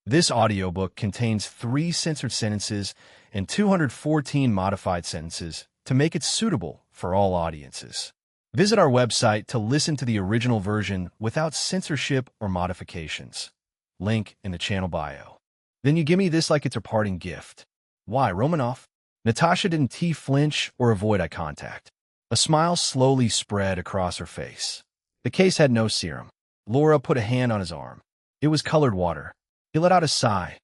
This audiobook contains 3 censored sentences and 214 modified sentences to make it suitable for all audiences. Visit our website to listen to the original version without censorship or modifications. Link in the channel bio. Then you give me this like it's a parting gift. Why, Romanoff? Natasha didn't flinch or avoid eye contact. A smile slowly spread across her face. The case had no serum. Laura put a hand on his arm. It was colored water. He let out a sigh,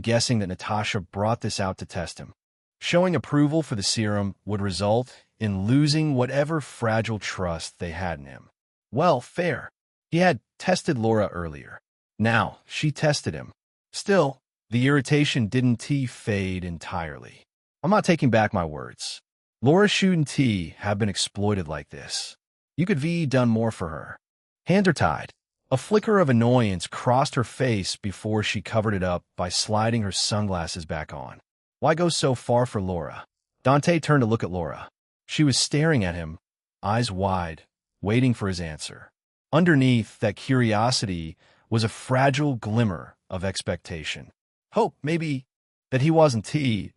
guessing that Natasha brought this out to test him. Showing approval for the serum would result in losing whatever fragile trust they had in him. Well, fair. He had tested Laura earlier. Now, she tested him. Still, the irritation didn't fade entirely. I'm not taking back my words. Laura shouldn't have been exploited like this. You could done more for her. Hands are tied. A flicker of annoyance crossed her face before she covered it up by sliding her sunglasses back on. Why go so far for Laura? Dante turned to look at Laura. She was staring at him, eyes wide, waiting for his answer. Underneath that curiosity was a fragile glimmer of expectation. Hope, maybe, that he wasn't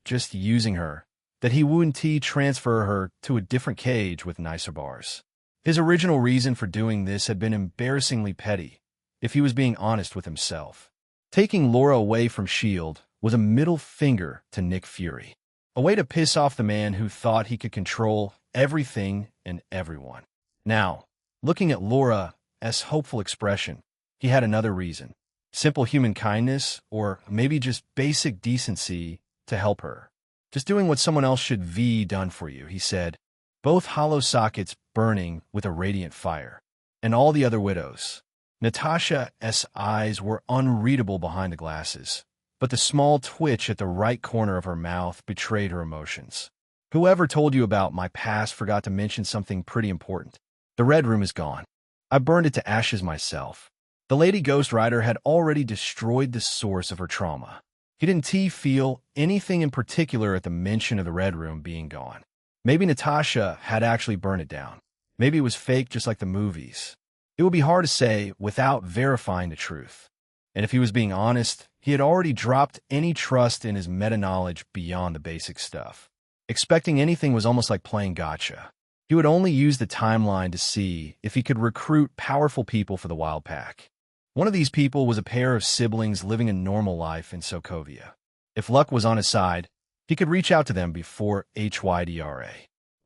just using her, that he wouldn't transfer her to a different cage with nicer bars. His original reason for doing this had been embarrassingly petty, if he was being honest with himself. Taking Laura away from S.H.I.E.L.D. was a middle finger to Nick Fury, a way to piss off the man who thought he could control everything and everyone. Now, looking at Laura's hopeful expression, he had another reason. Simple human kindness, or maybe just basic decency to help her. Just doing what someone else should done for you, he said, both hollow sockets burning with a radiant fire. And all the other widows. Natasha's eyes were unreadable behind the glasses, but the small twitch at the right corner of her mouth betrayed her emotions. Whoever told you about my past forgot to mention something pretty important. The Red Room is gone. I burned it to ashes myself. The Lady Ghost Rider had already destroyed the source of her trauma. He didn't feel anything in particular at the mention of the Red Room being gone. Maybe Natasha had actually burned it down. Maybe it was fake just like the movies. It would be hard to say without verifying the truth. And if he was being honest, he had already dropped any trust in his meta-knowledge beyond the basic stuff. Expecting anything was almost like playing gotcha. He would only use the timeline to see if he could recruit powerful people for the Wild Pack. One of these people was a pair of siblings living a normal life in Sokovia. If luck was on his side, he could reach out to them before HYDRA.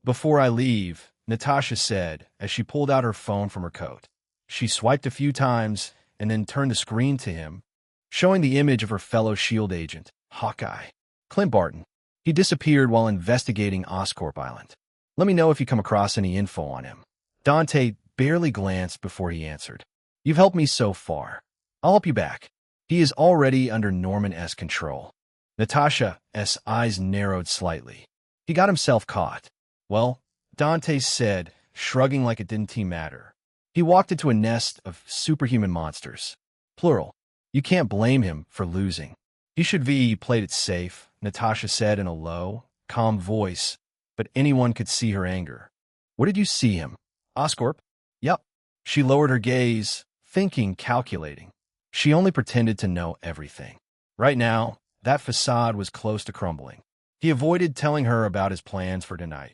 Before I leave, Natasha said as she pulled out her phone from her coat. She swiped a few times and then turned the screen to him, showing the image of her fellow S.H.I.E.L.D. agent, Hawkeye, Clint Barton. He disappeared while investigating Oscorp Island. Let me know if you come across any info on him. Dante barely glanced before he answered. You've helped me so far. I'll help you back. He is already under Norman's control. Natasha's eyes narrowed slightly. He got himself caught. Well, Dante said, shrugging like it didn't matter. He walked into a nest of superhuman monsters. Plural. You can't blame him for losing. He should played it safe, Natasha said in a low, calm voice, but anyone could see her anger. Where did you see him? Oscorp? Yup. She lowered her gaze, thinking, calculating. She only pretended to know everything. Right now, that facade was close to crumbling. He avoided telling her about his plans for tonight.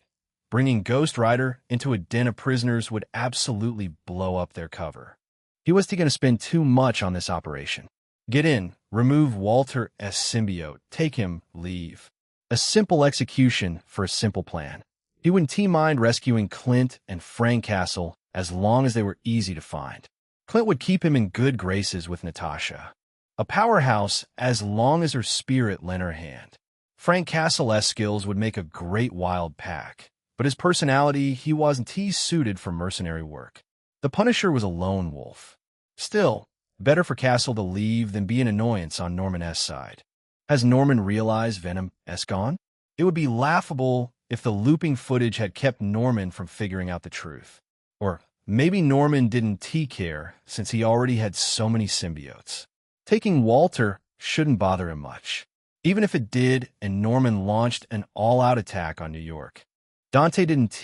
Bringing Ghost Rider into a den of prisoners would absolutely blow up their cover. He was going to spend too much on this operation. Get in, remove Walter's symbiote, take him, leave. A simple execution for a simple plan. He wouldn't mind rescuing Clint and Frank Castle as long as they were easy to find. Clint would keep him in good graces with Natasha. A powerhouse as long as her spirit lent her hand. Frank Castle's skills would make a great Wild Pack, but his personality, he wasn't suited for mercenary work. The Punisher was a lone wolf. Still, better for Castle to leave than be an annoyance on Norman's side. Has Norman realized Venom's gone? It would be laughable if the looping footage had kept Norman from figuring out the truth. Or maybe Norman didn't care since he already had so many symbiotes. Taking Walter shouldn't bother him much. Even if it did and Norman launched an all-out attack on New York. Dante didn't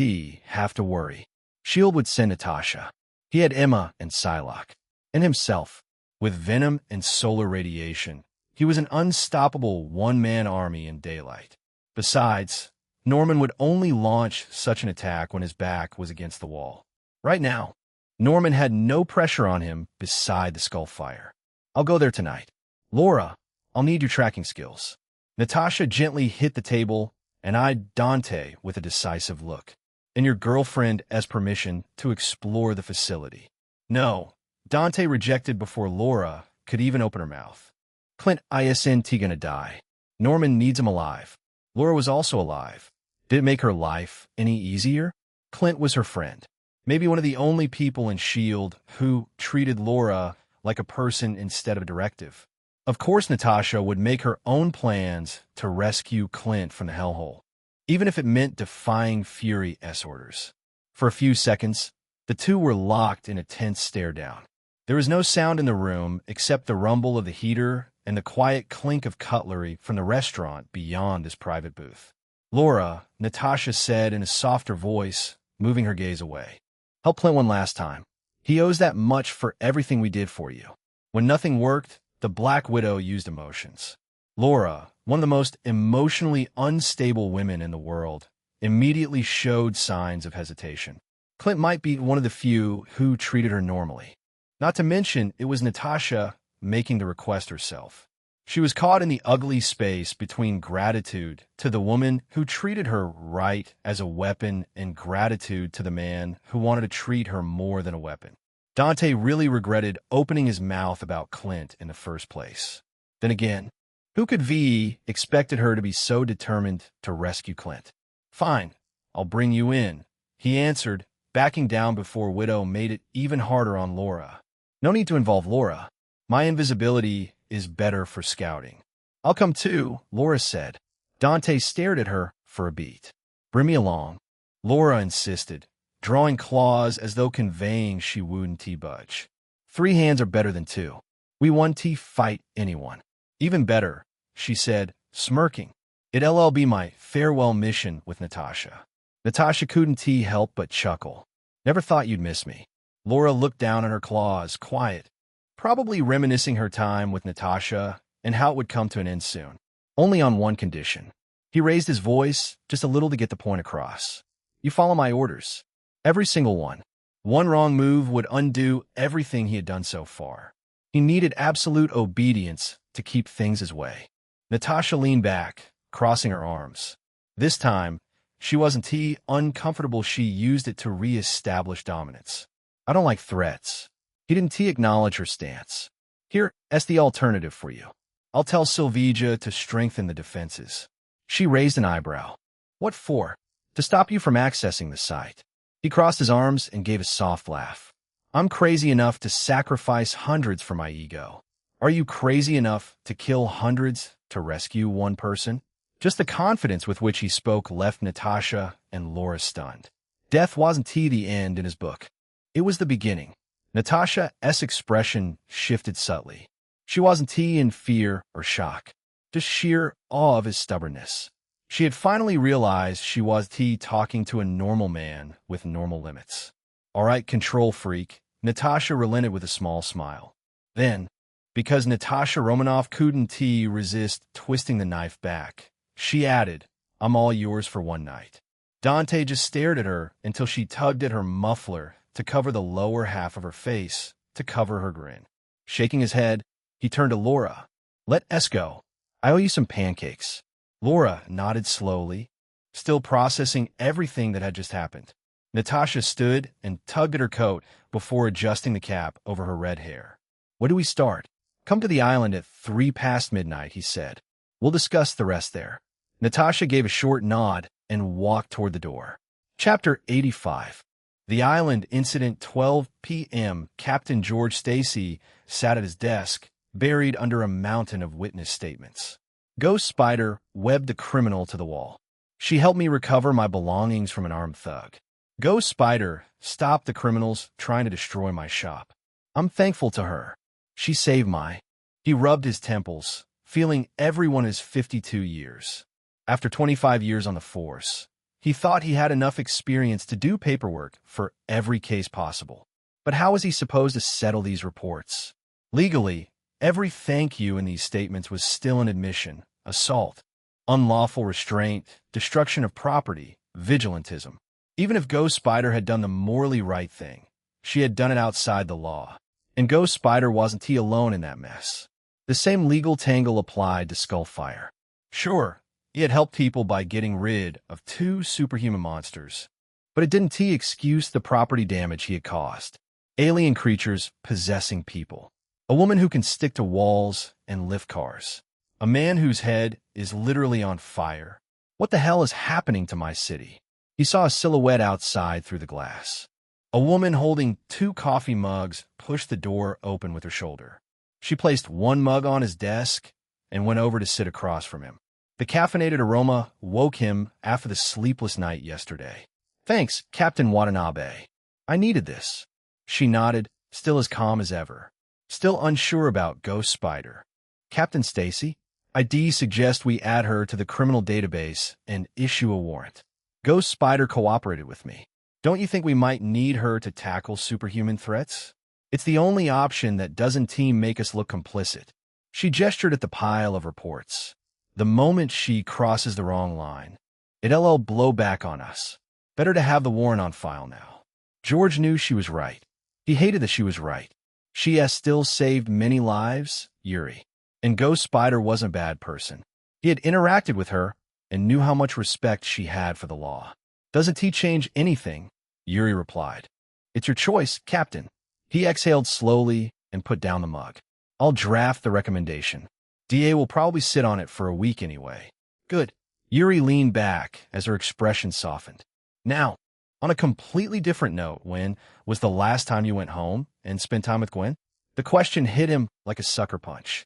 have to worry. S.H.I.E.L.D. would send Natasha. He had Emma and Psylocke. And himself. With venom and solar radiation, he was an unstoppable one-man army in daylight. Besides, Norman would only launch such an attack when his back was against the wall. Right now, Norman had no pressure on him beside the Skullfire. I'll go there tonight. Laura, I'll need your tracking skills. Natasha gently hit the table and eyed Dante with a decisive look. And your girlfriend has permission to explore the facility. No, Dante rejected before Laura could even open her mouth. Clint isn't gonna die. Norman needs him alive. Laura was also alive. Did it make her life any easier? Clint was her friend. Maybe one of the only people in S.H.I.E.L.D. who treated Laura like a person instead of a directive. Of course, Natasha would make her own plans to rescue Clint from the hellhole, even if it meant defying Fury's orders. For a few seconds, the two were locked in a tense stare-down. There was no sound in the room except the rumble of the heater and the quiet clink of cutlery from the restaurant beyond his private booth. Laura, Natasha said in a softer voice, moving her gaze away. Help Clint one last time. He owes that much for everything we did for you. When nothing worked, the Black Widow used emotions. Laura, one of the most emotionally unstable women in the world, immediately showed signs of hesitation. Clint might be one of the few who treated her normally. Not to mention, it was Natasha making the request herself. She was caught in the ugly space between gratitude to the woman who treated her right as a weapon and gratitude to the man who wanted to treat her more than a weapon. Dante really regretted opening his mouth about Clint in the first place. Then again, who could V expected her to be so determined to rescue Clint? Fine, I'll bring you in, he answered, backing down before Widow made it even harder on Laura. No need to involve Laura. My invisibility is better for scouting. I'll come too, Laura said. Dante stared at her for a beat. Bring me along, Laura insisted, drawing claws as though conveying she wouldn't budge. 3 hands are better than 2. We won't fight anyone. Even better, she said, smirking. It'll be my farewell mission with Natasha. Natasha couldn't help but chuckle. Never thought you'd miss me. Laura looked down at her claws, quiet, probably reminiscing her time with Natasha and how it would come to an end soon. Only on one condition. He raised his voice just a little to get the point across. You follow my orders. Every single one. One wrong move would undo everything he had done so far. He needed absolute obedience to keep things his way. Natasha leaned back, crossing her arms. This time, she wasn't uncomfortable. She used it to re-establish dominance. I don't like threats. He didn't acknowledge her stance. Here's the alternative for you. I'll tell Sylvija to strengthen the defenses. She raised an eyebrow. What for? To stop you from accessing the site. He crossed his arms and gave a soft laugh. I'm crazy enough to sacrifice hundreds for my ego. Are you crazy enough to kill hundreds to rescue one person? Just the confidence with which he spoke left Natasha and Laura stunned. Death wasn't the end in his book. It was the beginning. Natasha's expression shifted subtly. She wasn't in fear or shock, just sheer awe of his stubbornness. She had finally realized she was talking to a normal man with normal limits. All right, control freak, Natasha relented with a small smile. Then, because Natasha Romanoff couldn't resist twisting the knife back, she added, I'm all yours for one night. Dante just stared at her until she tugged at her muffler to cover the lower half of her face, to cover her grin. Shaking his head, he turned to Laura. Let us go. I owe you some pancakes. Laura nodded slowly, still processing everything that had just happened. Natasha stood and tugged at her coat before adjusting the cap over her red hair. Where do we start? Come to the island at 3 past midnight, he said. We'll discuss the rest there. Natasha gave a short nod and walked toward the door. Chapter 85. The Island Incident, 12 p.m. Captain George Stacy sat at his desk, buried under a mountain of witness statements. Ghost Spider webbed the criminal to the wall. She helped me recover my belongings from an armed thug. Ghost Spider stopped the criminals trying to destroy my shop. I'm thankful to her. She saved my... He rubbed his temples, feeling everyone is 52 years. After 25 years on the force, he thought he had enough experience to do paperwork for every case possible. But how was he supposed to settle these reports? Legally, every thank you in these statements was still an admission: assault, unlawful restraint, destruction of property, vigilantism. Even if Ghost Spider had done the morally right thing, she had done it outside the law. And Ghost Spider wasn't he alone in that mess. The same legal tangle applied to Skullfire. Sure, he had helped people by getting rid of 2 superhuman monsters, but it didn't excuse the property damage he had caused. Alien creatures possessing people. A woman who can stick to walls and lift cars. A man whose head is literally on fire. What the hell is happening to my city? He saw a silhouette outside through the glass. A woman holding 2 coffee mugs pushed the door open with her shoulder. She placed 1 mug on his desk and went over to sit across from him. The caffeinated aroma woke him after the sleepless night yesterday. Thanks, Captain Watanabe. I needed this. She nodded, still as calm as ever. Still unsure about Ghost Spider. Captain Stacy, I suggest we add her to the criminal database and issue a warrant. Ghost Spider cooperated with me. Don't you think we might need her to tackle superhuman threats? It's the only option that doesn't make us look complicit. She gestured at the pile of reports. The moment she crosses the wrong line, it'll blow back on us. Better to have the warrant on file now. George knew she was right. He hated that she was right. She has still saved many lives, Yuri. And Ghost Spider wasn't a bad person. He had interacted with her and knew how much respect she had for the law. Doesn't he change anything? Yuri replied. It's your choice, Captain. He exhaled slowly and put down the mug. I'll draft the recommendation. DA will probably sit on it for a week anyway. Good. Yuri leaned back as her expression softened. Now, on a completely different note, when was the last time you went home and spent time with Gwen? The question hit him like a sucker punch.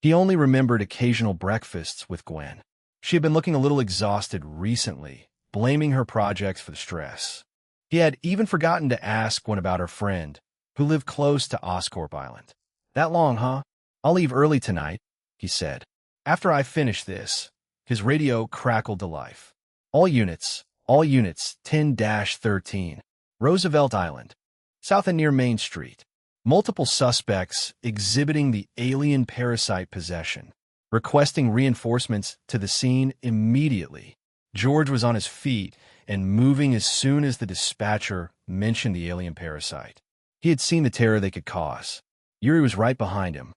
He only remembered occasional breakfasts with Gwen. She had been looking a little exhausted recently, blaming her projects for the stress. He had even forgotten to ask Gwen about her friend, who lived close to Oscorp Island. That long, huh? I'll leave early tonight, he said. After I finish this, his radio crackled to life. All units, 10-13. Roosevelt Island, south and near Main Street. Multiple suspects exhibiting the alien parasite possession, requesting reinforcements to the scene immediately. George was on his feet and moving as soon as the dispatcher mentioned the alien parasite. He had seen the terror they could cause. Yuri was right behind him.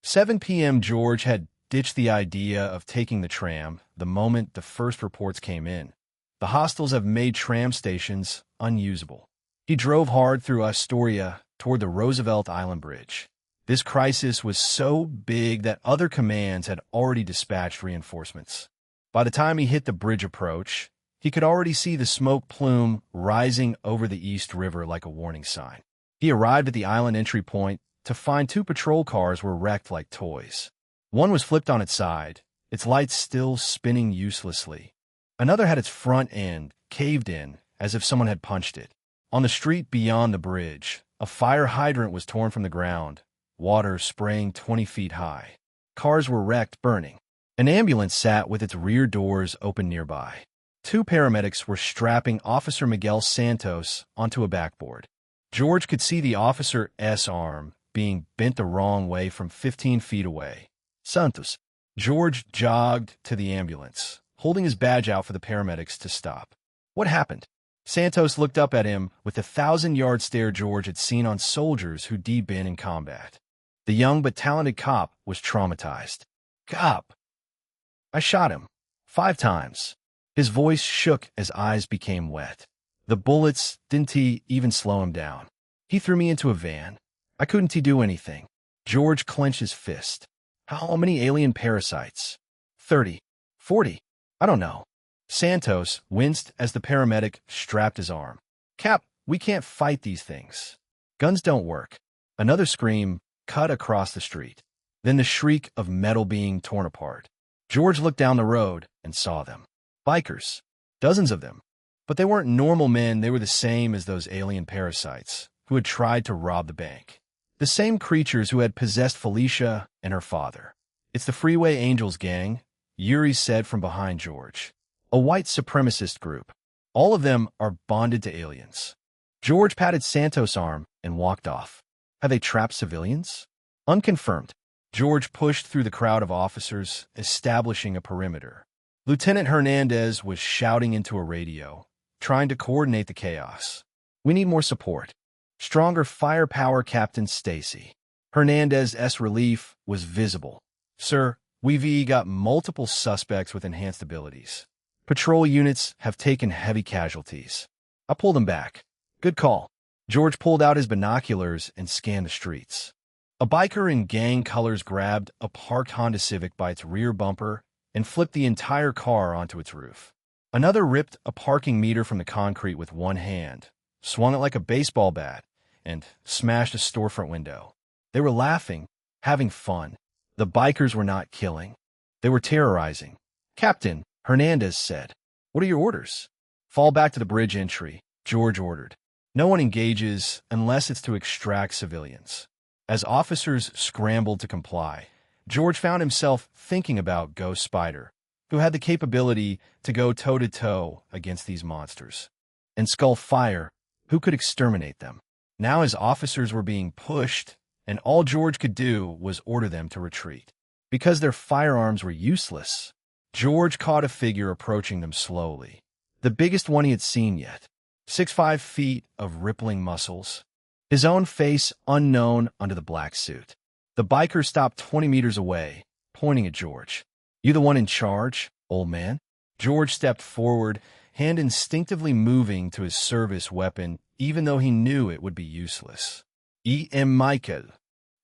7 p.m. George had ditched the idea of taking the tram the moment the first reports came in. The hostiles have made tram stations unusable. He drove hard through Astoria toward the Roosevelt Island Bridge. This crisis was so big that other commands had already dispatched reinforcements. By the time he hit the bridge approach, he could already see the smoke plume rising over the East River like a warning sign. He arrived at the island entry point to find 2 patrol cars were wrecked like toys. One was flipped on its side, its lights still spinning uselessly. Another had its front end caved in as if someone had punched it. On the street beyond the bridge, a fire hydrant was torn from the ground, water spraying 20 feet high. Cars were wrecked, burning. An ambulance sat with its rear doors open nearby. 2 paramedics were strapping Officer Miguel Santos onto a backboard. George could see the officer's arm being bent the wrong way from 15 feet away. Santos. George jogged to the ambulance, holding his badge out for the paramedics to stop. What happened? Santos looked up at him with the 1,000-yard stare George had seen on soldiers who'd been in combat. The young but talented cop was traumatized. Cop! I shot him. 5 times. His voice shook as eyes became wet. The bullets didn't even slow him down. He threw me into a van. I couldn't do anything. George clenched his fist. How many alien parasites? 30. 40. I don't know. Santos winced as the paramedic strapped his arm. Cap, we can't fight these things. Guns don't work. Another scream cut across the street. Then the shriek of metal being torn apart. George looked down the road and saw them. Bikers. Dozens of them. But they weren't normal men. They were the same as those alien parasites who had tried to rob the bank. The same creatures who had possessed Felicia and her father. It's the Freeway Angels gang, Yuri said from behind George. A white supremacist group. All of them are bonded to aliens. George patted Santos' arm and walked off. Have they trapped civilians? Unconfirmed. George pushed through the crowd of officers, establishing a perimeter. Lieutenant Hernandez was shouting into a radio, trying to coordinate the chaos. We need more support. Stronger firepower, Captain Stacy. Hernandez's relief was visible. Sir, we've got multiple suspects with enhanced abilities. Patrol units have taken heavy casualties. I pulled them back. Good call. George pulled out his binoculars and scanned the streets. A biker in gang colors grabbed a parked Honda Civic by its rear bumper and flipped the entire car onto its roof. Another ripped a parking meter from the concrete with one hand, swung it like a baseball bat, and smashed a storefront window. They were laughing, having fun. The bikers were not killing. They were terrorizing. Captain, Hernandez said. What are your orders? Fall back to the bridge entry, George ordered. No one engages unless it's to extract civilians. As officers scrambled to comply, George found himself thinking about Ghost Spider, who had the capability to go toe-to-toe against these monsters, and Skull Fire, who could exterminate them. Now his officers were being pushed, and all George could do was order them to retreat. Because their firearms were useless, George caught a figure approaching them slowly, the biggest one he had seen yet. 6'5" feet of rippling muscles, his own face unknown under the black suit. The biker stopped 20 meters away, pointing at George. You the one in charge, old man? George stepped forward, hand instinctively moving to his service weapon, even though he knew it would be useless. E.M. Michael.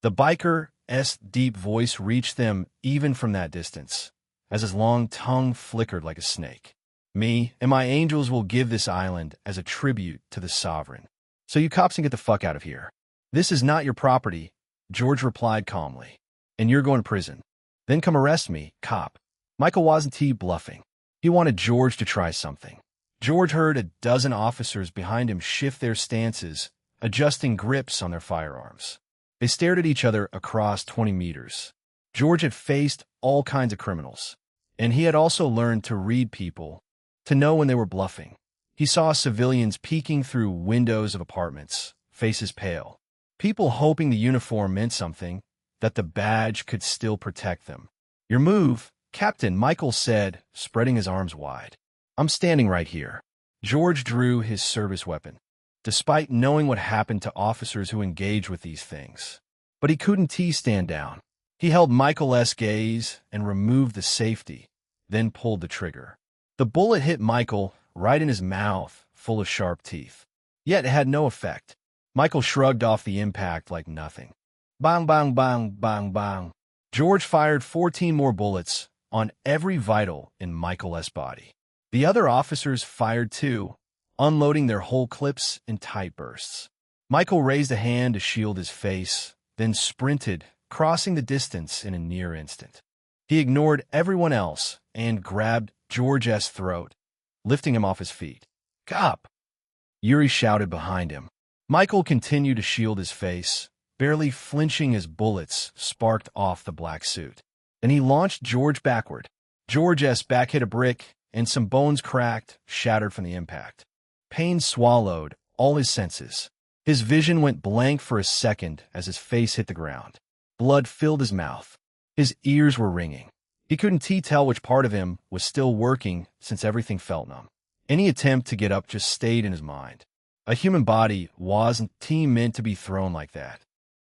The biker's deep voice reached them even from that distance, as his long tongue flickered like a snake. Me and my angels will give this island as a tribute to the sovereign. So you cops can get the fuck out of here. This is not your property, George replied calmly. And you're going to prison. Then come arrest me, cop. Michael wasn't bluffing. He wanted George to try something. George heard a dozen officers behind him shift their stances, adjusting grips on their firearms. They stared at each other across 20 meters. George had faced all kinds of criminals, and he had also learned to read people, to know when they were bluffing. He saw civilians peeking through windows of apartments, faces pale. People hoping the uniform meant something, that the badge could still protect them. Your move, Captain, Michael said, spreading his arms wide. I'm standing right here. George drew his service weapon, despite knowing what happened to officers who engage with these things. But he couldn't stand down. He held Michael's gaze and removed the safety, then pulled the trigger. The bullet hit Michael right in his mouth, full of sharp teeth. Yet it had no effect. Michael shrugged off the impact like nothing. Bang, bang, bang, bang, bang. George fired 14 more bullets on every vital in Michael's body. The other officers fired too, unloading their whole clips in tight bursts. Michael raised a hand to shield his face, then sprinted, crossing the distance in a near instant. He ignored everyone else and grabbed George's throat, lifting him off his feet. Cop! Yuri shouted behind him. Michael continued to shield his face, barely flinching as bullets sparked off the black suit. Then he launched George backward. George's back hit a brick, and some bones cracked, shattered from the impact. Pain swallowed all his senses. His vision went blank for a second as his face hit the ground. Blood filled his mouth. His ears were ringing. He couldn't tell which part of him was still working since everything felt numb. Any attempt to get up just stayed in his mind. A human body wasn't meant to be thrown like that.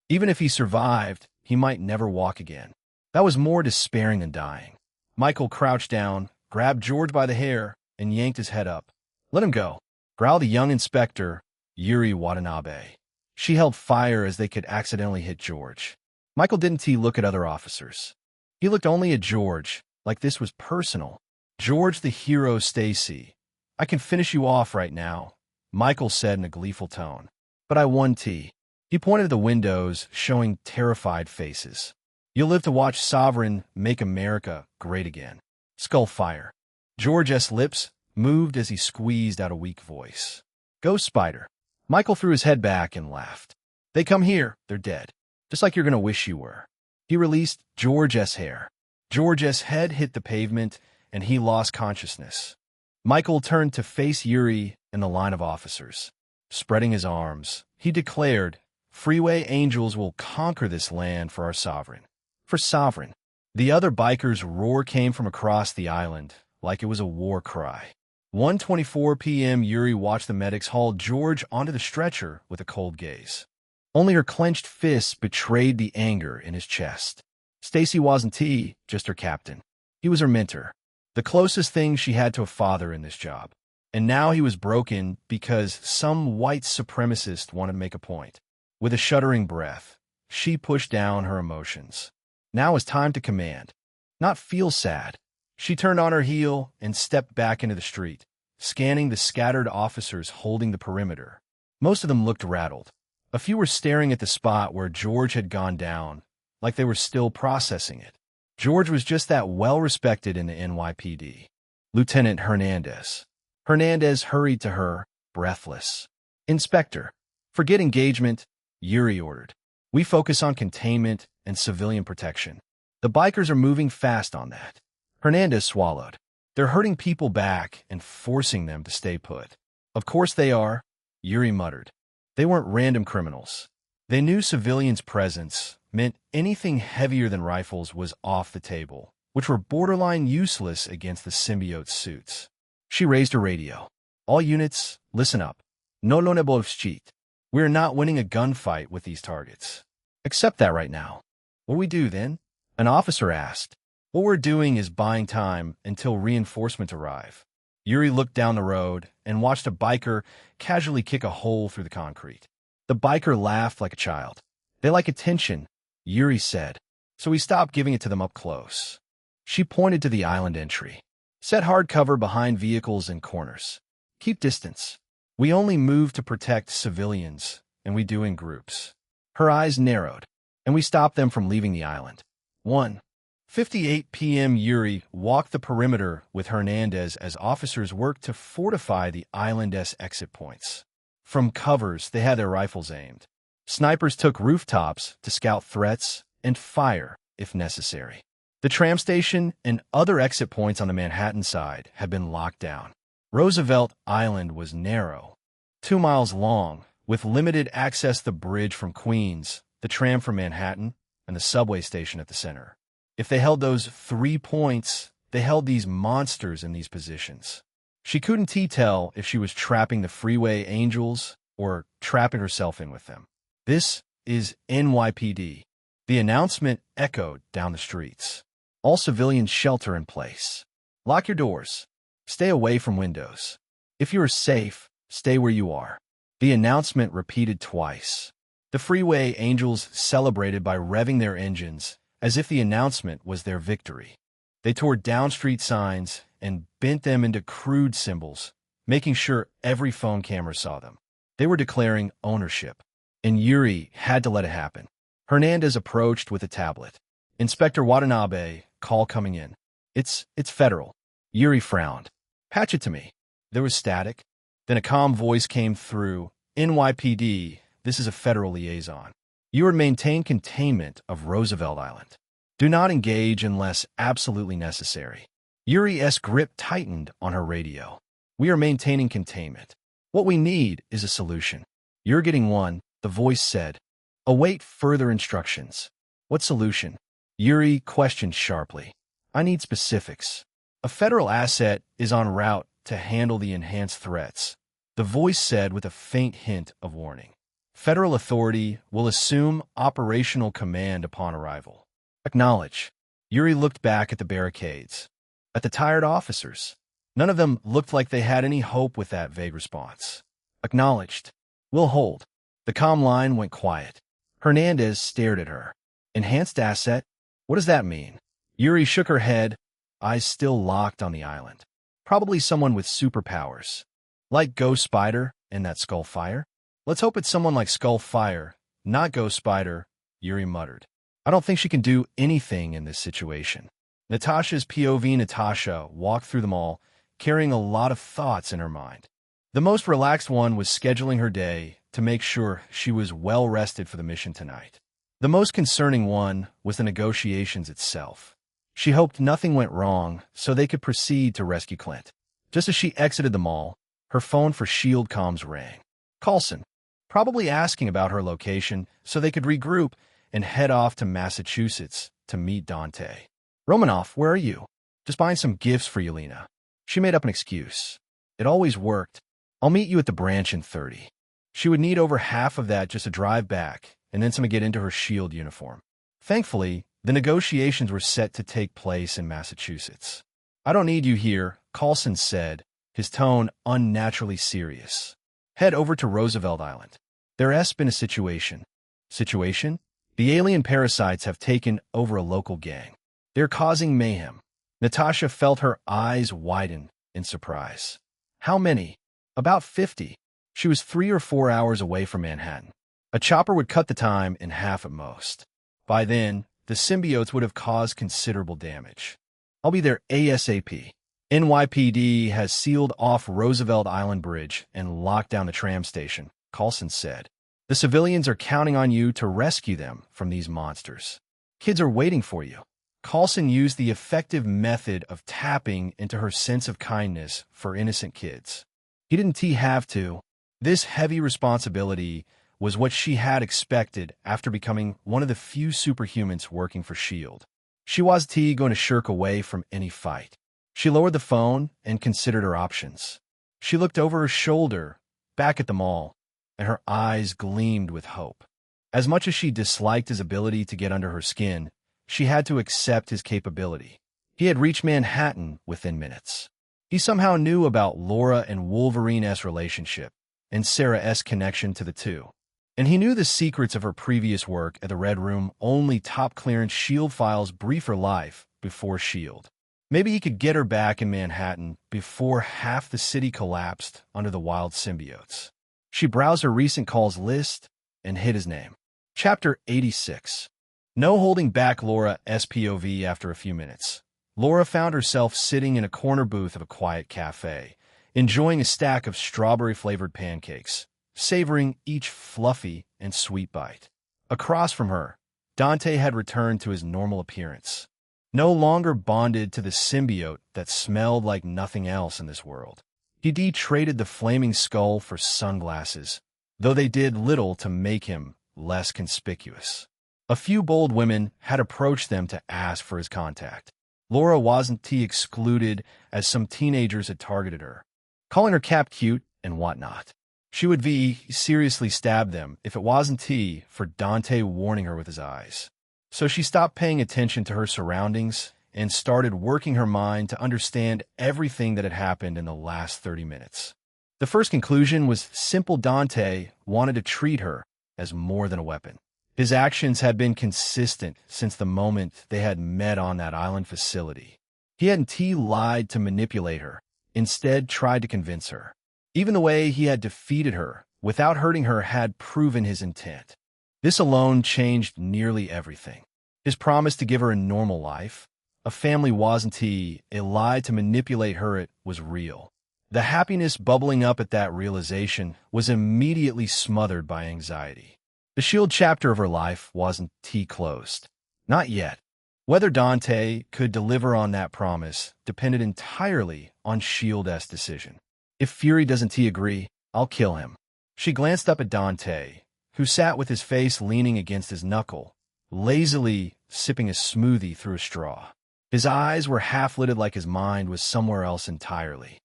Even if he survived, he might never walk again. That was more despairing than dying. Michael crouched down, grabbed George by the hair, and yanked his head up. Let him go, growled the young inspector, Yuri Watanabe. She held fire as they could accidentally hit George. Michael didn't look at other officers. He looked only at George, like this was personal. George the hero Stacy. I can finish you off right now, Michael said in a gleeful tone. But I won He pointed at the windows, showing terrified faces. You'll live to watch Sovereign make America great again. Skull Fire. George's lips moved as he squeezed out a weak voice. Ghost Spider. Michael threw his head back and laughed. They come here, they're dead. Just like you're gonna wish you were. He released George's hair. George's head hit the pavement, and he lost consciousness. Michael turned to face Yuri and the line of officers. Spreading his arms, he declared, Freeway angels will conquer this land for our sovereign. For sovereign. The other bikers' roar came from across the island, like it was a war cry. 1:24 p.m. Yuri watched the medics haul George onto the stretcher with a cold gaze. Only her clenched fists betrayed the anger in his chest. Stacy wasn't just her captain. He was her mentor, the closest thing she had to a father in this job. And now he was broken because some white supremacist wanted to make a point. With a shuddering breath, she pushed down her emotions. Now is time to command, not feel sad. She turned on her heel and stepped back into the street, scanning the scattered officers holding the perimeter. Most of them looked rattled. A few were staring at the spot where George had gone down, like they were still processing it. George was just that well-respected in the NYPD. Lieutenant Hernandez. Hernandez hurried to her, breathless. Inspector, forget engagement, Yuri ordered. We focus on containment and civilian protection. The bikers are moving fast on that. Hernandez swallowed. They're hurting people back and forcing them to stay put. Of course they are, Yuri muttered. They weren't random criminals. They knew civilians' presence meant anything heavier than rifles was off the table, which were borderline useless against the symbiote suits. She raised her radio. All units, listen up. No lonebovschit. We are not winning a gunfight with these targets. Accept that right now. What do we do then? An officer asked. What we're doing is buying time until reinforcements arrive. Yuri looked down the road and watched a biker casually kick a hole through the concrete. The biker laughed like a child. They like attention, Yuri said, so he stopped giving it to them up close. She pointed to the island entry. Set hard cover behind vehicles and corners. Keep distance. We only move to protect civilians, and we do in groups. Her eyes narrowed, and we stop them from leaving the island. 1:58 p.m. Yuri walked the perimeter with Hernandez as officers worked to fortify the island's exit points. From covers, they had their rifles aimed. Snipers took rooftops to scout threats and fire if necessary. The tram station and other exit points on the Manhattan side had been locked down. Roosevelt Island was narrow, 2 miles long, with limited access to the bridge from Queens, the tram from Manhattan, and the subway station at the center. If they held those 3 points, they held these monsters in these positions. She couldn't tell if she was trapping the freeway angels or trapping herself in with them. This is NYPD. The announcement echoed down the streets. All civilians shelter in place. Lock your doors. Stay away from windows. If you are safe, stay where you are. The announcement repeated twice. The freeway angels celebrated by revving their engines as if the announcement was their victory. They tore down street signs and bent them into crude symbols, making sure every phone camera saw them. They were declaring ownership, and Yuri had to let it happen. Hernandez approached with a tablet. Inspector Watanabe, call coming in. It's federal. Yuri frowned. Patch it to me. There was static. Then a calm voice came through. NYPD, this is a federal liaison. You are to maintain containment of Roosevelt Island. Do not engage unless absolutely necessary. Yuri's grip tightened on her radio. We are maintaining containment. What we need is a solution. You're getting one, the voice said. Await further instructions. What solution? Yuri questioned sharply. I need specifics. A federal asset is en route to handle the enhanced threats, the voice said with a faint hint of warning. Federal authority will assume operational command upon arrival. Acknowledge. Yuri looked back at the barricades, at the tired officers. None of them looked like they had any hope with that vague response. Acknowledged. We'll hold. The comm line went quiet. Hernandez stared at her. Enhanced asset? What does that mean? Yuri shook her head, eyes still locked on the island. Probably someone with superpowers. Like Ghost Spider and that Skullfire? Let's hope it's someone like Skullfire, not Ghost Spider, Yuri muttered. I don't think she can do anything in this situation. Natasha's POV Natasha walked through them all, carrying a lot of thoughts in her mind. The most relaxed one was scheduling her day to make sure she was well rested for the mission tonight. The most concerning one was the negotiations itself. She hoped nothing went wrong so they could proceed to rescue Clint. Just as she exited the mall, her phone for SHIELD comms rang. Coulson. probably asking about her location so they could regroup and head off to Massachusetts to meet Dante. "Romanoff, where are you?" "Just buying some gifts for Yelena." She made up an excuse. It always worked. "I'll meet you at the branch in 30. She would need over half of that just to drive back, and then some to get into her SHIELD uniform. Thankfully, the negotiations were set to take place in Massachusetts. "I don't need you here," Coulson said, his tone unnaturally serious. "Head over to Roosevelt Island. There's been a situation." "Situation?" "The alien parasites have taken over a local gang. They're causing mayhem." Natasha felt her eyes widen in surprise. "How many?" "About 50. She was 3 or 4 hours away from Manhattan. A chopper would cut the time in half at most. By then, the symbiotes would have caused considerable damage. I'll be there ASAP. NYPD has sealed off Roosevelt Island Bridge and locked down the tram station," Coulson said. "The civilians are counting on you to rescue them from these monsters. Kids are waiting for you." Coulson used the effective method of tapping into her sense of kindness for innocent kids. He didn't have to. This heavy responsibility was what she had expected after becoming one of the few superhumans working for SHIELD. She wasn't going to shirk away from any fight. She lowered the phone and considered her options. She looked over her shoulder, back at them all, and her eyes gleamed with hope. As much as she disliked his ability to get under her skin, she had to accept his capability. He had reached Manhattan within minutes. He somehow knew about Laura and Wolverine's relationship, and Sarah's connection to the two. And he knew the secrets of her previous work at the Red Room only top-clearance SHIELD files brief her life before SHIELD. Maybe he could get her back in Manhattan before half the city collapsed under the wild symbiotes. She browsed her recent calls list and hit his name. Chapter 86. No holding back Laura's POV after a few minutes. Laura found herself sitting in a corner booth of a quiet cafe, enjoying a stack of strawberry-flavored pancakes, savoring each fluffy and sweet bite. Across from her, Dante had returned to his normal appearance, no longer bonded to the symbiote that smelled like nothing else in this world. He traded the flaming skull for sunglasses, though they did little to make him less conspicuous. A few bold women had approached them to ask for his contact. Laura wasn't excluded, as some teenagers had targeted her, calling her cap cute and whatnot. She would seriously stab them if it wasn't for Dante warning her with his eyes. So she stopped paying attention to her surroundings and started working her mind to understand everything that had happened in the last 30 minutes. The first conclusion was simple. Dante wanted to treat her as more than a weapon. His actions had been consistent since the moment they had met on that island facility. He hadn't lied to manipulate her, instead tried to convince her. Even the way he had defeated her without hurting her had proven his intent. This alone changed nearly everything. His promise to give her a normal life, a family wasn't a lie to manipulate her, it was real. The happiness bubbling up at that realization was immediately smothered by anxiety. The SHIELD chapter of her life wasn't closed. Not yet. Whether Dante could deliver on that promise depended entirely on SHIELD's decision. If Fury doesn't agree, I'll kill him. She glanced up at Dante, who sat with his face leaning against his knuckle, lazily sipping a smoothie through a straw. His eyes were half-lidded like his mind was somewhere else entirely.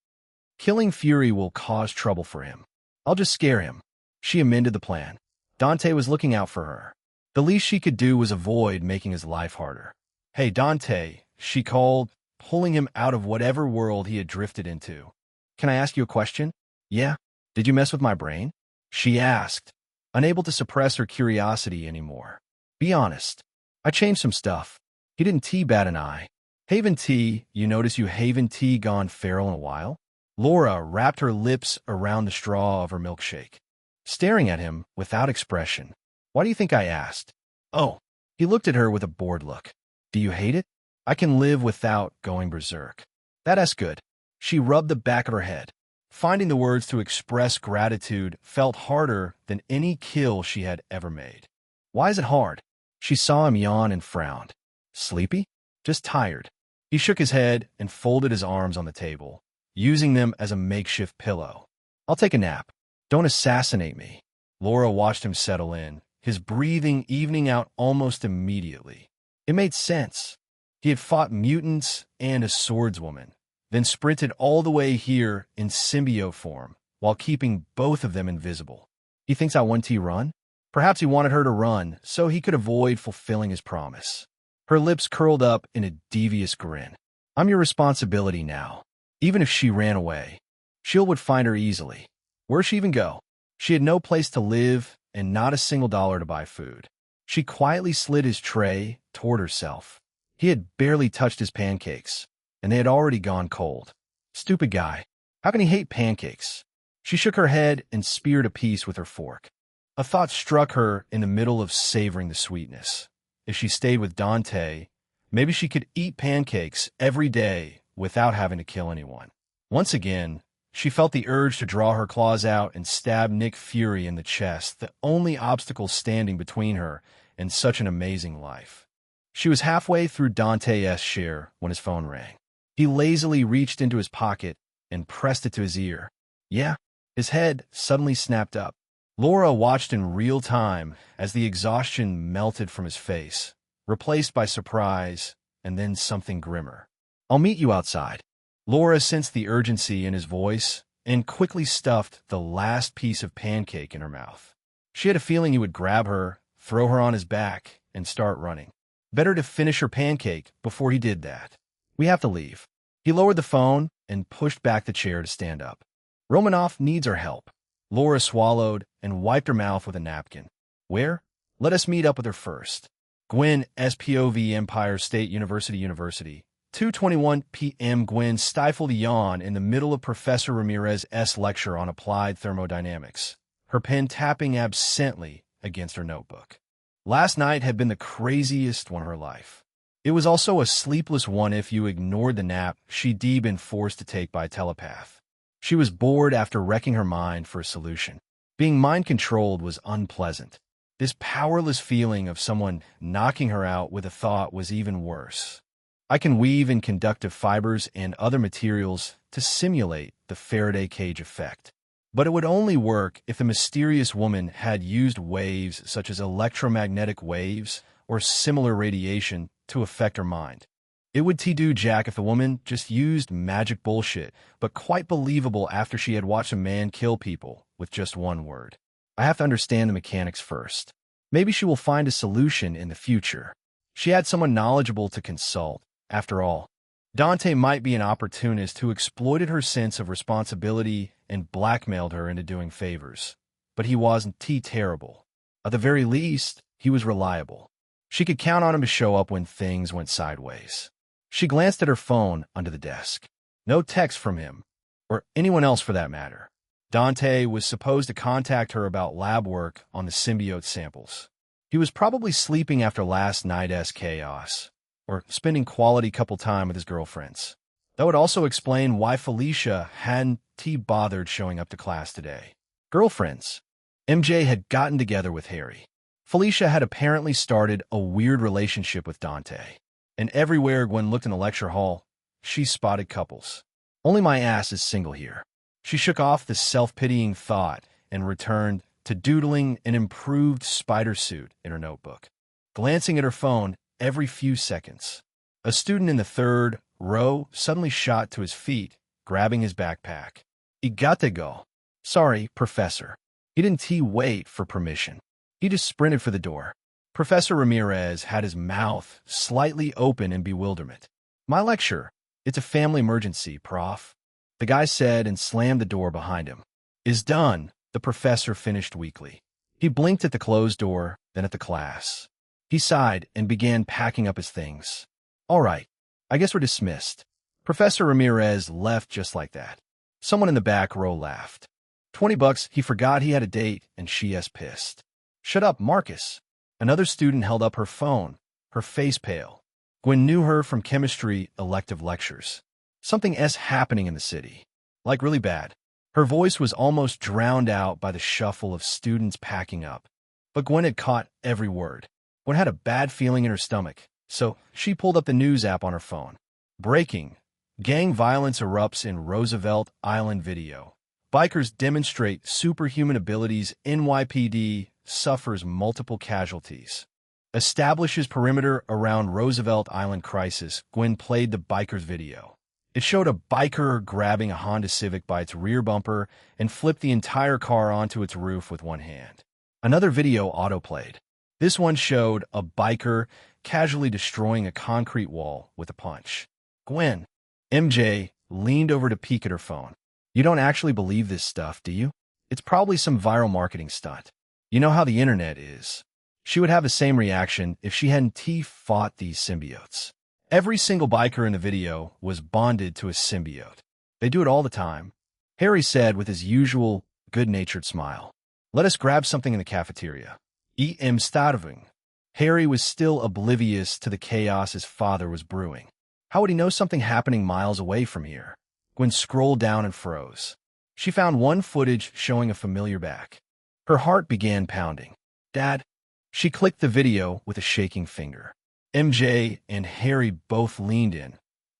Killing Fury will cause trouble for him. I'll just scare him. She amended the plan. Dante was looking out for her. The least she could do was avoid making his life harder. "Hey, Dante," she called, pulling him out of whatever world he had drifted into. "Can I ask you a question?" "Yeah." "Did you mess with my brain?" she asked, unable to suppress her curiosity anymore. "Be honest." "I changed some stuff." He didn't bat an eye. "Haven tea, you notice you haven't gone feral in a while?" Laura wrapped her lips around the straw of her milkshake, staring at him without expression. "Why do you think I asked?" "Oh." He looked at her with a bored look. "Do you hate it?" "I can live without going berserk." "That's good." She rubbed the back of her head. Finding the words to express gratitude felt harder than any kill she had ever made. "Why is it hard?" She saw him yawn and frowned. "Sleepy?" "Just tired." He shook his head and folded his arms on the table, using them as a makeshift pillow. "I'll take a nap." "Don't assassinate me." Laura watched him settle in, his breathing evening out almost immediately. It made sense. He had fought mutants and a swordswoman, then sprinted all the way here in symbiote form, while keeping both of them invisible. He thinks I want to run? Perhaps he wanted her to run so he could avoid fulfilling his promise. Her lips curled up in a devious grin. I'm your responsibility now. Even if she ran away, Shield would find her easily. Where'd she even go? She had no place to live and not a single dollar to buy food. She quietly slid his tray toward herself. He had barely touched his pancakes, and they had already gone cold. Stupid guy. How can he hate pancakes? She shook her head and speared a piece with her fork. A thought struck her in the middle of savoring the sweetness. If she stayed with Dante, maybe she could eat pancakes every day without having to kill anyone. Once again, she felt the urge to draw her claws out and stab Nick Fury in the chest, the only obstacle standing between her and such an amazing life. She was halfway through Dante's share when his phone rang. He lazily reached into his pocket and pressed it to his ear. Yeah, his head suddenly snapped up. Laura watched in real time as the exhaustion melted from his face, replaced by surprise and then something grimmer. I'll meet you outside. Laura sensed the urgency in his voice and quickly stuffed the last piece of pancake in her mouth. She had a feeling he would grab her, throw her on his back, and start running. Better to finish her pancake before he did that. We have to leave. He lowered the phone and pushed back the chair to stand up. Romanoff needs our help. Laura swallowed and wiped her mouth with a napkin. Where? Let us meet up with her first. Gwen, SPOV, Empire State University. 2:21 p.m. Gwen stifled a yawn in the middle of Professor Ramirez's lecture on applied thermodynamics, her pen tapping absently against her notebook. Last night had been the craziest one of her life. It was also a sleepless one if you ignored the nap she'd been forced to take by telepath. She was bored after wrecking her mind for a solution. Being mind-controlled was unpleasant. This powerless feeling of someone knocking her out with a thought was even worse. I can weave in conductive fibers and other materials to simulate the Faraday cage effect. But it would only work if the mysterious woman had used waves such as electromagnetic waves or similar radiation to affect her mind. It would do jack if the woman just used magic bullshit, but quite believable after she had watched a man kill people with just one word. I have to understand the mechanics first. Maybe she will find a solution in the future. She had someone knowledgeable to consult. After all, Dante might be an opportunist who exploited her sense of responsibility and blackmailed her into doing favors. But he wasn't terrible. At the very least, he was reliable. She could count on him to show up when things went sideways. She glanced at her phone under the desk. No text from him, or anyone else for that matter. Dante was supposed to contact her about lab work on the symbiote samples. He was probably sleeping after last night's chaos, or spending quality couple time with his girlfriends. That would also explain why Felicia hadn't bothered showing up to class today. Girlfriends. MJ had gotten together with Harry. Felicia had apparently started a weird relationship with Dante. And everywhere Gwen looked in the lecture hall, she spotted couples. Only my ass is single here. She shook off the self-pitying thought and returned to doodling an improved spider suit in her notebook, glancing at her phone every few seconds. A student in the third row suddenly shot to his feet, grabbing his backpack. He got to go. Sorry, Professor. He didn't wait for permission. He just sprinted for the door. Professor Ramirez had his mouth slightly open in bewilderment. My lecture. It's a family emergency, Prof. The guy said and slammed the door behind him. Is done, the professor finished weakly. He blinked at the closed door, then at the class. He sighed and began packing up his things. All right, I guess we're dismissed. Professor Ramirez left just like that. Someone in the back row laughed. $20, he forgot he had a date, and she's pissed. Shut up, Marcus. Another student held up her phone, her face pale. Gwen knew her from chemistry elective lectures. Something happening in the city. Like really bad. Her voice was almost drowned out by the shuffle of students packing up. But Gwen had caught every word. Gwen had a bad feeling in her stomach, so she pulled up the news app on her phone. Breaking. Gang violence erupts in Roosevelt Island video. Bikers demonstrate superhuman abilities. NYPD suffers multiple casualties. Establishes perimeter around Roosevelt Island crisis. Gwen played the biker's video. It showed a biker grabbing a Honda Civic by its rear bumper and flipped the entire car onto its roof with one hand. Another video autoplayed. This one showed a biker casually destroying a concrete wall with a punch. Gwen, MJ, leaned over to peek at her phone. You don't actually believe this stuff, do you? It's probably some viral marketing stunt. You know how the internet is. She would have the same reaction if she hadn't fought these symbiotes. Every single biker in the video was bonded to a symbiote. They do it all the time. Harry said with his usual good-natured smile. Let us grab something in the cafeteria. I'm starving. Harry was still oblivious to the chaos his father was brewing. How would he know something happening miles away from here? Gwen scrolled down and froze. She found one footage showing a familiar back. Her heart began pounding. Dad? She clicked the video with a shaking finger. MJ and Harry both leaned in,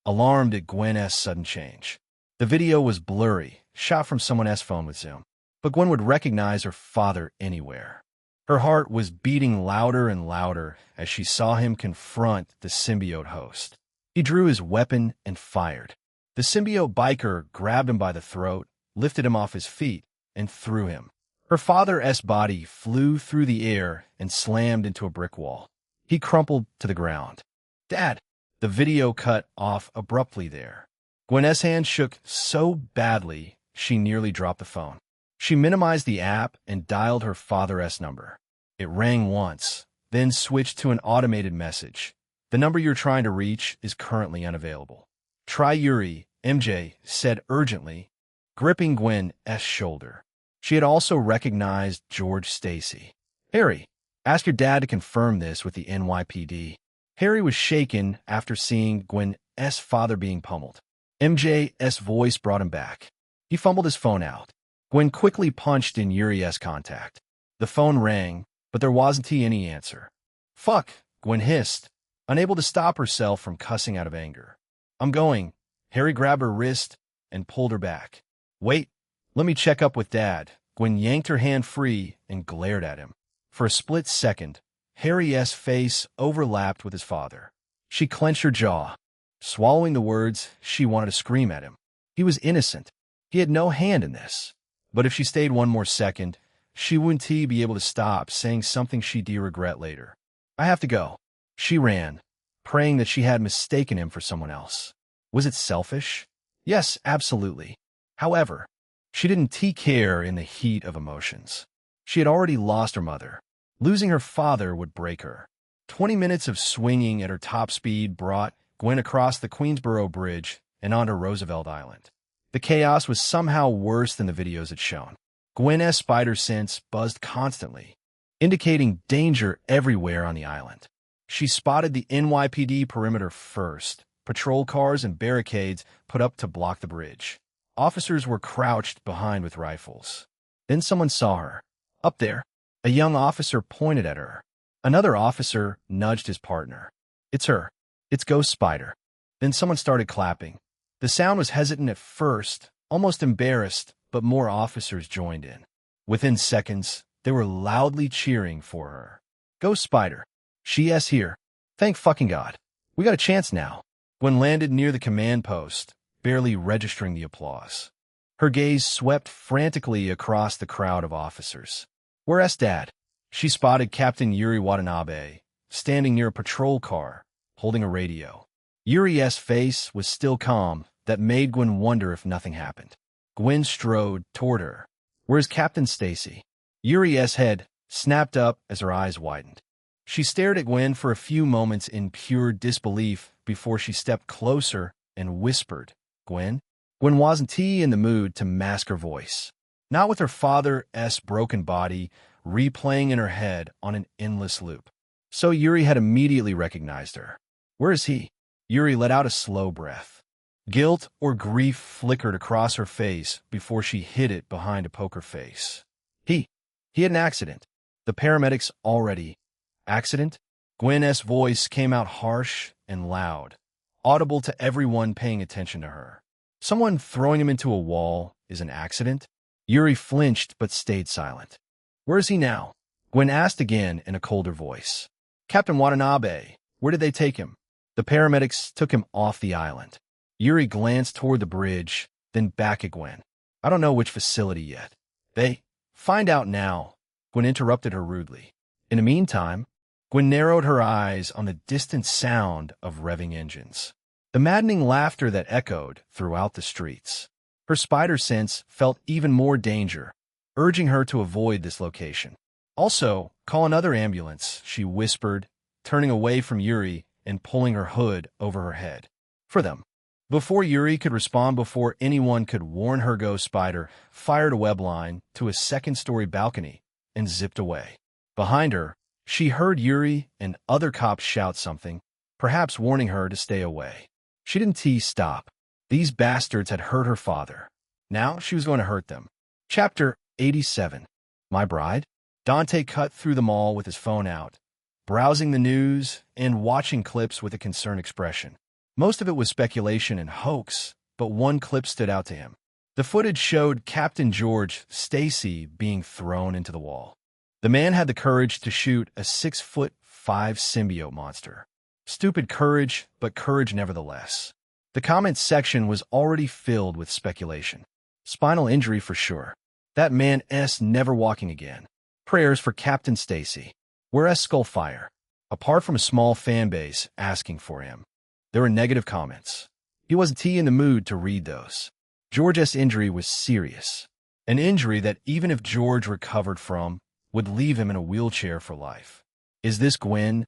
alarmed at Gwen's sudden change. The video was blurry, shot from someone's phone with Zoom, but Gwen would recognize her father anywhere. Her heart was beating louder and louder as she saw him confront the symbiote host. He drew his weapon and fired. The symbiote biker grabbed him by the throat, lifted him off his feet, and threw him. Her father's body flew through the air and slammed into a brick wall. He crumpled to the ground. Dad! The video cut off abruptly there. Gwen's hand shook so badly she nearly dropped the phone. She minimized the app and dialed her father's number. It rang once, then switched to an automated message. The number you're trying to reach is currently unavailable. Try Yuri, MJ said urgently, gripping Gwen's shoulder. She had also recognized George Stacy. Harry, ask your dad to confirm this with the NYPD. Harry was shaken after seeing Gwen's father being pummeled. MJ's voice brought him back. He fumbled his phone out. Gwen quickly punched in Yuri's contact. The phone rang, but there wasn't any answer. Fuck, Gwen hissed, unable to stop herself from cussing out of anger. I'm going. Harry grabbed her wrist and pulled her back. Wait, let me check up with Dad. Gwen yanked her hand free and glared at him. For a split second, Harry's face overlapped with his father. She clenched her jaw. Swallowing the words, she wanted to scream at him. He was innocent. He had no hand in this. But if she stayed one more second, she wouldn't be able to stop saying something she'd regret later. I have to go. She ran, praying that she had mistaken him for someone else. Was it selfish? Yes, absolutely. However, she didn't care in the heat of emotions. She had already lost her mother. Losing her father would break her. 20 minutes of swinging at her top speed brought Gwen across the Queensboro Bridge and onto Roosevelt Island. The chaos was somehow worse than the videos had shown. Gwen's spider sense buzzed constantly, indicating danger everywhere on the island. She spotted the NYPD perimeter first, patrol cars and barricades put up to block the bridge. Officers were crouched behind with rifles. Then someone saw her. Up there, a young officer pointed at her. Another officer nudged his partner. It's her. It's Ghost Spider. Then someone started clapping. The sound was hesitant at first, almost embarrassed, but more officers joined in. Within seconds, they were loudly cheering for her. Ghost Spider. She's here. Thank fucking God. We got a chance now. Gwen landed near the command post, barely registering the applause. Her gaze swept frantically across the crowd of officers. Where's Dad? She spotted Captain Yuri Watanabe, standing near a patrol car, holding a radio. Yuri's face was still calm, that made Gwen wonder if nothing happened. Gwen strode toward her. Where's Captain Stacy? Yuri's head snapped up as her eyes widened. She stared at Gwen for a few moments in pure disbelief before she stepped closer and whispered, Gwen? Gwen wasn't in the mood to mask her voice. Not with her father's broken body replaying in her head on an endless loop. So Yuri had immediately recognized her. Where is he? Yuri let out a slow breath. Guilt or grief flickered across her face before she hid it behind a poker face. He had an accident. The paramedics already. Accident? Gwen's voice came out harsh and loud, audible to everyone paying attention to her. Someone throwing him into a wall is an accident? Yuri flinched but stayed silent. Where is he now? Gwen asked again in a colder voice. Captain Watanabe, where did they take him? The paramedics took him off the island. Yuri glanced toward the bridge, then back at Gwen. I don't know which facility yet. They find out now, Gwen interrupted her rudely. In the meantime, Gwen narrowed her eyes on the distant sound of revving engines, the maddening laughter that echoed throughout the streets. Her spider sense felt even more danger, urging her to avoid this location. Also, call another ambulance, she whispered, turning away from Yuri and pulling her hood over her head. For them. Before Yuri could respond, before anyone could warn her, Ghost Spider fired a web line to a second-story balcony and zipped away. Behind her, she heard Yuri and other cops shout something, perhaps warning her to stay away. She didn't stop. These bastards had hurt her father. Now she was going to hurt them. Chapter 87. My Bride? Dante cut through the mall with his phone out, browsing the news and watching clips with a concerned expression. Most of it was speculation and hoax, but one clip stood out to him. The footage showed Captain George Stacy being thrown into the wall. The man had the courage to shoot a 6'5" symbiote monster. Stupid courage, but courage nevertheless. The comments section was already filled with speculation. Spinal injury for sure. That man's never walking again. Prayers for Captain Stacy. Whereas Skullfire. Apart from a small fan base asking for him, there were negative comments. He wasn't in the mood to read those. George's injury was serious. An injury that even if George recovered from, would leave him in a wheelchair for life. Is this Gwen's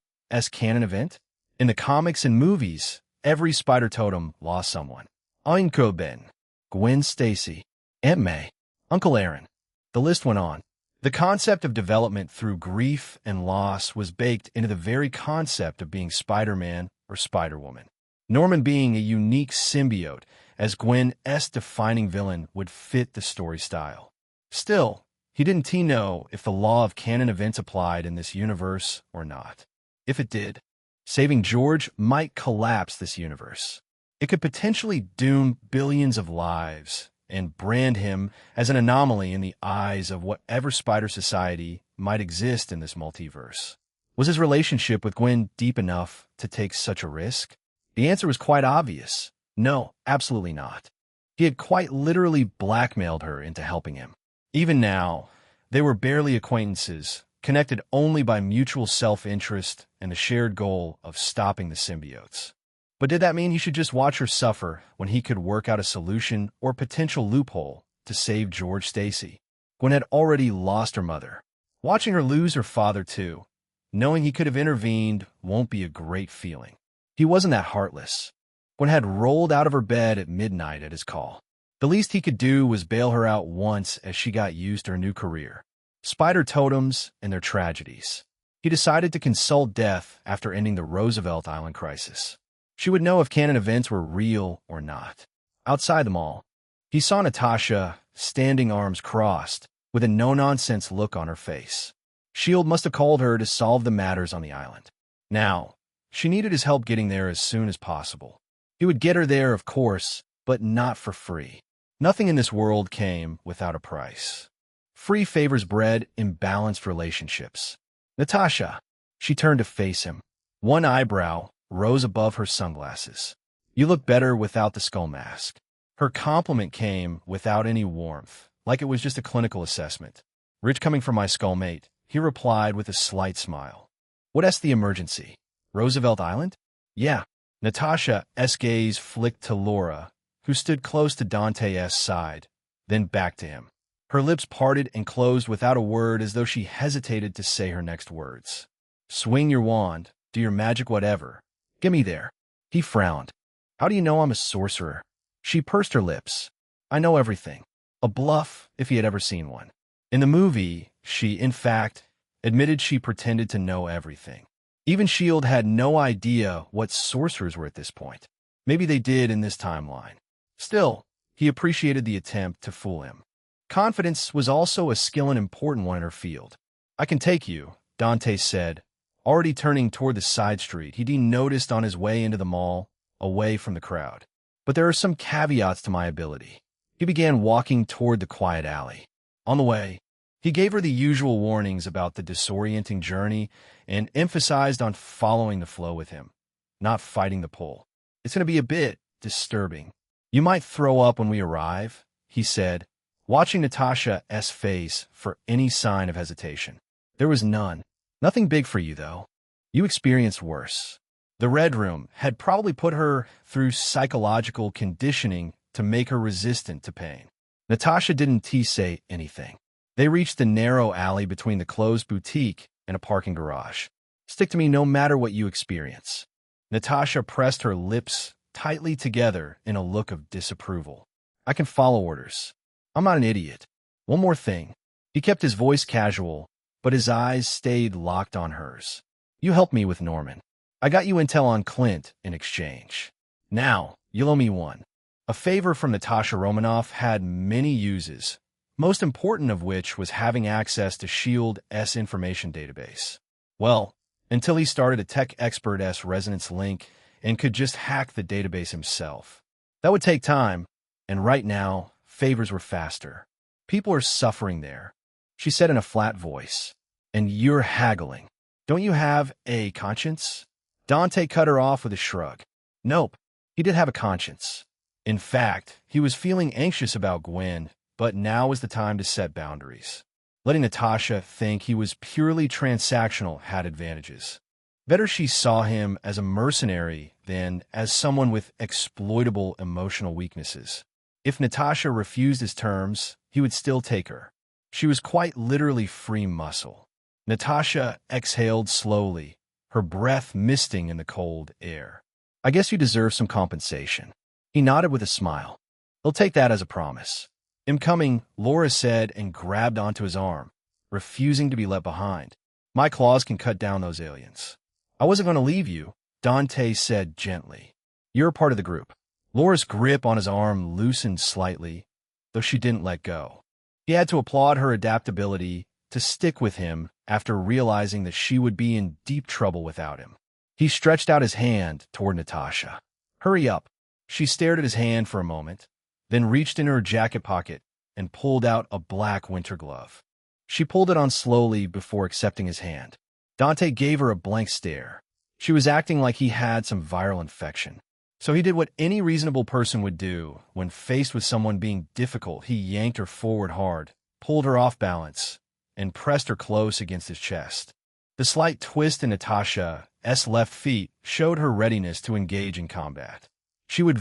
canon event? In the comics and movies, every spider totem lost someone. Uncle Ben, Gwen Stacy, Aunt May, Uncle Aaron. The list went on. The concept of development through grief and loss was baked into the very concept of being Spider-Man or Spider-Woman. Norman being a unique symbiote as Gwen's defining villain would fit the story style. Still, he didn't know if the law of canon events applied in this universe or not. If it did, saving George might collapse this universe. It could potentially doom billions of lives and brand him as an anomaly in the eyes of whatever spider society might exist in this multiverse. Was his relationship with Gwen deep enough to take such a risk? The answer was quite obvious. No, absolutely not. He had quite literally blackmailed her into helping him. Even now, they were barely acquaintances, connected only by mutual self-interest and the shared goal of stopping the symbiotes. But did that mean he should just watch her suffer when he could work out a solution or potential loophole to save George Stacy? Gwen had already lost her mother. Watching her lose her father too, knowing he could have intervened, won't be a great feeling. He wasn't that heartless. Gwen had rolled out of her bed at midnight at his call. The least he could do was bail her out once as she got used to her new career. Spider totems and their tragedies. He decided to consult Death after ending the Roosevelt Island crisis. She would know if canon events were real or not. Outside the mall, he saw Natasha standing arms crossed with a no-nonsense look on her face. S.H.I.E.L.D. must have called her to solve the matters on the island. Now, she needed his help getting there as soon as possible. He would get her there, of course, but not for free. Nothing in this world came without a price. Free favors bred imbalanced relationships. Natasha. She turned to face him. One eyebrow rose above her sunglasses. You look better without the skull mask. Her compliment came without any warmth, like it was just a clinical assessment. Rich coming from my skullmate, he replied with a slight smile. What's the emergency? Roosevelt Island? Yeah. Natasha's gaze flicked to Laura, who stood close to Dante's side, then back to him. Her lips parted and closed without a word, as though she hesitated to say her next words. Swing your wand, do your magic whatever. Get me there. He frowned. How do you know I'm a sorcerer? She pursed her lips. I know everything. A bluff, if he had ever seen one. In the movie, she, in fact, admitted she pretended to know everything. Even S.H.I.E.L.D. had no idea what sorcerers were at this point. Maybe they did in this timeline. Still, he appreciated the attempt to fool him. Confidence was also a skill and important one in her field. I can take you, Dante said, already turning toward the side street he'd noticed on his way into the mall, away from the crowd. But there are some caveats to my ability. He began walking toward the quiet alley. On the way, he gave her the usual warnings about the disorienting journey and emphasized on following the flow with him, not fighting the pull. It's going to be a bit disturbing. You might throw up when we arrive, he said, watching Natasha's face for any sign of hesitation. There was none. Nothing big for you, though. You experienced worse. The Red Room had probably put her through psychological conditioning to make her resistant to pain. Natasha didn't say anything. They reached the narrow alley between the closed boutique and a parking garage. Stick to me no matter what you experience. Natasha pressed her lips tightly together in a look of disapproval. I can follow orders. I'm not an idiot. One more thing. He kept his voice casual, but his eyes stayed locked on hers. You helped me with Norman. I got you intel on Clint in exchange. Now, you'll owe me one. A favor from Natasha Romanoff had many uses, most important of which was having access to S.H.I.E.L.D.'s information database. Well, until he started a tech expert's resonance link and could just hack the database himself. That would take time, and right now, favors were faster. People are suffering there, she said in a flat voice. And you're haggling. Don't you have a conscience? Dante cut her off with a shrug. Nope, he did have a conscience. In fact, he was feeling anxious about Gwen, but now was the time to set boundaries. Letting Natasha think he was purely transactional had advantages. Better she saw him as a mercenary than as someone with exploitable emotional weaknesses. If Natasha refused his terms, he would still take her. She was quite literally free muscle. Natasha exhaled slowly, her breath misting in the cold air. I guess you deserve some compensation. He nodded with a smile. He'll take that as a promise. I'm coming, Laura said and grabbed onto his arm, refusing to be left behind. My claws can cut down those aliens. I wasn't going to leave you, Dante said gently. You're a part of the group. Laura's grip on his arm loosened slightly, though she didn't let go. He had to applaud her adaptability to stick with him after realizing that she would be in deep trouble without him. He stretched out his hand toward Natasha. Hurry up. She stared at his hand for a moment, then reached in her jacket pocket and pulled out a black winter glove. She pulled it on slowly before accepting his hand. Dante gave her a blank stare. She was acting like he had some viral infection. So he did what any reasonable person would do when faced with someone being difficult. He yanked her forward hard, pulled her off balance, and pressed her close against his chest. The slight twist in Natasha's left feet showed her readiness to engage in combat. She would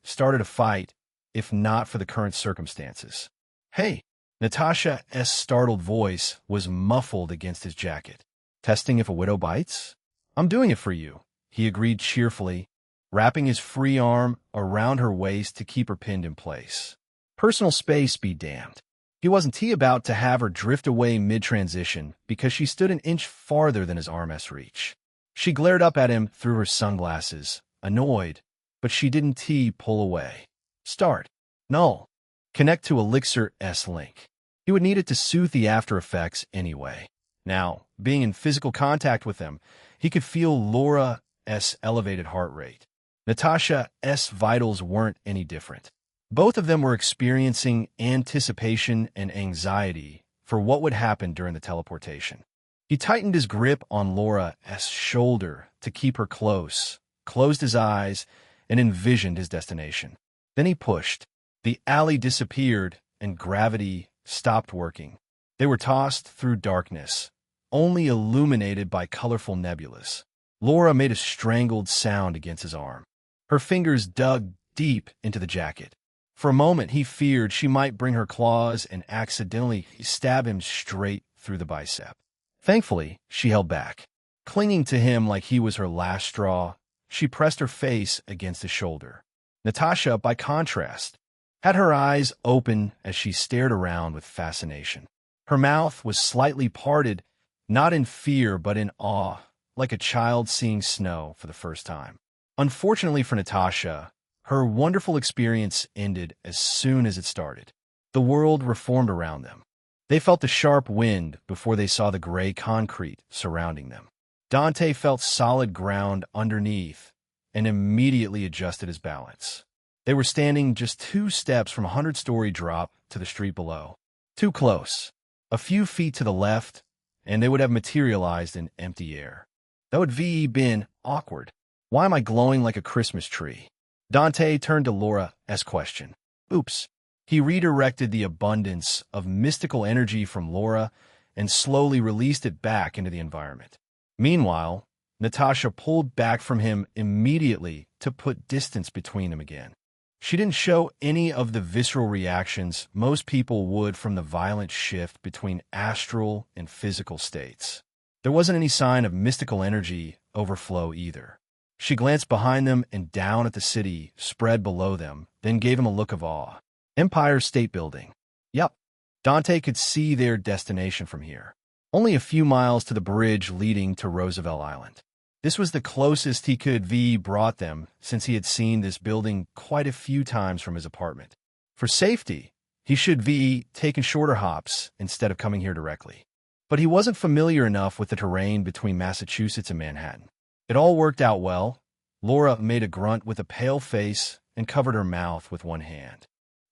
started a fight, if not for the current circumstances. Hey, Natasha's startled voice was muffled against his jacket. Testing if a widow bites? I'm doing it for you, he agreed cheerfully, wrapping his free arm around her waist to keep her pinned in place. Personal space be damned. He wasn't about to have her drift away mid-transition because she stood an inch farther than his arm's reach. She glared up at him through her sunglasses, annoyed, but she didn't pull away. Start. Null. Connect to Elixir-S link. He would need it to soothe the after effects anyway. Now, being in physical contact with them, he could feel Laura's elevated heart rate. Natasha's vitals weren't any different. Both of them were experiencing anticipation and anxiety for what would happen during the teleportation. He tightened his grip on Laura's shoulder to keep her close, closed his eyes, and envisioned his destination. Then he pushed. The alley disappeared, and gravity stopped working. They were tossed through darkness, only illuminated by colorful nebulas. Laura made a strangled sound against his arm. Her fingers dug deep into the jacket. For a moment, he feared she might bring her claws and accidentally stab him straight through the bicep. Thankfully, she held back. Clinging to him like he was her last straw, she pressed her face against his shoulder. Natasha, by contrast, had her eyes open as she stared around with fascination. Her mouth was slightly parted, not in fear but in awe, like a child seeing snow for the first time. Unfortunately for Natasha, her wonderful experience ended as soon as it started. The world reformed around them. They felt the sharp wind before they saw the gray concrete surrounding them. Dante felt solid ground underneath and immediately adjusted his balance. They were standing just 2 steps from a 100-story drop to the street below. Too close. A few feet to the left, and they would have materialized in empty air. That would been awkward. Why am I glowing like a Christmas tree? Dante turned to Laura's question. Oops. He redirected the abundance of mystical energy from Laura and slowly released it back into the environment. Meanwhile, Natasha pulled back from him immediately to put distance between them again. She didn't show any of the visceral reactions most people would from the violent shift between astral and physical states. There wasn't any sign of mystical energy overflow either. She glanced behind them and down at the city spread below them, then gave him a look of awe. Empire State Building. Yup. Dante could see their destination from here. Only a few miles to the bridge leading to Roosevelt Island. This was the closest he could brought them since he had seen this building quite a few times from his apartment. For safety, he should taken shorter hops instead of coming here directly. But he wasn't familiar enough with the terrain between Massachusetts and Manhattan. It all worked out well. Laura made a grunt with a pale face and covered her mouth with one hand.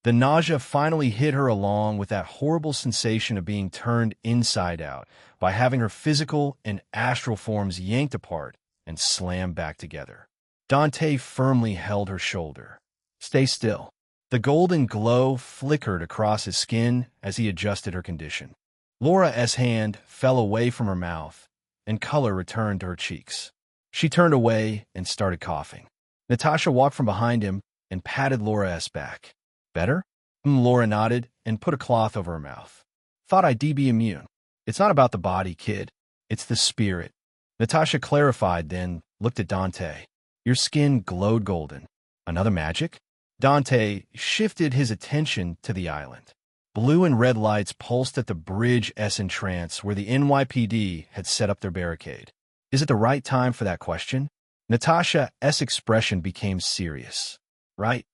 The nausea finally hit her along with that horrible sensation of being turned inside out by having her physical and astral forms yanked apart and slammed back together. Dante firmly held her shoulder. Stay still. The golden glow flickered across his skin as he adjusted her condition. Laura's hand fell away from her mouth, and color returned to her cheeks. She turned away and started coughing. Natasha walked from behind him and patted Laura's back. Better? Laura nodded and put a cloth over her mouth. Thought I'd be immune. It's not about the body, kid. It's the spirit. Natasha clarified, then looked at Dante. Your skin glowed golden. Another magic? Dante shifted his attention to the island. Blue and red lights pulsed at the bridge's entrance where the NYPD had set up their barricade. Is it the right time for that question? Natasha's expression became serious. Right.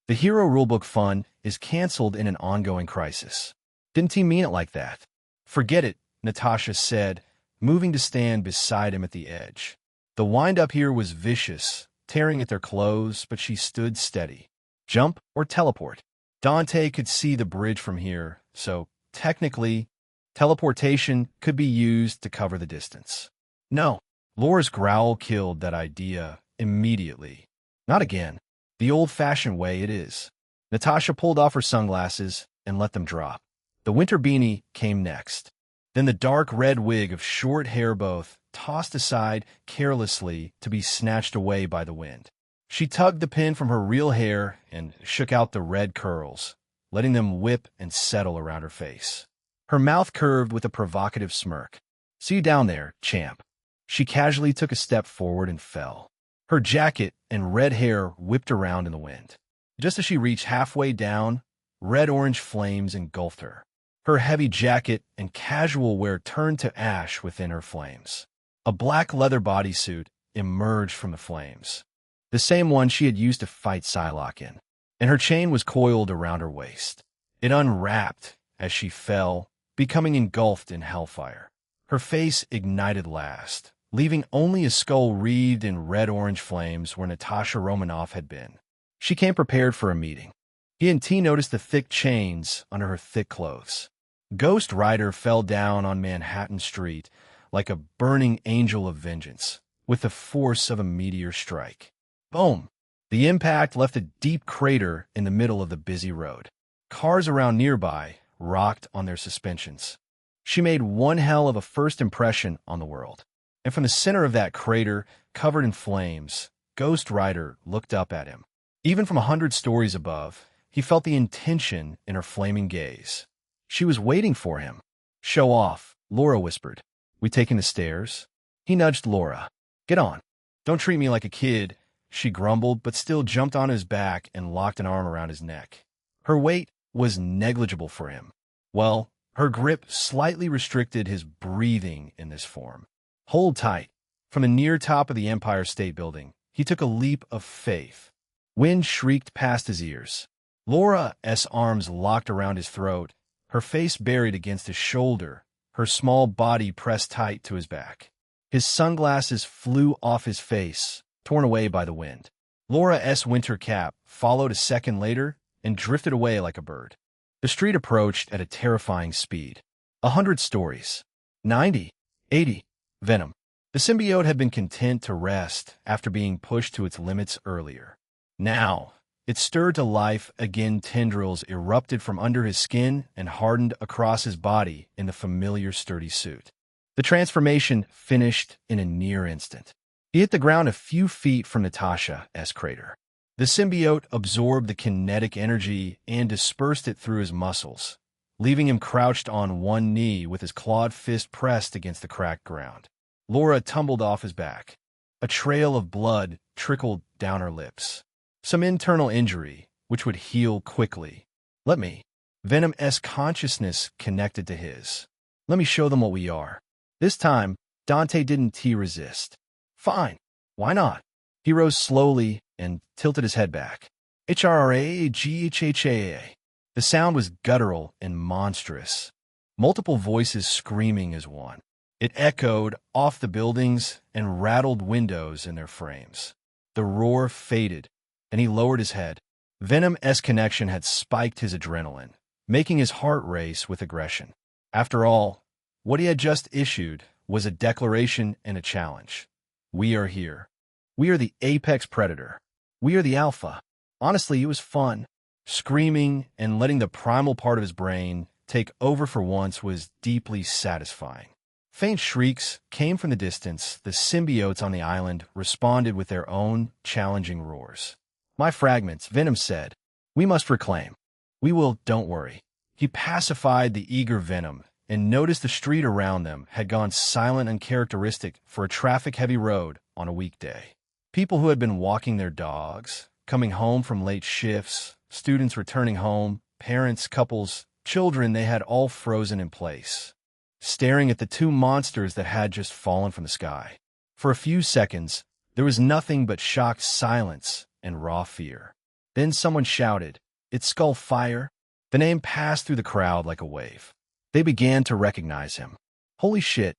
The Hero Rulebook Fund is canceled in an ongoing crisis. Didn't he mean it like that? Forget it, Natasha said, moving to stand beside him at the edge. The wind-up here was vicious, tearing at their clothes, but she stood steady. Jump or teleport? Dante could see the bridge from here, so technically, teleportation could be used to cover the distance. No. Laura's growl killed that idea immediately. Not again. The old-fashioned way it is. Natasha pulled off her sunglasses and let them drop. The winter beanie came next. Then the dark red wig of short hair both tossed aside carelessly to be snatched away by the wind. She tugged the pin from her real hair and shook out the red curls, letting them whip and settle around her face. Her mouth curved with a provocative smirk. See you down there, champ. She casually took a step forward and fell. Her jacket and red hair whipped around in the wind. Just as she reached halfway down, red-orange flames engulfed her. Her heavy jacket and casual wear turned to ash within her flames. A black leather bodysuit emerged from the flames, the same one she had used to fight Psylocke in, and her chain was coiled around her waist. It unwrapped as she fell, becoming engulfed in hellfire. Her face ignited last, leaving only a skull wreathed in red-orange flames where Natasha Romanoff had been. She came prepared for a meeting. He and T noticed the thick chains under her thick clothes. Ghost Rider fell down on Manhattan Street like a burning angel of vengeance, with the force of a meteor strike. Boom! The impact left a deep crater in the middle of the busy road. Cars around nearby rocked on their suspensions. She made one hell of a first impression on the world. And from the center of that crater, covered in flames, Ghost Rider looked up at him. Even from 100 stories above, he felt the intention in her flaming gaze. She was waiting for him. Show off, Laura whispered. We taking the stairs? He nudged Laura. Get on. Don't treat me like a kid, she grumbled, but still jumped on his back and locked an arm around his neck. Her weight was negligible for him. Well, her grip slightly restricted his breathing in this form. Hold tight. From the near top of the Empire State Building, he took a leap of faith. Wind shrieked past his ears. Laura's arms locked around his throat, her face buried against his shoulder, her small body pressed tight to his back. His sunglasses flew off his face, torn away by the wind. Laura's winter cap followed a second later and drifted away like a bird. The street approached at a terrifying speed. 100 stories. 90. 80. Venom. The symbiote had been content to rest after being pushed to its limits earlier. Now, it stirred to life again. Tendrils erupted from under his skin and hardened across his body in the familiar sturdy suit. The transformation finished in a near instant. He hit the ground a few feet from Natasha's crater. The symbiote absorbed the kinetic energy and dispersed it through his muscles, leaving him crouched on one knee with his clawed fist pressed against the cracked ground. Laura tumbled off his back. A trail of blood trickled down her lips. Some internal injury, which would heal quickly. Let me. Venom's consciousness connected to his. Let me show them what we are. This time, Dante didn't resist. Fine. Why not? He rose slowly and tilted his head back. HRRAGHHAA. The sound was guttural and monstrous. Multiple voices screaming as one. It echoed off the buildings and rattled windows in their frames. The roar faded, and he lowered his head. Venom's connection had spiked his adrenaline, making his heart race with aggression. After all, what he had just issued was a declaration and a challenge. We are here. We are the apex predator. We are the alpha. Honestly, it was fun. Screaming and letting the primal part of his brain take over for once was deeply satisfying. Faint shrieks came from the distance. The symbiotes on the island responded with their own challenging roars. My fragments, Venom said. We must reclaim. We will, don't worry. He pacified the eager Venom and noticed the street around them had gone silent, uncharacteristic for a traffic-heavy road on a weekday. People who had been walking their dogs, coming home from late shifts, students returning home, parents, couples, children, they had all frozen in place, staring at the two monsters that had just fallen from the sky. For a few seconds, there was nothing but shocked silence and raw fear. Then someone shouted, "It's Skullfire." The name passed through the crowd like a wave. They began to recognize him. Holy shit,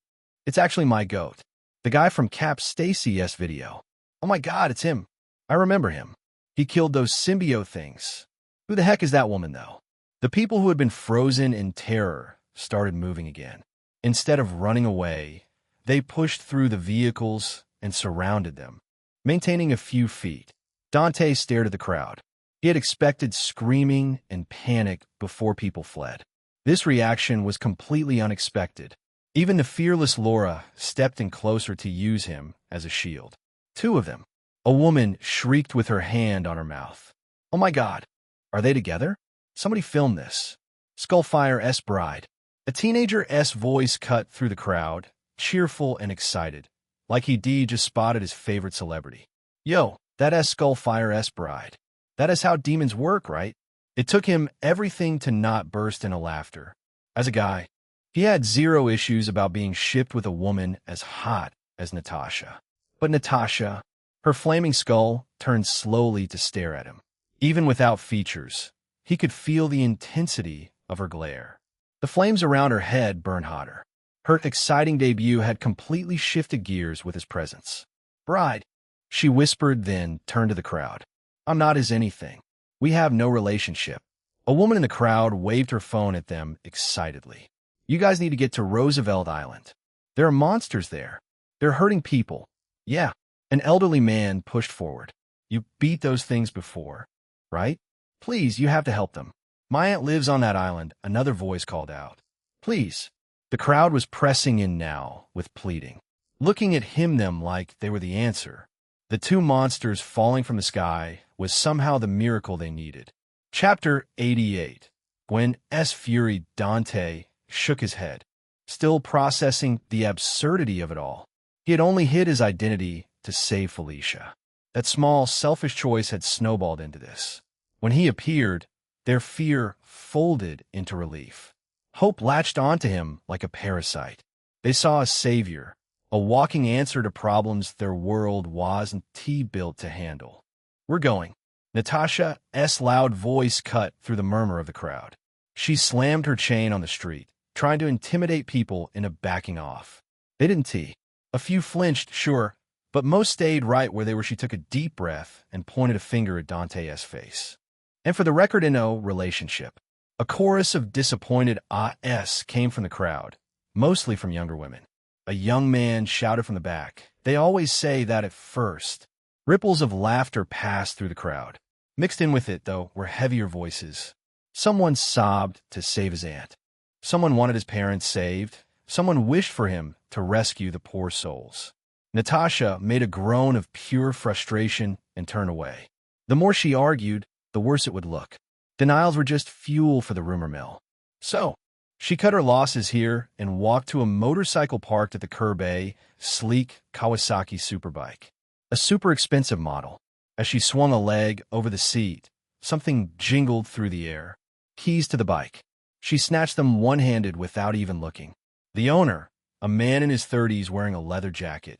it's actually my goat. The guy from Cap Stacy's video. Oh my god, it's him. I remember him. He killed those symbiote things. Who the heck is that woman, though? The people who had been frozen in terror started moving again. Instead of running away, they pushed through the vehicles and surrounded them, maintaining a few feet. Dante stared at the crowd. He had expected screaming and panic before people fled. This reaction was completely unexpected. Even the fearless Laura stepped in closer to use him as a shield. Two of them. A woman shrieked with her hand on her mouth. Oh my god, are they together? Somebody film this. Skullfire's bride. A teenager's voice cut through the crowd, cheerful and excited, like he'd just spotted his favorite celebrity. Yo, that's Skullfire's bride. That is how demons work, right? It took him everything to not burst into laughter. As a guy, he had zero issues about being shipped with a woman as hot as Natasha. But Natasha, her flaming skull, turned slowly to stare at him. Even without features, he could feel the intensity of her glare. The flames around her head burned hotter. Her exciting debut had completely shifted gears with his presence. Bride, she whispered, then turned to the crowd. I'm not his anything. We have no relationship. A woman in the crowd waved her phone at them excitedly. You guys need to get to Roosevelt Island. There are monsters there. They're hurting people. Yeah. An elderly man pushed forward. You beat those things before, right? Please, you have to help them. My aunt lives on that island, another voice called out. Please. The crowd was pressing in now with pleading, looking at them like they were the answer. The two monsters falling from the sky was somehow the miracle they needed. Chapter 88. Gwen's fury. Dante shook his head, still processing the absurdity of it all. He had only hid his identity to save Felicia. That small, selfish choice had snowballed into this. When he appeared, their fear folded into relief. Hope latched onto him like a parasite. They saw a savior, a walking answer to problems their world wasn't built to handle. We're going. Natasha's loud voice cut through the murmur of the crowd. She slammed her chain on the street, trying to intimidate people into backing off. They didn't. A few flinched, sure, but most stayed right where they were. She took a deep breath and pointed a finger at Dante's face. And for the record, in no relationship. A chorus of disappointed ahs came from the crowd, mostly from younger women. A young man shouted from the back, "They always say that at first." Ripples of laughter passed through the crowd. Mixed in with it, though, were heavier voices. Someone sobbed to save his aunt. Someone wanted his parents saved. Someone wished for him to rescue the poor souls. Natasha made a groan of pure frustration and turned away. The more she argued, the worse it would look. Denials were just fuel for the rumor mill. So, she cut her losses here and walked to a motorcycle parked at the curb, a sleek Kawasaki Superbike. A super expensive model. As she swung a leg over the seat, something jingled through the air. Keys to the bike. She snatched them one-handed without even looking. The owner, a man in his 30s wearing a leather jacket,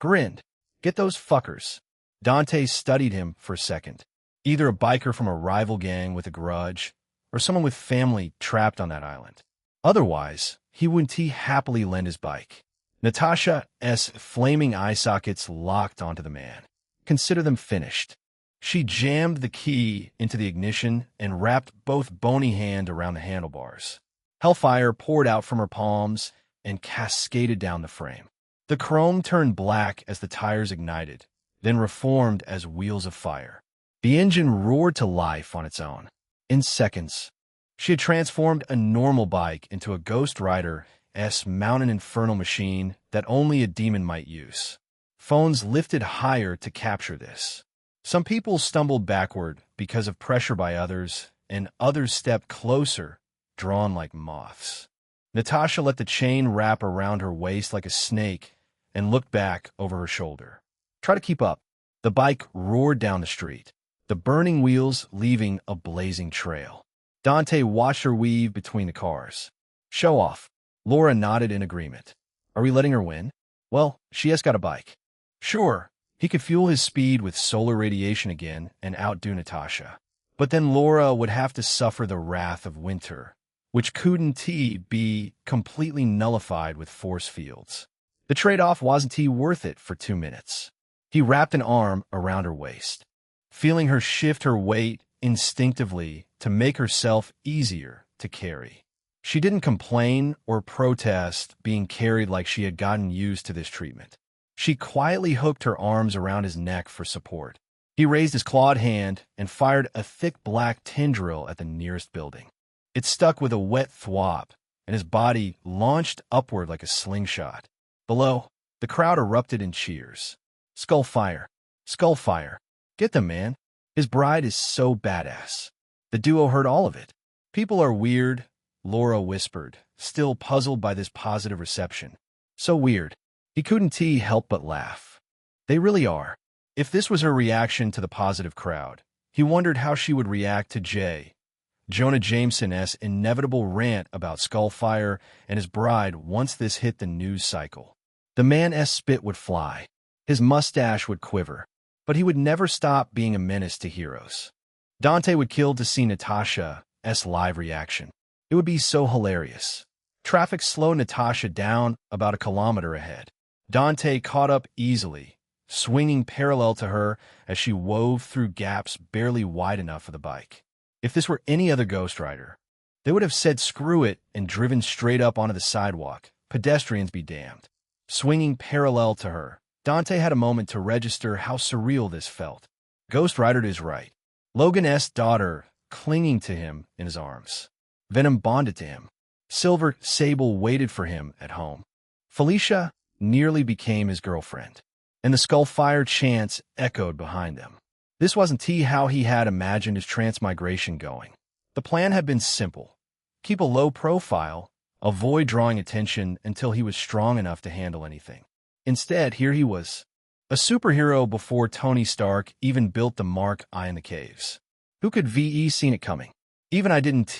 grinned. "Get those fuckers." Dante studied him for a second. Either a biker from a rival gang with a grudge, or someone with family trapped on that island. Otherwise, he wouldn't happily lend his bike. Natasha's flaming eye sockets locked onto the man. Consider them finished. She jammed the key into the ignition and wrapped both bony hand around the handlebars. Hellfire poured out from her palms and cascaded down the frame. The chrome turned black as the tires ignited, then reformed as wheels of fire. The engine roared to life on its own. In seconds, she had transformed a normal bike into a Ghost Rider-esque mountain infernal machine that only a demon might use. Phones lifted higher to capture this. Some people stumbled backward because of pressure by others, and others stepped closer, drawn like moths. Natasha let the chain wrap around her waist like a snake and looked back over her shoulder. Try to keep up. The bike roared down the street, the burning wheels leaving a blazing trail. Dante watched her weave between the cars. "Show off." Laura nodded in agreement. "Are we letting her win?" "Well, she has got a bike." Sure, he could fuel his speed with solar radiation again and outdo Natasha. But then Laura would have to suffer the wrath of winter, which couldn't be completely nullified with force fields. The trade-off wasn't worth it for 2 minutes. He wrapped an arm around her waist, feeling her shift her weight instinctively to make herself easier to carry. She didn't complain or protest being carried like she had gotten used to this treatment. She quietly hooked her arms around his neck for support. He raised his clawed hand and fired a thick black tendril at the nearest building. It stuck with a wet thwop, and his body launched upward like a slingshot. Below, the crowd erupted in cheers. "Skullfire! Skullfire! Get them, man! His bride is so badass." The duo heard all of it. "People are weird," Laura whispered, still puzzled by this positive reception. "So weird." He couldn't help but laugh. "They really are." If this was her reaction to the positive crowd, he wondered how she would react to Jonah Jameson's inevitable rant about Skullfire and his bride once this hit the news cycle. The man's spit would fly. His mustache would quiver. But he would never stop being a menace to heroes. Dante would kill to see Natasha's live reaction. It would be so hilarious. Traffic slowed Natasha down about a kilometer ahead. Dante caught up easily, swinging parallel to her as she wove through gaps barely wide enough for the bike. If this were any other Ghost Rider, they would have said screw it and driven straight up onto the sidewalk. Pedestrians be damned. Swinging parallel to her, Dante had a moment to register how surreal this felt. Ghost Rider is right. Logan's daughter clinging to him in his arms. Venom bonded to him. Silver Sable waited for him at home. Felicia nearly became his girlfriend. And the Skullfire chants echoed behind them. This wasn't how he had imagined his transmigration going. The plan had been simple. Keep a low profile, avoid drawing attention until he was strong enough to handle anything. Instead, here he was, a superhero before Tony Stark even built the Mark I in the caves. Who could seen it coming? Even I didn't.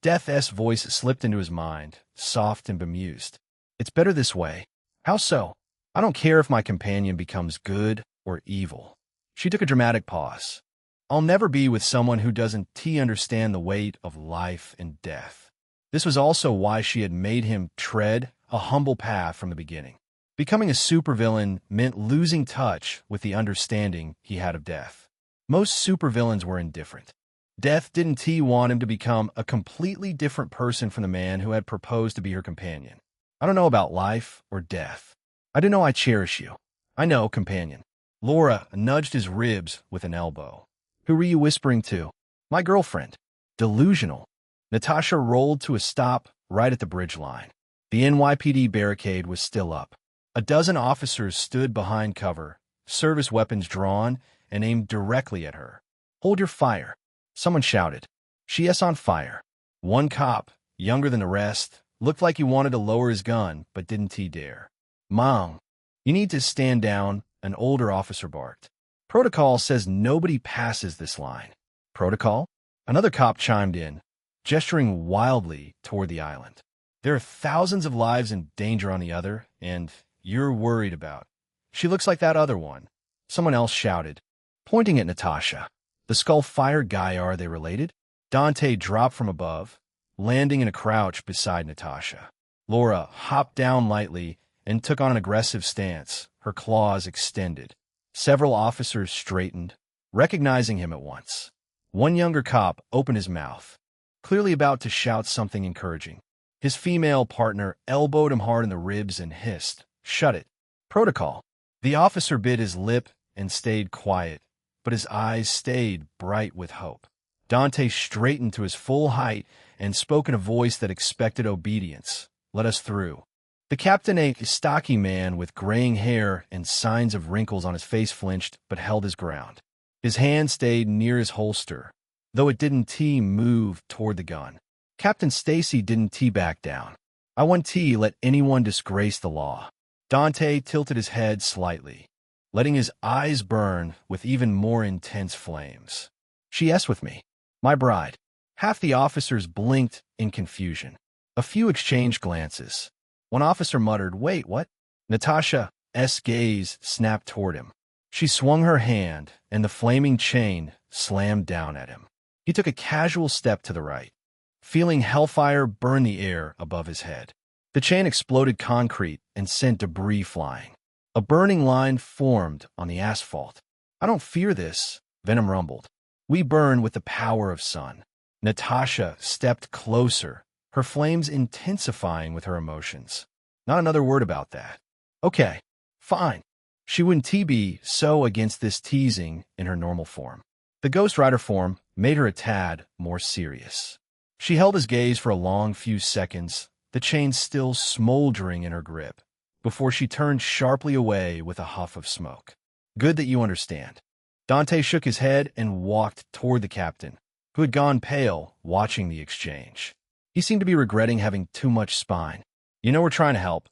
Death's voice slipped into his mind, soft and bemused. "It's better this way." "How so?" "I don't care if my companion becomes good or evil." She took a dramatic pause. "I'll never be with someone who doesn't understand the weight of life and death." This was also why she had made him tread a humble path from the beginning. Becoming a supervillain meant losing touch with the understanding he had of death. Most supervillains were indifferent. Death didn't want him to become a completely different person from the man who had proposed to be her companion. I don't know about life or death. I do know I cherish you. I know, companion. Laura nudged his ribs with an elbow. Who were you whispering to? My girlfriend. Delusional. Natasha rolled to a stop right at the bridge line. The NYPD barricade was still up. A dozen officers stood behind cover, service weapons drawn, and aimed directly at her. Hold your fire. Someone shouted. She is on fire. One cop, younger than the rest, looked like he wanted to lower his gun, but didn't dare. Mom, you need to stand down, an older officer barked. Protocol says nobody passes this line. Protocol? Another cop chimed in, gesturing wildly toward the island. There are thousands of lives in danger on the other, and you're worried about. She looks like that other one. Someone else shouted, pointing at Natasha. The Skullfire guy, are they related? Dante dropped from above, landing in a crouch beside Natasha. Laura hopped down lightly and took on an aggressive stance, her claws extended. Several officers straightened, recognizing him at once. One younger cop opened his mouth, clearly about to shout something encouraging. His female partner elbowed him hard in the ribs and hissed, "Shut it." Protocol. The officer bit his lip and stayed quiet, but his eyes stayed bright with hope. Dante straightened to his full height and spoke in a voice that expected obedience. Let us through. The captain, a stocky man with graying hair and signs of wrinkles on his face, flinched but held his ground. His hand stayed near his holster, though it didn't move toward the gun. Captain Stacy didn't back down. I won't let anyone disgrace the law. Dante tilted his head slightly, letting his eyes burn with even more intense flames. She is with me, my bride. Half the officers blinked in confusion. A few exchanged glances. One officer muttered, "Wait, what?" Natasha's gaze snapped toward him. She swung her hand, and the flaming chain slammed down at him. He took a casual step to the right, feeling hellfire burn the air above his head. The chain exploded concrete and sent debris flying. A burning line formed on the asphalt. I don't fear this, Venom rumbled. We burn with the power of sun. Natasha stepped closer, her flames intensifying with her emotions. Not another word about that. Okay, fine. She wouldn't be so against this teasing in her normal form. The Ghost Rider form made her a tad more serious. She held his gaze for a long few seconds, the chain still smoldering in her grip, before she turned sharply away with a huff of smoke. Good that you understand. Dante shook his head and walked toward the captain, who had gone pale watching the exchange. He seemed to be regretting having too much spine. You know we're trying to help,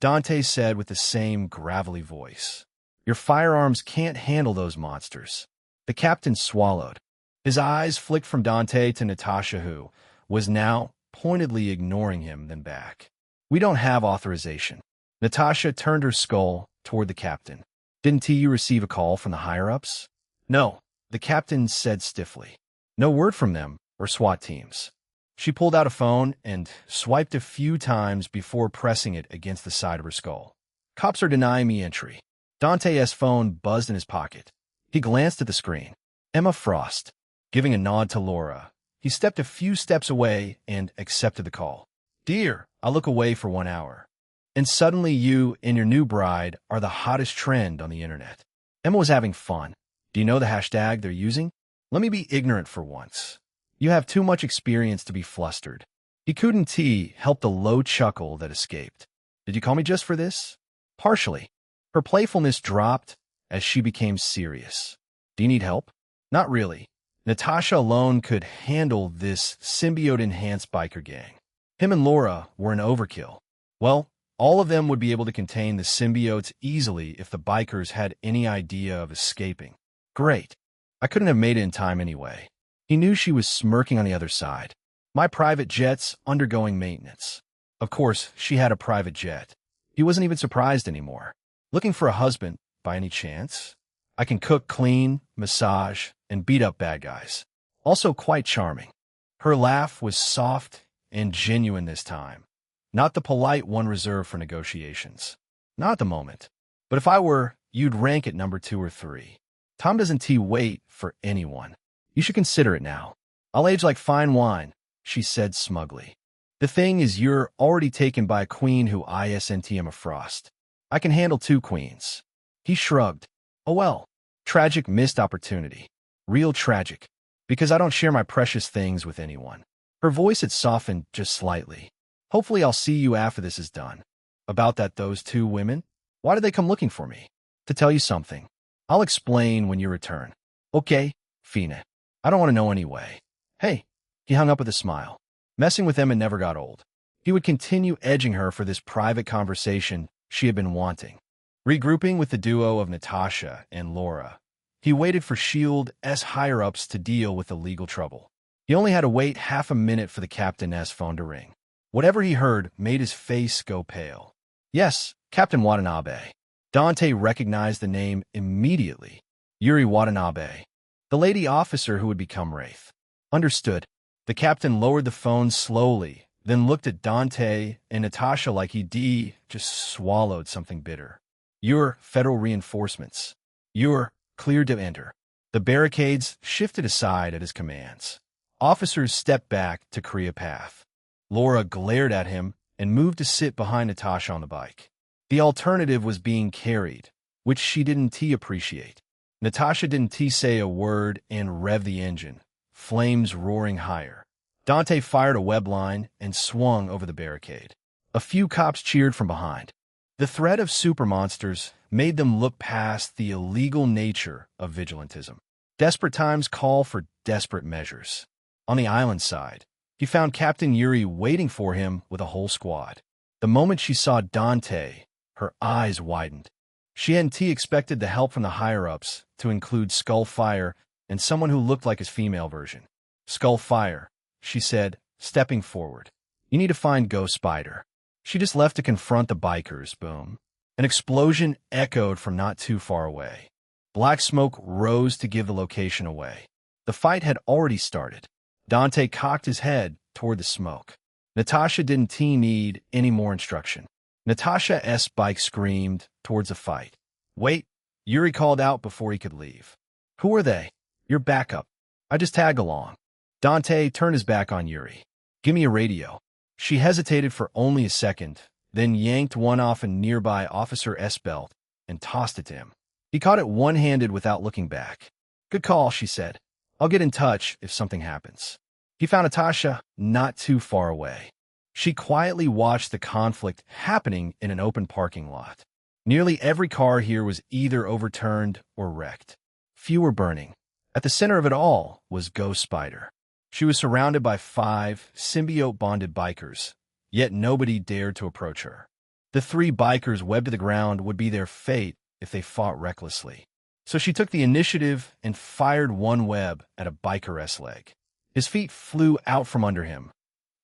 Dante said with the same gravelly voice. Your firearms can't handle those monsters. The captain swallowed. His eyes flicked from Dante to Natasha, who was now pointedly ignoring him, then back. We don't have authorization. Natasha turned her skull toward the captain. Didn't you receive a call from the higher-ups? No, the captain said stiffly. No word from them or SWAT teams. She pulled out a phone and swiped a few times before pressing it against the side of her skull. Cops are denying me entry. Dante's phone buzzed in his pocket. He glanced at the screen. Emma Frost. Giving a nod to Laura, he stepped a few steps away and accepted the call. Dear, I'll look away for 1 hour. And suddenly you and your new bride are the hottest trend on the internet. Emma was having fun. Do you know the hashtag they're using? Let me be ignorant for once. You have too much experience to be flustered. He couldn't help the low chuckle that escaped. Did you call me just for this? Partially. Her playfulness dropped as she became serious. Do you need help? Not really. Natasha alone could handle this symbiote-enhanced biker gang. Him and Laura were an overkill. Well, all of them would be able to contain the symbiotes easily if the bikers had any idea of escaping. Great. I couldn't have made it in time anyway. He knew she was smirking on the other side. My private jet's undergoing maintenance. Of course, she had a private jet. He wasn't even surprised anymore. Looking for a husband, by any chance? I can cook, clean, massage, and beat up bad guys. Also quite charming. Her laugh was soft and genuine this time, not the polite one reserved for negotiations. Not at the moment. But if I were, you'd rank at number 2 or 3. Tom doesn't wait for anyone. You should consider it now. I'll age like fine wine, she said smugly. The thing is, you're already taken by a queen who isn't a frost. I can handle 2 queens. He shrugged. Oh well. Tragic missed opportunity. Real tragic. Because I don't share my precious things with anyone. Her voice had softened just slightly. Hopefully I'll see you after this is done. About those 2 women? Why did they come looking for me? To tell you something. I'll explain when you return. Okay, Fina. I don't want to know anyway. Hey. He hung up with a smile. Messing with Emma never got old. He would continue edging her for this private conversation she had been wanting. Regrouping with the duo of Natasha and Laura, he waited for S.H.I.E.L.D.'s higher-ups to deal with the legal trouble. He only had to wait half a minute for the captain's phone to ring. Whatever he heard made his face go pale. Yes, Captain Watanabe. Dante recognized the name immediately. Yuri Watanabe. The lady officer who would become Wraith. Understood. The captain lowered the phone slowly, then looked at Dante and Natasha like he just swallowed something bitter. You're federal reinforcements. You're cleared to enter. The barricades shifted aside at his commands. Officers stepped back to clear a path. Laura glared at him and moved to sit behind Natasha on the bike. The alternative was being carried, which she didn't appreciate. Natasha didn't say a word and rev the engine, flames roaring higher. Dante fired a web line and swung over the barricade. A few cops cheered from behind. The threat of super monsters made them look past the illegal nature of vigilantism. Desperate times call for desperate measures. On the island side, he found Captain Yuri waiting for him with a whole squad. The moment she saw Dante, her eyes widened. She hadn't expected the help from the higher-ups to include Skullfire and someone who looked like his female version. Skullfire, she said, stepping forward. You need to find Ghost Spider. She just left to confront the bikers, boom. An explosion echoed from not too far away. Black smoke rose to give the location away. The fight had already started. Dante cocked his head toward the smoke. Natasha didn't need any more instruction. Natasha's bike screamed towards a fight. Wait, Yuri called out before he could leave. Who are they? Your backup. I just tag along. Dante turned his back on Yuri. Give me a radio. She hesitated for only a second, then yanked one off a nearby officer's belt and tossed it to him. He caught it one-handed without looking back. Good call, she said. I'll get in touch if something happens. He found Natasha not too far away. She quietly watched the conflict happening in an open parking lot. Nearly every car here was either overturned or wrecked. Few were burning. At the center of it all was Ghost Spider. She was surrounded by 5 symbiote-bonded bikers, yet nobody dared to approach her. The 3 bikers webbed to the ground would be their fate if they fought recklessly. So she took the initiative and fired one web at a biker's leg. His feet flew out from under him,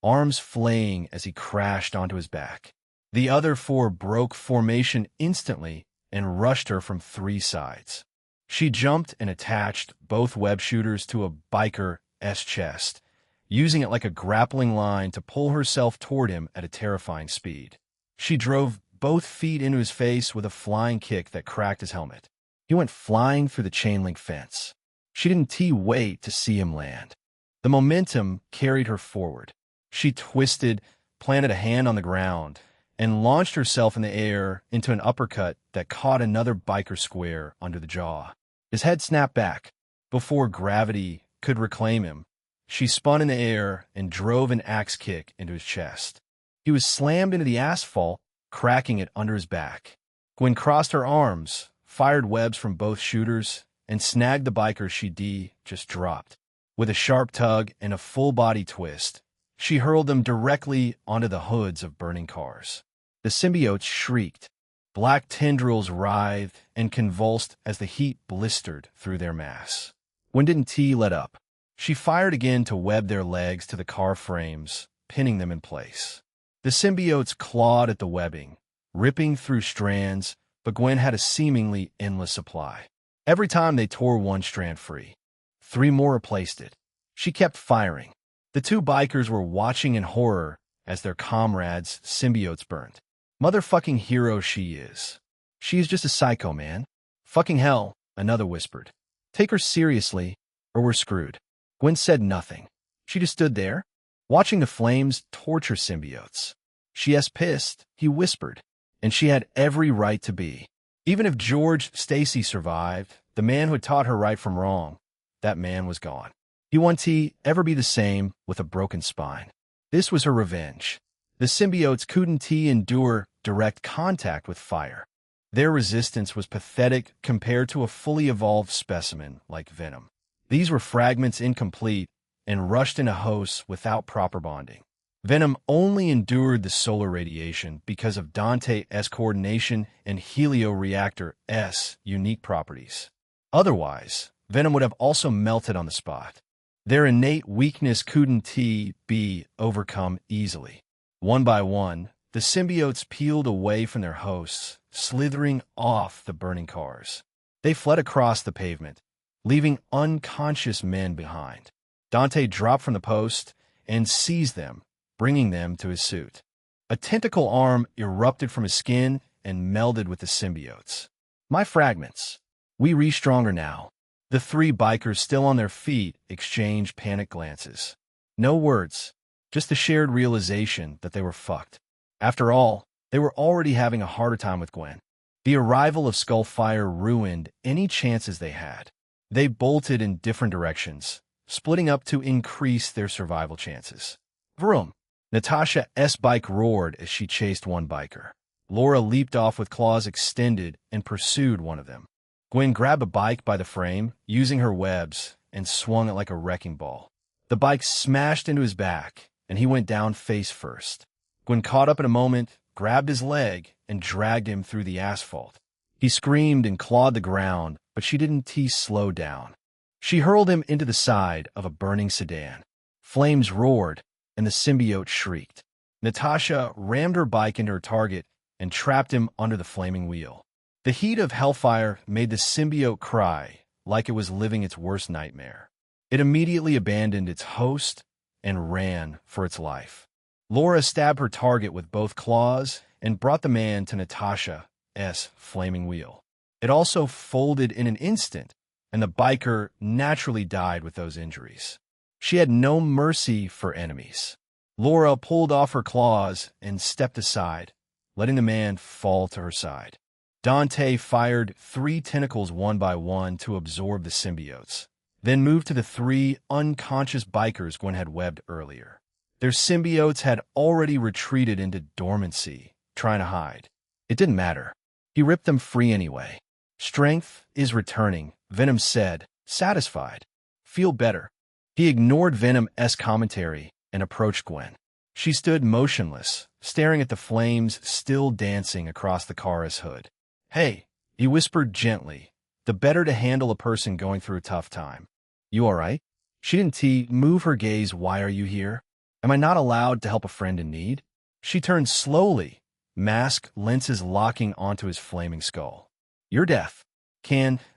arms flaying as he crashed onto his back. The other 4 broke formation instantly and rushed her from 3 sides. She jumped and attached both web shooters to a biker's chest, using it like a grappling line to pull herself toward him at a terrifying speed. She drove both feet into his face with a flying kick that cracked his helmet. He went flying through the chain-link fence. She didn't wait to see him land. The momentum carried her forward. She twisted, planted a hand on the ground, and launched herself in the air into an uppercut that caught another biker square under the jaw. His head snapped back. Before gravity could reclaim him, she spun in the air and drove an axe kick into his chest. He was slammed into the asphalt, cracking it under his back. Gwen crossed her arms, fired webs from both shooters, and snagged the biker she just dropped. With a sharp tug and a full-body twist, she hurled them directly onto the hoods of burning cars. The symbiotes shrieked. Black tendrils writhed and convulsed as the heat blistered through their mass. When didn't let up? She fired again to web their legs to the car frames, pinning them in place. The symbiotes clawed at the webbing, ripping through strands, but Gwen had a seemingly endless supply. Every time they tore one strand free, 3 more replaced it. She kept firing. The 2 bikers were watching in horror as their comrades' symbiotes burned. Motherfucking hero she is. She's just a psycho, man. Fucking hell, another whispered. Take her seriously, or we're screwed. Gwen said nothing. She just stood there, watching the flames torture symbiotes. She's pissed, he whispered, and she had every right to be. Even if George Stacy survived, the man who had taught her right from wrong, that man was gone. He wouldn't ever be the same with a broken spine. This was her revenge. The symbiotes couldn't endure direct contact with fire. Their resistance was pathetic compared to a fully evolved specimen like Venom. These were fragments incomplete and rushed into hosts without proper bonding. Venom only endured the solar radiation because of Dante's coordination and Helioreactor's unique properties. Otherwise, Venom would have also melted on the spot. Their innate weakness couldn't be overcome easily. One by one, the symbiotes peeled away from their hosts, slithering off the burning cars. They fled across the pavement, leaving unconscious men behind. Dante dropped from the post and seized them, bringing them to his suit. A tentacle arm erupted from his skin and melded with the symbiotes. My fragments. We re-stronger now. The three bikers still on their feet exchanged panic glances. No words, just the shared realization that they were fucked. After all, they were already having a harder time with Gwen. The arrival of Skullfire ruined any chances they had. They bolted in different directions, splitting up to increase their survival chances. Vroom! Natasha's bike roared as she chased one biker. Laura leaped off with claws extended and pursued one of them. Gwen grabbed a bike by the frame, using her webs, and swung it like a wrecking ball. The bike smashed into his back, and he went down face first. Gwen caught up in a moment, grabbed his leg, and dragged him through the asphalt. He screamed and clawed the ground, but she didn't slow down. She hurled him into the side of a burning sedan. Flames roared, and the symbiote shrieked. Natasha rammed her bike into her target and trapped him under the flaming wheel. The heat of hellfire made the symbiote cry like it was living its worst nightmare. It immediately abandoned its host and ran for its life. Laura stabbed her target with both claws and brought the man to Natasha's flaming wheel. It also folded in an instant, and the biker naturally died with those injuries. She had no mercy for enemies. Laura pulled off her claws and stepped aside, letting the man fall to her side. Dante fired 3 tentacles one by one to absorb the symbiotes, then moved to the 3 unconscious bikers Gwen had webbed earlier. Their symbiotes had already retreated into dormancy, trying to hide. It didn't matter. He ripped them free anyway. Strength is returning, Venom said, satisfied. Feel better. He ignored Venom's commentary and approached Gwen. She stood motionless, staring at the flames still dancing across the car's hood. Hey, he whispered gently, the better to handle a person going through a tough time. You all right? She didn't move her gaze. Why are you here? Am I not allowed to help a friend in need? She turned slowly, mask lenses locking onto his flaming skull. You're deaf.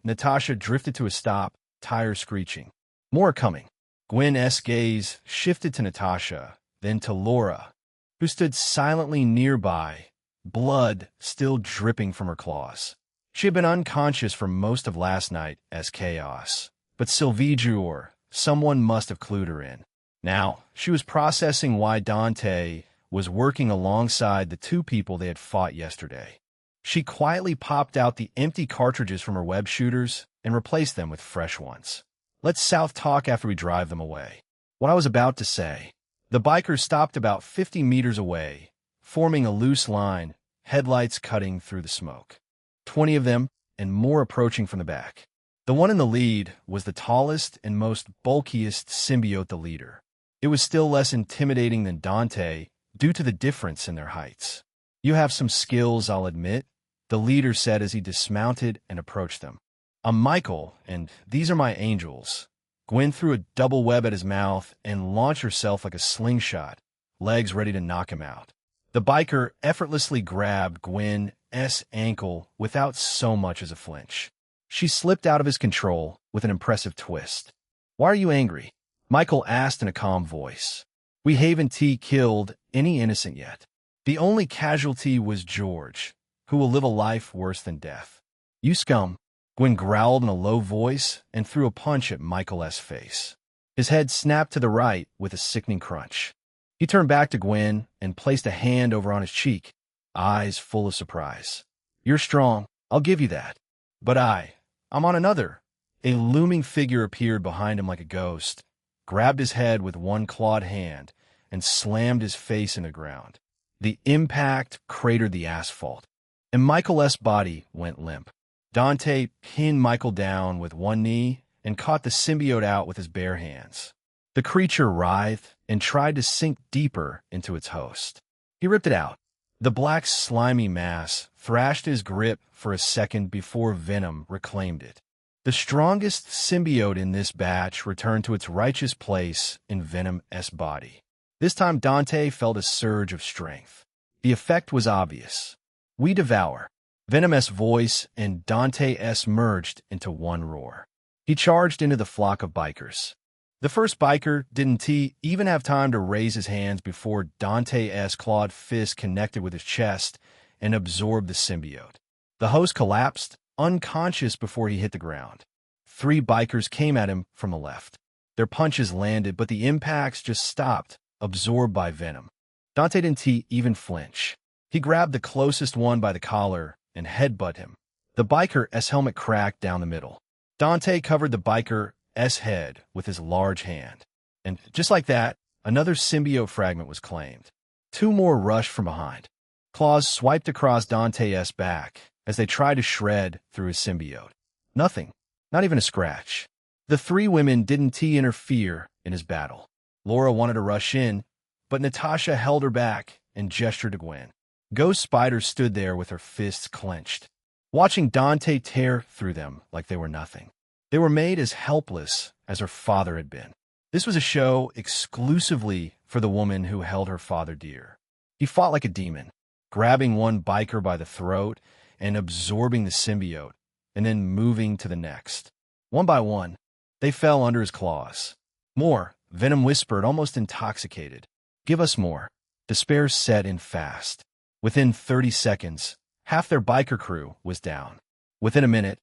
Natasha drifted to a stop, tires screeching. More are coming. Gwen's gaze shifted to Natasha, then to Laura, who stood silently nearby, blood still dripping from her claws. She had been unconscious for most of last night as chaos, but Sylvie Jour, someone must have clued her in. Now, she was processing why Dante was working alongside the 2 people they had fought yesterday. She quietly popped out the empty cartridges from her web shooters and replaced them with fresh ones. Let's South talk after we drive them away. What I was about to say. The bikers stopped about 50 meters away, forming a loose line, headlights cutting through the smoke. 20 of them, and more approaching from the back. The one in the lead was the tallest and most bulkiest symbiote, the leader. It was still less intimidating than Dante due to the difference in their heights. You have some skills, I'll admit, the leader said as he dismounted and approached them. I'm Michael, and these are my angels. Gwen threw a double web at his mouth and launched herself like a slingshot, legs ready to knock him out. The biker effortlessly grabbed Gwen's ankle without so much as a flinch. She slipped out of his control with an impressive twist. Why are you angry? Michael asked in a calm voice. We haven't killed any innocent yet. The only casualty was George, who will live a life worse than death. "You scum," Gwen growled in a low voice and threw a punch at Michael S.'s face. His head snapped to the right with a sickening crunch. He turned back to Gwen and placed a hand over on his cheek, eyes full of surprise. "You're strong, I'll give you that. But I'm on another." A looming figure appeared behind him like a ghost, grabbed his head with one clawed hand, and slammed his face in the ground. The impact cratered the asphalt, and Michael S.'s body went limp. Dante pinned Michael down with one knee and caught the symbiote out with his bare hands. The creature writhed and tried to sink deeper into its host. He ripped it out. The black slimy mass thrashed his grip for a second before Venom reclaimed it. The strongest symbiote in this batch returned to its righteous place in Venom's body. This time Dante felt a surge of strength. The effect was obvious. "We devour." Venom's voice and Dante's merged into one roar. He charged into the flock of bikers. The first biker didn't even have time to raise his hands before Dante's clawed fist connected with his chest and absorbed the symbiote. The host collapsed, unconscious before he hit the ground. 3 bikers came at him from the left. Their punches landed, but the impacts just stopped, absorbed by Venom. Dante didn't even flinch. He grabbed the closest one by the collar and headbutted him. The biker's helmet cracked down the middle. Dante covered the biker's head with his large hand. And just like that, another symbiote fragment was claimed. 2 more rushed from behind. Claws swiped across Dante's back as they tried to shred through his symbiote. Nothing, not even a scratch. The 3 women didn't interfere in his battle. Laura wanted to rush in, but Natasha held her back and gestured to Gwen. Ghost Spider stood there with her fists clenched, watching Dante tear through them like they were nothing. They were made as helpless as her father had been. This was a show exclusively for the woman who held her father dear. He fought like a demon, grabbing one biker by the throat and absorbing the symbiote, and then moving to the next. One by one, they fell under his claws. "More," Venom whispered, almost intoxicated. "Give us more." Despair set in fast. Within 30 seconds, half their biker crew was down. Within a minute,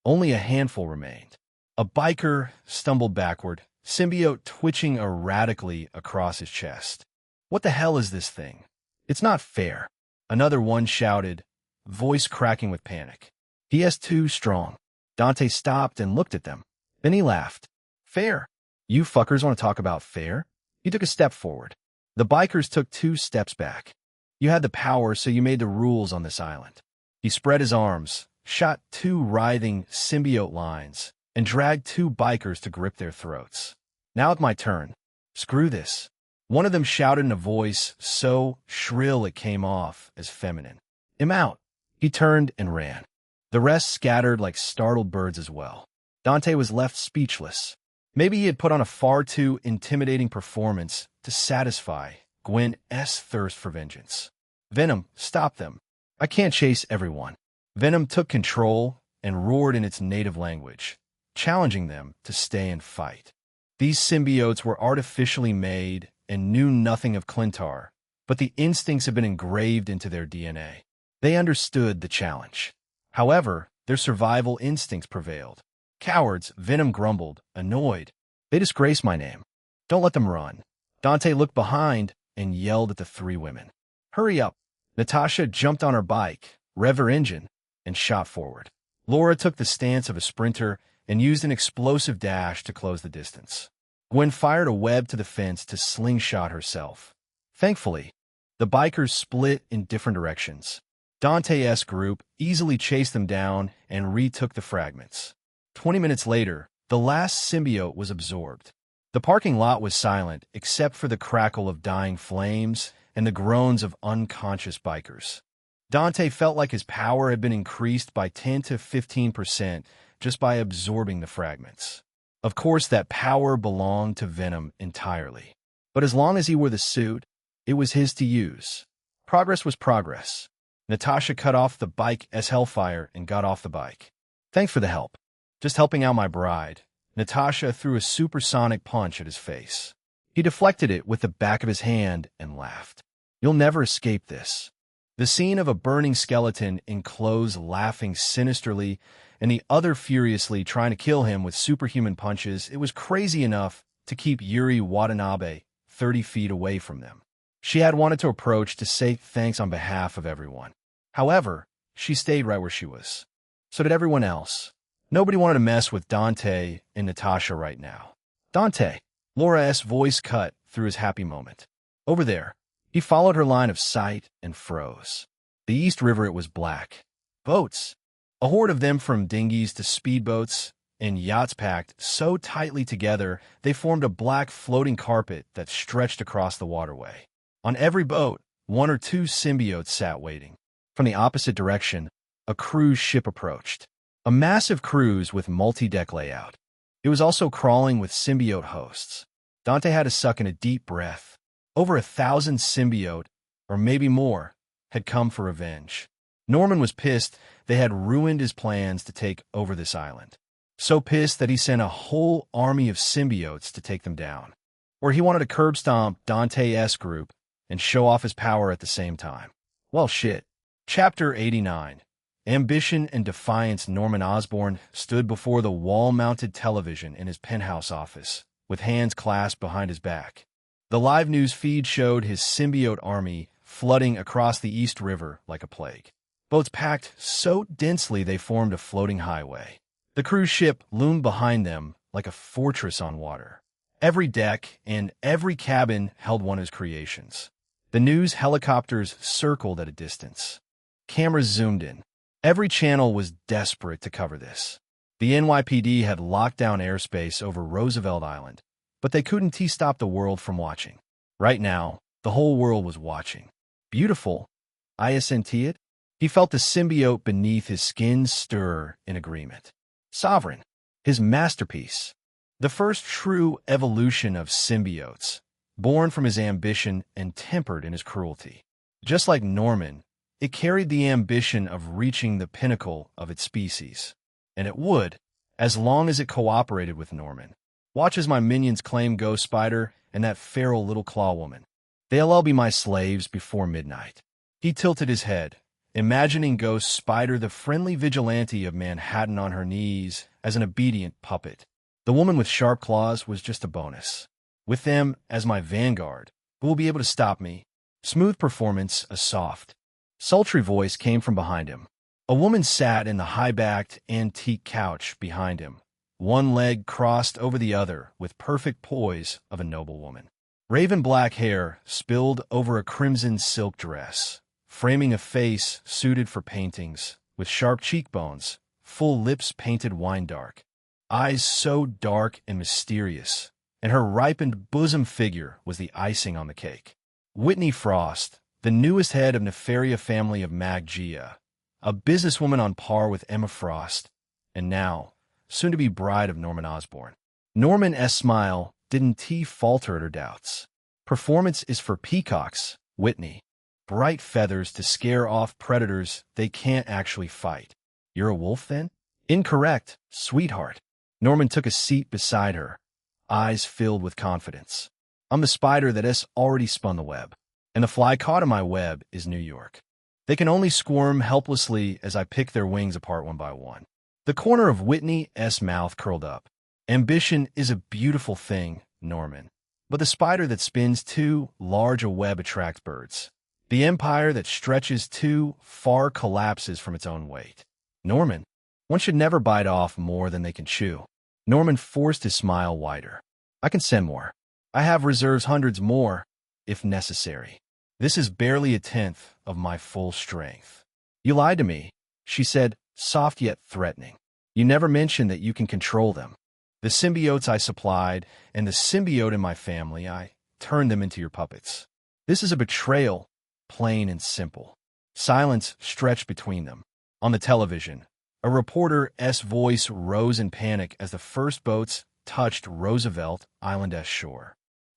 only a handful remained. A biker stumbled backward, symbiote twitching erratically across his chest. "What the hell is this thing? It's not fair," another one shouted, voice cracking with panic. "He is too strong." Dante stopped and looked at them. Then he laughed. "Fair? You fuckers want to talk about fair?" He took a step forward. The bikers took 2 steps back. "You had the power, so you made the rules on this island." He spread his arms, shot 2 writhing symbiote lines, and dragged 2 bikers to grip their throats. "Now it's my turn. Screw this." One of them shouted in a voice so shrill it came off as feminine. "I'm out." He turned and ran. The rest scattered like startled birds as well. Dante was left speechless. Maybe he had put on a far too intimidating performance to satisfy Gwen's thirst for vengeance. "Venom, stop them. I can't chase everyone." Venom took control and roared in its native language, challenging them to stay and fight. These symbiotes were artificially made and knew nothing of Clintar, but the instincts had been engraved into their DNA. They understood the challenge. However, their survival instincts prevailed. "Cowards," Venom grumbled, annoyed. "They disgrace my name. Don't let them run." Dante looked behind and yelled at the 3 women. "Hurry up." Natasha jumped on her bike, revved her engine, and shot forward. Laura took the stance of a sprinter and used an explosive dash to close the distance. Gwen fired a web to the fence to slingshot herself. Thankfully, the bikers split in different directions. Dante's group easily chased them down and retook the fragments. 20 minutes later, the last symbiote was absorbed. The parking lot was silent except for the crackle of dying flames and the groans of unconscious bikers. Dante felt like his power had been increased by 10 to 15% just by absorbing the fragments. Of course, that power belonged to Venom entirely. But as long as he wore the suit, it was his to use. Progress was progress. Natasha cut off the bike as Hellfire and got off the bike. "Thanks for the help. Just helping out my bride." Natasha threw a supersonic punch at his face. He deflected it with the back of his hand and laughed. You'll never escape this. The scene of a burning skeleton in clothes laughing sinisterly and the other furiously trying to kill him with superhuman punches, it was crazy enough to keep Yuri Watanabe 30 feet away from them. She had wanted to approach to say thanks on behalf of everyone. However, she stayed right where she was. So did everyone else. Nobody wanted to mess with Dante and Natasha right now. Dante, Laura's voice cut through his happy moment. Over there. He followed her line of sight and froze. The East River, it was black. Boats. A horde of them, from dinghies to speedboats and yachts, packed so tightly together they formed a black floating carpet that stretched across the waterway. On every boat, one or two symbiotes sat waiting. From the opposite direction, a cruise ship approached. A massive cruise with multi-deck layout. It was also crawling with symbiote hosts. Dante had to suck in a deep breath. Over 1,000 symbiote, or maybe more, had come for revenge. Norman was pissed they had ruined his plans to take over this island. So pissed that he sent a whole army of symbiotes to take them down. Or he wanted to curb stomp Dante's group and show off his power at the same time. Well, shit. Chapter 89. Ambition and Defiance. Norman Osborn stood before the wall-mounted television in his penthouse office, with hands clasped behind his back. The live news feed showed his symbiote army flooding across the East River like a plague. Boats packed so densely they formed a floating highway. The cruise ship loomed behind them like a fortress on water. Every deck and every cabin held one of his creations. The news helicopters circled at a distance. Cameras zoomed in. Every channel was desperate to cover this. The NYPD had locked down airspace over Roosevelt Island, but they couldn't stop the world from watching. Right now, the whole world was watching. Beautiful. Isn't it? He felt the symbiote beneath his skin stir in agreement. Sovereign. His masterpiece. The first true evolution of symbiotes, born from his ambition and tempered in his cruelty. Just like Norman, it carried the ambition of reaching the pinnacle of its species. And it would, as long as it cooperated with Norman. Watch as my minions claim Ghost Spider and that feral little claw woman. They'll all be my slaves before midnight. He tilted his head, imagining Ghost Spider, the friendly vigilante of Manhattan, on her knees as an obedient puppet. The woman with sharp claws was just a bonus. With them as my vanguard, who will be able to stop me? Smooth performance, a soft, sultry voice came from behind him. A woman sat in the high-backed antique couch behind him, one leg crossed over the other with perfect poise of a noblewoman. Raven black hair spilled over a crimson silk dress, framing a face suited for paintings, with sharp cheekbones, full lips painted wine dark, eyes so dark and mysterious, and her ripened bosom figure was the icing on the cake. Whitney Frost, the newest head of Nefaria family of Magia, a businesswoman on par with Emma Frost, and now, soon-to-be bride of Norman Osborn. Norman's smile didn't falter at her doubts. Performance is for peacocks, Whitney. Bright feathers to scare off predators they can't actually fight. You're a wolf, then? Incorrect, sweetheart. Norman took a seat beside her, eyes filled with confidence. I'm the spider that has already spun the web, and the fly caught in my web is New York. They can only squirm helplessly as I pick their wings apart one by one. The corner of Whitney's mouth curled up. Ambition is a beautiful thing, Norman. But the spider that spins too large a web attracts birds. The empire that stretches too far collapses from its own weight. Norman, one should never bite off more than they can chew. Norman forced his smile wider. I can send more. I have reserves, hundreds more, if necessary. This is barely a tenth of my full strength. You lied to me, she said, soft yet threatening. You never mentioned that you can control them. The symbiotes I supplied and the symbiote in my family, I turned them into your puppets. This is a betrayal, plain and simple. Silence stretched between them. On the television, a reporter's voice rose in panic as the first boats touched Roosevelt Island's shore.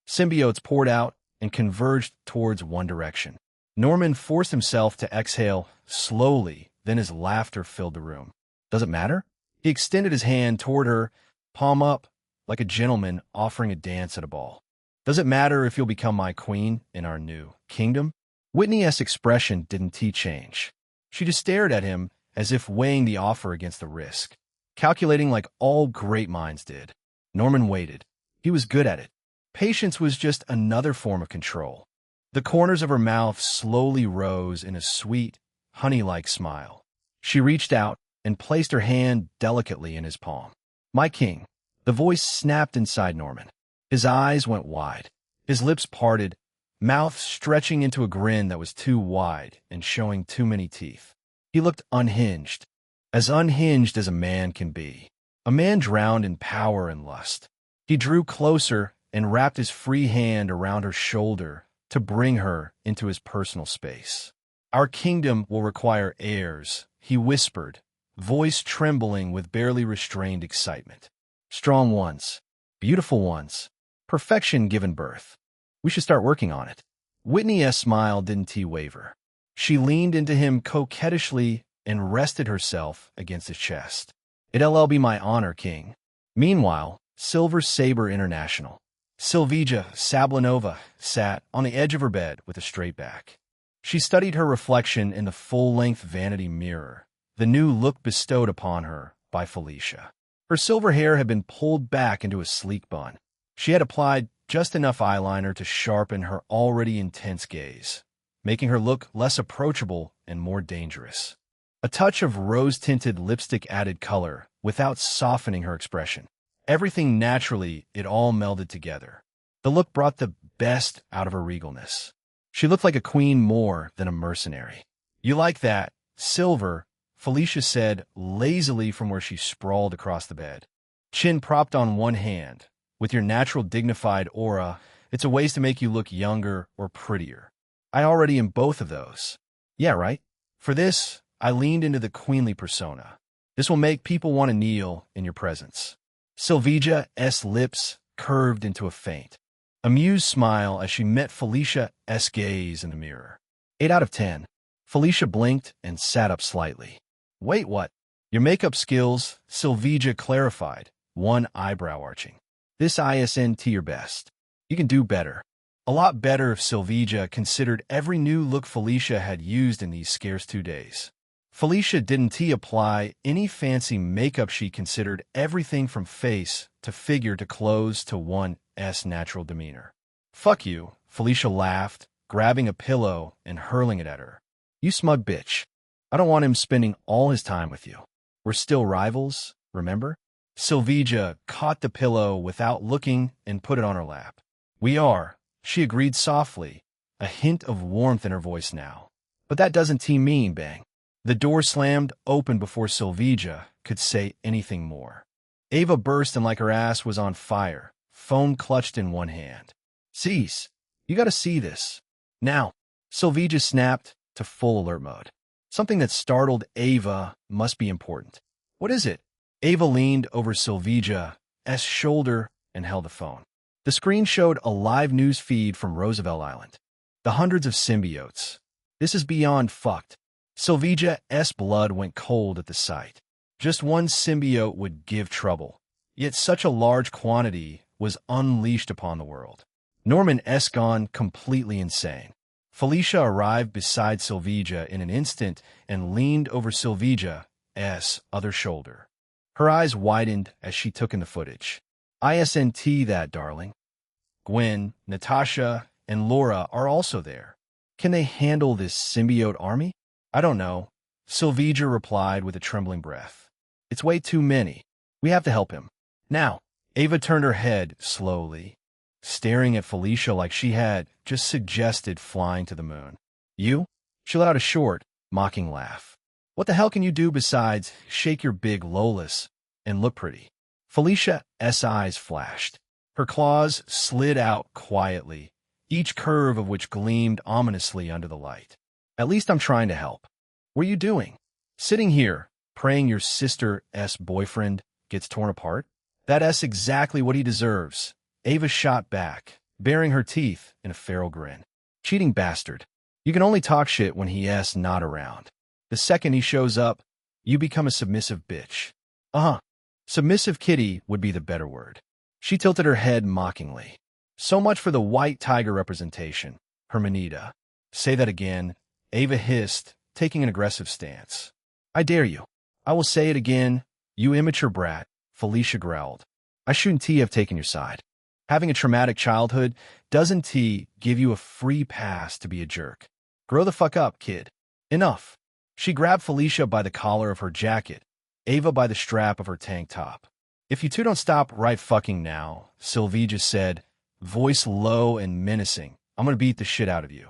Symbiotes poured out and converged towards one direction. Norman forced himself to exhale slowly, then his laughter filled the room. Does it matter? He extended his hand toward her, palm up, like a gentleman offering a dance at a ball. Does it matter if you'll become my queen in our new kingdom? Whitney's expression didn't change. She just stared at him as if weighing the offer against the risk, calculating like all great minds did. Norman waited. He was good at it. Patience was just another form of control. The corners of her mouth slowly rose in a sweet, honey-like smile. She reached out and placed her hand delicately in his palm. "My king." The voice snapped inside Norman. His eyes went wide. His lips parted, mouth stretching into a grin that was too wide and showing too many teeth. He looked unhinged as a man can be. A man drowned in power and lust. He drew closer and wrapped his free hand around her shoulder to bring her into his personal space. "Our kingdom will require heirs," he whispered, voice trembling with barely restrained excitement. "Strong ones, beautiful ones, perfection given birth. We should start working on it." Whitney's smile didn't waver. She leaned into him coquettishly and rested herself against his chest. "It'll be my honor, king." Meanwhile, Silver Saber International. Sylvija Sablinova sat on the edge of her bed with a straight back. She studied her reflection in the full-length vanity mirror, the new look bestowed upon her by Felicia. Her silver hair had been pulled back into a sleek bun. She had applied just enough eyeliner to sharpen her already intense gaze, making her look less approachable and more dangerous. A touch of rose-tinted lipstick added color without softening her expression. Everything naturally, it all melded together. The look brought the best out of her regalness. She looked like a queen more than a mercenary. "You like that, Silver," Felicia said lazily from where she sprawled across the bed. Chin propped on one hand. "With your natural dignified aura, it's a ways to make you look younger or prettier. I already am both of those." "Yeah, right?" "For this, I leaned into the queenly persona. This will make people want to kneel in your presence." Sylvija's lips curved into a faint, amused smile as she met Felicia's gaze in the mirror. 8 out of 10. Felicia blinked and sat up slightly. "Wait, what?" "Your makeup skills," Sylvija clarified, one eyebrow arching. "This isn't your best. You can do better." A lot better if Sylvija considered every new look Felicia had used in these scarce 2 days. Felicia didn't apply any fancy makeup. She considered everything from face to figure to clothes to one's natural demeanor. "Fuck you," Felicia laughed, grabbing a pillow and hurling it at her. "You smug bitch. I don't want him spending all his time with you. We're still rivals, remember?" Sylvija caught the pillow without looking and put it on her lap. "We are," she agreed softly, a hint of warmth in her voice now. "But that doesn't mean bang." The door slammed open before Sylvija could say anything more. Ava burst in like her ass was on fire, phone clutched in one hand. "Cease. You gotta see this. Now." Sylvija snapped to full alert mode. Something that startled Ava must be important. "What is it?" Ava leaned over Sylvija's shoulder and held the phone. The screen showed a live news feed from Roosevelt Island. The hundreds of symbiotes. "This is beyond fucked." Sylvija's blood went cold at the sight. Just one symbiote would give trouble, yet such a large quantity was unleashed upon the world. Norman's gone completely insane. Felicia arrived beside Sylvija in an instant and leaned over Sylvija's other shoulder. Her eyes widened as she took in the footage. "Isn't that, darling? Gwen, Natasha, and Laura are also there. Can they handle this symbiote army?" "I don't know," Sylvija replied with a trembling breath. "It's way too many. We have to help him. Now." Ava turned her head slowly, staring at Felicia like she had just suggested flying to the moon. "You?" She let out a short, mocking laugh. "What the hell can you do besides shake your big lolas and look pretty?" Felicia's eyes flashed. Her claws slid out quietly, each curve of which gleamed ominously under the light. "At least I'm trying to help." "What are you doing?" "Sitting here, praying your sister's boyfriend gets torn apart." "That's exactly what he deserves." Ava shot back, baring her teeth in a feral grin. "Cheating bastard. You can only talk shit when he's not around. The second he shows up, you become a submissive bitch." "Uh-huh. Submissive kitty would be the better word." She tilted her head mockingly. "So much for the white tiger representation, Hermanita. Say that again, Ava hissed, taking an aggressive stance. I dare you. I will say it again, you immature brat, Felicia growled. I shouldn't have taken your side. Having a traumatic childhood doesn't give you a free pass to be a jerk. Grow the fuck up, kid. Enough. She grabbed Felicia by the collar of her jacket, Ava by the strap of her tank top. If you two don't stop right fucking now, Sylvia said, voice low and menacing, I'm gonna beat the shit out of you.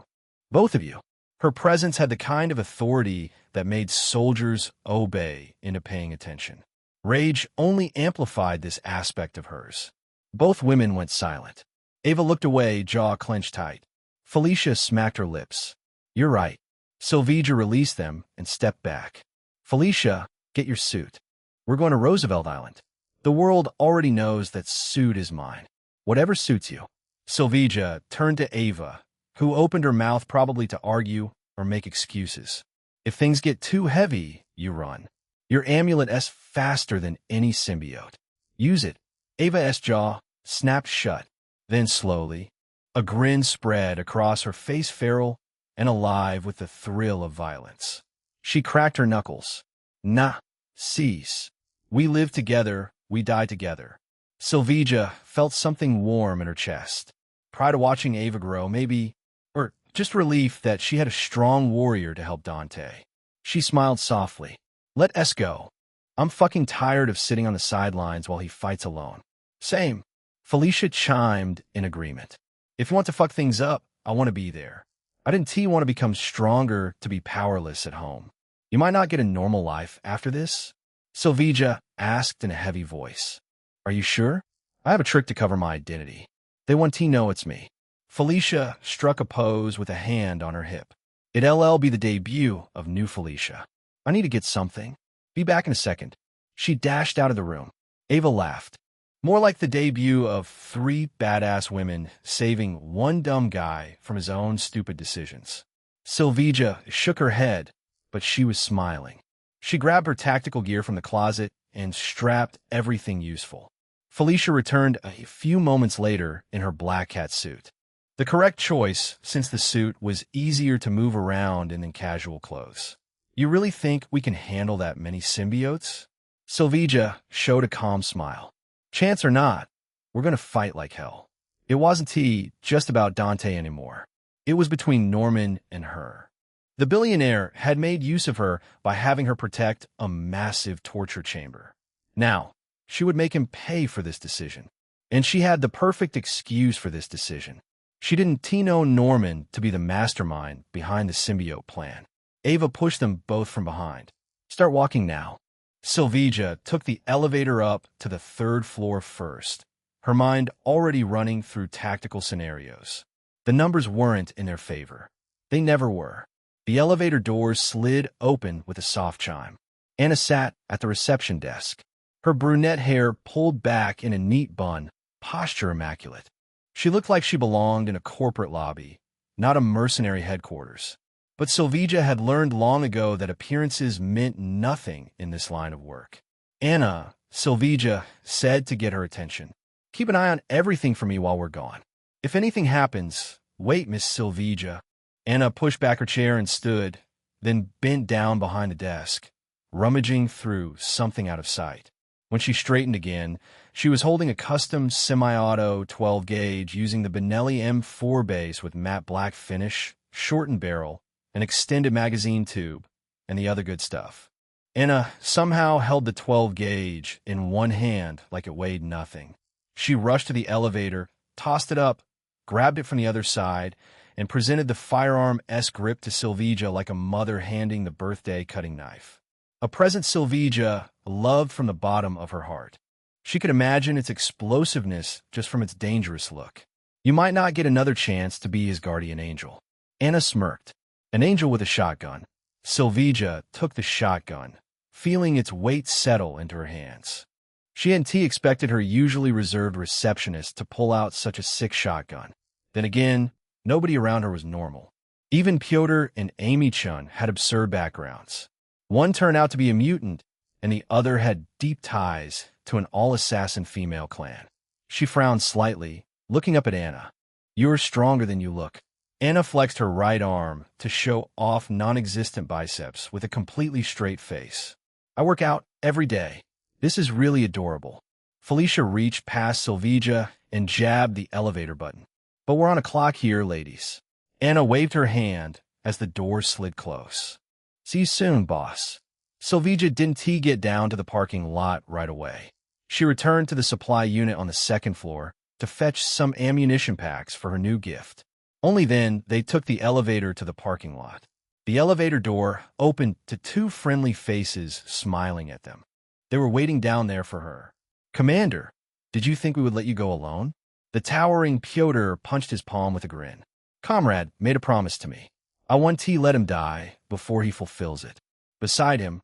Both of you. Her presence had the kind of authority that made soldiers obey into paying attention. Rage only amplified this aspect of hers. Both women went silent. Ava looked away, jaw clenched tight. Felicia smacked her lips. You're right. Sylvia released them and stepped back. Felicia, get your suit. We're going to Roosevelt Island. The world already knows that suit is mine. Whatever suits you. Sylvia turned to Ava, who opened her mouth probably to argue or make excuses. If things get too heavy, you run. Your amulet-s faster than any symbiote. Use it. Ava's jaw snapped shut. Then slowly, a grin spread across her face, feral and alive with the thrill of violence. She cracked her knuckles. Nah, cease. We live together, we die together. Sylvia felt something warm in her chest. Pride of watching Ava grow, maybe, or just relief that she had a strong warrior to help Dante. She smiled softly. Let us go. I'm fucking tired of sitting on the sidelines while he fights alone. Same. Felicia chimed in agreement. If you want to fuck things up, I want to be there. I didn't want to become stronger to be powerless at home. You might not get a normal life after this? Sylvia asked in a heavy voice. Are you sure? I have a trick to cover my identity. They want to know it's me. Felicia struck a pose with a hand on her hip. It'll be the debut of new Felicia. I need to get something. Be back in a second. She dashed out of the room. Ava laughed. More like the debut of 3 badass women saving one dumb guy from his own stupid decisions. Sylvia shook her head, but she was smiling. She grabbed her tactical gear from the closet and strapped everything useful. Felicia returned a few moments later in her black cat suit. The correct choice, since the suit was easier to move around in than casual clothes. You really think we can handle that many symbiotes? Sylvia showed a calm smile. Chance or not, we're going to fight like hell. It wasn't just about Dante anymore. It was between Norman and her. The billionaire had made use of her by having her protect a massive torture chamber. Now, she would make him pay for this decision. And she had the perfect excuse for this decision. She didn't know Norman to be the mastermind behind the symbiote plan. Ava pushed them both from behind. Start walking now. Sylvia took the elevator up to the 3rd floor first, her mind already running through tactical scenarios. The numbers weren't in their favor. They never were. The elevator doors slid open with a soft chime. Anna sat at the reception desk, her brunette hair pulled back in a neat bun, posture immaculate. She looked like she belonged in a corporate lobby, not a mercenary headquarters. But Sylvia had learned long ago that appearances meant nothing in this line of work. Anna, Sylvia said to get her attention. Keep an eye on everything for me while we're gone. If anything happens, wait, Miss Sylvia. Anna pushed back her chair and stood, then bent down behind the desk, rummaging through something out of sight. When she straightened again, she was holding a custom semi-auto 12-gauge using the Benelli M4 base with matte black finish, shortened barrel, an extended magazine tube, and the other good stuff. Anna somehow held the 12-gauge in one hand like it weighed nothing. She rushed to the elevator, tossed it up, grabbed it from the other side, and presented the firearm-esque grip to Sylvia like a mother handing the birthday cutting knife. A present Sylvia loved from the bottom of her heart. She could imagine its explosiveness just from its dangerous look. You might not get another chance to be his guardian angel. Anna smirked. An angel with a shotgun. Sylvia took the shotgun, feeling its weight settle into her hands. She hadn't expected her usually reserved receptionist to pull out such a sick shotgun. Then again, nobody around her was normal. Even Pyotr and Amy Chun had absurd backgrounds. One turned out to be a mutant, and the other had deep ties to an all-assassin female clan. She frowned slightly, looking up at Anna. You're stronger than you look. Anna flexed her right arm to show off non-existent biceps with a completely straight face. I work out every day. This is really adorable. Felicia reached past Sylvia and jabbed the elevator button. But we're on a clock here, ladies. Anna waved her hand as the door slid close. See you soon, boss. Sylvia didn't get down to the parking lot right away. She returned to the supply unit on the second floor to fetch some ammunition packs for her new gift. Only then, they took the elevator to the parking lot. The elevator door opened to two friendly faces smiling at them. They were waiting down there for her. Commander, did you think we would let you go alone? The towering Pyotr punched his palm with a grin. Comrade made a promise to me. I want to let him die before he fulfills it. Beside him,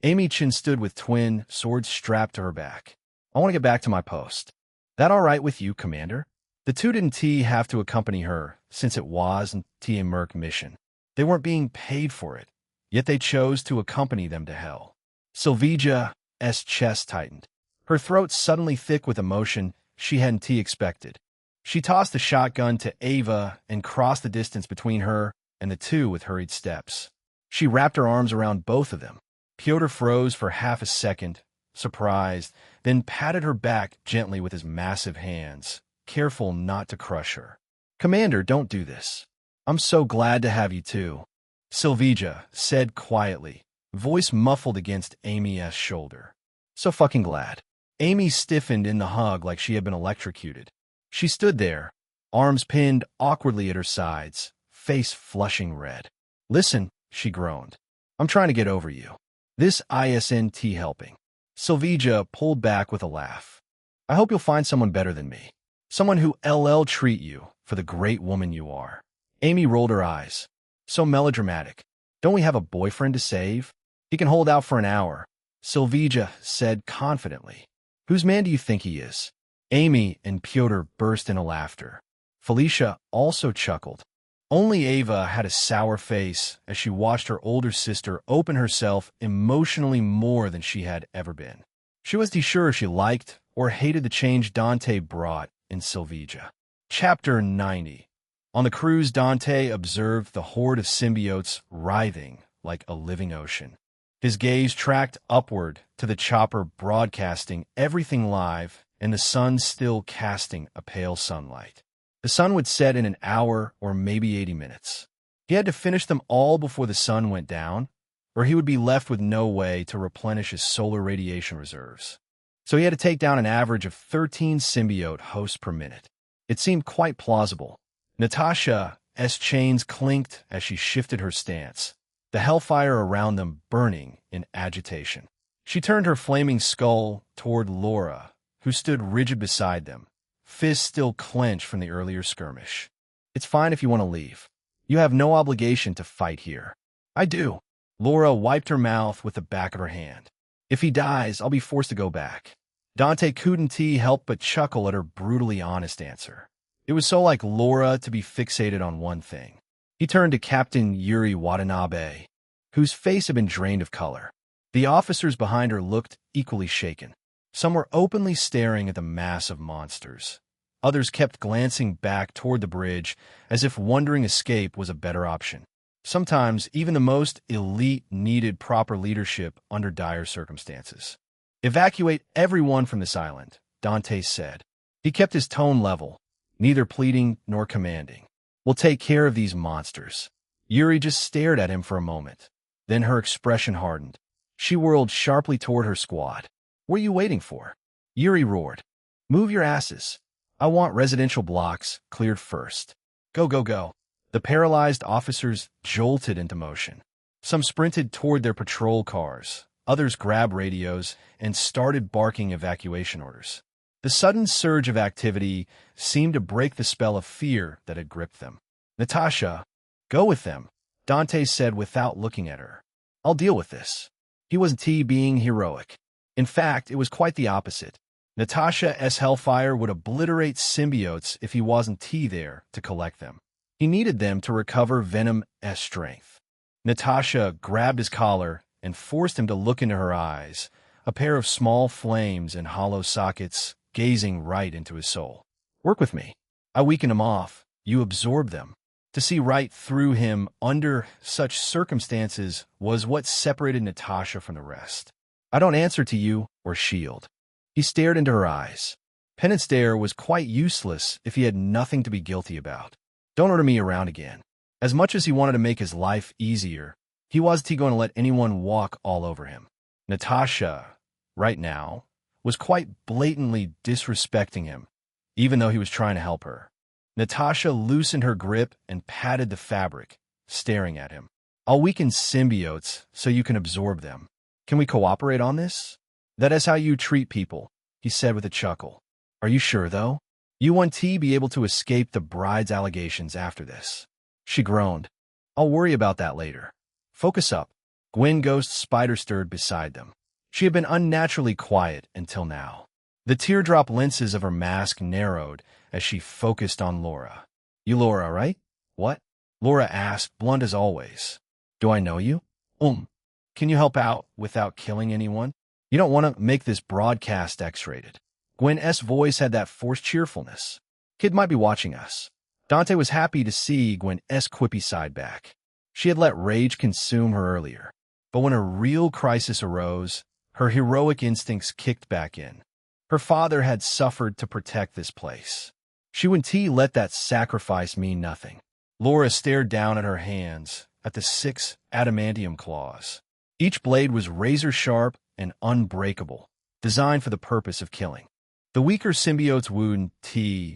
Amy Chen stood with twin swords strapped to her back. I want to get back to my post. That all right with you, Commander? The two didn't have to accompany her, since it wasn't a Merc mission. They weren't being paid for it, yet they chose to accompany them to hell. Sylvia's chest tightened, her throat suddenly thick with emotion she hadn't expected. She tossed the shotgun to Ava and crossed the distance between her and the two with hurried steps. She wrapped her arms around both of them. Pyotr froze for half a second, surprised, then patted her back gently with his massive hands, careful not to crush her. Commander, don't do this. I'm so glad to have you too, Sylvia said quietly, voice muffled against Amy's shoulder. So fucking glad. Amy stiffened in the hug like she had been electrocuted. She stood there, arms pinned awkwardly at her sides, face flushing red. Listen, she groaned. I'm trying to get over you. This isn't helping. Sylvia pulled back with a laugh. I hope you'll find someone better than me. Someone who LL treat you for the great woman you are. Amy rolled her eyes. So melodramatic. Don't we have a boyfriend to save? He can hold out for an hour, Sylvia said confidently. Whose man do you think he is? Amy and Pyotr burst into laughter. Felicia also chuckled. Only Ava had a sour face as she watched her older sister open herself emotionally more than she had ever been. She wasn't sure if she liked or hated the change Dante brought in Sylvia. Chapter 90. On the cruise, Dante observed the horde of symbiotes writhing like a living ocean. His gaze tracked upward to the chopper broadcasting everything live and the sun still casting a pale sunlight. The sun would set in an hour or maybe 80 minutes. He had to finish them all before the sun went down, or he would be left with no way to replenish his solar radiation reserves. So he had to take down an average of 13 symbiote hosts per minute. It seemed quite plausible. Natasha's chains clinked as she shifted her stance, the hellfire around them burning in agitation. She turned her flaming skull toward Laura, who stood rigid beside them, fists still clenched from the earlier skirmish. It's fine if you want to leave. You have no obligation to fight here. I do. Laura wiped her mouth with the back of her hand. If he dies, I'll be forced to go back. Dante couldn't help but chuckle at her brutally honest answer. It was so like Laura to be fixated on one thing. He turned to Captain Yuri Watanabe, whose face had been drained of color. The officers behind her looked equally shaken. Some were openly staring at the mass of monsters. Others kept glancing back toward the bridge as if wondering escape was a better option. Sometimes even the most elite needed proper leadership under dire circumstances. Evacuate everyone from this island, Dante said. He kept his tone level, neither pleading nor commanding. We'll take care of these monsters. Yuri just stared at him for a moment. Then her expression hardened. She whirled sharply toward her squad. What are you waiting for? Yuri roared. Move your asses. I want residential blocks cleared first. Go, go, go. The paralyzed officers jolted into motion. Some sprinted toward their patrol cars. Others grabbed radios and started barking evacuation orders. The sudden surge of activity seemed to break the spell of fear that had gripped them. Natasha, go with them, Dante said without looking at her. I'll deal with this. He wasn't being heroic. In fact, it was quite the opposite. Natasha's hellfire would obliterate symbiotes if he wasn't there to collect them. He needed them to recover Venom's strength. Natasha grabbed his collar and forced him to look into her eyes, a pair of small flames in hollow sockets gazing right into his soul. Work with me. I weaken them off. You absorb them. To see right through him under such circumstances was what separated Natasha from the rest. "I don't answer to you or shield." He stared into her eyes. Penance Dare was quite useless if he had nothing to be guilty about. "Don't order me around again." As much as he wanted to make his life easier, he wasn't going to let anyone walk all over him. Natasha, right now, was quite blatantly disrespecting him, even though he was trying to help her. Natasha loosened her grip and patted the fabric, staring at him. "I'll weaken symbiotes so you can absorb them. Can we cooperate on this?" "That is how you treat people," he said with a chuckle. "Are you sure, though? You want T be able to escape the bride's allegations after this." She groaned. "I'll worry about that later. Focus up." Gwen Ghost Spider stirred beside them. She had been unnaturally quiet until now. The teardrop lenses of her mask narrowed as she focused on Laura. "You Laura, right?" "What?" Laura asked, blunt as always. "Do I know you?" Can you help out without killing anyone? You don't want to make this broadcast X-rated." Gwen's voice had that forced cheerfulness. "Kid might be watching us." Dante was happy to see Gwen's quippy side back. She had let rage consume her earlier. But when a real crisis arose, her heroic instincts kicked back in. Her father had suffered to protect this place. She wouldn't let that sacrifice mean nothing. Laura stared down at her hands, at the 6 adamantium claws. Each blade was razor-sharp and unbreakable, designed for the purpose of killing. The weaker symbiotes wouldn't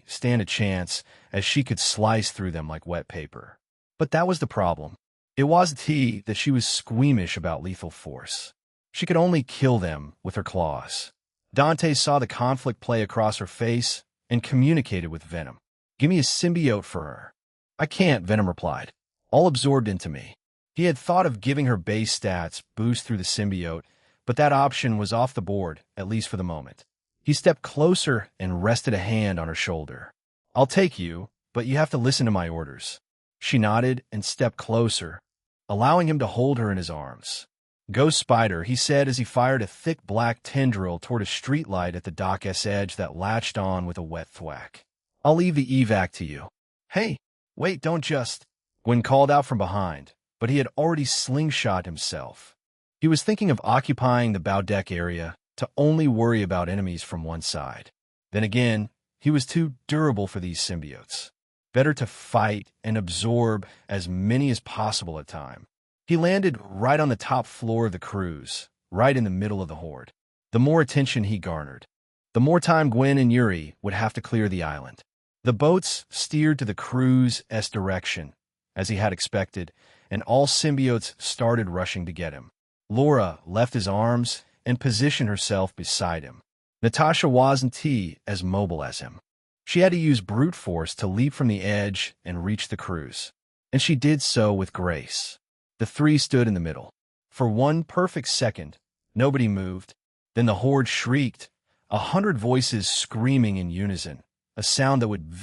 stand a chance, as she could slice through them like wet paper. But that was the problem. It wasn't that she was squeamish about lethal force. She could only kill them with her claws. Dante saw the conflict play across her face and communicated with Venom. "Give me a symbiote for her." "I can't," Venom replied. "All absorbed into me." He had thought of giving her base stats boost through the symbiote, but that option was off the board, at least for the moment. He stepped closer and rested a hand on her shoulder. "I'll take you, but you have to listen to my orders." She nodded and stepped closer, allowing him to hold her in his arms. "Ghost Spider," he said as he fired a thick black tendril toward a streetlight at the dock's edge that latched on with a wet thwack. "I'll leave the evac to you." "Hey, wait, don't just—" Gwen called out from behind, but he had already slingshot himself. He was thinking of occupying the bow deck area to only worry about enemies from one side. Then again, he was too durable for these symbiotes. Better to fight and absorb as many as possible at a time. He landed right on the top floor of the cruise, right in the middle of the horde. The more attention he garnered, the more time Gwen and Yuri would have to clear the island. The boats steered to the cruise's direction, as he had expected, and all symbiotes started rushing to get him. Laura left his arms and positioned herself beside him. Natasha wasn't as mobile as him. She had to use brute force to leap from the edge and reach the cruise, and she did so with grace. The three stood in the middle. For one perfect second, nobody moved. Then the horde shrieked, 100 voices screaming in unison, a sound that would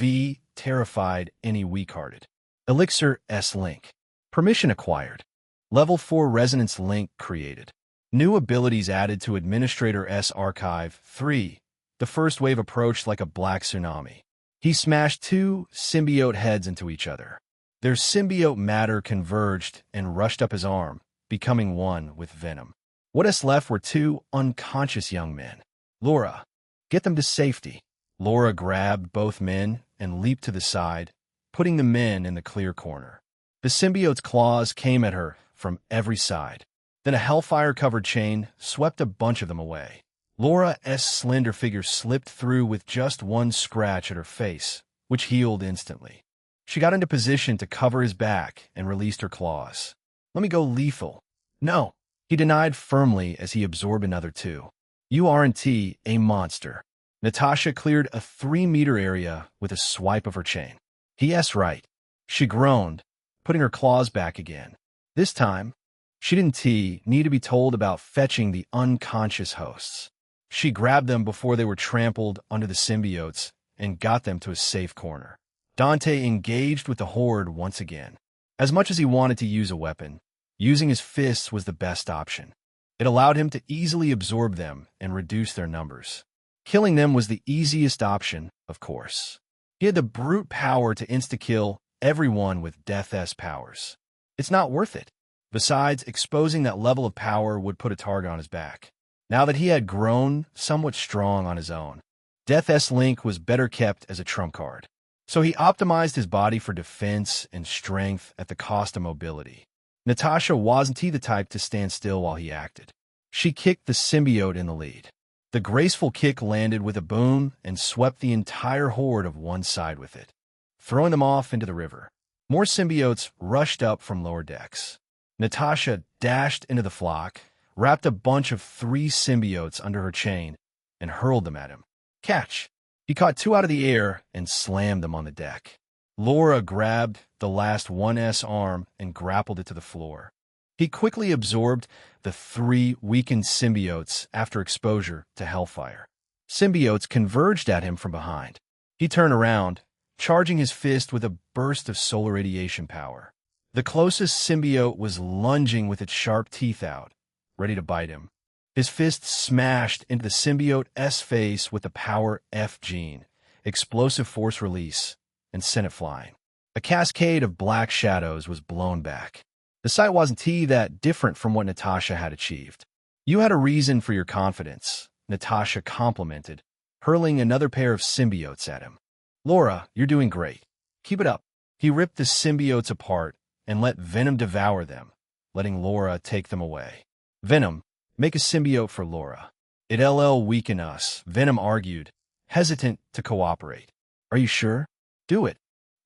terrified any weak-hearted. Elixir S Link. Permission acquired. Level 4 Resonance Link created. New abilities added to Administrator S Archive 3. The first wave approached like a black tsunami. He smashed 2 symbiote heads into each other. Their symbiote matter converged and rushed up his arm, becoming one with Venom. What left were 2 unconscious young men. "Laura, get them to safety." Laura grabbed both men and leaped to the side, putting the men in the clear corner. The symbiote's claws came at her from every side. Then a hellfire-covered chain swept a bunch of them away. Laura's slender figure slipped through with just one scratch at her face, which healed instantly. She got into position to cover his back and released her claws. "Let me go lethal." "No," he denied firmly as he absorbed another 2. "You aren't a monster." Natasha cleared a 3-meter area with a swipe of her chain. "Yes, right." She groaned, putting her claws back again. This time, she didn't need to be told about fetching the unconscious hosts. She grabbed them before they were trampled under the symbiotes and got them to a safe corner. Dante engaged with the horde once again. As much as he wanted to use a weapon, using his fists was the best option. It allowed him to easily absorb them and reduce their numbers. Killing them was the easiest option, of course. He had the brute power to insta-kill everyone with Death-S powers. It's not worth it. Besides, exposing that level of power would put a target on his back. Now that he had grown somewhat strong on his own, Death-S Link was better kept as a trump card. So he optimized his body for defense and strength at the cost of mobility. Natasha wasn't the type to stand still while he acted. She kicked the symbiote in the lead. The graceful kick landed with a boom and swept the entire horde of one side with it, throwing them off into the river. More symbiotes rushed up from lower decks. Natasha dashed into the flock, wrapped a bunch of 3 symbiotes under her chain, and hurled them at him. Catch! He caught 2 out of the air and slammed them on the deck. Laura grabbed the last 1's arm and grappled it to the floor. He quickly absorbed the 3 weakened symbiotes after exposure to Hellfire. Symbiotes converged at him from behind. He turned around, charging his fist with a burst of solar radiation power. The closest symbiote was lunging with its sharp teeth out, ready to bite him. His fist smashed into the symbiote's face with the power F gene, explosive force release, and sent it flying. A cascade of black shadows was blown back. The sight wasn't that different from what Natasha had achieved. You had a reason for your confidence, Natasha complimented, hurling another pair of symbiotes at him. Laura, you're doing great. Keep it up. He ripped the symbiotes apart and let Venom devour them, letting Laura take them away. Venom, make a symbiote for Laura. It'll weaken us, Venom argued, hesitant to cooperate. Are you sure? Do it.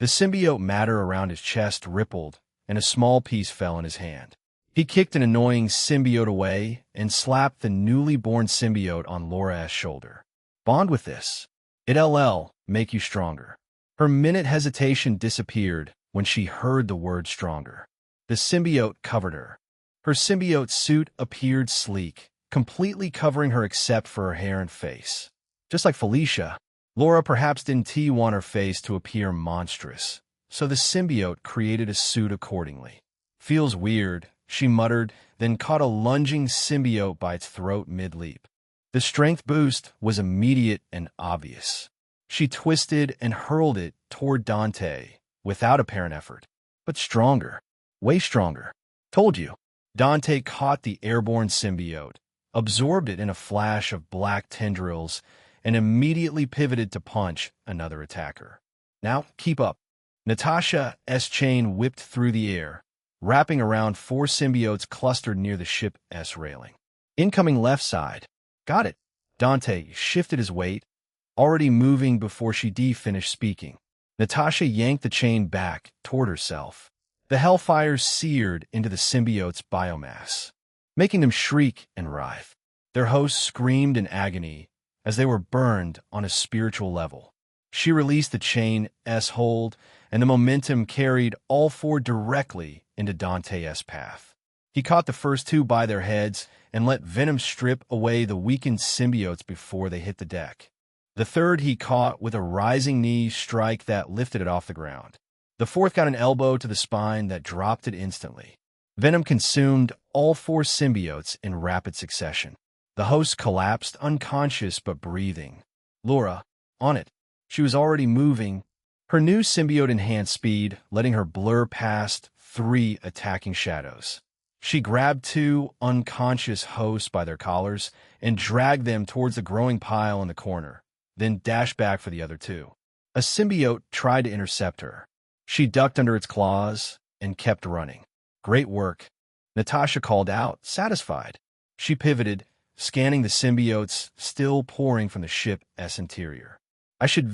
The symbiote matter around his chest rippled, and a small piece fell in his hand. He kicked an annoying symbiote away and slapped the newly born symbiote on Laura's shoulder. Bond with this. It'll make you stronger. Her minute hesitation disappeared when she heard the word stronger. The symbiote covered her. Her symbiote suit appeared sleek, completely covering her except for her hair and face. Just like Felicia, Laura perhaps didn't want her face to appear monstrous, so the symbiote created a suit accordingly. Feels weird, she muttered, then caught a lunging symbiote by its throat mid-leap. The strength boost was immediate and obvious. She twisted and hurled it toward Dante, without apparent effort. But stronger. Way stronger. Told you. Dante caught the airborne symbiote, absorbed it in a flash of black tendrils, and immediately pivoted to punch another attacker. Now, keep up. Natasha's chain whipped through the air, wrapping around 4 symbiotes clustered near the ship's railing. Incoming left side. Got it. Dante shifted his weight, already moving before she finished speaking. Natasha yanked the chain back toward herself. The hellfire seared into the symbiote's biomass, making them shriek and writhe. Their host screamed in agony as they were burned on a spiritual level. She released the chain's hold, and the momentum carried all 4 directly into Dante's path. He caught the first 2 by their heads and let Venom strip away the weakened symbiotes before they hit the deck. The third he caught with a rising knee strike that lifted it off the ground. The fourth got an elbow to the spine that dropped it instantly. Venom consumed all 4 symbiotes in rapid succession. The host collapsed, unconscious but breathing. Laura, on it. She was already moving. Her new symbiote enhanced speed, letting her blur past 3 attacking shadows. She grabbed 2 unconscious hosts by their collars and dragged them towards the growing pile in the corner, then dashed back for the other 2. A symbiote tried to intercept her. She ducked under its claws and kept running. Great work. Natasha called out, satisfied. She pivoted, scanning the symbiotes still pouring from the ship's interior. I should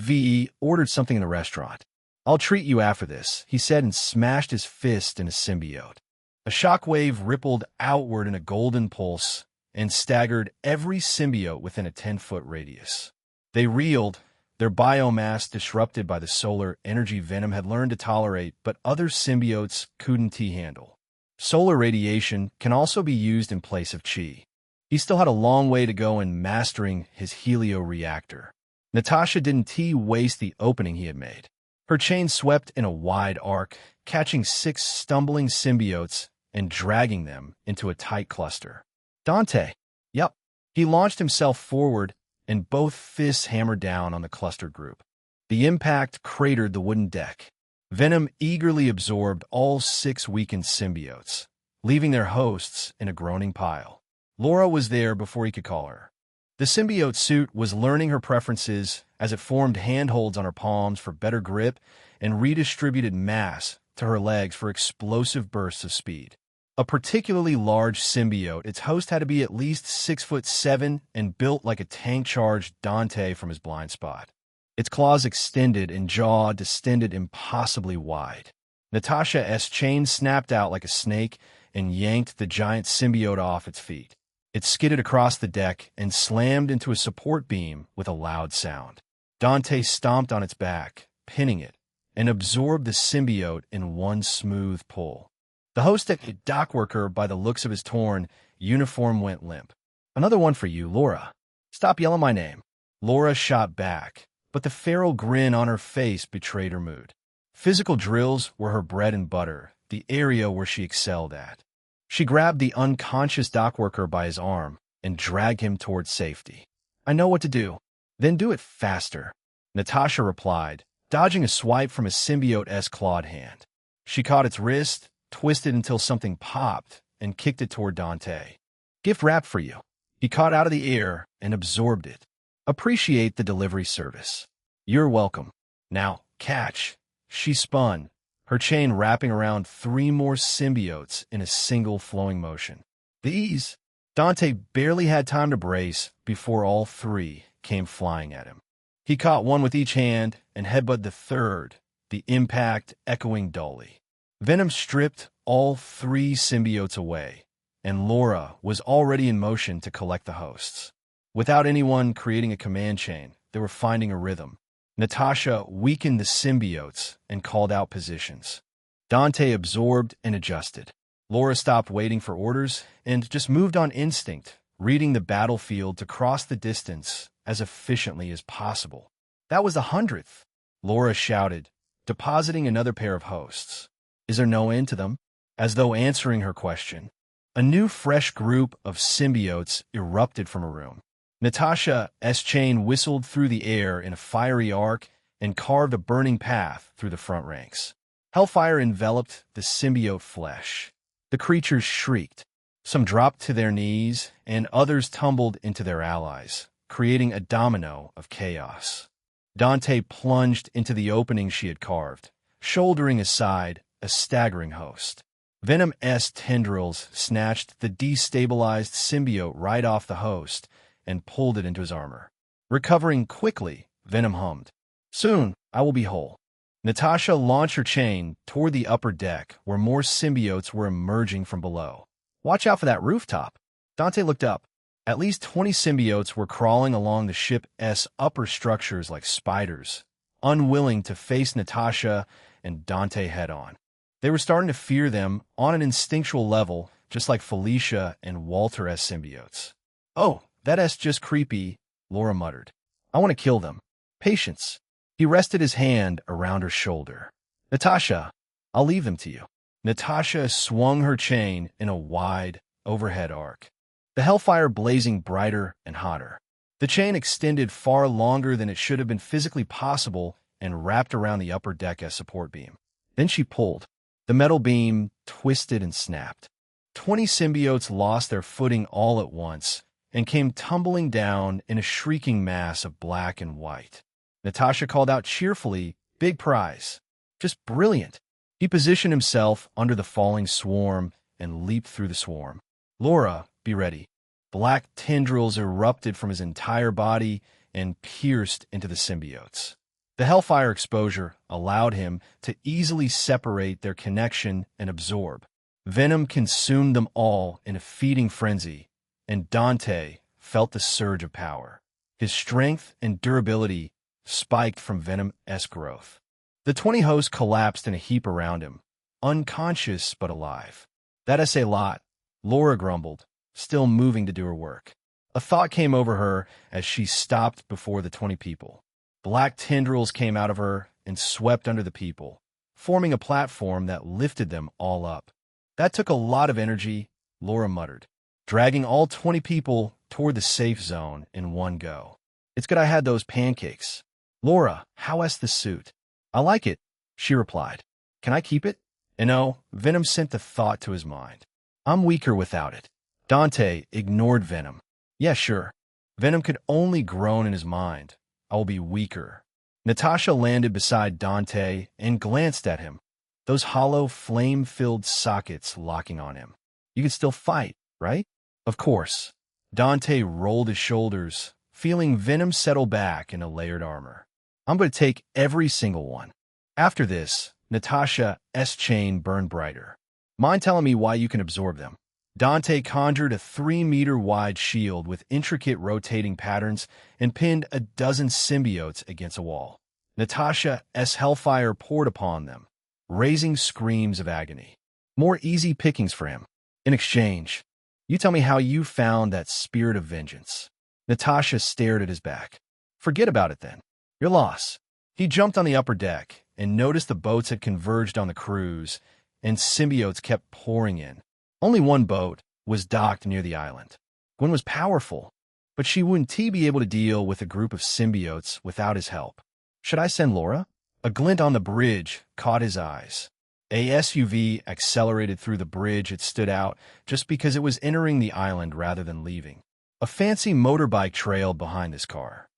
ordered something in the restaurant. I'll treat you after this, he said and smashed his fist in a symbiote. A shockwave rippled outward in a golden pulse and staggered every symbiote within a 10-foot radius. They reeled, their biomass disrupted by the solar energy Venom had learned to tolerate, but other symbiotes couldn't handle. Solar radiation can also be used in place of chi. He still had a long way to go in mastering his helioreactor. Natasha didn't waste the opening he had made. Her chain swept in a wide arc, catching 6 stumbling symbiotes and dragging them into a tight cluster. Dante. Yup. He launched himself forward, and both fists hammered down on the clustered group. The impact cratered the wooden deck. Venom eagerly absorbed all 6 weakened symbiotes, leaving their hosts in a groaning pile. Laura was there before he could call her. The symbiote suit was learning her preferences as it formed handholds on her palms for better grip and redistributed mass to her legs for explosive bursts of speed. A particularly large symbiote, its host had to be at least 6'7" and built like a tank-charged Dante from his blind spot. Its claws extended and jaw distended impossibly wide. Natasha's chain snapped out like a snake and yanked the giant symbiote off its feet. It skidded across the deck and slammed into a support beam with a loud sound. Dante stomped on its back, pinning it, and absorbed the symbiote in one smooth pull. The host, a dockworker by the looks of his torn uniform, went limp. "Another one for you, Laura. Stop yelling my name." Laura shot back, but the feral grin on her face betrayed her mood. Physical drills were her bread and butter, the area where she excelled at. She grabbed the unconscious dockworker by his arm and dragged him towards safety. "I know what to do." "Then do it faster," Natasha replied, dodging a swipe from a symbiote's clawed hand. She caught its wrist, twisted until something popped, and kicked it toward Dante. "Gift wrap for you." He caught out of the air and absorbed it. "Appreciate the delivery service." "You're welcome. Now, catch." She spun, her chain wrapping around 3 more symbiotes in a single flowing motion. "These?" Dante barely had time to brace before all 3 came flying at him. He caught one with each hand and headbutted the third, the impact echoing dully. Venom stripped all 3 symbiotes away, and Laura was already in motion to collect the hosts. Without anyone creating a command chain, they were finding a rhythm. Natasha weakened the symbiotes and called out positions. Dante absorbed and adjusted. Laura stopped waiting for orders and just moved on instinct, reading the battlefield to cross the distance as efficiently as possible. "That was the 100th," Laura shouted, depositing another pair of hosts. "Is there no end to them?" As though answering her question, a new fresh group of symbiotes erupted from a room. Natasha's chain whistled through the air in a fiery arc and carved a burning path through the front ranks. Hellfire enveloped the symbiote flesh. The creatures shrieked. Some dropped to their knees, and others tumbled into their allies, creating a domino of chaos. Dante plunged into the opening she had carved, shouldering aside a staggering host. Venom's tendrils snatched the destabilized symbiote right off the host and pulled it into his armor. Recovering quickly, Venom hummed, "Soon, I will be whole." Natasha launched her chain toward the upper deck, where more symbiotes were emerging from below. "Watch out for that rooftop." Dante looked up. At least 20 symbiotes were crawling along the ship's upper structures like spiders, unwilling to face Natasha and Dante head-on. They were starting to fear them on an instinctual level, just like Felicia and Walter's symbiotes. "Oh, that's just creepy," Laura muttered. "I want to kill them." "Patience." He rested his hand around her shoulder. "Natasha, I'll leave them to you." Natasha swung her chain in a wide, overhead arc, the hellfire blazing brighter and hotter. The chain extended far longer than it should have been physically possible and wrapped around the upper deck as support beam. Then she pulled. The metal beam twisted and snapped. 20 symbiotes lost their footing all at once and came tumbling down in a shrieking mass of black and white. Natasha called out cheerfully, "Big prize. Just brilliant." He positioned himself under the falling swarm and leaped through the swarm. "Laura, be ready." Black tendrils erupted from his entire body and pierced into the symbiotes. The hellfire exposure allowed him to easily separate their connection and absorb. Venom consumed them all in a feeding frenzy, and Dante felt the surge of power. His strength and durability spiked from Venom's growth. The 20 hosts collapsed in a heap around him, unconscious but alive. "That's a lot," Laura grumbled, still moving to do her work. A thought came over her as she stopped before the 20 people. Black tendrils came out of her and swept under the people, forming a platform that lifted them all up. "That took a lot of energy," Laura muttered, dragging all 20 people toward the safe zone in one go. "It's good I had those pancakes." "Laura, how is the suit?" "I like it. She replied, "Can I keep it?" And oh, Venom sent the thought to his mind. "I'm weaker without it." Dante ignored Venom. "Yeah, sure." Venom could only groan in his mind. "I will be weaker." Natasha landed beside Dante and glanced at him, those hollow, flame-filled sockets locking on him. "You can still fight, right?" "Of course." Dante rolled his shoulders, feeling Venom settle back in a layered armor. "I'm going to take every single one." After this, Natasha's chain burned brighter. "Mind telling me why you can absorb them?" Dante conjured a 3-meter-wide shield with intricate rotating patterns and pinned a dozen symbiotes against a wall. Natasha's hellfire poured upon them, raising screams of agony. More easy pickings for him. In exchange, you tell me how you found that spirit of vengeance. Natasha stared at his back. "Forget about it then. Your loss." He jumped on the upper deck and noticed the boats had converged on the cruise, and symbiotes kept pouring in. Only one boat was docked near the island. Gwen was powerful, but she wouldn't be able to deal with a group of symbiotes without his help. "Should I send Laura?" A glint on the bridge caught his eyes. A SUV accelerated through the bridge. It stood out just because it was entering the island rather than leaving. A fancy motorbike trailed behind this car,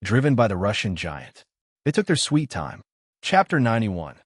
driven by the Russian giant. They took their sweet time. Chapter 91.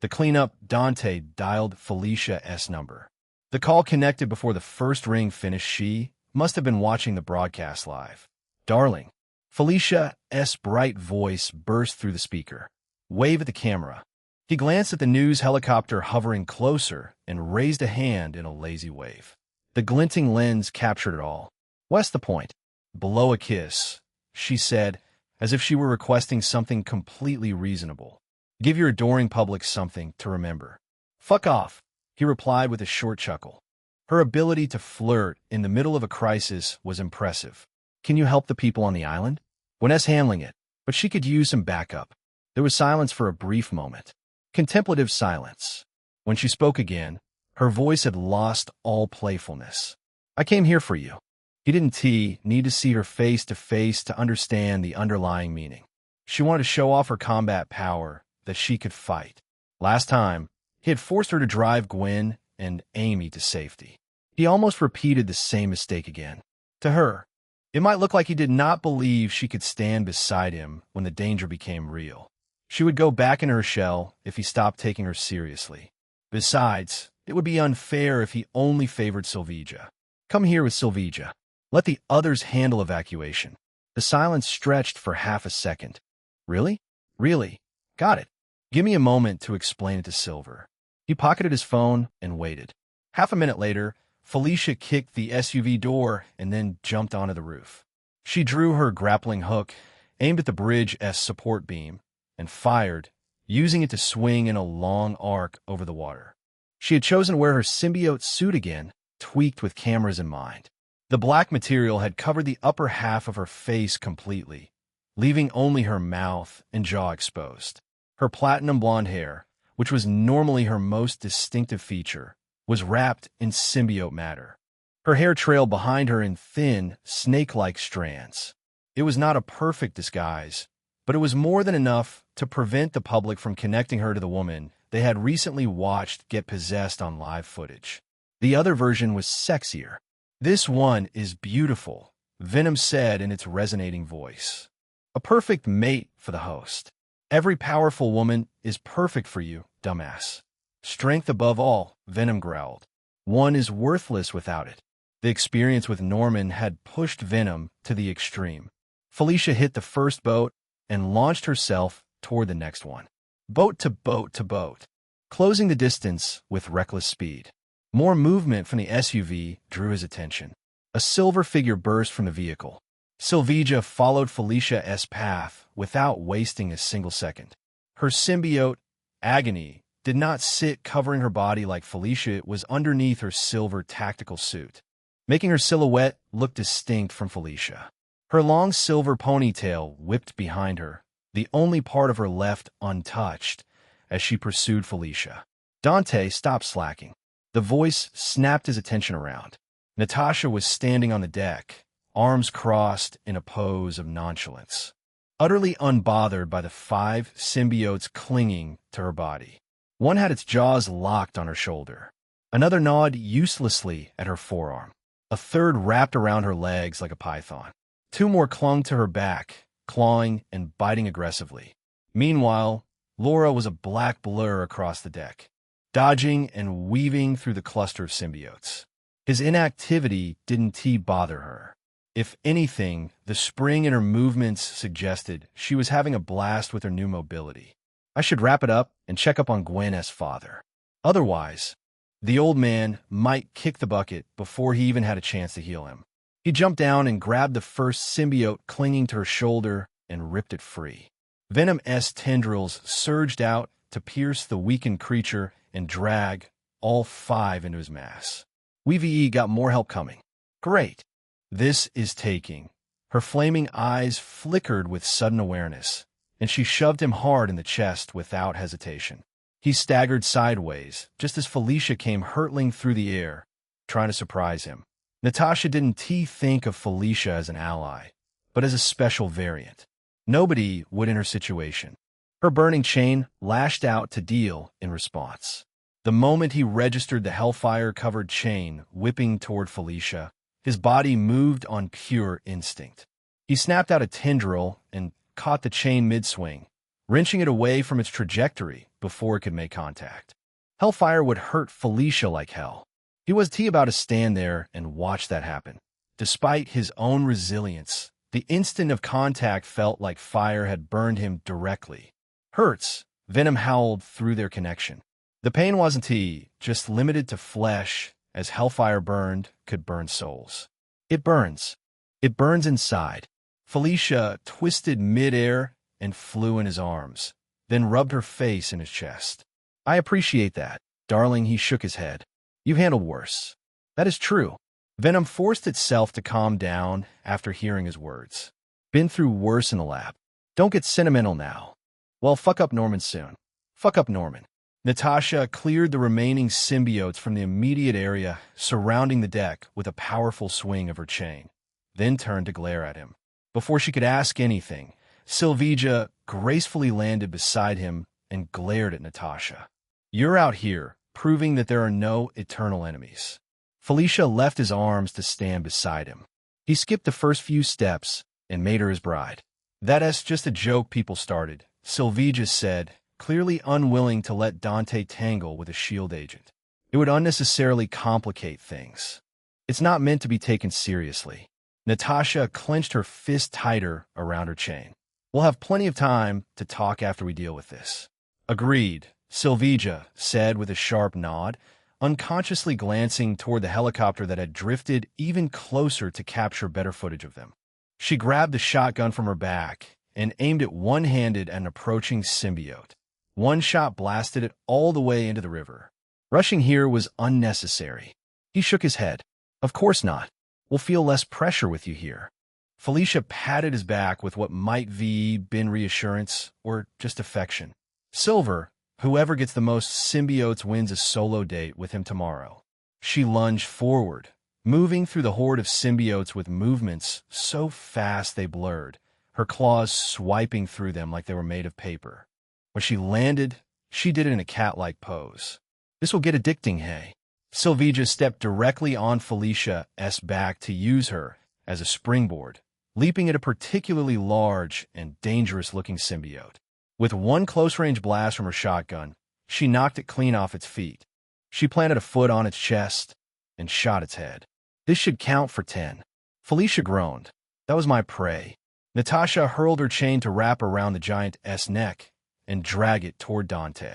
The cleanup. Dante dialed Felicia's number. The call connected before the first ring finished. She must have been watching the broadcast live. "Darling." Felicia's bright voice burst through the speaker. "Wave at the camera." He glanced at the news helicopter hovering closer and raised a hand in a lazy wave. The glinting lens captured it all. "What's the point?" "Blow a kiss," she said, as if she were requesting something completely reasonable. "Give your adoring public something to remember." "Fuck off," he replied with a short chuckle. Her ability to flirt in the middle of a crisis was impressive. "Can you help the people on the island?" "Gwen's handling it, but she could use some backup." There was silence for a brief moment. Contemplative silence. When she spoke again, her voice had lost all playfulness. "I came here for you." He didn't need to see her face to face to understand the underlying meaning. She wanted to show off her combat power, that she could fight. Last time, he had forced her to drive Gwen and Amy to safety. He almost repeated the same mistake again. To her, it might look like he did not believe she could stand beside him when the danger became real. She would go back in her shell if he stopped taking her seriously. Besides, it would be unfair if he only favored Sylvija. "Come here with Sylvija. Let the others handle evacuation." The silence stretched for half a second. "Really? Really? Got it. Give me a moment to explain it to Silver." He pocketed his phone and waited. Half a minute later, Felicia kicked the SUV door and then jumped onto the roof. She drew her grappling hook, aimed at the bridge's support beam, and fired, using it to swing in a long arc over the water. She had chosen to wear her symbiote suit again, tweaked with cameras in mind. The black material had covered the upper half of her face completely, leaving only her mouth and jaw exposed. Her platinum blonde hair, which was normally her most distinctive feature, was wrapped in symbiote matter. Her hair trailed behind her in thin, snake-like strands. It was not a perfect disguise, but it was more than enough to prevent the public from connecting her to the woman they had recently watched get possessed on live footage. The other version was sexier. "This one is beautiful," Venom said in its resonating voice. "A perfect mate for the host. Every powerful woman is perfect for you, dumbass." "Strength above all," Venom growled. "One is worthless without it." The experience with Norman had pushed Venom to the extreme. Felicia hit the first boat and launched herself toward the next one. Boat to boat to boat, closing the distance with reckless speed. More movement from the SUV drew his attention. A silver figure burst from the vehicle. Sylvija followed Felicia's path without wasting a single second. Her symbiote, Agony, did not sit covering her body like Felicia. It was underneath her silver tactical suit, making her silhouette look distinct from Felicia. Her long silver ponytail whipped behind her, the only part of her left untouched, as she pursued Felicia. Dante stopped slacking. The voice snapped his attention around. Natasha was standing on the deck, arms crossed in a pose of nonchalance. utterly unbothered by the 5 symbiotes clinging to her body. One had its jaws locked on her shoulder. Another gnawed uselessly at her forearm. A third wrapped around her legs like a python. 2 more clung to her back, clawing and biting aggressively. Meanwhile, Laura was a black blur across the deck, dodging and weaving through the cluster of symbiotes. His inactivity didn't bother her. If anything, the spring in her movements suggested she was having a blast with her new mobility. I should wrap it up and check up on Gwen's father. Otherwise, the old man might kick the bucket before he even had a chance to heal him. He jumped down and grabbed the first symbiote clinging to her shoulder and ripped it free. Venom's tendrils surged out to pierce the weakened creature and drag all 5 into his mass. WeVE got more help coming. Great. This is taking. Her flaming eyes flickered with sudden awareness, and she shoved him hard in the chest without hesitation. He staggered sideways, just as Felicia came hurtling through the air, trying to surprise him. Natasha didn't think of Felicia as an ally, but as a special variant. Nobody would in her situation. Her burning chain lashed out to deal in response. The moment he registered the hellfire-covered chain whipping toward Felicia, his body moved on pure instinct. He snapped out a tendril and caught the chain mid-swing, wrenching it away from its trajectory before it could make contact. Hellfire would hurt Felicia like hell. He was about to stand there and watch that happen. Despite his own resilience, the instant of contact felt like fire had burned him directly. Hurts, Venom howled through their connection. The pain wasn't just limited to flesh, as hellfire could burn souls. It burns. It burns inside. Felicia twisted mid-air and flew in his arms, then rubbed her face in his chest. I appreciate that, darling. He shook his head. You've handled worse. That is true. Venom forced itself to calm down after hearing his words. Been through worse in the lab. Don't get sentimental now. Well, fuck up Norman soon. Fuck up Norman. Natasha cleared the remaining symbiotes from the immediate area surrounding the deck with a powerful swing of her chain, then turned to glare at him. Before she could ask anything, Sylvija gracefully landed beside him and glared at Natasha. You're out here, proving that there are no eternal enemies. Felicia left his arms to stand beside him. He skipped the first few steps and made her his bride. That's just a joke people started, Sylvija said, clearly unwilling to let Dante tangle with a S.H.I.E.L.D. agent. It would unnecessarily complicate things. It's not meant to be taken seriously. Natasha clenched her fist tighter around her chain. We'll have plenty of time to talk after we deal with this. Agreed, Sylvija said with a sharp nod, unconsciously glancing toward the helicopter that had drifted even closer to capture better footage of them. She grabbed the shotgun from her back and aimed it one-handed at an approaching symbiote. One shot blasted it all the way into the river. Rushing here was unnecessary. He shook his head. Of course not. We'll feel less pressure with you here. Felicia patted his back with what might been reassurance or just affection. Silver, whoever gets the most symbiotes wins a solo date with him tomorrow. She lunged forward, moving through the horde of symbiotes with movements so fast they blurred, her claws swiping through them like they were made of paper. When she landed, she did it in a cat-like pose. This will get addicting, hey? Sylvija stepped directly on Felicia's back to use her as a springboard, leaping at a particularly large and dangerous-looking symbiote. With one close-range blast from her shotgun, she knocked it clean off its feet. She planted a foot on its chest and shot its head. This should count for 10. Felicia groaned. That was my prey. Natasha hurled her chain to wrap around the giant's neck and drag it toward Dante.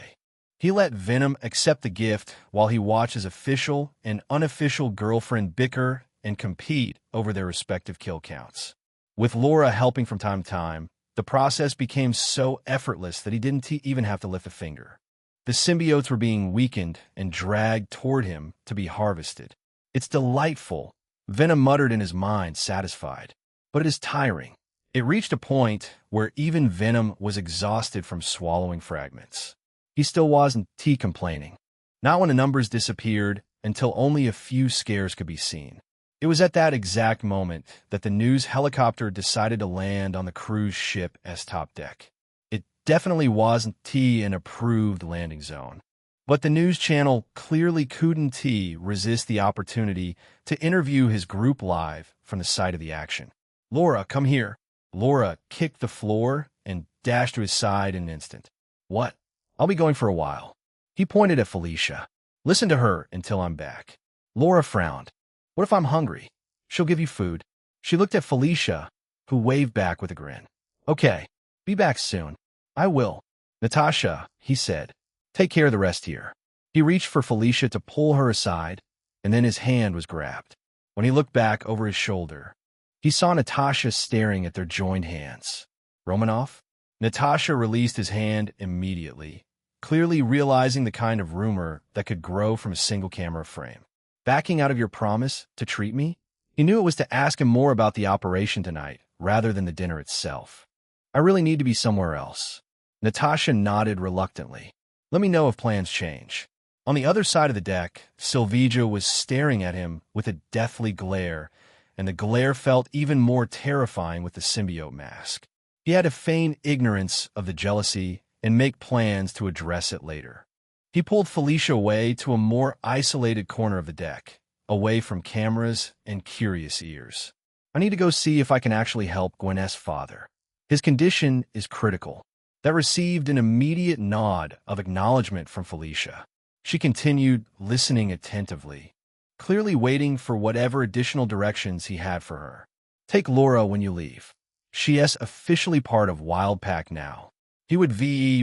He let Venom accept the gift while he watched his official and unofficial girlfriend bicker and compete over their respective kill counts. With Laura helping from time to time, the process became so effortless that he didn't even have to lift a finger. The symbiotes were being weakened and dragged toward him to be harvested. It's delightful, Venom muttered in his mind, satisfied. But it is tiring. It reached a point where even Venom was exhausted from swallowing fragments. He still wasn't complaining. Not when the numbers disappeared until only a few scares could be seen. It was at that exact moment that the news helicopter decided to land on the cruise ship's top deck. It definitely wasn't an approved landing zone. But the news channel clearly couldn't resist the opportunity to interview his group live from the site of the action. "Laura, come here." Laura kicked the floor and dashed to his side in an instant. "What?" "I'll be going for a while." He pointed at Felicia. "Listen to her until I'm back." Laura frowned. "What if I'm hungry?" "She'll give you food." She looked at Felicia, who waved back with a grin. "Okay, be back soon." "I will." "Natasha," he said, "take care of the rest here." He reached for Felicia to pull her aside, and then his hand was grabbed. When he looked back over his shoulder, he saw Natasha staring at their joined hands. "Romanov?" Natasha released his hand immediately, clearly realizing the kind of rumor that could grow from a single camera frame. "Backing out of your promise to treat me?" He knew it was to ask him more about the operation tonight, rather than the dinner itself. "I really need to be somewhere else." Natasha nodded reluctantly. "Let me know if plans change." On the other side of the deck, Silvija was staring at him with a deathly glare, and the glare felt even more terrifying with the symbiote mask. He had to feign ignorance of the jealousy and make plans to address it later. He pulled Felicia away to a more isolated corner of the deck, away from cameras and curious ears. "I need to go see if I can actually help Gwen's father. His condition is critical." That received an immediate nod of acknowledgement from Felicia. She continued, listening attentively, clearly waiting for whatever additional directions he had for her. "Take Laura when you leave. She is officially part of Wildpack now." He would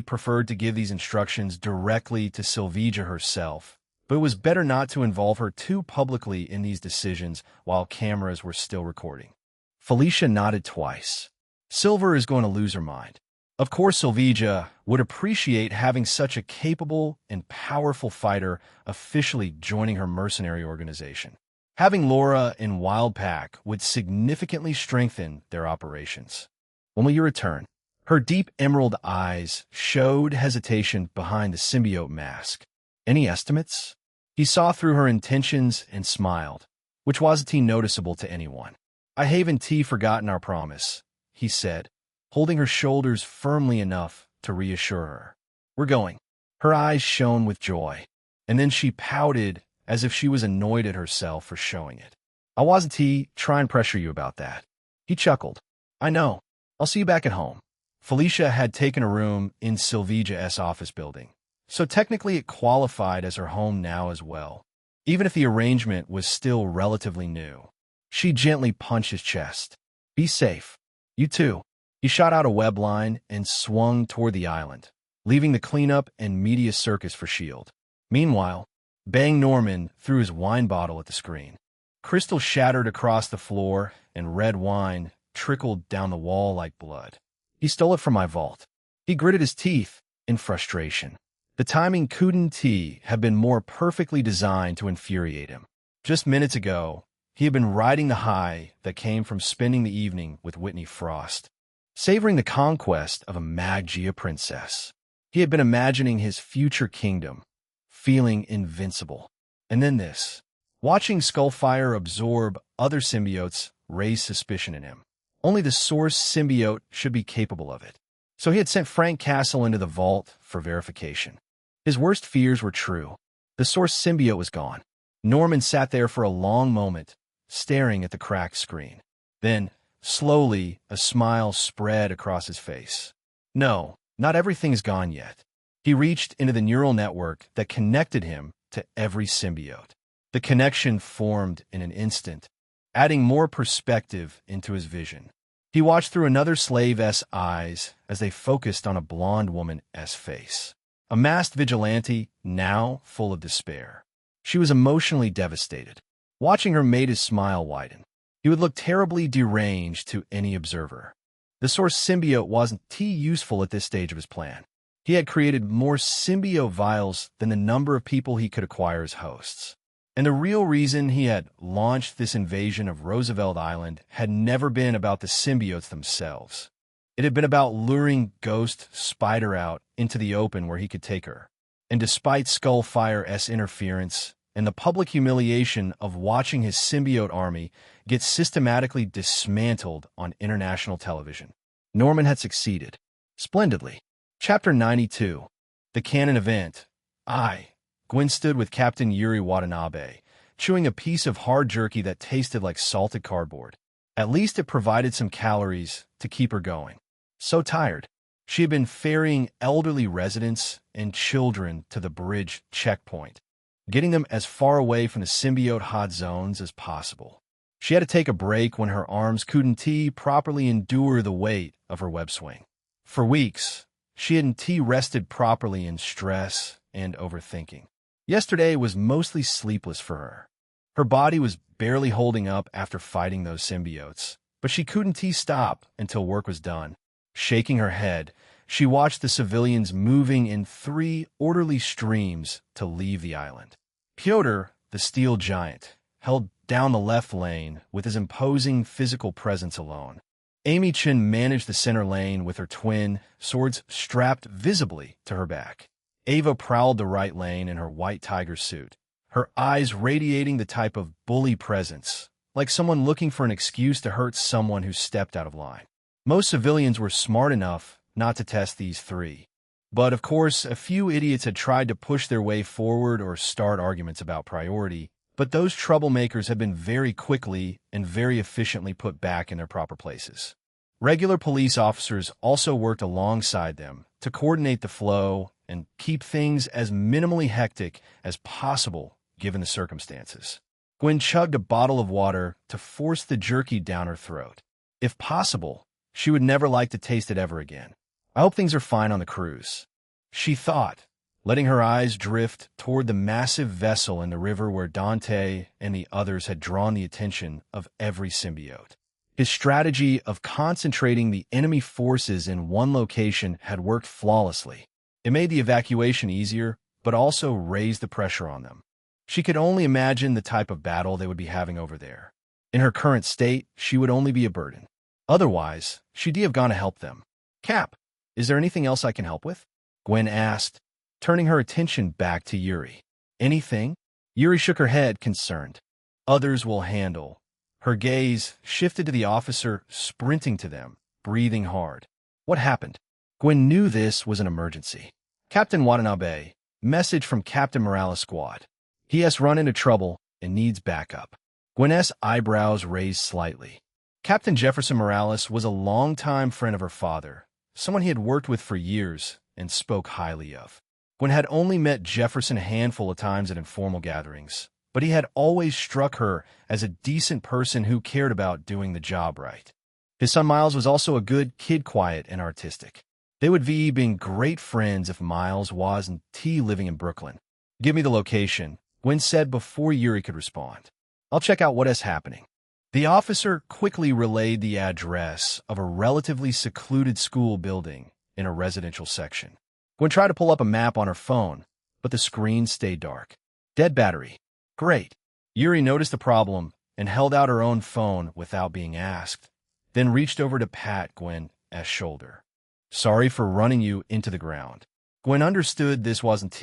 preferred to give these instructions directly to Silvija herself, but it was better not to involve her too publicly in these decisions while cameras were still recording. Felicia nodded twice. Silver is going to lose her mind. Of course, Silvija would appreciate having such a capable and powerful fighter officially joining her mercenary organization. Having Laura in Wildpack would significantly strengthen their operations. "When will you return?" Her deep emerald eyes showed hesitation behind the symbiote mask. "Any estimates?" He saw through her intentions and smiled, which wasn't noticeable to anyone. "I haven't forgotten our promise," he said, holding her shoulders firmly enough to reassure her. "We're going." Her eyes shone with joy, and then she pouted as if she was annoyed at herself for showing it. "I wasn't trying to pressure you about that." He chuckled. "I know. I'll see you back at home." Felicia had taken a room in Silvija's office building, so technically it qualified as her home now as well, even if the arrangement was still relatively new. She gently punched his chest. "Be safe." "You too." He shot out a web line and swung toward the island, leaving the cleanup and media circus for S.H.I.E.L.D. Meanwhile, Bang Norman threw his wine bottle at the screen. Crystal shattered across the floor, and red wine trickled down the wall like blood. "He stole it from my vault." He gritted his teeth in frustration. The timing couldn't have been more perfectly designed to infuriate him. Just minutes ago, he had been riding the high that came from spending the evening with Whitney Frost, savoring the conquest of a Magia princess. He had been imagining his future kingdom, feeling invincible. And then this. Watching Skullfire absorb other symbiotes raised suspicion in him. Only the source symbiote should be capable of it. So he had sent Frank Castle into the vault for verification. His worst fears were true. The source symbiote was gone. Norman sat there for a long moment, staring at the cracked screen. Then, slowly, a smile spread across his face. No, not everything is gone yet. He reached into the neural network that connected him to every symbiote. The connection formed in an instant, adding more perspective into his vision. He watched through another slave's eyes as they focused on a blonde woman's face. A masked vigilante, now full of despair. She was emotionally devastated. Watching her made his smile widen. He would look terribly deranged to any observer. The source symbiote wasn't useful at this stage of his plan. He had created more symbiote vials than the number of people he could acquire as hosts. And the real reason he had launched this invasion of Roosevelt Island had never been about the symbiotes themselves. It had been about luring Ghost Spider out into the open where he could take her. And despite Skullfire's interference and the public humiliation of watching his symbiote army get systematically dismantled on international television. Norman had succeeded. Splendidly. Chapter 92. The Canon Event. Gwen stood with Captain Yuri Watanabe, chewing a piece of hard jerky that tasted like salted cardboard. At least it provided some calories to keep her going. So tired. She had been ferrying elderly residents and children to the bridge checkpoint, getting them as far away from the symbiote hot zones as possible. She had to take a break when her arms couldn't properly endure the weight of her web swing. For weeks, she hadn't rested properly in stress and overthinking. Yesterday was mostly sleepless for her. Her body was barely holding up after fighting those symbiotes, but she couldn't stop until work was done. Shaking her head, she watched the civilians moving in 3 orderly streams to leave the island. Pyotr, the steel giant, held down the left lane with his imposing physical presence alone. Amy Chen managed the center lane with her twin, swords strapped visibly to her back. Ava prowled the right lane in her white tiger suit, her eyes radiating the type of bully presence, like someone looking for an excuse to hurt someone who stepped out of line. Most civilians were smart enough not to test these 3. But, of course, a few idiots had tried to push their way forward or start arguments about priority, but those troublemakers had been very quickly and very efficiently put back in their proper places. Regular police officers also worked alongside them to coordinate the flow and keep things as minimally hectic as possible given the circumstances. Gwen chugged a bottle of water to force the jerky down her throat. If possible, she would never like to taste it ever again. I hope things are fine on the cruise, she thought, letting her eyes drift toward the massive vessel in the river where Dante and the others had drawn the attention of every symbiote. His strategy of concentrating the enemy forces in one location had worked flawlessly. It made the evacuation easier, but also raised the pressure on them. She could only imagine the type of battle they would be having over there. In her current state, she would only be a burden. Otherwise, she'd have gone to help them. Cap, is there anything else I can help with? Gwen asked, turning her attention back to Yuri. Anything? Yuri shook her head, concerned. Others will handle. Her gaze shifted to the officer sprinting to them, breathing hard. What happened? Gwen knew this was an emergency. Captain Watanabe, message from Captain Morales' squad. He has run into trouble and needs backup. Gwen's eyebrows raised slightly. Captain Jefferson Morales was a longtime friend of her father, someone he had worked with for years and spoke highly of. Gwen had only met Jefferson a handful of times at informal gatherings, but he had always struck her as a decent person who cared about doing the job right. His son Miles was also a good kid, quiet and artistic. They would be being great friends if Miles wasn't living in Brooklyn. Give me the location, Gwen said before Yuri could respond. I'll check out what is happening. The officer quickly relayed the address of a relatively secluded school building in a residential section. Gwen tried to pull up a map on her phone, but the screen stayed dark. Dead battery. Great. Yuri noticed the problem and held out her own phone without being asked, then reached over to pat Gwen's shoulder. Sorry for running you into the ground. Gwen understood this wasn't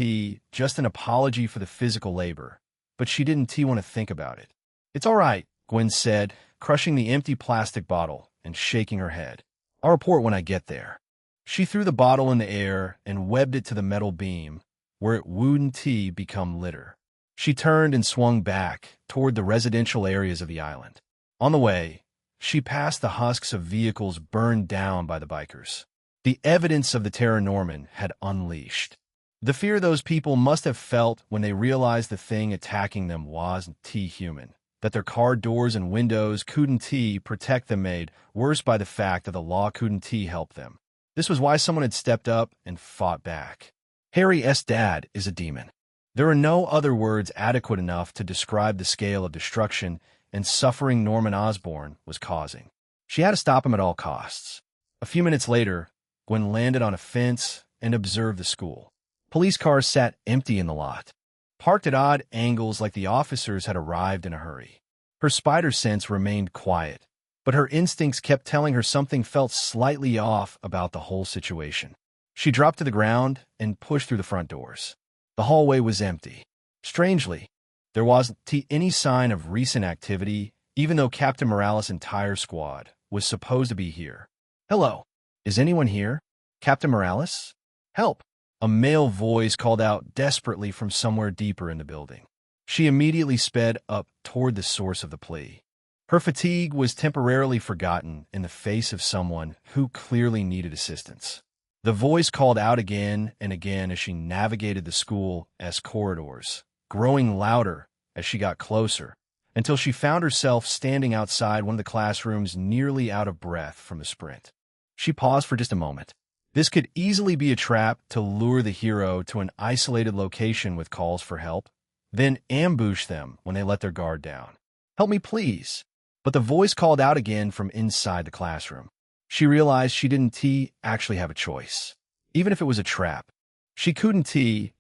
just an apology for the physical labor, but she didn't want to think about it. It's all right, Gwen said, crushing the empty plastic bottle and shaking her head. I'll report when I get there. She threw the bottle in the air and webbed it to the metal beam, where it wouldn't become litter. She turned and swung back toward the residential areas of the island. On the way, she passed the husks of vehicles burned down by the bikers. The evidence of the Terra Norman had unleashed. The fear those people must have felt when they realized the thing attacking them wasn't human, that their car doors and windows couldn't protect them, made worse by the fact that the law couldn't help them. This was why someone had stepped up and fought back. Harry's dad is a demon. There are no other words adequate enough to describe the scale of destruction and suffering Norman Osborn was causing. She had to stop him at all costs. A few minutes later, Gwen landed on a fence and observed the school. Police cars sat empty in the lot, parked at odd angles like the officers had arrived in a hurry. Her spider sense remained quiet, but her instincts kept telling her something felt slightly off about the whole situation. She dropped to the ground and pushed through the front doors. The hallway was empty. Strangely, There wasn't any sign of recent activity, even though Captain Morales' entire squad was supposed to be here. "Hello. Is anyone here? Captain Morales? Help!" A male voice called out desperately from somewhere deeper in the building. She immediately sped up toward the source of the plea. Her fatigue was temporarily forgotten in the face of someone who clearly needed assistance. The voice called out again and again as she navigated the school's corridors, growing louder as she got closer, until she found herself standing outside one of the classrooms, nearly out of breath from the sprint. She paused for just a moment. This could easily be a trap to lure the hero to an isolated location with calls for help, then ambush them when they let their guard down. "Help me, please." But the voice called out again from inside the classroom. She realized she didn't actually have a choice. Even if it was a trap, she couldn't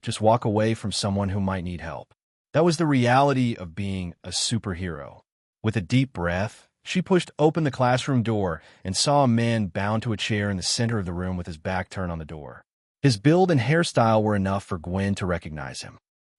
just walk away from someone who might need help. That was the reality of being a superhero. With a deep breath, she pushed open the classroom door and saw a man bound to a chair in the center of the room with his back turned on the door. His build and hairstyle were enough for Gwen to recognize him.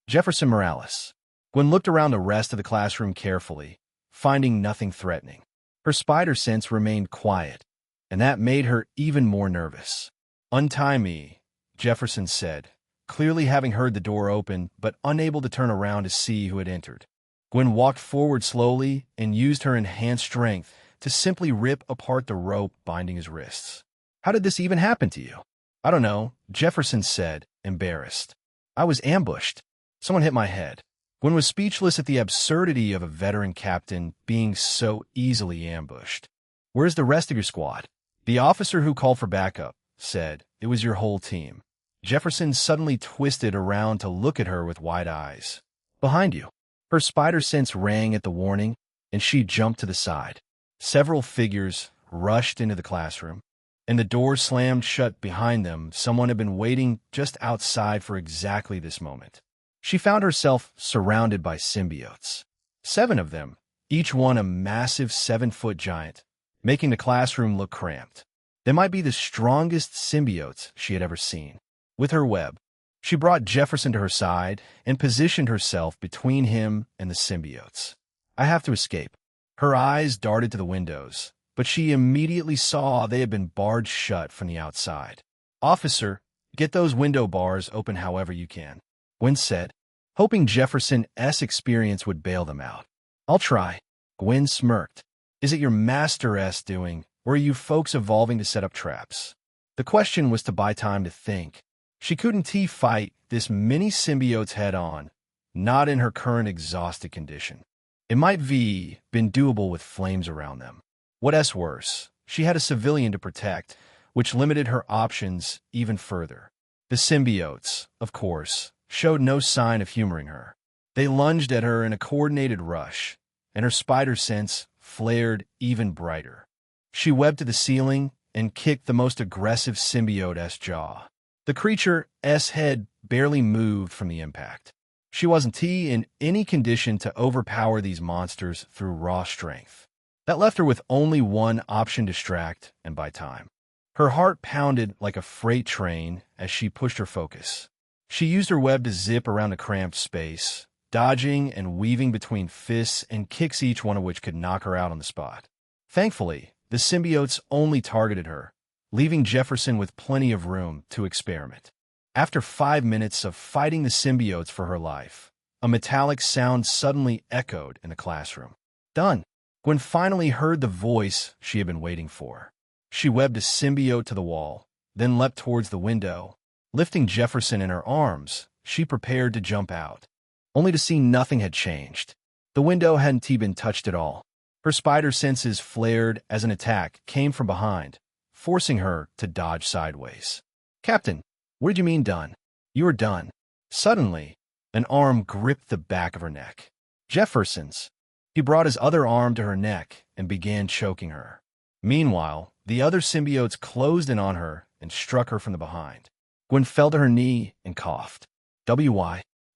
Jefferson Morales. Gwen looked around the rest of the classroom carefully, finding nothing threatening. Her spider sense remained quiet, and that made her even more nervous. "Untie me," Jefferson said, clearly having heard the door open but unable to turn around to see who had entered. Gwen walked forward slowly and used her enhanced strength to simply rip apart the rope binding his wrists. "How did this even happen to you?" "I don't know," Jefferson said, embarrassed. "I was ambushed. Someone hit my head." Gwen was speechless at the absurdity of a veteran captain being so easily ambushed. "Where's the rest of your squad?" The officer who called for backup said. "It was your whole team." Jefferson suddenly twisted around to look at her with wide eyes. "Behind you." Her spider sense rang at the warning, and she jumped to the side. Several figures rushed into the classroom, and the door slammed shut behind them. Someone had been waiting just outside for exactly this moment. She found herself surrounded by symbiotes. 7 of them, each one a massive 7-foot giant, making the classroom look cramped. They might be the strongest symbiotes she had ever seen. With her web, she brought Jefferson to her side and positioned herself between him and the symbiotes. "I have to escape." Her eyes darted to the windows, but she immediately saw they had been barred shut from the outside. "Officer, get those window bars open however you can," Gwen said, hoping Jefferson's experience would bail them out. "I'll try." Gwen smirked. "Is it your master's doing, or are you folks evolving to set up traps?" The question was to buy time to think. She couldn't fight this many symbiotes head-on, not in her current exhausted condition. It might been doable with flames around them. What's worse, she had a civilian to protect, which limited her options even further. The symbiotes, of course, showed no sign of humoring her. They lunged at her in a coordinated rush, and her spider sense flared even brighter. She webbed to the ceiling and kicked the most aggressive symbiote's jaw. The creature's head barely moved from the impact. She wasn't in any condition to overpower these monsters through raw strength. That left her with only one option: distract and buy time. Her heart pounded like a freight train as she pushed her focus. She used her web to zip around the cramped space, dodging and weaving between fists and kicks, each one of which could knock her out on the spot. Thankfully, the symbiotes only targeted her, leaving Jefferson with plenty of room to experiment. After 5 minutes of fighting the symbiotes for her life, a metallic sound suddenly echoed in the classroom. "Done." Gwen finally heard the voice she had been waiting for. She webbed a symbiote to the wall, then leapt towards the window. Lifting Jefferson in her arms, she prepared to jump out, only to see nothing had changed. The window hadn't been touched at all. Her spider senses flared as an attack came from behind, forcing her to dodge sideways. "Captain, what did you mean done?" "You are done." Suddenly, an arm gripped the back of her neck. Jefferson's. He brought his other arm to her neck and began choking her. Meanwhile, the other symbiotes closed in on her and struck her from the behind. Gwen fell to her knee and coughed.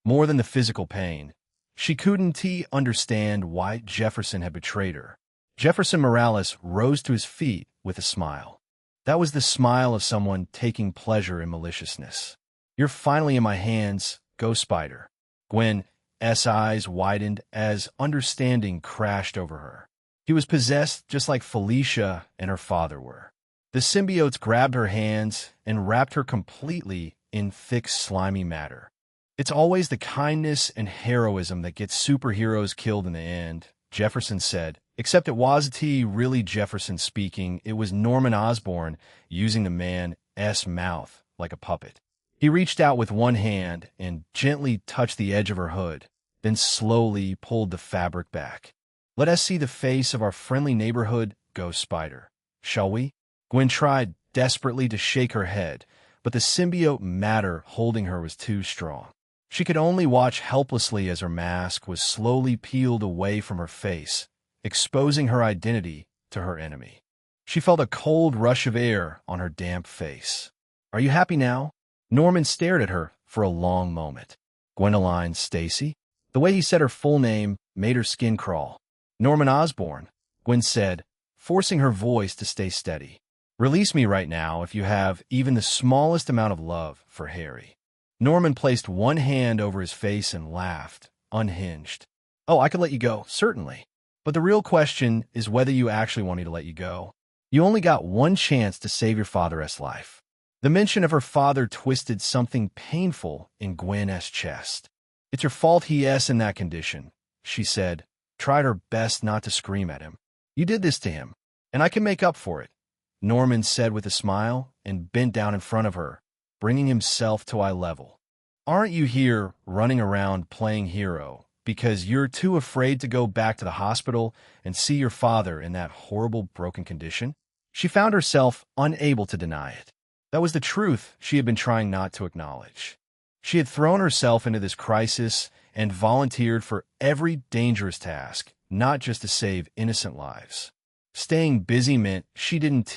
More than the physical pain, she couldn't understand why Jefferson had betrayed her. Jefferson Morales rose to his feet with a smile. That was the smile of someone taking pleasure in maliciousness. "You're finally in my hands, Ghost Spider." Gwen S. eyes widened as understanding crashed over her. He was possessed just like Felicia and her father were. The symbiotes grabbed her hands and wrapped her completely in thick, slimy matter. It's always the kindness and heroism that gets superheroes killed in the end, Jefferson said. Except it wasn't really Jefferson speaking, it was Norman Osborn using the man's mouth like a puppet. He reached out with one hand and gently touched the edge of her hood, then slowly pulled the fabric back. Let us see the face of our friendly neighborhood Ghost Spider, shall we? Gwen tried desperately to shake her head, but the symbiote matter holding her was too strong. She could only watch helplessly as her mask was slowly peeled away from her face, exposing her identity to her enemy. She felt a cold rush of air on her damp face. Are you happy now? Norman stared at her for a long moment. Gwendoline Stacy? The way he said her full name made her skin crawl. Norman Osborn, Gwen said, forcing her voice to stay steady. Release me right now if you have even the smallest amount of love for Harry. Norman placed one hand over his face and laughed, unhinged. Oh, I could let you go, certainly. But the real question is whether you actually want me to let you go. You only got one chance to save your father's life. The mention of her father twisted something painful in Gwen's chest. It's your fault he's in that condition, she said, tried her best not to scream at him. You did this to him, and I can make up for it, Norman said with a smile and bent down in front of her, bringing himself to eye level. Aren't you here running around playing hero because you're too afraid to go back to the hospital and see your father in that horrible broken condition? She found herself unable to deny it. That was the truth she had been trying not to acknowledge. She had thrown herself into this crisis and volunteered for every dangerous task, not just to save innocent lives. Staying busy meant she didn't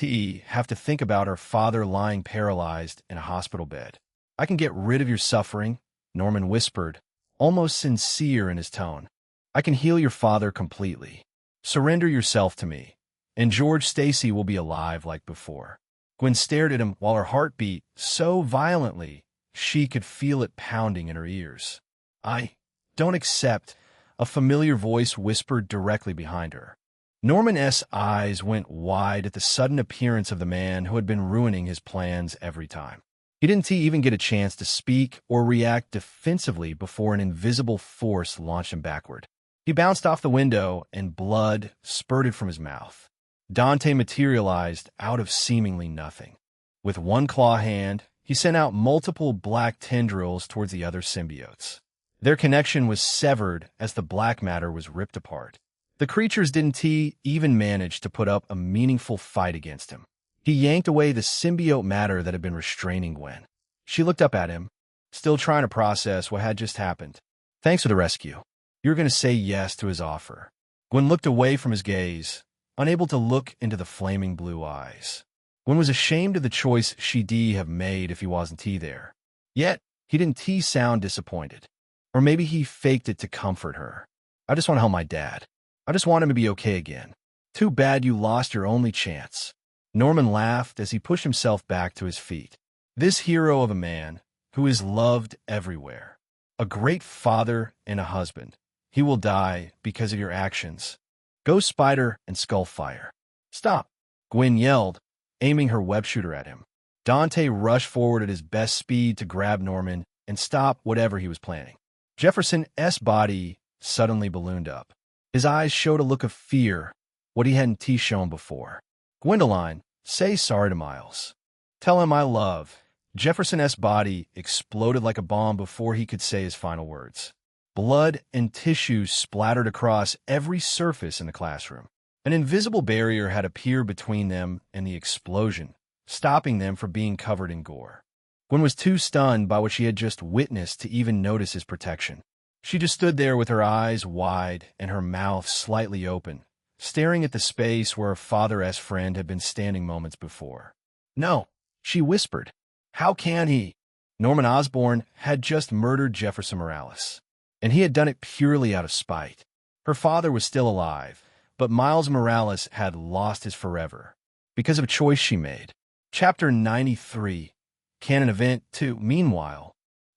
have to think about her father lying paralyzed in a hospital bed. I can get rid of your suffering, Norman whispered, almost sincere in his tone. I can heal your father completely. Surrender yourself to me, and George Stacy will be alive like before. Gwen stared at him while her heart beat so violently she could feel it pounding in her ears. I don't accept, a familiar voice whispered directly behind her. Norman's eyes went wide at the sudden appearance of the man who had been ruining his plans every time. He didn't even get a chance to speak or react defensively before an invisible force launched him backward. He bounced off the window and blood spurted from his mouth. Dante materialized out of seemingly nothing. With one claw hand, he sent out multiple black tendrils towards the other symbiotes. Their connection was severed as the black matter was ripped apart. The creatures didn't even manage to put up a meaningful fight against him. He yanked away the symbiote matter that had been restraining Gwen. She looked up at him, still trying to process what had just happened. Thanks for the rescue. You're going to say yes to his offer. Gwen looked away from his gaze, unable to look into the flaming blue eyes. Gwen was ashamed of the choice she'd have made if he wasn't there. Yet, he didn't sound disappointed. Or maybe he faked it to comfort her. I just want to help my dad. I just want him to be okay again. Too bad you lost your only chance. Norman laughed as he pushed himself back to his feet. This hero of a man who is loved everywhere. A great father and a husband. He will die because of your actions. Ghost Spider and Skullfire. Stop, Gwen yelled, aiming her web shooter at him. Dante rushed forward at his best speed to grab Norman and stop whatever he was planning. Jefferson's body suddenly ballooned up. His eyes showed a look of fear, what he hadn't shown before. Gwendoline, say sorry to Miles. Tell him I love. Jefferson's body exploded like a bomb before he could say his final words. Blood and tissue splattered across every surface in the classroom. An invisible barrier had appeared between them and the explosion, stopping them from being covered in gore. Gwen was too stunned by what she had just witnessed to even notice his protection. She just stood there with her eyes wide and her mouth slightly open, staring at the space where her father's friend had been standing moments before. No, she whispered. How can he? Norman Osborn had just murdered Jefferson Morales, and he had done it purely out of spite. Her father was still alive, but Miles Morales had lost his forever because of a choice she made. Chapter 93, Canon Event 2. Meanwhile,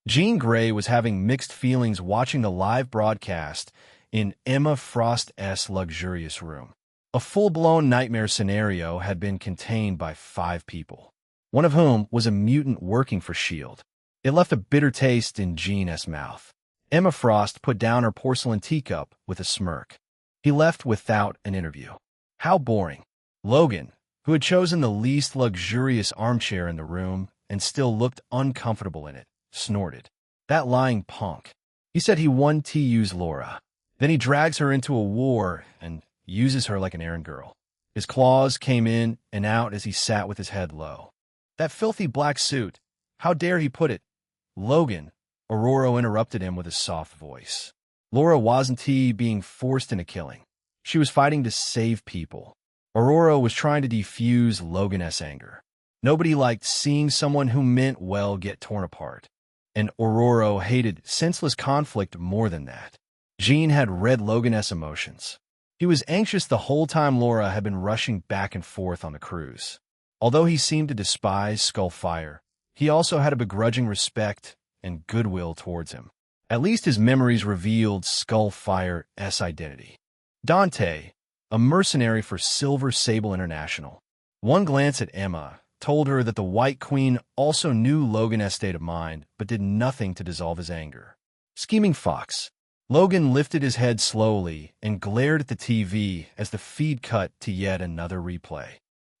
Jean Grey was having mixed feelings watching the live broadcast in Emma Frost's luxurious room. A full-blown nightmare scenario had been contained by 5 people, one of whom was a mutant working for S.H.I.E.L.D. It left a bitter taste in Jean's mouth. Emma Frost put down her porcelain teacup with a smirk. He left without an interview. How boring. Logan, who had chosen the least luxurious armchair in the room and still looked uncomfortable in it, snorted. That lying punk. He said he won TU's Laura. Then he drags her into a war and uses her like an errand girl. His claws came in and out as he sat with his head low. That filthy black suit. How dare he put it? Logan, Aurora interrupted him with a soft voice. Laura wasn't being forced into killing. She was fighting to save people. Aurora was trying to defuse Logan's anger. Nobody liked seeing someone who meant well get torn apart. And Aurora hated senseless conflict more than that. Jean had read Logan's emotions. He was anxious the whole time Laura had been rushing back and forth on the cruise. Although he seemed to despise Skullfire, he also had a begrudging respect and goodwill towards him. At least his memories revealed Skullfire's identity. Dante, a mercenary for Silver Sable International. One glance at Emma told her that the White Queen also knew Logan's state of mind, but did nothing to dissolve his anger. Scheming fox. Logan lifted his head slowly and glared at the TV as the feed cut to yet another replay.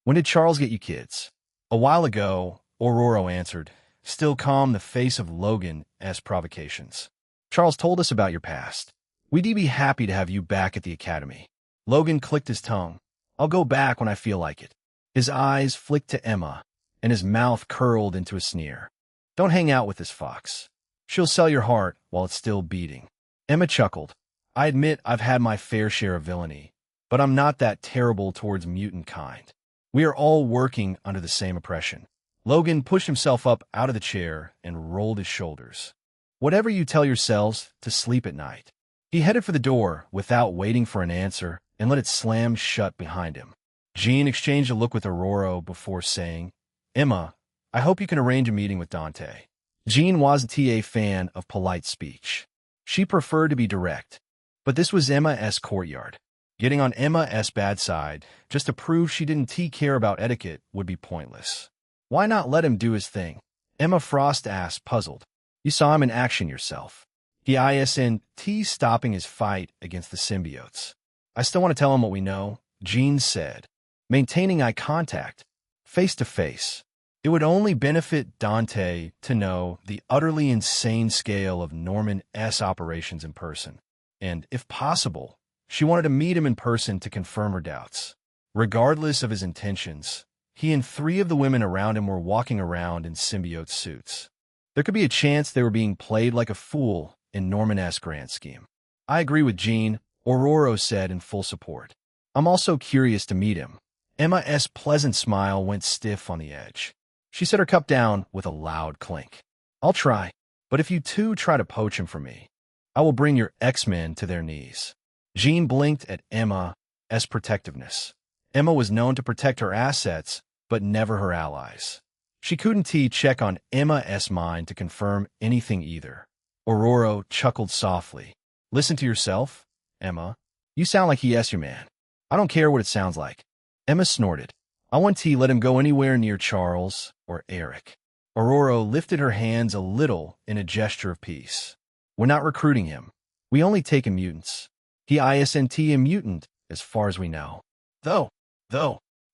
When did Charles get you kids? A while ago, Aurora answered, still calm the face of Logan's provocations. Charles told us about your past. We'd be happy to have you back at the academy. Logan clicked his tongue. I'll go back when I feel like it. His eyes flicked to Emma, and his mouth curled into a sneer. Don't hang out with this fox. She'll sell your heart while it's still beating. Emma chuckled. I admit I've had my fair share of villainy, but I'm not that terrible towards mutant kind. We are all working under the same oppression. Logan pushed himself up out of the chair and rolled his shoulders. Whatever you tell yourselves to sleep at night. He headed for the door without waiting for an answer and let it slam shut behind him. Jean exchanged a look with Aurora before saying, Emma, I hope you can arrange a meeting with Dante. Jean wasn't a fan of polite speech. She preferred to be direct. But this was Emma's courtyard. Getting on Emma's bad side, just to prove she didn't care about etiquette, would be pointless. Why not let him do his thing? Emma Frost asked, puzzled. You saw him in action yourself. He isn't stopping his fight against the symbiotes. I still want to tell him what we know, Jean said. Maintaining eye contact, face to face. It would only benefit Dante to know the utterly insane scale of Norman's operations in person. And, if possible, she wanted to meet him in person to confirm her doubts. Regardless of his intentions, he and 3 of the women around him were walking around in symbiote suits. There could be a chance they were being played like a fool in Norman's grand scheme. I agree with Jean, Aurora said in full support. I'm also curious to meet him. Emma's pleasant smile went stiff on the edge. She set her cup down with a loud clink. I'll try, but if you 2 try to poach him from me, I will bring your X-Men to their knees. Jean blinked at Emma's protectiveness. Emma was known to protect her assets, but never her allies. She couldn't check on Emma's mind to confirm anything either. Aurora chuckled softly. Listen to yourself, Emma. You sound like he is your man. I don't care what it sounds like. Emma snorted. I want to let him go anywhere near Charles or Eric. Aurora lifted her hands a little in a gesture of peace. We're not recruiting him. We only take in mutants. He isn't a mutant, as far as we know. Though,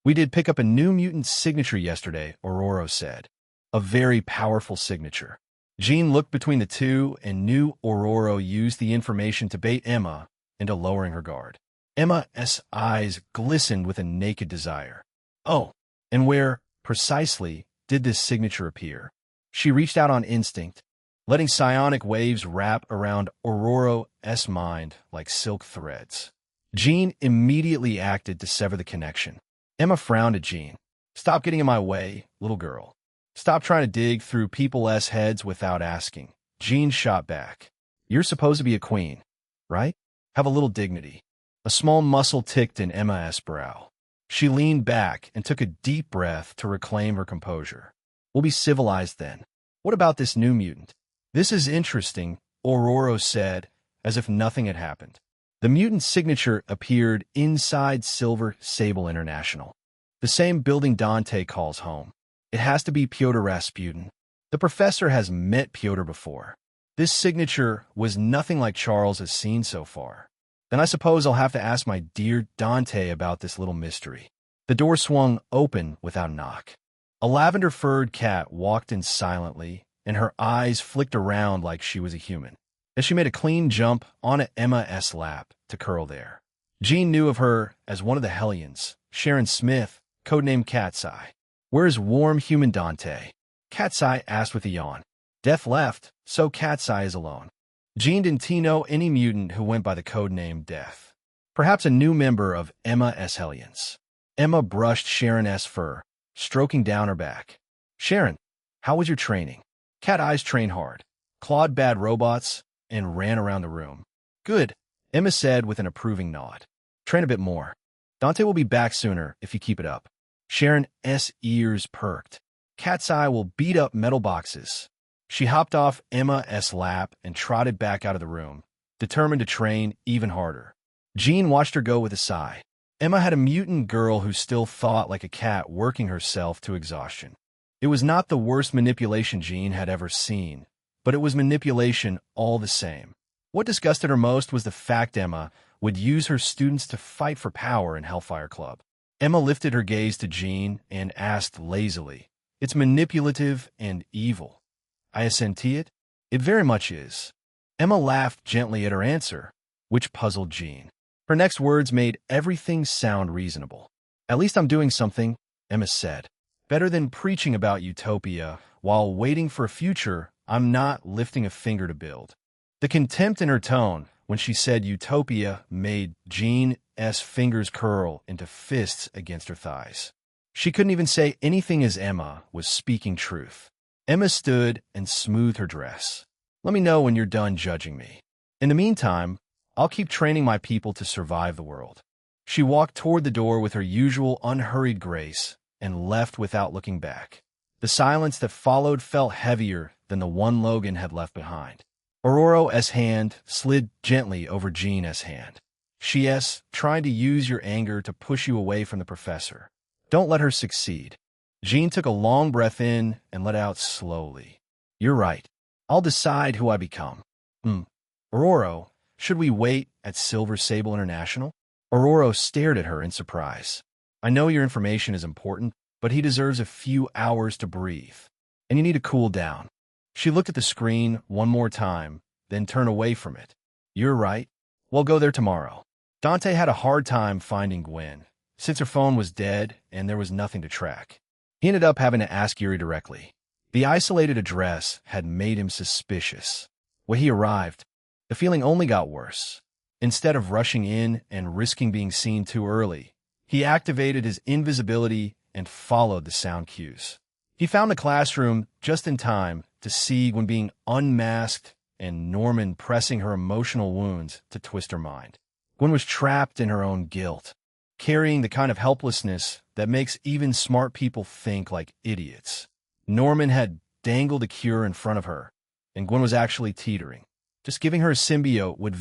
we did pick up a new mutant signature yesterday, Aurora said. A very powerful signature. Jean looked between the 2 and knew Aurora used the information to bait Emma into lowering her guard. Emma's eyes glistened with a naked desire. Oh, and where, precisely, did this signature appear? She reached out on instinct, letting psionic waves wrap around Aurora's mind like silk threads. Jean immediately acted to sever the connection. Emma frowned at Jean. Stop getting in my way, little girl. Stop trying to dig through people's heads without asking. Jean shot back. You're supposed to be a queen, right? Have a little dignity. A small muscle ticked in Emma's brow. She leaned back and took a deep breath to reclaim her composure. We'll be civilized then. What about this new mutant? This is interesting, Ororo said, as if nothing had happened. The mutant signature appeared inside Silver Sable International, the same building Dante calls home. It has to be Pyotr Rasputin. The professor has met Pyotr before. This signature was nothing like Charles has seen so far. Then I suppose I'll have to ask my dear Dante about this little mystery. The door swung open without a knock. A lavender-furred cat walked in silently, and her eyes flicked around like she was a human, as she made a clean jump onto Emma's lap to curl there. Jean knew of her as one of the Hellions, Sharon Smith, codenamed Cat's Eye. Where's warm human Dante? Cat's Eye asked with a yawn. Death left, so Cat's Eye is alone. Jean didn't know any mutant who went by the codename Death. Perhaps a new member of Emma's Hellions. Emma brushed Sharon's fur, stroking down her back. Sharon, how was your training? Cat Eyes trained hard, clawed bad robots, and ran around the room. Good, Emma said with an approving nod. Train a bit more. Dante will be back sooner if you keep it up. Sharon's ears perked. Cat's Eye will beat up metal boxes. She hopped off Emma's lap and trotted back out of the room, determined to train even harder. Jean watched her go with a sigh. Emma had a mutant girl who still thought like a cat, working herself to exhaustion. It was not the worst manipulation Jean had ever seen, but it was manipulation all the same. What disgusted her most was the fact Emma would use her students to fight for power in Hellfire Club. Emma lifted her gaze to Jean and asked lazily, It's manipulative and evil. I assenti it? It very much is. Emma laughed gently at her answer, which puzzled Jean. Her next words made everything sound reasonable. At least I'm doing something, Emma said. Better than preaching about utopia while waiting for a future I'm not lifting a finger to build. The contempt in her tone when she said utopia made Jean's fingers curl into fists against her thighs. She couldn't even say anything as Emma was speaking truth. Emma stood and smoothed her dress. Let me know when you're done judging me. In the meantime, I'll keep training my people to survive the world. She walked toward the door with her usual unhurried grace and left without looking back. The silence that followed felt heavier than the one Logan had left behind. Ororo's hand slid gently over Jean's hand. She's trying to use your anger to push you away from the professor. Don't let her succeed. Jean took a long breath in and let out slowly. You're right. I'll decide who I become. Ororo, should we wait at Silver Sable International? Ororo stared at her in surprise. I know your information is important, but he deserves a few hours to breathe. And you need to cool down. She looked at the screen one more time, then turned away from it. You're right. We'll go there tomorrow. Dante had a hard time finding Gwen, since her phone was dead and there was nothing to track. He ended up having to ask Yuri directly. The isolated address had made him suspicious. When he arrived, the feeling only got worse. Instead of rushing in and risking being seen too early, he activated his invisibility and followed the sound cues. He found the classroom just in time to see Gwen being unmasked and Norman pressing her emotional wounds to twist her mind. Gwen was trapped in her own guilt, carrying the kind of helplessness that makes even smart people think like idiots. Norman had dangled a cure in front of her, and Gwen was actually teetering. Just giving her a symbiote would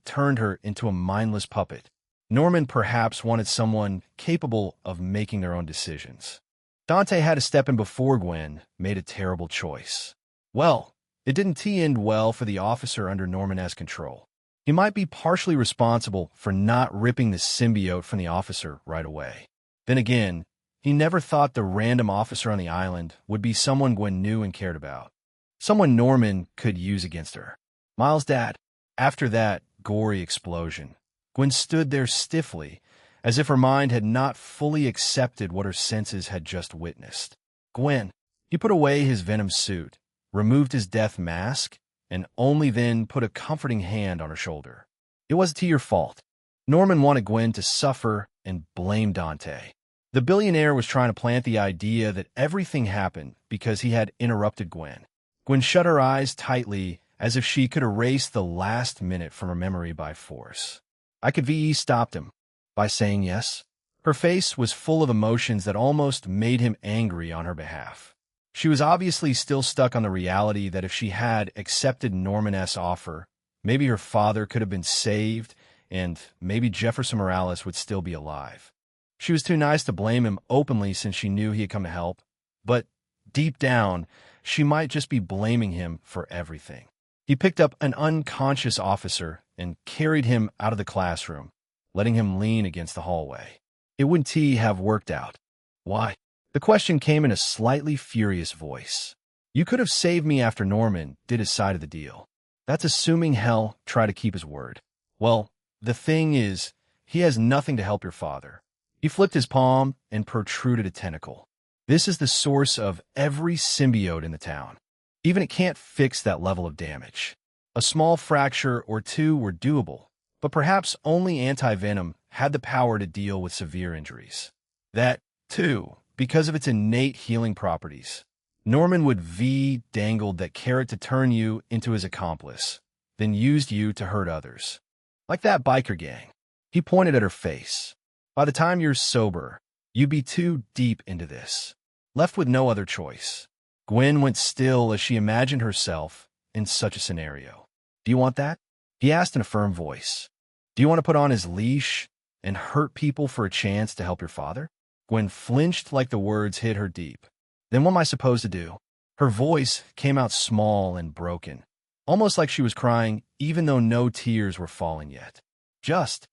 turned her into a mindless puppet. Norman perhaps wanted someone capable of making their own decisions. Dante had to step in before Gwen made a terrible choice. Well, it didn't end well for the officer under Norman's control. He might be partially responsible for not ripping the symbiote from the officer right away. Then again, he never thought the random officer on the island would be someone Gwen knew and cared about. Someone Norman could use against her. Miles' dad. After that gory explosion, Gwen stood there stiffly, as if her mind had not fully accepted what her senses had just witnessed. Gwen. He put away his Venom suit, removed his death mask, and only then put a comforting hand on her shoulder. It wasn't your fault. Norman wanted Gwen to suffer and blame Dante. The billionaire was trying to plant the idea that everything happened because he had interrupted Gwen. Gwen shut her eyes tightly as if she could erase the last minute from her memory by force. I could VE stopped him by saying yes. Her face was full of emotions that almost made him angry on her behalf. She was obviously still stuck on the reality that if she had accepted Norman S. offer, maybe her father could have been saved and maybe Jefferson Morales would still be alive. She was too nice to blame him openly since she knew he had come to help, but deep down, she might just be blaming him for everything. He picked up an unconscious officer and carried him out of the classroom, letting him lean against the hallway. It wouldn't have worked out. Why? The question came in a slightly furious voice. You could have saved me after Norman did his side of the deal. That's assuming Hell tried to keep his word. Well, the thing is, he has nothing to help your father. He flipped his palm and protruded a tentacle. This is the source of every symbiote in the town. Even it can't fix that level of damage. A small fracture or two were doable, but perhaps only anti-venom had the power to deal with severe injuries. That, too, because of its innate healing properties. Norman would dangled that carrot to turn you into his accomplice, then used you to hurt others. Like that biker gang. He pointed at her face. By the time you're sober, you'd be too deep into this. Left with no other choice. Gwen went still as she imagined herself in such a scenario. Do you want that? He asked in a firm voice. Do you want to put on his leash and hurt people for a chance to help your father? Gwen flinched like the words hit her deep. Then what am I supposed to do? Her voice came out small and broken, almost like she was crying even though no tears were falling yet. Just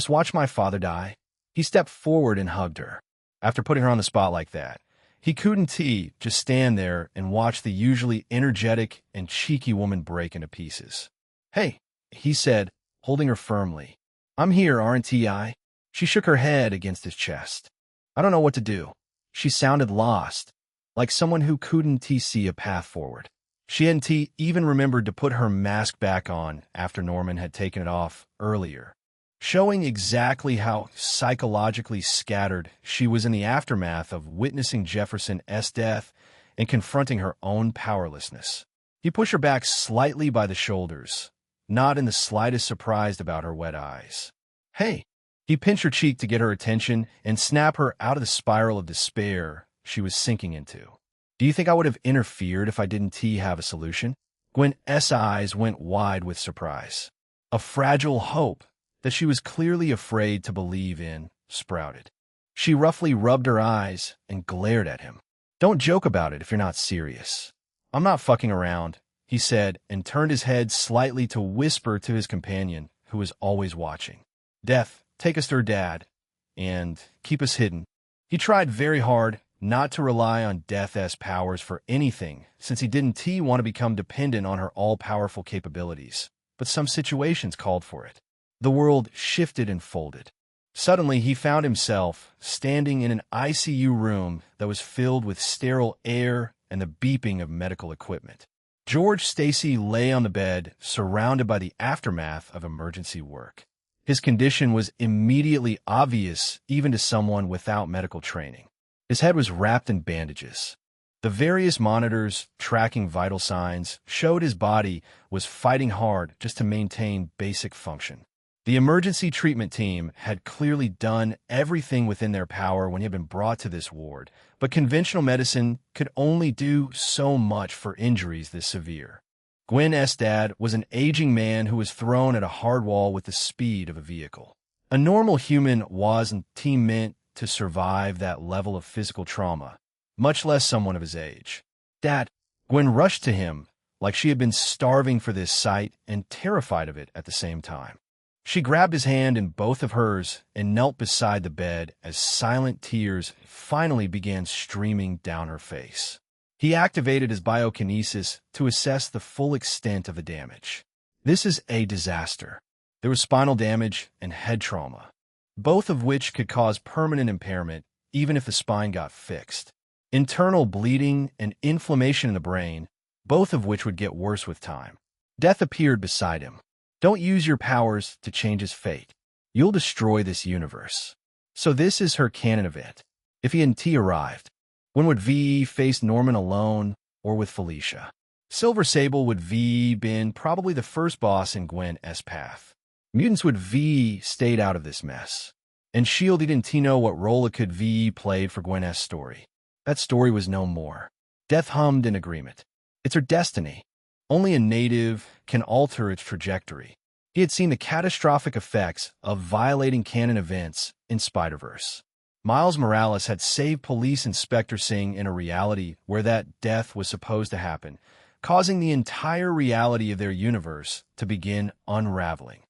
watch my father die. He stepped forward and hugged her. After putting her on the spot like that, he couldn't just stand there and watch the usually energetic and cheeky woman break into pieces. Hey, he said, holding her firmly. I'm here, aren't I? She shook her head against his chest. I don't know what to do. She sounded lost, like someone who couldn't see a path forward. She hadn't even remembered to put her mask back on after Norman had taken it off earlier, showing exactly how psychologically scattered she was in the aftermath of witnessing Jefferson S. death and confronting her own powerlessness. He pushed her back slightly by the shoulders, not in the slightest surprised about her wet eyes. Hey! He pinched her cheek to get her attention and snap her out of the spiral of despair she was sinking into. Do you think I would have interfered if I didn't have a solution? Gwen's eyes went wide with surprise. A fragile hope that she was clearly afraid to believe in sprouted. She roughly rubbed her eyes and glared at him. Don't joke about it if you're not serious. I'm not fucking around, he said, and turned his head slightly to whisper to his companion, who was always watching. Death, take us to her dad, and keep us hidden. He tried very hard not to rely on Death's powers for anything, since he didn't want to become dependent on her all-powerful capabilities, but some situations called for it. The world shifted and folded. Suddenly, he found himself standing in an ICU room that was filled with sterile air and the beeping of medical equipment. George Stacy lay on the bed, surrounded by the aftermath of emergency work. His condition was immediately obvious even to someone without medical training. His head was wrapped in bandages. The various monitors tracking vital signs showed his body was fighting hard just to maintain basic function. The emergency treatment team had clearly done everything within their power when he had been brought to this ward, but conventional medicine could only do so much for injuries this severe. Gwen's dad was an aging man who was thrown at a hard wall with the speed of a vehicle. A normal human wasn't meant to survive that level of physical trauma, much less someone of his age. Dad, Gwen rushed to him like she had been starving for this sight and terrified of it at the same time. She grabbed his hand in both of hers and knelt beside the bed as silent tears finally began streaming down her face. He activated his biokinesis to assess the full extent of the damage. This is a disaster. There was spinal damage and head trauma, both of which could cause permanent impairment even if the spine got fixed. Internal bleeding and inflammation in the brain, both of which would get worse with time. Death appeared beside him. Don't use your powers to change his fate. You'll destroy this universe. So this is her canon event. If he hadn't arrived, when would V face Norman alone or with Felicia? Silver Sable would been probably the first boss in Gwen's path. Mutants would stayed out of this mess. And S.H.I.E.L.D. didn't know what role it could played for Gwen's story. That story was no more. Death hummed in agreement. It's her destiny. Only a native can alter its trajectory. He had seen the catastrophic effects of violating canon events in Spider-Verse. Miles Morales had saved Police Inspector Singh in a reality where that death was supposed to happen, causing the entire reality of their universe to begin unraveling.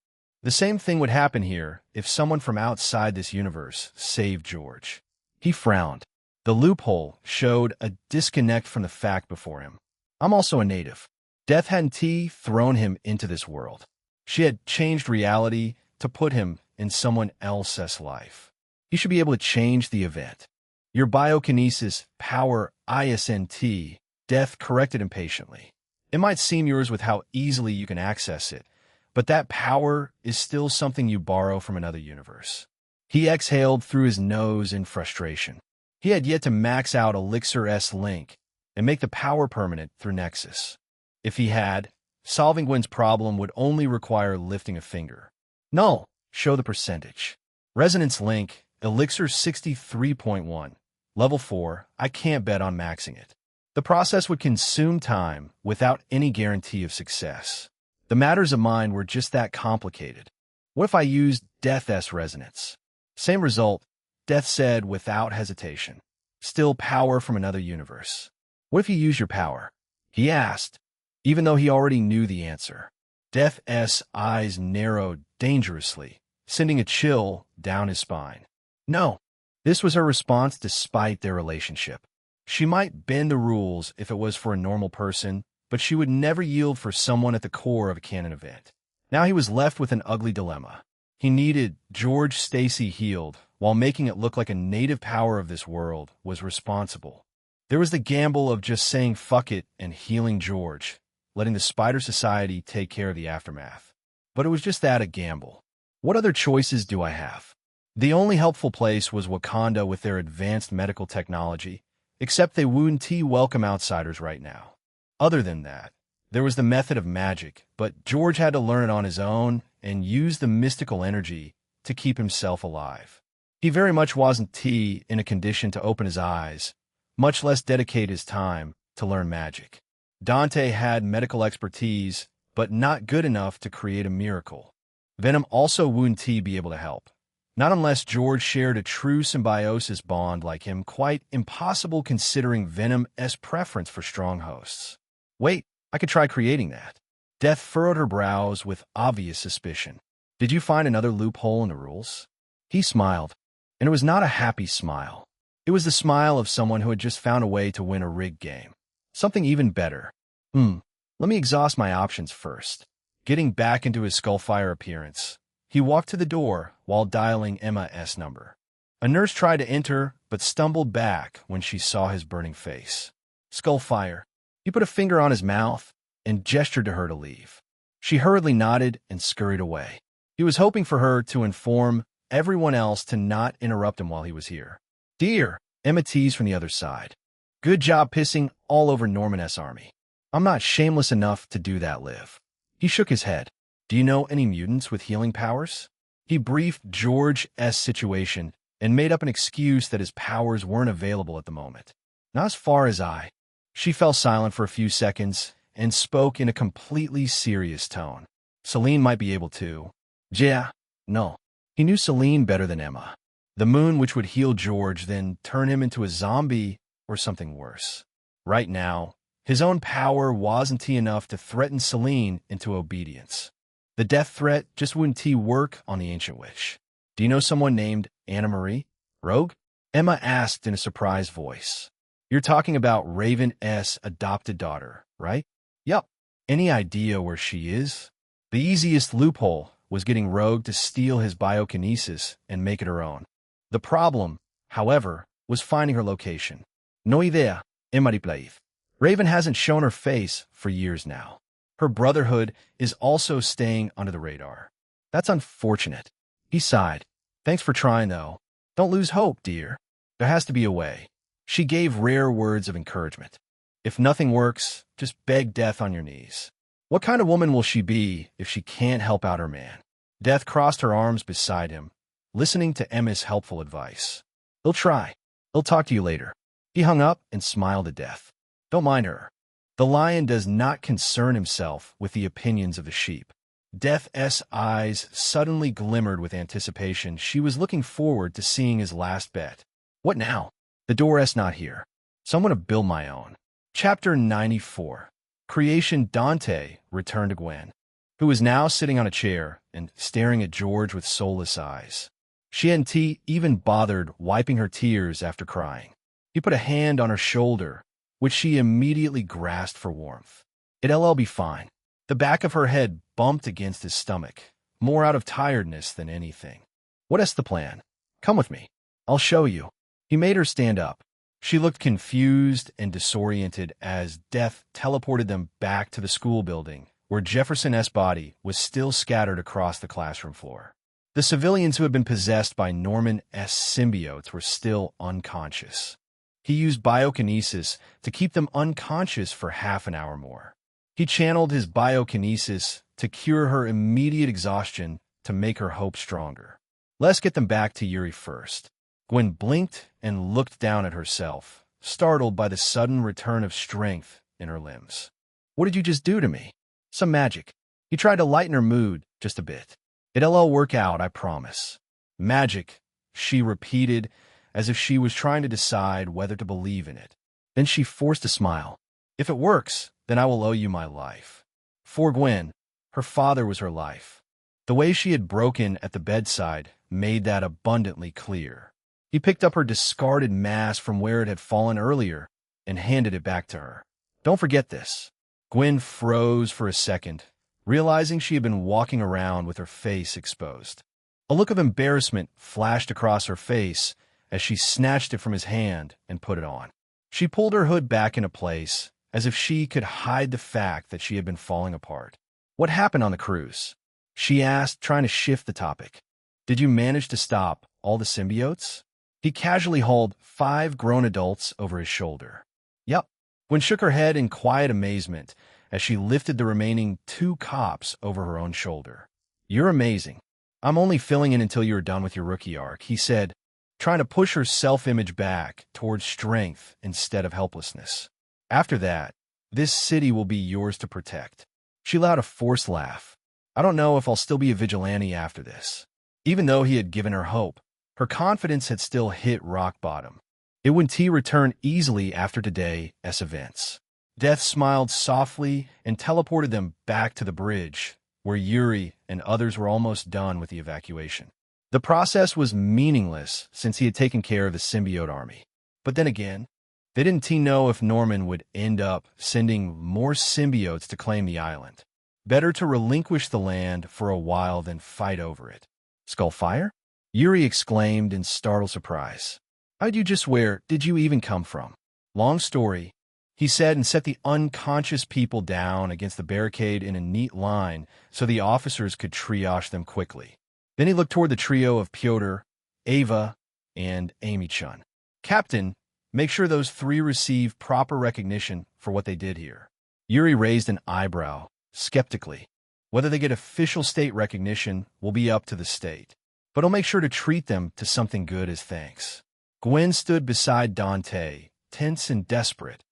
The same thing would happen here if someone from outside this universe saved George. He frowned. The loophole showed a disconnect from the fact before him. I'm also a native. Death hadn't thrown him into this world. She had changed reality to put him in someone else's life. He should be able to change the event. Your biokinesis power ISNT, Death corrected impatiently. It might seem yours with how easily you can access it, but that power is still something you borrow from another universe. He exhaled through his nose in frustration. He had yet to max out Elixir S Link and make the power permanent through Nexus. If he had, solving Gwen's problem would only require lifting a finger. Null, show the percentage. Resonance Link, Elixir 63.1. Level 4, I can't bet on maxing it. The process would consume time without any guarantee of success. The matters of mind were just that complicated. What if I used Death's resonance? Same result, Death said without hesitation. Still power from another universe. What if you use your power? He asked, even though he already knew the answer. Death's eyes narrowed dangerously, sending a chill down his spine. No. This was her response despite their relationship. She might bend the rules if it was for a normal person, but she would never yield for someone at the core of a canon event. Now he was left with an ugly dilemma. He needed George Stacy healed, while making it look like a native power of this world was responsible. There was the gamble of just saying fuck it and healing George, letting the Spider Society take care of the aftermath. But it was just that, a gamble. What other choices do I have? The only helpful place was Wakanda with their advanced medical technology, except they wouldn't welcome outsiders right now. Other than that, there was the method of magic, but George had to learn it on his own and use the mystical energy to keep himself alive. He very much wasn't in a condition to open his eyes, much less dedicate his time to learn magic. Dante had medical expertise, but not good enough to create a miracle. Venom also wouldn't be able to help. Not unless George shared a true symbiosis bond like him, quite impossible considering Venom's preference for strong hosts. Wait, I could try creating that. Death furrowed her brows with obvious suspicion. Did you find another loophole in the rules? He smiled, and it was not a happy smile. It was the smile of someone who had just found a way to win a rigged game. Something even better. Let me exhaust my options first. Getting back into his Skullfire appearance, he walked to the door while dialing Emma's number. A nurse tried to enter, but stumbled back when she saw his burning face. Skullfire. He put a finger on his mouth and gestured to her to leave. She hurriedly nodded and scurried away. He was hoping for her to inform everyone else to not interrupt him while he was here. Dear, Emma teased from the other side. Good job pissing all over Norman's army. I'm not shameless enough to do that, Liv. He shook his head. Do you know any mutants with healing powers? He briefed George's situation and made up an excuse that his powers weren't available at the moment. Not as far as I. She fell silent for a few seconds and spoke in a completely serious tone. Celine might be able to. Yeah, no. He knew Celine better than Emma. The moon which would heal George, then turn him into a zombie or something worse. Right now, his own power wasn't enough to threaten Celine into obedience. The death threat just wouldn't work on the Ancient Witch. Do you know someone named Anna Marie? Rogue? Emma asked in a surprised voice. You're talking about Raven's adopted daughter, right? Yup. Any idea where she is? The easiest loophole was getting Rogue to steal his biokinesis and make it her own. The problem, however, was finding her location. No idea, Emma replied. Raven hasn't shown her face for years now. Her brotherhood is also staying under the radar. That's unfortunate. He sighed. Thanks for trying, though. Don't lose hope, dear. There has to be a way. She gave rare words of encouragement. If nothing works, just beg Death on your knees. What kind of woman will she be if she can't help out her man? Death crossed her arms beside him, listening to Emma's helpful advice. He'll try. He'll talk to you later. He hung up and smiled at Death. Don't mind her. The lion does not concern himself with the opinions of the sheep. Death's eyes suddenly glimmered with anticipation. She was looking forward to seeing his last bet. What now? The door's not here. So I'm going to build my own. Chapter 94. Creation. Dante returned to Gwen, who was now sitting on a chair and staring at George with soulless eyes. She hadn't even bothered wiping her tears after crying. He put a hand on her shoulder, which she immediately grasped for warmth. It'll be fine. The back of her head bumped against his stomach, more out of tiredness than anything. What's the plan? Come with me. I'll show you. He made her stand up. She looked confused and disoriented as Death teleported them back to the school building, where Jefferson's body was still scattered across the classroom floor. The civilians who had been possessed by Norman's symbiotes were still unconscious. He used biokinesis to keep them unconscious for half an hour more. He channeled his biokinesis to cure her immediate exhaustion to make her hope stronger. Let's get them back to Yuri first. Gwen blinked and looked down at herself, startled by the sudden return of strength in her limbs. What did you just do to me? Some magic. He tried to lighten her mood just a bit. It'll all work out, I promise. Magic, she repeated, as if she was trying to decide whether to believe in it. Then she forced a smile. If it works, then I will owe you my life. For Gwen, her father was her life. The way she had broken at the bedside made that abundantly clear. He picked up her discarded mask from where it had fallen earlier and handed it back to her. Don't forget this. Gwen froze for a second, realizing she had been walking around with her face exposed. A look of embarrassment flashed across her face as she snatched it from his hand and put it on. She pulled her hood back into place, as if she could hide the fact that she had been falling apart. What happened on the cruise? She asked, trying to shift the topic. Did you manage to stop all the symbiotes? He casually hauled 5 grown adults over his shoulder. Yep. Gwen shook her head in quiet amazement as she lifted the remaining 2 cops over her own shoulder. You're amazing. I'm only filling in until you're done with your rookie arc, he said, trying to push her self-image back towards strength instead of helplessness. After that, this city will be yours to protect. She let out a forced laugh. I don't know if I'll still be a vigilante after this. Even though he had given her hope, her confidence had still hit rock bottom. It wouldn't return easily after today's events. Death smiled softly and teleported them back to the bridge, where Yuri and others were almost done with the evacuation. The process was meaningless since he had taken care of the symbiote army. But then again, they didn't know if Norman would end up sending more symbiotes to claim the island. Better to relinquish the land for a while than fight over it. Skullfire? Yuri exclaimed in startled surprise. How'd you just where did you even come from? Long story, he said, and set the unconscious people down against the barricade in a neat line so the officers could triage them quickly. Then he looked toward the trio of Pyotr, Ava, and Amy-chan. Captain, make sure those 3 receive proper recognition for what they did here. Yuri raised an eyebrow, skeptically. Whether they get official state recognition will be up to the state, but I'll make sure to treat them to something good as thanks. Gwen stood beside Dante, tense and desperate,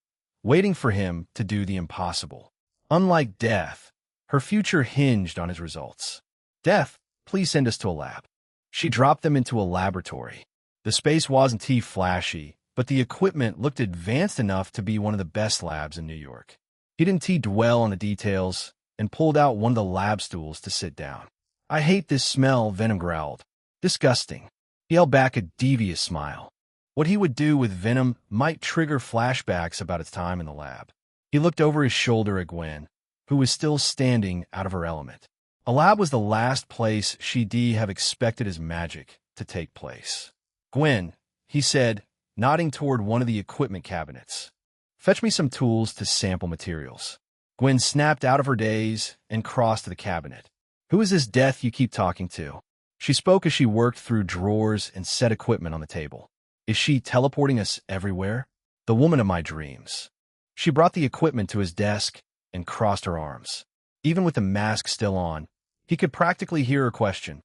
waiting for him to do the impossible. Unlike Death, her future hinged on his results. Death, please send us to a lab. She dropped them into a laboratory. The space wasn't too flashy, but the equipment looked advanced enough to be one of the best labs in New York. He didn't dwell on the details and pulled out one of the lab stools to sit down. I hate this smell, Venom growled. Disgusting. He held back a devious smile. What he would do with Venom might trigger flashbacks about his time in the lab. He looked over his shoulder at Gwen, who was still standing out of her element. A lab was the last place she'd have expected his magic to take place. Gwen, he said, nodding toward one of the equipment cabinets. Fetch me some tools to sample materials. Gwen snapped out of her daze and crossed to the cabinet. Who is this Death you keep talking to? She spoke as she worked through drawers and set equipment on the table. Is she teleporting us everywhere? The woman of my dreams. She brought the equipment to his desk and crossed her arms. Even with the mask still on, he could practically hear her question.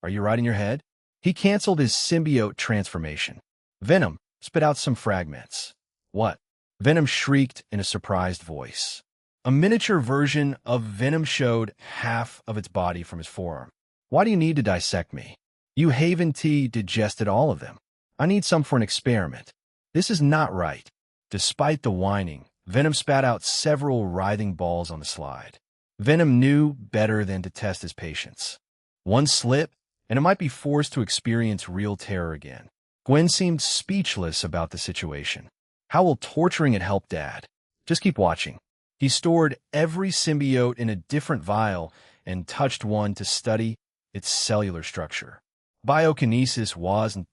Are you right in your head? He canceled his symbiote transformation. Venom, spit out some fragments. What? Venom shrieked in a surprised voice. A miniature version of Venom showed half of its body from his forearm. "Why do you need to dissect me? You Haven T digested all of them. I need some for an experiment. This is not right." Despite the whining, Venom spat out several writhing balls on the slide. Venom knew better than to test his patience. One slip, and it might be forced to experience real terror again. Gwen seemed speechless about the situation. How will torturing it help Dad? Just keep watching. He stored every symbiote in a different vial and touched one to study its cellular structure. Biokinesis wasn't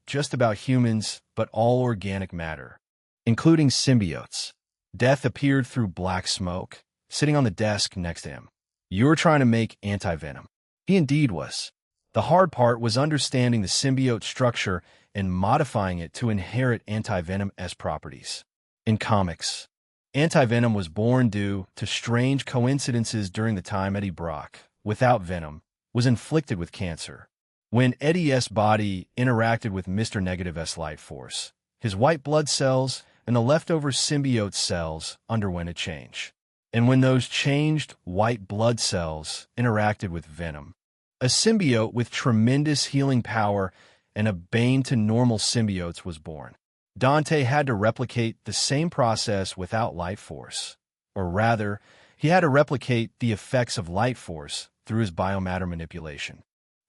just about humans, but all organic matter, including symbiotes. Death appeared through black smoke, sitting on the desk next to him. "You were trying to make anti-venom." He indeed was. The hard part was understanding the symbiote structure and modifying it to inherit anti-venom-esque properties. In comics, anti-venom was born due to strange coincidences during the time Eddie Brock, without venom, was inflicted with cancer. When Eddie's body interacted with Mr. Negative's life force, his white blood cells and the leftover symbiote cells underwent a change. And when those changed white blood cells interacted with venom, a symbiote with tremendous healing power and a bane to normal symbiotes was born. Dante had to replicate the same process without light force. Or rather, he had to replicate the effects of light force through his biomatter manipulation.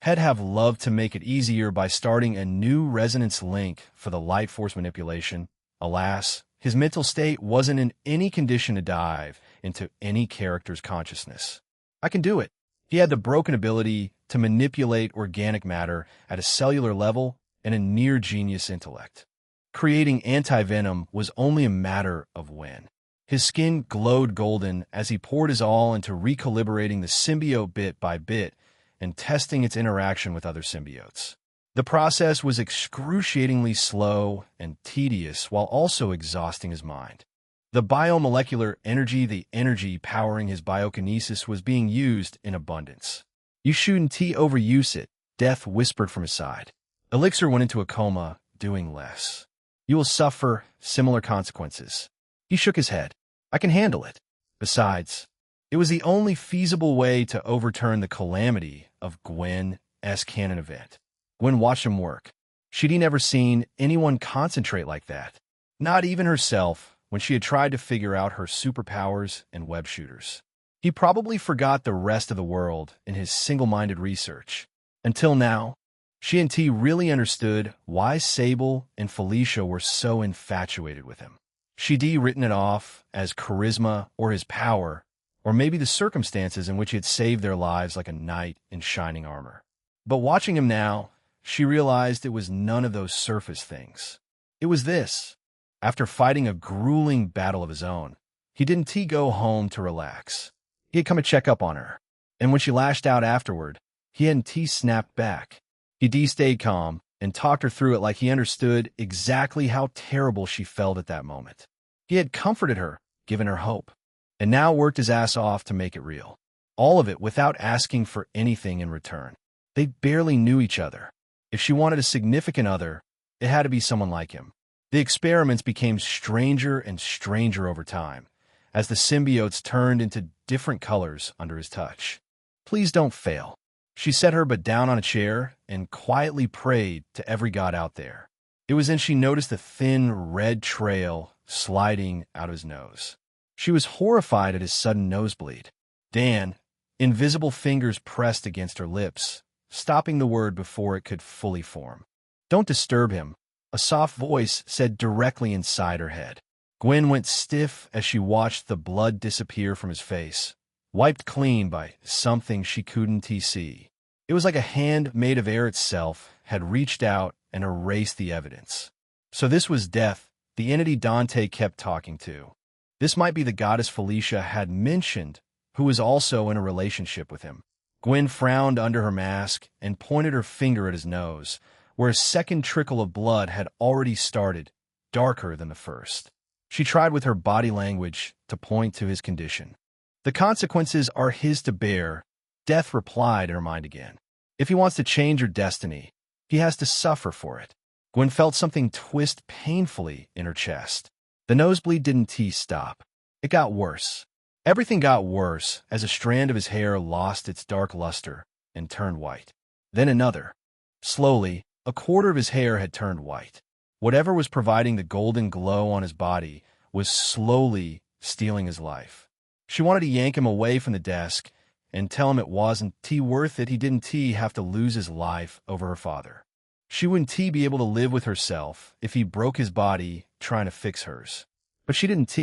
He'd have loved to make it easier by starting a new resonance link for the light force manipulation. Alas, his mental state wasn't in any condition to dive into any character's consciousness. "I can do it." He had the broken ability to manipulate organic matter at a cellular level and a near-genius intellect. Creating anti-venom was only a matter of when. His skin glowed golden as he poured his all into recalibrating the symbiote bit by bit and testing its interaction with other symbiotes. The process was excruciatingly slow and tedious while also exhausting his mind. The biomolecular energy, the energy powering his biokinesis, was being used in abundance. "You shouldn't overuse it," Death whispered from his side. Elixir went into a coma, doing less. "You will suffer similar consequences." He shook his head. "I can handle it." Besides, it was the only feasible way to overturn the calamity of Gwen's canon event. Gwen watched him work. She'd never seen anyone concentrate like that. Not even herself, when she had tried to figure out her superpowers and web shooters. He probably forgot the rest of the world in his single-minded research. Until now, she and T really understood why Sable and Felicia were so infatuated with him. She'd written it off as charisma or his power, or maybe the circumstances in which he had saved their lives like a knight in shining armor. But watching him now, she realized it was none of those surface things. It was this. After fighting a grueling battle of his own, he didn't go home to relax. He had come to check up on her. And when she lashed out afterward, he hadn't snapped back. He stayed calm and talked her through it like he understood exactly how terrible she felt at that moment. He had comforted her, given her hope, and now worked his ass off to make it real. All of it without asking for anything in return. They barely knew each other. If she wanted a significant other, it had to be someone like him. The experiments became stranger and stranger over time, as the symbiotes turned into different colors under his touch. "Please don't fail." She set her butt down on a chair and quietly prayed to every god out there. It was then she noticed a thin red trail sliding out of his nose. She was horrified at his sudden nosebleed. Dan, invisible fingers pressed against her lips, stopping the word before it could fully form. "Don't disturb him," a soft voice said directly inside her head. Gwen went stiff as she watched the blood disappear from his face, wiped clean by something she couldn't see. It was like a hand made of air itself had reached out and erased the evidence. So this was Death, the entity Dante kept talking to. This might be the goddess Felicia had mentioned, who was also in a relationship with him. Gwen frowned under her mask and pointed her finger at his nose, where a second trickle of blood had already started, darker than the first. She tried with her body language to point to his condition. "The consequences are his to bear," Death replied in her mind again. "If he wants to change your destiny, he has to suffer for it." Gwen felt something twist painfully in her chest. The nosebleed didn't stop. It got worse. Everything got worse as a strand of his hair lost its dark luster and turned white. Then another. Slowly, a quarter of his hair had turned white. Whatever was providing the golden glow on his body was slowly stealing his life. She wanted to yank him away from the desk and tell him it wasn't worth it. He didn't have to lose his life over her father. She wouldn't be able to live with herself if he broke his body trying to fix hers. But she didn't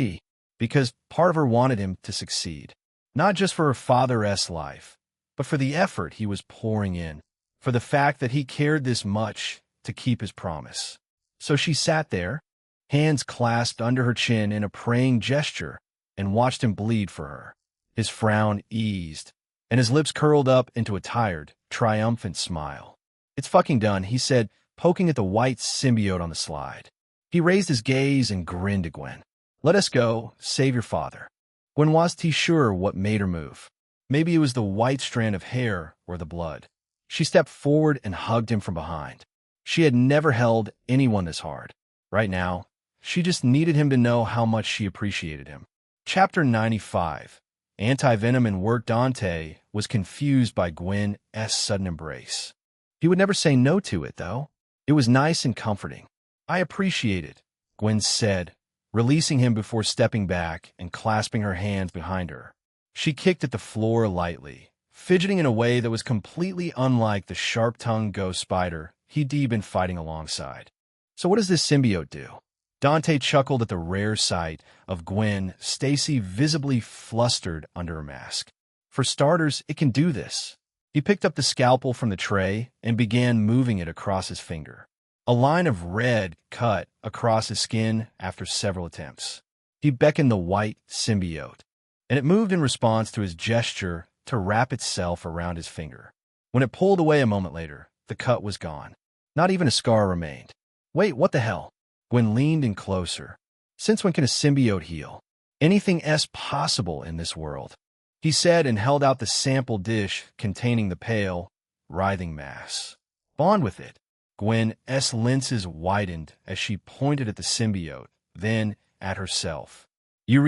because part of her wanted him to succeed. Not just for her father's life, but for the effort he was pouring in, for the fact that he cared this much to keep his promise. So she sat there, hands clasped under her chin in a praying gesture, and watched him bleed for her. His frown eased, and his lips curled up into a tired, triumphant smile. "It's fucking done," he said, poking at the white symbiote on the slide. He raised his gaze and grinned at Gwen. "Let us go, save your father." Gwen wasn't sure what made her move. Maybe it was the white strand of hair or the blood. She stepped forward and hugged him from behind. She had never held anyone this hard. Right now, she just needed him to know how much she appreciated him. Chapter 95. Anti-Venom and Work. Dante was confused by Gwen's sudden embrace. He would never say no to it, though. It was nice and comforting. "I appreciate it," Gwen said, releasing him before stepping back and clasping her hands behind her. She kicked at the floor lightly, fidgeting in a way that was completely unlike the sharp-tongued ghost spider he'd been fighting alongside. "So what does this symbiote do?" Dante chuckled at the rare sight of Gwen Stacy visibly flustered under her mask. "For starters, it can do this." He picked up the scalpel from the tray and began moving it across his finger. A line of red cut across his skin after several attempts. He beckoned the white symbiote, and it moved in response to his gesture to wrap itself around his finger. When it pulled away a moment later, the cut was gone. Not even a scar remained. "Wait, what the hell?" Gwen leaned in closer. "Since when can a symbiote heal? Anything's possible in this world," he said and held out the sample dish containing the pale, writhing mass. "Bond with it." Gwen's lenses widened as she pointed at the symbiote, then at herself. You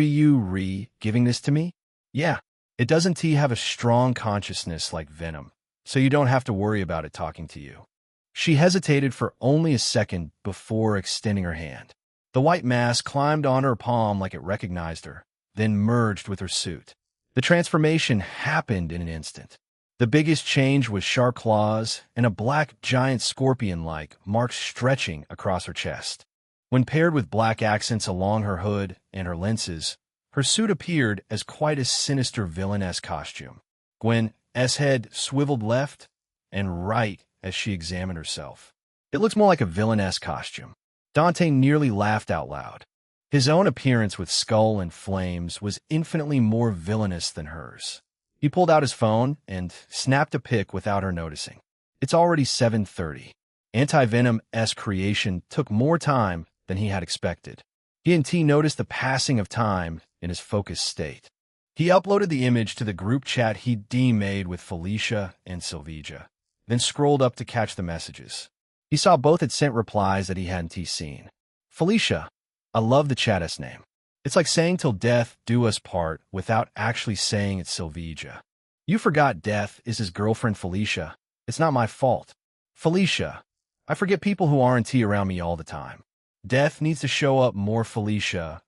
giving this to me?" "Yeah. It doesn't have a strong consciousness like Venom, so you don't have to worry about it talking to you." She hesitated for only a second before extending her hand. The white mass climbed on her palm like it recognized her, then merged with her suit. The transformation happened in an instant. The biggest change was sharp claws and a black giant scorpion-like mark stretching across her chest. When paired with black accents along her hood and her lenses, her suit appeared as quite a sinister villainess costume. Gwen's head swiveled left and right as she examined herself. "It looks more like a villainess costume." Dante nearly laughed out loud. His own appearance with skull and flames was infinitely more villainous than hers. He pulled out his phone and snapped a pic without her noticing. "It's already 7:30. Anti-Venom's creation took more time than he had expected. He and T noticed the passing of time in his focused state. He uploaded the image to the group chat he'd made with Felicia and Sylvija, then scrolled up to catch the messages. He saw both had sent replies that he hadn't seen. "Felicia, I love the chat's name. It's like saying 'till death do us part' without actually saying it's Sylvija. You forgot Death is his girlfriend Felicia. It's not my fault. Felicia, I forget people who aren't around me all the time. Death needs to show up more. Felicia.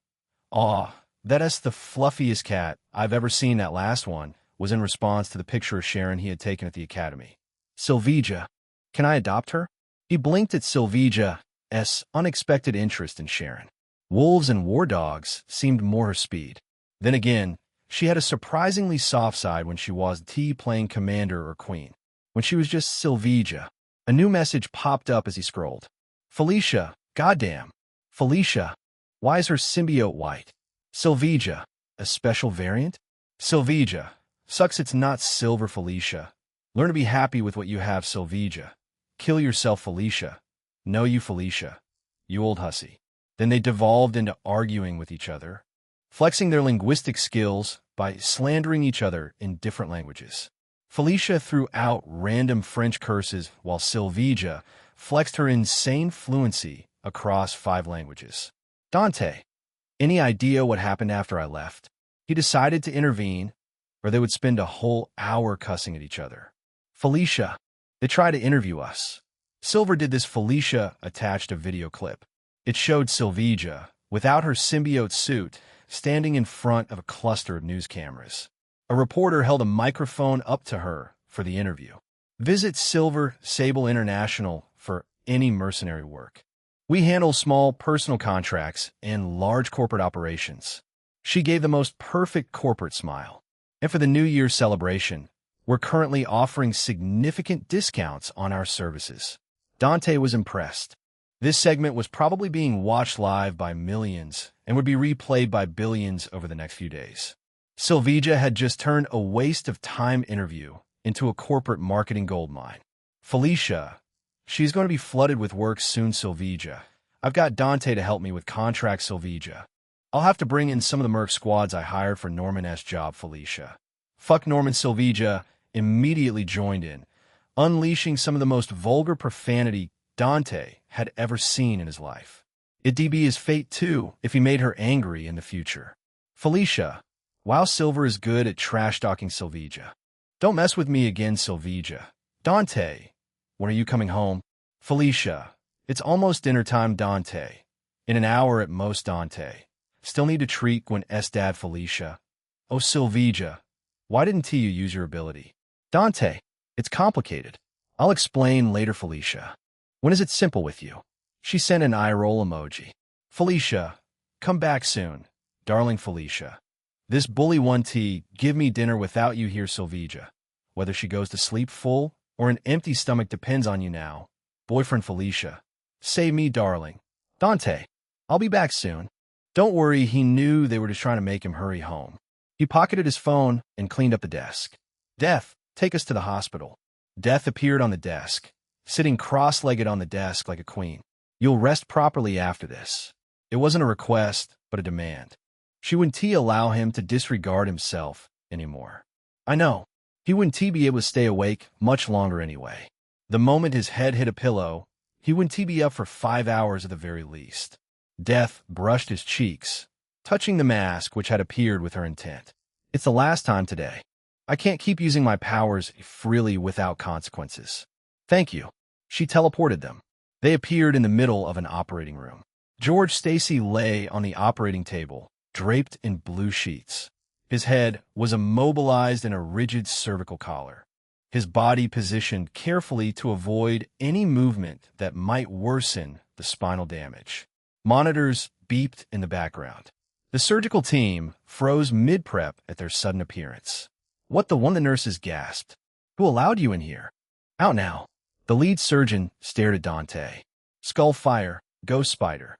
Aw, that's the fluffiest cat I've ever seen." That last one was in response to the picture of Sharon he had taken at the academy. "Sylvija, can I adopt her?" He blinked at Sylvija's unexpected interest in Sharon. Wolves and war dogs seemed more her speed. Then again, she had a surprisingly soft side when she was playing commander or queen. When she was just Sylvija, a new message popped up as he scrolled. "Felicia, goddamn. Felicia, why is her symbiote white? Sylvija, a special variant? Sylvija, sucks it's not silver. Felicia. Learn to be happy with what you have. Sylvija. Kill yourself. Felicia. Know you. Felicia. You old hussy." Then they devolved into arguing with each other, flexing their linguistic skills by slandering each other in different languages. Felicia threw out random French curses while Sylvija flexed her insane fluency across 5 languages. "Dante, Any idea what happened after I left? He decided to intervene, or they would spend a whole hour cussing at each other. Felicia, they tried to interview us. Silver did this. Felicia attached a video clip. It showed Silvija, without her symbiote suit, standing in front of a cluster of news cameras. A reporter held a microphone up to her for the interview. Visit Silver Sable International for any mercenary work. We handle small personal contracts and large corporate operations. She gave the most perfect corporate smile. And for the New Year's celebration, we're currently offering significant discounts on our services. Dante was impressed. This segment was probably being watched live by millions and would be replayed by billions over the next few days. Silvija had just turned a waste-of-time interview into a corporate marketing goldmine. Felicia, she's going to be flooded with work soon. Silvija, I've got Dante to help me with contracts. Silvija, I'll have to bring in some of the merc squads I hired for Norman's job. Felicia, fuck Norman. Silvija immediately joined in, unleashing some of the most vulgar profanity Dante had ever seen in his life. It'd be his fate, too, if he made her angry in the future. Felicia, wow, Silver is good at trash-talking. Silvija, don't mess with me again. Silvija, Dante, when are you coming home? Felicia, it's almost dinner time. Dante, in an hour at most. Dante, still need to treat Gwen's dad. Felicia, oh Silvija, why didn't you use your ability? Dante, it's complicated. I'll explain later. Felicia, when is it simple with you? She sent an eye roll emoji. Felicia, come back soon, darling. Felicia, this bully won't give me dinner without you here. Silvija, whether she goes to sleep full or an empty stomach depends on you now. Boyfriend. Felicia, save me, darling. Dante, I'll be back soon. Don't worry, he knew they were just trying to make him hurry home. He pocketed his phone and cleaned up the desk. Death, take us to the hospital. Death appeared on the desk, sitting cross-legged on the desk like a queen. You'll rest properly after this. It wasn't a request, but a demand. She wouldn't allow him to disregard himself anymore. I know. He wouldn't be able to stay awake much longer anyway. The moment his head hit a pillow, he wouldn't be up for 5 hours at the very least. Death brushed his cheeks, touching the mask which had appeared with her intent. It's the last time today. I can't keep using my powers freely without consequences. Thank you. She teleported them. They appeared in the middle of an operating room. George Stacy lay on the operating table, draped in blue sheets. His head was immobilized in a rigid cervical collar, his body positioned carefully to avoid any movement that might worsen the spinal damage. Monitors beeped in the background. The surgical team froze mid-prep at their sudden appearance. What the one of the nurses gasped. Who allowed you in here? Out now. The lead surgeon stared at Dante. Skullfire, Ghost Spider.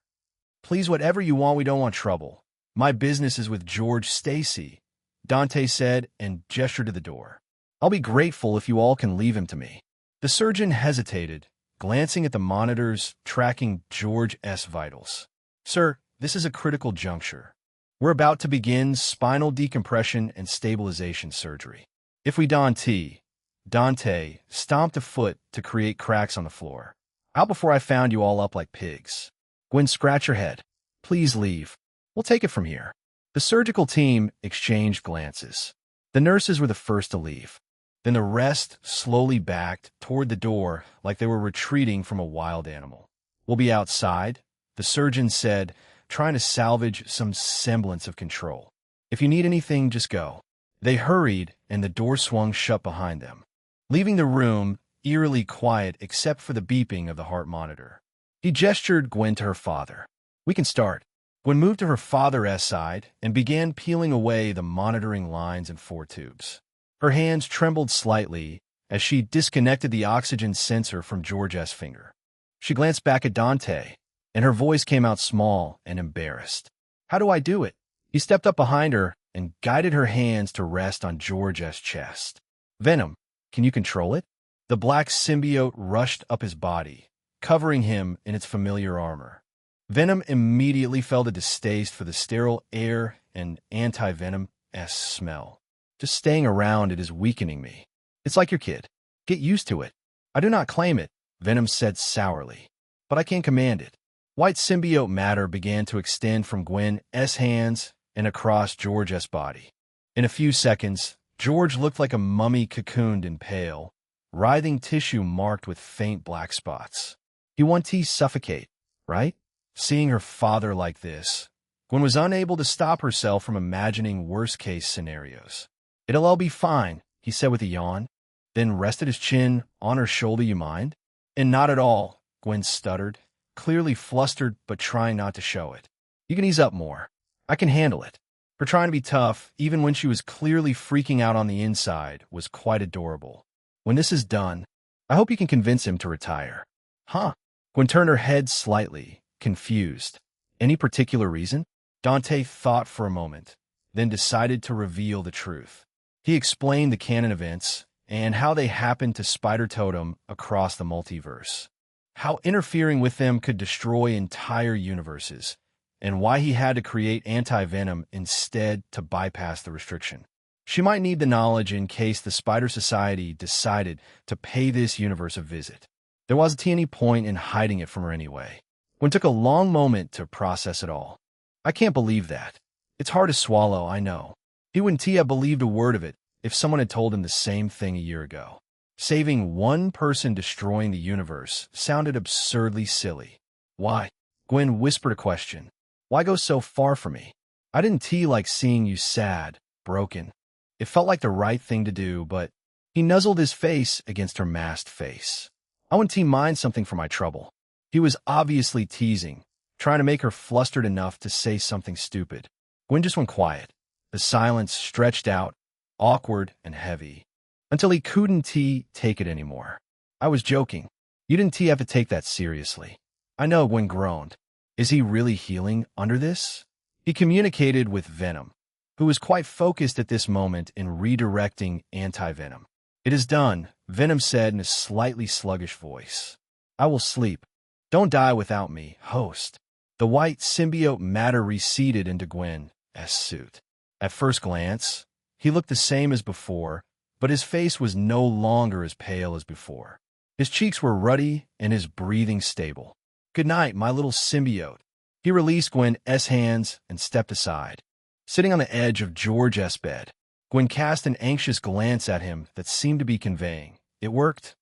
Please, whatever you want, we don't want trouble. My business is with George Stacy, Dante said and gestured to the door. I'll be grateful if you all can leave him to me. The surgeon hesitated, glancing at the monitors, tracking George's vitals. Sir, this is a critical juncture. We're about to begin spinal decompression and stabilization surgery. If we Dante stomped a foot to create cracks on the floor. Out before I found you all up like pigs. Gwen, scratch your head. Please leave. We'll take it from here. The surgical team exchanged glances. The nurses were the first to leave. Then the rest slowly backed toward the door like they were retreating from a wild animal. We'll be outside, the surgeon said, trying to salvage some semblance of control. If you need anything, just go. They hurried, and the door swung shut behind them, leaving the room eerily quiet except for the beeping of the heart monitor. He gestured Gwen to her father. We can start. Gwen moved to her father's side and began peeling away the monitoring lines and 4 tubes. Her hands trembled slightly as she disconnected the oxygen sensor from George's finger. She glanced back at Dante, and her voice came out small and embarrassed. How do I do it? He stepped up behind her and guided her hands to rest on George's chest. Venom, can you control it? The black symbiote rushed up his body, covering him in its familiar armor. Venom immediately felt a distaste for the sterile air and anti-venom-esque smell. Just staying around it is weakening me. It's like your kid. Get used to it. I do not claim it, Venom said sourly. But I can command it. White symbiote matter began to extend from Gwen's hands and across George's body. In a few seconds, George looked like a mummy cocooned in pale, writhing tissue marked with faint black spots. He wanted to suffocate, right? Seeing her father like this, Gwen was unable to stop herself from imagining worst-case scenarios. "It'll all be fine," he said with a yawn, then rested his chin on her shoulder. "You mind?" "And not at all," Gwen stuttered, clearly flustered but trying not to show it. "You can ease up more. I can handle it." Her trying to be tough, even when she was clearly freaking out on the inside, was quite adorable. "When this is done, I hope you can convince him to retire." "Huh?" Gwen turned her head slightly, confused. "Any particular reason?" Dante thought for a moment, then decided to reveal the truth. He explained the canon events and how they happened to Spider Totem across the multiverse, how interfering with them could destroy entire universes, and why he had to create Anti-Venom instead to bypass the restriction. She might need the knowledge in case the Spider Society decided to pay this universe a visit. There wasn't any point in hiding it from her anyway. Gwen took a long moment to process it all. "I can't believe that. It's hard to swallow, I know." He wouldn't have believed a word of it if someone had told him the same thing a year ago. Saving one person destroying the universe sounded absurdly silly. "Why?" Gwen whispered a question. "Why go so far from me? I didn't like seeing you sad, broken. It felt like the right thing to do, but..." He nuzzled his face against her masked face. "I wouldn't mind something for my trouble." He was obviously teasing, trying to make her flustered enough to say something stupid. Gwen just went quiet. The silence stretched out, awkward and heavy, until he couldn't take it anymore. "I was joking. You didn't have to take that seriously." "I know," Gwen groaned. Is he really healing under this? He communicated with Venom, who was quite focused at this moment in redirecting Anti-Venom. "It is done," Venom said in a slightly sluggish voice. "I will sleep. Don't die without me, host." The white symbiote matter receded into Gwen's suit. At first glance, he looked the same as before, but his face was no longer as pale as before. His cheeks were ruddy and his breathing stable. "Good night, my little symbiote." He released Gwen's hands and stepped aside. Sitting on the edge of George's bed, Gwen cast an anxious glance at him that seemed to be conveying, "It worked,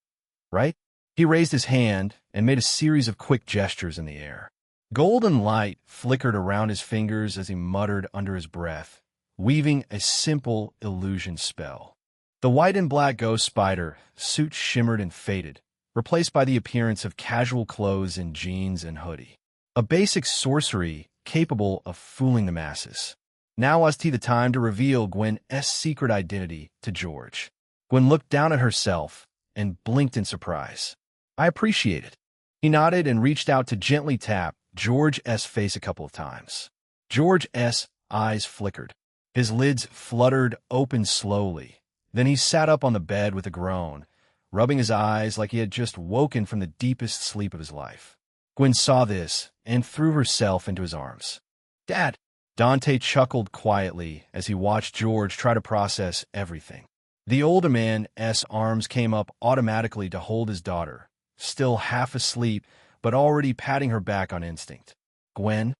right?" He raised his hand and made a series of quick gestures in the air. Golden light flickered around his fingers as he muttered under his breath, weaving a simple illusion spell. The white and black ghost spider suit shimmered and faded, replaced by the appearance of casual clothes in jeans and hoodie. A basic sorcery capable of fooling the masses. Now was the time to reveal Gwen's secret identity to George. Gwen looked down at herself and blinked in surprise. "I appreciate it." He nodded and reached out to gently tap George's face a couple of times. George's eyes flickered. His lids fluttered open slowly. Then he sat up on the bed with a groan, rubbing his eyes like he had just woken from the deepest sleep of his life. Gwen saw this and threw herself into his arms. "Dad!" Dante chuckled quietly as he watched George try to process everything. The older man's arms came up automatically to hold his daughter, still half asleep but already patting her back on instinct. "Gwen?"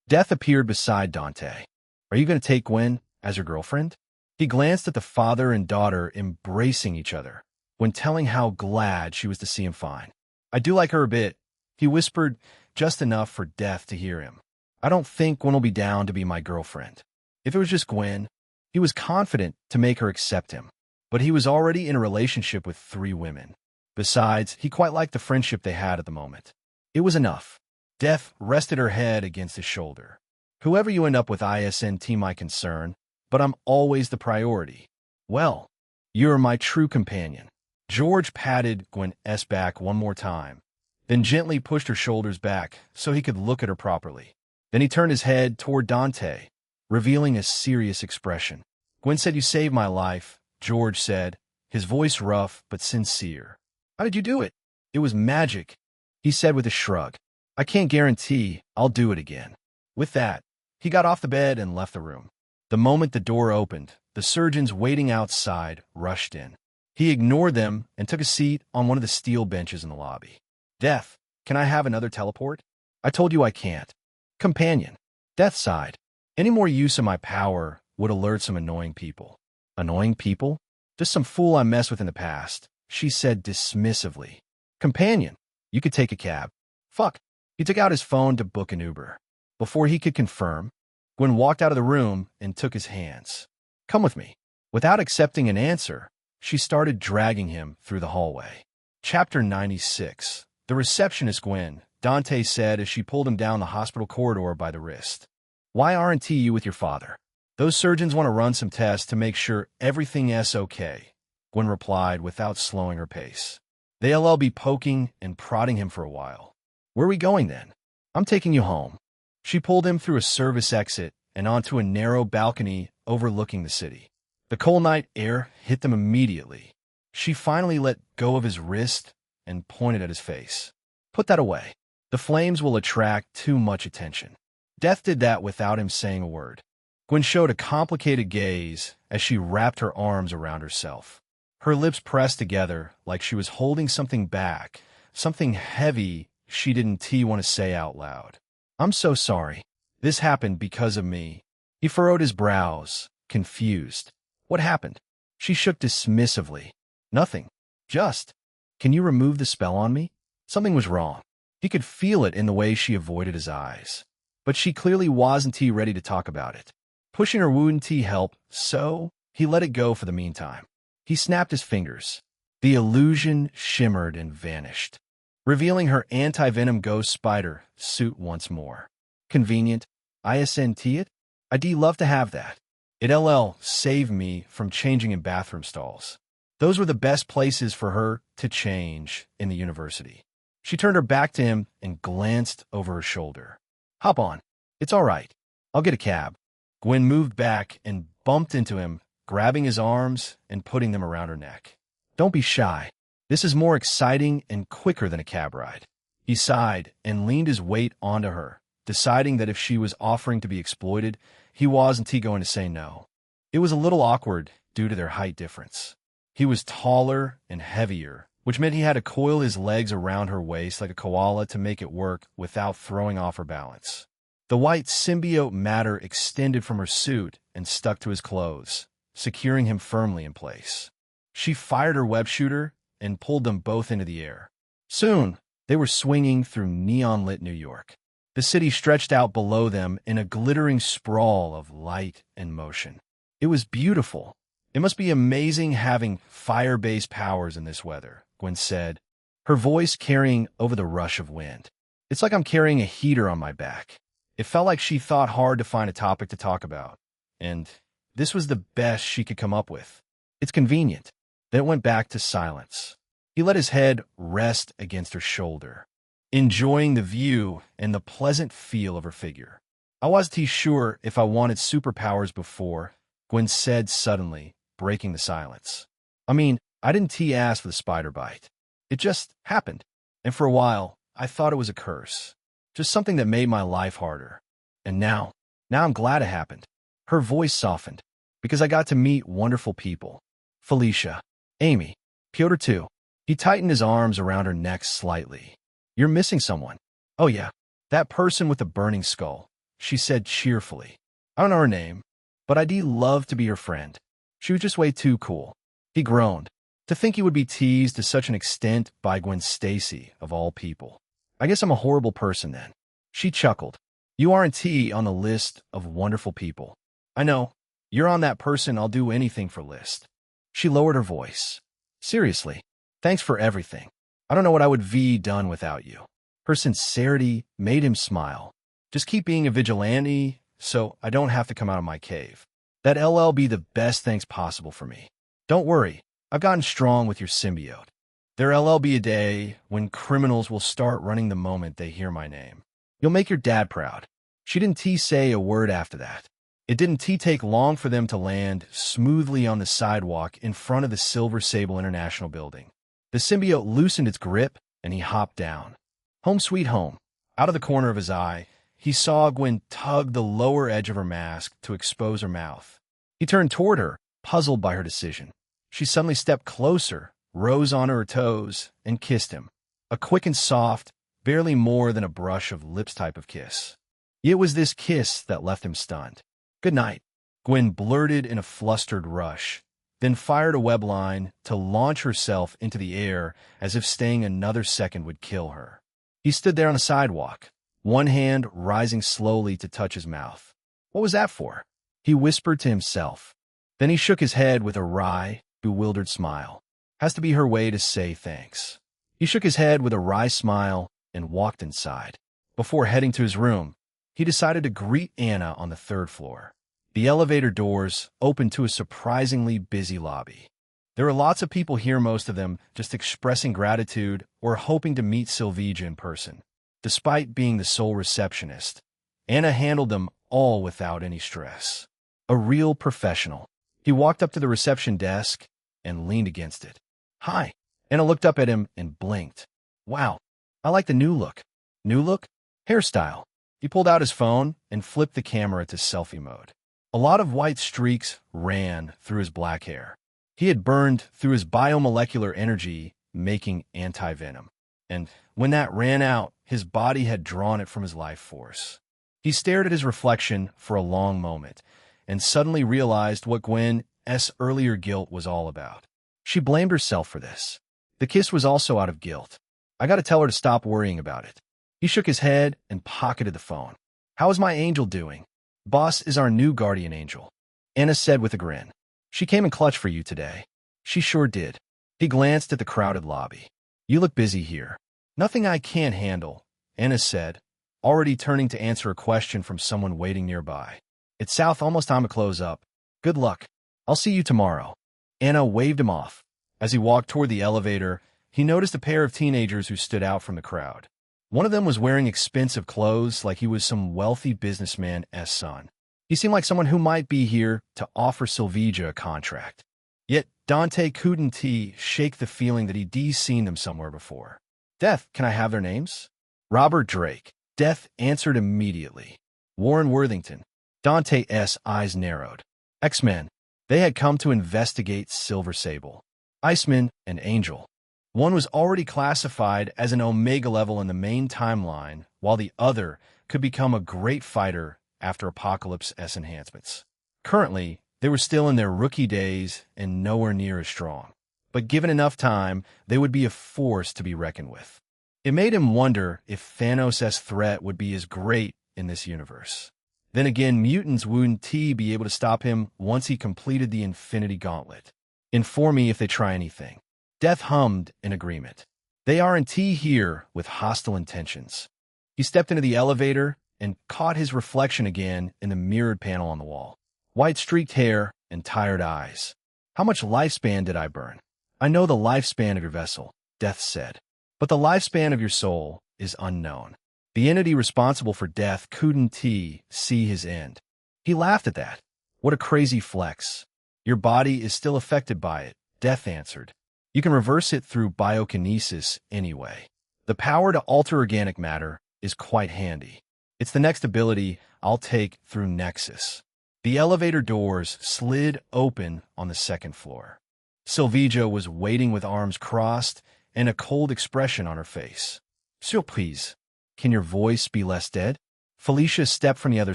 Death appeared beside Dante. "Are you going to take Gwen as your girlfriend?" He glanced at the father and daughter embracing each other, when telling how glad she was to see him fine. "I do like her a bit," he whispered, just enough for Death to hear him. "I don't think Gwen will be down to be my girlfriend." If it was just Gwen, he was confident to make her accept him, but he was already in a relationship with 3 women. Besides, he quite liked the friendship they had at the moment. It was enough. Death rested her head against his shoulder. "Whoever you end up with isn't my concern, but I'm always the priority." "Well, you're my true companion." George patted Gwen's back one more time, then gently pushed her shoulders back so he could look at her properly. Then he turned his head toward Dante, revealing a serious expression. "Gwen said you saved my life," George said, his voice rough but sincere. "How did you do it?" "It was magic," he said with a shrug. "I can't guarantee I'll do it again." With that, he got off the bed and left the room. The moment the door opened, the surgeons waiting outside rushed in. He ignored them and took a seat on one of the steel benches in the lobby. "Death, can I have another teleport?" I told you I can't. Companion. Death sighed. Any more use of my power would alert some annoying people. Annoying people? Just some fool I messed with in the past, she said dismissively. Companion. You could take a cab. Fuck. He took out his phone to book an Uber. Before he could confirm, Gwen walked out of the room and took his hands. Come with me. Without accepting an answer, she started dragging him through the hallway. Chapter 96. The receptionist, Gwen, Dante said as she pulled him down the hospital corridor by the wrist. Why aren't you with your father? Those surgeons want to run some tests to make sure everything is okay, Gwen replied without slowing her pace. They'll be poking and prodding him for a while. Where are we going then? I'm taking you home. She pulled him through a service exit and onto a narrow balcony overlooking the city. The cold night air hit them immediately. She finally let go of his wrist and pointed at his face. Put that away. The flames will attract too much attention. Death did that without him saying a word. Gwen showed a complicated gaze as she wrapped her arms around herself. Her lips pressed together like she was holding something back, something heavy she didn't want to say out loud. I'm so sorry. This happened because of me. He furrowed his brows, confused. What happened? She shook dismissively. Nothing. Just. Can you remove the spell on me? Something was wrong. He could feel it in the way she avoided his eyes. But she clearly wasn't ready to talk about it. Pushing her wouldn't help, so he let it go for the meantime. He snapped his fingers. The illusion shimmered and vanished, revealing her anti-venom ghost spider suit once more. Convenient. Isn't it? I'd love to have that. It'll save me from changing in bathroom stalls. Those were the best places for her to change in the university. She turned her back to him and glanced over her shoulder. Hop on. It's all right. I'll get a cab. Gwen moved back and bumped into him, grabbing his arms and putting them around her neck. Don't be shy. This is more exciting and quicker than a cab ride. He sighed and leaned his weight onto her, deciding that if she was offering to be exploited, he wasn't going to say no. It was a little awkward due to their height difference. He was taller and heavier, which meant he had to coil his legs around her waist like a koala to make it work without throwing off her balance. The white symbiote matter extended from her suit and stuck to his clothes, securing him firmly in place. She fired her web shooter and pulled them both into the air. Soon, they were swinging through neon-lit New York. The city stretched out below them in a glittering sprawl of light and motion. It was beautiful. It must be amazing having fire-based powers in this weather, Gwen said, her voice carrying over the rush of wind. It's like I'm carrying a heater on my back. It felt like she thought hard to find a topic to talk about, and this was the best she could come up with. It's convenient. Then it went back to silence. He let his head rest against her shoulder, enjoying the view and the pleasant feel of her figure. I wasn't sure if I wanted superpowers before, Gwen said suddenly, breaking the silence. I mean, I didn't ask for the spider bite. It just happened, and for a while, I thought it was a curse. Just something that made my life harder. And now I'm glad it happened. Her voice softened, because I got to meet wonderful people. Felicia, Amy, Piotr too. He tightened his arms around her neck slightly. You're missing someone. Oh yeah, that person with the burning skull, she said cheerfully. I don't know her name, but I'd love to be her friend. She was just way too cool. He groaned. To think he would be teased to such an extent by Gwen Stacy, of all people. I guess I'm a horrible person then. She chuckled. You aren't on the list of wonderful people. I know. You're on that person I'll do anything for list. She lowered her voice. Seriously, thanks for everything. I don't know what I would done without you. Her sincerity made him smile. Just keep being a vigilante so I don't have to come out of my cave. That'll be the best things possible for me. Don't worry, I've gotten strong with your symbiote. There'll be a day when criminals will start running the moment they hear my name. You'll make your dad proud. She didn't say a word after that. It didn't take long for them to land smoothly on the sidewalk in front of the Silver Sable International building. The symbiote loosened its grip, and he hopped down. Home sweet home. Out of the corner of his eye, he saw Gwen tug the lower edge of her mask to expose her mouth. He turned toward her, puzzled by her decision. She suddenly stepped closer, rose on her toes, and kissed him. A quick and soft, barely more than a brush of lips type of kiss. It was this kiss that left him stunned. "Good night," Gwen blurted in a flustered rush, then fired a web line to launch herself into the air as if staying another second would kill her. He stood there on the sidewalk, one hand rising slowly to touch his mouth. What was that for? He whispered to himself. Then he shook his head with a wry, bewildered smile. Has to be her way to say thanks. He shook his head with a wry smile and walked inside. Before heading to his room, he decided to greet Anna on the third floor. The elevator doors opened to a surprisingly busy lobby. There were lots of people here, most of them just expressing gratitude or hoping to meet Silvija in person. Despite being the sole receptionist, Anna handled them all without any stress. A real professional. He walked up to the reception desk and leaned against it. "Hi." Anna looked up at him and blinked. "Wow, I like the new look." "New look?" "Hairstyle." He pulled out his phone and flipped the camera to selfie mode. A lot of white streaks ran through his black hair. He had burned through his biomolecular energy, making anti-venom. And when that ran out, his body had drawn it from his life force. He stared at his reflection for a long moment, and suddenly realized what Gwen's earlier guilt was all about. She blamed herself for this. The kiss was also out of guilt. I gotta tell her to stop worrying about it. He shook his head and pocketed the phone. "How is my angel doing?" "Boss is our new guardian angel," Anna said with a grin. "She came in clutch for you today." "She sure did." He glanced at the crowded lobby. "You look busy here." "Nothing I can't handle," Anna said, already turning to answer a question from someone waiting nearby. "It's South, almost time to close up. Good luck. I'll see you tomorrow." Anna waved him off. As he walked toward the elevator, he noticed a pair of teenagers who stood out from the crowd. One of them was wearing expensive clothes like he was some wealthy businessman's son. He seemed like someone who might be here to offer Silvija a contract. Yet Dante couldn't shake the feeling that he'd seen them somewhere before. "Death, can I have their names?" "Robert Drake." Death answered immediately. "Warren Worthington." Dante's eyes narrowed. "X-Men." They had come to investigate Silver Sable. Iceman and Angel. One was already classified as an Omega level in the main timeline, while the other could become a great fighter after Apocalypse's enhancements. Currently, they were still in their rookie days and nowhere near as strong. But given enough time, they would be a force to be reckoned with. It made him wonder if Thanos' threat would be as great in this universe. Then again, mutants wouldn't be able to stop him once he completed the Infinity Gauntlet. "Inform me if they try anything." Death hummed in agreement. "They aren't here with hostile intentions." He stepped into the elevator and caught his reflection again in the mirrored panel on the wall. White streaked hair and tired eyes. "How much lifespan did I burn?" "I know the lifespan of your vessel," Death said, "but the lifespan of your soul is unknown." The entity responsible for death couldn't see his end. He laughed at that. "What a crazy flex." "Your body is still affected by it," Death answered. "You can reverse it through biokinesis anyway. The power to alter organic matter is quite handy. It's the next ability I'll take through Nexus." The elevator doors slid open on the second floor. Silvija was waiting with arms crossed and a cold expression on her face. "Surprise. Can your voice be less dead?" Felicia stepped from the other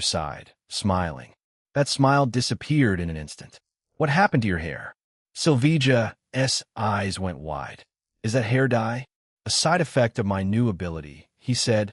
side, smiling. That smile disappeared in an instant. "What happened to your hair?" Silvija's eyes went wide. "Is that hair dye?" "A side effect of my new ability," he said,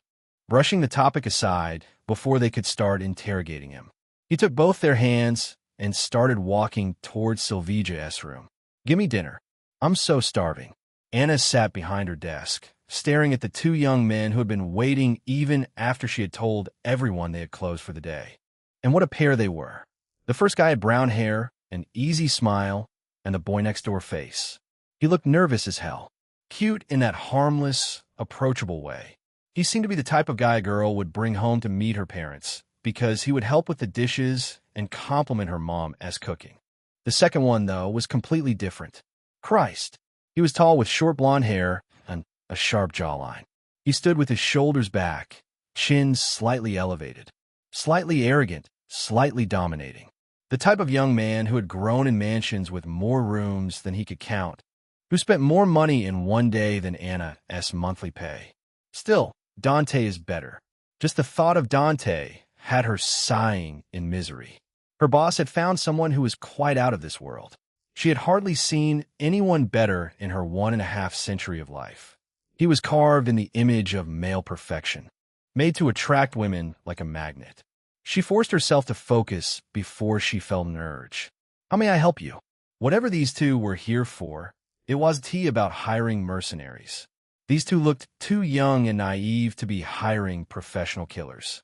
brushing the topic aside before they could start interrogating him. He took both their hands and started walking towards Silvija's room. "Give me dinner. I'm so starving." Anna sat behind her desk, staring at the two young men who had been waiting even after she had told everyone they had closed for the day. And what a pair they were. The first guy had brown hair, an easy smile, and the boy next door face. He looked nervous as hell, cute in that harmless, approachable way. He seemed to be the type of guy a girl would bring home to meet her parents, because he would help with the dishes and compliment her mom as cooking. The second one, though, was completely different. Christ! He was tall with short blonde hair and a sharp jawline. He stood with his shoulders back, chin slightly elevated, slightly arrogant, slightly dominating. The type of young man who had grown in mansions with more rooms than he could count, who spent more money in one day than Anna's monthly pay. Still, Dante is better. Just the thought of Dante had her sighing in misery. Her boss had found someone who was quite out of this world. She had hardly seen anyone better in her 1.5 century of life. He was carved in the image of male perfection, made to attract women like a magnet. She forced herself to focus before she felt an urge. How may I help you? Whatever these two were here for, it was tea about hiring mercenaries. These two looked too young and naive to be hiring professional killers.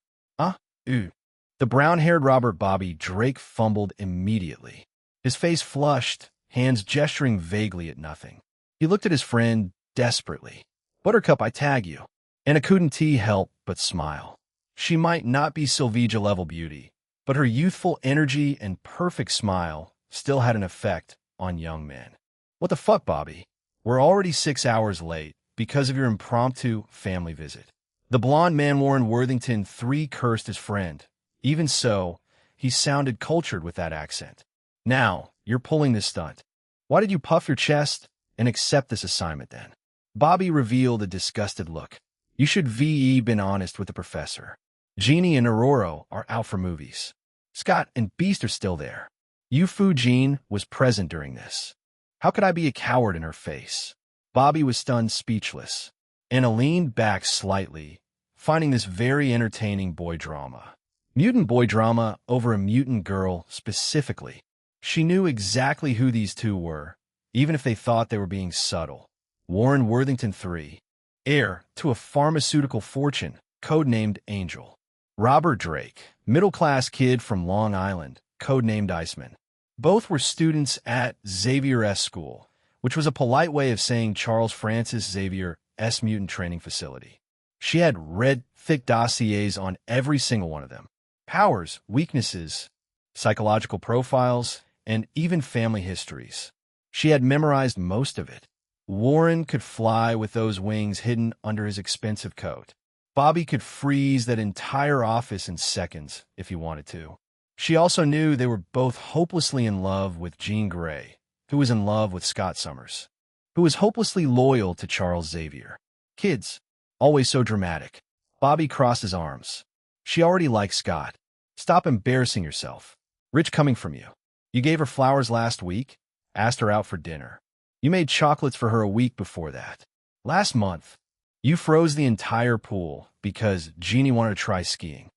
The brown-haired Robert Bobby Drake fumbled immediately. His face flushed, hands gesturing vaguely at nothing. He looked at his friend desperately. Buttercup, I tag you. Anna couldn't help but smile. She might not be Sylvia-level beauty, but her youthful energy and perfect smile still had an effect on young men. What the fuck, Bobby? We're already 6 hours late because of your impromptu family visit. The blond man Warren Worthington III cursed his friend. Even so, he sounded cultured with that accent. Now, you're pulling this stunt. Why did you puff your chest and accept this assignment then? Bobby revealed a disgusted look. You should been honest with the professor. Jeannie and Aurora are out for movies. Scott and Beast are still there. Yu-Fu Jean was present during this. How could I be a coward in her face? Bobby was stunned speechless. Anna leaned back slightly, finding this very entertaining boy drama. Mutant boy drama over a mutant girl specifically. She knew exactly who these two were, even if they thought they were being subtle. Warren Worthington III, heir to a pharmaceutical fortune, codenamed Angel. Robert Drake, middle-class kid from Long Island, codenamed Iceman. Both were students at Xavier S. School, which was a polite way of saying Charles Francis Xavier S. Mutant Training Facility. She had read thick dossiers on every single one of them. Powers, weaknesses, psychological profiles, and even family histories. She had memorized most of it. Warren could fly with those wings hidden under his expensive coat. Bobby could freeze that entire office in seconds if he wanted to. She also knew they were both hopelessly in love with Jean Grey, who was in love with Scott Summers, who was hopelessly loyal to Charles Xavier. Kids, always so dramatic. Bobby crossed his arms. She already liked Scott. Stop embarrassing yourself. Rich coming from you. You gave her flowers last week, asked her out for dinner. You made chocolates for her a week before that. Last month, you froze the entire pool because Jeannie wanted to try skiing.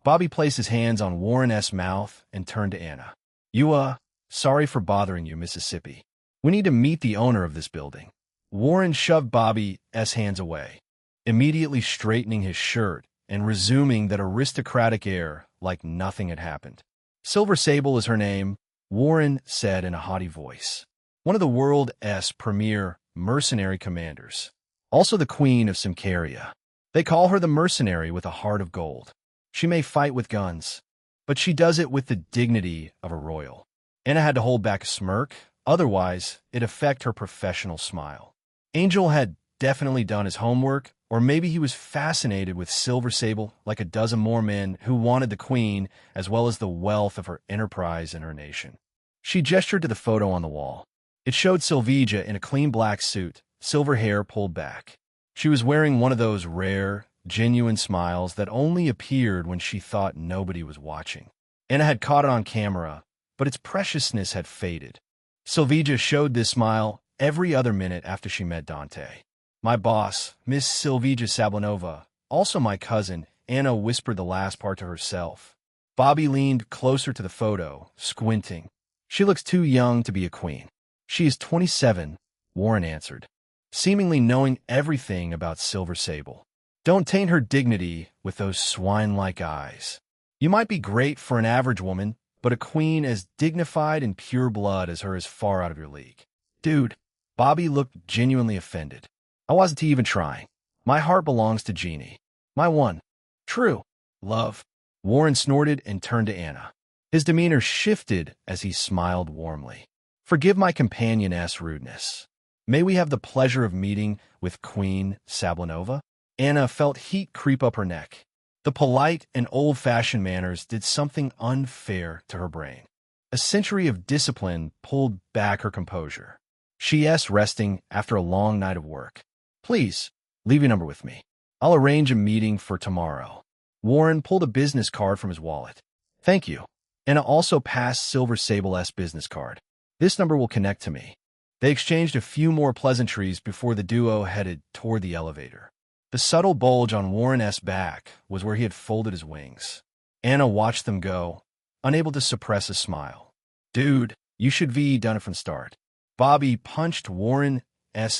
Bobby placed his hands on Warren S.'s mouth and turned to Anna. Sorry for bothering you, Mississippi. We need to meet the owner of this building. Warren shoved Bobby's hands away, immediately straightening his shirt and resuming that aristocratic air like nothing had happened. Silver Sable is her name, Warren said in a haughty voice. One of the world's premier mercenary commanders. Also the Queen of Symkaria. They call her the mercenary with a heart of gold. She may fight with guns, but she does it with the dignity of a royal. Anna had to hold back a smirk, otherwise it'd affect her professional smile. Angel had definitely done his homework, or maybe he was fascinated with Silver Sable like a dozen more men who wanted the queen as well as the wealth of her enterprise and her nation. She gestured to the photo on the wall. It showed Sylvia in a clean black suit, silver hair pulled back. She was wearing one of those rare, genuine smiles that only appeared when she thought nobody was watching. Anna had caught it on camera, but its preciousness had faded. Sylvia showed this smile every other minute after she met Dante. My boss, Miss Sylvia Sablinova, also my cousin, Anna whispered the last part to herself. Bobby leaned closer to the photo, squinting. She looks too young to be a queen. She is 27, Warren answered, seemingly knowing everything about Silver Sable. Don't taint her dignity with those swine-like eyes. You might be great for an average woman, but a queen as dignified and pure blood as her is far out of your league. Dude, Bobby looked genuinely offended. I wasn't even trying. My heart belongs to Jeannie. My one. True. Love. Warren snorted and turned to Anna. His demeanor shifted as he smiled warmly. Forgive my companion's rudeness. May we have the pleasure of meeting with Queen Sablinova? Anna felt heat creep up her neck. The polite and old-fashioned manners did something unfair to her brain. A century of discipline pulled back her composure. She resting after a long night of work. Please, leave your number with me. I'll arrange a meeting for tomorrow. Warren pulled a business card from his wallet. Thank you. Anna also passed Silver Sable's business card. This number will connect to me. They exchanged a few more pleasantries before the duo headed toward the elevator. The subtle bulge on Warren's back was where he had folded his wings. Anna watched them go, unable to suppress a smile. Dude, you should be done it from start. Bobby punched Warren's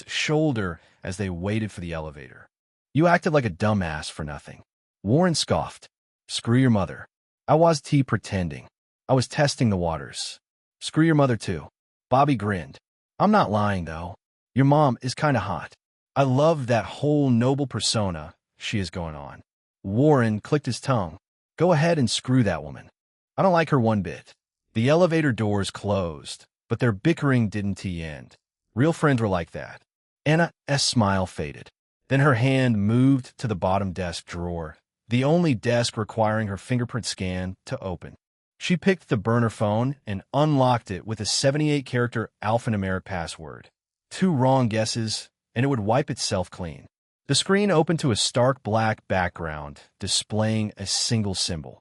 shoulder as they waited for the elevator. You acted like a dumbass for nothing. Warren scoffed. Screw your mother. I was pretending. I was testing the waters. Screw your mother too. Bobby grinned. I'm not lying though. Your mom is kinda hot. I love that whole noble persona she is going on. Warren clicked his tongue. Go ahead and screw that woman. I don't like her one bit. The elevator doors closed, but their bickering didn't end. Real friends were like that. Anna's smile faded. Then her hand moved to the bottom desk drawer, the only desk requiring her fingerprint scan to open. She picked the burner phone and unlocked it with a 78-character alphanumeric password. 2 wrong guesses, and it would wipe itself clean. The screen opened to a stark black background, displaying a single symbol.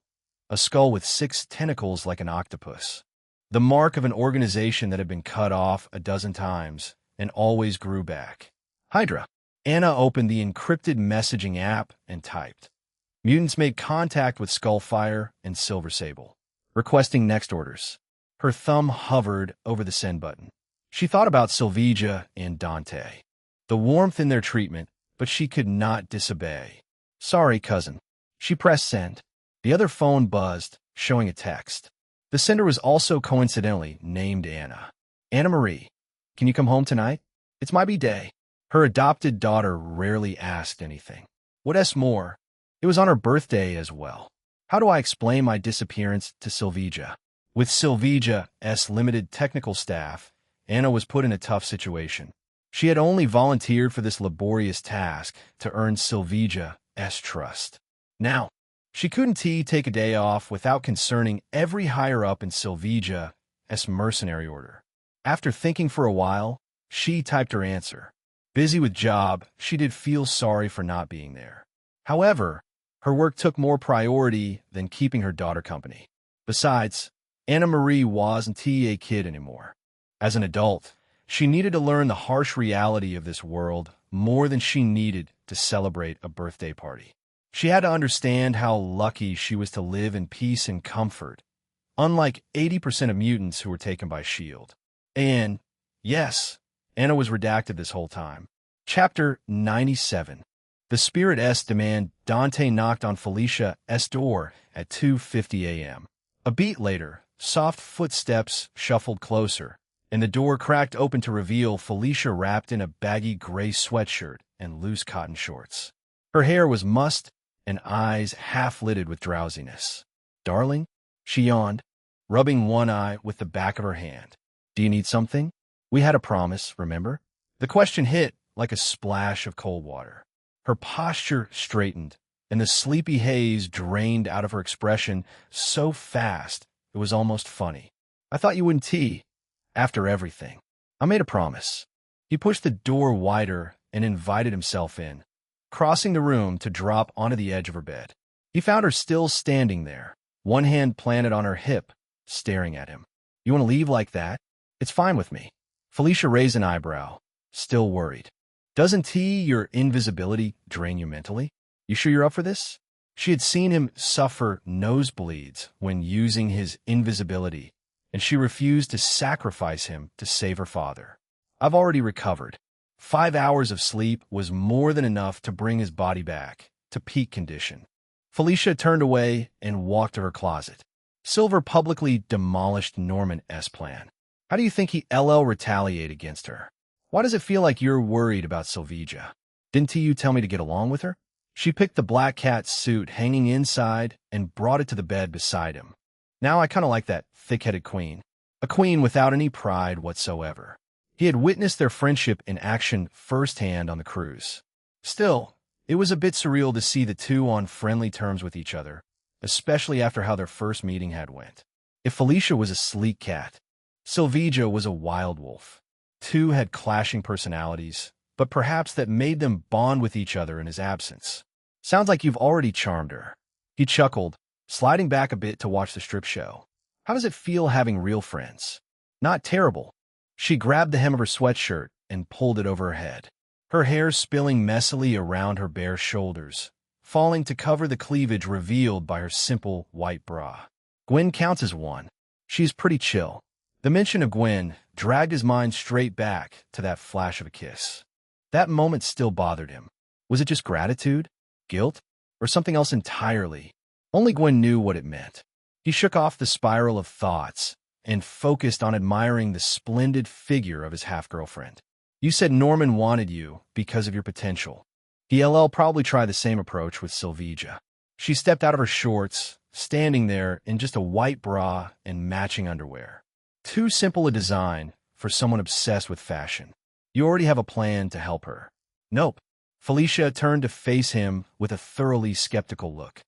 A skull with 6 tentacles like an octopus. The mark of an organization that had been cut off a dozen times and always grew back. Hydra. Anna opened the encrypted messaging app and typed. Mutants made contact with Skullfire and Silver Sable, requesting next orders. Her thumb hovered over the send button. She thought about Sylvija and Dante. The warmth in their treatment, but she could not disobey. Sorry, cousin. She pressed send. The other phone buzzed, showing a text. The sender was also coincidentally named Anna. Anna Marie, can you come home tonight? It's my B-day. Her adopted daughter rarely asked anything. What's more, it was on her birthday as well. How do I explain my disappearance to Sylvija? With Sylvija's limited technical staff, Anna was put in a tough situation. She had only volunteered for this laborious task to earn Sylvija's trust. Now, she couldn't take a day off without concerning every higher-up in Sylvija's mercenary order. After thinking for a while, she typed her answer. Busy with job, she did feel sorry for not being there. However, her work took more priority than keeping her daughter company. Besides, Anna Marie wasn't a kid anymore. As an adult, she needed to learn the harsh reality of this world more than she needed to celebrate a birthday party. She had to understand how lucky she was to live in peace and comfort, unlike 80% of mutants who were taken by S.H.I.E.L.D. And, yes, Anna was redacted this whole time. Chapter 97. The Spirit demand. Dante knocked on Felicia's door at 2:50 a.m. A beat later, soft footsteps shuffled closer, and the door cracked open to reveal Felicia wrapped in a baggy gray sweatshirt and loose cotton shorts. Her hair was mussed and eyes half-lidded with drowsiness. Darling? She yawned, rubbing one eye with the back of her hand. Do you need something? We had a promise, remember? The question hit like a splash of cold water. Her posture straightened, and the sleepy haze drained out of her expression so fast it was almost funny. I thought you wouldn't after everything. I made a promise. He pushed the door wider and invited himself in, crossing the room to drop onto the edge of her bed. He found her still standing there, one hand planted on her hip, staring at him. You want to leave like that? It's fine with me. Felicia raised an eyebrow, still worried. Doesn't your invisibility drain you mentally? You sure you're up for this? She had seen him suffer nosebleeds when using his invisibility, and she refused to sacrifice him to save her father. I've already recovered. 5 hours of sleep was more than enough to bring his body back to peak condition. Felicia turned away and walked to her closet. Silver publicly demolished Norman's plan. How do you think he'll retaliate against her? Why does it feel like you're worried about Sylvija? Didn't you tell me to get along with her? She picked the black cat suit hanging inside and brought it to the bed beside him. Now I kind of like that thick-headed queen. A queen without any pride whatsoever. He had witnessed their friendship in action firsthand on the cruise. Still, it was a bit surreal to see the two on friendly terms with each other, especially after how their first meeting had went. If Felicia was a sleek cat, Sylvija was a wild wolf. Two had clashing personalities, but perhaps that made them bond with each other in his absence. Sounds like you've already charmed her. He chuckled, sliding back a bit to watch the strip show. How does it feel having real friends? Not terrible. She grabbed the hem of her sweatshirt and pulled it over her head. Her hair spilling messily around her bare shoulders, falling to cover the cleavage revealed by her simple white bra. Gwen counts as one. She's pretty chill. The mention of Gwen dragged his mind straight back to that flash of a kiss. That moment still bothered him. Was it just gratitude, guilt, or something else entirely? Only Gwen knew what it meant. He shook off the spiral of thoughts and focused on admiring the splendid figure of his half-girlfriend. You said Norman wanted you because of your potential. He'll probably try the same approach with Sylvija. She stepped out of her shorts, standing there in just a white bra and matching underwear. Too simple a design for someone obsessed with fashion. You already have a plan to help her. Nope. Felicia turned to face him with a thoroughly skeptical look.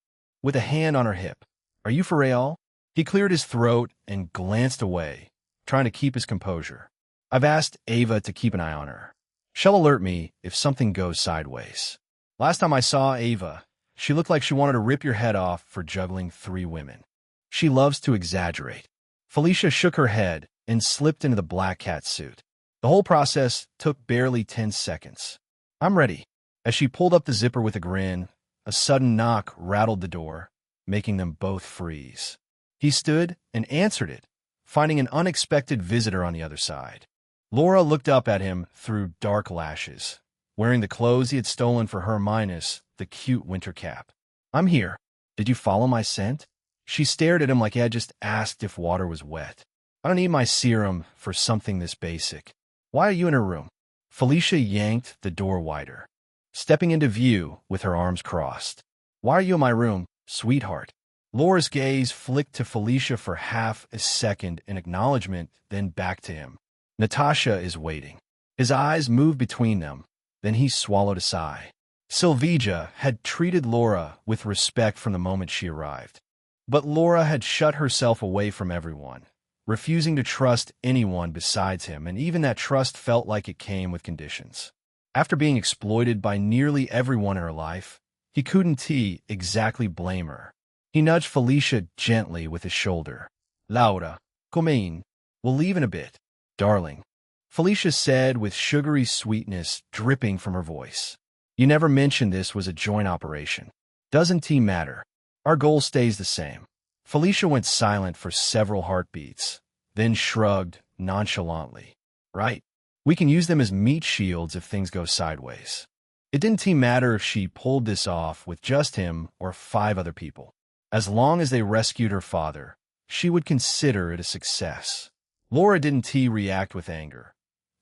With a hand on her hip. Are you for real? He cleared his throat and glanced away, trying to keep his composure. I've asked Ava to keep an eye on her. She'll alert me if something goes sideways. Last time I saw Ava, she looked like she wanted to rip your head off for juggling 3 women. She loves to exaggerate. Felicia shook her head and slipped into the black cat suit. The whole process took barely 10 seconds. I'm ready. As she pulled up the zipper with a grin, a sudden knock rattled the door, making them both freeze. He stood and answered it, finding an unexpected visitor on the other side. Laura looked up at him through dark lashes, wearing the clothes he had stolen for her minus the cute winter cap. I'm here. Did you follow my scent? She stared at him like he had just asked if water was wet. I don't need my serum for something this basic. Why are you in her room? Felicia yanked the door wider, stepping into view with her arms crossed. Why are you in my room, sweetheart? Laura's gaze flicked to Felicia for half a second in acknowledgement, then back to him. Natasha is waiting. His eyes moved between them, then he swallowed a sigh. Sylvija had treated Laura with respect from the moment she arrived. But Laura had shut herself away from everyone, refusing to trust anyone besides him, and even that trust felt like it came with conditions. After being exploited by nearly everyone in her life, he couldn't exactly blame her. He nudged Felicia gently with his shoulder. Laura, come in. We'll leave in a bit. Darling, Felicia said with sugary sweetness dripping from her voice. You never mentioned this was a joint operation. Doesn't matter. Our goal stays the same. Felicia went silent for several heartbeats, then shrugged nonchalantly. Right. We can use them as meat shields if things go sideways. It didn't matter if she pulled this off with just him or 5 other people. As long as they rescued her father, she would consider it a success. Laura didn't react with anger,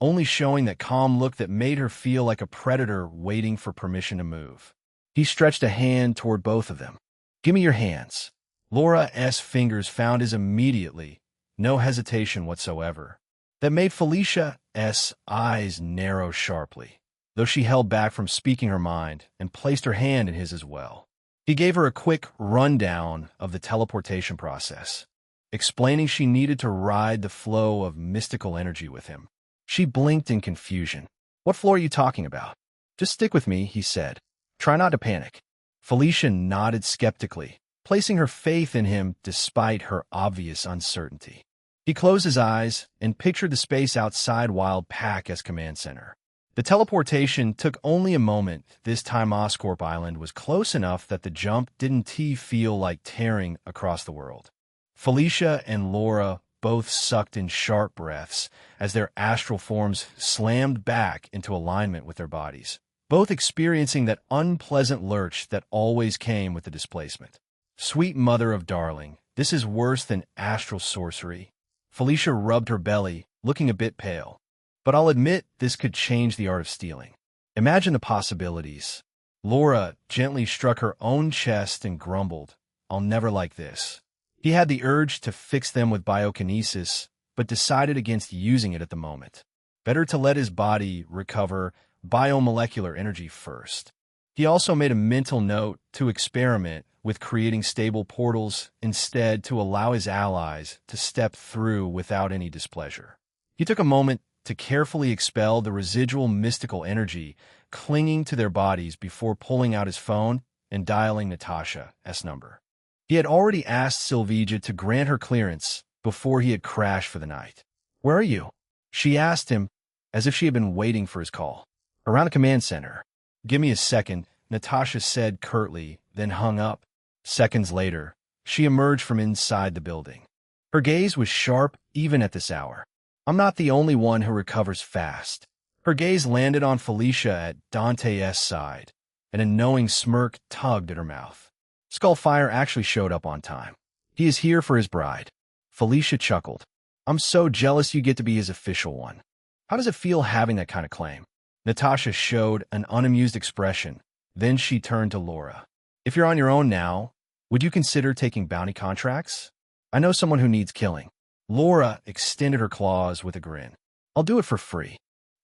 only showing that calm look that made her feel like a predator waiting for permission to move. He stretched a hand toward both of them. Give me your hands. Laura's fingers found his immediately, no hesitation whatsoever. That made Felicia's eyes narrow sharply, though she held back from speaking her mind and placed her hand in his as well. He gave her a quick rundown of the teleportation process, explaining she needed to ride the flow of mystical energy with him. She blinked in confusion. What floor are you talking about? Just stick with me, he said. Try not to panic. Felicia nodded skeptically, placing her faith in him despite her obvious uncertainty. He closed his eyes and pictured the space outside Wild Pack as command center. The teleportation took only a moment. This time Oscorp Island was close enough that the jump didn't feel like tearing across the world. Felicia and Laura both sucked in sharp breaths as their astral forms slammed back into alignment with their bodies, both experiencing that unpleasant lurch that always came with the displacement. Sweet mother of darling, this is worse than astral sorcery. Felicia rubbed her belly, looking a bit pale. But I'll admit this could change the art of stealing. Imagine the possibilities. Laura gently struck her own chest and grumbled, I'll never like this. He had the urge to fix them with biokinesis, but decided against using it at the moment. Better to let his body recover biomolecular energy first. He also made a mental note to experiment with creating stable portals instead to allow his allies to step through without any displeasure. He took a moment to carefully expel the residual mystical energy clinging to their bodies before pulling out his phone and dialing Natasha's number. He had already asked Sylvija to grant her clearance before he had crashed for the night. "Where are you?" she asked him, as if she had been waiting for his call. "Around the command center." "Give me a second," Natasha said curtly, then hung up. Seconds later, she emerged from inside the building. Her gaze was sharp even at this hour. "I'm not the only one who recovers fast." Her gaze landed on Felicia at Dante's side, and a knowing smirk tugged at her mouth. "Skullfire actually showed up on time. He is here for his bride." Felicia chuckled. "I'm so jealous you get to be his official one. How does it feel having that kind of claim?" Natasha showed an unamused expression. Then she turned to Laura. "If you're on your own now, would you consider taking bounty contracts? I know someone who needs killing." Laura extended her claws with a grin. "I'll do it for free."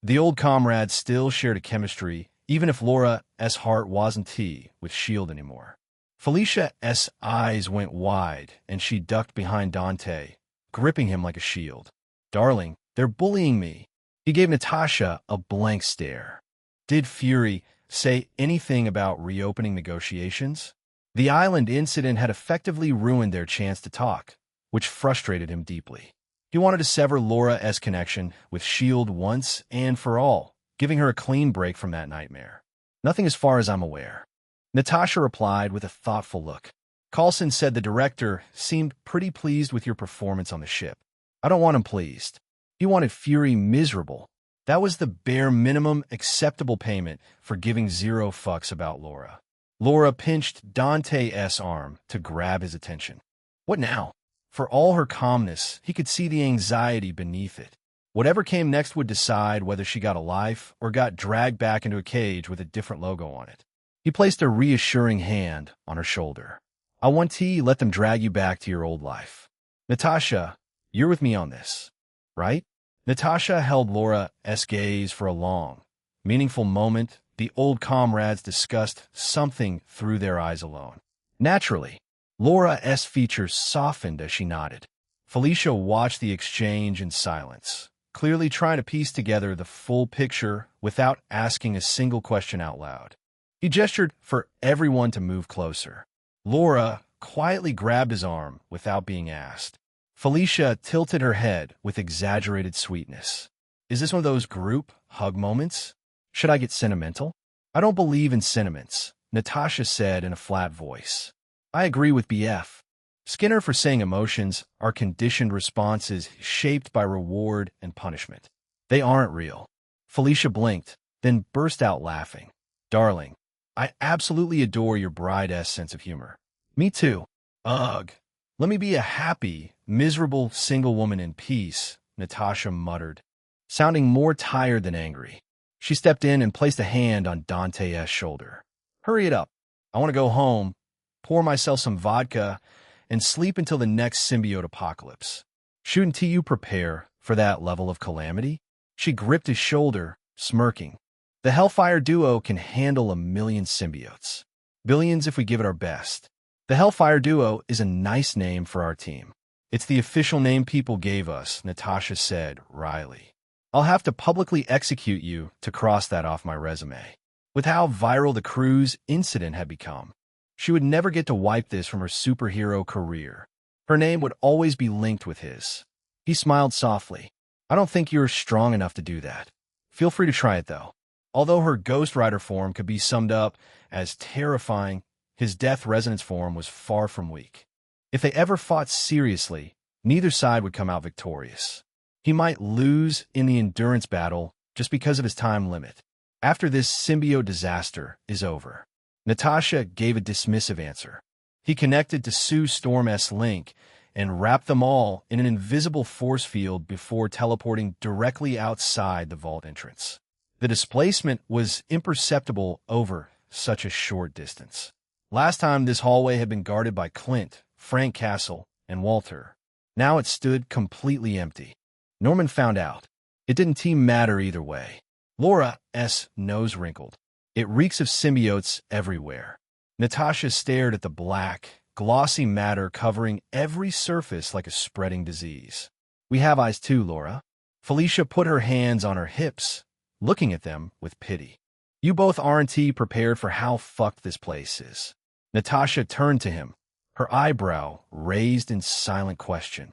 The old comrades still shared a chemistry, even if Laura's heart wasn't with S.H.I.E.L.D. anymore. Felicia's eyes went wide, and she ducked behind Dante, gripping him like a shield. "Darling, they're bullying me." He gave Natasha a blank stare. Did Fury say anything about reopening negotiations? The island incident had effectively ruined their chance to talk, which frustrated him deeply. He wanted to sever Laura's connection with S.H.I.E.L.D. once and for all, giving her a clean break from that nightmare. "Nothing as far as I'm aware." Natasha replied with a thoughtful look. "Coulson said the director seemed pretty pleased with your performance on the ship." "I don't want him pleased. He wanted Fury miserable. That was the bare minimum acceptable payment for giving zero fucks about Laura." Laura pinched Dante's arm to grab his attention. "What now?" For all her calmness, he could see the anxiety beneath it. Whatever came next would decide whether she got a life or got dragged back into a cage with a different logo on it. He placed a reassuring hand on her shoulder. "I want to let them drag you back to your old life. Natasha, you're with me on this, right?" Natasha held Laura's gaze for a long, meaningful moment. The old comrades discussed something through their eyes alone. Naturally, Laura's features softened as she nodded. Felicia watched the exchange in silence, clearly trying to piece together the full picture without asking a single question out loud. He gestured for everyone to move closer. Laura quietly grabbed his arm without being asked. Felicia tilted her head with exaggerated sweetness. "Is this one of those group hug moments? Should I get sentimental?" "I don't believe in sentiments," Natasha said in a flat voice. "I agree with BF. Skinner for saying emotions are conditioned responses shaped by reward and punishment. They aren't real." Felicia blinked, then burst out laughing. "Darling, I absolutely adore your bride's sense of humor." "Me too." "Ugh. Let me be a happy, miserable single woman in peace," Natasha muttered, sounding more tired than angry. She stepped in and placed a hand on Dante's shoulder. "Hurry it up. I want to go home, pour myself some vodka, and sleep until the next symbiote apocalypse. Shouldn't you prepare for that level of calamity?" She gripped his shoulder, smirking. "The Hellfire duo can handle 1,000,000 symbiotes. Billions if we give it our best. The Hellfire duo is a nice name for our team." "It's the official name people gave us," Natasha said wryly. "I'll have to publicly execute you to cross that off my resume." With how viral the cruise incident had become, she would never get to wipe this from her superhero career. Her name would always be linked with his. He smiled softly. "I don't think you're strong enough to do that. Feel free to try it, though." Although her Ghost Rider form could be summed up as terrifying, his Death Resonance form was far from weak. If they ever fought seriously, neither side would come out victorious. He might lose in the endurance battle just because of his time limit. After this symbiote disaster is over. Natasha gave a dismissive answer. He connected to Sue Storm's link and wrapped them all in an invisible force field before teleporting directly outside the vault entrance. The displacement was imperceptible over such a short distance. Last time this hallway had been guarded by Clint, Frank Castle, and Walter. Now it stood completely empty. Norman found out. It didn't matter either way. Laura's nose wrinkled. "It reeks of symbiotes everywhere." Natasha stared at the black, glossy matter covering every surface like a spreading disease. "We have eyes too, Laura." Felicia put her hands on her hips, looking at them with pity. You both aren't prepared for how fucked this place is. Natasha turned to him, her eyebrow raised in silent question.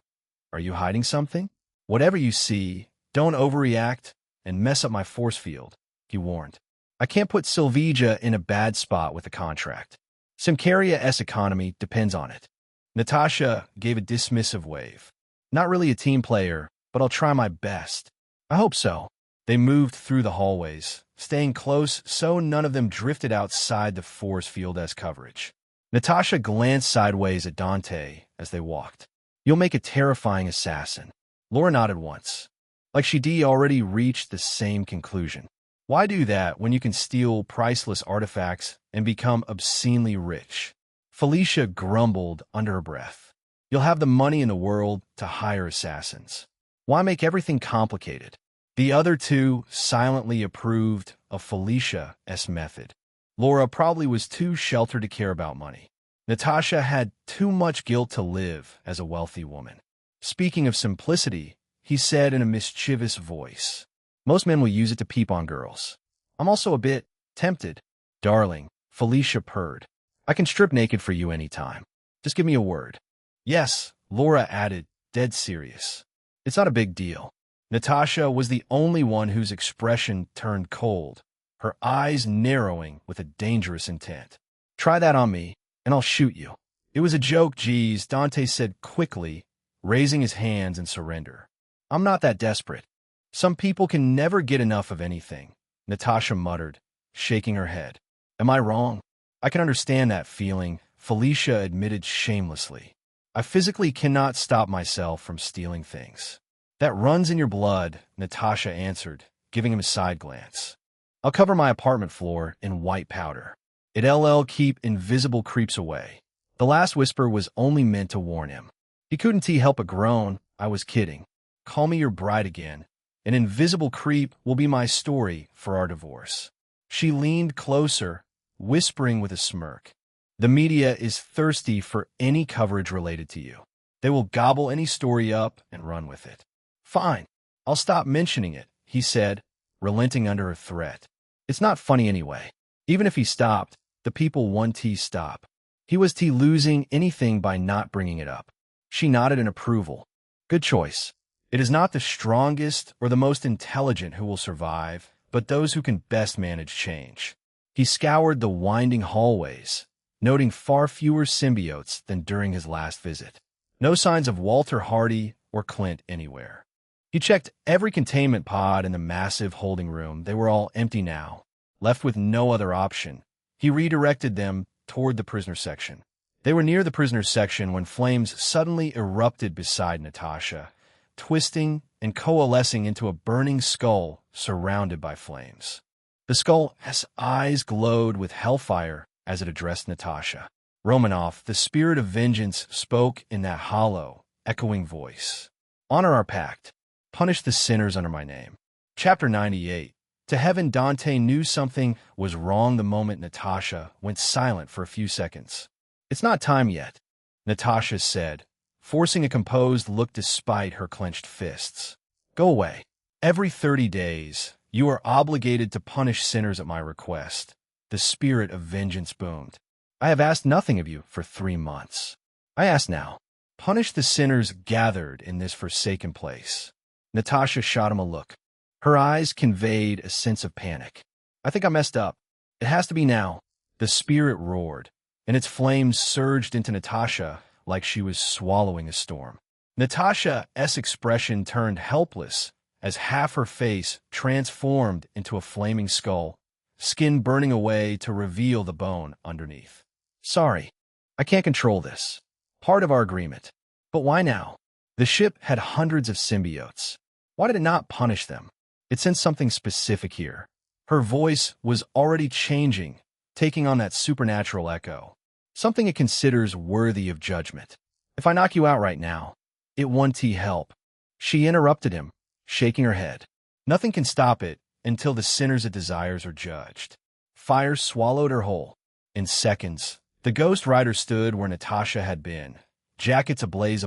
Are you hiding something? Whatever you see, don't overreact and mess up my force field, he warned. I can't put Sylvija in a bad spot with a contract. Symkaria's economy depends on it. Natasha gave a dismissive wave. Not really a team player, but I'll try my best. I hope so. They moved through the hallways, staying close so none of them drifted outside the force field's coverage. Natasha glanced sideways at Dante as they walked. You'll make a terrifying assassin. Laura nodded once, like she'd already reached the same conclusion. Why do that when you can steal priceless artifacts and become obscenely rich? Felicia grumbled under her breath. You'll have the money in the world to hire assassins. Why make everything complicated? The other two silently approved of Felicia's method. Laura probably was too sheltered to care about money. Natasha had too much guilt to live as a wealthy woman. Speaking of simplicity, he said in a mischievous voice, most men will use it to peep on girls. I'm also a bit tempted. Darling, Felicia purred. I can strip naked for you anytime. Just give me a word. Yes, Laura added, dead serious. It's not a big deal. Natasha was the only one whose expression turned cold, her eyes narrowing with a dangerous intent. Try that on me, and I'll shoot you. It was a joke, geez, Dante said quickly, raising his hands in surrender. I'm not that desperate. Some people can never get enough of anything, Natasha muttered, shaking her head. Am I wrong? I can understand that feeling, Felicia admitted shamelessly. I physically cannot stop myself from stealing things. That runs in your blood, Natasha answered, giving him a side glance. I'll cover my apartment floor in white powder. It'll keep invisible creeps away. The last whisper was only meant to warn him. He couldn't help but groan. I was kidding. Call me your bride again. An invisible creep will be my story for our divorce. She leaned closer, whispering with a smirk. The media is thirsty for any coverage related to you. They will gobble any story up and run with it. Fine, I'll stop mentioning it, he said, relenting under her threat. It's not funny anyway. Even if he stopped, the people want to stop. He was losing anything by not bringing it up. She nodded in approval. Good choice. It is not the strongest or the most intelligent who will survive, but those who can best manage change. He scoured the winding hallways, noting far fewer symbiotes than during his last visit. No signs of Walter Hardy or Clint anywhere. He checked every containment pod in the massive holding room. They were all empty now. Left with no other option, he redirected them toward the prisoner section. They were near the prisoner section when flames suddenly erupted beside Natasha, twisting and coalescing into a burning skull surrounded by flames. The skull's eyes glowed with hellfire as it addressed Natasha. Romanov, the spirit of vengeance, spoke in that hollow, echoing voice. Honor our pact. Punish the sinners under my name. Chapter 98. To heaven, Dante knew something was wrong the moment Natasha went silent for a few seconds. It's not time yet, Natasha said, forcing a composed look despite her clenched fists. Go away. Every 30 days, you are obligated to punish sinners at my request. The spirit of vengeance boomed. I have asked nothing of you for 3 months. I ask now. Punish the sinners gathered in this forsaken place. Natasha shot him a look. Her eyes conveyed a sense of panic. I think I messed up. It has to be now. The spirit roared, and its flames surged into Natasha like she was swallowing a storm. Natasha's expression turned helpless as half her face transformed into a flaming skull, skin burning away to reveal the bone underneath. Sorry, I can't control this. Part of our agreement. But why now? The ship had hundreds of symbiotes. Why did it not punish them? It sensed something specific here. Her voice was already changing, taking on that supernatural echo. Something it considers worthy of judgment. If I knock you out right now, it won't help. She interrupted him, shaking her head. Nothing can stop it until the sinners it desires are judged. Fire swallowed her whole. In seconds, the Ghost Rider stood where Natasha had been, jackets ablaze,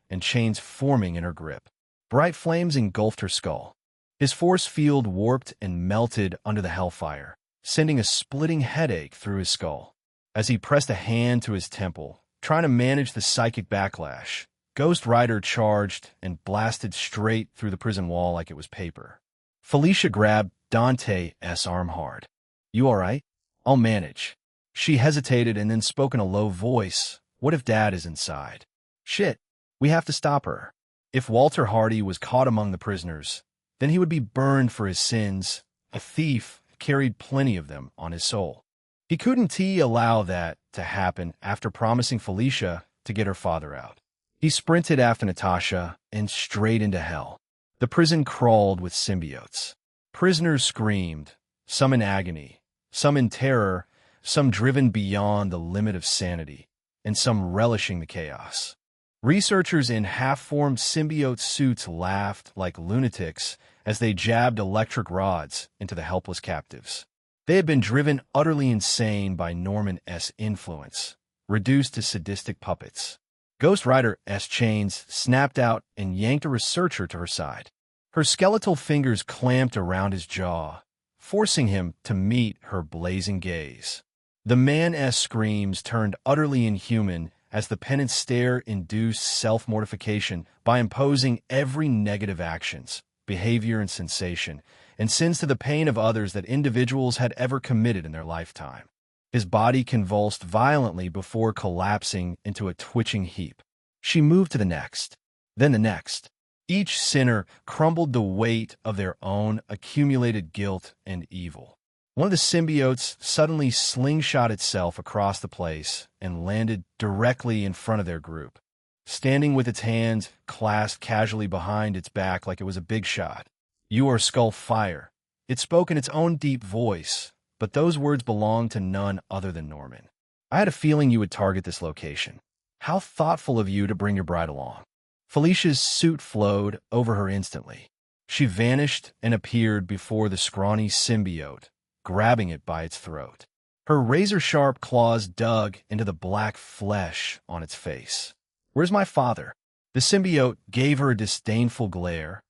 and chains forming in her grip. Bright flames engulfed her skull. His force field warped and melted under the hellfire, sending a splitting headache through his skull. As he pressed a hand to his temple, trying to manage the psychic backlash, Ghost Rider charged and blasted straight through the prison wall like it was paper. Felicia grabbed Dante's arm hard. "You all right?" "I'll manage." She hesitated and then spoke in a low voice. "What if Dad is inside?" "Shit, we have to stop her." If Walter Hardy was caught among the prisoners, then he would be burned for his sins. A thief carried plenty of them on his soul. He couldn't allow that to happen after promising Felicia to get her father out. He sprinted after Natasha and straight into hell. The prison crawled with symbiotes. Prisoners screamed, some in agony, some in terror, some driven beyond the limit of sanity, and some relishing the chaos. Researchers in half-formed symbiote suits laughed like lunatics as they jabbed electric rods into the helpless captives. They had been driven utterly insane by Norman's influence, reduced to sadistic puppets. Ghost Rider's chains snapped out and yanked a researcher to her side. Her skeletal fingers clamped around his jaw, forcing him to meet her blazing gaze. The man's screams turned utterly inhuman as the penance stare induced self-mortification by imposing every negative actions, behavior, and sensation, and sins to the pain of others that individuals had ever committed in their lifetime. His body convulsed violently before collapsing into a twitching heap. She moved to the next, then the next. Each sinner crumbled the weight of their own accumulated guilt and evil. One of the symbiotes suddenly slingshot itself across the place and landed directly in front of their group, standing with its hands clasped casually behind its back like it was a big shot. "You are Skull Fire." It spoke in its own deep voice, but those words belonged to none other than Norman. "I had a feeling you would target this location. How thoughtful of you to bring your bride along." Felicia's suit flowed over her instantly. She vanished and appeared before the scrawny symbiote, grabbing it by its throat. Her razor-sharp claws dug into the black flesh on its face. "Where's my father?" The symbiote gave her a disdainful glare,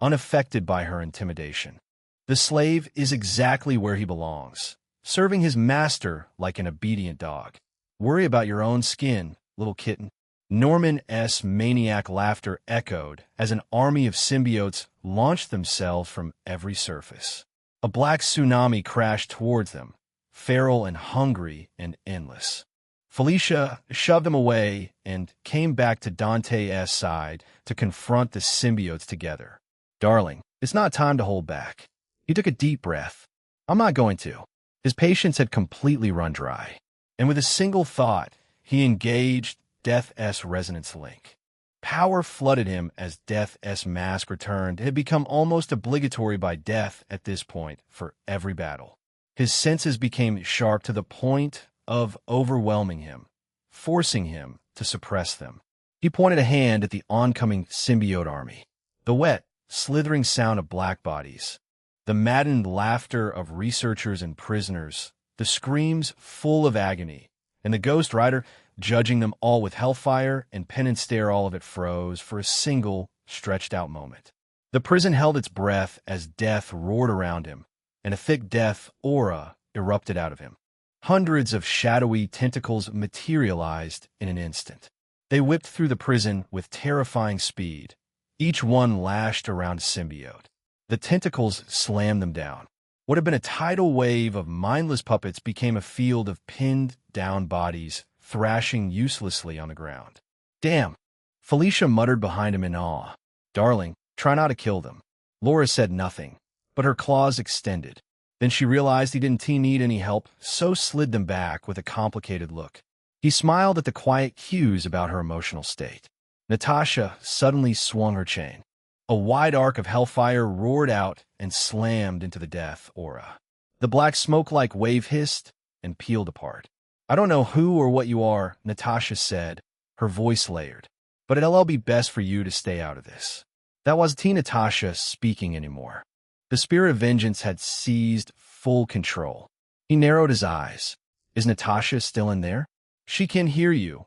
unaffected by her intimidation. "The slave is exactly where he belongs, serving his master like an obedient dog. Worry about your own skin, little kitten." Norman's maniac laughter echoed as an army of symbiotes launched themselves from every surface. A black tsunami crashed towards them, feral and hungry and endless. Felicia shoved them away and came back to Dante's side to confront the symbiotes together. "Darling, it's not time to hold back." He took a deep breath. "I'm not going to." His patience had completely run dry, and with a single thought, he engaged Death's resonance link. Power flooded him as Death's mask returned. It had become almost obligatory by Death at this point for every battle. His senses became sharp to the point of overwhelming him, forcing him to suppress them. He pointed a hand at the oncoming symbiote army. The wet, slithering sound of black bodies, the maddened laughter of researchers and prisoners, the screams full of agony, and the Ghost Rider judging them all with hellfire and penance stare, all of it froze for a single, stretched-out moment. The prison held its breath as Death roared around him, and a thick death aura erupted out of him. Hundreds of shadowy tentacles materialized in an instant. They whipped through the prison with terrifying speed, each one lashed around a symbiote. The tentacles slammed them down. What had been a tidal wave of mindless puppets became a field of pinned-down bodies thrashing uselessly on the ground. "Damn!" Felicia muttered behind him in awe. "Darling, try not to kill them." Laura said nothing, but her claws extended. Then she realized he didn't need any help, so slid them back with a complicated look. He smiled at the quiet cues about her emotional state. Natasha suddenly swung her chain. A wide arc of hellfire roared out and slammed into the Death aura. The black smoke-like wave hissed and peeled apart. "I don't know who or what you are," Natasha said, her voice layered, "but it'll be best for you to stay out of this." That wasn't Natasha speaking anymore. The spirit of vengeance had seized full control. He narrowed his eyes. "Is Natasha still in there?" "She can hear you,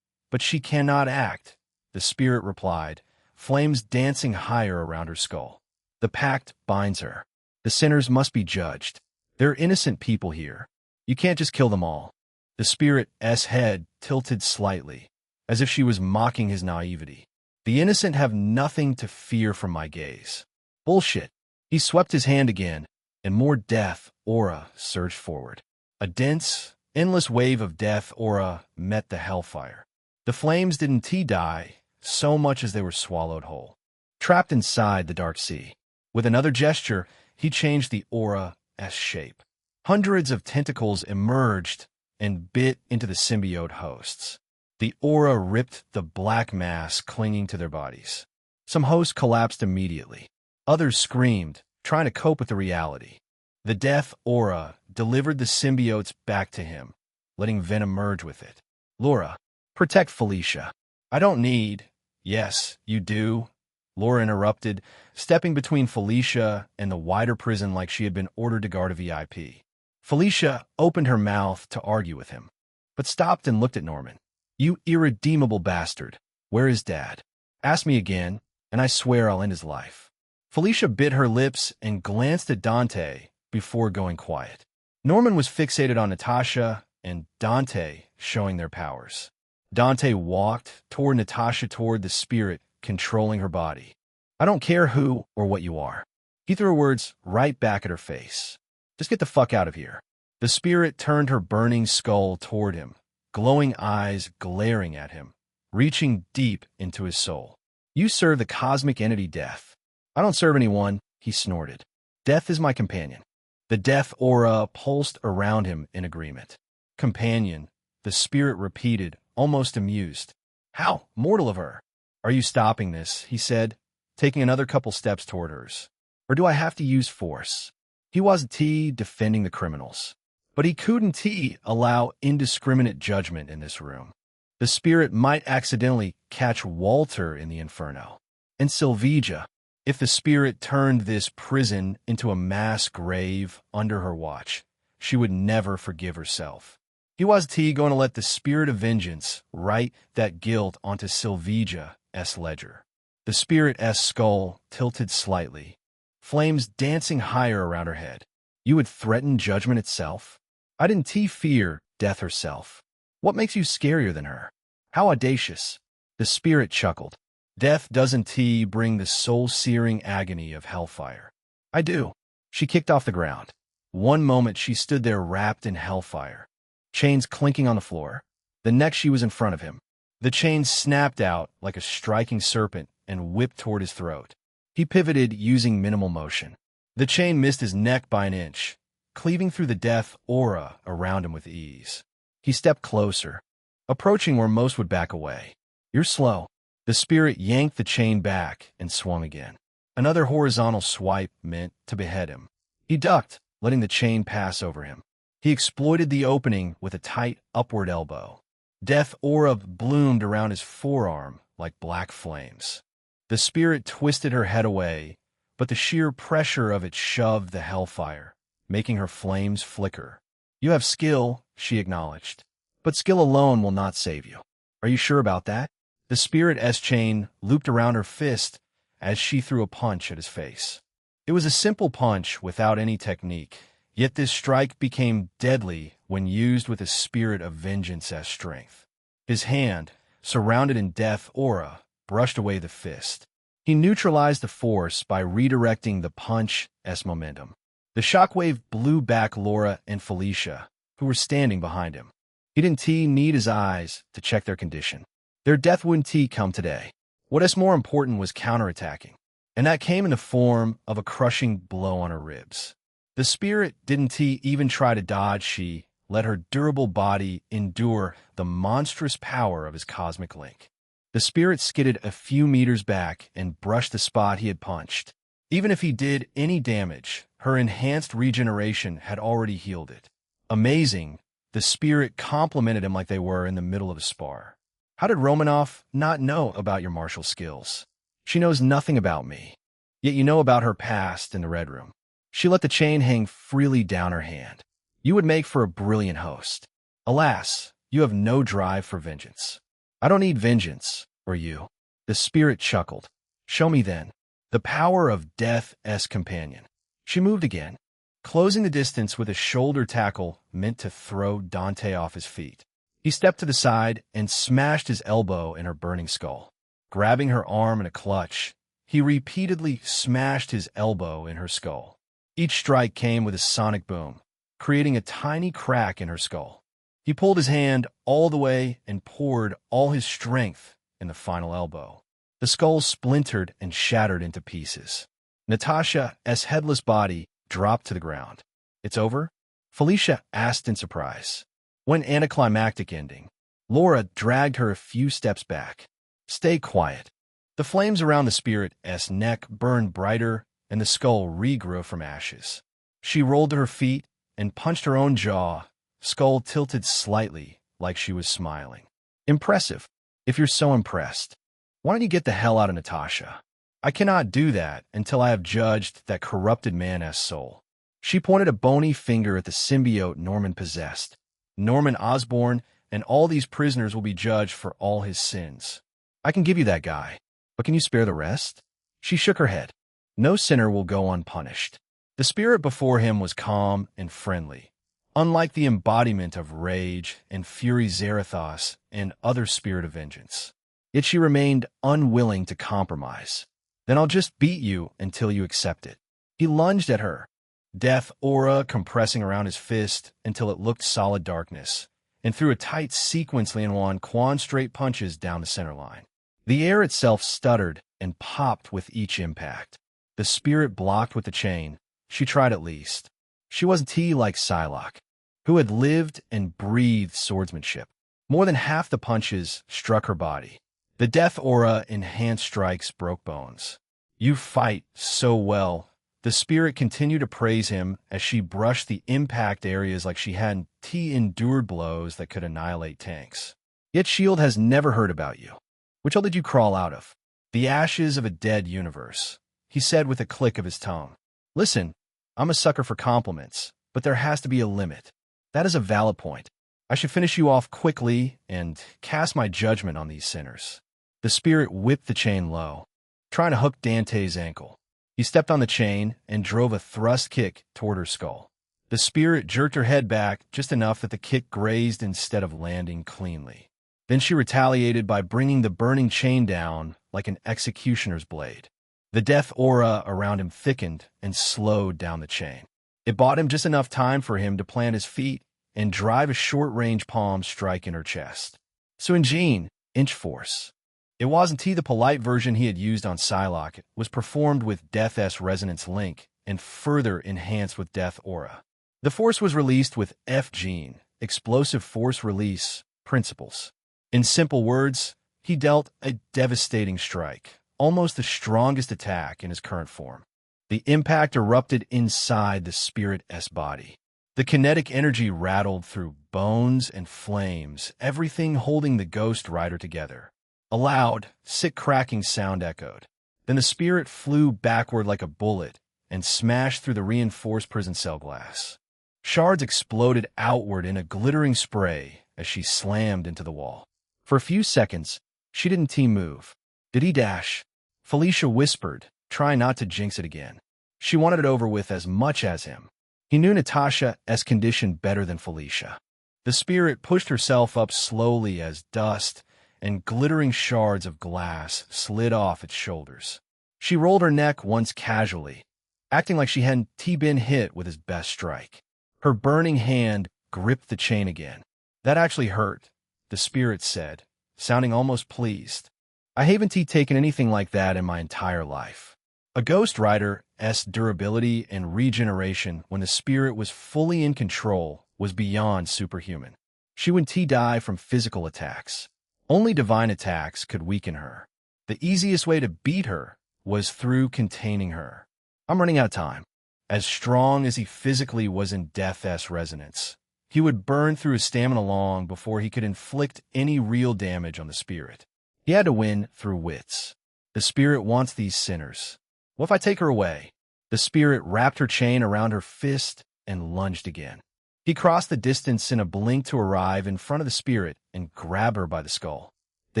but she cannot act," the spirit replied, flames dancing higher around her skull. The pact binds her. The sinners must be judged. There are innocent people here. You can't just kill them all. The spirit's head tilted slightly, as if she was mocking his naivety. The innocent have nothing to fear from my gaze. Bullshit. He swept his hand again, and more death aura surged forward. A dense, endless wave of death aura met the hellfire. The flames didn't die so much as they were swallowed whole, trapped inside the dark sea. With another gesture, he changed the aura's shape. Hundreds of tentacles emerged and bit into the symbiote hosts. The aura ripped the black mass clinging to their bodies. Some hosts collapsed immediately. Others screamed, trying to cope with the reality. The death aura delivered the symbiotes back to him, letting venom merge with it. Laura, protect Felicia. I don't need. Yes, you do, Laura interrupted, stepping between Felicia and the wider prison like she had been ordered to guard a VIP. Felicia opened her mouth to argue with him, but stopped and looked at Norman. You irredeemable bastard. Where is Dad? Ask me again, and I swear I'll end his life. Felicia bit her lips and glanced at Dante before going quiet. Norman was fixated on Natasha and Dante showing their powers. Dante walked toward Natasha, toward the spirit controlling her body. I don't care who or what you are. He threw words right back at her face. Just get the fuck out of here. The spirit turned her burning skull toward him, glowing eyes glaring at him, reaching deep into his soul. You serve the cosmic entity Death. I don't serve anyone, he snorted. Death is my companion. The death aura pulsed around him in agreement. Companion, the spirit repeated, almost amused. How mortal of her. Are you stopping this? He said, taking another couple steps toward hers. Or do I have to use force? He wasn't defending the criminals, but he couldn't allow indiscriminate judgment in this room. The spirit might accidentally catch Walter in the inferno. And Sylvia, if the spirit turned this prison into a mass grave under her watch, she would never forgive herself. He was going to let the spirit of vengeance write that guilt onto Sylvia's ledger. The spirit's skull tilted slightly, flames dancing higher around her head. You would threaten judgment itself? I didn't fear death herself. What makes you scarier than her? How audacious. The spirit chuckled. Death doesn't bring the soul-searing agony of hellfire. I do. She kicked off the ground. One moment she stood there wrapped in hellfire, chains clinking on the floor. The next she was in front of him. The chains snapped out like a striking serpent and whipped toward his throat. He pivoted using minimal motion. The chain missed his neck by an inch, cleaving through the death aura around him with ease. He stepped closer, approaching where most would back away. You're slow. The spirit yanked the chain back and swung again. Another horizontal swipe meant to behead him. He ducked, letting the chain pass over him. He exploited the opening with a tight upward elbow. Death aura bloomed around his forearm like black flames. The spirit twisted her head away, but the sheer pressure of it shoved the hellfire, making her flames flicker. You have skill, she acknowledged, but skill alone will not save you. Are you sure about that? The spirit's chain looped around her fist as she threw a punch at his face. It was a simple punch without any technique, yet this strike became deadly when used with a spirit of vengeance as strength. His hand, surrounded in death aura, brushed away the fist. He neutralized the force by redirecting the punch's momentum. The shockwave blew back Laura and Felicia, who were standing behind him. He didn't need his eyes to check their condition. Their death wouldn't come today. What is more important was counterattacking, and that came in the form of a crushing blow on her ribs. The spirit didn't even try to dodge. She let her durable body endure the monstrous power of his cosmic link. The spirit skidded a few meters back and brushed the spot he had punched. Even if he did any damage, her enhanced regeneration had already healed it. Amazing, the spirit complimented him like they were in the middle of a spar. How did Romanoff not know about your martial skills? She knows nothing about me. Yet you know about her past in the Red Room. She let the chain hang freely down her hand. You would make for a brilliant host. Alas, you have no drive for vengeance. I don't need vengeance, or you. The spirit chuckled. Show me then. The power of Death's companion. She moved again, closing the distance with a shoulder tackle meant to throw Dante off his feet. He stepped to the side and smashed his elbow in her burning skull. Grabbing her arm in a clutch, he repeatedly smashed his elbow in her skull. Each strike came with a sonic boom, creating a tiny crack in her skull. He pulled his hand all the way and poured all his strength in the final elbow. The skull splintered and shattered into pieces. Natasha's headless body dropped to the ground. "It's over?" Felicia asked in surprise. When anticlimactic ending, Laura dragged her a few steps back. "Stay quiet." The flames around the spirit's neck burned brighter, and the skull regrew from ashes. She rolled to her feet and punched her own jaw, skull tilted slightly like she was smiling. "Impressive. If you're so impressed, why don't you get the hell out of Natasha? I cannot do that until I have judged that corrupted man's soul." She pointed a bony finger at the symbiote Norman possessed. "Norman Osborn and all these prisoners will be judged for all his sins. I can give you that guy, but can you spare the rest?" She shook her head. "No sinner will go unpunished." The spirit before him was calm and friendly, unlike the embodiment of rage and fury Zarathos and other spirit of vengeance. Yet she remained unwilling to compromise. "Then I'll just beat you until you accept it." He lunged at her, death aura compressing around his fist until it looked solid darkness, and threw a tight sequence Lian Wan Quan straight punches down the center line. The air itself stuttered and popped with each impact. The spirit blocked with the chain. She tried at least. She wasn't like Psylocke, who had lived and breathed swordsmanship. More than half the punches struck her body. The death aura enhanced strikes broke bones. "You fight so well." The spirit continued to praise him as she brushed the impact areas like she hadn't endured blows that could annihilate tanks. "Yet S.H.I.E.L.D. has never heard about you. Which hole did you crawl out of?" "The ashes of a dead universe," he said with a click of his tongue. "Listen, I'm a sucker for compliments, but there has to be a limit. That is a valid point. I should finish you off quickly and cast my judgment on these sinners." The spirit whipped the chain low, trying to hook Dante's ankle. He stepped on the chain and drove a thrust kick toward her skull. The spirit jerked her head back just enough that the kick grazed instead of landing cleanly. Then she retaliated by bringing the burning chain down like an executioner's blade. The death aura around him thickened and slowed down the chain. It bought him just enough time for him to plant his feet and drive a short-range palm strike in her chest. So Jean, inch force. It wasn't the polite version he had used on Psylocke. It was performed with Death's resonance link and further enhanced with Death Aura. The force was released with F-Gene, explosive force release principles. In simple words, he dealt a devastating strike, almost the strongest attack in his current form. The impact erupted inside the spirit's body. The kinetic energy rattled through bones and flames, everything holding the Ghost Rider together. A loud, sick cracking sound echoed. Then the spirit flew backward like a bullet and smashed through the reinforced prison cell glass. Shards exploded outward in a glittering spray as she slammed into the wall. For a few seconds, she didn't move. "Did he dash?" Felicia whispered, trying not to jinx it again. She wanted it over with as much as him. He knew Natasha's condition better than Felicia. The spirit pushed herself up slowly as dust and glittering shards of glass slid off its shoulders. She rolled her neck once casually, acting like she hadn't been hit with his best strike. Her burning hand gripped the chain again. "That actually hurt," the spirit said, sounding almost pleased. "I haven't taken anything like that in my entire life." A Ghost Rider's durability and regeneration when the spirit was fully in control was beyond superhuman. She would die from physical attacks. Only divine attacks could weaken her. The easiest way to beat her was through containing her. "I'm running out of time." As strong as he physically was in Death's resonance, he would burn through his stamina long before he could inflict any real damage on the spirit. He had to win through wits. The spirit wants these sinners. "What if I take her away?" The spirit wrapped her chain around her fist and lunged again. He crossed the distance in a blink to arrive in front of the spirit and grab her by the skull. The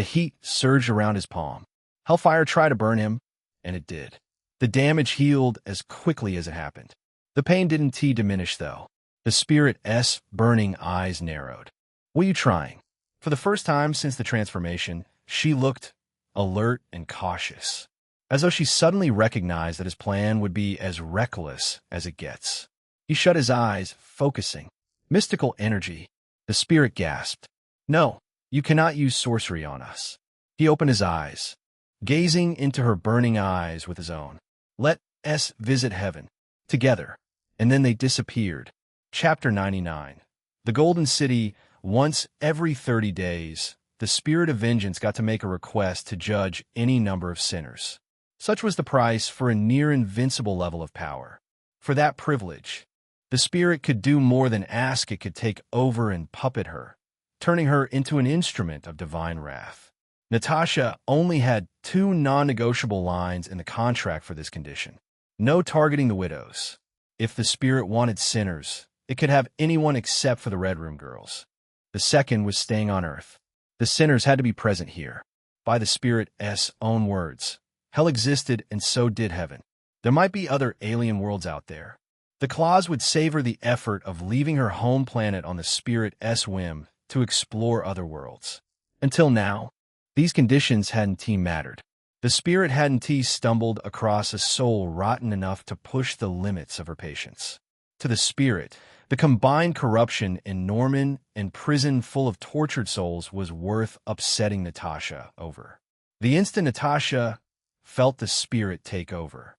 heat surged around his palm. Hellfire tried to burn him, and it did. The damage healed as quickly as it happened. The pain didn't diminish, though. The spirit's burning eyes narrowed. "What are you trying?" For the first time since the transformation, she looked alert and cautious, as though she suddenly recognized that his plan would be as reckless as it gets. He shut his eyes, focusing. Mystical energy. The spirit gasped. "No, you cannot use sorcery on us." He opened his eyes, gazing into her burning eyes with his own. "Let us visit heaven together." And then they disappeared. Chapter 99. The Golden City. Once every 30 days, the Spirit of Vengeance got to make a request to judge any number of sinners. Such was the price for a near-invincible level of power. For that privilege, the Spirit could do more than ask. It could take over and puppet her, turning her into an instrument of divine wrath. Natasha only had 2 non-negotiable lines in the contract for this condition. No targeting the widows. If the Spirit wanted sinners, it could have anyone except for the Red Room girls. The second was staying on Earth. The sinners had to be present here. By the Spirit's own words, hell existed and so did heaven. There might be other alien worlds out there. The clause would savor the effort of leaving her home planet on the Spirit's whim to explore other worlds. Until now, these conditions hadn't mattered. The Spirit hadn't stumbled across a soul rotten enough to push the limits of her patience. To the Spirit, the combined corruption in Norman and prison full of tortured souls was worth upsetting Natasha over. The instant Natasha felt the Spirit take over,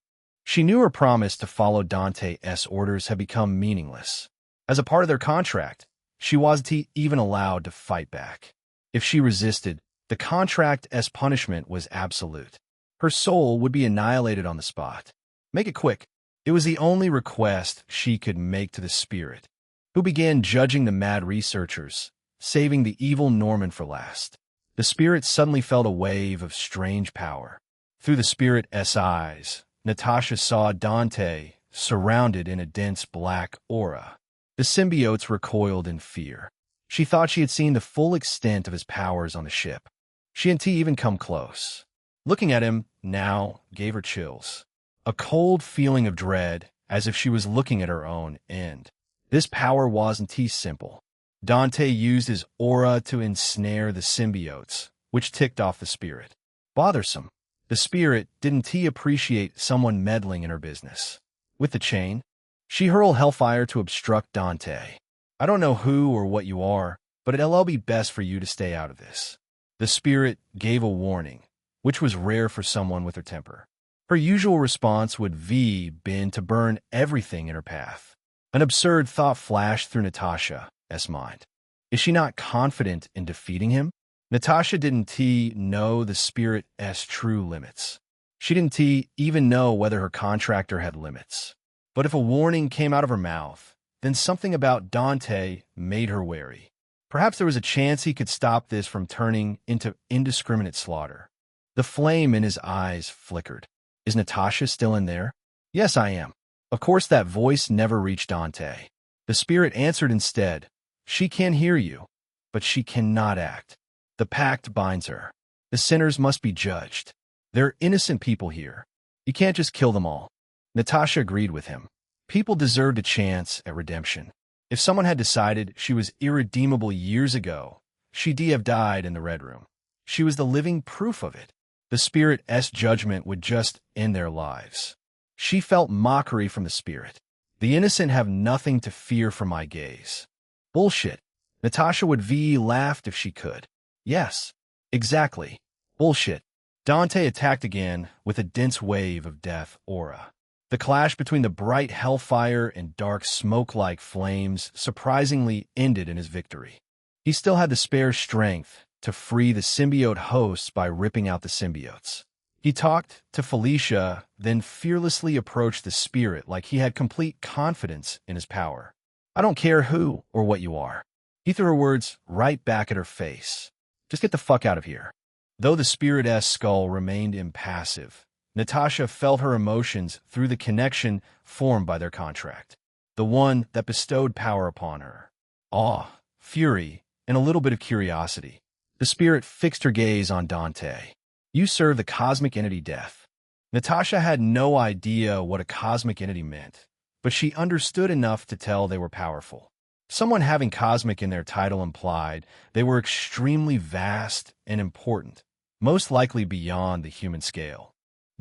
she knew her promise to follow Dante's orders had become meaningless. As a part of their contract, she wasn't even allowed to fight back. If she resisted, the contract's punishment was absolute. Her soul would be annihilated on the spot. Make it quick. It was the only request she could make to the Spirit, who began judging the mad researchers, saving the evil Norman for last. The Spirit suddenly felt a wave of strange power. Through the Spirit's eyes, Natasha saw Dante surrounded in a dense black aura. The symbiotes recoiled in fear. She thought she had seen the full extent of his powers on the ship. She hadn't even come close. Looking at him now gave her chills. A cold feeling of dread, as if she was looking at her own end. This power wasn't simple. Dante used his aura to ensnare the symbiotes, which ticked off the Spirit. Bothersome. The Spirit didn't appreciate someone meddling in her business. With the chain, she hurled hellfire to obstruct Dante. "I don't know who or what you are, but it'll be best for you to stay out of this." The Spirit gave a warning, which was rare for someone with her temper. Her usual response would been to burn everything in her path. An absurd thought flashed through Natasha's mind. Is she not confident in defeating him? Natasha didn't know the Spirit's true limits. She didn't even know whether her contractor had limits. But if a warning came out of her mouth, then something about Dante made her wary. Perhaps there was a chance he could stop this from turning into indiscriminate slaughter. The flame in his eyes flickered. Is Natasha still in there? Yes, I am. Of course, that voice never reached Dante. The Spirit answered instead. She can hear you, but she cannot act. The pact binds her. The sinners must be judged. There are innocent people here. You can't just kill them all. Natasha agreed with him. People deserved a chance at redemption. If someone had decided she was irredeemable years ago, she'd have died in the Red Room. She was the living proof of it. The Spirit's judgment would just end their lives. She felt mockery from the Spirit. The innocent have nothing to fear from my gaze. Bullshit. Natasha would laughed if she could. Yes, exactly. Bullshit. Dante attacked again with a dense wave of death aura. The clash between the bright hellfire and dark smoke-like flames surprisingly ended in his victory. He still had the spare strength to free the symbiote hosts by ripping out the symbiotes. He talked to Felicia, then fearlessly approached the Spirit like he had complete confidence in his power. "I don't care who or what you are." He threw her words right back at her face. "Just get the fuck out of here." Though the Spirit's skull remained impassive, Natasha felt her emotions through the connection formed by their contract, the one that bestowed power upon her. Awe, fury, and a little bit of curiosity. The Spirit fixed her gaze on Dante. "You serve the cosmic entity Death. Natasha had no idea what a cosmic entity meant, but she understood enough to tell they were powerful. Someone having cosmic in their title implied they were extremely vast and important, most likely beyond the human scale.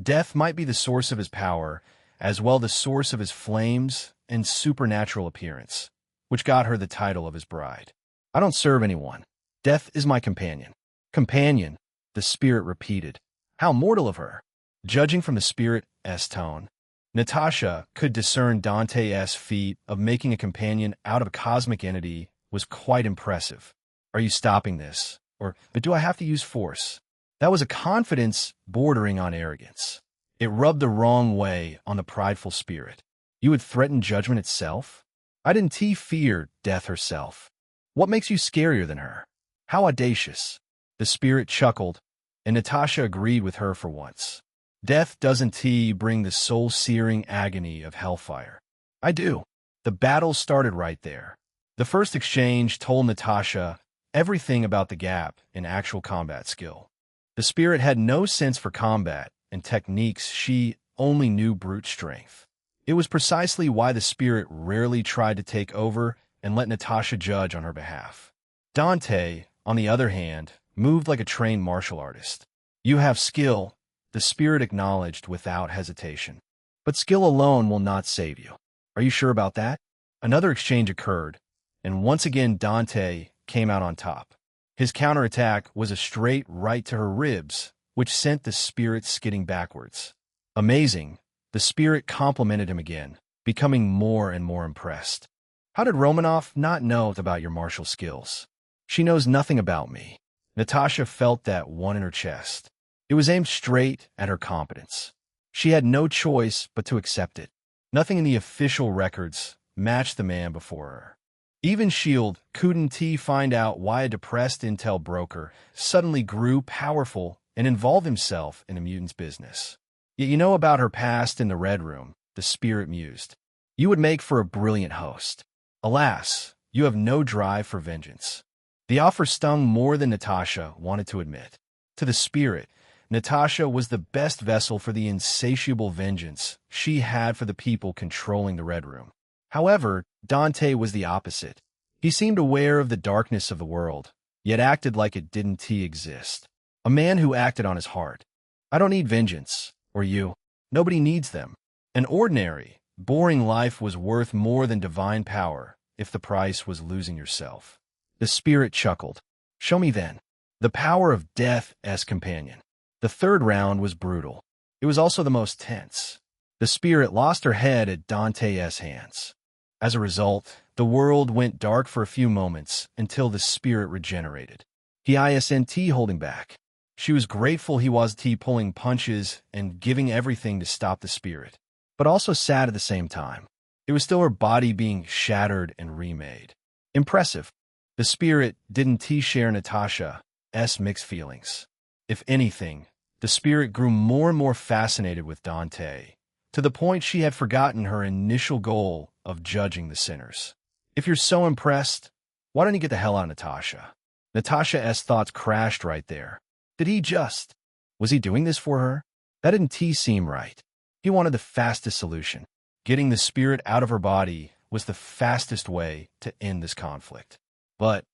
Death might be the source of his power, as well the source of his flames and supernatural appearance, which got her the title of his bride. I don't serve anyone. Death is my companion. Companion, the spirit repeated. How mortal of her. Judging from the spirit's tone, Natasha could discern Dante's feat of making a companion out of a cosmic entity was quite impressive. Are you stopping this? But do I have to use force? That was a confidence bordering on arrogance. It rubbed the wrong way on the prideful spirit. You would threaten judgment itself? I didn't fear death herself. What makes you scarier than her? How audacious. The spirit chuckled, and Natasha agreed with her for once. Death doesn't bring the soul-searing agony of hellfire. I do. The battle started right there. The first exchange told Natasha everything about the gap in actual combat skill. The spirit had no sense for combat and techniques. She only knew brute strength. It was precisely why the spirit rarely tried to take over and let Natasha judge on her behalf. Dante, on the other hand, moved like a trained martial artist. You have skill, the spirit acknowledged without hesitation. But skill alone will not save you. Are you sure about that? Another exchange occurred, and once again Dante came out on top. His counterattack was a straight right to her ribs, which sent the spirit skidding backwards. Amazing, the spirit complimented him again, becoming more and more impressed. How did Romanov not know about your martial skills? She knows nothing about me. Natasha felt that one in her chest. It was aimed straight at her competence. She had no choice but to accept it. Nothing in the official records matched the man before her. Even S.H.I.E.L.D. couldn't find out why a depressed intel broker suddenly grew powerful and involved himself in a mutant's business. Yet you know about her past in the Red Room, the spirit mused. You would make for a brilliant host. Alas, you have no drive for vengeance. The offer stung more than Natasha wanted to admit. To the spirit, Natasha was the best vessel for the insatiable vengeance she had for the people controlling the Red Room. However, Dante was the opposite. He seemed aware of the darkness of the world, yet acted like it didn't exist. A man who acted on his heart. I don't need vengeance, or you. Nobody needs them. An ordinary, boring life was worth more than divine power if the price was losing yourself. The spirit chuckled. Show me then. The power of death as companion. The third round was brutal. It was also the most tense. The spirit lost her head at Dante's hands. As a result, the world went dark for a few moments until the spirit regenerated. He isn't holding back. She was grateful he was pulling punches and giving everything to stop the spirit, but also sad at the same time. It was still her body being shattered and remade. Impressive. The spirit didn't share Natasha's mixed feelings. If anything, the spirit grew more and more fascinated with Dante, to the point she had forgotten her initial goal of judging the sinners. If you're so impressed, why don't you get the hell out of Natasha? Natasha's thoughts crashed right there. Did he just? Was he doing this for her? That didn't seem right. He wanted the fastest solution. Getting the spirit out of her body was the fastest way to end this conflict. But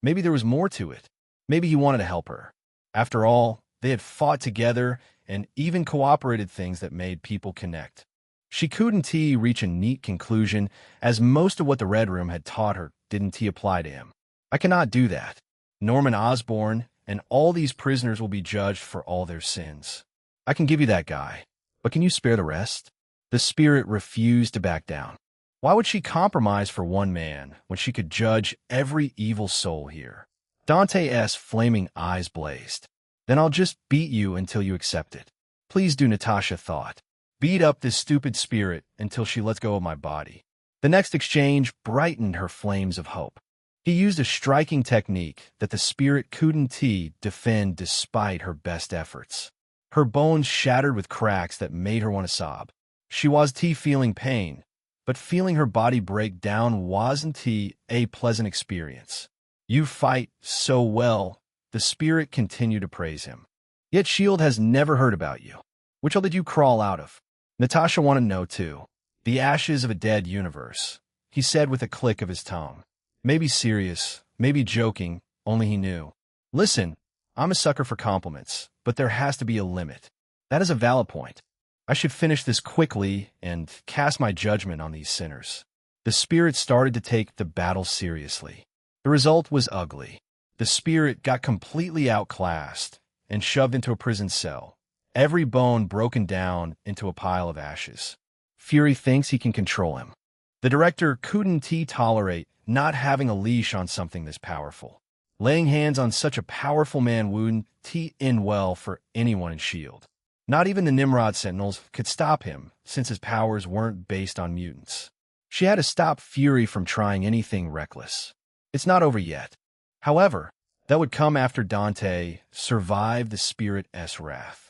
maybe there was more to it. Maybe he wanted to help her. After all, they had fought together and even cooperated, things that made people connect. She couldn't reach a neat conclusion, as most of what the Red Room had taught her didn't apply to him. I cannot do that. Norman Osborn and all these prisoners will be judged for all their sins. I can give you that guy, but can you spare the rest? The spirit refused to back down. Why would she compromise for one man when she could judge every evil soul here? Dante's flaming eyes blazed. Then I'll just beat you until you accept it. Please do, Natasha thought. Beat up this stupid spirit until she lets go of my body. The next exchange brightened her flames of hope. He used a striking technique that the spirit couldn't defend despite her best efforts. Her bones shattered with cracks that made her want to sob. She was feeling pain, but feeling her body break down wasn't a pleasant experience. You fight so well, the spirit continued to praise him. Yet S.H.I.E.L.D. has never heard about you. Which hole did you crawl out of? Natasha wanted to know, too. The ashes of a dead universe, he said with a click of his tongue. Maybe serious, maybe joking, only he knew. Listen, I'm a sucker for compliments, but there has to be a limit. That is a valid point. I should finish this quickly and cast my judgment on these sinners. The spirit started to take the battle seriously. The result was ugly. The spirit got completely outclassed and shoved into a prison cell, every bone broken down into a pile of ashes. Fury thinks he can control him. The director couldn't tolerate not having a leash on something this powerful. Laying hands on such a powerful man wouldn't end well for anyone in S.H.I.E.L.D. Not even the Nimrod Sentinels could stop him, since his powers weren't based on mutants. She had to stop Fury from trying anything reckless. It's not over yet. However, that would come after Dante survived the spirit's wrath.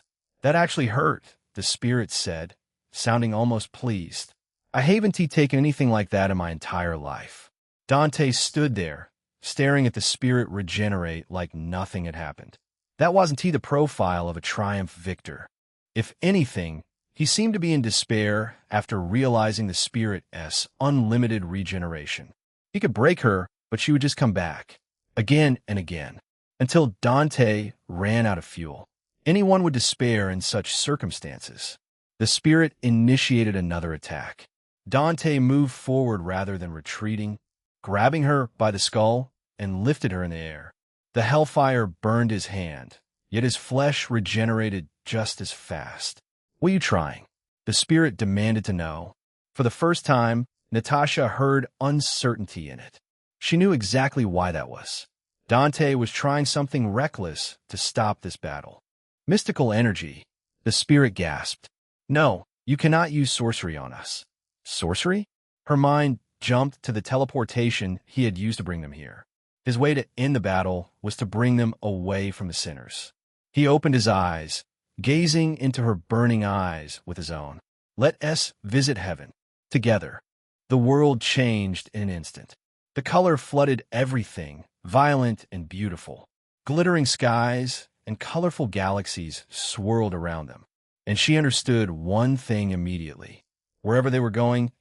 That actually hurt, the spirit said, sounding almost pleased. I haven't taken anything like that in my entire life. Dante stood there, staring at the spirit regenerate like nothing had happened. That wasn't the profile of a triumph victor. If anything, he seemed to be in despair after realizing the spirit's unlimited regeneration. He could break her, but she would just come back, again and again, until Dante ran out of fuel. Anyone would despair in such circumstances. The spirit initiated another attack. Dante moved forward rather than retreating, grabbing her by the skull and lifted her in the air. The hellfire burned his hand, yet his flesh regenerated just as fast. What are you trying? The spirit demanded to know. For the first time, Natasha heard uncertainty in it. She knew exactly why that was. Dante was trying something reckless to stop this battle. Mystical energy. The spirit gasped. No, you cannot use sorcery on us. Sorcery? Her mind jumped to the teleportation he had used to bring them here. His way to end the battle was to bring them away from the sinners. He opened his eyes, gazing into her burning eyes with his own. Let us visit heaven. Together. The world changed in an instant. The color flooded everything, violent and beautiful. Glittering skies and colorful galaxies swirled around them. And she understood one thing immediately. Wherever they were going,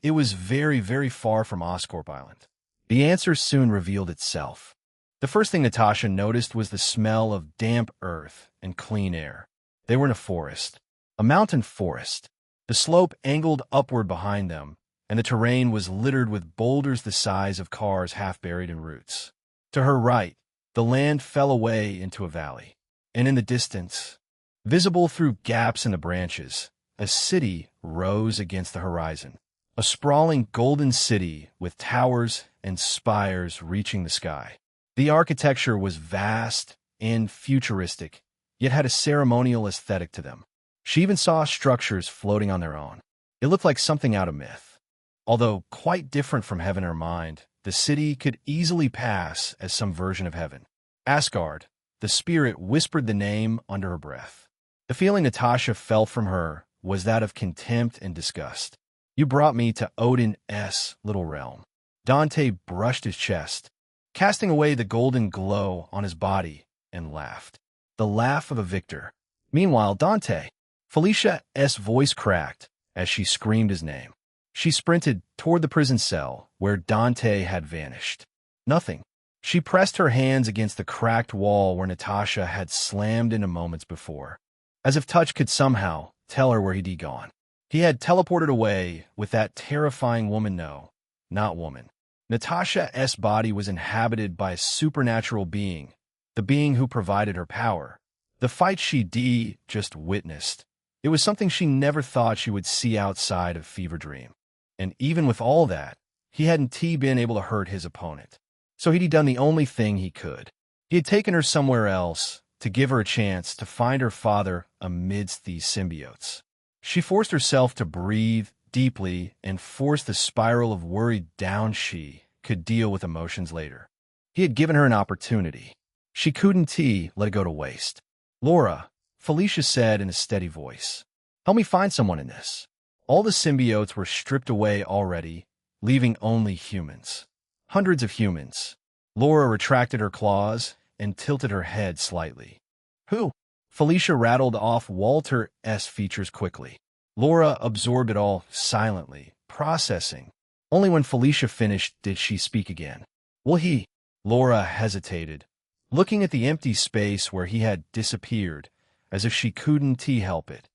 it was very, very far from Oscorp Island. The answer soon revealed itself. The first thing Natasha noticed was the smell of damp earth and clean air. They were in a forest, a mountain forest. The slope angled upward behind them, and the terrain was littered with boulders the size of cars half buried in roots. To her right, the land fell away into a valley, and in the distance, visible through gaps in the branches, a city rose against the horizon. A sprawling golden city with towers and spires reaching the sky. The architecture was vast and futuristic, yet had a ceremonial aesthetic to them. She even saw structures floating on their own. It looked like something out of myth. Although quite different from heaven in her mind, the city could easily pass as some version of heaven. Asgard, the spirit whispered the name under her breath. The feeling Natasha felt from her was that of contempt and disgust. You brought me to Odin's little realm. Dante brushed his chest, casting away the golden glow on his body, and laughed. The laugh of a victor. Meanwhile, Dante. Felicia's voice cracked as she screamed his name. She sprinted toward the prison cell where Dante had vanished. Nothing. She pressed her hands against the cracked wall where Natasha had slammed into moments before, as if touch could somehow tell her where he'd gone. He had teleported away with that terrifying woman. No, not woman. Natasha's body was inhabited by a supernatural being, the being who provided her power. The fight she just witnessed. It was something she never thought she would see outside of Fever Dream. And even with all that, he hadn't been able to hurt his opponent. So he'd done the only thing he could. He had taken her somewhere else to give her a chance to find her father amidst these symbiotes. She forced herself to breathe deeply and forced the spiral of worry down. She could deal with emotions later. He had given her an opportunity. She couldn't let it go to waste. Laura, Felicia said in a steady voice, help me find someone in this. All the symbiotes were stripped away already, leaving only humans. Hundreds of humans. Laura retracted her claws and tilted her head slightly. Who? Felicia rattled off Walter's features quickly. Laura absorbed it all silently, processing. Only when Felicia finished did she speak again. Will he? Laura hesitated, looking at the empty space where he had disappeared, as if she couldn't help it.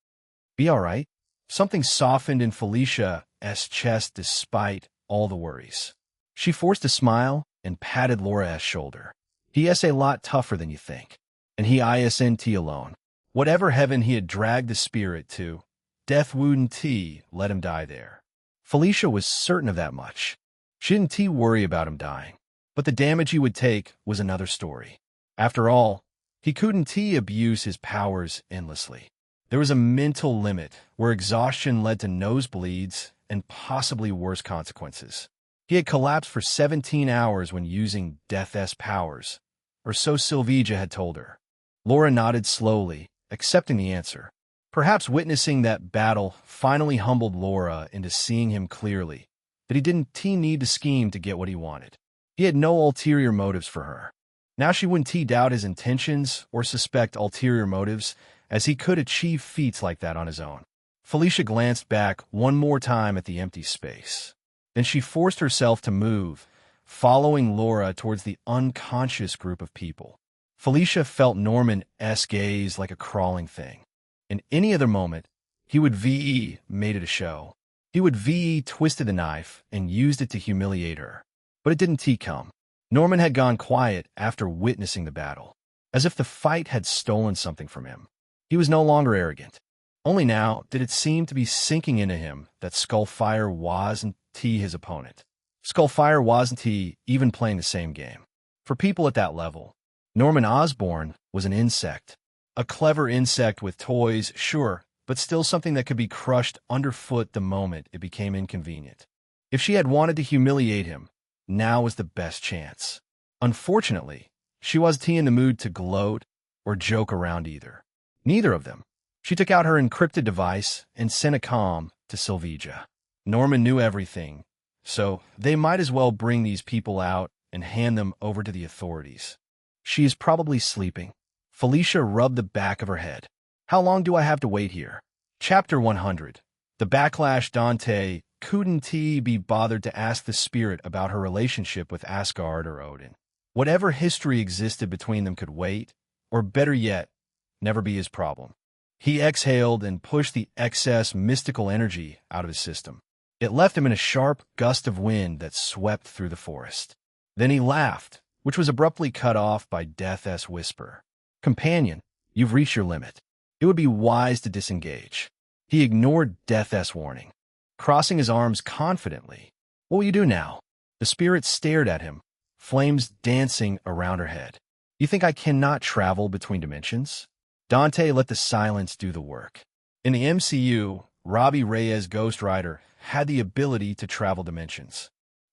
Be all right? Something softened in Felicia's chest despite all the worries. She forced a smile and patted Laura's shoulder. He is a lot tougher than you think, and he isn't alone. Whatever heaven he had dragged the spirit to, death wouldn't let him die there. Felicia was certain of that much. She didn't worry about him dying, but the damage he would take was another story. After all, he couldn't abuse his powers endlessly. There was a mental limit where exhaustion led to nosebleeds and possibly worse consequences. He had collapsed for 17 hours when using Death's powers, or so Silveja had told her. Laura nodded slowly, accepting the answer. Perhaps witnessing that battle finally humbled Laura into seeing him clearly, that he didn't need to scheme to get what he wanted. He had no ulterior motives for her. Now she wouldn't doubt his intentions or suspect ulterior motives, as he could achieve feats like that on his own. Felicia glanced back one more time at the empty space. Then she forced herself to move, following Laura towards the unconscious group of people. Felicia felt Norman's gaze like a crawling thing. In any other moment, he would made it a show. He would twisted the knife and used it to humiliate her. But it didn't come. Norman had gone quiet after witnessing the battle, as if the fight had stolen something from him. He was no longer arrogant. Only now did it seem to be sinking into him that Skullfire wasn't his opponent. Skullfire wasn't even playing the same game. For people at that level, Norman Osborn was an insect. A clever insect with toys, sure, but still something that could be crushed underfoot the moment it became inconvenient. If she had wanted to humiliate him, now was the best chance. Unfortunately, she wasn't in the mood to gloat or joke around either. Neither of them. She took out her encrypted device and sent a comm to Silveja. Norman knew everything, so they might as well bring these people out and hand them over to the authorities. She is probably sleeping. Felicia rubbed the back of her head. How long do I have to wait here? Chapter 100. The Backlash. Dante couldn't be bothered to ask the spirit about her relationship with Asgard or Odin. Whatever history existed between them could wait, or better yet, never be his problem. He exhaled and pushed the excess mystical energy out of his system. It left him in a sharp gust of wind that swept through the forest. Then he laughed, which was abruptly cut off by Death's whisper. Companion, you've reached your limit. It would be wise to disengage. He ignored Death's warning, crossing his arms confidently. What will you do now? The spirit stared at him, flames dancing around her head. You think I cannot travel between dimensions? Dante let the silence do the work. In the MCU, Robbie Reyes Ghost Rider had the ability to travel dimensions.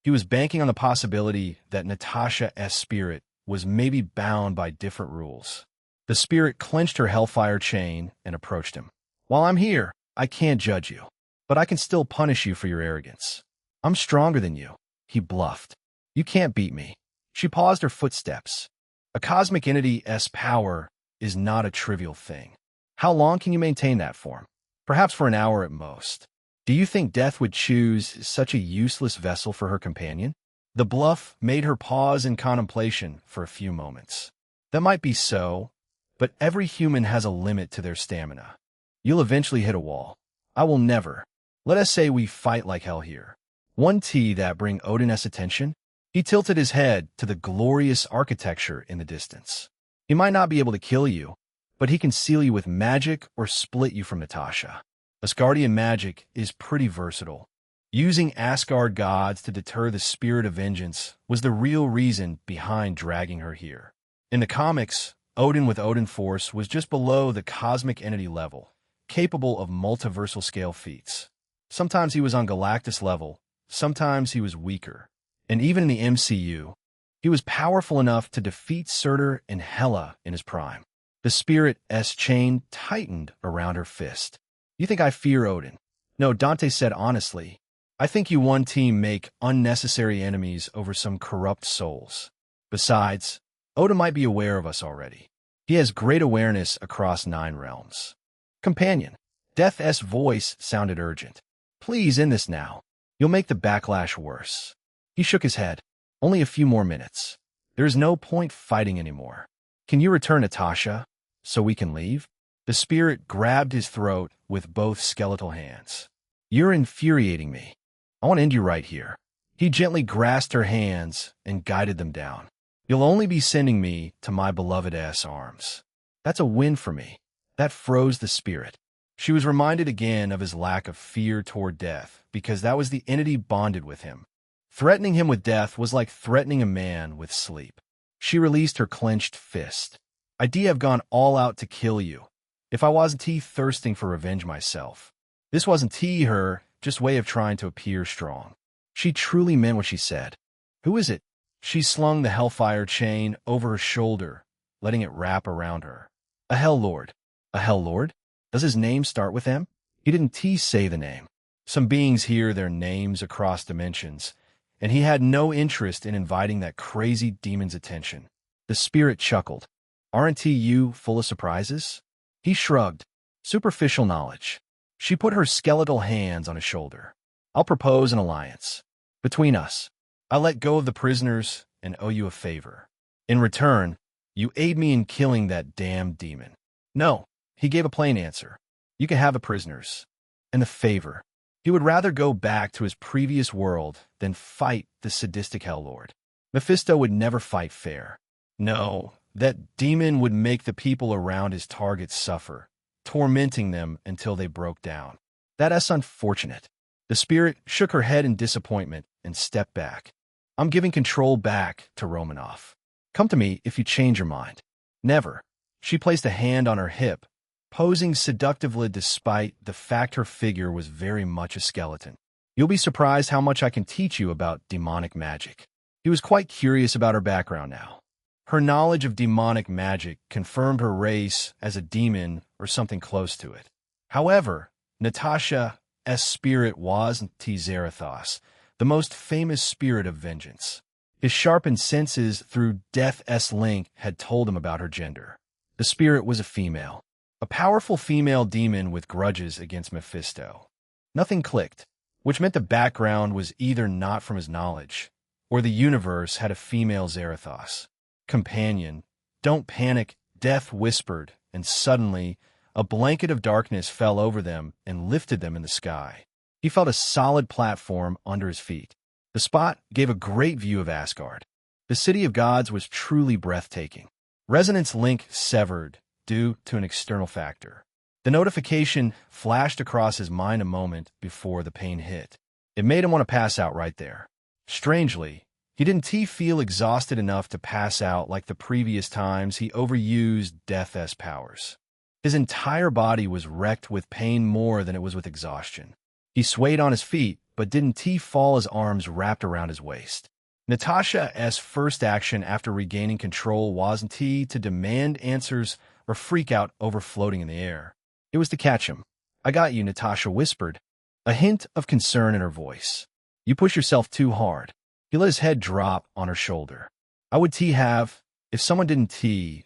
He was banking on the possibility that Natasha's spirit was maybe bound by different rules. The spirit clenched her hellfire chain and approached him. While I'm here, I can't judge you, but I can still punish you for your arrogance. I'm stronger than you, he bluffed. You can't beat me. She paused her footsteps. A cosmic entity's power is not a trivial thing. How long can you maintain that form? Perhaps for an hour at most. Do you think Death would choose such a useless vessel for her companion? The bluff made her pause in contemplation for a few moments. That might be so, but every human has a limit to their stamina. You'll eventually hit a wall. I will never. Let us say we fight like hell here. One that bring Odin's attention? He tilted his head to the glorious architecture in the distance. He might not be able to kill you, but he can seal you with magic or split you from Natasha. Asgardian magic is pretty versatile. Using Asgard gods to deter the spirit of vengeance was the real reason behind dragging her here. In the comics, Odin with Odin Force was just below the cosmic entity level, capable of multiversal scale feats. Sometimes he was on Galactus level, sometimes he was weaker. And even in the MCU, he was powerful enough to defeat Surtur and Hela in his prime. The spirit's chain tightened around her fist. You think I fear Odin? No, Dante said honestly. I think you one team make unnecessary enemies over some corrupt souls. Besides, Odin might be aware of us already. He has great awareness across 9 realms. Companion. Death's voice sounded urgent. Please end this now. You'll make the backlash worse. He shook his head. Only a few more minutes. There is no point fighting anymore. Can you return Natasha, so we can leave? The spirit grabbed his throat with both skeletal hands. You're infuriating me. I want to end you right here. He gently grasped her hands and guided them down. You'll only be sending me to my beloved's arms. That's a win for me. That froze the spirit. She was reminded again of his lack of fear toward death, because that was the entity bonded with him. Threatening him with death was like threatening a man with sleep. She released her clenched fist. I'd have gone all out to kill you, if I wasn't thirsting for revenge myself. This wasn't her just way of trying to appear strong. She truly meant what she said. Who is it? She slung the Hellfire chain over her shoulder, letting it wrap around her. A Hell Lord. A Hell Lord? Does his name start with M? He didn't say the name. Some beings hear their names across dimensions, and he had no interest in inviting that crazy demon's attention. The spirit chuckled. Aren't you full of surprises? He shrugged. Superficial knowledge. She put her skeletal hands on his shoulder. I'll propose an alliance. Between us. I let go of the prisoners and owe you a favor. In return, you aid me in killing that damned demon. No, he gave a plain answer. You can have the prisoners. And the favor. He would rather go back to his previous world than fight the sadistic Hell Lord. Mephisto would never fight fair. No, that demon would make the people around his targets suffer, tormenting them until they broke down. That's unfortunate. The spirit shook her head in disappointment and stepped back. I'm giving control back to Romanoff. Come to me if you change your mind. Never. She placed a hand on her hip, posing seductively despite the fact her figure was very much a skeleton. You'll be surprised how much I can teach you about demonic magic. He was quite curious about her background now. Her knowledge of demonic magic confirmed her race as a demon or something close to it. However, Natasha's spirit was Zarathos, the most famous spirit of vengeance. His sharpened senses through Death's link had told him about her gender. The spirit was a female. A powerful female demon with grudges against Mephisto. Nothing clicked, which meant the background was either not from his knowledge, or the universe had a female Zarathos. Companion, don't panic, Death whispered, and suddenly, a blanket of darkness fell over them and lifted them in the sky. He felt a solid platform under his feet. The spot gave a great view of Asgard. The city of gods was truly breathtaking. Resonance link severed due to an external factor. The notification flashed across his mind a moment before the pain hit. It made him want to pass out right there. Strangely, he didn't feel exhausted enough to pass out like the previous times he overused Death's powers. His entire body was wrecked with pain more than it was with exhaustion. He swayed on his feet, but didn't fall his arms wrapped around his waist. Natasha's first action after regaining control wasn't to demand answers or freak out over floating in the air. It was to catch him. I got you, Natasha whispered, a hint of concern in her voice. You push yourself too hard. He let his head drop on her shoulder. I would have, if someone didn't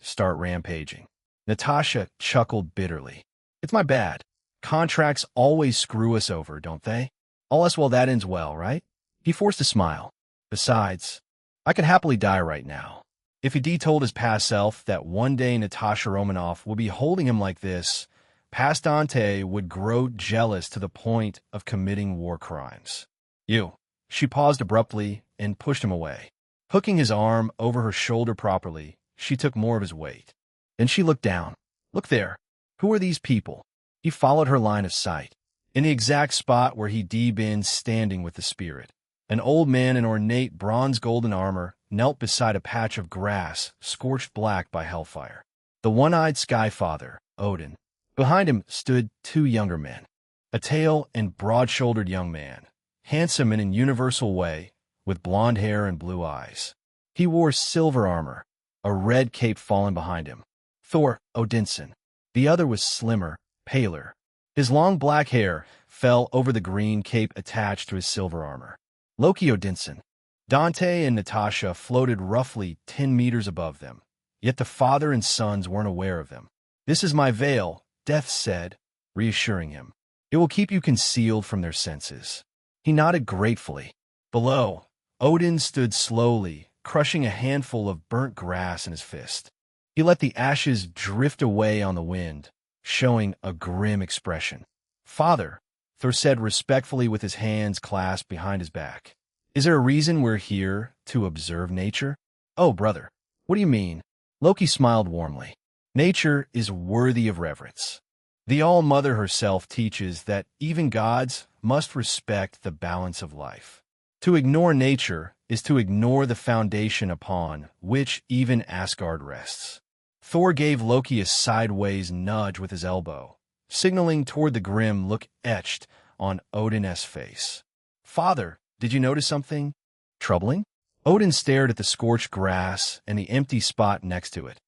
start rampaging. Natasha chuckled bitterly. It's my bad. Contracts always screw us over, don't they? All else well that ends well, right? He forced a smile. Besides, I could happily die right now. If he told his past self that one day Natasha Romanoff would be holding him like this, past Dante would grow jealous to the point of committing war crimes. You. She paused abruptly and pushed him away. Hooking his arm over her shoulder properly, she took more of his weight. Then she looked down. Look there. Who are these people? He followed her line of sight. In the exact spot where he'd been standing with the spirit. An old man in ornate bronze-golden armor knelt beside a patch of grass scorched black by hellfire. The one-eyed Skyfather, Odin. Behind him stood 2 younger men. A tall and broad-shouldered young man, handsome in a universal way, with blonde hair and blue eyes. He wore silver armor, a red cape fallen behind him. Thor Odinson. The other was slimmer, paler. His long black hair fell over the green cape attached to his silver armor. Loki Odinson. Dante and Natasha floated roughly 10 meters above them, yet the father and sons weren't aware of them. "This is my veil," Death said, reassuring him. "It will keep you concealed from their senses." He nodded gratefully. Below, Odin stood slowly, crushing a handful of burnt grass in his fist. He let the ashes drift away on the wind, showing a grim expression. "Father," Thor said respectfully with his hands clasped behind his back, "is there a reason we're here to observe nature?" "Oh, brother, what do you mean?" Loki smiled warmly. "Nature is worthy of reverence. The All-Mother herself teaches that even gods must respect the balance of life. To ignore nature is to ignore the foundation upon which even Asgard rests." Thor gave Loki a sideways nudge with his elbow, signaling toward the grim look etched on Odin's face. "Father, did you notice something troubling?" Odin stared at the scorched grass and the empty spot next to it,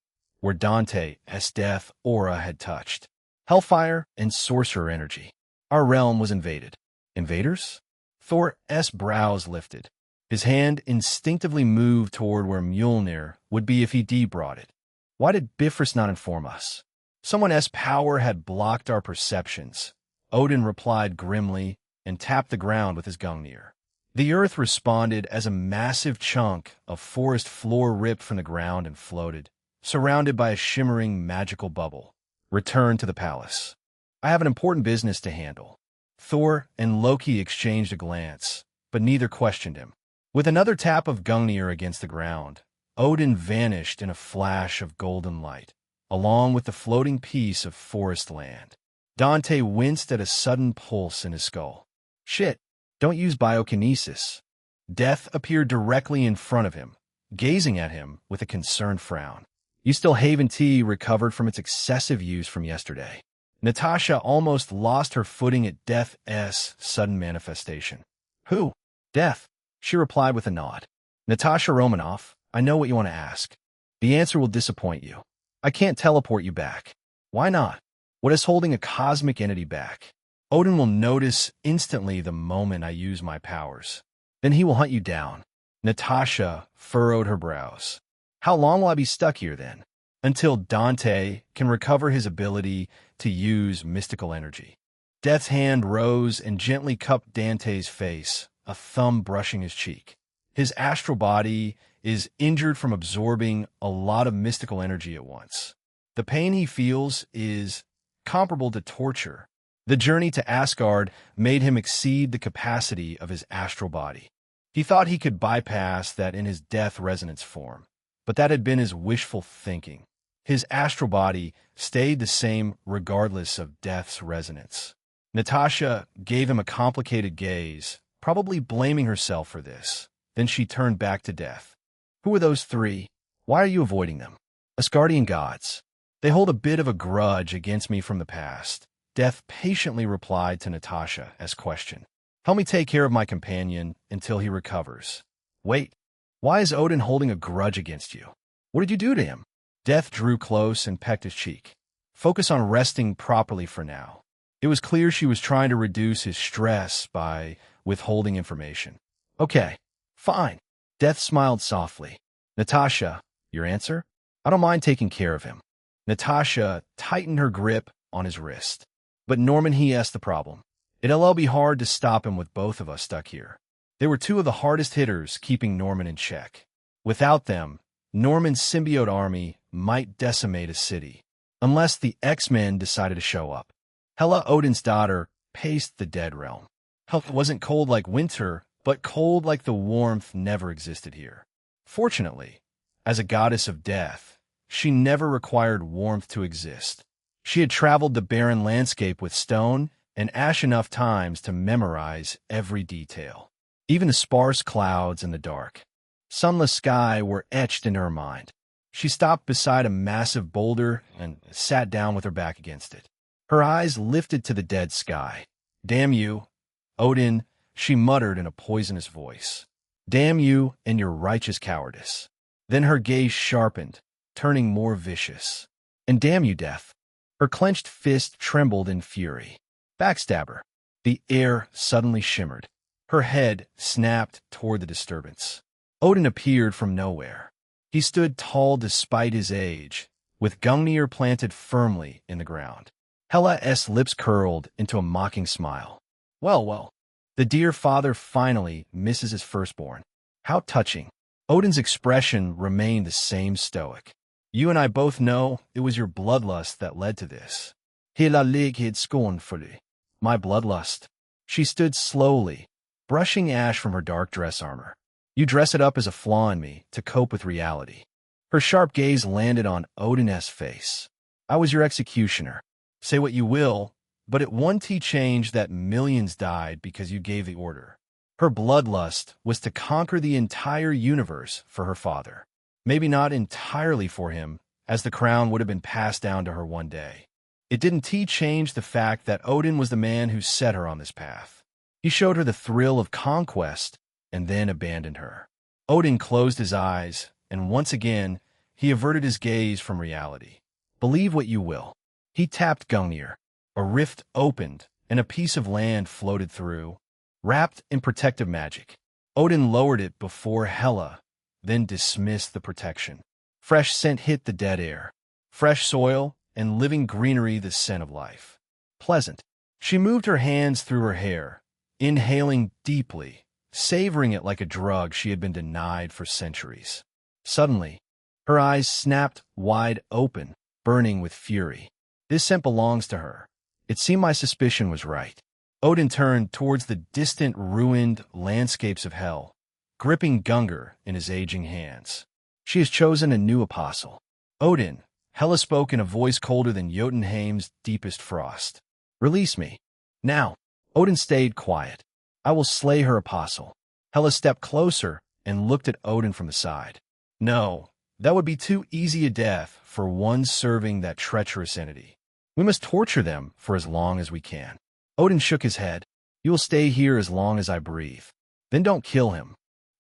where Dante's death aura had touched. "Hellfire and sorcerer energy. Our realm was invaded." "Invaders?" Thor's brows lifted. His hand instinctively moved toward where Mjolnir would be if he brought it. "Why did Bifrost not inform us?" "Someone's power had blocked our perceptions," Odin replied grimly and tapped the ground with his Gungnir. The earth responded as a massive chunk of forest floor ripped from the ground and floated, surrounded by a shimmering magical bubble. "Return to the palace. I have an important business to handle." Thor and Loki exchanged a glance, but neither questioned him. With another tap of Gungnir against the ground, Odin vanished in a flash of golden light, along with the floating piece of forest land. Dante winced at a sudden pulse in his skull. "Shit, don't use biokinesis." Death appeared directly in front of him, gazing at him with a concerned frown. "You still Haven tea recovered from its excessive use from yesterday." Natasha almost lost her footing at Death's sudden manifestation. "Who?" "Death," she replied with a nod. "Natasha Romanoff, I know what you want to ask. The answer will disappoint you. I can't teleport you back." "Why not?" "What is holding a cosmic entity back? Odin will notice instantly the moment I use my powers. Then he will hunt you down." Natasha furrowed her brows. "How long will I be stuck here then?" "Until Dante can recover his ability to use mystical energy." Death's hand rose and gently cupped Dante's face, a thumb brushing his cheek. "His astral body is injured from absorbing a lot of mystical energy at once. The pain he feels is comparable to torture. The journey to Asgard made him exceed the capacity of his astral body. He thought he could bypass that in his death resonance form, but that had been his wishful thinking. His astral body stayed the same regardless of death's resonance." Natasha gave him a complicated gaze, probably blaming herself for this. Then she turned back to Death. "Who are those three? Why are you avoiding them?" "Asgardian gods. They hold a bit of a grudge against me from the past." Death patiently replied to Natasha's question. "Help me take care of my companion until he recovers." "Wait, why is Odin holding a grudge against you? What did you do to him?" Death drew close and pecked his cheek. "Focus on resting properly for now." It was clear she was trying to reduce his stress by withholding information. "Okay, fine." Death smiled softly. "Natasha, your answer?" "I don't mind taking care of him." Natasha tightened her grip on his wrist. "But Norman, he asked the problem. It'll be hard to stop him with both of us stuck here." They were two of the hardest hitters keeping Norman in check. Without them, Norman's symbiote army might decimate a city, unless the X-Men decided to show up. Hela, Odin's daughter, paced the dead realm. Hela wasn't cold like winter, but cold like the warmth never existed here. Fortunately, as a goddess of death, she never required warmth to exist. She had traveled the barren landscape with stone and ash enough times to memorize every detail. Even the sparse clouds and the dark, sunless sky were etched into her mind. She stopped beside a massive boulder and sat down with her back against it. Her eyes lifted to the dead sky. "Damn you, Odin," she muttered in a poisonous voice. "Damn you and your righteous cowardice." Then her gaze sharpened, turning more vicious. "And damn you, Death." Her clenched fist trembled in fury. "Backstabber." The air suddenly shimmered. Her head snapped toward the disturbance. Odin appeared from nowhere. He stood tall despite his age, with Gungnir planted firmly in the ground. Hela's lips curled into a mocking smile. Well, well, the dear father finally misses his firstborn. How touching. Odin's expression remained the same stoic. You and I both know it was your bloodlust that led to this. Hela lighed scornfully. My bloodlust. She stood slowly, brushing ash from her dark dress armor. You dress it up as a flaw in me to cope with reality. Her sharp gaze landed on Odin's face. I was your executioner. Say what you will, but it one T changed that millions died because you gave the order. Her bloodlust was to conquer the entire universe for her father. Maybe not entirely for him, as the crown would have been passed down to her one day. It didn't change the fact that Odin was the man who set her on this path. He showed her the thrill of conquest and then abandoned her. Odin closed his eyes, and once again, he averted his gaze from reality. Believe what you will. He tapped Gungnir. A rift opened, and a piece of land floated through, wrapped in protective magic. Odin lowered it before Hela, then dismissed the protection. Fresh scent hit the dead air. Fresh soil and living greenery, the scent of life. Pleasant. She moved her hands through her hair, inhaling deeply, savoring it like a drug she had been denied for centuries. Suddenly, her eyes snapped wide open, burning with fury. This scent belongs to her. It seemed my suspicion was right. Odin turned towards the distant, ruined landscapes of hell, gripping Gungnir in his aging hands. She has chosen a new apostle. Odin, Hela spoke in a voice colder than Jotunheim's deepest frost. Release me. Now. Odin stayed quiet. I will slay her apostle. Hela stepped closer and looked at Odin from the side. No, that would be too easy a death for one serving that treacherous entity. We must torture them for as long as we can. Odin shook his head. You will stay here as long as I breathe. Then don't kill him.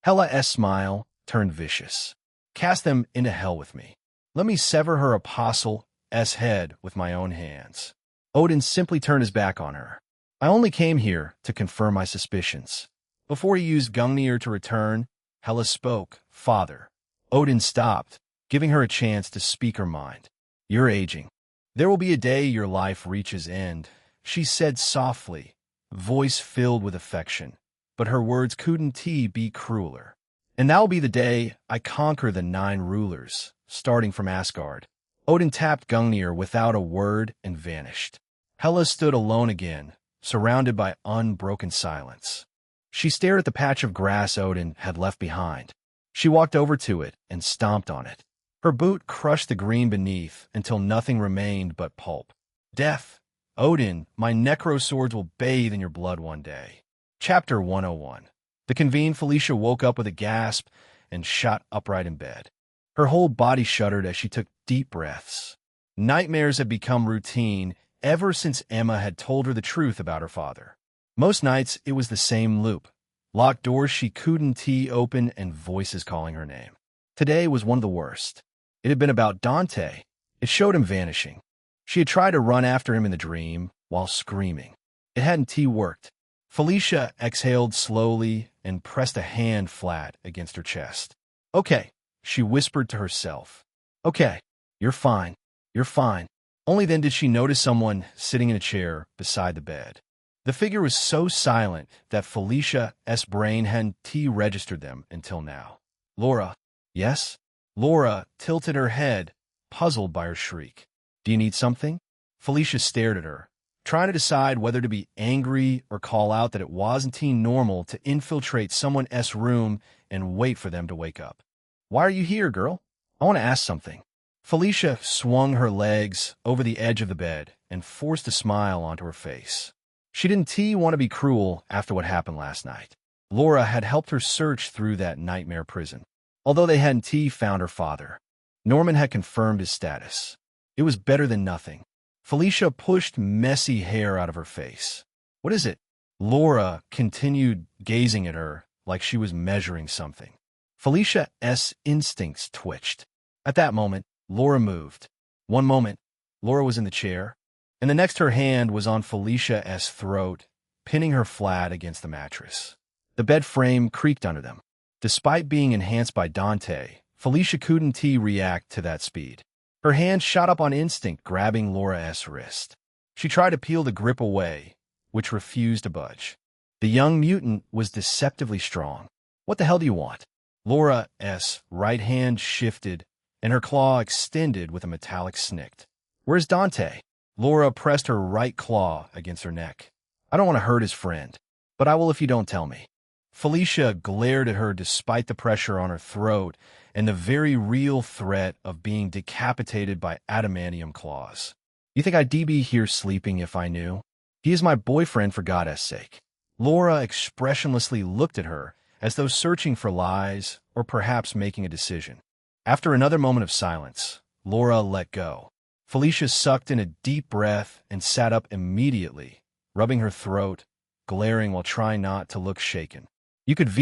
Hela's smile turned vicious. Cast them into hell with me. Let me sever her apostle's head with my own hands. Odin simply turned his back on her. I only came here to confirm my suspicions. Before he used Gungnir to return, Hela spoke. Father. Odin stopped, giving her a chance to speak her mind. You're aging. There will be a day your life reaches end, she said softly, voice filled with affection, but her words couldn't be crueler. And that'll be the day I conquer the 9 rulers, starting from Asgard. Odin tapped Gungnir without a word and vanished. Hela stood alone again, surrounded by unbroken silence. She stared at the patch of grass Odin had left behind. She walked over to it and stomped on it. Her boot crushed the green beneath until nothing remained but pulp. Death. Odin, my necro swords will bathe in your blood one day. Chapter 101. The convened Felicia woke up with a gasp and shot upright in bed. Her whole body shuddered as she took deep breaths. Nightmares had become routine ever since Emma had told her the truth about her father. Most nights, it was the same loop. Locked doors she couldn't open and voices calling her name. Today was one of the worst. It had been about Dante. It showed him vanishing. She had tried to run after him in the dream while screaming. It hadn't worked. Felicia exhaled slowly and pressed a hand flat against her chest. Okay, she whispered to herself. Okay, you're fine. You're fine. Only then did she notice someone sitting in a chair beside the bed. The figure was so silent that Felicia's brain hadn't registered them until now. Laura. Yes? Laura tilted her head, puzzled by her shriek. Do you need something? Felicia stared at her, trying to decide whether to be angry or call out that it wasn't normal to infiltrate someone's room and wait for them to wake up. Why are you here, girl? I want to ask something. Felicia swung her legs over the edge of the bed and forced a smile onto her face. She didn't want to be cruel after what happened last night. Laura had helped her search through that nightmare prison. Although they hadn't found her father, Norman had confirmed his status. It was better than nothing. Felicia pushed messy hair out of her face. What is it? Laura continued gazing at her like she was measuring something. Felicia's instincts twitched. At that moment, Laura moved. One moment, Laura was in the chair, and the next her hand was on Felicia's throat, pinning her flat against the mattress. The bed frame creaked under them. Despite being enhanced by Dante, Felicia couldn't react to that speed. Her hand shot up on instinct, grabbing Laura's wrist. She tried to peel the grip away, which refused to budge. The young mutant was deceptively strong. What the hell do you want? Laura's right hand shifted, and her claw extended with a metallic snick. Where's Dante? Laura pressed her right claw against her neck. I don't want to hurt his friend, but I will if you don't tell me. Felicia glared at her despite the pressure on her throat and the very real threat of being decapitated by adamantium claws. You think I'd be here sleeping if I knew? He is my boyfriend, for God's sake. Laura expressionlessly looked at her, as though searching for lies or perhaps making a decision. After another moment of silence, Laura let go. Felicia sucked in a deep breath and sat up immediately, rubbing her throat, glaring while trying not to look shaken. You could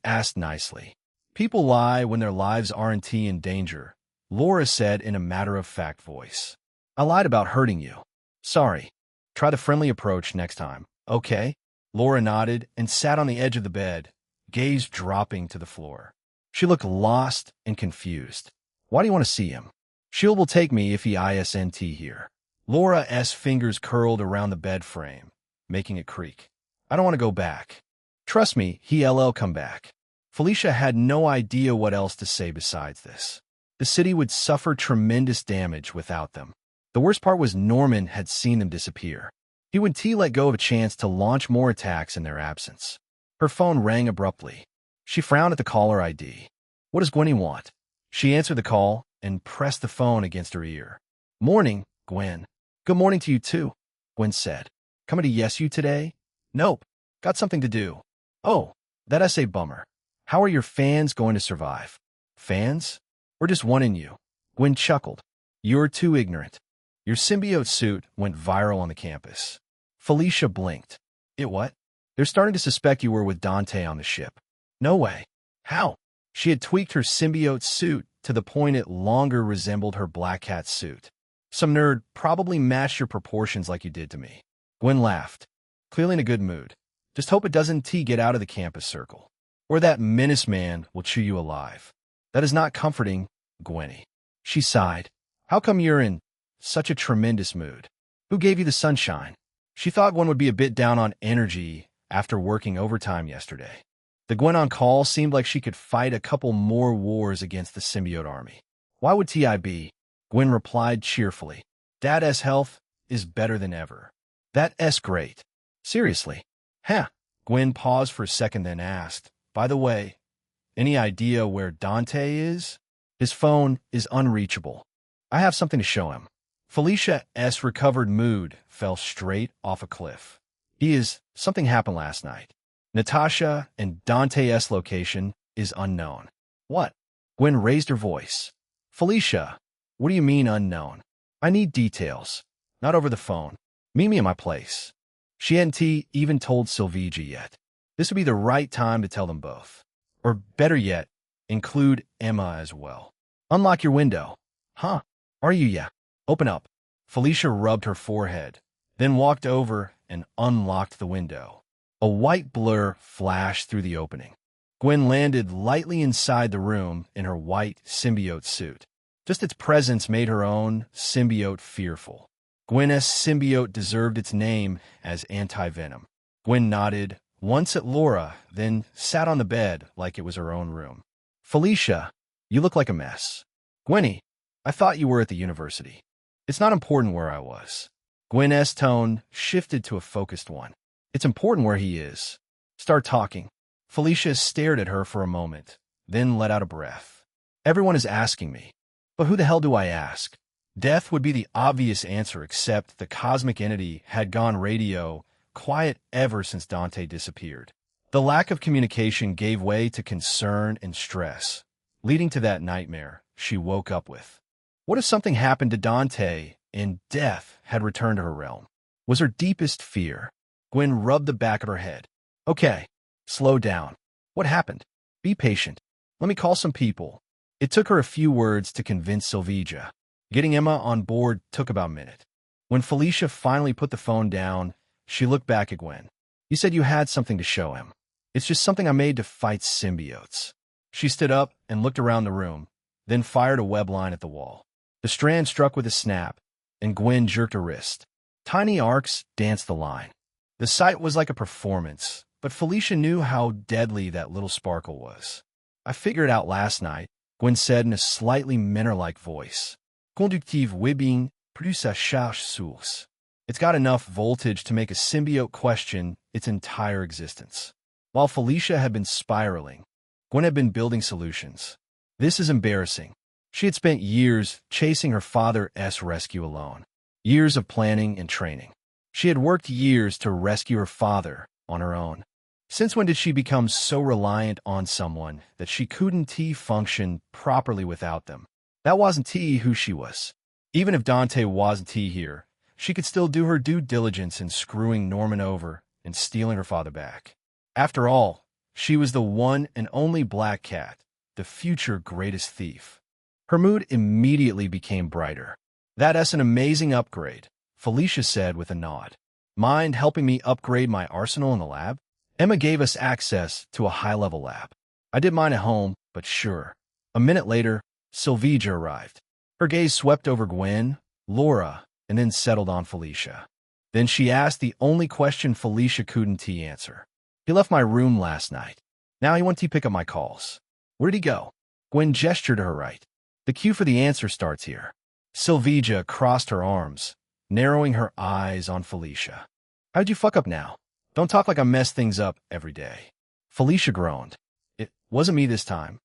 asked nicely. People lie when their lives aren't in danger, Laura said in a matter-of-fact voice. I lied about hurting you. Sorry. Try the friendly approach next time, okay? Laura nodded and sat on the edge of the bed, gaze dropping to the floor. She looked lost and confused. Why do you want to see him? Shield will take me if he isn't here. Laura's fingers curled around the bed frame, making it creak. I don't want to go back. Trust me, he'll come back. Felicia had no idea what else to say besides this. The city would suffer tremendous damage without them. The worst part was Norman had seen them disappear. He would let go of a chance to launch more attacks in their absence. Her phone rang abruptly. She frowned at the caller ID. What does Gwenny want? She answered the call and pressed the phone against her ear. Morning, Gwen. Good morning to you too, Gwen said. Coming to yes you today? Nope. Got something to do. Oh, that's a bummer. How are your fans going to survive? Fans? Or just one in you? Gwen chuckled. You're too ignorant. Your symbiote suit went viral on the campus. Felicia blinked. It what? They're starting to suspect you were with Dante on the ship. No way. How? She had tweaked her symbiote suit to the point it longer resembled her Black Hat suit. Some nerd probably matched your proportions like you did to me. Gwen laughed, clearly in a good mood. Just hope it doesn't get out of the campus circle. Or that menace man will chew you alive. That is not comforting, Gwenny. She sighed. How come you're in such a tremendous mood? Who gave you the sunshine? She thought Gwen would be a bit down on energy after working overtime yesterday. The Gwen on call seemed like she could fight a couple more wars against the symbiote army. Why would TIB? Gwen replied cheerfully. Dad's health is better than ever. That's great. Seriously. Huh. Gwen paused for a second then asked, by the way, any idea where Dante is? His phone is unreachable. I have something to show him. Felicia's recovered mood fell straight off a cliff. Something happened last night. Natasha and Dante's location is unknown. What? Gwen raised her voice. Felicia, what do you mean unknown? I need details. Not over the phone. Meet me at my place. She hadn't even told Silvija yet. This would be the right time to tell them both. Or better yet, include Emma as well. Unlock your window. Huh? Are you? Yeah. Open up. Felicia rubbed her forehead, then walked over and unlocked the window. A white blur flashed through the opening. Gwen landed lightly inside the room in her white symbiote suit. Just its presence made her own symbiote fearful. Gwen's symbiote deserved its name as Anti-Venom. Gwen nodded once at Laura, then sat on the bed like it was her own room. Felicia, you look like a mess. Gwenny, I thought you were at the university. It's not important where I was. Gwen's tone shifted to a focused one. It's important where he is. Start talking. Felicia stared at her for a moment, then let out a breath. Everyone is asking me. But who the hell do I ask? Death would be the obvious answer, except the cosmic entity had gone radio quiet ever since Dante disappeared. The lack of communication gave way to concern and stress, leading to that nightmare she woke up with. What if something happened to Dante and death had returned to her realm? Was her deepest fear. Gwen rubbed the back of her head. Okay, slow down. What happened? Be patient. Let me call some people. It took her a few words to convince Silvija. Getting Emma on board took about a minute. When Felicia finally put the phone down, she looked back at Gwen. You said you had something to show him. It's just something I made to fight symbiotes. She stood up and looked around the room, then fired a web line at the wall. The strand struck with a snap, and Gwen jerked a wrist. Tiny arcs danced the line. The sight was like a performance, but Felicia knew how deadly that little sparkle was. I figured it out last night, Gwen said in a slightly mentor-like voice. Conductive webbing plus à charge source. It's got enough voltage to make a symbiote question its entire existence. While Felicia had been spiraling, Gwen had been building solutions. This is embarrassing. She had spent years chasing her father's rescue alone. Years of planning and training. She had worked years to rescue her father on her own. Since when did she become so reliant on someone that she couldn't function properly without them? That wasn't who she was. Even if Dante wasn't here, she could still do her due diligence in screwing Norman over and stealing her father back. After all, she was the one and only Black Cat, the future greatest thief. Her mood immediately became brighter. That's an amazing upgrade, Felicia said with a nod. Mind helping me upgrade my arsenal in the lab? Emma gave us access to a high-level lab. I did mine at home, but sure. A minute later, Sylvia arrived. Her gaze swept over Gwen, Laura, and then settled on Felicia. Then she asked the only question Felicia couldn't answer. He left my room last night. Now he went to pick up my calls. Where did he go? Gwen gestured to her right. The cue for the answer starts here. Sylvia crossed her arms, narrowing her eyes on Felicia. How'd you fuck up now? Don't talk like I mess things up every day. Felicia groaned. It wasn't me this time.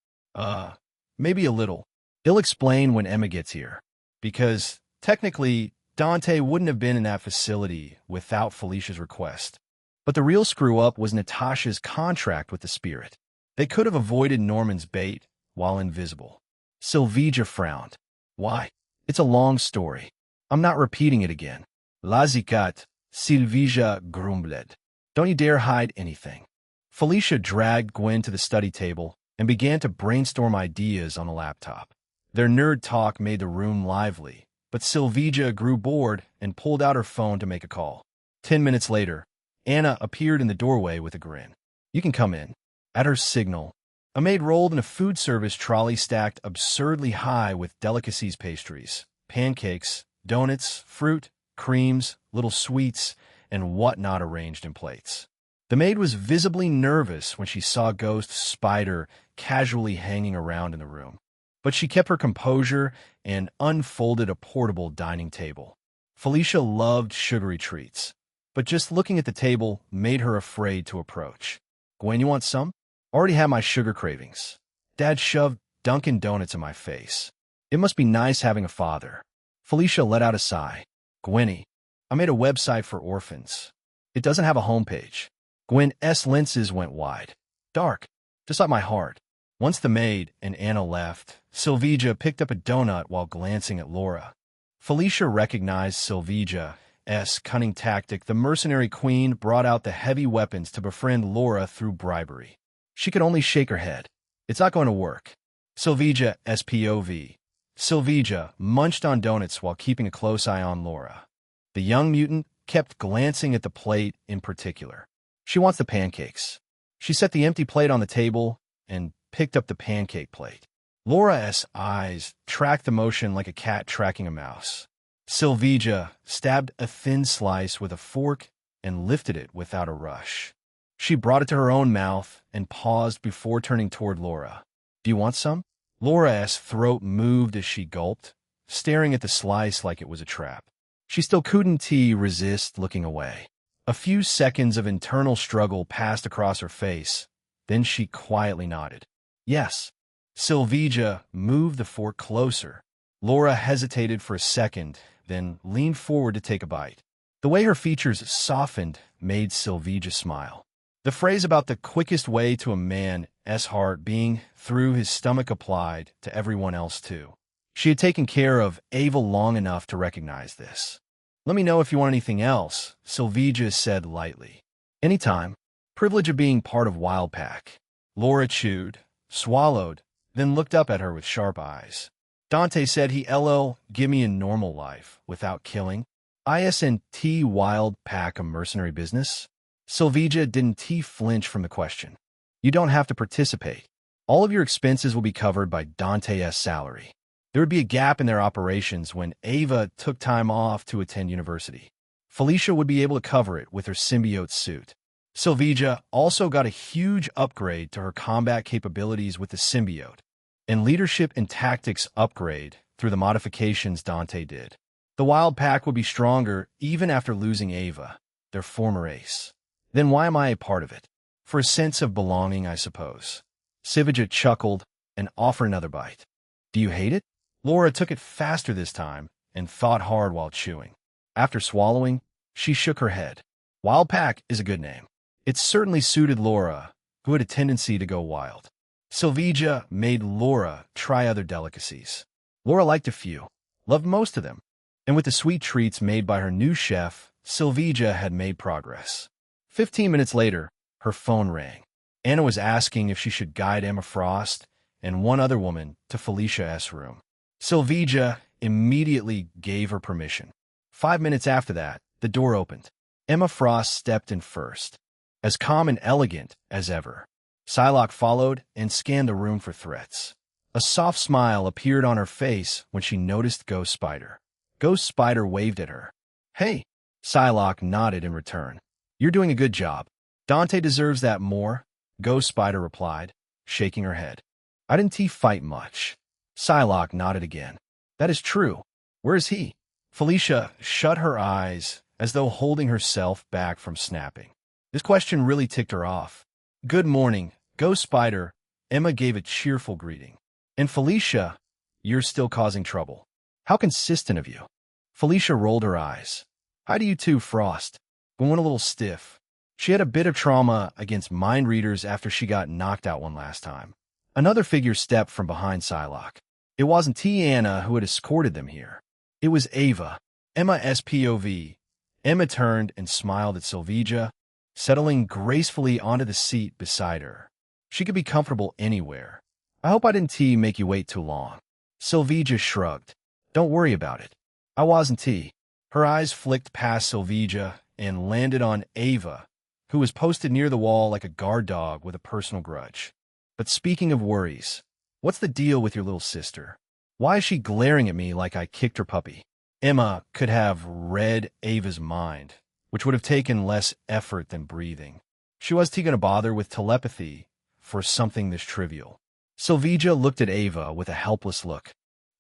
Maybe a little. He'll explain when Emma gets here. Because, technically, Dante wouldn't have been in that facility without Felicia's request. But the real screw-up was Natasha's contract with the spirit. They could have avoided Norman's bait while invisible. Sylvia frowned. Why? It's a long story. I'm not repeating it again. Lazikat, Sylvia grumbled. Don't you dare hide anything. Felicia dragged Gwen to the study table and began to brainstorm ideas on a laptop. Their nerd talk made the room lively, but Sylvia grew bored and pulled out her phone to make a call. 10 minutes later, Anna appeared in the doorway with a grin. You can come in. At her signal, a maid rolled in a food service trolley stacked absurdly high with delicacies pastries, pancakes, donuts, fruit, creams, little sweets, and whatnot arranged in plates. The maid was visibly nervous when she saw Ghost Spider casually hanging around in the room. But she kept her composure and unfolded a portable dining table. Felicia loved sugary treats, but just looking at the table made her afraid to approach. Gwen, you want some? Already had my sugar cravings. Dad shoved Dunkin' Donuts in my face. It must be nice having a father. Felicia let out a sigh. Gwenny, I made a website for orphans. It doesn't have a homepage. Gwen's lenses went wide. Dark, just like my heart. Once the maid and Anna left, Sylvia picked up a donut while glancing at Laura. Felicia recognized Sylvia's cunning tactic. The mercenary queen brought out the heavy weapons to befriend Laura through bribery. She could only shake her head. It's not going to work. Sylvia's POV. Sylvia munched on donuts while keeping a close eye on Laura. The young mutant kept glancing at the plate in particular. She wants the pancakes. She set the empty plate on the table and picked up the pancake plate. Laura's eyes tracked the motion like a cat tracking a mouse. Sylvia stabbed a thin slice with a fork and lifted it without a rush. She brought it to her own mouth and paused before turning toward Laura. Do you want some? Laura's throat moved as she gulped, staring at the slice like it was a trap. She still couldn't resist looking away. A few seconds of internal struggle passed across her face. Then she quietly nodded. Yes. Sylvia moved the fork closer. Laura hesitated for a second, then leaned forward to take a bite. The way her features softened made Sylvia smile. The phrase about the quickest way to a man's heart being through his stomach applied to everyone else too. She had taken care of Ava long enough to recognize this. Let me know if you want anything else, Sylvia said lightly. Anytime. Privilege of being part of Wild Pack. Laura chewed, swallowed, then looked up at her with sharp eyes. Dante said he give me a normal life without killing. Isn't Wild Pack a mercenary business? Sylvia didn't flinch from the question. You don't have to participate. All of your expenses will be covered by Dante's salary. There would be a gap in their operations when Ava took time off to attend university. Felicia would be able to cover it with her symbiote suit. Sylvia also got a huge upgrade to her combat capabilities with the symbiote, and leadership and tactics upgrade through the modifications Dante did. The Wild Pack would be stronger even after losing Ava, their former ace. Then why am I a part of it? For a sense of belonging, I suppose. Sylvia chuckled and offered another bite. Do you hate it? Laura took it faster this time and thought hard while chewing. After swallowing, she shook her head. Wild Pack is a good name. It certainly suited Laura, who had a tendency to go wild. Sylvia made Laura try other delicacies. Laura liked a few, loved most of them, and with the sweet treats made by her new chef, Sylvia had made progress. 15 minutes later, her phone rang. Anna was asking if she should guide Emma Frost and one other woman to Felicia's room. Sylvia immediately gave her permission. 5 minutes after that, the door opened. Emma Frost stepped in first, as calm and elegant as ever. Psylocke followed and scanned the room for threats. A soft smile appeared on her face when she noticed Ghost Spider. Ghost Spider waved at her. Hey! Psylocke nodded in return. You're doing a good job. Dante deserves that more, Ghost Spider replied, shaking her head. I didn't fight much. Psylocke nodded again. That is true. Where is he? Felicia shut her eyes as though holding herself back from snapping. This question really ticked her off. Good morning, Ghost Spider. Emma gave a cheerful greeting. And Felicia, you're still causing trouble. How consistent of you. Felicia rolled her eyes. How do you too, Frost? Gwen went a little stiff. She had a bit of trauma against mind readers after she got knocked out one last time. Another figure stepped from behind Psylocke. It wasn't Tiana who had escorted them here. It was Ava. Emma SPOV. Emma turned and smiled at Sylvia, settling gracefully onto the seat beside her. She could be comfortable anywhere. I hope I didn't make you wait too long. Sylvia shrugged. Don't worry about it. I wasn't Her eyes flicked past Sylvia and landed on Ava, who was posted near the wall like a guard dog with a personal grudge. But speaking of worries, what's the deal with your little sister? Why is she glaring at me like I kicked her puppy? Emma could have read Ava's mind, which would have taken less effort than breathing. She was going to bother with telepathy for something this trivial. Sylvia looked at Ava with a helpless look.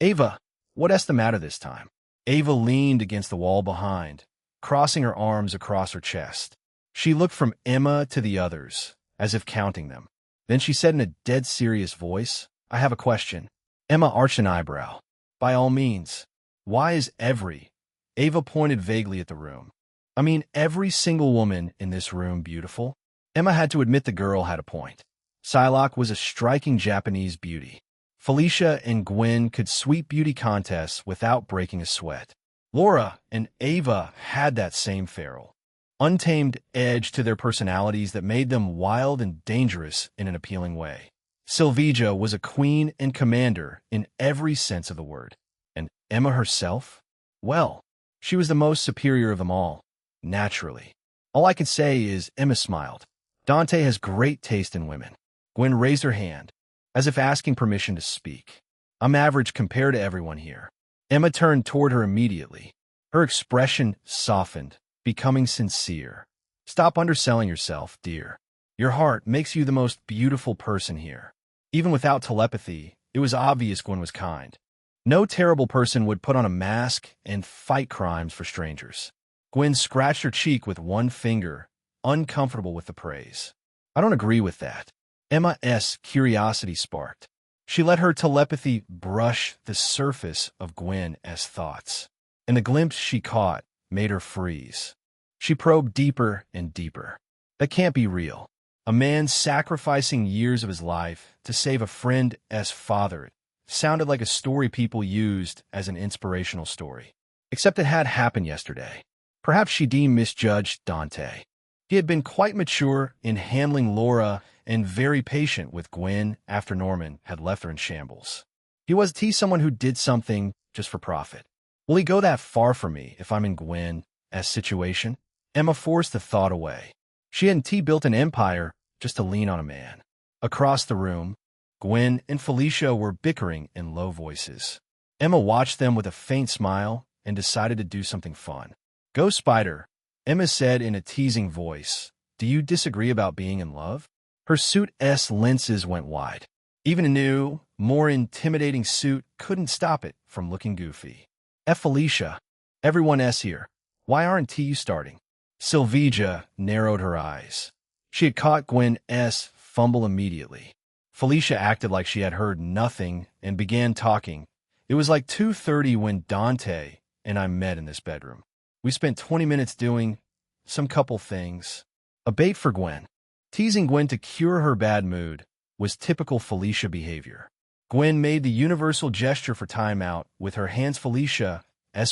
Ava, what's the matter this time? Ava leaned against the wall behind, crossing her arms across her chest. She looked from Emma to the others, as if counting them. Then she said in a dead serious voice, I have a question. Emma arched an eyebrow. By all means. Why is Ava pointed vaguely at the room. I mean, every single woman in this room beautiful? Emma had to admit the girl had a point. Psylocke was a striking Japanese beauty. Felicia and Gwen could sweep beauty contests without breaking a sweat. Laura and Ava had that same feral, untamed edge to their personalities that made them wild and dangerous in an appealing way. Sylvia was a queen and commander in every sense of the word. And Emma herself? Well, she was the most superior of them all, naturally. All I can say is Emma smiled. Dante has great taste in women. Gwen raised her hand, as if asking permission to speak. I'm average compared to everyone here. Emma turned toward her immediately. Her expression softened, becoming sincere. Stop underselling yourself, dear. Your heart makes you the most beautiful person here. Even without telepathy, it was obvious Gwen was kind. No terrible person would put on a mask and fight crimes for strangers. Gwen scratched her cheek with one finger, uncomfortable with the praise. I don't agree with that. Emma's curiosity sparked. She let her telepathy brush the surface of Gwen's thoughts, and the glimpse she caught made her freeze. She probed deeper and deeper. That can't be real. A man sacrificing years of his life to save a friend's father sounded like a story people used as an inspirational story. Except it had happened yesterday. Perhaps she misjudged Dante. He had been quite mature in handling Laura and very patient with Gwen after Norman had left her in shambles. He was someone who did something just for profit. Will he go that far for me if I'm in Gwen's situation? Emma forced the thought away. She hadn't built an empire just to lean on a man. Across the room, Gwen and Felicia were bickering in low voices. Emma watched them with a faint smile and decided to do something fun. "Go, Spider," Emma said in a teasing voice. "Do you disagree about being in love?" Her suit's lenses went wide. Even a new, more intimidating suit couldn't stop it from looking goofy. Felicia, everyone's here. Why aren't you starting?" Sylvia narrowed her eyes. She had caught Gwen's fumble immediately. Felicia acted like she had heard nothing and began talking. "It was like 2:30 when Dante and I met in this bedroom. We spent 20 minutes doing some couple things." A bait for Gwen. Teasing Gwen to cure her bad mood was typical Felicia behavior. Gwen made the universal gesture for timeout with her hands. Felicia's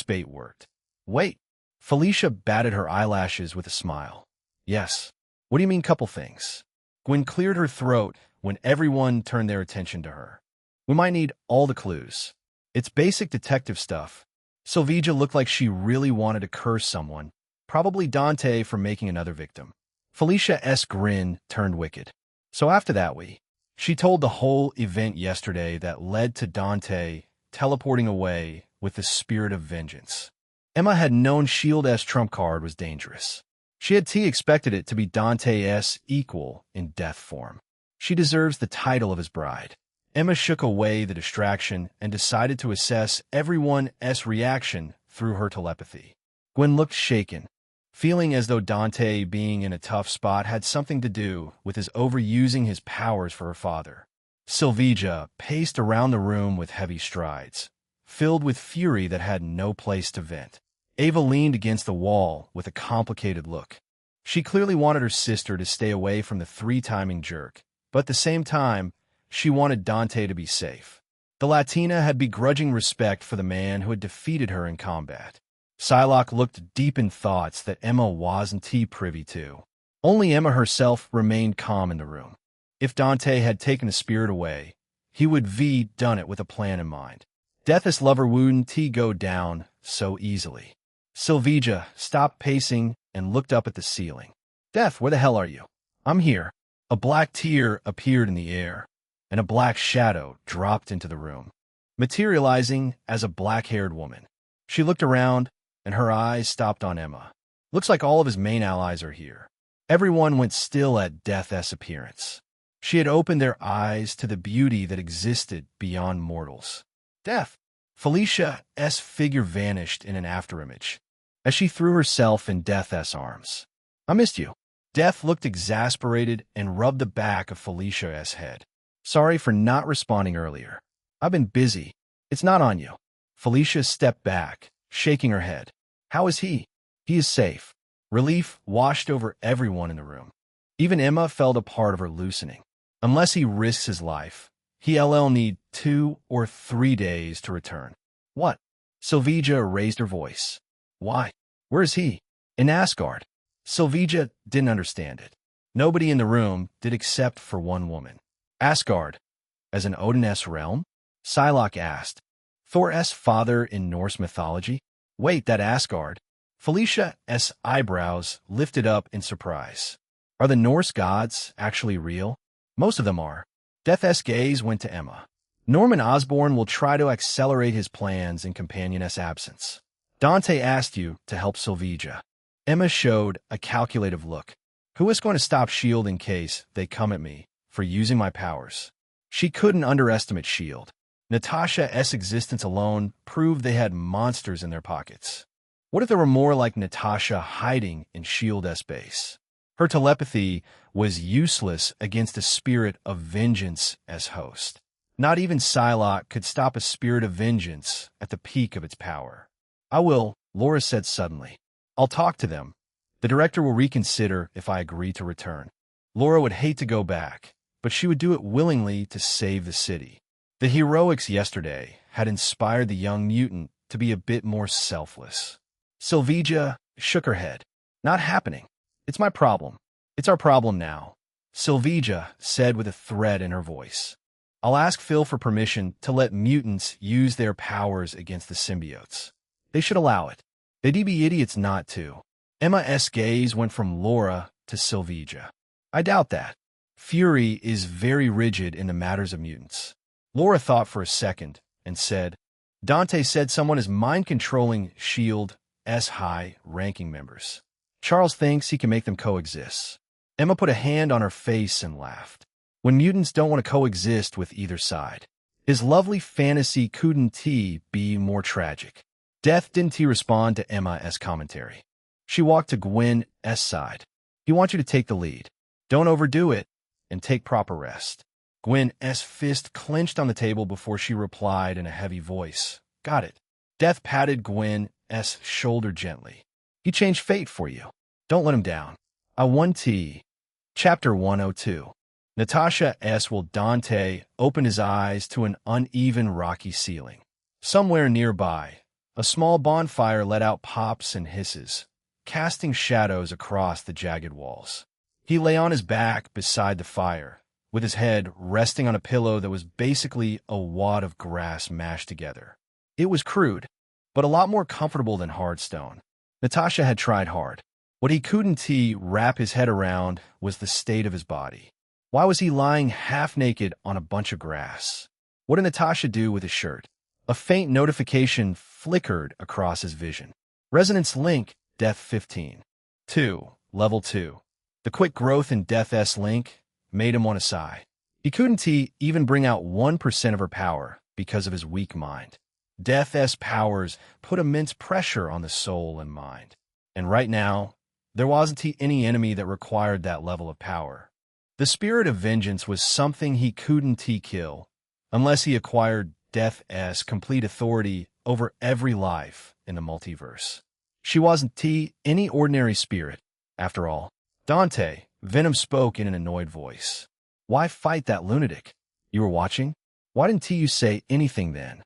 bait worked. "Wait." Felicia batted her eyelashes with a smile. "Yes. What do you mean couple things?" Gwen cleared her throat when everyone turned their attention to her. "We might need all the clues. It's basic detective stuff." Sylvia looked like she really wanted to curse someone, probably Dante for making another victim. Felicia's grin turned wicked. "So after that she told the whole event yesterday that led to Dante teleporting away with the spirit of vengeance. Emma had known S.H.I.E.L.D.'s trump card was dangerous. She had expected it to be Dante's equal in death form. She deserves the title of his bride. Emma shook away the distraction and decided to assess everyone's reaction through her telepathy. Gwen looked shaken, feeling as though Dante being in a tough spot had something to do with his overusing his powers for her father. Sylvia paced around the room with heavy strides, filled with fury that had no place to vent. Ava leaned against the wall with a complicated look. She clearly wanted her sister to stay away from the three-timing jerk, but at the same time, she wanted Dante to be safe. The Latina had begrudging respect for the man who had defeated her in combat. Psylocke looked deep in thoughts that Emma wasn't privy to. Only Emma herself remained calm in the room. If Dante had taken the spirit away, he would done it with a plan in mind. Death's lover wouldn't go down so easily. Sylvia stopped pacing and looked up at the ceiling. "Death, where the hell are you?" "I'm here." A black tear appeared in the air, and a black shadow dropped into the room, materializing as a black-haired woman. She looked around, and her eyes stopped on Emma. "Looks like all of his main allies are here." Everyone went still at Death's appearance. She had opened their eyes to the beauty that existed beyond mortals. "Death!" Felicia's figure vanished in an afterimage as she threw herself in Death's arms. "I missed you." Death looked exasperated and rubbed the back of Felicia's head. "Sorry for not responding earlier. I've been busy. It's not on you." Felicia stepped back, shaking her head. "How is he?" "He is safe." Relief washed over everyone in the room. Even Emma felt a part of her loosening. Unless he risks his life, he'll need 2 or 3 days to return. "What?" Sylvia raised her voice. "Why? Where is he?" "In Asgard." Sylvia didn't understand it. Nobody in the room did except for one woman. "Asgard, as in Odin's realm?" Psylocke asked. "Thor's father in Norse mythology?" "Wait, that Asgard?" Felicia's eyebrows lifted up in surprise. "Are the Norse gods actually real?" "Most of them are." Death's gaze went to Emma. "Norman Osborn will try to accelerate his plans in Companion's absence. Dante asked you to help Sylvia." Emma showed a calculative look. "Who is going to stop S.H.I.E.L.D. in case they come at me for using my powers?" She couldn't underestimate S.H.I.E.L.D. Natasha's existence alone proved they had monsters in their pockets. What if there were more like Natasha hiding in S.H.I.E.L.D's base? Her telepathy was useless against a spirit of vengeance as host. Not even Psylocke could stop a spirit of vengeance at the peak of its power. "I will," Laura said suddenly. "I'll talk to them. The director will reconsider if I agree to return." Laura would hate to go back, but she would do it willingly to save the city. The heroics yesterday had inspired the young mutant to be a bit more selfless. Sylvia shook her head. "Not happening. It's my problem. It's our problem now," Sylvia said with a threat in her voice. "I'll ask Phil for permission to let mutants use their powers against the symbiotes. They should allow it. They'd be idiots not to." Emma's gaze went from Laura to Sylvia. "I doubt that." Fury is very rigid in the matters of mutants. Laura thought for a second and said, Dante said someone is mind-controlling S.H.I.E.L.D.'s high-ranking members. Charles thinks he can make them coexist. Emma put a hand on her face and laughed. When mutants don't want to coexist with either side, his lovely fantasy couldn't be more tragic. Death didn't respond to Emma's commentary. She walked to Gwen's side. He wants you to take the lead. Don't overdo it, and take proper rest. Gwen's fist clenched on the table before she replied in a heavy voice. Got it. Death patted Gwen's shoulder gently. He changed fate for you. Don't let him down. I won T. Chapter 102. Natasha S. Will Dante opened his eyes to an uneven rocky ceiling. Somewhere nearby, a small bonfire let out pops and hisses, casting shadows across the jagged walls. He lay on his back beside the fire, with his head resting on a pillow that was basically a wad of grass mashed together. It was crude, but a lot more comfortable than hard stone. Natasha had tried hard. What he couldn't wrap his head around was the state of his body. Why was he lying half-naked on a bunch of grass? What did Natasha do with his shirt? A faint notification flickered across his vision. Resonance link, Death 15. 2. Level 2. The quick growth in Death's link made him want to sigh. He couldn't even bring out 1% of her power because of his weak mind. Death's powers put immense pressure on the soul and mind. And right now, there wasn't any enemy that required that level of power. The spirit of vengeance was something he couldn't kill, unless he acquired Death's complete authority over every life in the multiverse. She wasn't any ordinary spirit, after all. Dante, Venom spoke in an annoyed voice. Why fight that lunatic? You were watching? Why didn't you say anything then?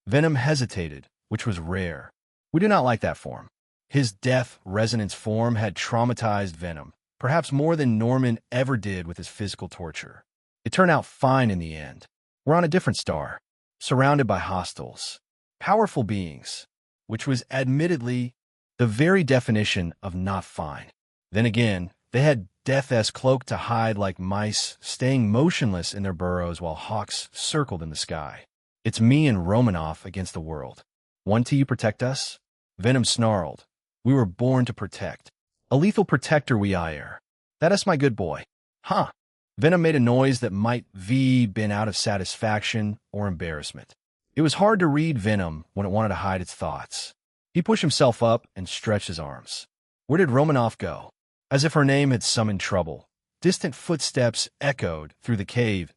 Venom hesitated, which was rare. We do not like that form. His death resonance form had traumatized Venom, perhaps more than Norman ever did with his physical torture. It turned out fine in the end. We're on a different star, surrounded by hostiles, powerful beings, which was admittedly the very definition of not fine. Then again, they had Death's cloak to hide like mice, staying motionless in their burrows while hawks circled in the sky. It's me and Romanoff against the world. Want you protect us? Venom snarled. We were born to protect. A lethal protector we are. That is my good boy. Huh. Venom made a noise that might been out of satisfaction or embarrassment. It was hard to read Venom when it wanted to hide its thoughts. He pushed himself up and stretched his arms. Where did Romanoff go? As if her name had summoned trouble, distant footsteps echoed through the cave's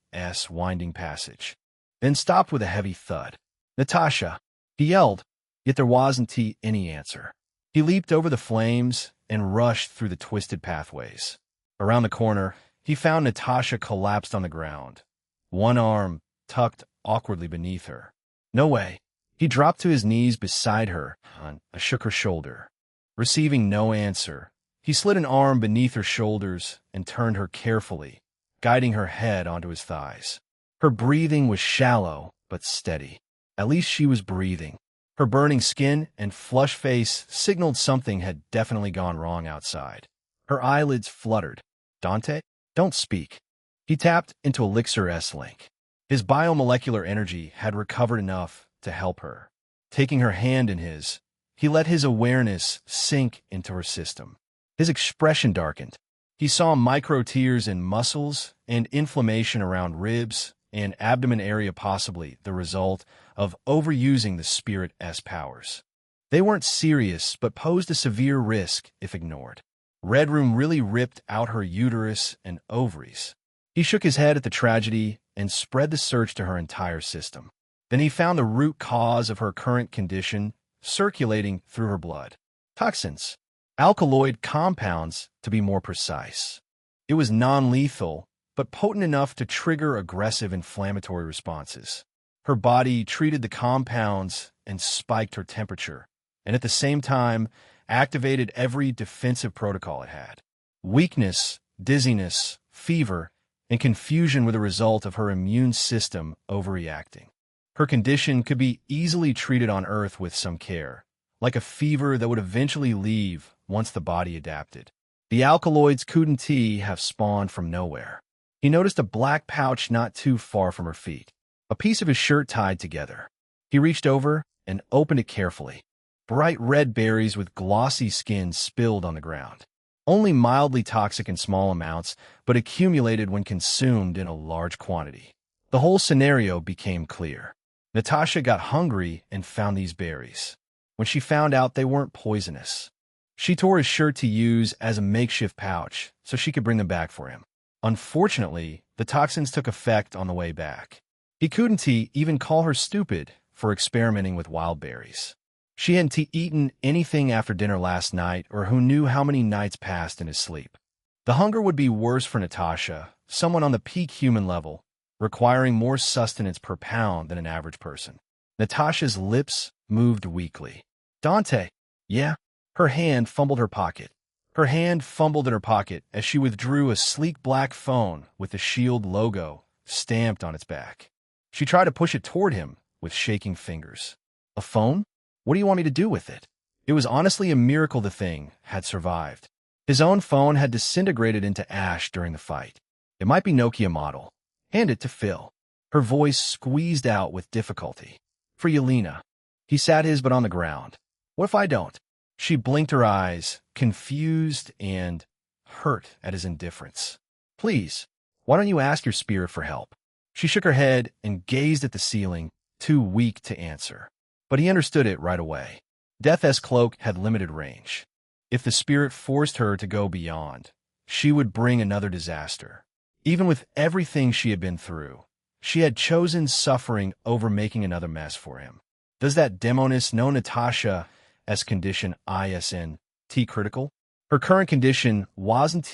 winding passage, then stopped with a heavy thud. Natasha, he yelled, yet there wasn't any answer. He leaped over the flames and rushed through the twisted pathways. Around the corner, he found Natasha collapsed on the ground, one arm tucked awkwardly beneath her. No way. He dropped to his knees beside her and shook her shoulder. Receiving no answer, he slid an arm beneath her shoulders and turned her carefully, guiding her head onto his thighs. Her breathing was shallow but steady. At least she was breathing. Her burning skin and flushed face signaled something had definitely gone wrong outside. Her eyelids fluttered. Dante, don't speak. He tapped into Elixir's link. His biomolecular energy had recovered enough to help her. Taking her hand in his, he let his awareness sink into her system. His expression darkened. He saw micro tears in muscles and inflammation around ribs and abdomen area, possibly the result of overusing the spirit's powers. They weren't serious, but posed a severe risk if ignored. Red Room really ripped out her uterus and ovaries. He shook his head at the tragedy and spread the search to her entire system. Then he found the root cause of her current condition circulating through her blood. Toxins. Alkaloid compounds, to be more precise. It was non-lethal, but potent enough to trigger aggressive inflammatory responses. Her body treated the compounds and spiked her temperature, and at the same time activated every defensive protocol it had. Weakness, dizziness, fever, and confusion were the result of her immune system overreacting. Her condition could be easily treated on Earth with some care, like a fever that would eventually leave once the body adapted. The alkaloids couldn't have spawned from nowhere. He noticed a black pouch not too far from her feet, a piece of his shirt tied together. He reached over and opened it carefully. Bright red berries with glossy skin spilled on the ground. Only mildly toxic in small amounts, but accumulated when consumed in a large quantity. The whole scenario became clear. Natasha got hungry and found these berries. When she found out they weren't poisonous, she tore his shirt to use as a makeshift pouch so she could bring them back for him. Unfortunately, the toxins took effect on the way back. He couldn't even call her stupid for experimenting with wild berries. She hadn't eaten anything after dinner last night, or who knew how many nights passed in his sleep. The hunger would be worse for Natasha, someone on the peak human level, requiring more sustenance per pound than an average person. Natasha's lips moved weakly. Dante. Yeah. Her hand fumbled her pocket. Her hand fumbled in her pocket as she withdrew a sleek black phone with the SHIELD logo stamped on its back. She tried to push it toward him with shaking fingers. A phone? What do you want me to do with it? It was honestly a miracle the thing had survived. His own phone had disintegrated into ash during the fight. It might be Nokia model. Hand it to Phil. Her voice squeezed out with difficulty. For Yelena. He sat his but on the ground. What if I don't? She blinked her eyes, confused and hurt at his indifference. Please, why don't you ask your spirit for help? She shook her head and gazed at the ceiling, too weak to answer. But he understood it right away. Death's cloak had limited range. If the spirit forced her to go beyond, she would bring another disaster. Even with everything she had been through, she had chosen suffering over making another mess for him. Does that demoness know Natasha as condition ISNT critical? Her current condition wasn't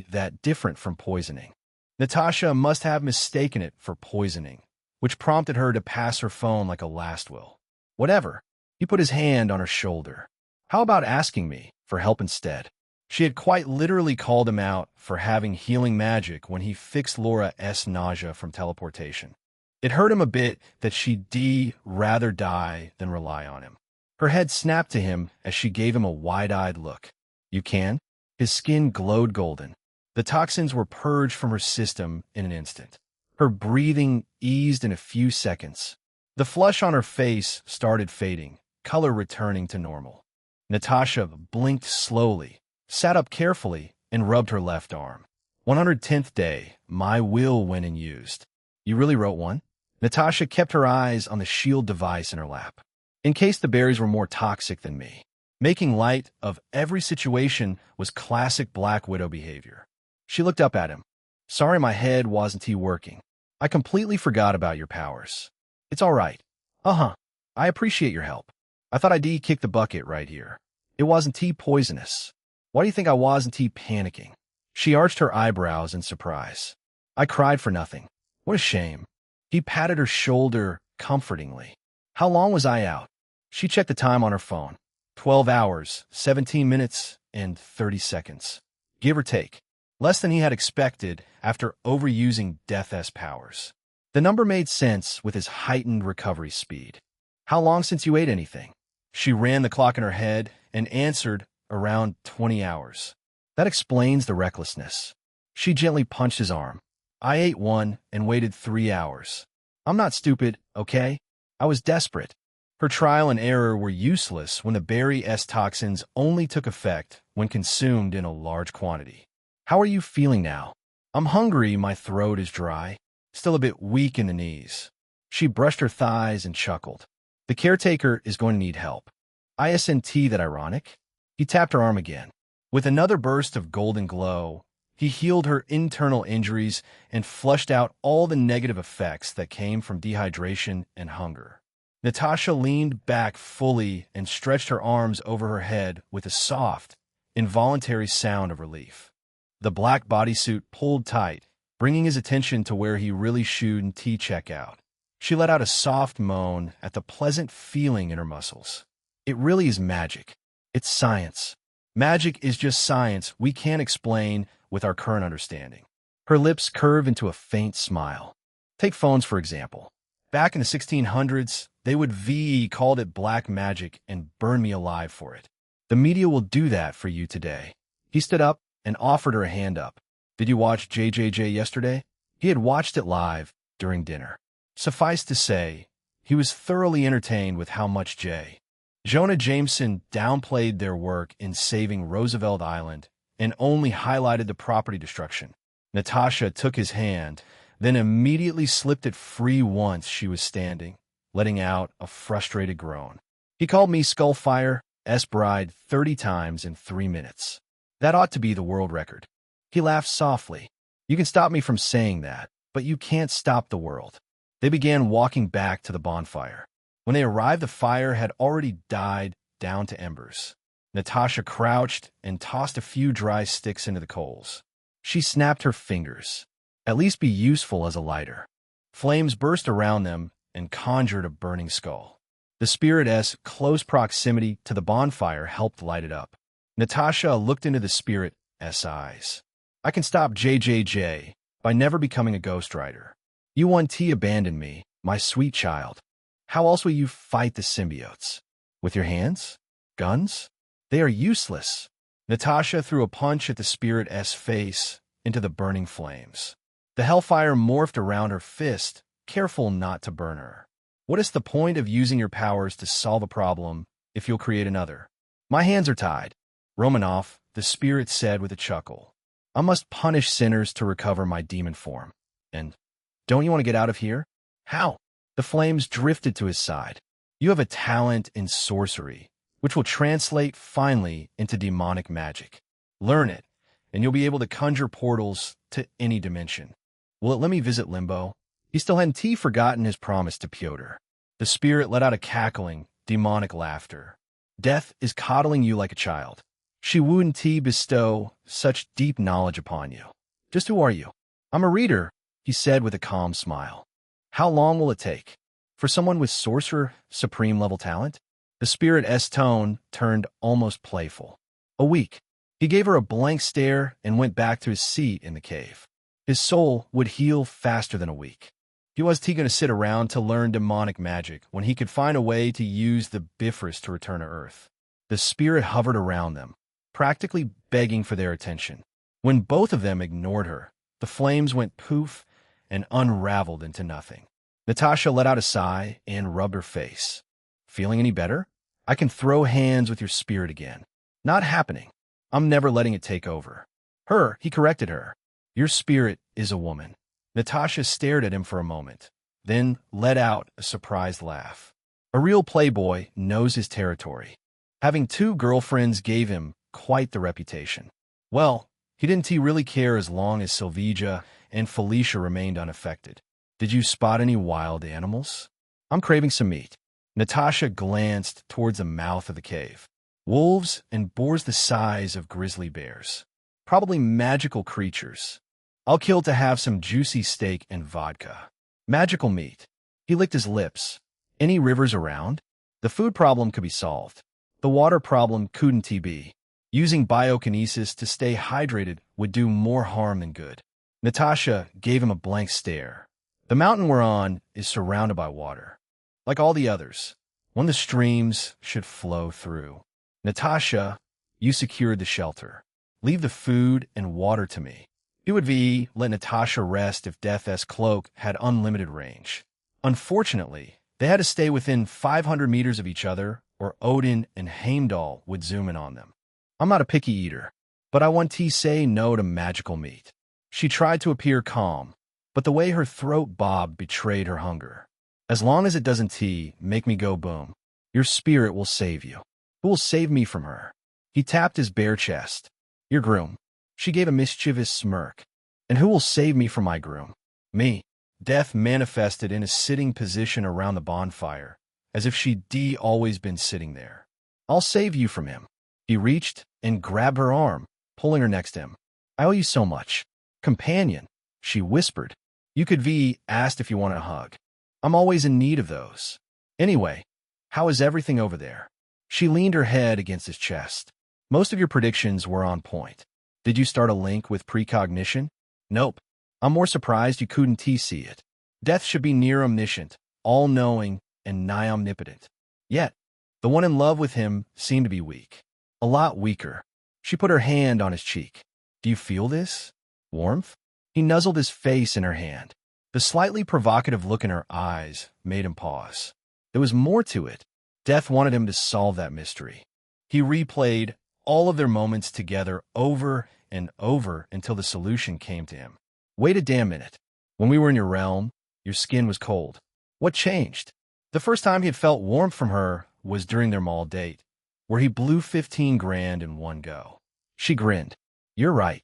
that different from poisoning. Natasha must have mistaken it for poisoning, which prompted her to pass her phone like a last will. Whatever. He put his hand on her shoulder. How about asking me for help instead? She had quite literally called him out for having healing magic when he fixed Laura's nausea from teleportation. It hurt him a bit that she'd rather die than rely on him. Her head snapped to him as she gave him a wide-eyed look. You can? His skin glowed golden. The toxins were purged from her system in an instant. Her breathing eased in a few seconds. The flush on her face started fading, color returning to normal. Natasha blinked slowly, sat up carefully, and rubbed her left arm. 110th day, my will when in used. You really wrote one? Natasha kept her eyes on the SHIELD device in her lap. In case the berries were more toxic than me. Making light of every situation was classic Black Widow behavior. She looked up at him. Sorry my head wasn't working. I completely forgot about your powers. It's all right. I appreciate your help. I thought I'd kick the bucket right here. It wasn't poisonous. Why do you think I wasn't panicking? She arched her eyebrows in surprise. I cried for nothing. What a shame. He patted her shoulder comfortingly. How long was I out? She checked the time on her phone. 12 hours, 17 minutes, and 30 seconds. Give or take. Less than he had expected after overusing Death's powers. The number made sense with his heightened recovery speed. How long since you ate anything? She ran the clock in her head and answered around 20 hours. That explains the recklessness. She gently punched his arm. I ate one and waited 3 hours. I'm not stupid, okay? I was desperate. Her trial and error were useless when the berry's toxins only took effect when consumed in a large quantity. How are you feeling now? I'm hungry, my throat is dry, still a bit weak in the knees. She brushed her thighs and chuckled. The caretaker is going to need help. Isn't that ironic? He tapped her arm again. With another burst of golden glow, he healed her internal injuries and flushed out all the negative effects that came from dehydration and hunger. Natasha leaned back fully and stretched her arms over her head with a soft, involuntary sound of relief. The black bodysuit pulled tight, bringing his attention to where he really shouldn't check out. She let out a soft moan at the pleasant feeling in her muscles. It really is magic. It's science. Magic is just science we can't explain with our current understanding. Her lips curve into a faint smile. Take phones, for example. Back in the 1600s, they would called it black magic and burn me alive for it. The media will do that for you today. He stood up, and offered her a hand up. Did you watch JJJ yesterday? He had watched it live during dinner. Suffice to say, he was thoroughly entertained with how much J. Jonah Jameson downplayed their work in saving Roosevelt Island and only highlighted the property destruction. Natasha took his hand, then immediately slipped it free once she was standing, letting out a frustrated groan. He called me Skullfire's bride 30 times in 3 minutes. That ought to be the world record. He laughed softly. You can stop me from saying that, but you can't stop the world. They began walking back to the bonfire. When they arrived, the fire had already died down to embers. Natasha crouched and tossed a few dry sticks into the coals. She snapped her fingers. At least be useful as a lighter. Flames burst around them and conjured a burning skull. The spirit's close proximity to the bonfire helped light it up. Natasha looked into the spirit's eyes. I can stop JJJ by never becoming a ghostwriter. You 1T abandoned me, my sweet child. How else will you fight the symbiotes? With your hands? Guns? They are useless. Natasha threw a punch at the spirit's face into the burning flames. The hellfire morphed around her fist, careful not to burn her. What is the point of using your powers to solve a problem if you'll create another? My hands are tied. Romanov, the spirit said with a chuckle. I must punish sinners to recover my demon form. And don't you want to get out of here? How? The flames drifted to his side. You have a talent in sorcery, which will translate finally into demonic magic. Learn it, and you'll be able to conjure portals to any dimension. Will it let me visit Limbo? He still hadn't forgotten his promise to Pyotr. The spirit let out a cackling, demonic laughter. Death is coddling you like a child. She wouldn't bestow such deep knowledge upon you. Just who are you? I'm a reader, he said with a calm smile. How long will it take? For someone with sorcerer supreme level talent? The spirit's tone turned almost playful. A week. He gave her a blank stare and went back to his seat in the cave. His soul would heal faster than a week. He wasn't going to sit around to learn demonic magic when he could find a way to use the Bifrost to return to Earth. The spirit hovered around them, practically begging for their attention. When both of them ignored her, the flames went poof and unraveled into nothing. Natasha let out a sigh and rubbed her face. Feeling any better? I can throw hands with your spirit again. Not happening. I'm never letting it take over. Her, he corrected her. Your spirit is a woman. Natasha stared at him for a moment, then let out a surprised laugh. A real playboy knows his territory. Having 2 girlfriends gave him quite the reputation. Well, he didn't really care as long as Sylvia and Felicia remained unaffected. Did you spot any wild animals? I'm craving some meat. Natasha glanced towards the mouth of the cave. Wolves and boars the size of grizzly bears. Probably magical creatures. I'll kill to have some juicy steak and vodka. Magical meat. He licked his lips. Any rivers around? The food problem could be solved. The water problem couldn't be. Using biokinesis to stay hydrated would do more harm than good. Natasha gave him a blank stare. The mountain we're on is surrounded by water. Like all the others, one of the streams should flow through. Natasha, you secured the shelter. Leave the food and water to me. It would be let Natasha rest if Death's cloak had unlimited range. Unfortunately, they had to stay within 500 meters of each other, or Odin and Heimdall would zoom in on them. I'm not a picky eater, but I want to say no to magical meat. She tried to appear calm, but the way her throat bobbed betrayed her hunger. As long as it doesn't make me go boom, your spirit will save you. Who will save me from her? He tapped his bare chest. Your groom. She gave a mischievous smirk. And who will save me from my groom? Me. Death manifested in a sitting position around the bonfire, as if she'd always been sitting there. I'll save you from him. He reached and grabbed her arm, pulling her next to him. I owe you so much. Companion, she whispered. You could asked if you want a hug. I'm always in need of those. Anyway, how is everything over there? She leaned her head against his chest. Most of your predictions were on point. Did you start a link with precognition? Nope. I'm more surprised you couldn't see it. Death should be near omniscient, all-knowing, and nigh omnipotent. Yet, the one in love with him seemed to be weak. A lot weaker. She put her hand on his cheek. Do you feel this? Warmth? He nuzzled his face in her hand. The slightly provocative look in her eyes made him pause. There was more to it. Death wanted him to solve that mystery. He replayed all of their moments together over and over until the solution came to him. Wait a damn minute. When we were in your realm, your skin was cold. What changed? The first time he had felt warmth from her was during their mall date, where he blew 15 grand in one go. She grinned. You're right.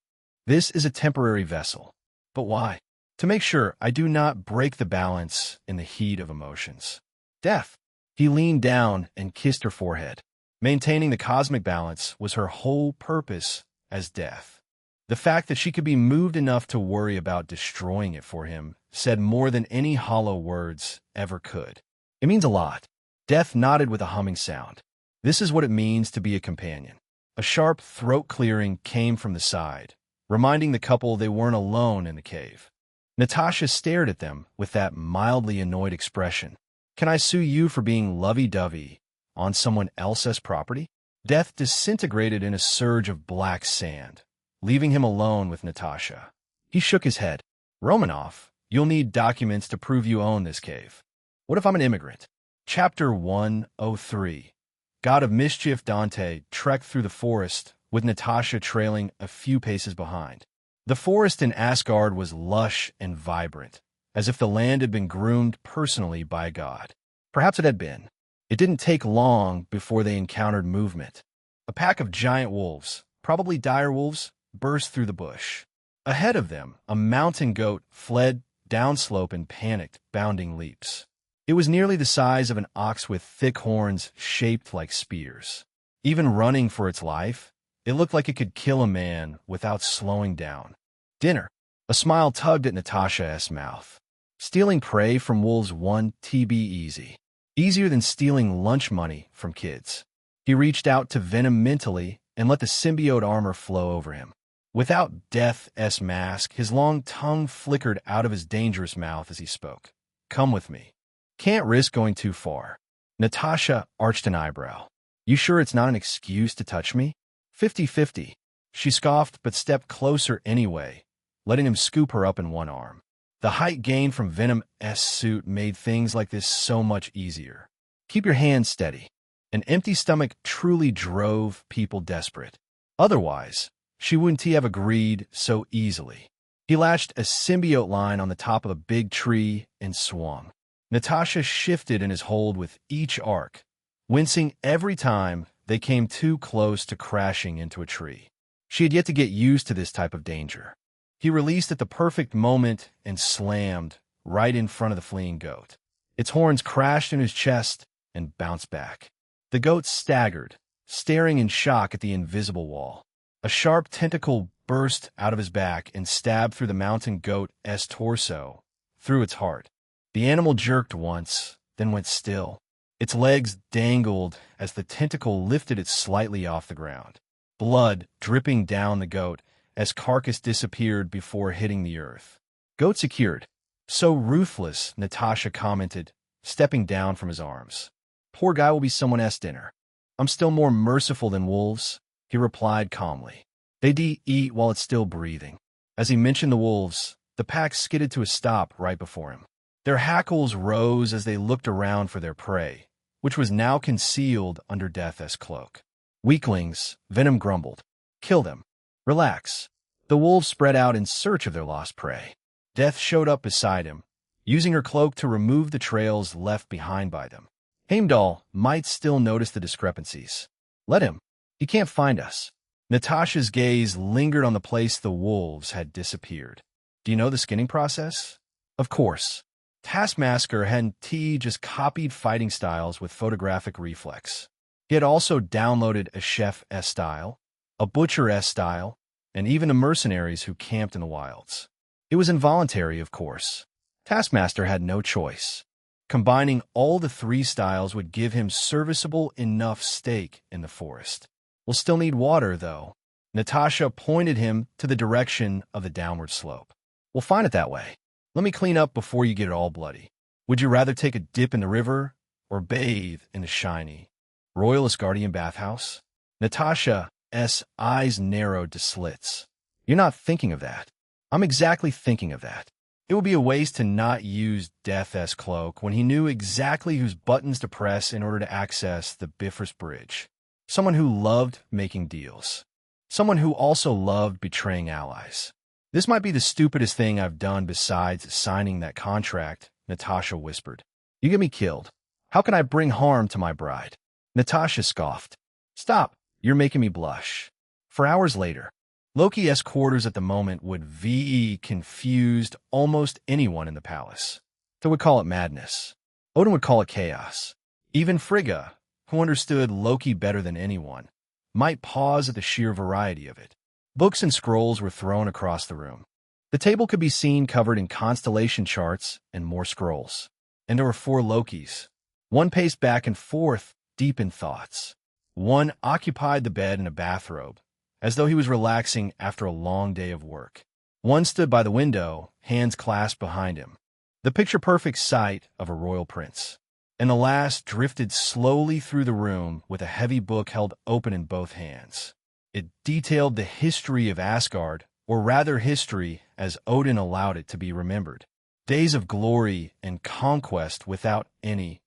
This is a temporary vessel. But why? To make sure I do not break the balance in the heat of emotions. Death. He leaned down and kissed her forehead. Maintaining the cosmic balance was her whole purpose as Death. The fact that she could be moved enough to worry about destroying it for him said more than any hollow words ever could. It means a lot. Death nodded with a humming sound. This is what it means to be a companion. A sharp throat clearing came from the side, reminding the couple they weren't alone in the cave. Natasha stared at them with that mildly annoyed expression. Can I sue you for being lovey-dovey on someone else's property? Death disintegrated in a surge of black sand, leaving him alone with Natasha. He shook his head. Romanov, you'll need documents to prove you own this cave. What if I'm an immigrant? Chapter 103. God of Mischief. Dante trekked through the forest, with Natasha trailing a few paces behind. The forest in Asgard was lush and vibrant, as if the land had been groomed personally by a god. Perhaps it had been. It didn't take long before they encountered movement. A pack of giant wolves, probably dire wolves, burst through the bush. Ahead of them, a mountain goat fled downslope in panicked, bounding leaps. It was nearly the size of an ox with thick horns shaped like spears. Even running for its life, it looked like it could kill a man without slowing down. Dinner. A smile tugged at Natasha's mouth. Stealing prey from wolves won't be easy. Easier than stealing lunch money from kids. He reached out to Venom mentally and let the symbiote armor flow over him. Without Death's mask, his long tongue flickered out of his dangerous mouth as he spoke. Come with me. Can't risk going too far. Natasha arched an eyebrow. You sure it's not an excuse to touch me? 50-50. She scoffed but stepped closer anyway, letting him scoop her up in one arm. The height gained from Venom's suit made things like this so much easier. Keep your hands steady. An empty stomach truly drove people desperate. Otherwise, she wouldn't have agreed so easily. He latched a symbiote line on the top of a big tree and swung. Natasha shifted in his hold with each arc, wincing every time they came too close to crashing into a tree. She had yet to get used to this type of danger. He released at the perfect moment and slammed right in front of the fleeing goat. Its horns crashed in his chest and bounced back. The goat staggered, staring in shock at the invisible wall. A sharp tentacle burst out of his back and stabbed through the mountain goat's torso, through its heart. The animal jerked once, then went still. Its legs dangled as the tentacle lifted it slightly off the ground. Blood dripping down the goat as carcass disappeared before hitting the earth. Goat secured. So ruthless, Natasha commented, stepping down from his arms. Poor guy will be someone else's dinner. I'm still more merciful than wolves, he replied calmly. They eat while it's still breathing. As he mentioned the wolves, the pack skidded to a stop right before him. Their hackles rose as they looked around for their prey, which was now concealed under Death's cloak. Weaklings, Venom grumbled. Kill them. Relax. The wolves spread out in search of their lost prey. Death showed up beside him, using her cloak to remove the trails left behind by them. Heimdall might still notice the discrepancies. Let him. He can't find us. Natasha's gaze lingered on the place the wolves had disappeared. Do you know the skinning process? Of course. Taskmaster hadn't just copied fighting styles with photographic reflex. He had also downloaded a chef's style, a butcher's style, and even a mercenaries who camped in the wilds. It was involuntary, of course. Taskmaster had no choice. Combining all the three styles would give him serviceable enough steak in the forest. We'll still need water, though. Natasha pointed him to the direction of the downward slope. We'll find it that way. Let me clean up before you get it all bloody. Would you rather take a dip in the river or bathe in the shiny Royal Asgardian bathhouse? Natasha's eyes narrowed to slits. You're not thinking of that. I'm exactly thinking of that. It would be a waste to not use Death's cloak when he knew exactly whose buttons to press in order to access the Bifrost Bridge. Someone who loved making deals. Someone who also loved betraying allies. This might be the stupidest thing I've done besides signing that contract, Natasha whispered. You get me killed. How can I bring harm to my bride? Natasha scoffed. Stop. You're making me blush. For hours later, Loki's quarters at the moment would confused almost anyone in the palace. They would call it madness. Odin would call it chaos. Even Frigga, who understood Loki better than anyone, might pause at the sheer variety of it. Books and scrolls were thrown across the room. The table could be seen covered in constellation charts and more scrolls. And there were 4 Lokis. One paced back and forth, deep in thoughts. One occupied the bed in a bathrobe, as though he was relaxing after a long day of work. One stood by the window, hands clasped behind him, the picture-perfect sight of a royal prince. And the last drifted slowly through the room with a heavy book held open in both hands. It detailed the history of Asgard, or rather history as Odin allowed it to be remembered. Days of glory and conquest without any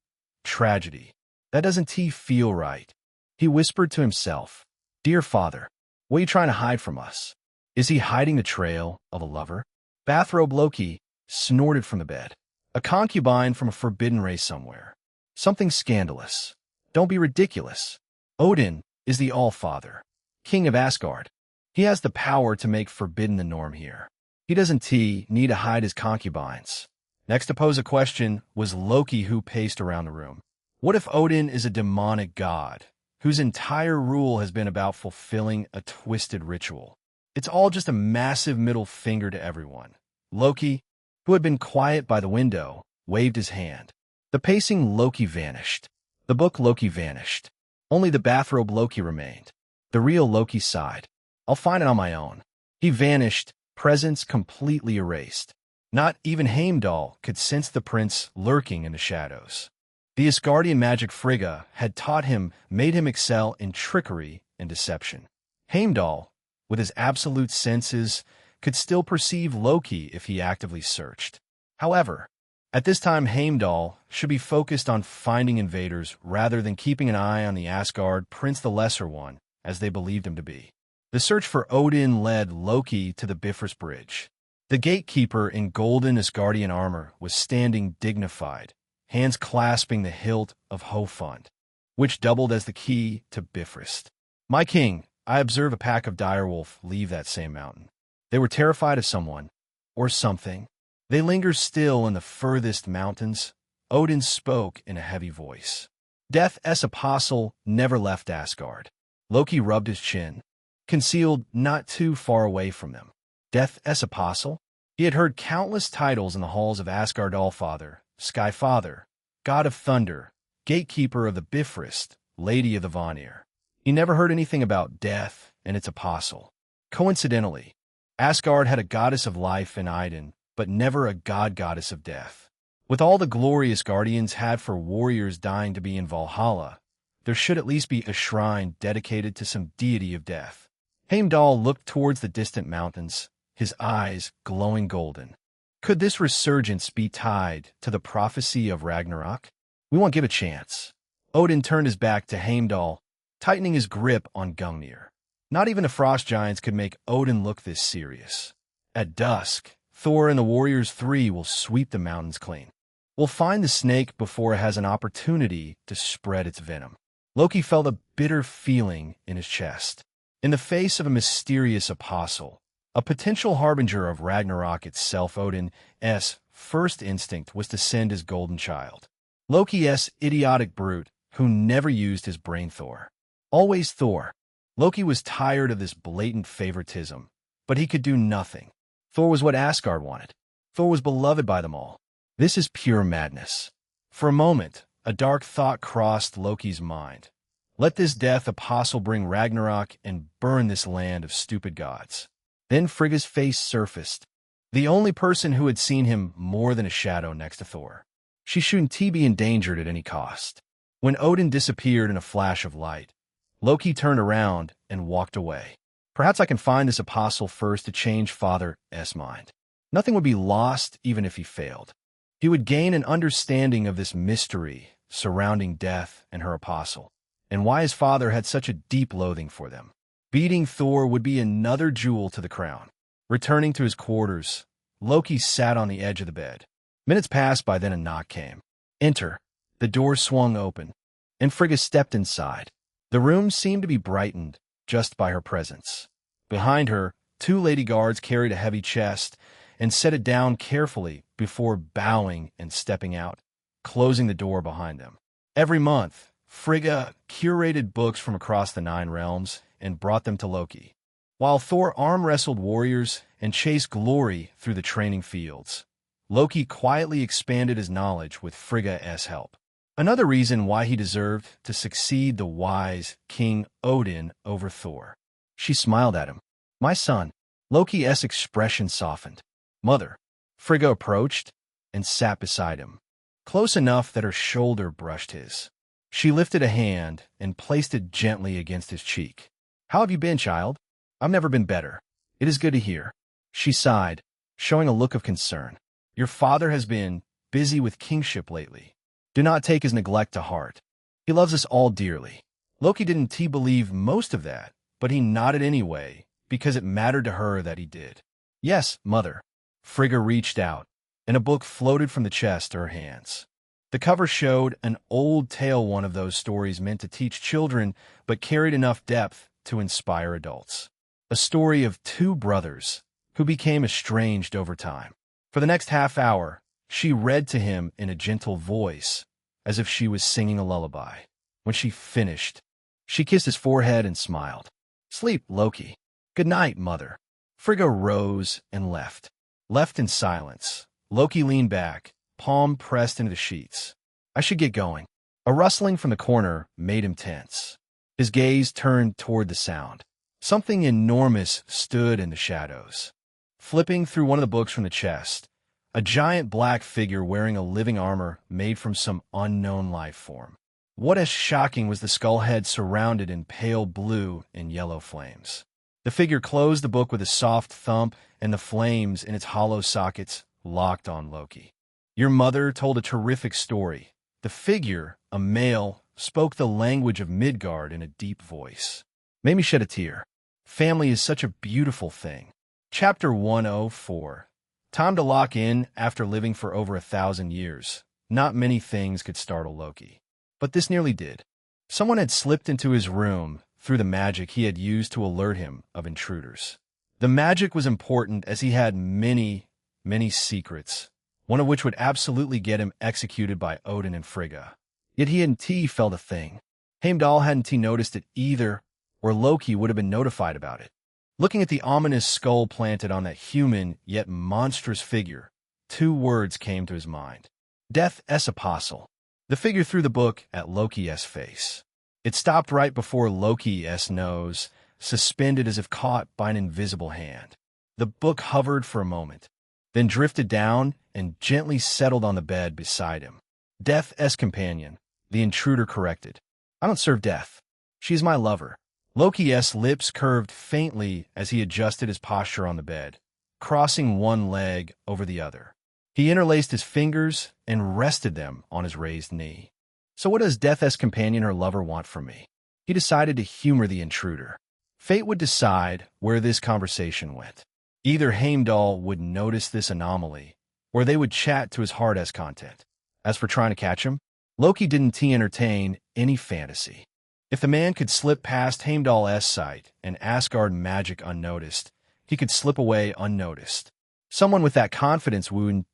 tragedy. That doesn't feel right. He whispered to himself, Dear Father, what are you trying to hide from us? Is he hiding the trail of a lover? Bathrobe Loki snorted from the bed. A concubine from a forbidden race somewhere. Something scandalous. Don't be ridiculous. Odin is the All-Father, King of Asgard. He has the power to make forbidden the norm here. He doesn't need to hide his concubines. Next to pose a question was Loki, who paced around the room. What if Odin is a demonic god, whose entire rule has been about fulfilling a twisted ritual? It's all just a massive middle finger to everyone. Loki, who had been quiet by the window, waved his hand. The pacing Loki vanished. The book Loki vanished. Only the bathrobe Loki remained. The real Loki sighed. I'll find it on my own. He vanished, presence completely erased. Not even Heimdall could sense the prince lurking in the shadows. The Asgardian magic Frigga had taught him, made him excel in trickery and deception. Heimdall, with his absolute senses, could still perceive Loki if he actively searched. However, at this time Heimdall should be focused on finding invaders rather than keeping an eye on the Asgard Prince the Lesser One, as they believed him to be. The search for Odin led Loki to the Bifrost Bridge. The gatekeeper in golden Asgardian armor was standing dignified, hands clasping the hilt of Hofund, which doubled as the key to Bifrost. My king, I observe a pack of direwolf leave that same mountain. They were terrified of someone, or something. They linger still in the furthest mountains. Odin spoke in a heavy voice. Death's apostle never left Asgard. Loki rubbed his chin, concealed not too far away from them. Death's apostle? He had heard countless titles in the halls of Asgard: Allfather, Skyfather, God of Thunder, Gatekeeper of the Bifrost, Lady of the Vanir. He never heard anything about death and its apostle. Coincidentally, Asgard had a goddess of life in Idun, but never a god-goddess of death. With all the glory Asgardians had for warriors dying to be in Valhalla, there should at least be a shrine dedicated to some deity of death. Heimdall looked towards the distant mountains, his eyes glowing golden. Could this resurgence be tied to the prophecy of Ragnarok? We won't give a chance. Odin turned his back to Heimdall, tightening his grip on Gungnir. Not even the frost giants could make Odin look this serious. At dusk, Thor and the Warriors 3 will sweep the mountains clean. We'll find the snake before it has an opportunity to spread its venom. Loki felt a bitter feeling in his chest. In the face of a mysterious apostle, a potential harbinger of Ragnarok itself, Odin's first instinct was to send his golden child. Loki's idiotic brute, who never used his brain. Thor. Always Thor. Loki was tired of this blatant favoritism, but he could do nothing. Thor was what Asgard wanted. Thor was beloved by them all. This is pure madness. For a moment, a dark thought crossed Loki's mind. Let this death apostle bring Ragnarok and burn this land of stupid gods. Then Frigga's face surfaced, the only person who had seen him more than a shadow next to Thor. She shouldn't be endangered at any cost. When Odin disappeared in a flash of light, Loki turned around and walked away. Perhaps I can find this apostle first to change Father S' mind. Nothing would be lost even if he failed. He would gain an understanding of this mystery surrounding death and her apostle, and why his father had such a deep loathing for them. Beating Thor would be another jewel to the crown. Returning to his quarters, Loki sat on the edge of the bed. Minutes passed by, then a knock came. Enter. The door swung open, and Frigga stepped inside. The room seemed to be brightened just by her presence. Behind her, two lady guards carried a heavy chest and set it down carefully before bowing and stepping out, closing the door behind them. Every month, Frigga curated books from across the 9 realms and brought them to Loki, while Thor arm-wrestled warriors and chased glory through the training fields. Loki quietly expanded his knowledge with Frigga's help. Another reason why he deserved to succeed the wise King Odin over Thor. She smiled at him. My son. Loki's expression softened. Mother. Frigga approached and sat beside him, close enough that her shoulder brushed his. She lifted a hand and placed it gently against his cheek. How have you been, child? I've never been better. It is good to hear. She sighed, showing a look of concern. Your father has been busy with kingship lately. Do not take his neglect to heart. He loves us all dearly. Loki didn't believe most of that, but he nodded anyway, because it mattered to her that he did. Yes, mother. Frigga reached out, and a book floated from the chest to her hands. The cover showed an old tale, one of those stories meant to teach children, but carried enough depth to inspire adults. A story of 2 brothers who became estranged over time. For the next half hour, she read to him in a gentle voice, as if she was singing a lullaby. When she finished, she kissed his forehead and smiled. Sleep, Loki. Good night, mother. Frigga rose and left. Left in silence, Loki leaned back, palm pressed into the sheets. I should get going. A rustling from the corner made him tense. His gaze turned toward the sound. Something enormous stood in the shadows. Flipping through one of the books from the chest, a giant black figure wearing a living armor made from some unknown life form. What as shocking was the skull head surrounded in pale blue and yellow flames. The figure closed the book with a soft thump, and the flames in its hollow sockets locked on Loki. Your mother told a terrific story. The figure, a male, spoke the language of Midgard in a deep voice. Made me shed a tear. Family is such a beautiful thing. Chapter 104. Time to lock in after living for over 1,000 years. Not many things could startle Loki, but this nearly did. Someone had slipped into his room through the magic he had used to alert him of intruders. The magic was important as he had many, many secrets, one of which would absolutely get him executed by Odin and Frigga. Yet he and T felt a thing. Heimdall hadn't noticed it either, or Loki would have been notified about it. Looking at the ominous skull planted on that human yet monstrous figure, 2 words came to his mind. Death's apostle. The figure threw the book at Loki's face. It stopped right before Loki's nose, suspended as if caught by an invisible hand. The book hovered for a moment, then drifted down and gently settled on the bed beside him. Death's companion, the intruder corrected. I don't serve death. She's my lover. Loki's lips curved faintly as he adjusted his posture on the bed, crossing one leg over the other. He interlaced his fingers and rested them on his raised knee. So what does Death's companion, her lover, want from me? He decided to humor the intruder. Fate would decide where this conversation went. Either Heimdall would notice this anomaly, or they would chat to his heart as content. As for trying to catch him, Loki didn't entertain any fantasy. If the man could slip past Heimdall's sight and Asgard magic unnoticed, he could slip away unnoticed. Someone with that confidence wouldn't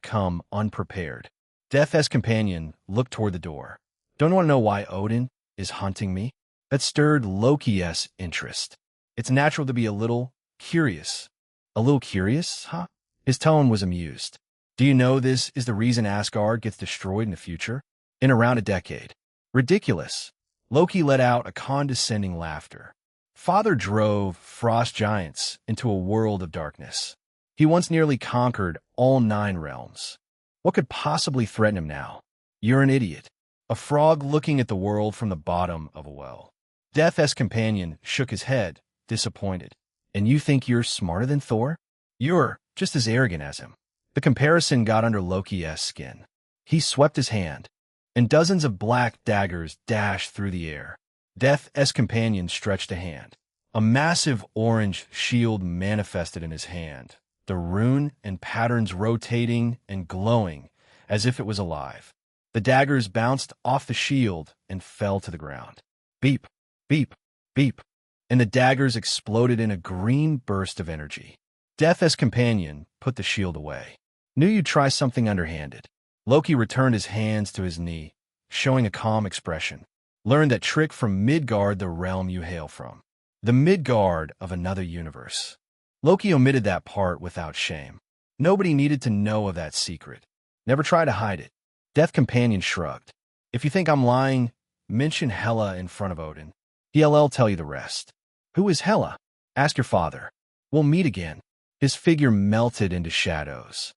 come unprepared. Death's companion looked toward the door. Don't want to know why Odin is hunting me? That stirred Loki's interest. It's natural to be a little curious. A little curious, huh? His tone was amused. Do you know this is the reason Asgard gets destroyed in the future? In around a decade. Ridiculous. Loki let out a condescending laughter. Father drove frost giants into a world of darkness. He once nearly conquered all 9 realms. What could possibly threaten him now? You're an idiot. A frog looking at the world from the bottom of a well. Death's companion shook his head, disappointed. And you think you're smarter than Thor? You're just as arrogant as him. The comparison got under Loki's skin. He swept his hand, and dozens of black daggers dashed through the air. Death's companion stretched a hand. A massive orange shield manifested in his hand, the rune and patterns rotating and glowing as if it was alive. The daggers bounced off the shield and fell to the ground. Beep, beep, beep, and the daggers exploded in a green burst of energy. Death's companion put the shield away. Knew you'd try something underhanded. Loki returned his hands to his knee, showing a calm expression. Learned that trick from Midgard, the realm you hail from. The Midgard of another universe. Loki omitted that part without shame. Nobody needed to know of that secret. Never try to hide it. Death Companion shrugged. If you think I'm lying, mention Hela in front of Odin. He'll tell you the rest. Who is Hela? Ask your father. We'll meet again. His figure melted into shadows.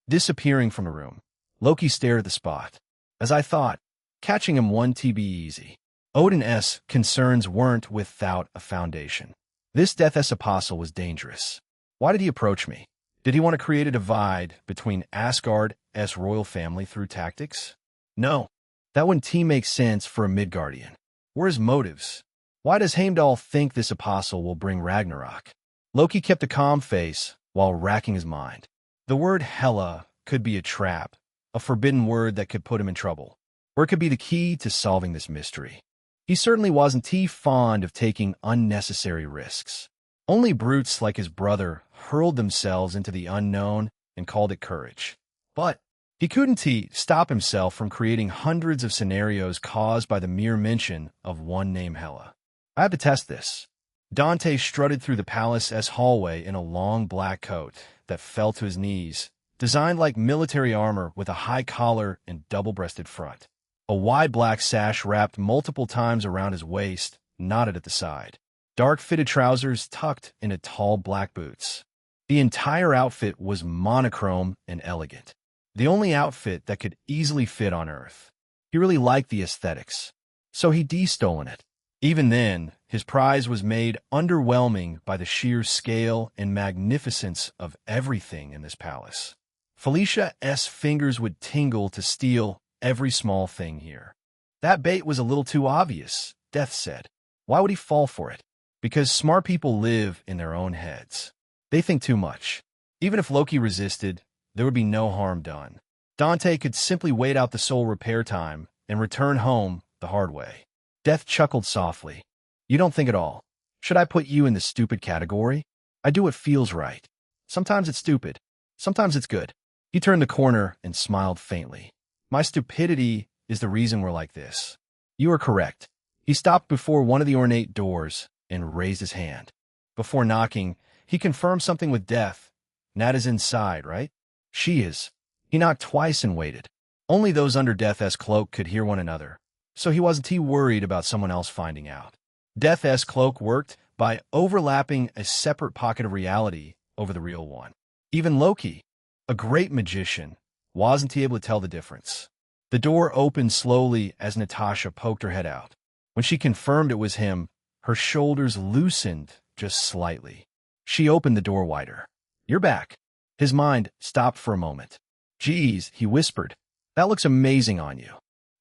Disappearing from the room, Loki stared at the spot. As I thought, catching him won't be easy. Odin's concerns weren't without a foundation. This Death's apostle was dangerous. Why did he approach me? Did he want to create a divide between Asgard's royal family through tactics? No, that wouldn't make sense for a Midgardian. What are his motives? Why does Heimdall think this apostle will bring Ragnarok? Loki kept a calm face while racking his mind. The word Hela could be a trap, a forbidden word that could put him in trouble, or it could be the key to solving this mystery. He certainly wasn't too fond of taking unnecessary risks. Only brutes like his brother hurled themselves into the unknown and called it courage. But he couldn't stop himself from creating hundreds of scenarios caused by the mere mention of one named Hela. I have to test this. Dante strutted through the palace's hallway in a long black coat that fell to his knees, designed like military armor with a high collar and double-breasted front. A wide black sash wrapped multiple times around his waist, knotted at the side. Dark-fitted trousers tucked into tall black boots. The entire outfit was monochrome and elegant. The only outfit that could easily fit on Earth. He really liked the aesthetics, so he de-stolen it. Even then, his prize was made underwhelming by the sheer scale and magnificence of everything in this palace. Felicia's fingers would tingle to steal every small thing here. That bait was a little too obvious, Death said. Why would he fall for it? Because smart people live in their own heads. They think too much. Even if Loki resisted, there would be no harm done. Dante could simply wait out the soul repair time and return home the hard way. Death chuckled softly. You don't think at all. Should I put you in the stupid category? I do what feels right. Sometimes it's stupid. Sometimes it's good. He turned the corner and smiled faintly. My stupidity is the reason we're like this. You are correct. He stopped before one of the ornate doors and raised his hand. Before knocking, he confirmed something with Death. Nat is inside, right? She is. He knocked twice and waited. Only those under Death's cloak could hear one another, so he wasn't too worried about someone else finding out. Death's cloak worked by overlapping a separate pocket of reality over the real one. Even Loki, a great magician, wasn't able to tell the difference. The door opened slowly as Natasha poked her head out. When she confirmed it was him, her shoulders loosened just slightly. She opened the door wider. You're back. His mind stopped for a moment. Geez, he whispered. That looks amazing on you.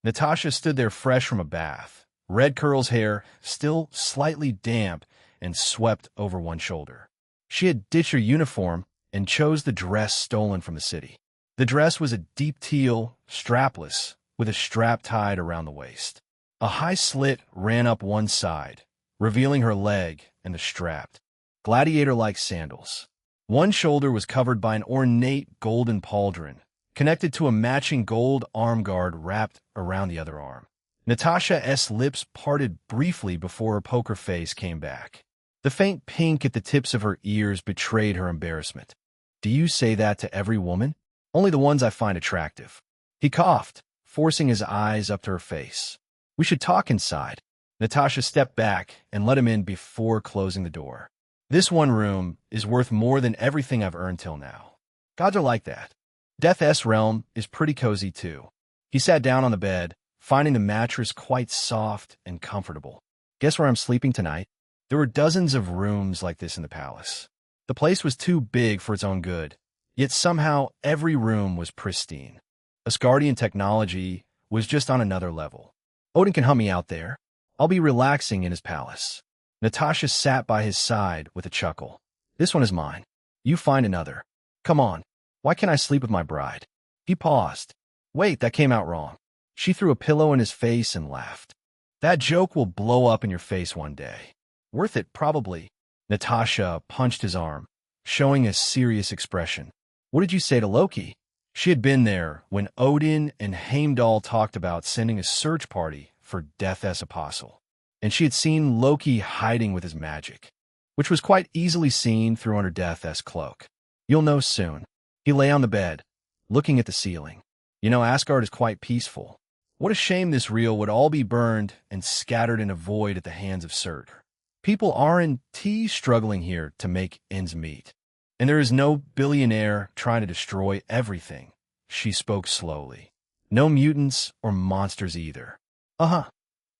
Natasha stood there fresh from a bath. Red curls hair, still slightly damp, and swept over one shoulder. She had ditched her uniform and chose the dress stolen from the city. The dress was a deep teal, strapless, with a strap tied around the waist. A high slit ran up one side, revealing her leg and the strapped, gladiator-like sandals. One shoulder was covered by an ornate golden pauldron, connected to a matching gold arm guard wrapped around the other arm. Natasha's lips parted briefly before her poker face came back. The faint pink at the tips of her ears betrayed her embarrassment. Do you say that to every woman? Only the ones I find attractive. He coughed, forcing his eyes up to her face. We should talk inside. Natasha stepped back and let him in before closing the door. This one room is worth more than everything I've earned till now. Gods are like that. Death's realm is pretty cozy too. He sat down on the bed, finding the mattress quite soft and comfortable. Guess where I'm sleeping tonight? There were dozens of rooms like this in the palace. The place was too big for its own good, yet somehow every room was pristine. Asgardian technology was just on another level. Odin can help me out there. I'll be relaxing in his palace. Natasha sat by his side with a chuckle. This one is mine. You find another. Come on. Why can't I sleep with my bride? He paused. Wait, that came out wrong. She threw a pillow in his face and laughed. That joke will blow up in your face one day. Worth it, probably. Natasha punched his arm, showing a serious expression. What did you say to Loki? She had been there when Odin and Heimdall talked about sending a search party for Death's apostle, and she had seen Loki hiding with his magic, which was quite easily seen through under Death's cloak. You'll know soon. He lay on the bed, looking at the ceiling. You know, Asgard is quite peaceful. What a shame this reel would all be burned and scattered in a void at the hands of Surtur. People aren't struggling here to make ends meet. And there is no billionaire trying to destroy everything. She spoke slowly. No mutants or monsters either. Uh-huh.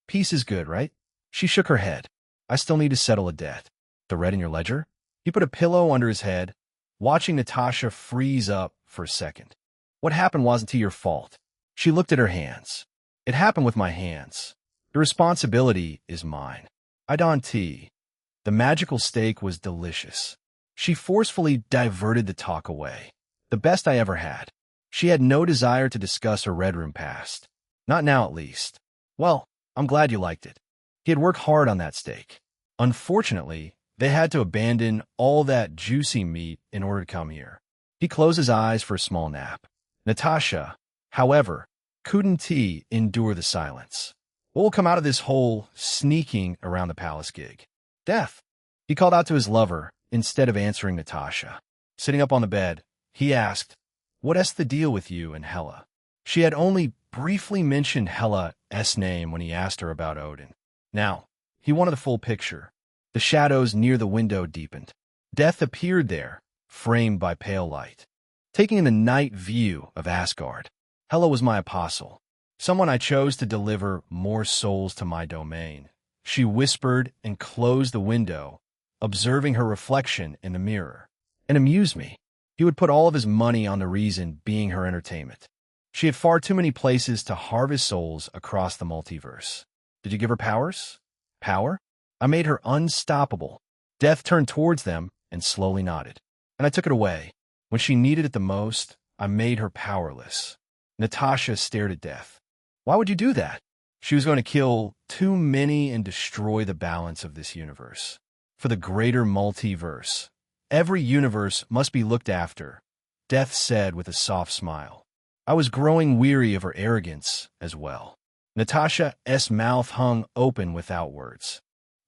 Peace is good, right? She shook her head. I still need to settle a debt. The red in your ledger? He put a pillow under his head, watching Natasha freeze up for a second. What happened wasn't your fault. She looked at her hands. It happened with my hands. The responsibility is mine. I donned tea. The magical steak was delicious. She forcefully diverted the talk away. The best I ever had. She had no desire to discuss her Red Room past. Not now, at least. Well, I'm glad you liked it. He had worked hard on that steak. Unfortunately, they had to abandon all that juicy meat in order to come here. He closed his eyes for a small nap. Natasha, however, couldn't endure the silence. What will come out of this whole sneaking around the palace gig? Death. He called out to his lover instead of answering Natasha. Sitting up on the bed, he asked, What's the deal with you and Hela? She had only briefly mentioned Hela's name when he asked her about Odin. Now, he wanted the full picture. The shadows near the window deepened. Death appeared there, framed by pale light. Taking the night view of Asgard, Hela was my apostle, someone I chose to deliver more souls to my domain. She whispered and closed the window, observing her reflection in the mirror. It amused me. He would put all of his money on the reason being her entertainment. She had far too many places to harvest souls across the multiverse. Did you give her powers? Power? I made her unstoppable. Death turned towards them and slowly nodded. And I took it away. When she needed it the most, I made her powerless. Natasha stared at Death. Why would you do that? She was going to kill too many and destroy the balance of this universe. For the greater multiverse, every universe must be looked after, Death said with a soft smile. I was growing weary of her arrogance as well. Natasha's mouth hung open without words.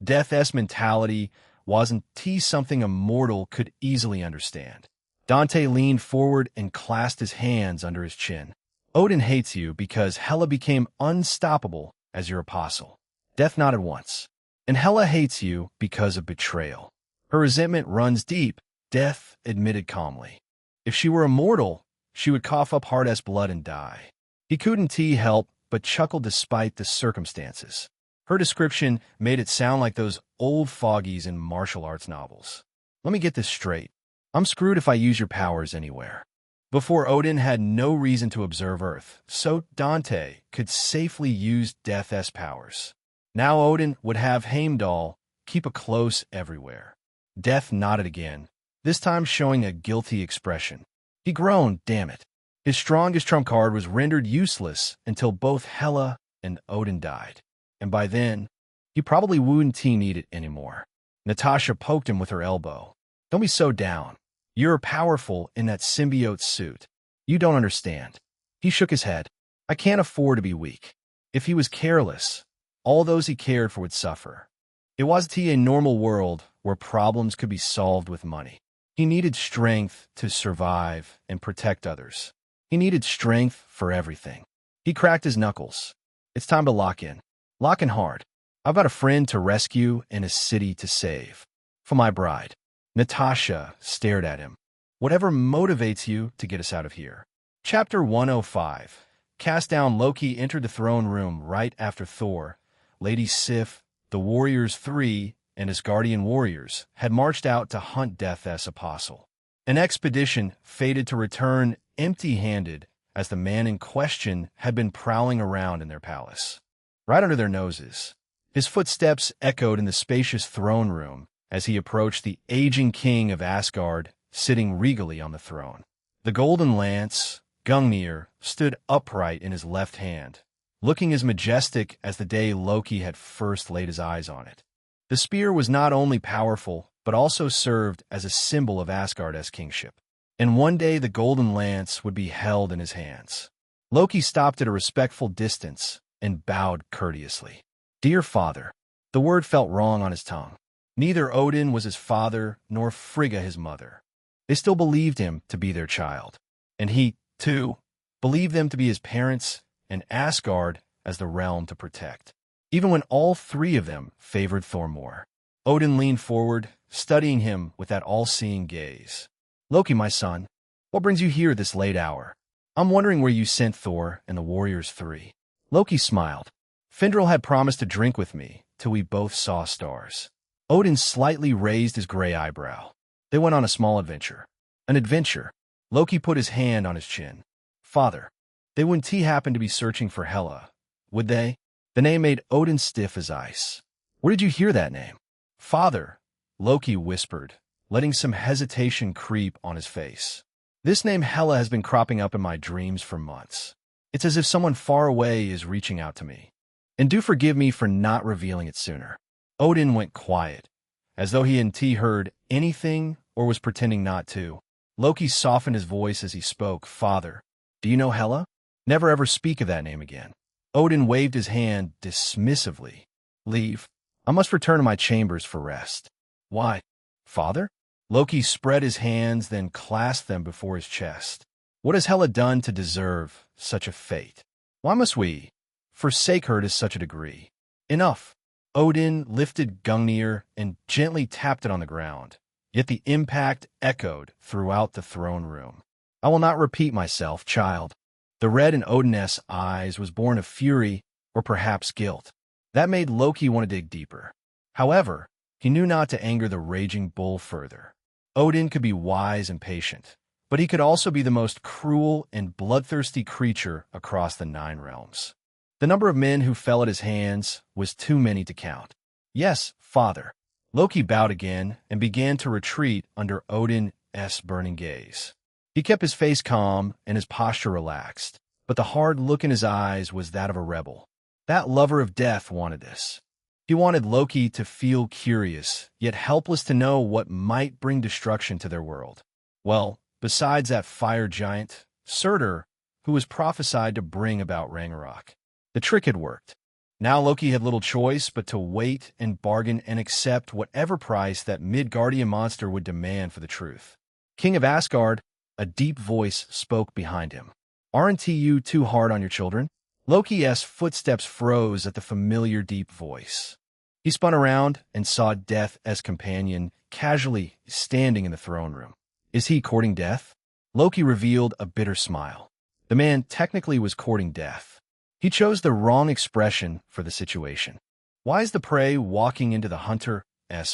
Death's mentality wasn't something a mortal could easily understand. Dante leaned forward and clasped his hands under his chin. Odin hates you because Hela became unstoppable as your apostle. Death nodded once. And Hela hates you because of betrayal. Her resentment runs deep, Death admitted calmly. If she were immortal, she would cough up Hard's blood and die. He couldn't help but chuckle despite the circumstances. Her description made it sound like those old fogies in martial arts novels. Let me get this straight. I'm screwed if I use your powers anywhere. Before, Odin had no reason to observe Earth, so Dante could safely use Death's powers. Now Odin would have Heimdall keep a close everywhere. Death nodded again, this time showing a guilty expression. He groaned, damn it. His strongest trump card was rendered useless until both Hela and Odin died. And by then, he probably wouldn't need it anymore. Natasha poked him with her elbow. Don't be so down. You're powerful in that symbiote suit. You don't understand. He shook his head. I can't afford to be weak. If he was careless, all those he cared for would suffer. It wasn't a normal world where problems could be solved with money. He needed strength to survive and protect others. He needed strength for everything. He cracked his knuckles. It's time to lock in. Lock in hard. I've got a friend to rescue and a city to save. For my bride. Natasha stared at him. Whatever motivates you to get us out of here. Chapter 105. Cast down, Loki entered the throne room right after Thor, Lady Sif, the Warriors 3, and his guardian warriors had marched out to hunt Death's apostle. An expedition fated to return empty-handed, as the man in question had been prowling around in their palace. Right under their noses, his footsteps echoed in the spacious throne room as he approached the aging king of Asgard, sitting regally on the throne. The golden lance, Gungnir, stood upright in his left hand, looking as majestic as the day Loki had first laid his eyes on it. The spear was not only powerful, but also served as a symbol of Asgard's kingship. And one day the golden lance would be held in his hands. Loki stopped at a respectful distance and bowed courteously. "Dear father." The word felt wrong on his tongue. Neither Odin was his father nor Frigga his mother. They still believed him to be their child. And he, too, believed them to be his parents and Asgard as the realm to protect. Even when all three of them favored Thor more. Odin leaned forward, studying him with that all-seeing gaze. "Loki, my son, what brings you here this late hour? I'm wondering where you sent Thor and the Warriors Three." Loki smiled. "Findril had promised to drink with me till we both saw stars." Odin slightly raised his gray eyebrow. "They went on a small adventure." "An adventure?" Loki put his hand on his chin. "Father, they wouldn't happen to be searching for Hela, would they?" The name made Odin stiff as ice. "Where did you hear that name?" "Father," Loki whispered, letting some hesitation creep on his face. "This name Hela has been cropping up in my dreams for months. It's as if someone far away is reaching out to me. And do forgive me for not revealing it sooner." Odin went quiet, as though he hadn't heard anything or was pretending not to. Loki softened his voice as he spoke. "Father, do you know Hela? Never ever speak of that name again." Odin waved his hand dismissively. "Leave. I must return to my chambers for rest." "Why, father?" Loki spread his hands, then clasped them before his chest. "What has Hela done to deserve such a fate? Why must we forsake her to such a degree?" "Enough." Odin lifted Gungnir and gently tapped it on the ground, yet the impact echoed throughout the throne room. "I will not repeat myself, child." The red in Odin's eyes was born of fury or perhaps guilt. That made Loki want to dig deeper. However, he knew not to anger the raging bull further. Odin could be wise and patient, but he could also be the most cruel and bloodthirsty creature across the 9 realms. The number of men who fell at his hands was too many to count. "Yes, father." Loki bowed again and began to retreat under Odin's burning gaze. He kept his face calm and his posture relaxed, but the hard look in his eyes was that of a rebel. That lover of death wanted this. He wanted Loki to feel curious, yet helpless to know what might bring destruction to their world. Well, besides that fire giant, Surtur, who was prophesied to bring about Ragnarok. The trick had worked. Now Loki had little choice but to wait and bargain and accept whatever price that Midgardian monster would demand for the truth. "King of Asgard," a deep voice spoke behind him. "Aren't you too hard on your children?" Loki's footsteps froze at the familiar deep voice. He spun around and saw Death's companion casually standing in the throne room. "Is he courting death?" Loki revealed a bitter smile. The man technically was courting death. He chose the wrong expression for the situation. Why is the prey walking into the hunter's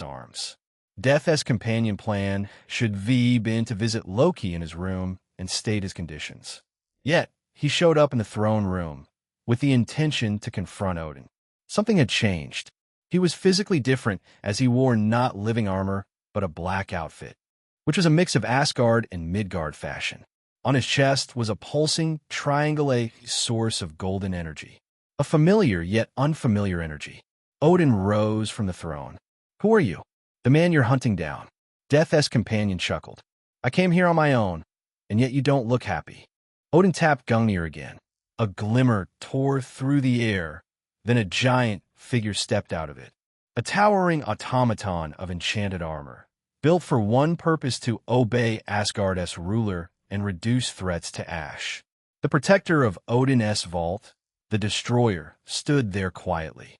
arms? Death's companion plan should been to visit Loki in his room and state his conditions. Yet, he showed up in the throne room with the intention to confront Odin. Something had changed. He was physically different as he wore not living armor, but a black outfit, which was a mix of Asgard and Midgard fashion. On his chest was a pulsing, triangulate source of golden energy. A familiar yet unfamiliar energy. Odin rose from the throne. "Who are you?" "The man you're hunting down." Death's companion chuckled. "I came here on my own, and yet you don't look happy." Odin tapped Gungnir again. A glimmer tore through the air, then a giant figure stepped out of it. A towering automaton of enchanted armor, built for one purpose: to obey Asgard's ruler and reduce threats to ash. The protector of Odin's vault, the Destroyer, stood there quietly.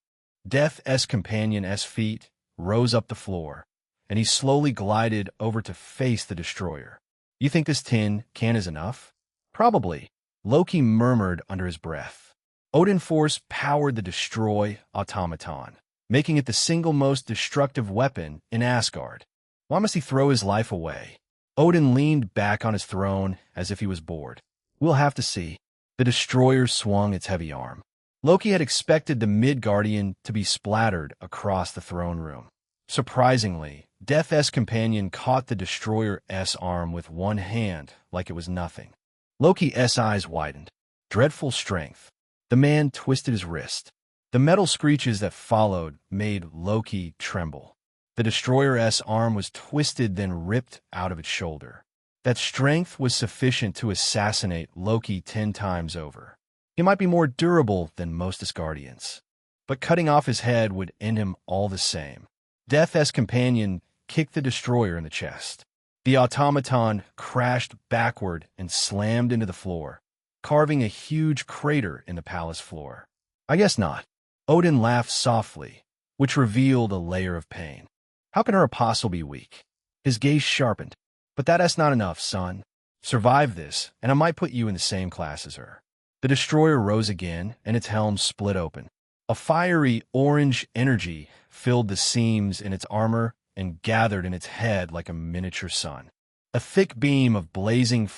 Death's companion's feet rose up the floor, and he slowly glided over to face the Destroyer. "You think this tin can is enough?" "Probably," Loki murmured under his breath. Odin Force powered the Destroy automaton. making it the single most destructive weapon in Asgard. Why must he throw his life away? Odin leaned back on his throne as if he was bored. We'll have to see. The destroyer swung its heavy arm. Loki had expected the Midgardian to be splattered across the throne room. Surprisingly, Death's companion caught the destroyer's arm with one hand like it was nothing. Loki's eyes widened. Dreadful strength. The man twisted his wrist. The metal screeches that followed made Loki tremble. The destroyer's arm was twisted, then ripped out of its shoulder. That strength was sufficient to assassinate Loki 10 times over. He might be more durable than most Asgardians, but cutting off his head would end him all the same. Death's companion kicked the destroyer in the chest. The automaton crashed backward and slammed into the floor, carving a huge crater in the palace floor. I guess not. Odin laughed softly, which revealed a layer of pain. How can our apostle be weak? His gaze sharpened. But that's not enough, son. Survive this, and I might put you in the same class as her. The destroyer rose again, and its helm split open. A fiery orange energy filled the seams in its armor and gathered in its head like a miniature sun. A thick beam of blazing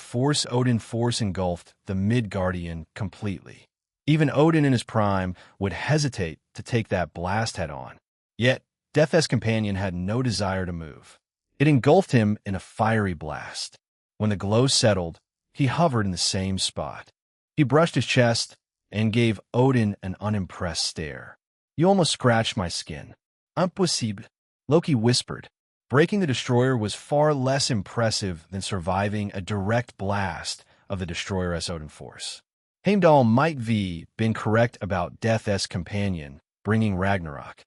Odin force engulfed the Midgardian completely. Even Odin in his prime would hesitate to take that blast head-on. Yet, Death's companion had no desire to move. It engulfed him in a fiery blast. When the glow settled, he hovered in the same spot. He brushed his chest and gave Odin an unimpressed stare. You almost scratched my skin. Impossible, Loki whispered. Breaking the destroyer was far less impressive than surviving a direct blast of the destroyer's Odin force. Heimdall might have been correct about Death's companion bringing Ragnarok.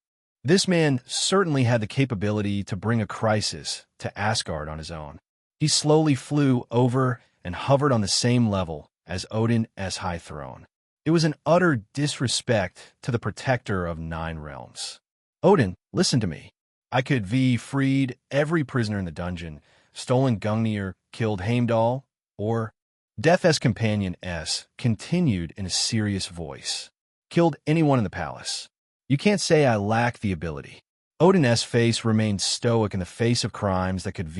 This man certainly had the capability to bring a crisis to Asgard on his own. He slowly flew over and hovered on the same level as Odin's high throne. It was an utter disrespect to the protector of 9 realms. Odin, listen to me. I could have freed every prisoner in the dungeon, stolen Gungnir, killed Heimdall, or Death's companion continued in a serious voice. Killed anyone in the palace. You can't say I lack the ability. Odin's face remained stoic in the face of crimes that could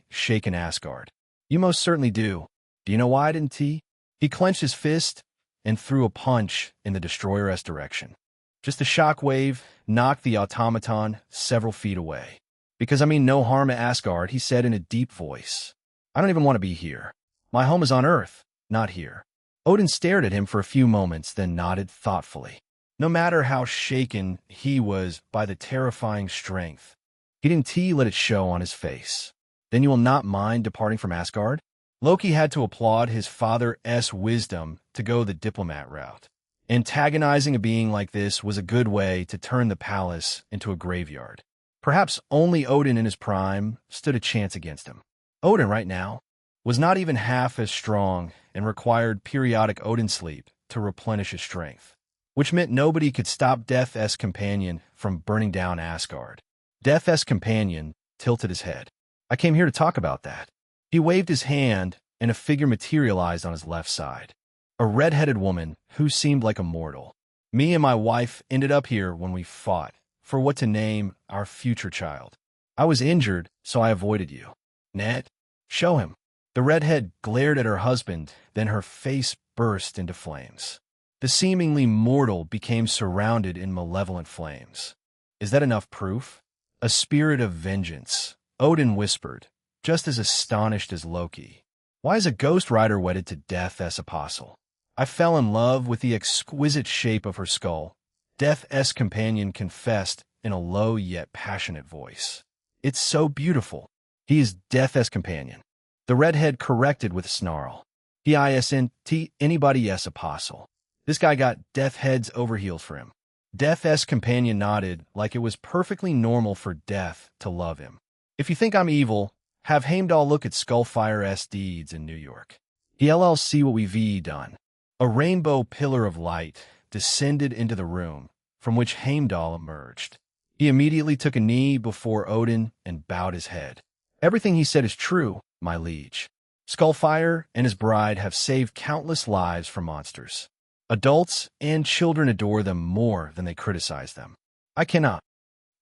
shaken Asgard. You most certainly do. Do you know why, didn't he? He clenched his fist and threw a punch in the destroyer's direction. Just a shockwave knocked the automaton several feet away. Because I mean no harm to Asgard, he said in a deep voice. I don't even want to be here. My home is on Earth, not here. Odin stared at him for a few moments, then nodded thoughtfully. No matter how shaken he was by the terrifying strength, he didn't let it show on his face. Then you will not mind departing from Asgard? Loki had to applaud his father's wisdom to go the diplomat route. Antagonizing a being like this was a good way to turn the palace into a graveyard. Perhaps only Odin in his prime stood a chance against him. Odin right now was not even half as strong and required periodic Odin sleep to replenish his strength, which meant nobody could stop Death's companion from burning down Asgard. Death's companion tilted his head. I came here to talk about that. He waved his hand, and a figure materialized on his left side. A red-headed woman who seemed like a mortal. Me and my wife ended up here when we fought for what to name our future child. I was injured, so I avoided you. Ned, show him. The redhead glared at her husband, then her face burst into flames. The seemingly mortal became surrounded in malevolent flames. Is that enough proof? A spirit of vengeance, Odin whispered, just as astonished as Loki. Why is a ghost rider wedded to Death's apostle? I fell in love with the exquisite shape of her skull. Death's companion confessed in a low yet passionate voice. It's so beautiful. He is Death's companion. The redhead corrected with a snarl. He isn't anybody's apostle. This guy got Death heads over heels for him. Death's companion nodded like it was perfectly normal for Death to love him. If you think I'm evil, have Heimdall look at Skullfire's deeds in New York. He'll see what we've done. A rainbow pillar of light descended into the room, from which Heimdall emerged. He immediately took a knee before Odin and bowed his head. Everything he said is true, my liege. Skullfire and his bride have saved countless lives from monsters. Adults and children adore them more than they criticize them. I cannot.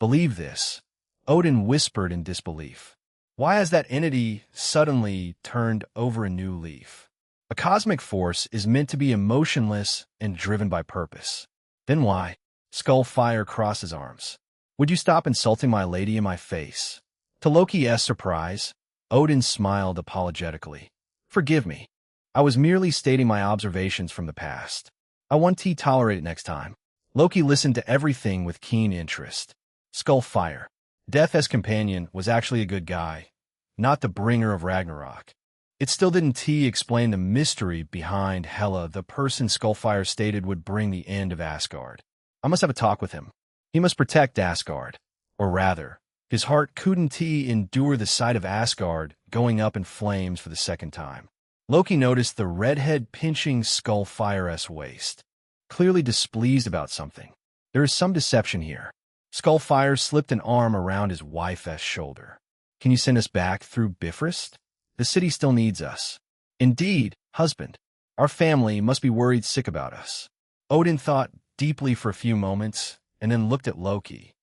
Believe this, Odin whispered in disbelief. Why has that entity suddenly turned over a new leaf? A cosmic force is meant to be emotionless and driven by purpose. Then why? Skullfire crossed his arms. Would you stop insulting my lady in my face? To Loki's surprise, Odin smiled apologetically. Forgive me. I was merely stating my observations from the past. I want to tolerate it next time. Loki listened to everything with keen interest. Skullfire, Death's companion, was actually a good guy, not the bringer of Ragnarok. It still didn't explain the mystery behind Hela, the person Skullfire stated would bring the end of Asgard. I must have a talk with him. He must protect Asgard. Or rather, his heart couldn't endure the sight of Asgard going up in flames for the second time. Loki noticed the redhead pinching Skullfire's waist, clearly displeased about something. There is some deception here. Skullfire slipped an arm around his wife's shoulder. Can you send us back through Bifrost? The city still needs us. Indeed, husband. Our family must be worried sick about us. Odin thought deeply for a few moments and then looked at Loki.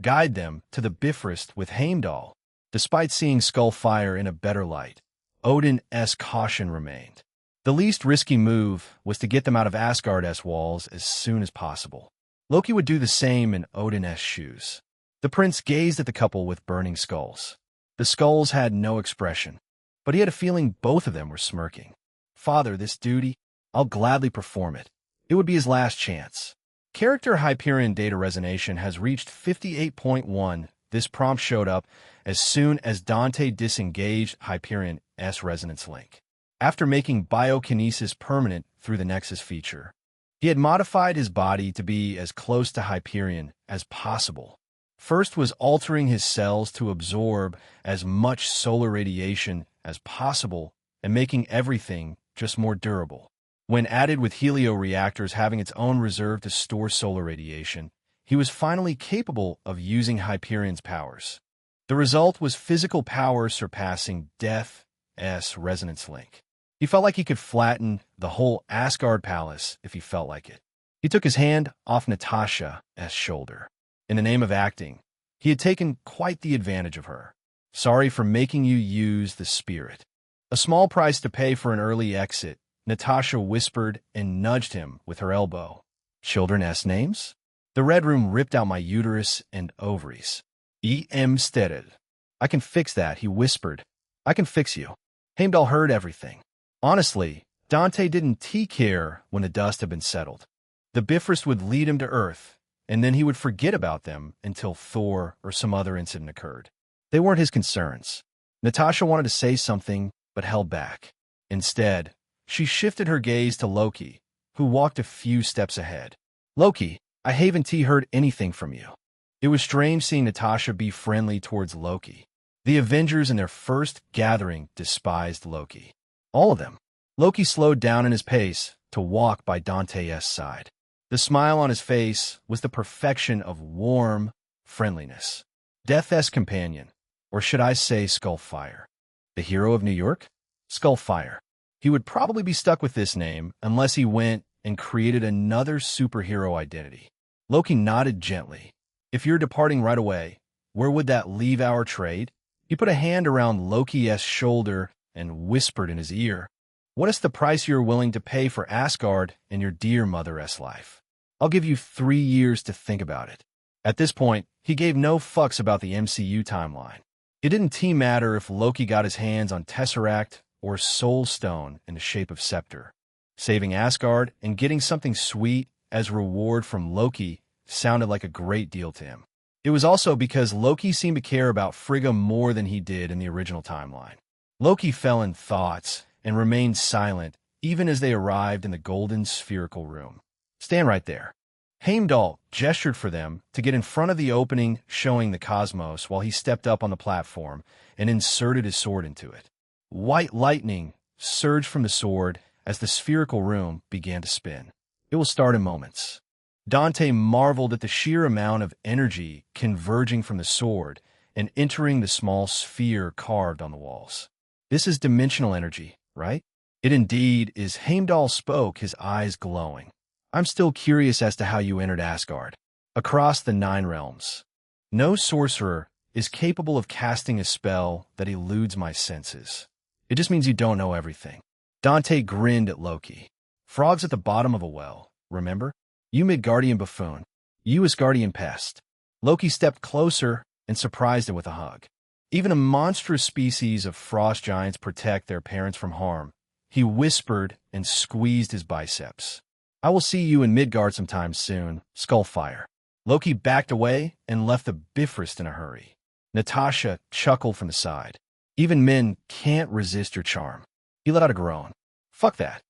Guide them to the Bifrost with Heimdall. Despite seeing Skullfire in a better light, Odin's caution remained. The least risky move was to get them out of Asgard's walls as soon as possible. Loki would do the same in Odin's shoes. The prince gazed at the couple with burning skulls. The skulls had no expression, but he had a feeling both of them were smirking. Father, this duty, I'll gladly perform it. It would be his last chance. Character Hyperion data resonation has reached 58.1. This prompt showed up as soon as Dante disengaged Hyperion's resonance link. After making biokinesis permanent through the Nexus feature, he had modified his body to be as close to Hyperion as possible. First was altering his cells to absorb as much solar radiation as possible and making everything just more durable. When added with helioreactors having its own reserve to store solar radiation, he was finally capable of using Hyperion's powers. The result was physical power surpassing Death's resonance link. He felt like he could flatten the whole Asgard palace if he felt like it. He took his hand off Natasha's shoulder. In the name of acting, he had taken quite the advantage of her. Sorry for making you use the spirit. A small price to pay for an early exit, Natasha whispered and nudged him with her elbow. Children's names? The Red Room ripped out my uterus and ovaries. Steaded. I can fix that, he whispered. I can fix you. Heimdall heard everything. Honestly, Dante didn't care when the dust had been settled. The Bifrost would lead him to Earth, and then he would forget about them until Thor or some other incident occurred. They weren't his concerns. Natasha wanted to say something, but held back. Instead, she shifted her gaze to Loki, who walked a few steps ahead. Loki, I haven't heard anything from you. It was strange seeing Natasha be friendly towards Loki. The Avengers in their first gathering despised Loki. All of them. Loki slowed down in his pace to walk by Dante's side. The smile on his face was the perfection of warm friendliness. Death's companion, or should I say Skullfire? The hero of New York? Skullfire. He would probably be stuck with this name unless he went and created another superhero identity. Loki nodded gently. If you're departing right away, where would that leave our trade? He put a hand around Loki's shoulder and whispered in his ear, what is the price you're willing to pay for Asgard and your dear mother's life? I'll give you 3 years to think about it. At this point, he gave no fucks about the MCU timeline. It didn't matter if Loki got his hands on Tesseract or Soul Stone in the shape of Scepter. Saving Asgard and getting something sweet as reward from Loki sounded like a great deal to him. It was also because Loki seemed to care about Frigga more than he did in the original timeline. Loki fell in thoughts and remained silent even as they arrived in the golden spherical room. Stand right there. Heimdall gestured for them to get in front of the opening showing the cosmos while he stepped up on the platform and inserted his sword into it. White lightning surged from the sword as the spherical room began to spin. It will start in moments. Dante marveled at the sheer amount of energy converging from the sword and entering the small sphere carved on the walls. This is dimensional energy, right? It indeed is. Heimdall spoke, his eyes glowing. I'm still curious as to how you entered Asgard. Across the 9 realms. No sorcerer is capable of casting a spell that eludes my senses. It just means you don't know everything. Dante grinned at Loki. Frogs at the bottom of a well, remember? You Midgardian buffoon. You Asgardian pest. Loki stepped closer and surprised him with a hug. Even a monstrous species of frost giants protect their parents from harm. He whispered and squeezed his biceps. I will see you in Midgard sometime soon, Skullfire. Loki backed away and left the Bifrost in a hurry. Natasha chuckled from the side. Even men can't resist your charm. He let out a groan. Fuck that.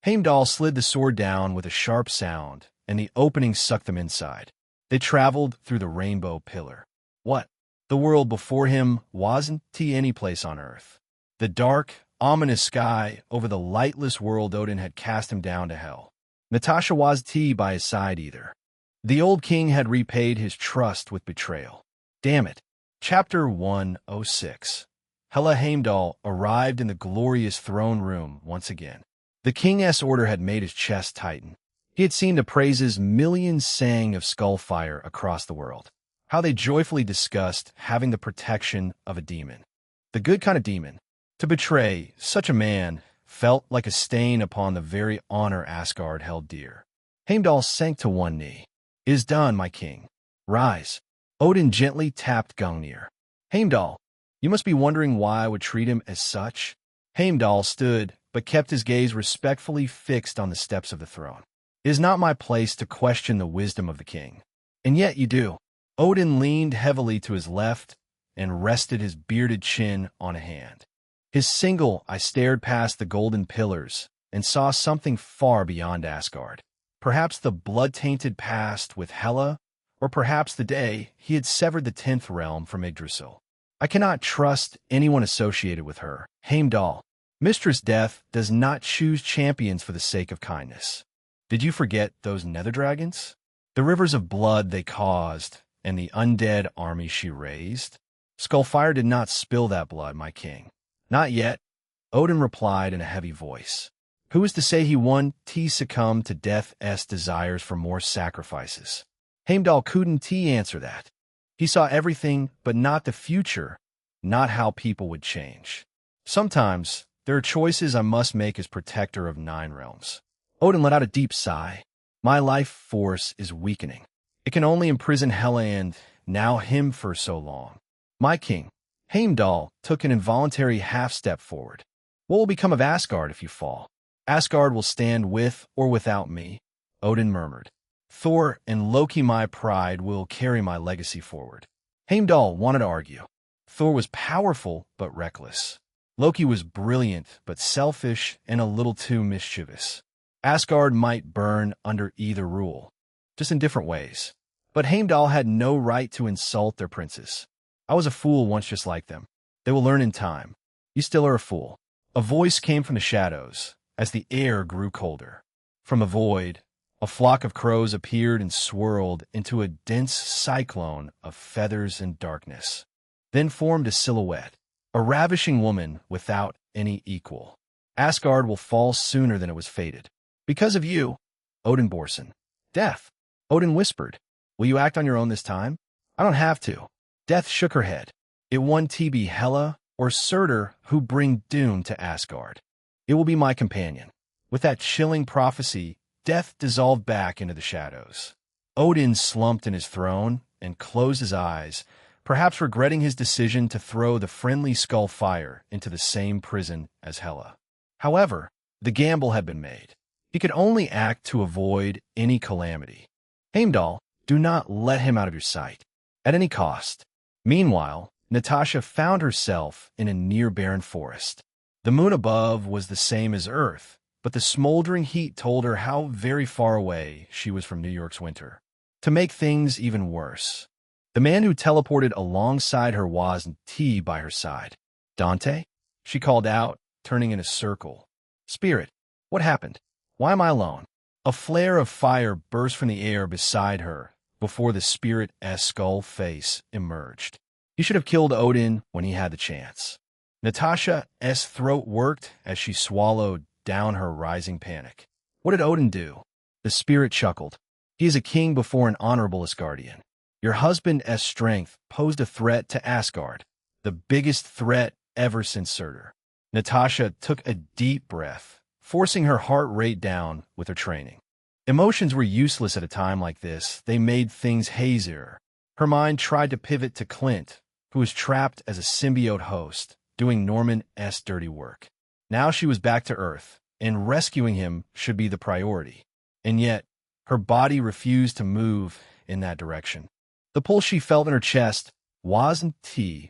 Heimdall slid the sword down with a sharp sound, and the opening sucked them inside. They traveled through the rainbow pillar. What? The world before him wasn't any place on earth. The dark, ominous sky over the lightless world Odin had cast him down to hell. Natasha wasn't by his side either. The old king had repaid his trust with betrayal. Damn it. Chapter 106. Hela Heimdall arrived in the glorious throne room once again. The king's order had made his chest tighten. He had seen the praises millions sang of Skullfire across the world. How they joyfully discussed having the protection of a demon. The good kind of demon. To betray such a man felt like a stain upon the very honor Asgard held dear. Heimdall sank to one knee. It is done, my king. Rise. Odin gently tapped Gungnir. Heimdall, you must be wondering why I would treat him as such. Heimdall stood, but kept his gaze respectfully fixed on the steps of the throne. It is not my place to question the wisdom of the king. And yet you do. Odin leaned heavily to his left and rested his bearded chin on a hand. His single eye stared past the golden pillars and saw something far beyond Asgard. Perhaps the blood-tainted past with Hela, or perhaps the day he had severed the 10th realm from Yggdrasil. I cannot trust anyone associated with her. Heimdall, Mistress Death does not choose champions for the sake of kindness. Did you forget those nether dragons? The rivers of blood they caused, and the undead army she raised? Skullfire did not spill that blood, my king. Not yet, Odin replied in a heavy voice. Who is to say he won't succumb to Death's desires for more sacrifices? Heimdall couldn't answer that. He saw everything, but not the future, not how people would change. Sometimes, there are choices I must make as protector of 9 realms. Odin let out a deep sigh. My life force is weakening. It can only imprison Hela and, now him for so long. My king, Heimdall took an involuntary half-step forward. What will become of Asgard if you fall? Asgard will stand with or without me, Odin murmured. Thor and Loki, my pride, will carry my legacy forward. Heimdall wanted to argue. Thor was powerful but reckless. Loki was brilliant but selfish and a little too mischievous. Asgard might burn under either rule, just in different ways. But Heimdall had no right to insult their princes. I was a fool once just like them. They will learn in time. You still are a fool. A voice came from the shadows as the air grew colder. From a void, a flock of crows appeared and swirled into a dense cyclone of feathers and darkness. Then formed a silhouette, a ravishing woman without any equal. Asgard will fall sooner than it was fated. Because of you, Odin Borson. Death, Odin whispered. Will you act on your own this time? I don't have to. Death shook her head. It won't be Hela or Surtur who bring doom to Asgard. It will be my companion. With that chilling prophecy, Death dissolved back into the shadows. Odin slumped in his throne and closed his eyes, perhaps regretting his decision to throw the friendly Skullfire into the same prison as Hela. However, the gamble had been made. He could only act to avoid any calamity. Heimdall, do not let him out of your sight, at any cost. Meanwhile, Natasha found herself in a near-barren forest. The moon above was the same as Earth, but the smoldering heat told her how very far away she was from New York's winter. To make things even worse, the man who teleported alongside her wasn't by her side. Dante? She called out, turning in a circle. Spirit, what happened? Why am I alone? A flare of fire burst from the air beside her before the spirit's skull face emerged. He should have killed Odin when he had the chance. Natasha's throat worked as she swallowed down her rising panic. What did Odin do? The spirit chuckled. He is a king before an honorable Asgardian. Your husband's strength posed a threat to Asgard, the biggest threat ever since Surtur. Natasha took a deep breath, forcing her heart rate down with her training. Emotions were useless at a time like this. They made things hazier. Her mind tried to pivot to Clint, who was trapped as a symbiote host, doing Norman's dirty work. Now she was back to Earth, and rescuing him should be the priority. And yet, her body refused to move in that direction. The pull she felt in her chest wasn't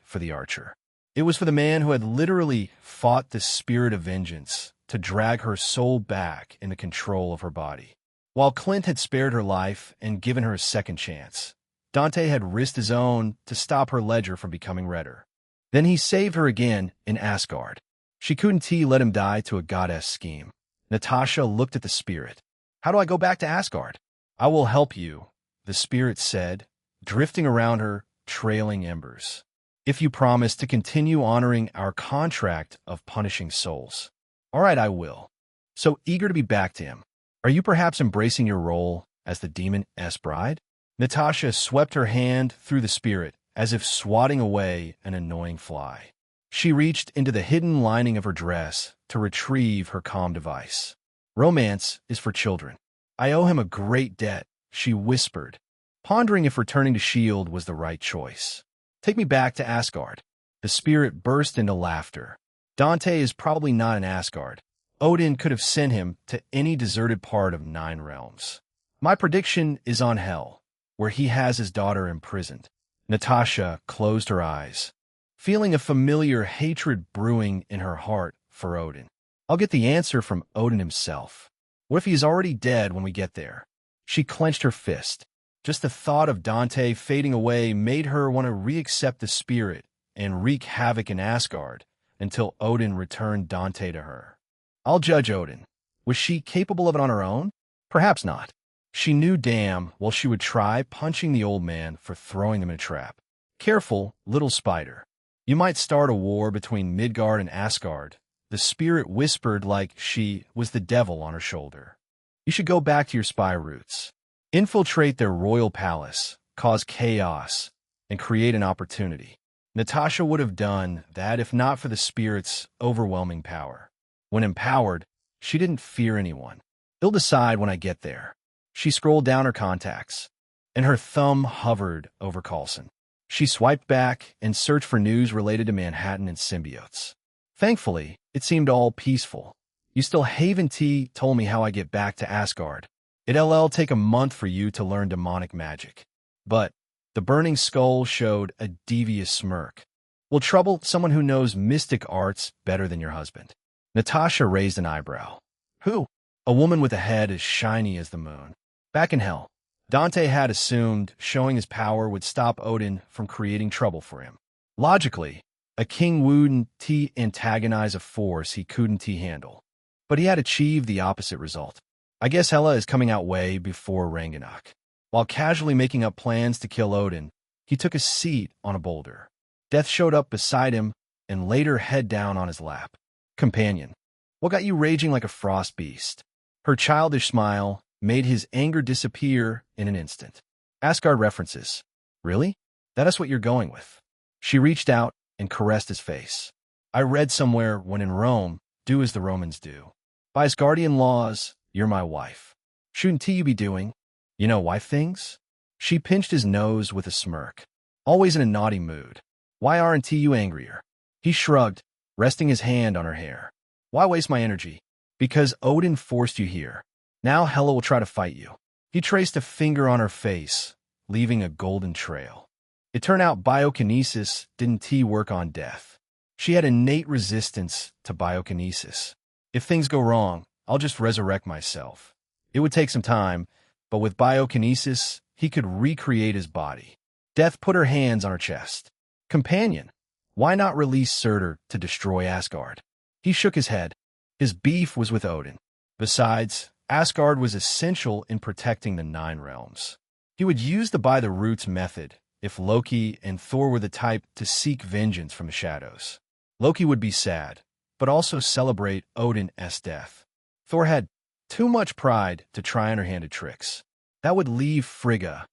for the archer. It was for the man who had literally fought the spirit of vengeance to drag her soul back into control of her body. While Clint had spared her life and given her a second chance, Dante had risked his own to stop her ledger from becoming redder. Then he saved her again in Asgard. She couldn't let him die to a goddess scheme. Natasha looked at the spirit. How do I go back to Asgard? I will help you, the spirit said, drifting around her, trailing embers. If you promise to continue honoring our contract of punishing souls. All right, I will. So eager to be back to him. Are you perhaps embracing your role as the demon's bride? Natasha swept her hand through the spirit as if swatting away an annoying fly. She reached into the hidden lining of her dress to retrieve her comm device. Romance is for children. I owe him a great debt, she whispered, pondering if returning to S.H.I.E.L.D. was the right choice. Take me back to Asgard. The spirit burst into laughter. Dante is probably not in Asgard. Odin could have sent him to any deserted part of 9 realms. My prediction is on Hel, where he has his daughter imprisoned. Natasha closed her eyes, feeling a familiar hatred brewing in her heart for Odin. I'll get the answer from Odin himself. What if he's already dead when we get there? She clenched her fist. Just the thought of Dante fading away made her want to re-accept the spirit and wreak havoc in Asgard until Odin returned Dante to her. I'll judge Odin. Was she capable of it on her own? Perhaps not. She knew damn well she would try punching the old man for throwing them in a trap. Careful, little spider. You might start a war between Midgard and Asgard. The spirit whispered like she was the devil on her shoulder. You should go back to your spy roots. Infiltrate their royal palace, cause chaos, and create an opportunity. Natasha would have done that if not for the spirit's overwhelming power. When empowered, she didn't fear anyone. They'll decide when I get there. She scrolled down her contacts, and her thumb hovered over Coulson. She swiped back and searched for news related to Manhattan and symbiotes. Thankfully, it seemed all peaceful. You still Haven T told me how I get back to Asgard. It'll take a month for you to learn demonic magic. But the burning skull showed a devious smirk. Will trouble someone who knows mystic arts better than your husband? Natasha raised an eyebrow. Who? A woman with a head as shiny as the moon. Back in Hell, Dante had assumed showing his power would stop Odin from creating trouble for him. Logically, a king wouldn't antagonize a force he couldn't handle. But he had achieved the opposite result. I guess Hela is coming out way before Ragnarok. While casually making up plans to kill Odin, he took a seat on a boulder. Death showed up beside him and laid her head down on his lap. Companion, what got you raging like a frost beast? Her childish smile made his anger disappear in an instant. Asgard references. Really? That is what you're going with. She reached out and caressed his face. I read somewhere when in Rome, do as the Romans do. By Asgardian laws, you're my wife. Shouldn't you be doing, wife things? She pinched his nose with a smirk. Always in a naughty mood. Why aren't you angrier? He shrugged, resting his hand on her hair. Why waste my energy? Because Odin forced you here. Now Hela will try to fight you. He traced a finger on her face, leaving a golden trail. It turned out biokinesis didn't work on Death. She had innate resistance to biokinesis. If things go wrong, I'll just resurrect myself. It would take some time, but with biokinesis, he could recreate his body. Death put her hands on her chest. Companion, why not release Surtur to destroy Asgard? He shook his head. His beef was with Odin. Besides, Asgard was essential in protecting the 9 realms. He would use the by the roots method if Loki and Thor were the type to seek vengeance from the shadows. Loki would be sad, but also celebrate Odin's death. Thor had too much pride to try underhanded tricks. That would leave Frigga,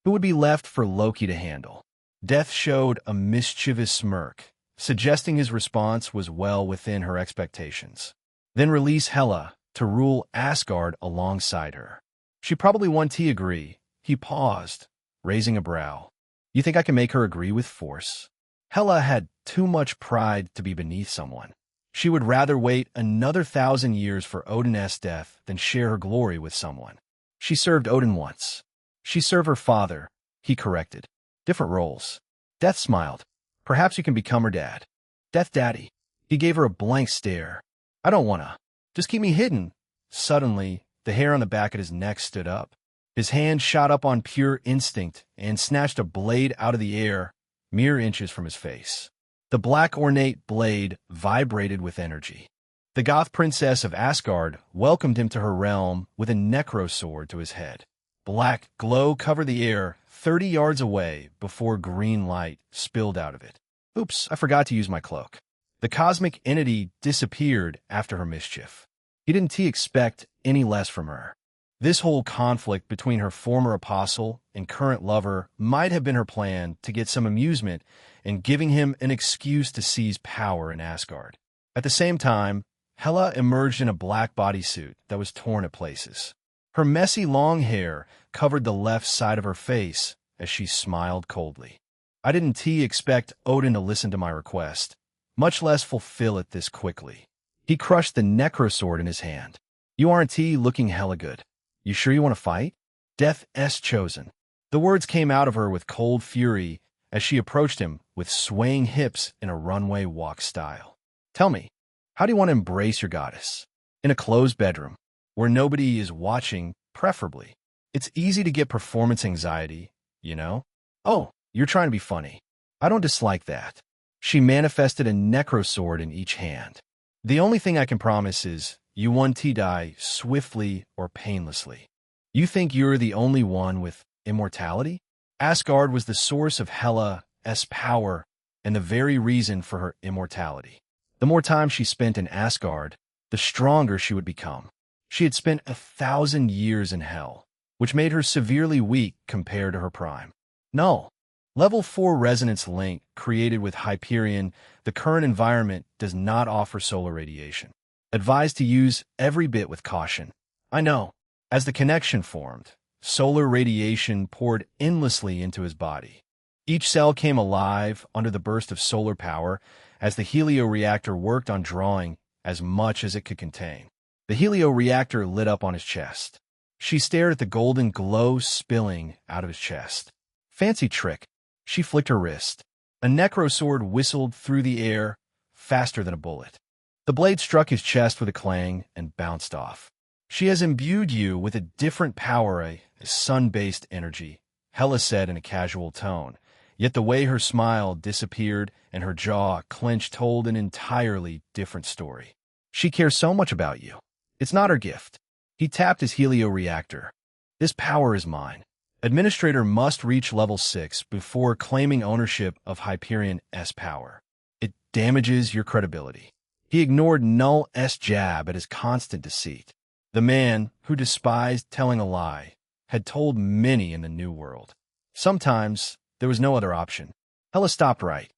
who would be left for Loki to handle. Death showed a mischievous smirk, suggesting his response was well within her expectations. Then release Hela to rule Asgard alongside her. She probably won't agree. He paused, raising a brow. You think I can make her agree with force? Hela had too much pride to be beneath someone. She would rather wait another 1,000 years for Odin's death than share her glory with someone. She served Odin once. She served her father, he corrected. Different roles. Death smiled. Perhaps you can become her dad. Death Daddy. He gave her a blank stare. I don't wanna. Just keep me hidden. Suddenly, the hair on the back of his neck stood up. His hand shot up on pure instinct and snatched a blade out of the air, mere inches from his face. The black ornate blade vibrated with energy. The Goth princess of Asgard welcomed him to her realm with a necrosword to his head. Black glow covered the air 30 yards away before green light spilled out of it. Oops, I forgot to use my cloak. The cosmic entity disappeared after her mischief. He didn't expect any less from her. This whole conflict between her former apostle and current lover might have been her plan to get some amusement in giving him an excuse to seize power in Asgard. At the same time, Hela emerged in a black bodysuit that was torn at places. Her messy long hair covered the left side of her face as she smiled coldly. I didn't expect Odin to listen to my request, much less fulfill it this quickly. He crushed the necrosword in his hand. You aren't looking hella good. You sure you want to fight? Death's chosen. The words came out of her with cold fury as she approached him with swaying hips in a runway walk style. Tell me, how do you want to embrace your goddess? In a closed bedroom, where nobody is watching, preferably. It's easy to get performance anxiety, you know? Oh, you're trying to be funny. I don't dislike that. She manifested a necrosword in each hand. The only thing I can promise is you won't die swiftly or painlessly. You think you're the only one with immortality? Asgard was the source of Hela's power and the very reason for her immortality. The more time she spent in Asgard, the stronger she would become. She had spent 1,000 years in hell, which made her severely weak compared to her prime. No. Level 4 resonance link created with Hyperion, the current environment does not offer solar radiation. Advised to use every bit with caution. I know. As the connection formed, solar radiation poured endlessly into his body. Each cell came alive under the burst of solar power as the helioreactor worked on drawing as much as it could contain. The helioreactor lit up on his chest. She stared at the golden glow spilling out of his chest. Fancy trick. She flicked her wrist. A necrosword whistled through the air, faster than a bullet. The blade struck his chest with a clang and bounced off. She has imbued you with a different power, a sun-based energy, Hela said in a casual tone. Yet the way her smile disappeared and her jaw clenched told an entirely different story. She cares so much about you. It's not her gift. He tapped his helioreactor. This power is mine. Administrator must reach level 6 before claiming ownership of Hyperion's power. It damages your credibility. He ignored Null's jab at his constant deceit. The man, who despised telling a lie, had told many in the New World. Sometimes, there was no other option. Hela stopped right,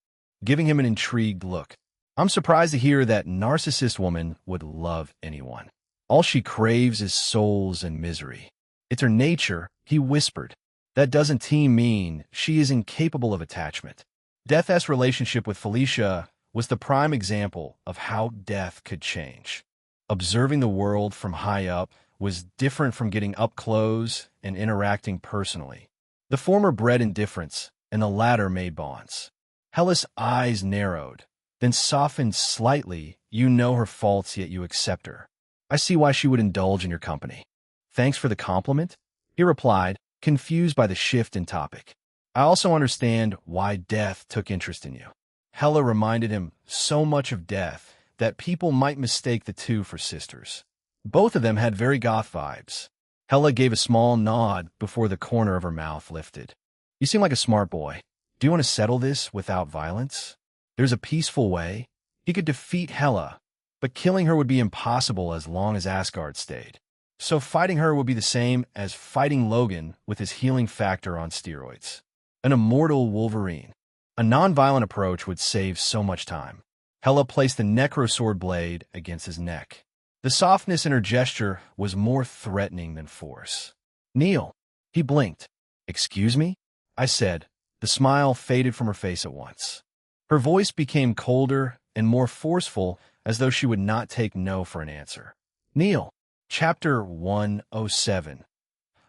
giving him an intrigued look. I'm surprised to hear that narcissist woman would love anyone. All she craves is souls and misery. It's her nature, he whispered. That doesn't mean she is incapable of attachment. Death's relationship with Felicia was the prime example of how death could change. Observing the world from high up was different from getting up close and interacting personally. The former bred indifference, and the latter made bonds. Hela's eyes narrowed, then softened slightly. You know her faults, yet you accept her. I see why she would indulge in your company. Thanks for the compliment, he replied, confused by the shift in topic. I also understand why death took interest in you. Hela reminded him so much of death that people might mistake the two for sisters. Both of them had very goth vibes. Hela gave a small nod before the corner of her mouth lifted. You seem like a smart boy. Do you want to settle this without violence? There's a peaceful way. He could defeat Hela, but killing her would be impossible as long as Asgard stayed. So fighting her would be the same as fighting Logan with his healing factor on steroids. An immortal Wolverine. A non-violent approach would save so much time. Hela placed the Necrosword blade against his neck. The softness in her gesture was more threatening than force. "Kneel." He blinked. "Excuse me?" I said. The smile faded from her face at once. Her voice became colder and more forceful, as though she would not take no for an answer. "Kneel." Chapter 107.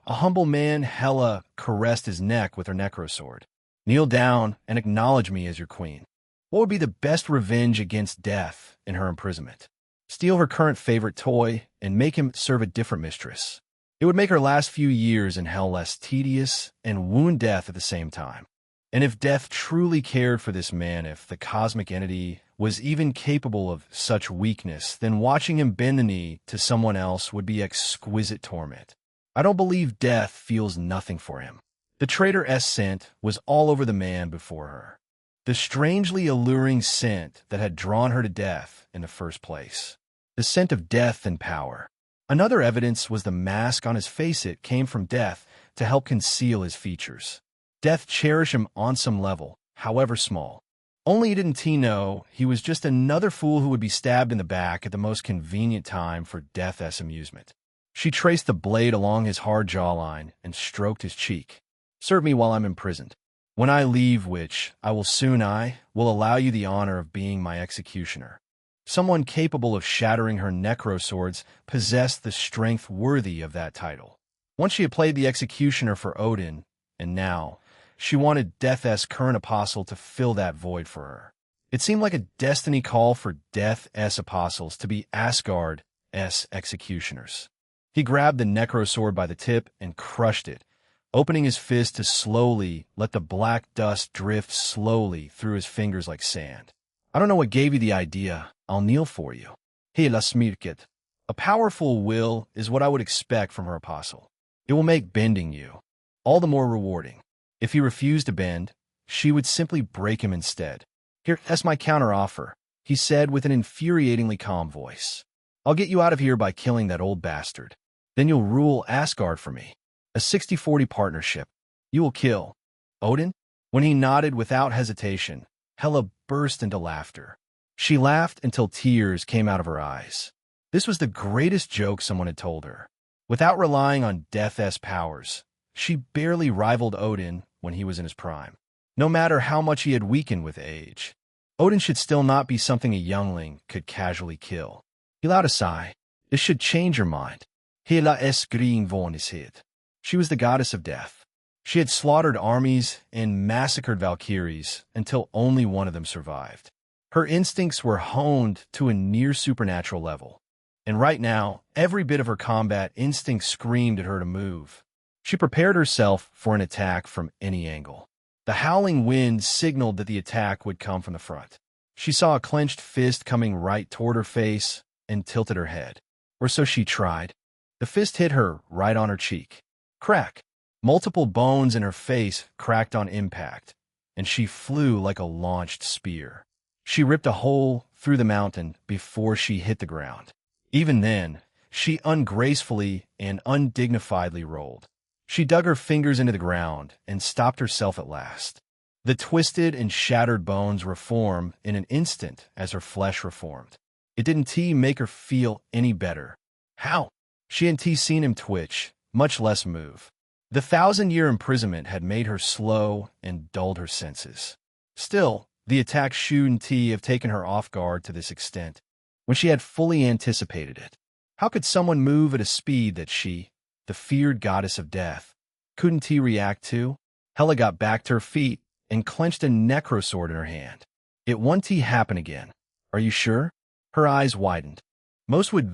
A humble man, Hela caressed his neck with her Necrosword. "Kneel down and acknowledge me as your queen." What would be the best revenge against death in her imprisonment? Steal her current favorite toy and make him serve a different mistress. It would make her last few years in hell less tedious and wound death at the same time. And if death truly cared for this man, if the cosmic entity was even capable of such weakness, then watching him bend the knee to someone else would be exquisite torment. I don't believe death feels nothing for him. The traitor-s scent was all over the man before her. The strangely alluring scent that had drawn her to death in the first place. The scent of death and power. Another evidence was the mask on his face. It came from death to help conceal his features. Death cherished him on some level, however small. Only didn't he know he was just another fool who would be stabbed in the back at the most convenient time for Death's amusement. She traced the blade along his hard jawline and stroked his cheek. "Serve me while I'm imprisoned. When I leave, which I will soon, I will allow you the honor of being my executioner." Someone capable of shattering her Necroswords possessed the strength worthy of that title. Once she had played the executioner for Odin, and now she wanted Death's current apostle to fill that void for her. It seemed like a destiny call for Death's apostles to be Asgard's executioners. He grabbed the Necrosword by the tip and crushed it, opening his fist to slowly let the black dust drift slowly through his fingers like sand. "I don't know what gave you the idea. I'll kneel for you." Hela smirket. A powerful will is what I would expect from her apostle. It will make bending you all the more rewarding. If he refused to bend, she would simply break him instead. "Here, that's my counteroffer," he said with an infuriatingly calm voice. "I'll get you out of here by killing that old bastard. Then you'll rule Asgard for me. A 60-40 partnership. You will kill Odin?" When he nodded without hesitation, Hela burst into laughter. She laughed until tears came out of her eyes. This was the greatest joke someone had told her. Without relying on Death's powers, she barely rivaled Odin when he was in his prime. No matter how much he had weakened with age, Odin should still not be something a youngling could casually kill. He allowed a sigh. This should change your mind. Hela skrin vanlighet. She was the goddess of death. She had slaughtered armies and massacred Valkyries until only one of them survived. Her instincts were honed to a near supernatural level. And right now, every bit of her combat instinct screamed at her to move. She prepared herself for an attack from any angle. The howling wind signaled that the attack would come from the front. She saw a clenched fist coming right toward her face and tilted her head. Or so she tried. The fist hit her right on her cheek. Crack! Multiple bones in her face cracked on impact, and she flew like a launched spear. She ripped a hole through the mountain before she hit the ground. Even then, she ungracefully and undignifiedly rolled. She dug her fingers into the ground and stopped herself at last. The twisted and shattered bones reform in an instant as her flesh reformed. It didn't make her feel any better. How? She hadn't seen him twitch, much less move. The 1,000-year imprisonment had made her slow and dulled her senses. Still, the attack shouldn't have taken her off guard to this extent, when she had fully anticipated it. How could someone move at a speed that she, the feared goddess of death, couldn't react to? Hela got back to her feet and clenched a Necrosword in her hand. It won't happen again. Are you sure? Her eyes widened. Most would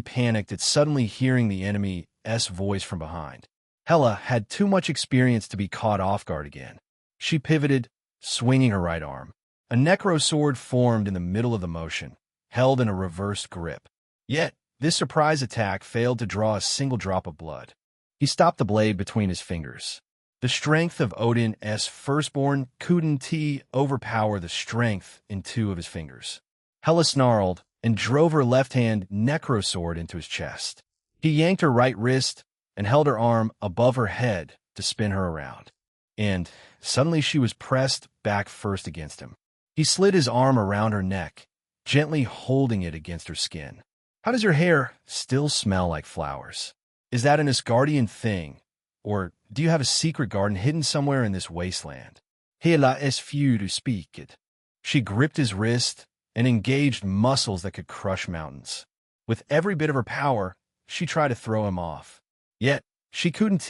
panicked at suddenly hearing the enemy's voice from behind. Hela had too much experience to be caught off guard again. She pivoted, swinging her right arm. A Necrosword formed in the middle of the motion, held in a reversed grip. Yet, this surprise attack failed to draw a single drop of blood. He stopped the blade between his fingers. The strength of Odin's firstborn couldn't overpower the strength in two of his fingers. Hela snarled and drove her left-hand Necrosword into his chest. He yanked her right wrist and held her arm above her head to spin her around. And suddenly she was pressed back first against him. He slid his arm around her neck, gently holding it against her skin. How does your hair still smell like flowers? Is that an Asgardian thing? Or do you have a secret garden hidden somewhere in this wasteland? Hela es few to speak it. She gripped his wrist and engaged muscles that could crush mountains. With every bit of her power, she tried to throw him off. Yet, she couldn't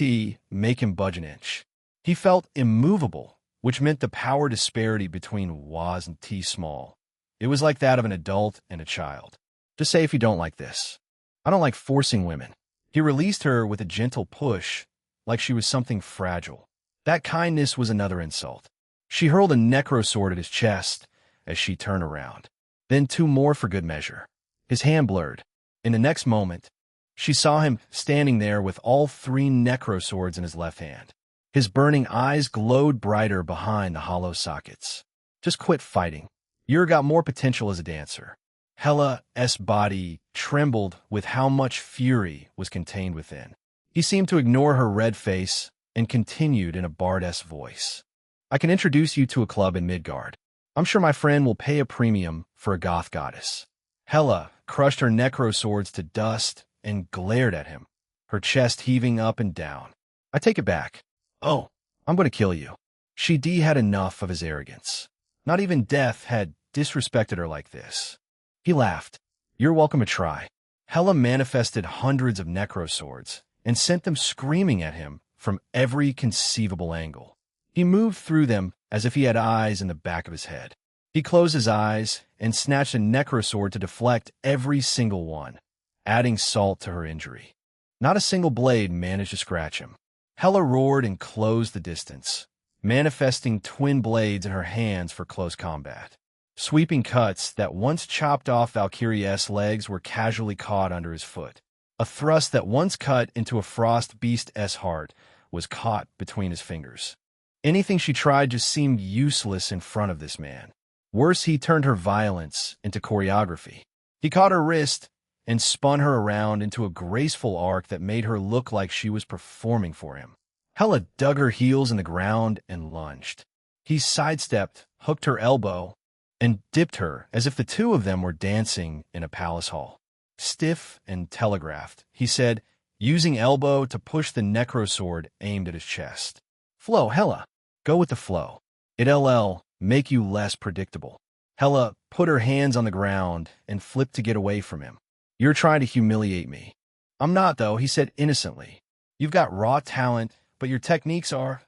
make him budge an inch. He felt immovable, which meant the power disparity between was and small. It was like that of an adult and a child. Just say if you don't like this. I don't like forcing women. He released her with a gentle push, like she was something fragile. That kindness was another insult. She hurled a necrosword at his chest as she turned around. Then two more for good measure. His hand blurred. In the next moment, she saw him standing there with all three necroswords in his left hand. His burning eyes glowed brighter behind the hollow sockets. Just quit fighting. You've got more potential as a dancer. Hela's body trembled with how much fury was contained within. He seemed to ignore her red face and continued in a bard-esque voice. I can introduce you to a club in Midgard. I'm sure my friend will pay a premium for a goth goddess. Hela crushed her necroswords to dust and glared at him, her chest heaving up and down. I take it back. Oh, I'm going to kill you. She had enough of his arrogance. Not even death had disrespected her like this. He laughed. You're welcome to try. Hela manifested hundreds of necroswords and sent them screaming at him from every conceivable angle. He moved through them as if he had eyes in the back of his head. He closed his eyes and snatched a necrosword to deflect every single one, adding salt to her injury. Not a single blade managed to scratch him. Hela roared and closed the distance, manifesting twin blades in her hands for close combat. Sweeping cuts that once chopped off Valkyrie's legs were casually caught under his foot. A thrust that once cut into a frost beast's heart was caught between his fingers. Anything she tried just seemed useless in front of this man. Worse, he turned her violence into choreography. He caught her wrist and spun her around into a graceful arc that made her look like she was performing for him. Hela dug her heels in the ground and lunged. He sidestepped, hooked her elbow, and dipped her as if the two of them were dancing in a palace hall. Stiff and telegraphed, he said, using elbow to push the necrosword aimed at his chest. Flow, Hela. Go with the flow. It'll make you less predictable. Hela put her hands on the ground and flipped to get away from him. You're trying to humiliate me. I'm not, though, he said innocently. You've got raw talent, but your techniques are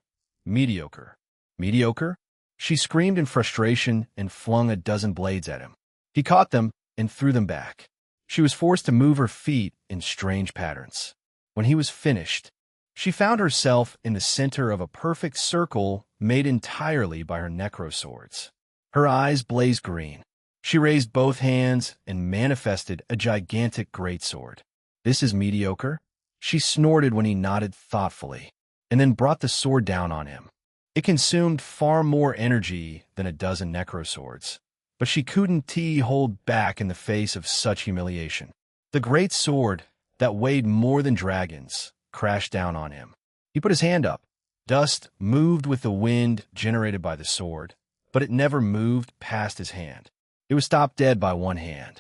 mediocre. Mediocre? She screamed in frustration and flung a dozen blades at him. He caught them and threw them back. She was forced to move her feet in strange patterns. When he was finished, she found herself in the center of a perfect circle made entirely by her necroswords. Her eyes blazed green. She raised both hands and manifested a gigantic greatsword. This is mediocre? She snorted when he nodded thoughtfully, and then brought the sword down on him. It consumed far more energy than a dozen necroswords, but she couldn't hold back in the face of such humiliation. The great sword, that weighed more than dragons, crashed down on him. He put his hand up. Dust moved with the wind generated by the sword, but it never moved past his hand. It was stopped dead by one hand.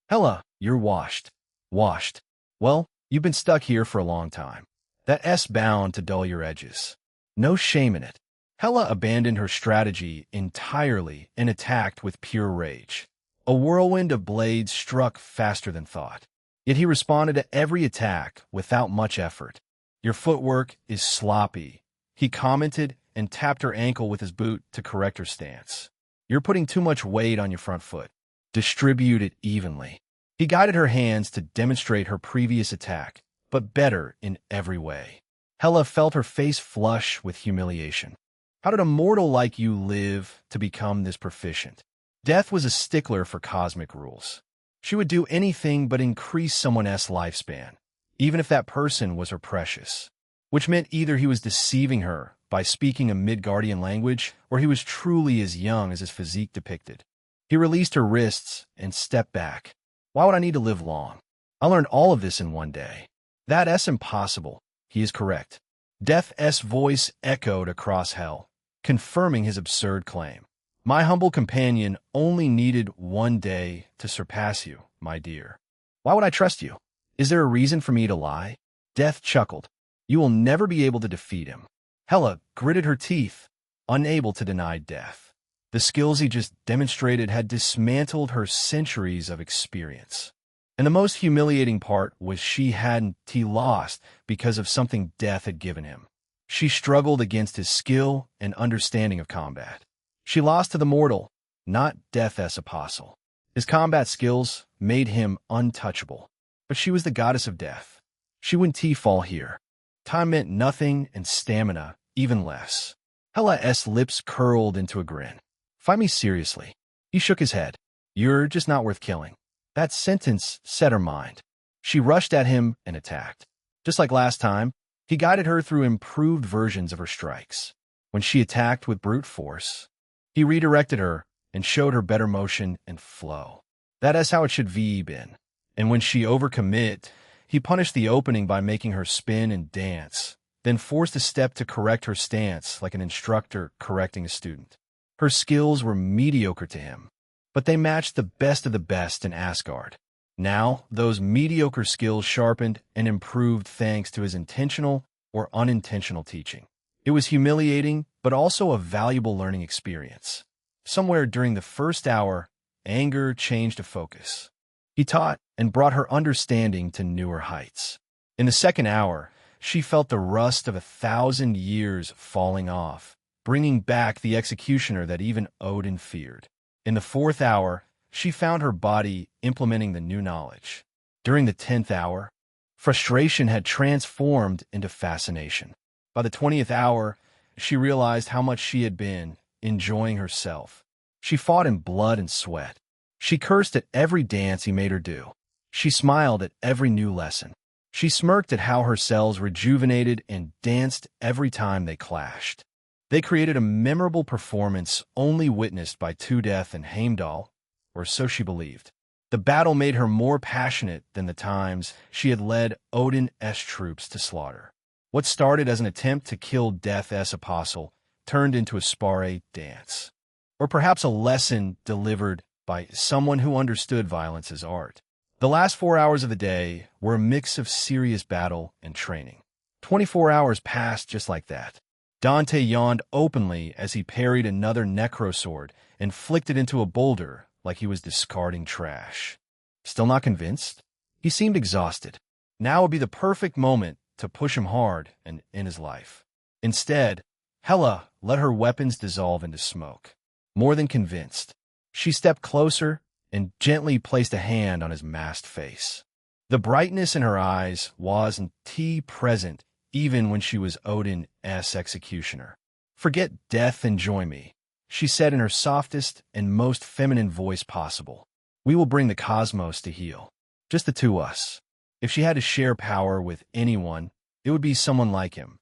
Hela, you're washed. Washed. Well, you've been stuck here for a long time. That S-bound to dull your edges. No shame in it. Hela abandoned her strategy entirely and attacked with pure rage. A whirlwind of blades struck faster than thought. Yet he responded to every attack without much effort. Your footwork is sloppy, he commented and tapped her ankle with his boot to correct her stance. You're putting too much weight on your front foot. Distribute it evenly. He guided her hands to demonstrate her previous attack, but better in every way. Hela felt her face flush with humiliation. How did a mortal like you live to become this proficient? Death was a stickler for cosmic rules. She would do anything but increase someone else's lifespan, even if that person was her precious. Which meant either he was deceiving her by speaking a Midgardian language, or he was truly as young as his physique depicted. He released her wrists and stepped back. Why would I need to live long? I learned all of this in one day. That's impossible. He is correct. Death's voice echoed across hell, confirming his absurd claim. My humble companion only needed one day to surpass you, my dear. Why would I trust you? Is there a reason for me to lie? Death chuckled. You will never be able to defeat him. Hela gritted her teeth, unable to deny Death. The skills he just demonstrated had dismantled her centuries of experience. And the most humiliating part was she hadn't lost because of something Death had given him. She struggled against his skill and understanding of combat. She lost to the mortal, not Death's apostle. His combat skills made him untouchable, but she was the goddess of death. She wouldn't fall here. Time meant nothing and stamina even less. Hela's lips curled into a grin. Fight me seriously. He shook his head. You're just not worth killing. That sentence set her mind. She rushed at him and attacked. Just like last time, he guided her through improved versions of her strikes. When she attacked with brute force, he redirected her and showed her better motion and flow. That is how it should be been. And when she overcommit, he punished the opening by making her spin and dance, then forced a step to correct her stance like an instructor correcting a student. Her skills were mediocre to him, but they matched the best of the best in Asgard. Now, those mediocre skills sharpened and improved thanks to his intentional or unintentional teaching. It was humiliating, but also a valuable learning experience. Somewhere during the first hour, anger changed to focus. He taught and brought her understanding to newer heights. In the second hour, she felt the rust of 1,000 years falling off, bringing back the executioner that even Odin feared. In the fourth hour, she found her body implementing the new knowledge. During the 10th hour, frustration had transformed into fascination. By the 20th hour, she realized how much she had been enjoying herself. She fought in blood and sweat. She cursed at every dance he made her do. She smiled at every new lesson. She smirked at how her cells rejuvenated and danced every time they clashed. They created a memorable performance only witnessed by Death and Heimdall, or so she believed. The battle made her more passionate than the times she had led Odin's troops to slaughter. What started as an attempt to kill Death's apostle turned into a soirée dance, or perhaps a lesson delivered by someone who understood violence as art. The last 4 hours of the day were a mix of serious battle and training. 24 hours passed just like that. Dante yawned openly as he parried another necrosword and flicked it into a boulder like he was discarding trash. Still not convinced? He seemed exhausted. Now would be the perfect moment to push him hard and end his life. Instead, Hela let her weapons dissolve into smoke. More than convinced, she stepped closer and gently placed a hand on his masked face. The brightness in her eyes wasn't present even when she was Odin's executioner. Forget death and join me, she said in her softest and most feminine voice possible. We will bring the cosmos to heel. Just the two of us. If she had to share power with anyone, it would be someone like him.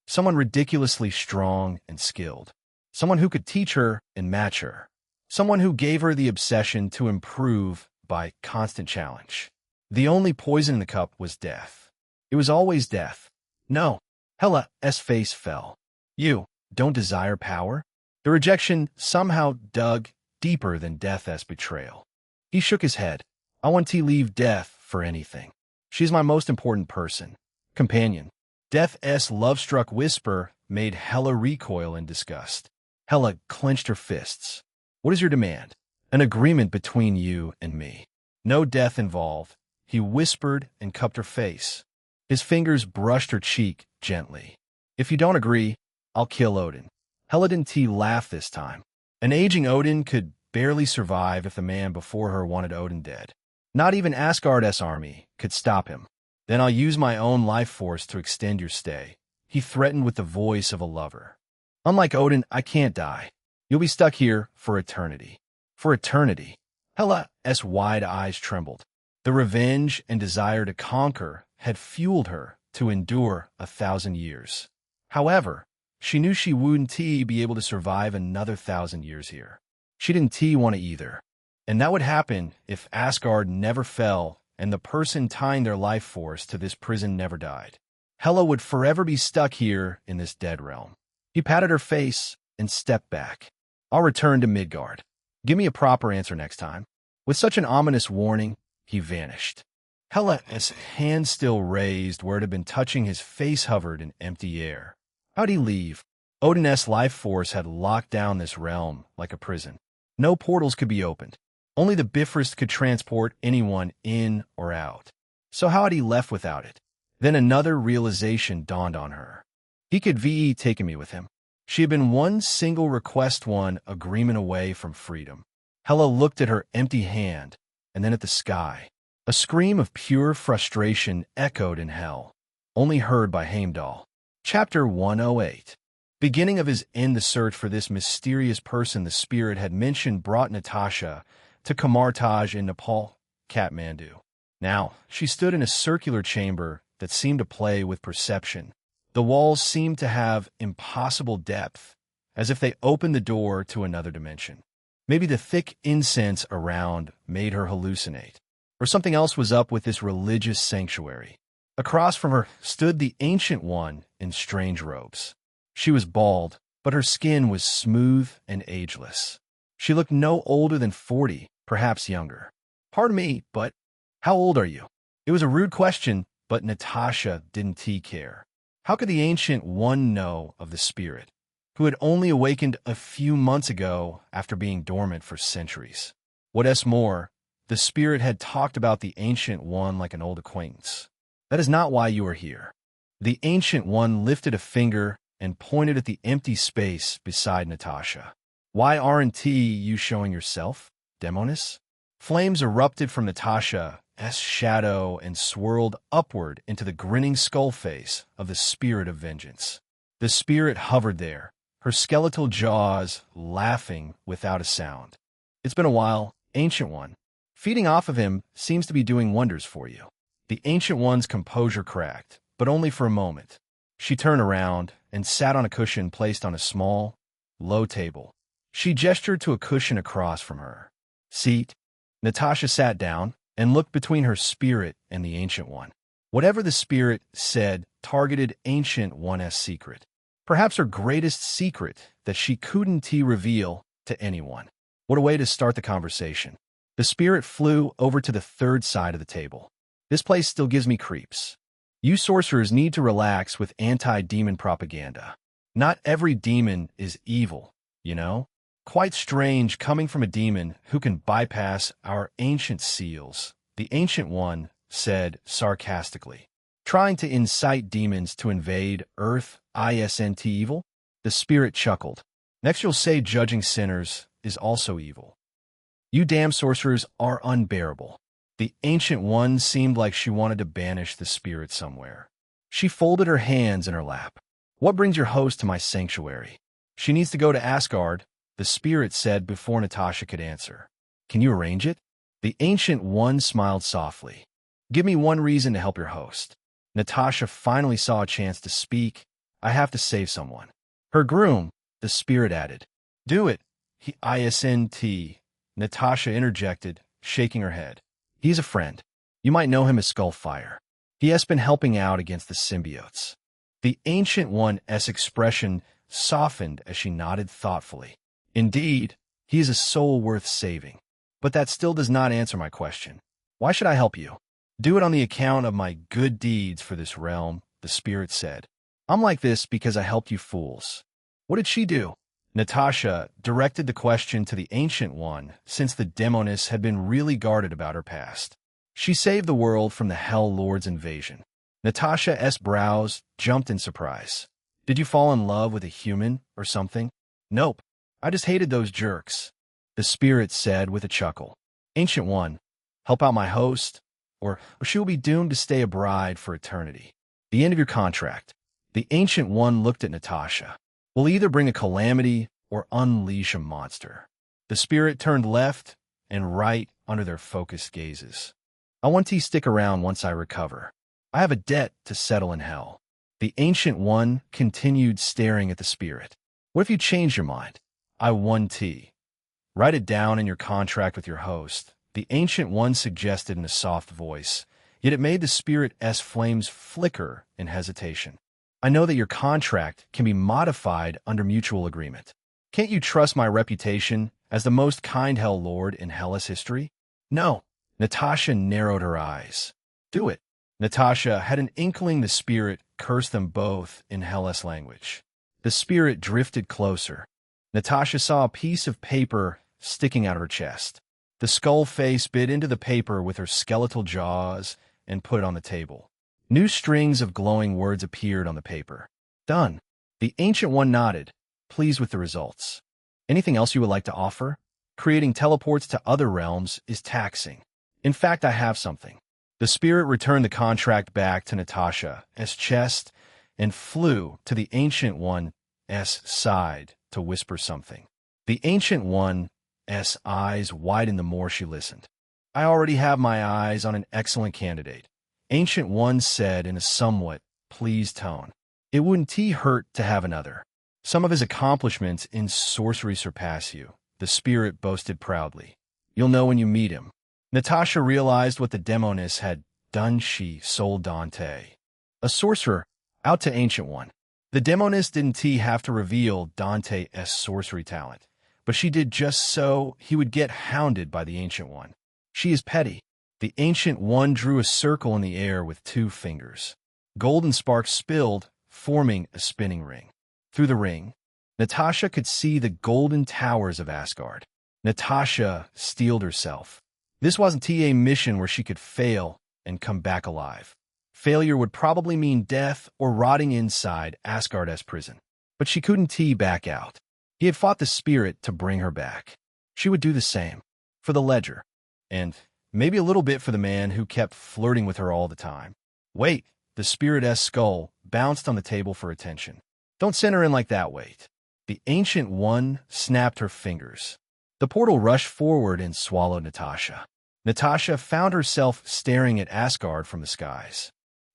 Someone ridiculously strong and skilled. Someone who could teach her and match her. Someone who gave her the obsession to improve by constant challenge. The only poison in the cup was death. It was always death. No. Hela's face fell. You don't desire power? The rejection somehow dug deeper than Death's betrayal. He shook his head. I want to leave Death for anything. She's my most important person. Companion. Death's love-struck whisper made Hela recoil in disgust. Hela clenched her fists. What is your demand? An agreement between you and me. No death involved. He whispered and cupped her face. His fingers brushed her cheek gently. If you don't agree, I'll kill Odin. Hela didn't laugh this time. An aging Odin could barely survive if the man before her wanted Odin dead. Not even Asgard's army could stop him. Then I'll use my own life force to extend your stay, he threatened with the voice of a lover. Unlike Odin, I can't die. You'll be stuck here for eternity. For eternity. Hela's wide eyes trembled. The revenge and desire to conquer had fueled her to endure 1,000 years. However, she knew she wouldn't be able to survive another 1,000 years here. She didn't want to either. And that would happen if Asgard never fell and the person tying their life force to this prison never died. Hela would forever be stuck here in this dead realm. He patted her face and stepped back. I'll return to Midgard. Give me a proper answer next time. With such an ominous warning, he vanished. Hela's hand still raised where it had been touching his face hovered in empty air. How'd he leave? Odin's life force had locked down this realm like a prison. No portals could be opened. Only the Bifrost could transport anyone in or out. So how had he left without it? Then another realization dawned on her. He could VE taken me with him. She had been one single request, one agreement away from freedom. Hela looked at her empty hand, and then at the sky. A scream of pure frustration echoed in hell, only heard by Heimdall. Chapter 108. Beginning of his end, the search for this mysterious person the spirit had mentioned brought Natasha to Kamartaj in Nepal, Kathmandu. Now, she stood in a circular chamber that seemed to play with perception. The walls seemed to have impossible depth, as if they opened the door to another dimension. Maybe the thick incense around made her hallucinate, or something else was up with this religious sanctuary. Across from her stood the Ancient One in strange robes. She was bald, but her skin was smooth and ageless. She looked no older than 40, perhaps younger. Pardon me, but how old are you? It was a rude question, but Natasha didn't care. How could the Ancient One know of the spirit, who had only awakened a few months ago after being dormant for centuries? What's more, the spirit had talked about the Ancient One like an old acquaintance. That is not why you are here. The Ancient One lifted a finger and pointed at the empty space beside Natasha. Why aren't you showing yourself, Demonis? Flames erupted from Natasha's shadow and swirled upward into the grinning skull face of the spirit of vengeance. The spirit hovered there, her skeletal jaws laughing without a sound. It's been a while, Ancient One. Feeding off of him seems to be doing wonders for you. The Ancient One's composure cracked, but only for a moment. She turned around and sat on a cushion placed on a small, low table. She gestured to a cushion across from her. Seat. Natasha sat down and looked between her spirit and the Ancient One. Whatever the spirit said targeted Ancient One's secret. Perhaps her greatest secret that she couldn't reveal to anyone. What a way to start the conversation. The spirit flew over to the third side of the table. This place still gives me creeps. You sorcerers need to relax with anti-demon propaganda. Not every demon is evil, you know? Quite strange coming from a demon who can bypass our ancient seals, the Ancient One said sarcastically. Trying to incite demons to invade Earth, isn't evil? The spirit chuckled. Next you'll say judging sinners is also evil. You damn sorcerers are unbearable. The Ancient One seemed like she wanted to banish the spirit somewhere. She folded her hands in her lap. What brings your host to my sanctuary? She needs to go to Asgard, the spirit said before Natasha could answer. Can you arrange it? The Ancient One smiled softly. Give me one reason to help your host. Natasha finally saw a chance to speak. I have to save someone. Her groom, the spirit added. Do it. Isn't. Natasha interjected, shaking her head. He's a friend. You might know him as Skullfire. He has been helping out against the symbiotes. The Ancient One's expression softened as she nodded thoughtfully. Indeed, he is a soul worth saving. But that still does not answer my question. Why should I help you? Do it on the account of my good deeds for this realm, the spirit said. I'm like this because I helped you fools. What did she do? Natasha directed the question to the Ancient One, since the Demonis had been really guarded about her past. She saved the world from the Hell Lord's invasion. Natasha's brows jumped in surprise. Did you fall in love with a human or something? Nope. I just hated those jerks. The spirit said with a chuckle. Ancient One, help out my host, or she will be doomed to stay a bride for eternity. The end of your contract. The Ancient One looked at Natasha. Will either bring a calamity or unleash a monster. The spirit turned left and right under their focused gazes. I want to stick around once I recover. I have a debt to settle in hell. The Ancient One continued staring at the spirit. What if you change your mind? I want to. Write it down in your contract with your host. the Ancient One suggested in a soft voice, yet it made the Spirit's flames flicker in hesitation. I know that your contract can be modified under mutual agreement. Can't you trust my reputation as the most kind Hell Lord in Hellas history? No. Natasha narrowed her eyes. Do it. Natasha had an inkling the Spirit cursed them both in Hellas language. The Spirit drifted closer. Natasha saw a piece of paper sticking out her chest. The skull face bit into the paper with her skeletal jaws and put it on the table. New strings of glowing words appeared on the paper. Done. The Ancient One nodded, pleased with the results. Anything else you would like to offer? Creating teleports to other realms is taxing. In fact, I have something. The Spirit returned the contract back to Natasha's chest and flew to the Ancient One's side to whisper something. The Ancient One's eyes widened the more she listened. I already have my eyes on an excellent candidate, Ancient One said in a somewhat pleased tone. It wouldn't hurt to have another. Some of his accomplishments in sorcery surpass you, the Spirit boasted proudly. You'll know when you meet him. Natasha realized what the Demoness had done. She sold Dante, a sorcerer, out to Ancient One. The Demoness didn't have to reveal Dante's sorcery talent, but she did just so he would get hounded by the Ancient One. She is petty. The Ancient One drew a circle in the air with 2 fingers. Golden sparks spilled, forming a spinning ring. Through the ring, Natasha could see the golden towers of Asgard. Natasha steeled herself. This wasn't a mission where she could fail and come back alive. Failure would probably mean death or rotting inside Asgard's prison. But she couldn't back out. He had fought the Spirit to bring her back. She would do the same. For the Ledger. And maybe a little bit for the man who kept flirting with her all the time. Wait, the Spirit's skull bounced on the table for attention. Don't send her in like that, wait. The Ancient One snapped her fingers. The portal rushed forward and swallowed Natasha. Natasha found herself staring at Asgard from the skies.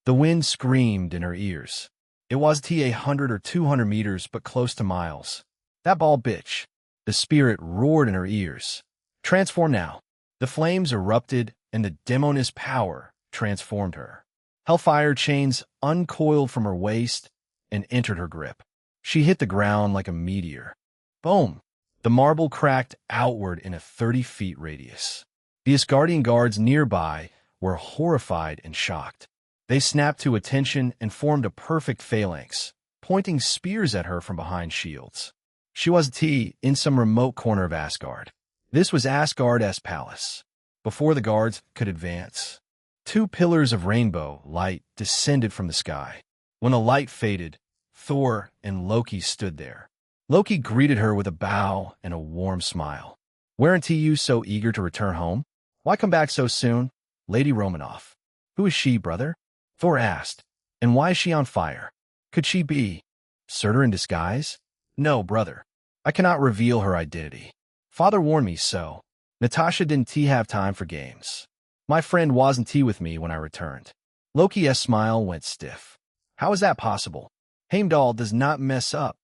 The wind screamed in her ears. It wasn't 100 or 200 meters, but close to miles. That ball bitch. The Spirit roared in her ears. Transform now. The flames erupted, and the Demoness power transformed her. Hellfire chains uncoiled from her waist and entered her grip. She hit the ground like a meteor. Boom! The marble cracked outward in a 30-foot radius. The Asgardian guards nearby were horrified and shocked. They snapped to attention and formed a perfect phalanx, pointing spears at her from behind shields. She was in some remote corner of Asgard. This was Asgard's palace. Before the guards could advance, 2 pillars of rainbow light descended from the sky. When the light faded, Thor and Loki stood there. Loki greeted her with a bow and a warm smile. Weren't you so eager to return home? Why come back so soon? Lady Romanoff. Who is she, brother? Thor asked. And why is she on fire? Could she be Surtur in disguise? No, brother. I cannot reveal her identity. Father warned me so. Natasha didn't have time for games. My friend wasn't with me when I returned. Loki's smile went stiff. How is that possible? Heimdall does not mess up.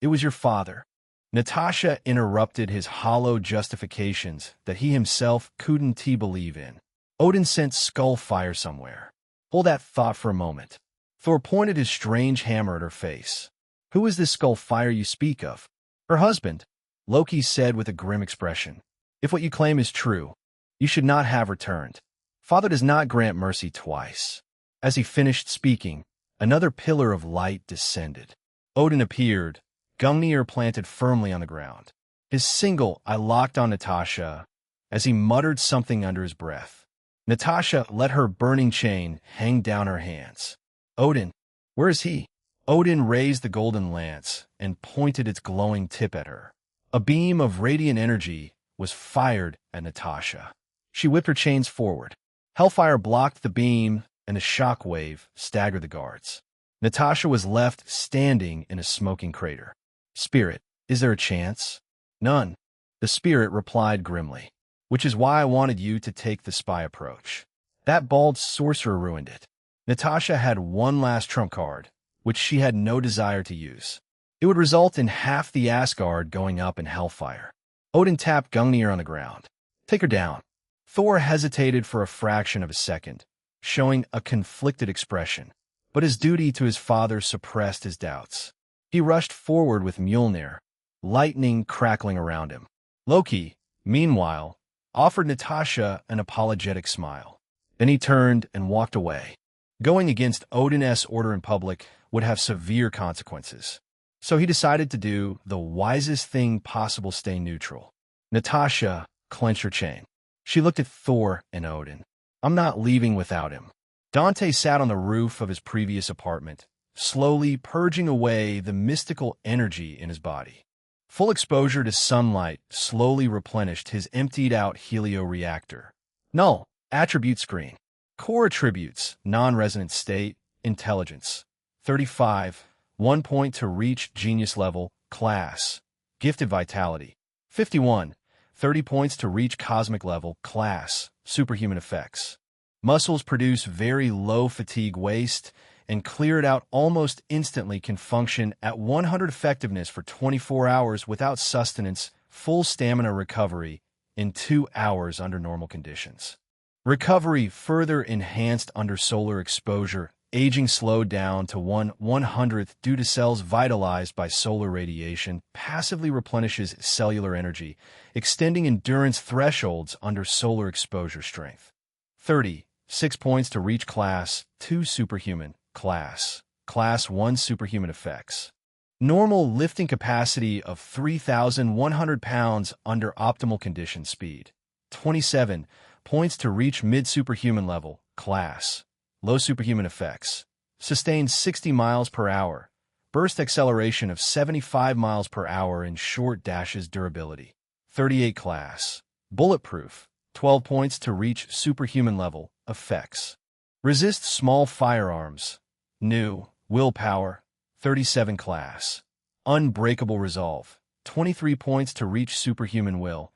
It was your father. Natasha interrupted his hollow justifications that he himself couldn't believe in. Odin sent skull fire somewhere. Hold that thought for a moment. Thor pointed his strange hammer at her face. Who is this skull fire you speak of? Her husband, Loki said with a grim expression. If what you claim is true, you should not have returned. Father does not grant mercy twice. As he finished speaking, another pillar of light descended. Odin appeared, Gungnir planted firmly on the ground. His single eye locked on Natasha as he muttered something under his breath. Natasha let her burning chain hang down her hands. Odin, where is he? Odin raised the golden lance and pointed its glowing tip at her. A beam of radiant energy was fired at Natasha. She whipped her chains forward. Hellfire blocked the beam, and a shock wave staggered the guards. Natasha was left standing in a smoking crater. Spirit, is there a chance? None. The Spirit replied grimly. Which is why I wanted you to take the spy approach. That bald sorcerer ruined it. Natasha had one last trump card, which she had no desire to use. It would result in half the Asgard going up in hellfire. Odin tapped Gungnir on the ground. Take her down. Thor hesitated for a fraction of a second, showing a conflicted expression, but his duty to his father suppressed his doubts. He rushed forward with Mjolnir, lightning crackling around him. Loki, meanwhile, offered Natasha an apologetic smile. Then he turned and walked away. Going against Odin's order in public would have severe consequences. So he decided to do the wisest thing possible: stay neutral. Natasha clenched her chain. She looked at Thor and Odin. "I'm not leaving without him." Dante sat on the roof of his previous apartment, slowly purging away the mystical energy in his body. Full exposure to sunlight slowly replenished his emptied-out helioreactor. Null. Attribute screen. Core attributes: non-resonant state, intelligence. 35. 1 point to reach genius level, class. Gifted vitality. 51. 30 points to reach cosmic level, class. Superhuman effects. Muscles produce very low fatigue waste, and clear it out almost instantly. Can function at 100 effectiveness for 24 hours without sustenance. Full stamina recovery in 2 hours under normal conditions. Recovery further enhanced under solar exposure. Aging slowed down to 1/100th due to cells vitalized by solar radiation. Passively replenishes cellular energy, extending endurance thresholds under solar exposure strength. 30. 6 points to reach class 2 superhuman, class. Class 1 superhuman effects. Normal lifting capacity of 3,100 pounds under optimal condition speed. 27 points to reach mid-superhuman level, class. Low superhuman effects. Sustained 60 miles per hour. Burst acceleration of 75 miles per hour in short dashes. Durability. 38 class. Bulletproof. 12 points to reach superhuman level, effects. Resist small firearms. New. Willpower. 37 class. Unbreakable resolve. 23 points to reach superhuman will.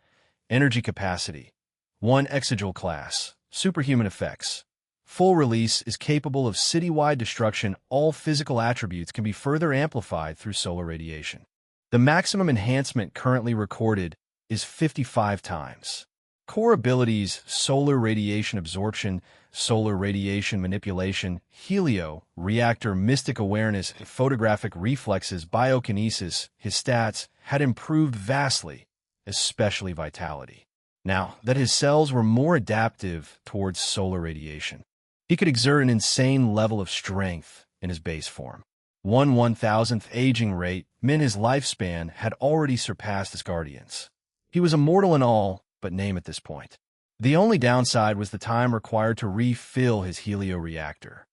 Energy capacity. 1 exojoule class. Superhuman effects. Full release is capable of citywide destruction. All physical attributes can be further amplified through solar radiation. The maximum enhancement currently recorded is 55 times. Core abilities: solar radiation absorption, solar radiation manipulation, helio, reactor, mystic awareness, photographic reflexes, biokinesis. His stats had improved vastly, especially vitality. Now that his cells were more adaptive towards solar radiation, he could exert an insane level of strength in his base form. 1/1000th aging rate meant his lifespan had already surpassed Asgardian's. He was immortal in all but name at this point. The only downside was the time required to refill his helioreactor.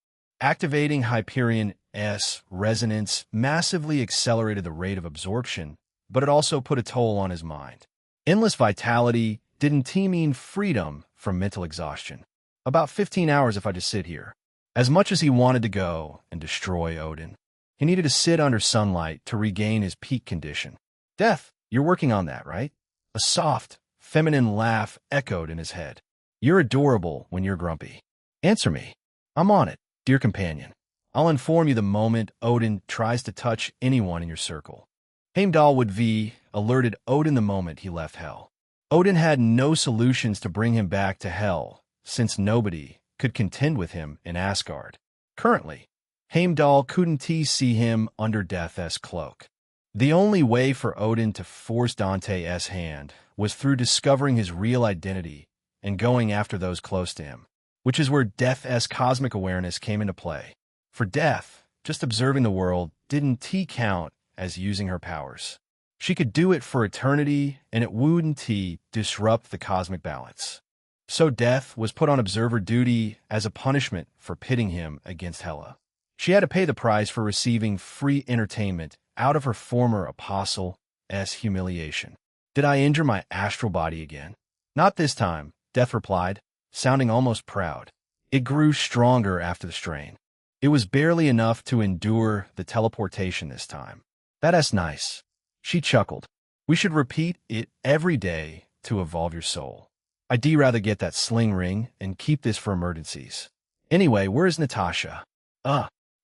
Activating Hyperion's resonance massively accelerated the rate of absorption, but it also put a toll on his mind. Endless vitality didn't he mean freedom from mental exhaustion? About 15 hours if I just sit here. As much as he wanted to go and destroy Odin, he needed to sit under sunlight to regain his peak condition. "Death, you're working on that, right?" A soft, feminine laugh echoed in his head. "You're adorable when you're grumpy. Answer me." "I'm on it, dear companion. I'll inform you the moment Odin tries to touch anyone in your circle." Heimdall would be alerted Odin the moment he left Hel. Odin had no solutions to bring him back to Hel, since nobody could contend with him in Asgard. Currently, Heimdall couldn't see him under Death's cloak. The only way for Odin to force Dante's hand was through discovering his real identity and going after those close to him, which is where Death's cosmic awareness came into play. For Death, just observing the world didn't count as using her powers. She could do it for eternity, and it wouldn't disrupt the cosmic balance. So Death was put on observer duty as a punishment for pitting him against Hela. She had to pay the price for receiving free entertainment out of her former apostle's humiliation. "Did I injure my astral body again?" "Not this time," Death replied, sounding almost proud. It grew stronger after the strain. "It was barely enough to endure the teleportation this time." "That's nice." She chuckled. "We should repeat it every day to evolve your soul. I'd rather get that sling ring and keep this for emergencies. Anyway, where's Natasha?"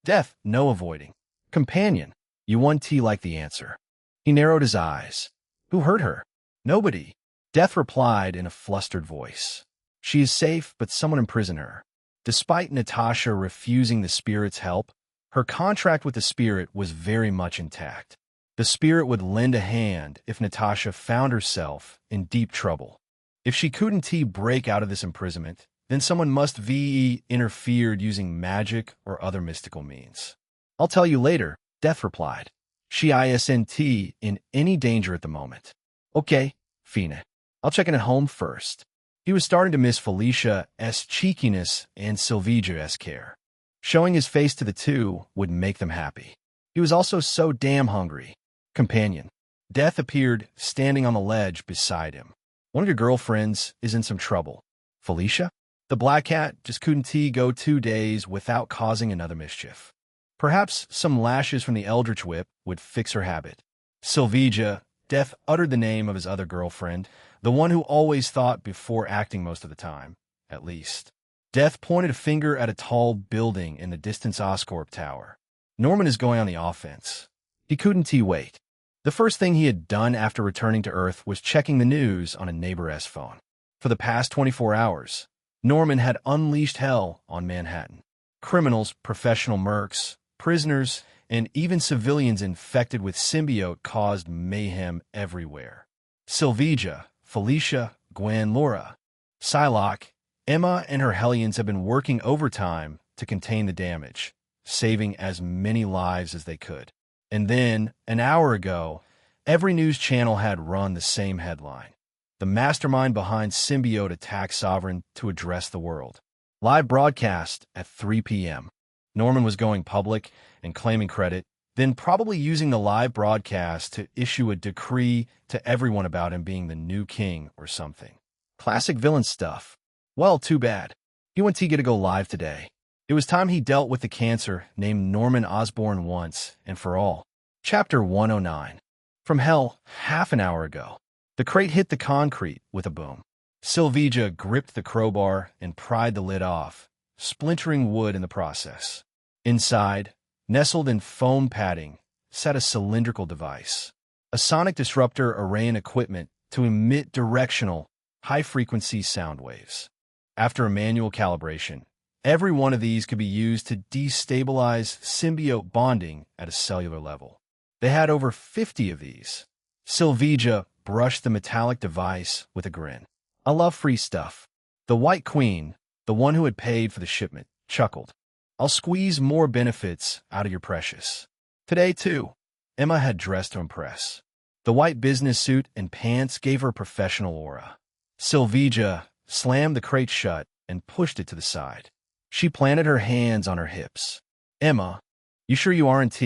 Death, no avoiding. "Companion, you want like the answer." He narrowed his eyes. "Who hurt her?" "Nobody," Death replied in a flustered voice. She is safe, but someone imprisoned her. Despite Natasha refusing the spirit's help, her contract with the spirit was very much intact. The spirit would lend a hand if Natasha found herself in deep trouble. If she couldn't break out of this imprisonment, then someone must be interfered using magic or other mystical means. I'll tell you later, Death replied. She isn't in any danger at the moment. Okay, Fina. I'll check in at home first. He was starting to miss Felicia's cheekiness and Silvija's care. Showing his face to the two would make them happy. He was also so damn hungry. Companion. Death appeared, standing on the ledge beside him. One of your girlfriends is in some trouble. Felicia? The black cat just couldn't go 2 days without causing another mischief. Perhaps some lashes from the Eldritch Whip would fix her habit. Silvija. Death uttered the name of his other girlfriend, the one who always thought before acting most of the time, at least. Death pointed a finger at a tall building in the distant Oscorp Tower. Norman is going on the offense. He couldn't wait. The first thing he had done after returning to Earth was checking the news on a neighbor's phone. For the past 24 hours, Norman had unleashed hell on Manhattan. Criminals, professional mercs, prisoners, and even civilians infected with symbiote caused mayhem everywhere. Silvija, Felicia, Gwen, Laura, Psylocke, Emma, and her Hellions have been working overtime to contain the damage, saving as many lives as they could. And then, an hour ago, every news channel had run the same headline. The mastermind behind symbiote attacks Sovereign to address the world. Live broadcast at 3 p.m. Norman was going public and claiming credit, then probably using the live broadcast to issue a decree to everyone about him being the new king or something. Classic villain stuff. Well, too bad. He went to get to go live today. It was time he dealt with the cancer named Norman Osborn once and for all. Chapter 109. From hell, half an hour ago. The crate hit the concrete with a boom. Silvija gripped the crowbar and pried the lid off, splintering wood in the process. Inside, nestled in foam padding, sat a cylindrical device. A sonic disruptor array in equipment to emit directional, high-frequency sound waves. After a manual calibration, every one of these could be used to destabilize symbiote bonding at a cellular level. They had over 50 of these. Silvija brushed the metallic device with a grin. I love free stuff. The White Queen, the one who had paid for the shipment, chuckled. I'll squeeze more benefits out of your precious. Today, too, Emma had dressed to impress. The white business suit and pants gave her professional aura. Silvija slammed the crate shut and pushed it to the side. She planted her hands on her hips. Emma, you sure you aren't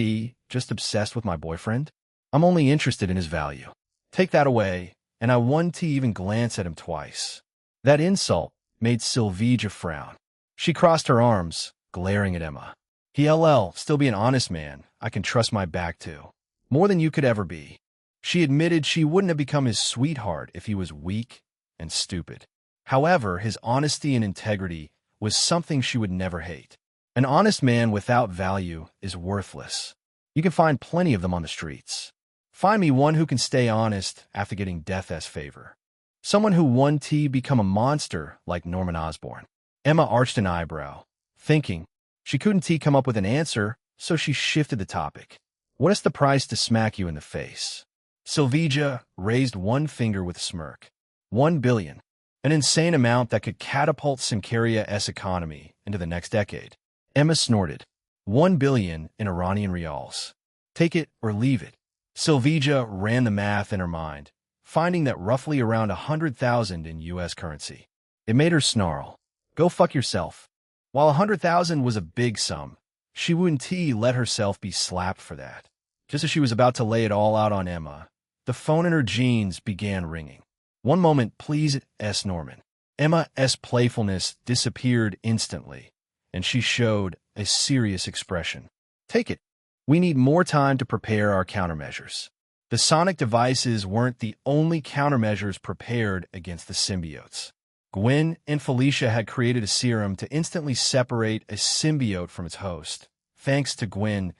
just obsessed with my boyfriend? I'm only interested in his value. Take that away, and I wouldn't even glance at him twice. That insult made Silvija frown. She crossed her arms, glaring at Emma. He'll still be an honest man I can trust my back to. More than you could ever be. She admitted she wouldn't have become his sweetheart if he was weak and stupid. However, his honesty and integrity was something she would never hate. An honest man without value is worthless. You can find plenty of them on the streets. Find me one who can stay honest after getting Death's favor. Someone who won't become a monster like Norman Osborn. Emma arched an eyebrow, thinking. She couldn't come up with an answer, so she shifted the topic. What is the price to smack you in the face? Silvija raised one finger with a smirk. 1 billion. An insane amount that could catapult Symkaria's economy into the next decade. Emma snorted. 1 billion in Iranian rials. Take it or leave it. Silvija ran the math in her mind, finding that roughly around 100,000 in U.S. currency. It made her snarl. Go fuck yourself. While 100,000 was a big sum, she wouldn't let herself be slapped for that. Just as she was about to lay it all out on Emma, the phone in her jeans began ringing. One moment, please, S. Norman. Emma's playfulness disappeared instantly, and she showed a serious expression. Take it. We need more time to prepare our countermeasures. The sonic devices weren't the only countermeasures prepared against the symbiotes. Gwen and Felicia had created a serum to instantly separate a symbiote from its host, thanks to Gwen's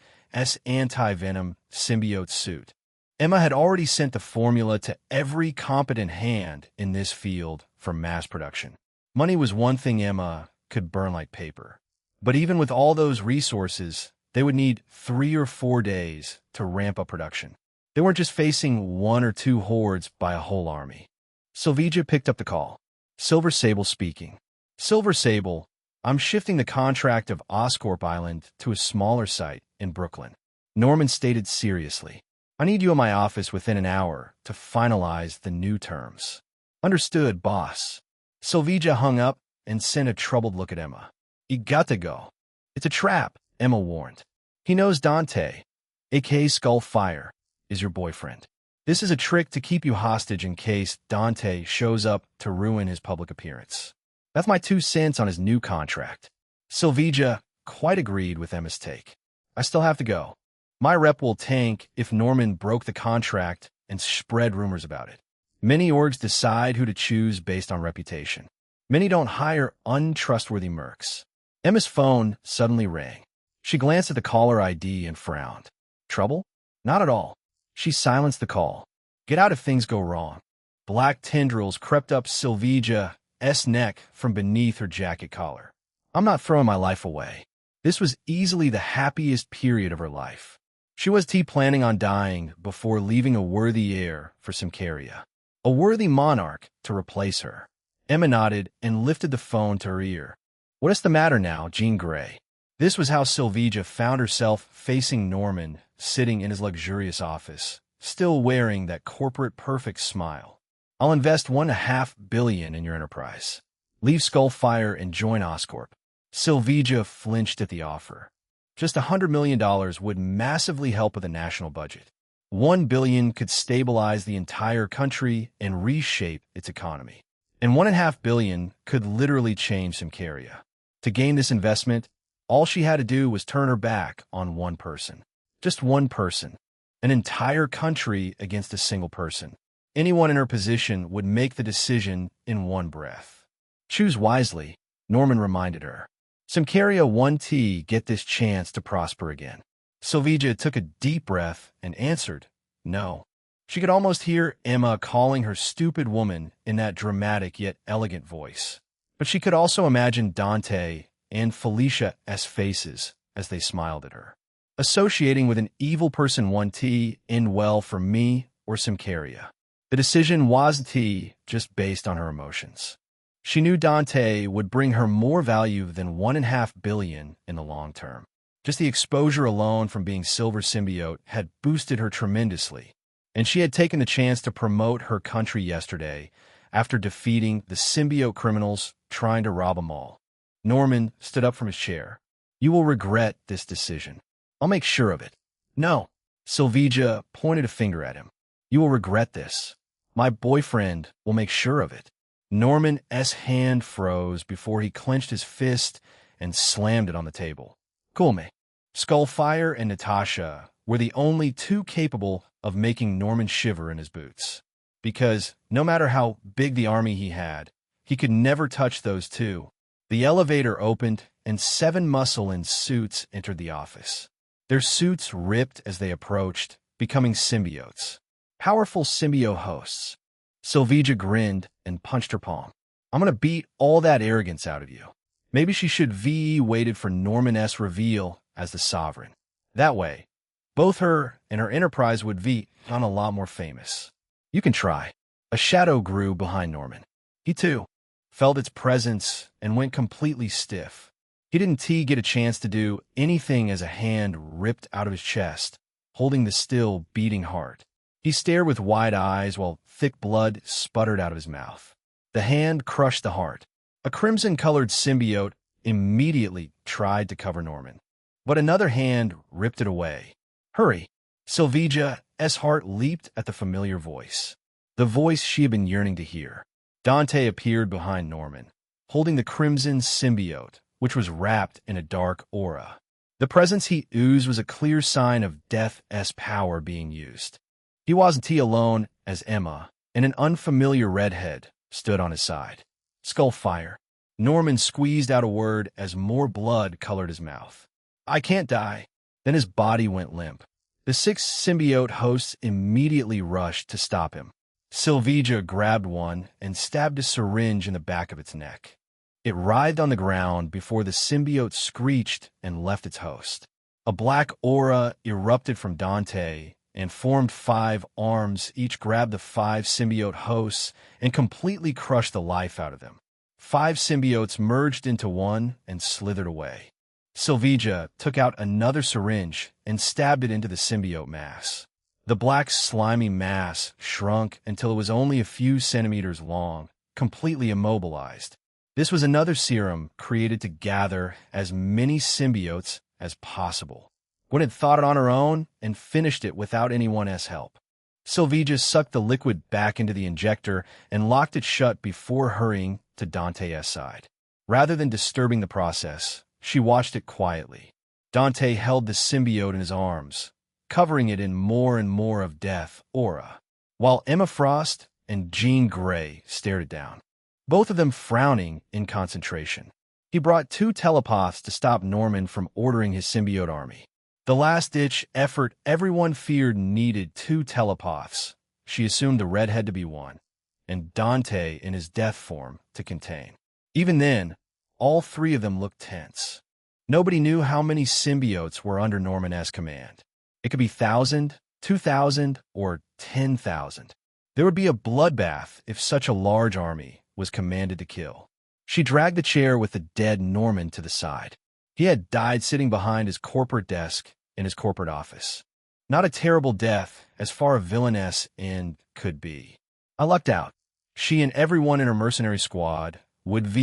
anti-venom symbiote suit. Emma had already sent the formula to every competent hand in this field for mass production. Money was one thing Emma could burn like paper. But even with all those resources, they would need 3 or 4 days to ramp up production. They weren't just facing 1 or 2 hordes by a whole army. Silvija picked up the call. Silver Sable speaking. Silver Sable, I'm shifting the contract of Oscorp Island to a smaller site in Brooklyn. Norman stated seriously. I need you in my office within an hour to finalize the new terms. Understood, boss. Silvija hung up and sent a troubled look at Emma. You got to go. It's a trap, Emma warned. He knows Dante, a.k.a. Skullfire, is your boyfriend. This is a trick to keep you hostage in case Dante shows up to ruin his public appearance. That's my 2 cents on his new contract. Silvija quite agreed with Emma's take. I still have to go. My rep will tank if Norman broke the contract and spread rumors about it. Many orgs decide who to choose based on reputation. Many don't hire untrustworthy mercs. Emma's phone suddenly rang. She glanced at the caller ID and frowned. Trouble? Not at all. She silenced the call. Get out if things go wrong. Black tendrils crept up Silvija's neck from beneath her jacket collar. I'm not throwing my life away. This was easily the happiest period of her life. She was planning on dying before leaving a worthy heir for Symkaria. A worthy monarch to replace her. Emma nodded and lifted the phone to her ear. What is the matter now, Jean Grey? This was how Silvija found herself facing Norman, sitting in his luxurious office, still wearing that corporate perfect smile. I'll invest $1.5 billion in your enterprise. Leave Skullfire and join Oscorp. Silvija flinched at the offer. Just $100 million would massively help with the national budget. $1 billion could stabilize the entire country and reshape its economy. And $1.5 billion could literally change Symkaria. To gain this investment, all she had to do was turn her back on one person. Just one person. An entire country against a single person. Anyone in her position would make the decision in one breath. Choose wisely, Norman reminded her. Symkaria 1T get this chance to prosper again. Silvija took a deep breath and answered, no. She could almost hear Emma calling her stupid woman in that dramatic yet elegant voice. But she could also imagine Dante and Felicia's faces as they smiled at her. Associating with an evil person 1T end well for me or Symkaria. The decision was T just based on her emotions. She knew Dante would bring her more value than $1.5 billion in the long term. Just the exposure alone from being Silver Symbiote had boosted her tremendously, and she had taken the chance to promote her country yesterday after defeating the symbiote criminals trying to rob them all. Norman stood up from his chair. You will regret this decision. I'll make sure of it. No. Silvija pointed a finger at him. You will regret this. My boyfriend will make sure of it. Norman's hand froze before he clenched his fist and slammed it on the table. Cool me. Skullfire and Natasha were the only 2 capable of making Norman shiver in his boots. Because no matter how big the army he had, he could never touch those 2. The elevator opened and 7 muscle in suits entered the office. Their suits ripped as they approached, becoming symbiotes. Powerful symbiote hosts. Silvija grinned and punched her palm. I'm going to beat all that arrogance out of you. Maybe she should VE waited for Norman's reveal as the sovereign. That way, both her and her enterprise would be on a lot more famous. You can try. A shadow grew behind Norman. He too felt its presence and went completely stiff. He didn't get a chance to do anything as a hand ripped out of his chest, holding the still beating heart. He stared with wide eyes while thick blood sputtered out of his mouth. The hand crushed the heart. A crimson-colored symbiote immediately tried to cover Norman, but another hand ripped it away. Hurry! Silvija's heart leaped at the familiar voice. The voice she had been yearning to hear. Dante appeared behind Norman, holding the crimson symbiote, which was wrapped in a dark aura. The presence he oozed was a clear sign of Death's power being used. He wasn't alone, as Emma, and an unfamiliar redhead, stood on his side. Skullfire. Norman squeezed out a word as more blood colored his mouth. I can't die. Then his body went limp. The 6 symbiote hosts immediately rushed to stop him. Silvija grabbed one and stabbed a syringe in the back of its neck. It writhed on the ground before the symbiote screeched and left its host. A black aura erupted from Dante and formed 5 arms, each grabbed the 5 symbiote hosts and completely crushed the life out of them. 5 symbiotes merged into one and slithered away. Sylvija took out another syringe and stabbed it into the symbiote mass. The black slimy mass shrunk until it was only a few centimeters long, completely immobilized. This was another serum created to gather as many symbiotes as possible. Gwen had thought it on her own and finished it without anyone's help. Sylvija sucked the liquid back into the injector and locked it shut before hurrying to Dante's side. Rather than disturbing the process, she watched it quietly. Dante held the symbiote in his arms, covering it in more and more of death aura, while Emma Frost and Jean Grey stared it down, both of them frowning in concentration. He brought 2 telepaths to stop Norman from ordering his symbiote army. The last-ditch effort everyone feared needed 2 telepaths. She assumed the redhead to be one, and Dante in his death form to contain. Even then, all 3 of them looked tense. Nobody knew how many symbiotes were under Norman's command. It could be 1,000, 2,000, or 10,000. There would be a bloodbath if such a large army was commanded to kill. She dragged the chair with the dead Norman to the side. He had died sitting behind his corporate desk in his corporate office. Not a terrible death, as far a villainess end could be. I lucked out. She and everyone in her mercenary squad would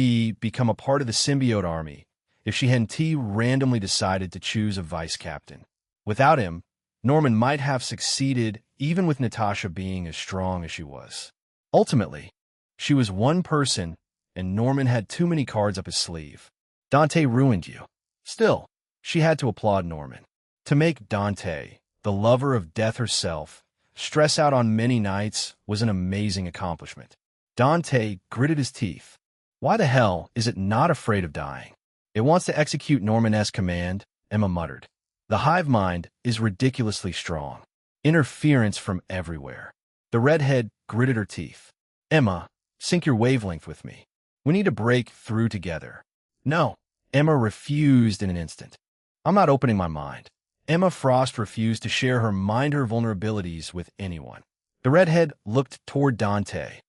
become a part of the symbiote army if she hadn't randomly decided to choose a vice captain. Without him, Norman might have succeeded even with Natasha being as strong as she was. Ultimately, she was one person and Norman had too many cards up his sleeve. Dante ruined you. Still, she had to applaud Norman. To make Dante, the lover of death herself, stress out on many nights was an amazing accomplishment. Dante gritted his teeth. Why the hell is it not afraid of dying? It wants to execute Norman's command, Emma muttered. The hive mind is ridiculously strong. Interference from everywhere. The redhead gritted her teeth. Emma, sync your wavelength with me. We need to break through together. No. Emma refused in an instant. I'm not opening my mind. Emma Frost refused to share her vulnerabilities with anyone. The redhead looked toward Dante,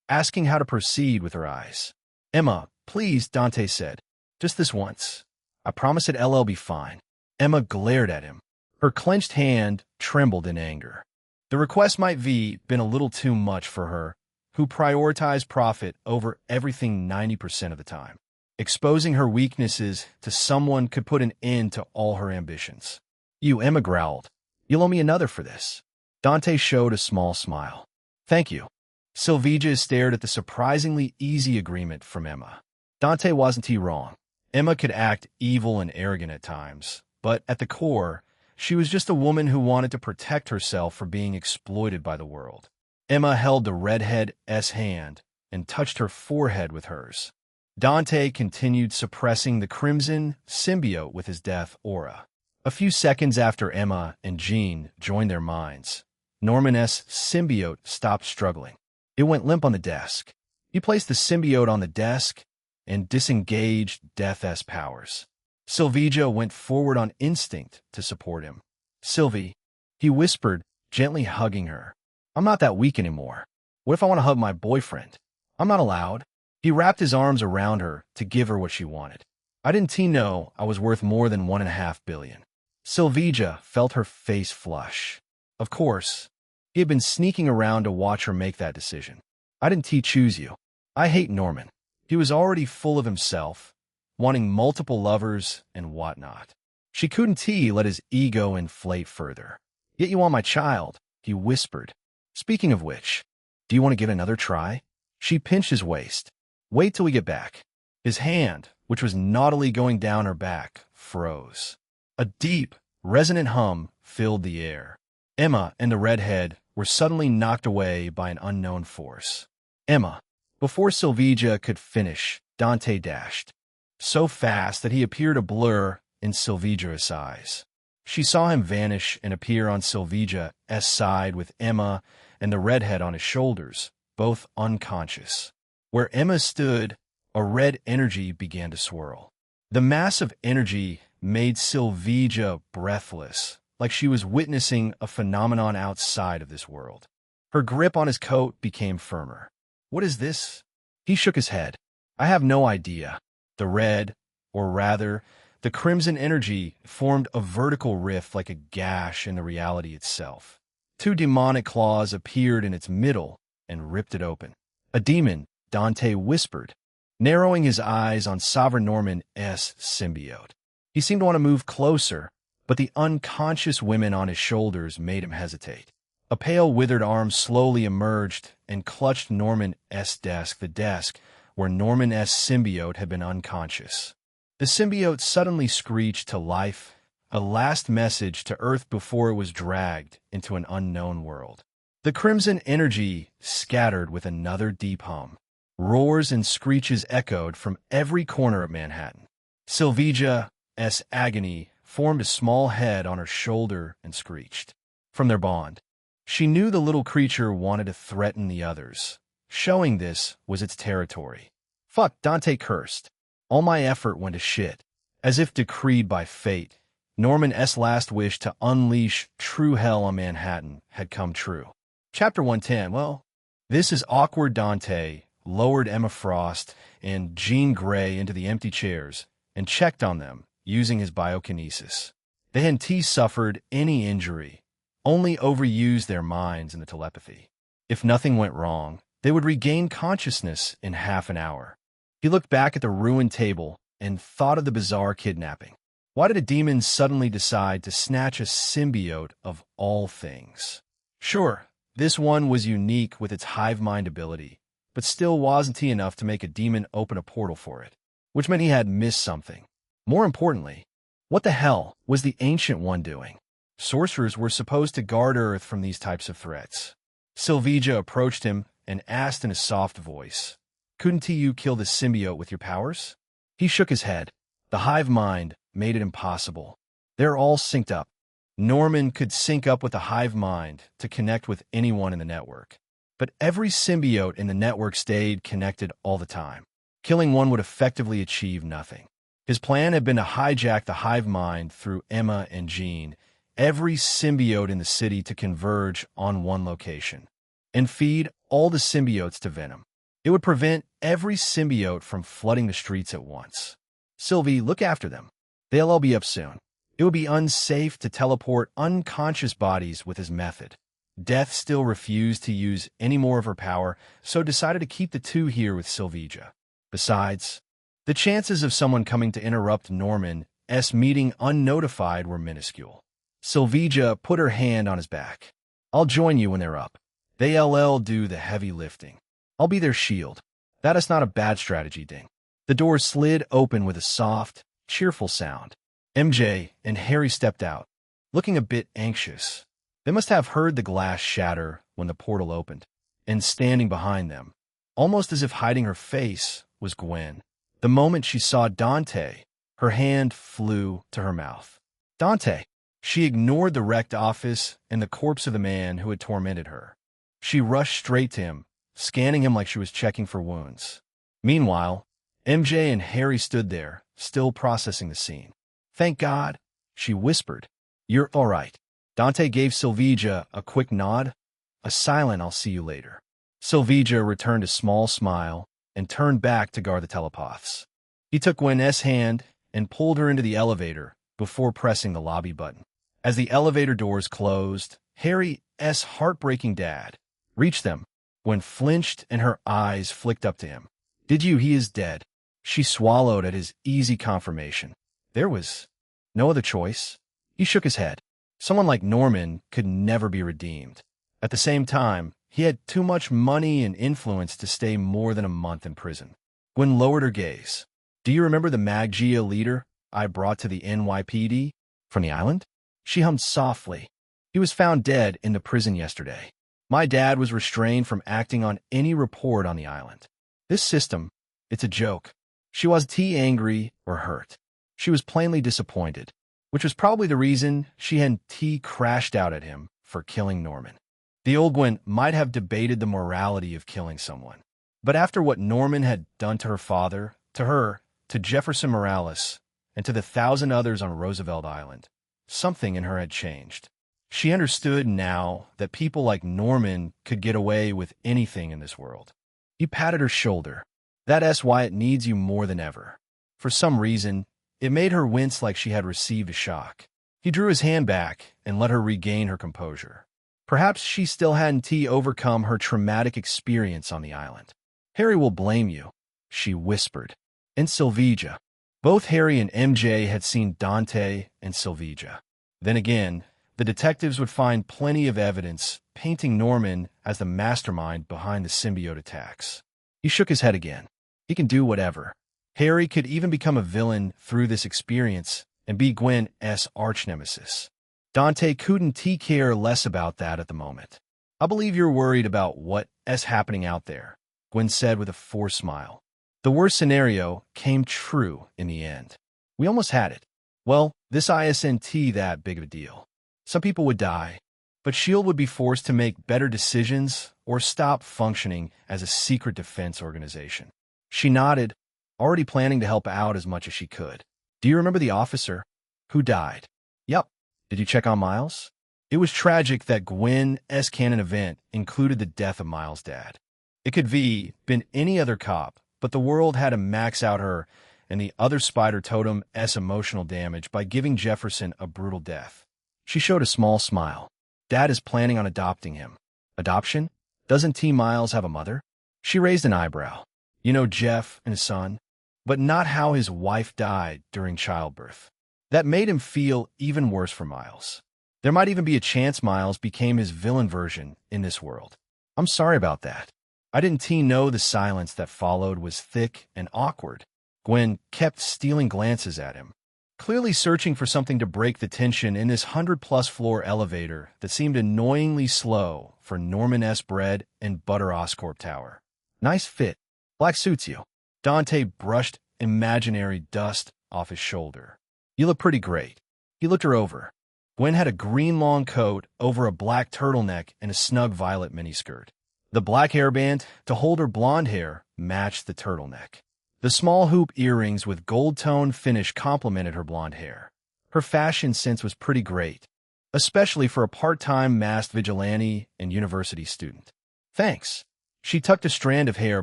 asking how to proceed with her eyes. Emma, please, Dante said. Just this once. I promise it'll be fine. Emma glared at him. Her clenched hand trembled in anger. The request might been a little too much for her, who prioritized profit over everything 90% of the time. Exposing her weaknesses to someone could put an end to all her ambitions. You, Emma growled. You'll owe me another for this. Dante showed a small smile. Thank you. Sylvija stared at the surprisingly easy agreement from Emma. Dante wasn't wrong. Emma could act evil and arrogant at times, but at the core, she was just a woman who wanted to protect herself from being exploited by the world. Emma held the redhead's hand and touched her forehead with hers. Dante continued suppressing the crimson symbiote with his death aura. A few seconds after Emma and Jean joined their minds, Norman's symbiote stopped struggling. It went limp on the desk. He placed the symbiote on the desk and disengaged Death's powers. Sylvija went forward on instinct to support him. Sylvie, he whispered, gently hugging her. I'm not that weak anymore. What if I want to hug my boyfriend? I'm not allowed. He wrapped his arms around her to give her what she wanted. I didn't know I was worth more than $1.5 billion. Sylvija felt her face flush. Of course, he had been sneaking around to watch her make that decision. I didn't choose you. I hate Norman. He was already full of himself, wanting multiple lovers and whatnot. She couldn't let his ego inflate further. Yet you want my child, he whispered. Speaking of which, do you want to give it another try? She pinched his waist. Wait till we get back. His hand, which was naughtily going down her back, froze. A deep, resonant hum filled the air. Emma and the redhead were suddenly knocked away by an unknown force. Emma. Before Sylvija could finish, Dante dashed. So fast that he appeared a blur in Sylvija's eyes. She saw him vanish and appear on Sylvija's side with Emma and the redhead on his shoulders, both unconscious. Where Emma stood, a red energy began to swirl. The mass of energy made Sylvia breathless, like she was witnessing a phenomenon outside of this world. Her grip on his coat became firmer. "What is this?" He shook his head. "I have no idea." The red, or rather, the crimson energy formed a vertical rift like a gash in the reality itself. Two demonic claws appeared in its middle and ripped it open. "A demon," Dante whispered, narrowing his eyes on Sovereign Norman's symbiote. He seemed to want to move closer, but the unconscious women on his shoulders made him hesitate. A pale, withered arm slowly emerged and clutched Norman's desk, the desk where Norman's symbiote had been unconscious. The symbiote suddenly screeched to life, a last message to Earth before it was dragged into an unknown world. The crimson energy scattered with another deep hum. Roars and screeches echoed from every corner of Manhattan. Sylvia's agony formed a small head on her shoulder and screeched. From their bond, she knew the little creature wanted to threaten the others. Showing this was its territory. "Fuck," Dante cursed. "All my effort went to shit." As if decreed by fate, Norman's last wish to unleash true hell on Manhattan had come true. Chapter 110. Well, this is awkward. Dante lowered Emma Frost and Jean Grey into the empty chairs and checked on them using his biokinesis. They hadn't suffered any injury, only overused their minds in the telepathy. If nothing went wrong, they would regain consciousness in half an hour. He looked back at the ruined table and thought of the bizarre kidnapping. Why did a demon suddenly decide to snatch a symbiote of all things? Sure, this one was unique with its hive mind ability, but still wasn't he enough to make a demon open a portal for it, which meant he had missed something. More importantly, what the hell was the Ancient One doing? Sorcerers were supposed to guard Earth from these types of threats. Sylvia approached him and asked in a soft voice, "Couldn't you kill the symbiote with your powers?" He shook his head. The hive mind made it impossible. They're all synced up. Norman could sync up with the hive mind to connect with anyone in the network. But every symbiote in the network stayed connected all the time. Killing one would effectively achieve nothing. His plan had been to hijack the hive mind through Emma and Jean, every symbiote in the city to converge on one location, and feed all the symbiotes to venom. It would prevent every symbiote from flooding the streets at once. "Sylvie, look after them. They'll all be up soon." It would be unsafe to teleport unconscious bodies with his method. Death still refused to use any more of her power, so decided to keep the two here with Sylvia. Besides, the chances of someone coming to interrupt Norman's meeting unnotified were minuscule. Sylvia put her hand on his back. "I'll join you when they're up. They'll do the heavy lifting. I'll be their shield." That is not a bad strategy, Ding. The door slid open with a soft, cheerful sound. MJ and Harry stepped out, looking a bit anxious. They must have heard the glass shatter when the portal opened, and standing behind them, almost as if hiding her face, was Gwen. The moment she saw Dante, her hand flew to her mouth. "Dante!" She ignored the wrecked office and the corpse of the man who had tormented her. She rushed straight to him, scanning him like she was checking for wounds. Meanwhile, MJ and Harry stood there, still processing the scene. "Thank God," she whispered. "You're all right." Dante gave Sylvia a quick nod, a silent "I'll see you later." Sylvia returned a small smile and turned back to guard the telepaths. He took Gwen's hand and pulled her into the elevator before pressing the lobby button. As the elevator doors closed, Harry's heartbreaking dad reached them. Gwen flinched and her eyes flicked up to him. "Did you? He is dead." She swallowed at his easy confirmation. There was no other choice. He shook his head. Someone like Norman could never be redeemed. At the same time, he had too much money and influence to stay more than a month in prison. Gwen lowered her gaze. "Do you remember the Maggia leader I brought to the NYPD from the island?" She hummed softly. "He was found dead in the prison yesterday. My dad was restrained from acting on any report on the island. This system, it's a joke." She wasn't angry or hurt. She was plainly disappointed, which was probably the reason she hadn't crashed out at him for killing Norman. The old Gwen might have debated the morality of killing someone, But after what Norman had done to her father, to her, to Jefferson Morales, and to the 1,000 others on Roosevelt Island, something in her had changed. She understood now that people like Norman could get away with anything in this world. He patted her shoulder. That's why it needs you more than ever. For some reason, it made her wince like she had received a shock. He drew his hand back and let her regain her composure. Perhaps she still hadn't overcome her traumatic experience on the island. Harry will blame you, she whispered. And Sylvia. Both Harry and MJ had seen Dante and Sylvia. Then again, the detectives would find plenty of evidence painting Norman as the mastermind behind the symbiote attacks. He shook his head again. He can do whatever. Harry could even become a villain through this experience and be Gwen's arch-nemesis. Dante couldn't care less about that at the moment. I believe you're worried about what's happening out there, Gwen said with a forced smile. The worst scenario came true in the end. We almost had it. Well, this isn't that big of a deal. Some people would die, but S.H.I.E.L.D. would be forced to make better decisions or stop functioning as a secret defense organization. She nodded, already planning to help out as much as she could. Do you remember the officer who died? Yep. Did you check on Miles? It was tragic that Gwen's canon event included the death of Miles' dad. It could be been any other cop, but the world had to max out her and the other Spider Totem's emotional damage by giving Jefferson a brutal death. She showed a small smile. Dad is planning on adopting him. Adoption? Doesn't T. Miles have a mother? She raised an eyebrow. You know Jeff and his son, but not how his wife died during childbirth. That made him feel even worse for Miles. There might even be a chance Miles became his villain version in this world. I'm sorry about that. I didn't know the silence that followed was thick and awkward. Gwen kept stealing glances at him, clearly searching for something to break the tension in this 100-plus floor elevator that seemed annoyingly slow for Norman S. Bread and Butter Oscorp Tower. Nice fit. Black suits you. Dante brushed imaginary dust off his shoulder. You look pretty great. He looked her over. Gwen had a green long coat over a black turtleneck and a snug violet miniskirt. The black hairband to hold her blonde hair matched the turtleneck. The small hoop earrings with gold-tone finish complemented her blonde hair. Her fashion sense was pretty great, especially for a part-time masked vigilante and university student. Thanks. She tucked a strand of hair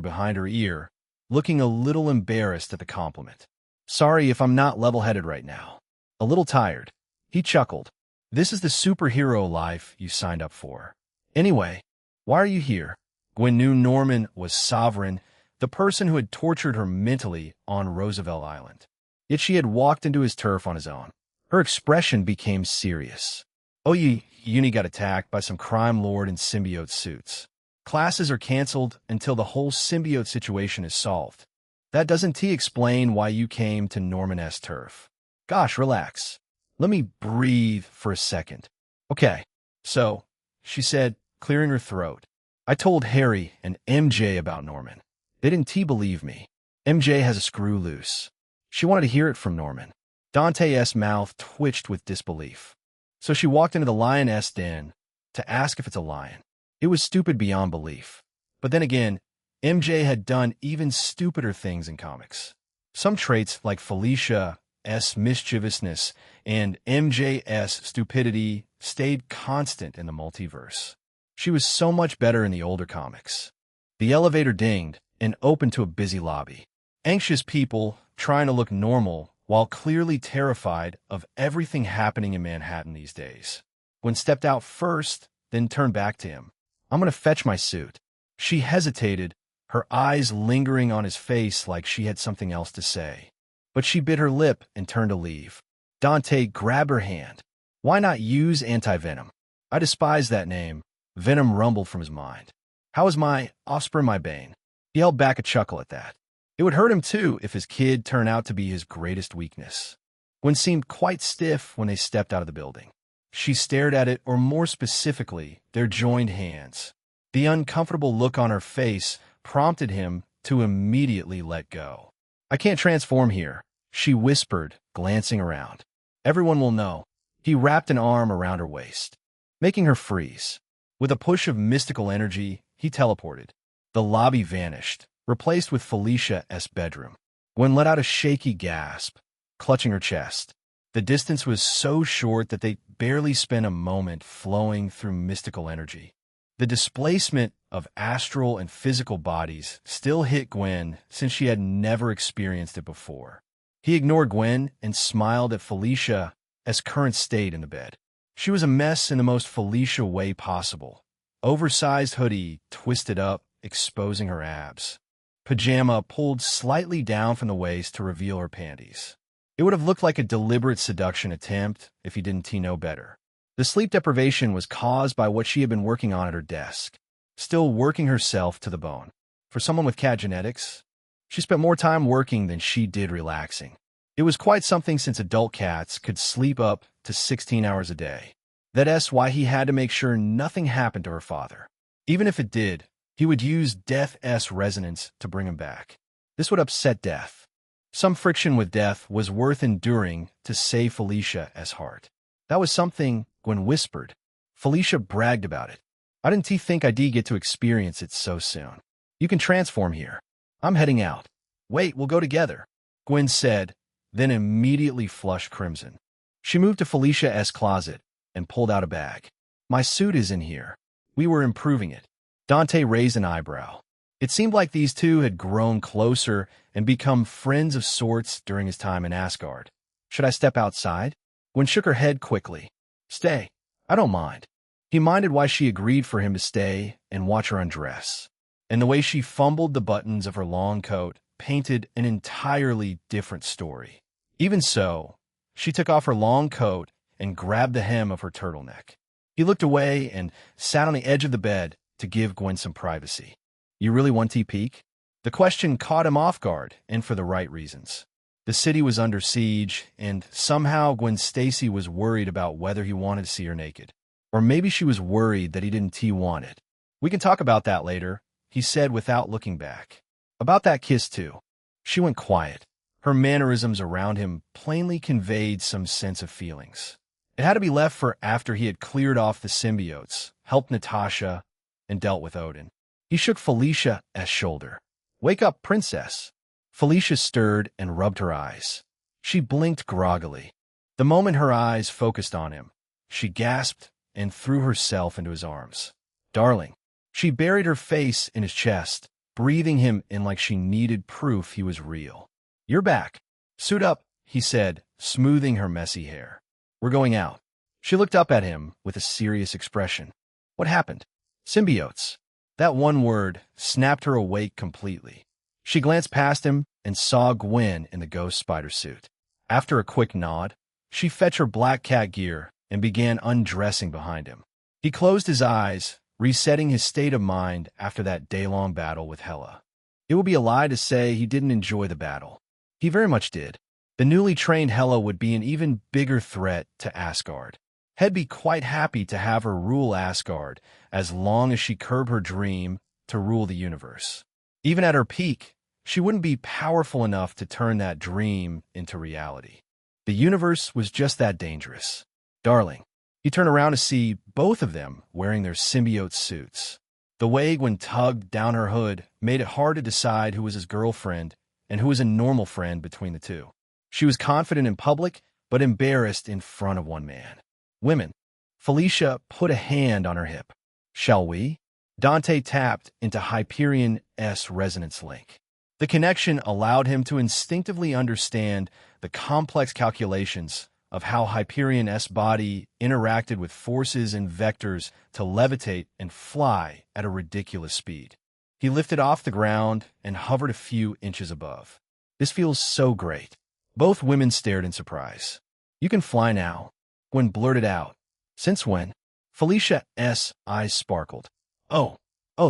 behind her ear, looking a little embarrassed at the compliment. Sorry if I'm not level-headed right now. A little tired. He chuckled. This is the superhero life you signed up for. Anyway, why are you here? Gwen knew Norman was Sovereign, the person who had tortured her mentally on Roosevelt Island. Yet she had walked into his turf on his own. Her expression became serious. Oh, Uni got attacked by some crime lord in symbiote suits. Classes are canceled until the whole symbiote situation is solved. That doesn't explain why you came to Norman S. turf. Gosh, relax. Let me breathe for a second. Okay, so, she said, clearing her throat. I told Harry and MJ about Norman. They didn't believe me. MJ has a screw loose. She wanted to hear it from Norman. Dante's mouth twitched with disbelief. So she walked into the lioness den to ask if it's a lion. It was stupid beyond belief. But then again, MJ had done even stupider things in comics. Some traits like Felicia's mischievousness and MJ's stupidity stayed constant in the multiverse. She was so much better in the older comics. The elevator dinged and opened to a busy lobby. Anxious people trying to look normal while clearly terrified of everything happening in Manhattan these days. Gwen stepped out first, then turned back to him. I'm going to fetch my suit. She hesitated, her eyes lingering on his face like she had something else to say. But she bit her lip and turned to leave. Dante grabbed her hand. Why not use anti-venom? I despise that name. Venom rumbled from his mind. How is my offspring my bane? He held back a chuckle at that. It would hurt him too if his kid turned out to be his greatest weakness. Gwen seemed quite stiff when they stepped out of the building. She stared at it, or more specifically, their joined hands. The uncomfortable look on her face prompted him to immediately let go. I can't transform here, she whispered, glancing around. Everyone will know. He wrapped an arm around her waist, making her freeze. With a push of mystical energy, he teleported. The lobby vanished, replaced with Felicia's bedroom. Gwen let out a shaky gasp, clutching her chest. The distance was so short that they barely spent a moment flowing through mystical energy. The displacement of astral and physical bodies still hit Gwen since she had never experienced it before. He ignored Gwen and smiled at Felicia's current state in the bed. She was a mess in the most Felicia way possible. Oversized hoodie twisted up, exposing her abs. Pajama pulled slightly down from the waist to reveal her panties. It would have looked like a deliberate seduction attempt if he didn't know better. The sleep deprivation was caused by what she had been working on at her desk, still working herself to the bone. For someone with cat genetics, she spent more time working than she did relaxing. It was quite something since adult cats could sleep up to 16 hours a day. That's why he had to make sure nothing happened to her father. Even if it did, he would use Death's resonance to bring him back. This would upset Death. Some friction with Death was worth enduring to save Felicia's heart. That was something Gwen whispered. Felicia bragged about it. I didn't think I'd get to experience it so soon. You can transform here. I'm heading out. Wait, we'll go together, Gwen said, then immediately flushed crimson. She moved to Felicia's closet and pulled out a bag. My suit is in here. We were improving it. Dante raised an eyebrow. It seemed like these two had grown closer and become friends of sorts during his time in Asgard. Should I step outside? Gwen shook her head quickly. Stay. I don't mind. He minded why she agreed for him to stay and watch her undress. And the way she fumbled the buttons of her long coat painted an entirely different story. Even so, she took off her long coat and grabbed the hem of her turtleneck. He looked away and sat on the edge of the bed to give Gwen some privacy. You really want to peek? The question caught him off guard, and for the right reasons. The city was under siege, and somehow Gwen Stacy was worried about whether he wanted to see her naked. Or maybe she was worried that he didn't want it. We can talk about that later, he said without looking back. About that kiss, too. She went quiet. Her mannerisms around him plainly conveyed some sense of feelings. It had to be left for after he had cleared off the symbiotes, helped Natasha, and dealt with Odin. He shook Felicia's shoulder. Wake up, princess. Felicia stirred and rubbed her eyes. She blinked groggily. The moment her eyes focused on him, she gasped and threw herself into his arms. Darling. She buried her face in his chest, breathing him in like she needed proof he was real. You're back. Suit up, he said, smoothing her messy hair. We're going out. She looked up at him with a serious expression. What happened? Symbiotes. That one word snapped her awake completely. She glanced past him and saw Gwen in the ghost spider suit. After a quick nod, she fetched her black cat gear and began undressing behind him. He closed his eyes, resetting his state of mind after that day-long battle with Hela. It would be a lie to say he didn't enjoy the battle. He very much did. The newly trained Hela would be an even bigger threat to Asgard. He'd be quite happy to have her rule Asgard as long as she curbed her dream to rule the universe. Even at her peak, she wouldn't be powerful enough to turn that dream into reality. The universe was just that dangerous. Darling. He turned around to see both of them wearing their symbiote suits. The way Gwen tugged down her hood made it hard to decide who was his girlfriend and who was a normal friend between the two. She was confident in public, but embarrassed in front of one man. Women. Felicia put a hand on her hip. Shall we? Dante tapped into Hyperion's resonance link. The connection allowed him to instinctively understand the complex calculations of how Hyperion's body interacted with forces and vectors to levitate and fly at a ridiculous speed. He lifted off the ground and hovered a few inches above. This feels so great. Both women stared in surprise. You can fly now, Gwen blurted out. Since when? Felicia's eyes sparkled. Oh,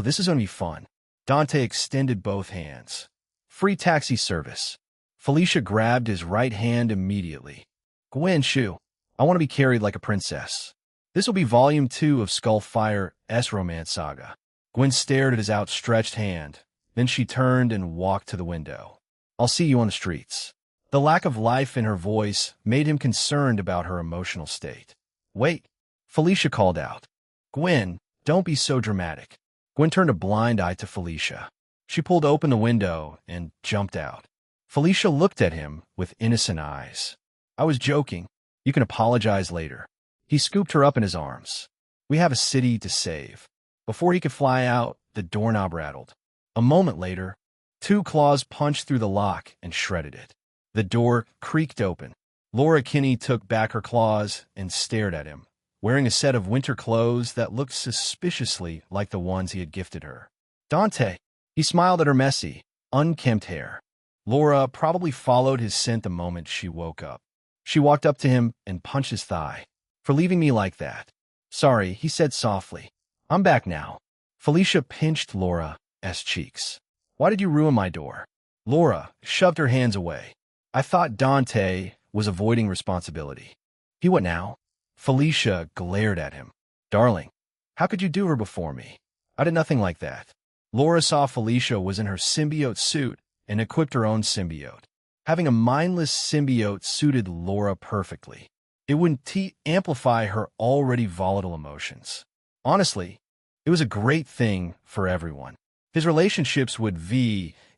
this is going to be fun. Dante extended both hands. Free taxi service. Felicia grabbed his right hand immediately. Gwen, shoo. I want to be carried like a princess. This will be Volume 2 of Skullfire's romance saga. Gwen stared at his outstretched hand. Then she turned and walked to the window. I'll see you on the streets. The lack of life in her voice made him concerned about her emotional state. Wait, Felicia called out. Gwen, don't be so dramatic. Gwen turned a blind eye to Felicia. She pulled open the window and jumped out. Felicia looked at him with innocent eyes. I was joking. You can apologize later. He scooped her up in his arms. We have a city to save. Before he could fly out, the doorknob rattled. A moment later, 2 claws punched through the lock and shredded it. The door creaked open. Laura Kinney took back her claws and stared at him, wearing a set of winter clothes that looked suspiciously like the ones he had gifted her. Dante! He smiled at her messy, unkempt hair. Laura probably followed his scent the moment she woke up. She walked up to him and punched his thigh. For leaving me like that. Sorry, he said softly. I'm back now. Felicia pinched Laura's cheeks. Why did you ruin my door? Laura shoved her hands away. I thought Dante was avoiding responsibility. He what now? Felicia glared at him. Darling, how could you do her before me? I did nothing like that. Laura saw Felicia was in her symbiote suit and equipped her own symbiote. Having a mindless symbiote suited Laura perfectly. It wouldn't amplify her already volatile emotions. Honestly, it was a great thing for everyone. His relationships would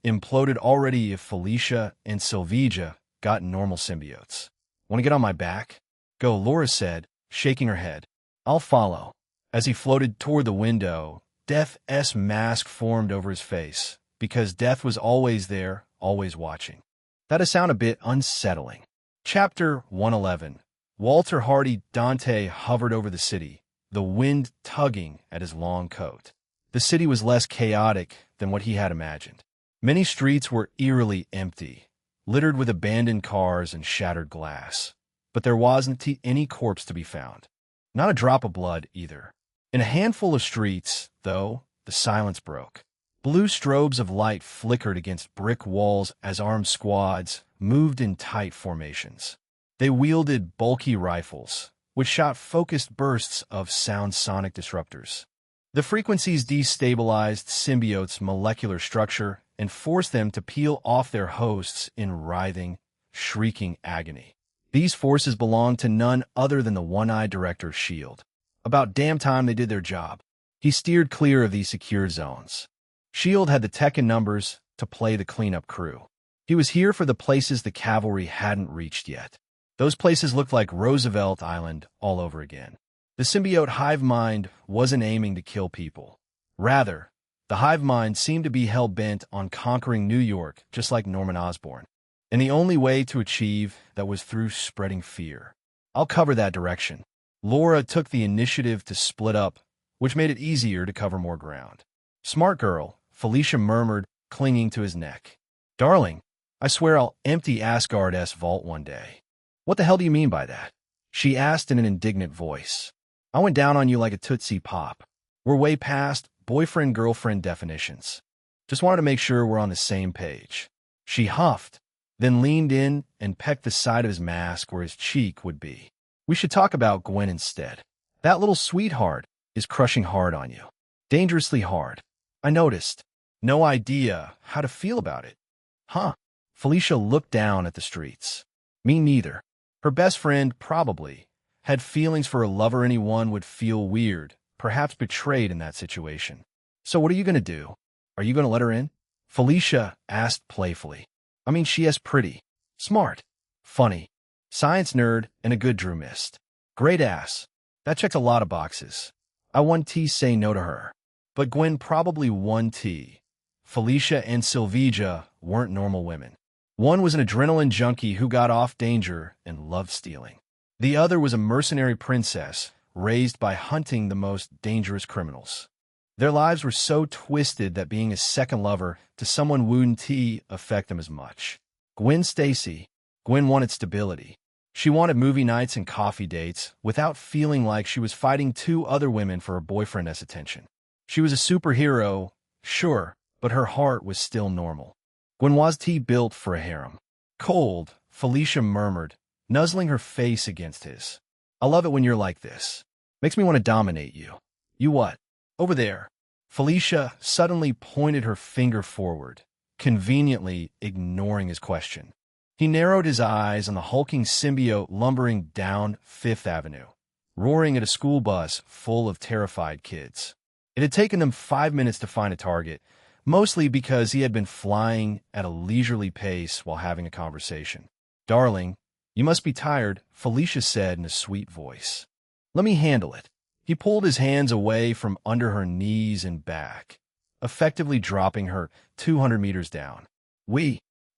imploded already if Felicia and Silvija got normal symbiotes. Want to get on my back? Go, Laura said, shaking her head. I'll follow. As he floated toward the window, Death's mask formed over his face, because Death was always there, always watching. That'd sound a bit unsettling. Chapter 111. Walter Hardy. Dante hovered over the city, the wind tugging at his long coat. The city was less chaotic than what he had imagined. Many streets were eerily empty, littered with abandoned cars and shattered glass. But there wasn't any corpse to be found. Not a drop of blood, either. In a handful of streets, though, the silence broke. Blue strobes of light flickered against brick walls as armed squads moved in tight formations. They wielded bulky rifles, which shot focused bursts of sound sonic disruptors. The frequencies destabilized symbiotes' molecular structure and forced them to peel off their hosts in writhing, shrieking agony. These forces belonged to none other than the one-eyed director's shield. About damn time they did their job. He steered clear of these secure zones. SHIELD had the tech and numbers to play the cleanup crew. He was here for the places the cavalry hadn't reached yet. Those places looked like Roosevelt Island all over again. The symbiote hive mind wasn't aiming to kill people. Rather, the hive mind seemed to be hell-bent on conquering New York, just like Norman Osborn. And the only way to achieve that was through spreading fear. I'll cover that direction. Laura took the initiative to split up, which made it easier to cover more ground. Smart girl, Felicia murmured, clinging to his neck. Darling, I swear I'll empty Asgard's vault one day. What the hell do you mean by that? She asked in an indignant voice. I went down on you like a Tootsie Pop. We're way past boyfriend-girlfriend definitions. Just wanted to make sure we're on the same page. She huffed, then leaned in and pecked the side of his mask where his cheek would be. We should talk about Gwen instead. That little sweetheart is crushing hard on you. Dangerously hard. I noticed. No idea how to feel about it. Huh? Felicia looked down at the streets. Me neither. Her best friend, probably, had feelings for a lover. Anyone would feel weird, perhaps betrayed in that situation. So what are you going to do? Are you going to let her in? Felicia asked playfully. I mean, she is pretty, smart, funny, science nerd, and a good Drew mist. Great ass. That checked a lot of boxes. I wouldn't say no to her. But Gwen probably wouldn't. Felicia and Silvija weren't normal women. One was an adrenaline junkie who got off danger and loved stealing. The other was a mercenary princess raised by hunting the most dangerous criminals. Their lives were so twisted that being a second lover to someone wouldn't affect them as much. Gwen wanted stability. She wanted movie nights and coffee dates without feeling like she was fighting 2 other women for her boyfriend's attention. She was a superhero, sure, but her heart was still normal. Gwen was built for a harem. Cold, Felicia murmured, nuzzling her face against his. I love it when you're like this. Makes me want to dominate you. You what? Over there. Felicia suddenly pointed her finger forward, conveniently ignoring his question. He narrowed his eyes on the hulking symbiote lumbering down Fifth Avenue, roaring at a school bus full of terrified kids. It had taken them 5 minutes to find a target, mostly because he had been flying at a leisurely pace while having a conversation. "Darling, you must be tired," Felicia said in a sweet voice. "Let me handle it." He pulled his hands away from under her knees and back, effectively dropping her 200 meters down.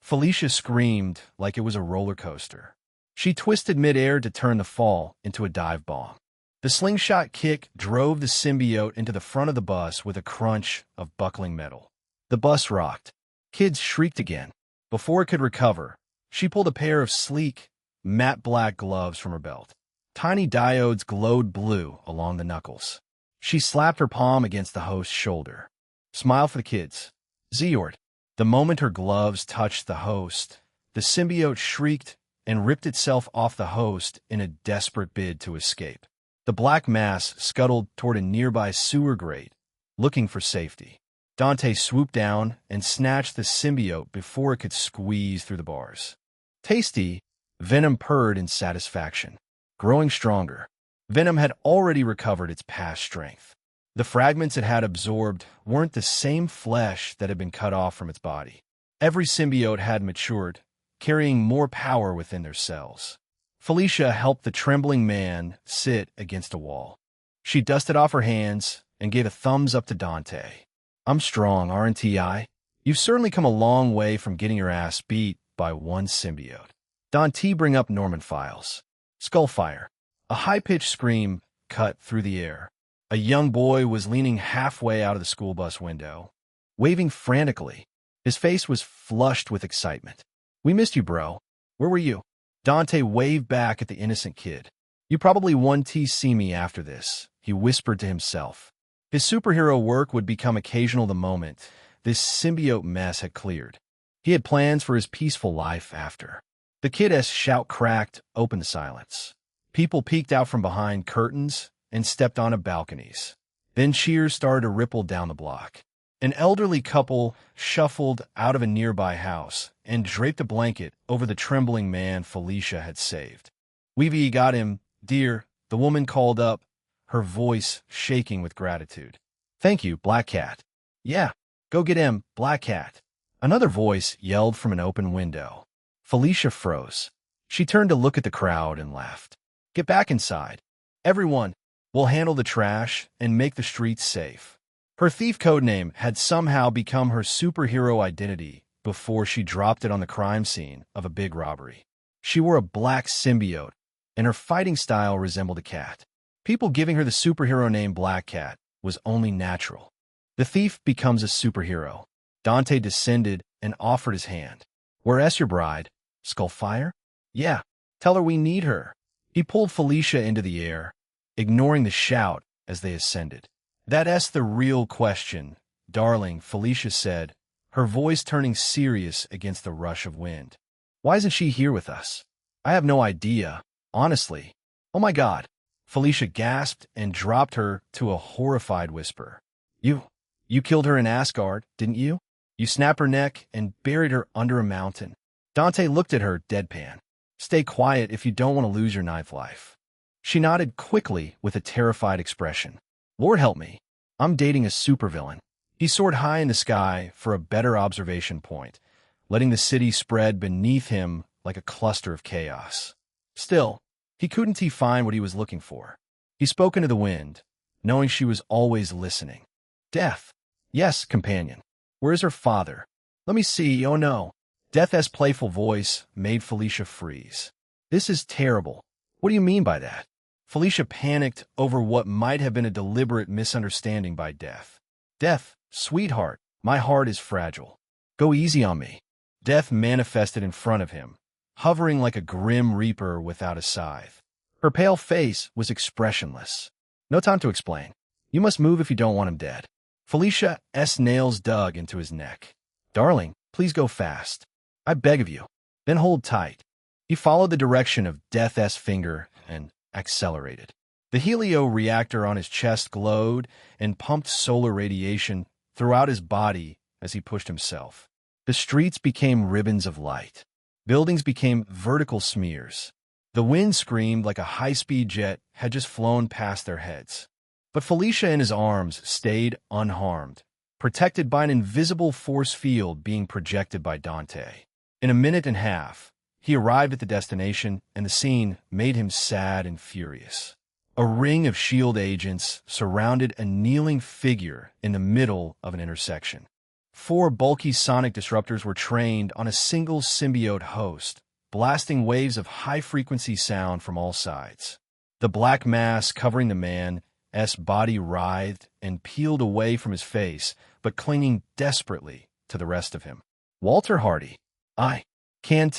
Felicia screamed like it was a roller coaster. She twisted midair to turn the fall into a dive bomb. The slingshot kick drove the symbiote into the front of the bus with a crunch of buckling metal. The bus rocked. Kids shrieked again. Before it could recover, she pulled a pair of sleek, matte black gloves from her belt. Tiny diodes glowed blue along the knuckles. She slapped her palm against the host's shoulder. "Smile for the kids." Zord. The moment her gloves touched the host, the symbiote shrieked and ripped itself off the host in a desperate bid to escape. The black mass scuttled toward a nearby sewer grate, looking for safety. Dante swooped down and snatched the symbiote before it could squeeze through the bars. Tasty, Venom purred in satisfaction. Growing stronger, Venom had already recovered its past strength. The fragments it had absorbed weren't the same flesh that had been cut off from its body. Every symbiote had matured, carrying more power within their cells. Felicia helped the trembling man sit against a wall. She dusted off her hands and gave a thumbs up to Dante. "I'm strong, aren't I? You've certainly come a long way from getting your ass beat by one symbiote." Dante bring up Norman files. Skullfire. A high-pitched scream cut through the air. A young boy was leaning halfway out of the school bus window, waving frantically. His face was flushed with excitement. "We missed you, bro. Where were you?" Dante waved back at the innocent kid. "You probably won't see me after this," he whispered to himself. His superhero work would become occasional the moment this symbiote mess had cleared. He had plans for his peaceful life after. The kid's shout cracked open the silence. People peeked out from behind curtains and stepped onto balconies. Then cheers started to ripple down the block. An elderly couple shuffled out of a nearby house and draped a blanket over the trembling man Felicia had saved. "We've got him, dear," the woman called up, her voice shaking with gratitude. "Thank you, Black Cat." "Yeah, go get him, Black Cat." Another voice yelled from an open window. Felicia froze. She turned to look at the crowd and laughed. "Get back inside. Everyone, we'll handle the trash and make the streets safe." Her thief codename had somehow become her superhero identity before she dropped it on the crime scene of a big robbery. She wore a black symbiote, and her fighting style resembled a cat. People giving her the superhero name Black Cat was only natural. The thief becomes a superhero. Dante descended and offered his hand. "Where's your bride? Skullfire?" "Yeah, tell her we need her." He pulled Felicia into the air, ignoring the shout as they ascended. "That's the real question, darling," Felicia said, her voice turning serious against the rush of wind. "Why isn't she here with us?" "I have no idea, honestly." "Oh my God." Felicia gasped and dropped her to a horrified whisper. You killed her in Asgard, didn't you? You snapped her neck and buried her under a mountain." Dante looked at her deadpan. "Stay quiet if you don't want to lose your ninth life." She nodded quickly with a terrified expression. "Lord help me. I'm dating a supervillain." He soared high in the sky for a better observation point, letting the city spread beneath him like a cluster of chaos. Still, he couldn't find what he was looking for. He spoke into the wind, knowing she was always listening. "Death." "Yes, companion." "Where is her father?" "Let me see, oh no." Death's playful voice made Felicia freeze. "This is terrible. What do you mean by that?" Felicia panicked over what might have been a deliberate misunderstanding by Death. "Death, sweetheart, my heart is fragile. Go easy on me." Death manifested in front of him, hovering like a grim reaper without a scythe. Her pale face was expressionless. "No time to explain. You must move if you don't want him dead." Felicia's nails dug into his neck. "Darling, please go fast. I beg of you. Then hold tight." He followed the direction of Death's finger and accelerated. The helio reactor on his chest glowed and pumped solar radiation throughout his body as he pushed himself. The streets became ribbons of light. Buildings became vertical smears. The wind screamed like a high-speed jet had just flown past their heads. But Felicia in his arms stayed unharmed, protected by an invisible force field being projected by Dante. In a minute and a half, he arrived at the destination, and the scene made him sad and furious. A ring of S.H.I.E.L.D. agents surrounded a kneeling figure in the middle of an intersection. 4 bulky sonic disruptors were trained on a single symbiote host, blasting waves of high-frequency sound from all sides. The black mass covering the man's body writhed and peeled away from his face, but clinging desperately to the rest of him. "Walter Hardy, I can't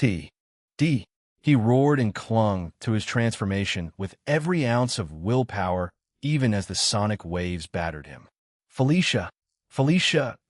D." He roared and clung to his transformation with every ounce of willpower, even as the sonic waves battered him. Felicia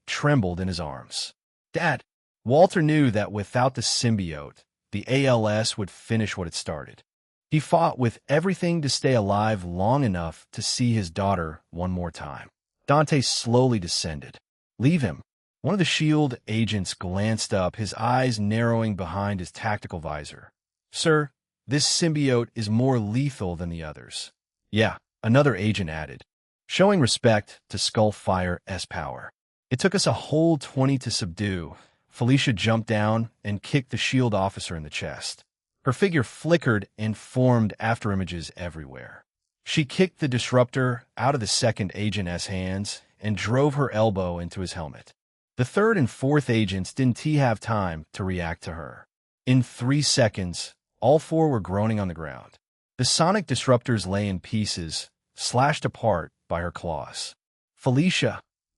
trembled in his arms. "Dad!" Walter knew that without the symbiote, the ALS would finish what it started. He fought with everything to stay alive long enough to see his daughter one more time. Dante slowly descended. "Leave him." One of the S.H.I.E.L.D. agents glanced up, his eyes narrowing behind his tactical visor. "Sir, this symbiote is more lethal than the others." "Yeah," another agent added, showing respect to Skullfire's power. "It took us a whole 20 to subdue." Felicia jumped down and kicked the S.H.I.E.L.D. officer in the chest. Her figure flickered and formed afterimages everywhere. She kicked the disruptor out of the second agent's hands and drove her elbow into his helmet. The third and fourth agents didn't have time to react to her. In 3 seconds, all 4 were groaning on the ground. The sonic disruptors lay in pieces, slashed apart by her claws.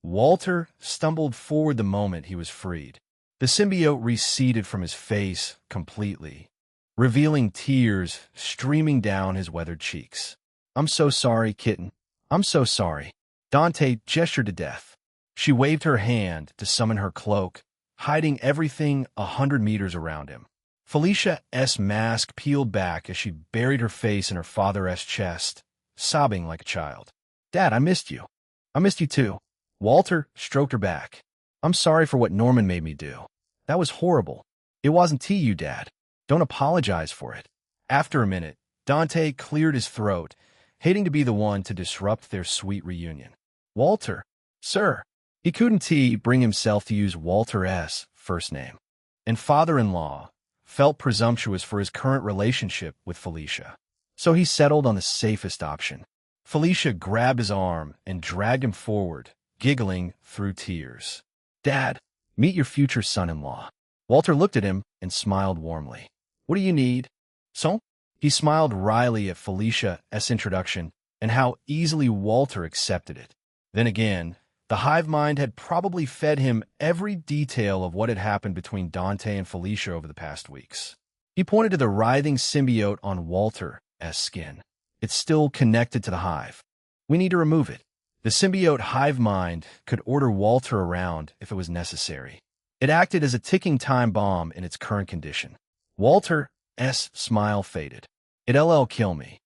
Walter stumbled forward the moment he was freed. The symbiote receded from his face completely, revealing tears streaming down his weathered cheeks. "I'm so sorry, kitten. I'm so sorry." Dante gestured to Death. She waved her hand to summon her cloak, hiding everything 100 meters around him. Felicia's mask peeled back as she buried her face in her father's chest, sobbing like a child. "Dad, I missed you. I missed you too." Walter stroked her back. "I'm sorry for what Norman made me do. That was horrible. It wasn't you, Dad. Don't apologize for it." After a minute, Dante cleared his throat, hating to be the one to disrupt their sweet reunion. "Walter, sir." He couldn't bring himself to use Walter's first name. And father-in-law felt presumptuous for his current relationship with Felicia. So he settled on the safest option. Felicia grabbed his arm and dragged him forward, giggling through tears. "Dad, meet your future son-in-law." Walter looked at him and smiled warmly. "What do you need?" "So?" He smiled wryly at Felicia's introduction and how easily Walter accepted it. Then again, the hive mind had probably fed him every detail of what had happened between Dante and Felicia over the past weeks. He pointed to the writhing symbiote on Walter's skin. "It's still connected to the hive. We need to remove it." The symbiote hive mind could order Walter around if it was necessary. It acted as a ticking time bomb in its current condition. Walter's smile faded. "It'll kill me."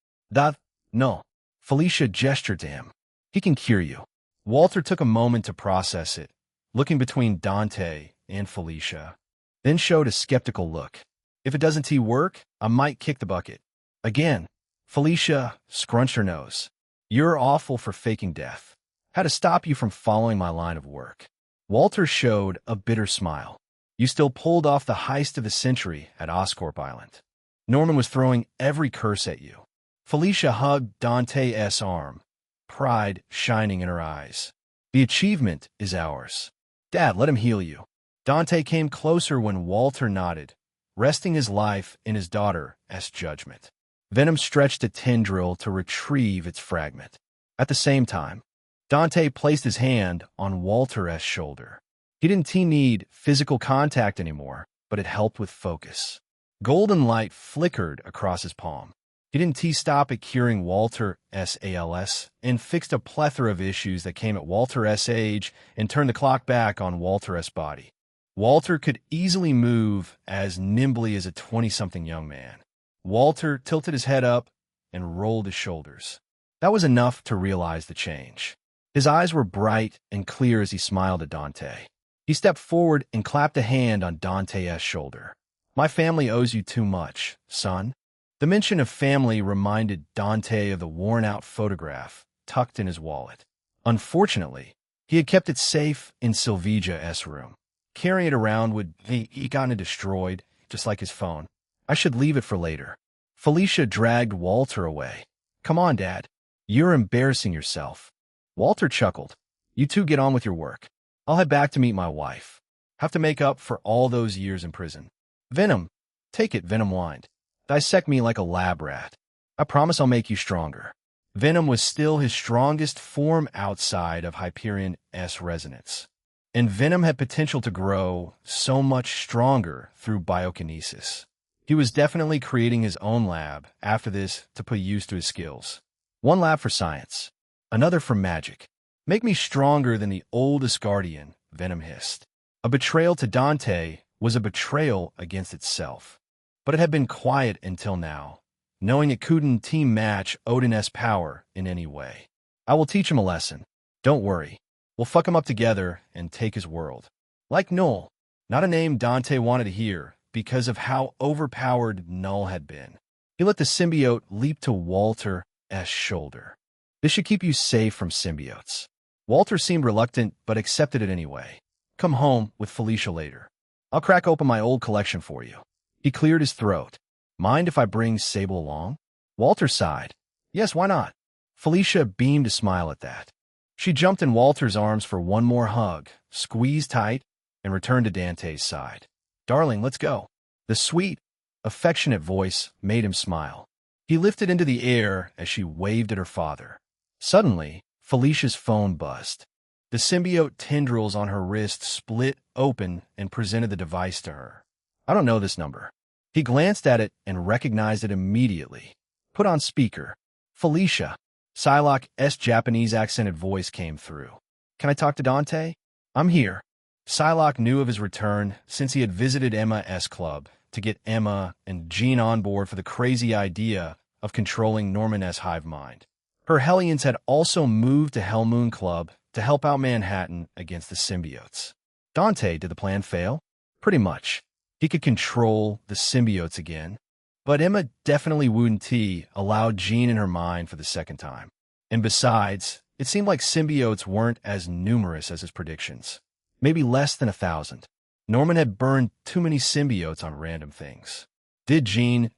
No." Felicia gestured to him. "He can cure you." Walter took a moment to process it, looking between Dante and Felicia, then showed a skeptical look. "If it doesn't work, I might kick the bucket." Again, Felicia scrunched her nose. "You're awful for faking death. How to stop you from following my line of work." Walter showed a bitter smile. "You still pulled off the heist of the century at Oscorp Island. Norman was throwing every curse at you." Felicia hugged Dante's arm, pride shining in her eyes. "The achievement is ours. Dad, let him heal you." Dante came closer when Walter nodded, resting his life in his daughter's judgment. Venom stretched a tendril to retrieve its fragment. At the same time, Dante placed his hand on Walter's shoulder. He didn't need physical contact anymore, but it helped with focus. Golden light flickered across his palm. He didn't stop at curing Walter's ALS and fixed a plethora of issues that came at Walter's age and turned the clock back on Walter's body. Walter could easily move as nimbly as a 20-something young man. Walter tilted his head up and rolled his shoulders. That was enough to realize the change. His eyes were bright and clear as he smiled at Dante. He stepped forward and clapped a hand on Dante's shoulder. "My family owes you too much, son." The mention of family reminded Dante of the worn-out photograph tucked in his wallet. Unfortunately, he had kept it safe in Sylvia's room. Carrying it around would he gotten it destroyed, just like his phone. I should leave it for later. Felicia dragged Walter away. Come on, Dad. You're embarrassing yourself. Walter chuckled. You two get on with your work. I'll head back to meet my wife. Have to make up for all those years in prison. Venom. Take it, Venom whined. Dissect me like a lab rat. I promise I'll make you stronger. Venom was still his strongest form outside of Hyperion's resonance. And Venom had potential to grow so much stronger through biokinesis. He was definitely creating his own lab after this to put use to his skills. One lab for science, another for magic. Make me stronger than the old Asgardian, Venom hissed. A betrayal to Dante was a betrayal against itself. But it had been quiet until now, knowing it couldn't team match Odin's power in any way. I will teach him a lesson. Don't worry. We'll fuck him up together and take his world. Like Null, not a name Dante wanted to hear because of how overpowered Null had been. He let the symbiote leap to Walter's shoulder. This should keep you safe from symbiotes. Walter seemed reluctant but accepted it anyway. Come home with Felicia later. I'll crack open my old collection for you. He cleared his throat. Mind if I bring Sable along? Walter sighed. Yes, why not? Felicia beamed a smile at that. She jumped in Walter's arms for one more hug, squeezed tight, and returned to Dante's side. Darling, let's go. The sweet, affectionate voice made him smile. He lifted into the air as she waved at her father. Suddenly, Felicia's phone buzzed. The symbiote tendrils on her wrist split open and presented the device to her. I don't know this number. He glanced at it and recognized it immediately. Put on speaker. Felicia. Psylocke's Japanese accented voice came through. Can I talk to Dante? I'm here. Psylocke knew of his return since he had visited Emma's club to get Emma and Jean on board for the crazy idea of controlling Norman's hive mind. Her Hellions had also moved to Hellmoon Club to help out Manhattan against the symbiotes. Dante, did the plan fail? Pretty much. He could control the symbiotes again, but Emma definitely wouldn't allow Jean in her mind for the second time. And besides, it seemed like symbiotes weren't as numerous as his predictions. Maybe less than 1,000. Norman had burned too many symbiotes on random things. Did Jean's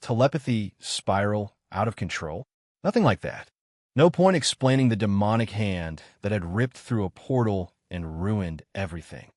telepathy spiral out of control? Nothing like that. No point explaining the demonic hand that had ripped through a portal and ruined everything.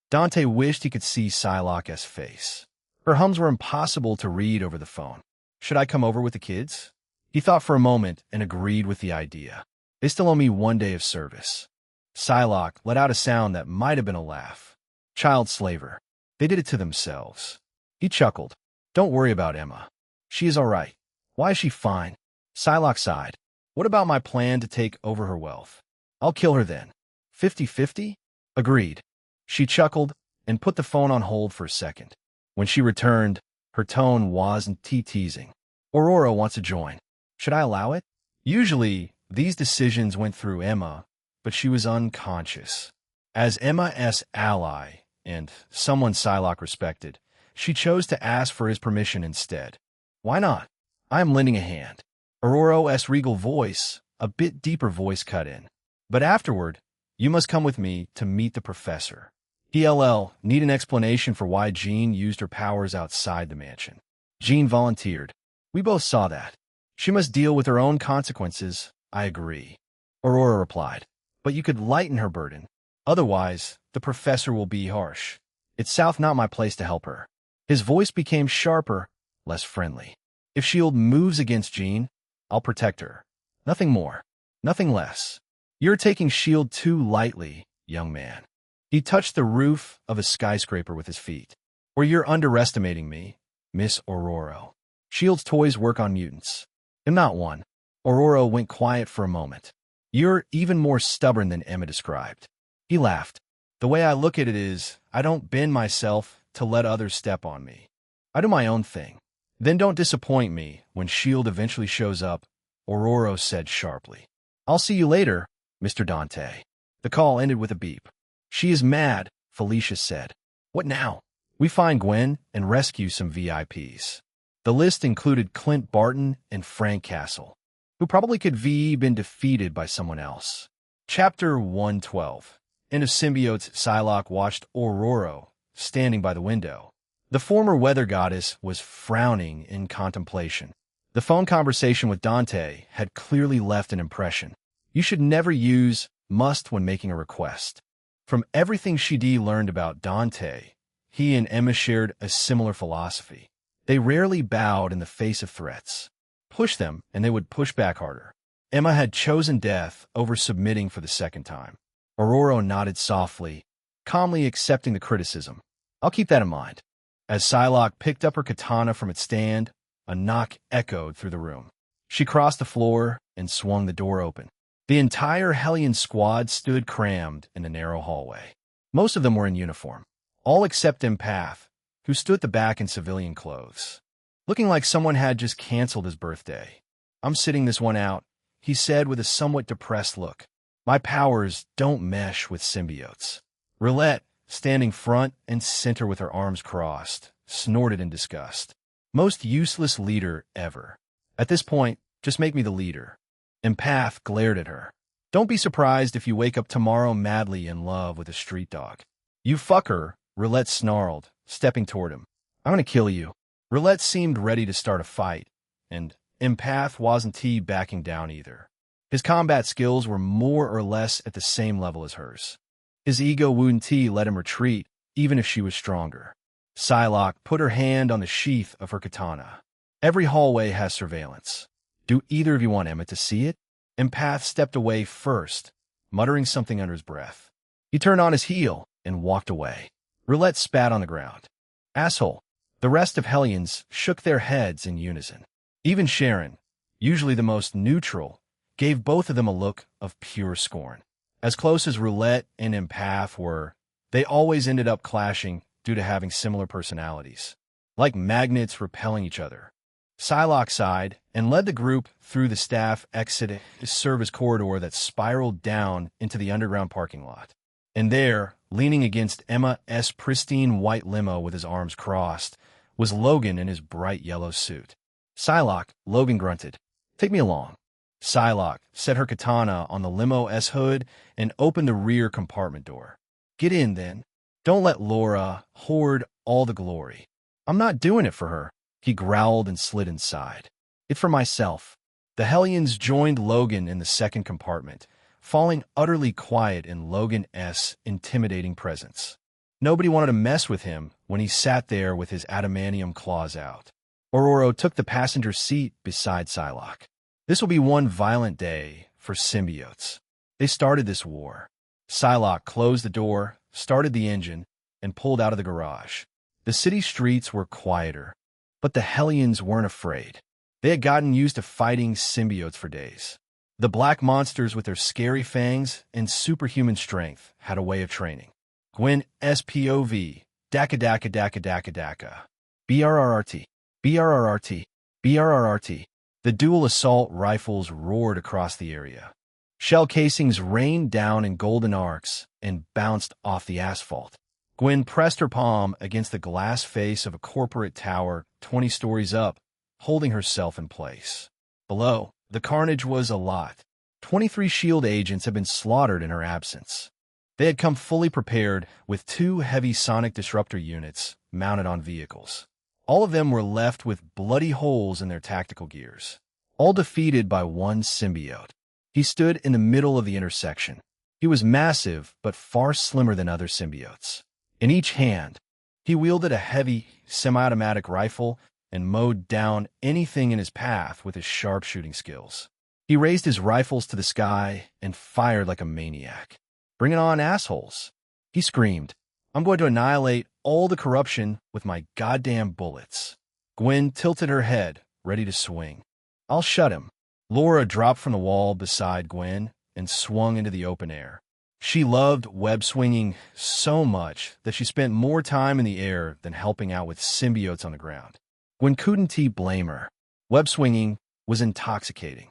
Dante wished he could see Psylocke's face. Her hums were impossible to read over the phone. Should I come over with the kids? He thought for a moment and agreed with the idea. They still owe me 1 day of service. Psylocke let out a sound that might have been a laugh. Child slaver. They did it to themselves. He chuckled. Don't worry about Emma. She is all right. Why is she fine? Psylocke sighed. What about my plan to take over her wealth? I'll kill her then. 50-50? Agreed. She chuckled and put the phone on hold for a second. When she returned, her tone wasn't teasing. Aurora wants to join. Should I allow it? Usually, these decisions went through Emma, but she was unconscious. As Emma's ally, and someone Psylocke respected, she chose to ask for his permission instead. Why not? I am lending a hand. Aurora's regal voice, a bit deeper voice cut in. But afterward, you must come with me to meet the professor. PLL need an explanation for why Jean used her powers outside the mansion. Jean volunteered. We both saw that. She must deal with her own consequences. I agree. Aurora replied. But you could lighten her burden. Otherwise, the professor will be harsh. It's South not my place to help her. His voice became sharper, less friendly. If S.H.I.E.L.D. moves against Jean, I'll protect her. Nothing more. Nothing less. You're taking S.H.I.E.L.D. too lightly, young man. He touched the roof of a skyscraper with his feet. Or you're underestimating me, Miss Aurora. S.H.I.E.L.D.'s toys work on mutants. I'm not one. Aurora went quiet for a moment. You're even more stubborn than Emma described. He laughed. The way I look at it is, I don't bend myself to let others step on me. I do my own thing. Then don't disappoint me when S.H.I.E.L.D. eventually shows up, Aurora said sharply. I'll see you later, Mr. Dante. The call ended with a beep. She is mad, Felicia said. What now? We find Gwen and rescue some VIPs. The list included Clint Barton and Frank Castle. who probably could have been defeated by someone else. Chapter 112. End of Symbiotes. Psylocke watched Ororo, standing by the window. The former weather goddess was frowning in contemplation. The phone conversation with Dante had clearly left an impression. You should never use must when making a request. From everything she'd learned about Dante, he and Emma shared a similar philosophy. They rarely bowed in the face of threats. Push them, and they would push back harder. Emma had chosen death over submitting for the second time. Ororo nodded softly, calmly accepting the criticism. I'll keep that in mind. As Psylocke picked up her katana from its stand, a knock echoed through the room. She crossed the floor and swung the door open. The entire Hellion squad stood crammed in the narrow hallway. Most of them were in uniform, all except Empath, who stood at the back in civilian clothes, looking like someone had just canceled his birthday. I'm sitting this one out, he said with a somewhat depressed look. My powers don't mesh with symbiotes. Roulette, standing front and center with her arms crossed, snorted in disgust. Most useless leader ever. At this point, just make me the leader. Empath glared at her. Don't be surprised if you wake up tomorrow madly in love with a street dog. You fucker, Roulette snarled, stepping toward him. I'm gonna kill you. Roulette seemed ready to start a fight, and Empath wasn't backing down either. His combat skills were more or less at the same level as hers. His ego wouldn't let him retreat, even if she was stronger. Psylocke put her hand on the sheath of her katana. Every hallway has surveillance. Do either of you want Emma to see it? Empath stepped away first, muttering something under his breath. He turned on his heel and walked away. Roulette spat on the ground. Asshole. The rest of Hellions shook their heads in unison. Even Sharon, usually the most neutral, gave both of them a look of pure scorn. As close as Roulette and Empath were, they always ended up clashing due to having similar personalities, like magnets repelling each other. Psylocke sighed and led the group through the staff exit service corridor that spiraled down into the underground parking lot. And there, leaning against Emma's pristine white limo with his arms crossed, was Logan in his bright yellow suit. Psylocke, Logan grunted. Take me along. Psylocke set her katana on the limo's hood and opened the rear compartment door. Get in, then. Don't let Laura hoard all the glory. I'm not doing it for her, he growled and slid inside. It's for myself. The Hellions joined Logan in the second compartment, falling utterly quiet in Logan's intimidating presence. Nobody wanted to mess with him when he sat there with his adamantium claws out. Ororo took the passenger seat beside Psylocke. This will be one violent day for symbiotes. They started this war. Psylocke closed the door, started the engine, and pulled out of the garage. The city streets were quieter, but the Hellions weren't afraid. They had gotten used to fighting symbiotes for days. The black monsters with their scary fangs and superhuman strength had a way of training. Gwen SPOV, Daka Daka Daka Daka Daka. BRRRT, BRRRT, BRRRT. The dual assault rifles roared across the area. Shell casings rained down in golden arcs and bounced off the asphalt. Gwen pressed her palm against the glass face of a corporate tower 20 stories up, holding herself in place. Below, the carnage was a lot. 23 SHIELD agents had been slaughtered in her absence. They had come fully prepared with 2 heavy sonic disruptor units mounted on vehicles. All of them were left with bloody holes in their tactical gears, all defeated by one symbiote. He stood in the middle of the intersection. He was massive, but far slimmer than other symbiotes. In each hand, he wielded a heavy, semi-automatic rifle and mowed down anything in his path with his sharpshooting skills. He raised his rifles to the sky and fired like a maniac. Bring it on, assholes, he screamed. I'm going to annihilate all the corruption with my goddamn bullets. Gwen tilted her head, ready to swing. I'll shut him. Laura dropped from the wall beside Gwen and swung into the open air. She loved web swinging so much that she spent more time in the air than helping out with symbiotes on the ground. Gwen couldn't blame her. Web swinging was intoxicating.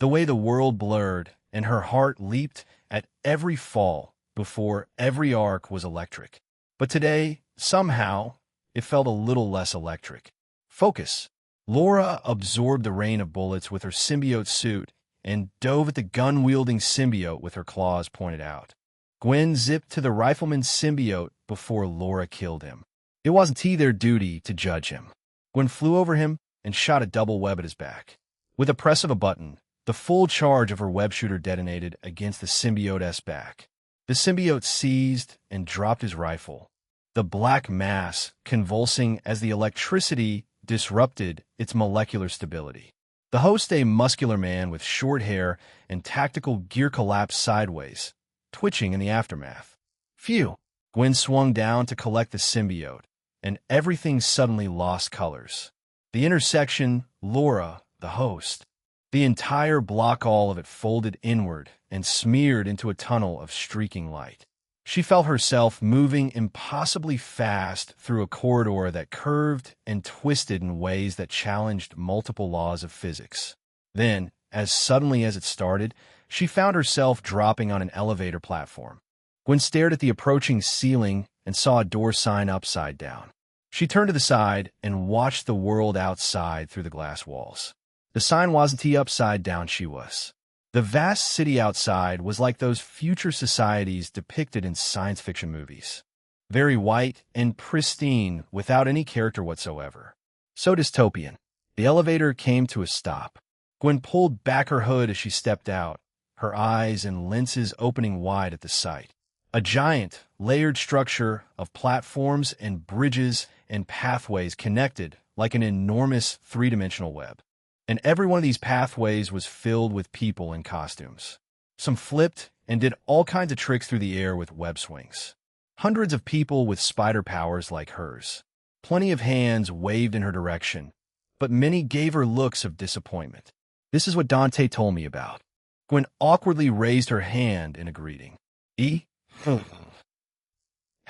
The way the world blurred and her heart leaped at every fall before every arc was electric. But today, somehow, it felt a little less electric. Focus. Laura absorbed the rain of bullets with her symbiote suit and dove at the gun-wielding symbiote with her claws pointed out. Gwen zipped to the rifleman's symbiote before Laura killed him. It wasn't their duty to judge him. Gwen flew over him and shot a double web at his back. With a press of a button, the full charge of her web shooter detonated against the symbiote's back. The symbiote seized and dropped his rifle, the black mass convulsing as the electricity disrupted its molecular stability. The host, a muscular man with short hair and tactical gear, collapsed sideways, twitching in the aftermath. Phew! Gwen swung down to collect the symbiote, and everything suddenly lost colors. The intersection, Laura, the host. The entire block, all of it folded inward and smeared into a tunnel of streaking light. She felt herself moving impossibly fast through a corridor that curved and twisted in ways that challenged multiple laws of physics. Then, as suddenly as it started, she found herself dropping on an elevator platform. Gwen stared at the approaching ceiling and saw a door sign upside down. She turned to the side and watched the world outside through the glass walls. The sign wasn't upside down, she was. The vast city outside was like those future societies depicted in science fiction movies. Very white and pristine, without any character whatsoever. So dystopian. The elevator came to a stop. Gwen pulled back her hood as she stepped out, her eyes and lenses opening wide at the sight. A giant, layered structure of platforms and bridges and pathways connected like an enormous three-dimensional web. And every one of these pathways was filled with people in costumes. Some flipped and did all kinds of tricks through the air with web swings. Hundreds of people with spider powers like hers. Plenty of hands waved in her direction, but many gave her looks of disappointment. This is what Dante told me about. Gwen awkwardly raised her hand in a greeting. Hey,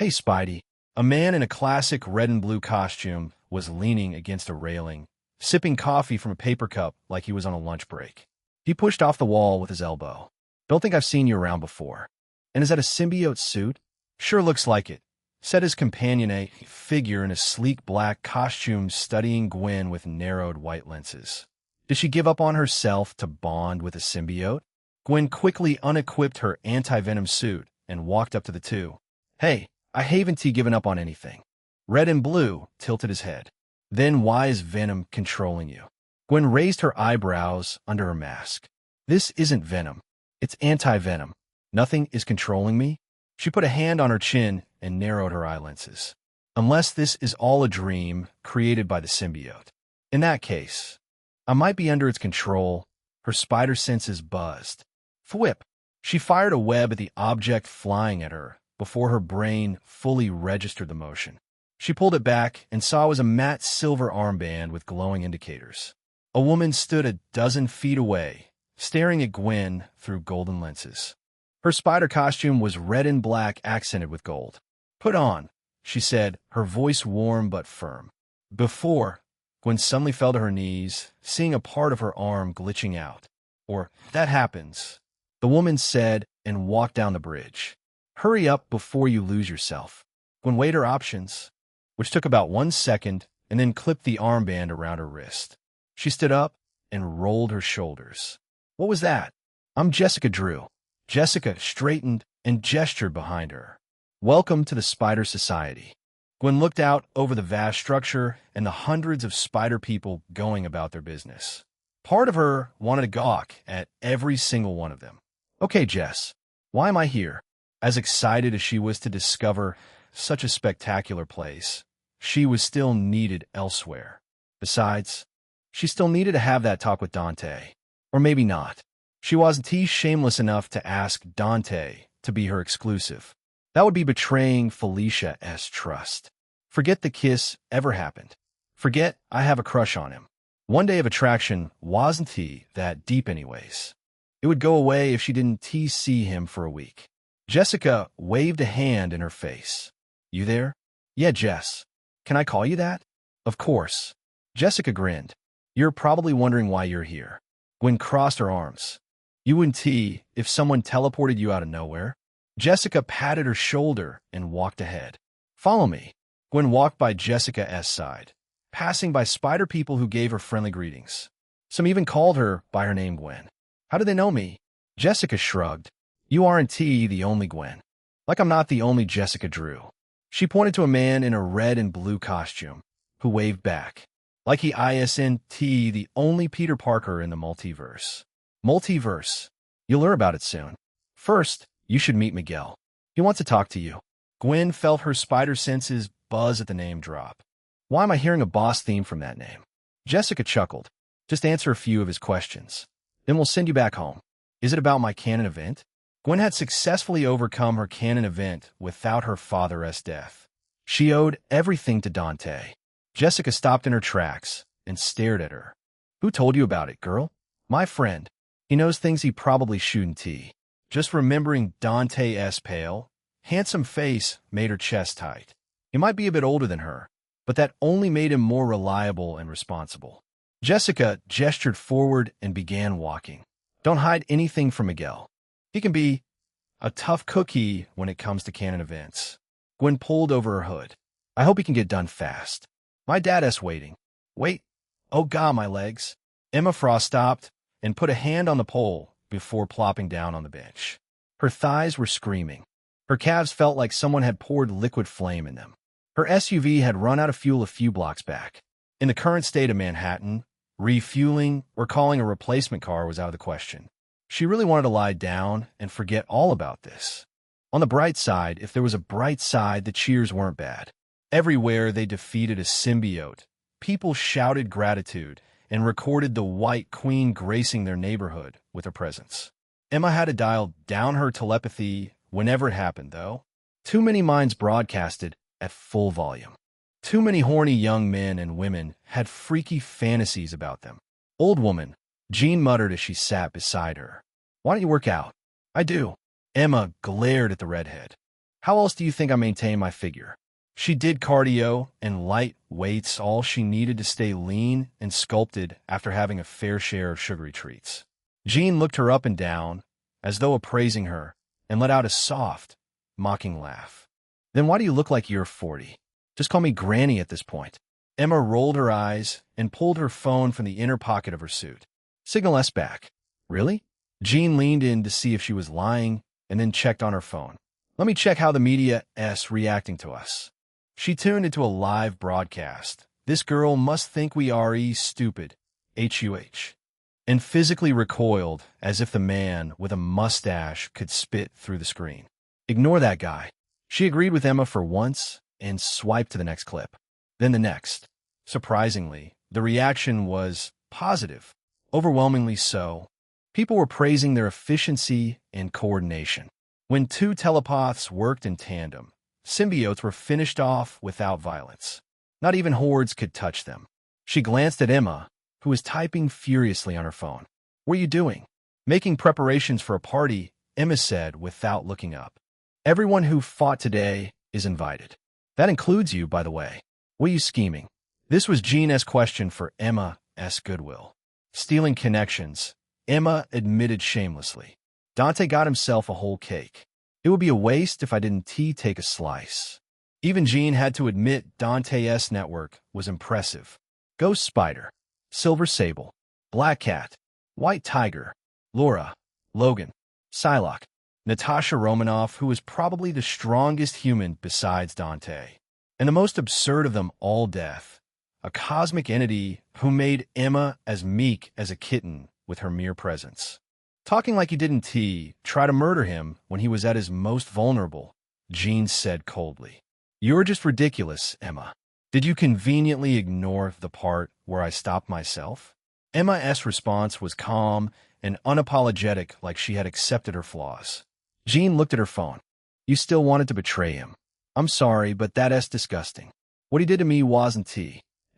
Spidey. A man in a classic red and blue costume was leaning against a railing, sipping coffee from a paper cup like he was on a lunch break. He pushed off the wall with his elbow. Don't think I've seen you around before. And is that a symbiote suit? Sure looks like it, said his companion, a figure in a sleek black costume studying Gwen with narrowed white lenses. Did she give up on herself to bond with a symbiote? Gwen quickly unequipped her anti-venom suit and walked up to the two. Hey, I haven't given up on anything. Red and Blue tilted his head. Then why is Venom controlling you? Gwen raised her eyebrows under her mask. This isn't Venom. It's anti-venom. Nothing is controlling me. She put a hand on her chin and narrowed her eye lenses. Unless this is all a dream created by the symbiote. In that case, I might be under its control. Her spider senses buzzed. Thwip! She fired a web at the object flying at her before her brain fully registered the motion. She pulled it back and saw it was a matte silver armband with glowing indicators. A woman stood a dozen feet away, staring at Gwen through golden lenses. Her spider costume was red and black accented with gold. Put on, she said, her voice warm but firm. Before, Gwen suddenly fell to her knees, seeing a part of her arm glitching out. Or, that happens, the woman said and walked down the bridge. Hurry up before you lose yourself. Gwen weighed her options, which took about 1 second, and then clipped the armband around her wrist. She stood up and rolled her shoulders. What was that? I'm Jessica Drew. Jessica straightened and gestured behind her. Welcome to the Spider Society. Gwen looked out over the vast structure and the hundreds of spider people going about their business. Part of her wanted to gawk at every single one of them. Okay, Jess, why am I here? As excited as she was to discover such a spectacular place, she was still needed elsewhere. Besides, she still needed to have that talk with Dante. Or maybe not. She wasn't shameless enough to ask Dante to be her exclusive. That would be betraying Felicia's trust. Forget the kiss ever happened. Forget I have a crush on him. One day of attraction wasn't that deep anyways. It would go away if she didn't see him for a week. Jessica waved a hand in her face. You there? Yeah, Jess. Can I call you that? Of course. Jessica grinned. You're probably wondering why you're here. Gwen crossed her arms. You wouldn't if someone teleported you out of nowhere. Jessica patted her shoulder and walked ahead. Follow me. Gwen walked by Jessica's side, passing by spider people who gave her friendly greetings. Some even called her by her name Gwen. How do they know me? Jessica shrugged. You aren't the only Gwen. Like I'm not the only Jessica Drew. She pointed to a man in a red and blue costume, who waved back. Like he isn't the only Peter Parker in the multiverse. Multiverse. You'll learn about it soon. First, you should meet Miguel. He wants to talk to you. Gwen felt her spider senses buzz at the name drop. Why am I hearing a boss theme from that name? Jessica chuckled. Just answer a few of his questions. Then we'll send you back home. Is it about my canon event? Gwen had successfully overcome her canon event without her father's death. She owed everything to Dante. Jessica stopped in her tracks and stared at her. Who told you about it, girl? My friend. He knows things he probably shouldn't. Just remembering Dante's pale, handsome face made her chest tight. He might be a bit older than her, but that only made him more reliable and responsible. Jessica gestured forward and began walking. Don't hide anything from Miguel. He can be a tough cookie when it comes to canon events. Gwen pulled over her hood. I hope he can get done fast. My dad's waiting. Wait. Oh God, my legs. Emma Frost stopped and put a hand on the pole before plopping down on the bench. Her thighs were screaming. Her calves felt like someone had poured liquid flame in them. Her SUV had run out of fuel a few blocks back. In the current state of Manhattan, refueling or calling a replacement car was out of the question. She really wanted to lie down and forget all about this. On the bright side, if there was a bright side, the cheers weren't bad. Everywhere they defeated a symbiote, people shouted gratitude and recorded the White Queen gracing their neighborhood with her presence. Emma had to dial down her telepathy whenever it happened, though. Too many minds broadcasted at full volume. Too many horny young men and women had freaky fantasies about them. Old woman, Jean muttered as she sat beside her. Why don't you work out? I do. Emma glared at the redhead. How else do you think I maintain my figure? She did cardio and light weights, all she needed to stay lean and sculpted after having a fair share of sugary treats. Jean looked her up and down, as though appraising her, and let out a soft, mocking laugh. Then why do you look like you're 40? Just call me Granny at this point. Emma rolled her eyes and pulled her phone from the inner pocket of her suit. Signal S back. Really? Jean leaned in to see if she was lying and then checked on her phone. Let me check how the media is reacting to us. She tuned into a live broadcast. This girl must think we are stupid. HUH. And physically recoiled as if the man with a mustache could spit through the screen. Ignore that guy. She agreed with Emma for once and swiped to the next clip. Then the next. Surprisingly, the reaction was positive. Overwhelmingly so. People were praising their efficiency and coordination. When two telepaths worked in tandem, symbiotes were finished off without violence. Not even hordes could touch them. She glanced at Emma, who was typing furiously on her phone. What are you doing? Making preparations for a party, Emma said without looking up. Everyone who fought today is invited. That includes you, by the way. What are you scheming? This was Jean's question for Emma S. Goodwill. Stealing connections, Emma admitted shamelessly. Dante got himself a whole cake. It would be a waste if I didn't take a slice. Even Jean had to admit Dante's network was impressive. Ghost Spider, Silver Sable, Black Cat, White Tiger, Laura, Logan, Psylocke, Natasha Romanoff, who was probably the strongest human besides Dante. And the most absurd of them all, Death, a cosmic entity who made Emma as meek as a kitten with her mere presence. Talking like he didn't try to murder him when he was at his most vulnerable, Jean said coldly. You're just ridiculous, Emma. Did you conveniently ignore the part where I stopped myself? Emma's response was calm and unapologetic, like she had accepted her flaws. Jean looked at her phone. You still wanted to betray him. I'm sorry, but that's disgusting. What he did to me wasn't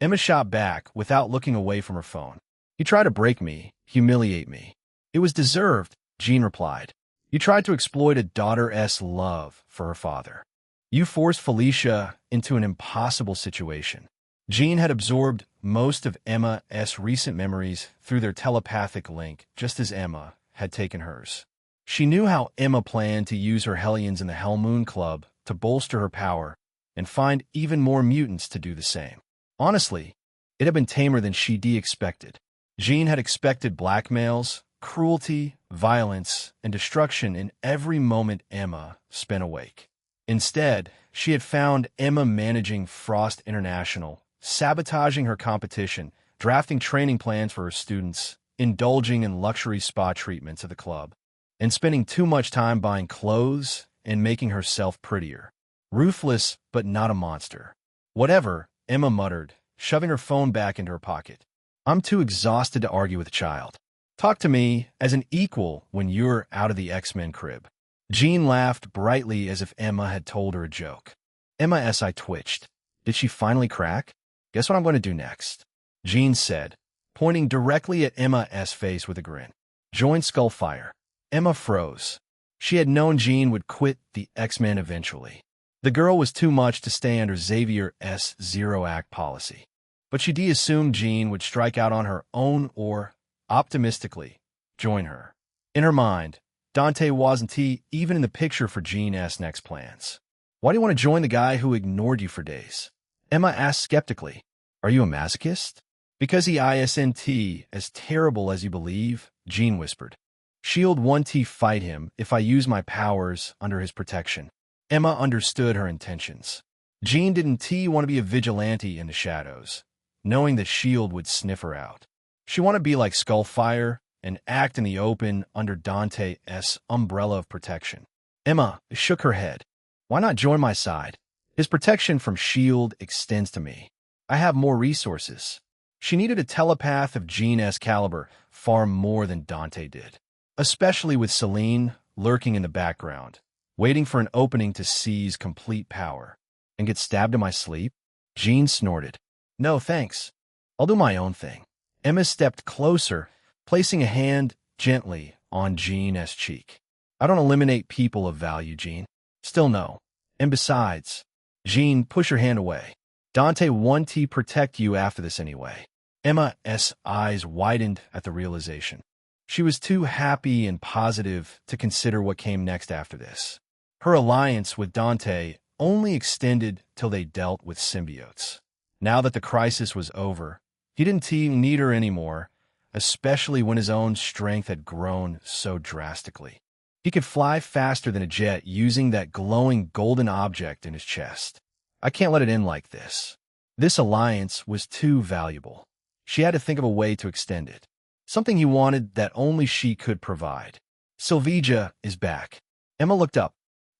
Emma shot back without looking away from her phone. He tried to break me, humiliate me. It was deserved, Jean replied. You tried to exploit a daughter's love for her father. You forced Felicia into an impossible situation. Jean had absorbed most of Emma's recent memories through their telepathic link, just as Emma had taken hers. She knew how Emma planned to use her Hellions in the Hell Moon Club to bolster her power and find even more mutants to do the same. Honestly, It had been tamer than she'd expected. Jean had expected blackmails, cruelty, violence, and destruction in every moment Emma spent awake. Instead, she had found Emma managing Frost International, sabotaging her competition, drafting training plans for her students, indulging in luxury spa treatments at the club, and spending too much time buying clothes and making herself prettier. Ruthless, but not a monster. Whatever, Emma muttered, shoving her phone back into her pocket. I'm too exhausted to argue with a child. Talk to me as an equal when you're out of the X-Men crib. Jean laughed brightly as if Emma had told her a joke. Emma's eye twitched. Did she finally crack? Guess what I'm going to do next? Jean said, pointing directly at Emma's face with a grin. Join Skullfire. Emma froze. She had known Jean would quit the X-Men eventually. The girl was too much to stay under Xavier's zero-act policy. But she assumed Jean would strike out on her own or, optimistically, join her. In her mind, Dante wasn't even in the picture for Jean's next plans. Why do you want to join the guy who ignored you for days? Emma asked skeptically. Are you a masochist? Because he isn't as terrible as you believe, Jean whispered. Shield won't fight him if I use my powers under his protection. Emma understood her intentions. Jean didn't want to be a vigilante in the shadows, knowing that Shield would sniff her out. She wanted to be like Skullfire and act in the open under Dante's umbrella of protection. Emma shook her head. Why not join my side? His protection from Shield extends to me. I have more resources. She needed a telepath of Jean's caliber far more than Dante did, especially with Selene lurking in the background, waiting for an opening to seize complete power. And get stabbed in my sleep? Jean snorted. No, thanks. I'll do my own thing. Emma stepped closer, placing a hand gently on Jean's cheek. I don't eliminate people of value, Jean. Still no. And besides, Jean, push your hand away. Dante won't protect you after this anyway. Emma's eyes widened at the realization. She was too happy and positive to consider what came next after this. Her alliance with Dante only extended till they dealt with symbiotes. Now that the crisis was over, he didn't need her anymore, especially when his own strength had grown so drastically. He could fly faster than a jet using that glowing golden object in his chest. I can't let it end like this. This alliance was too valuable. She had to think of a way to extend it. Something he wanted that only she could provide. Sylvija is back. Emma looked up.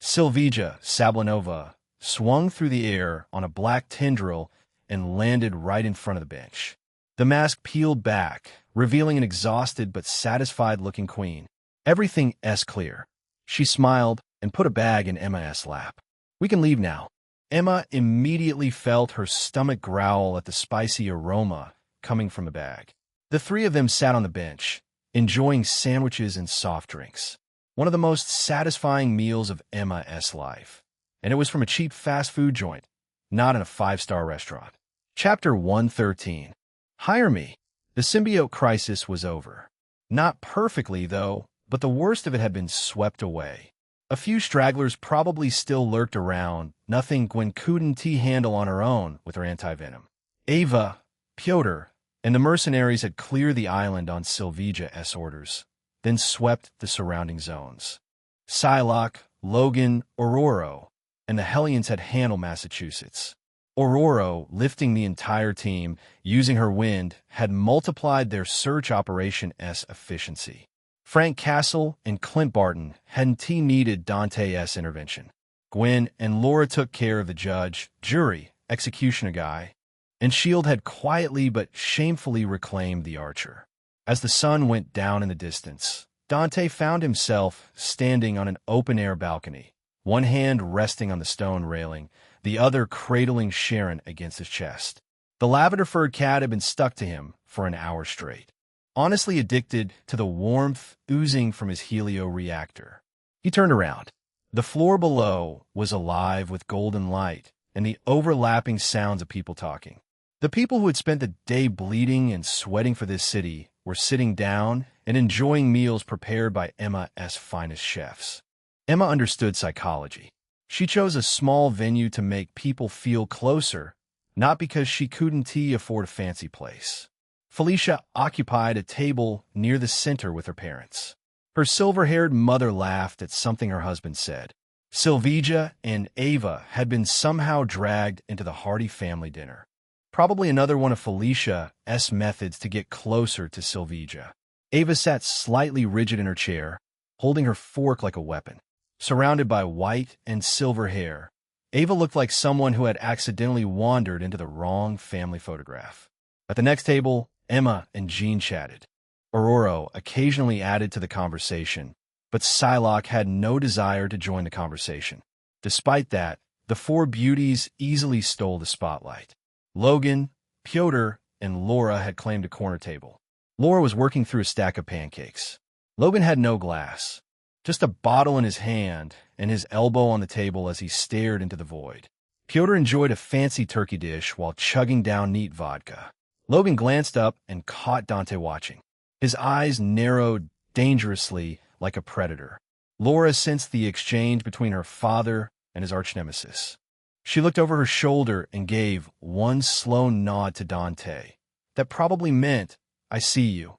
Sylvija Sablinova swung through the air on a black tendril and landed right in front of the bench. The mask peeled back, revealing an exhausted but satisfied-looking queen. Everything's clear. She smiled and put a bag in Emma's lap. We can leave now. Emma immediately felt her stomach growl at the spicy aroma coming from the bag. The three of them sat on the bench, enjoying sandwiches and soft drinks. One of the most satisfying meals of Emma's life. And it was from a cheap fast food joint, not in a five-star restaurant. Chapter 113. Hire me. The symbiote crisis was over. Not perfectly, though, but the worst of it had been swept away. A few stragglers probably still lurked around, nothing Gwen couldn't handle on her own with her anti-venom. Ava, Pyotr, and the mercenaries had cleared the island on Sylvija's orders, then swept the surrounding zones. Psylocke, Logan, Ororo, and the Hellions had handled Massachusetts. Ororo, lifting the entire team, using her wind, had multiplied their search operation's efficiency. Frank Castle and Clint Barton hadn't needed Dante's intervention. Gwen and Laura took care of the judge, jury, executioner guy, and S.H.I.E.L.D. had quietly but shamefully reclaimed the Archer. As the sun went down in the distance, Dante found himself standing on an open-air balcony, one hand resting on the stone railing, the other cradling Sharon against his chest. The lavender-furred cat had been stuck to him for an hour straight, honestly addicted to the warmth oozing from his helio-reactor. He turned around. The floor below was alive with golden light and the overlapping sounds of people talking. The people who had spent the day bleeding and sweating for this city were sitting down and enjoying meals prepared by Emma's finest chefs. Emma understood psychology. She chose a small venue to make people feel closer, not because she couldn't afford a fancy place. Felicia occupied a table near the center with her parents. Her silver-haired mother laughed at something her husband said. Silvija and Ava had been somehow dragged into the hearty family dinner. Probably another one of Felicia's methods to get closer to Silvija. Ava sat slightly rigid in her chair, holding her fork like a weapon. Surrounded by white and silver hair, Ava looked like someone who had accidentally wandered into the wrong family photograph. At the next table, Emma and Jean chatted. Aurora occasionally added to the conversation, but Psylocke had no desire to join the conversation. Despite that, the four beauties easily stole the spotlight. Logan, Piotr, and Laura had claimed a corner table. Laura was working through a stack of pancakes. Logan had no glass, just a bottle in his hand and his elbow on the table as he stared into the void. Piotr enjoyed a fancy turkey dish while chugging down neat vodka. Logan glanced up and caught Dante watching. His eyes narrowed dangerously like a predator. Laura sensed the exchange between her father and his arch-nemesis. She looked over her shoulder and gave one slow nod to Dante. That probably meant, "I see you,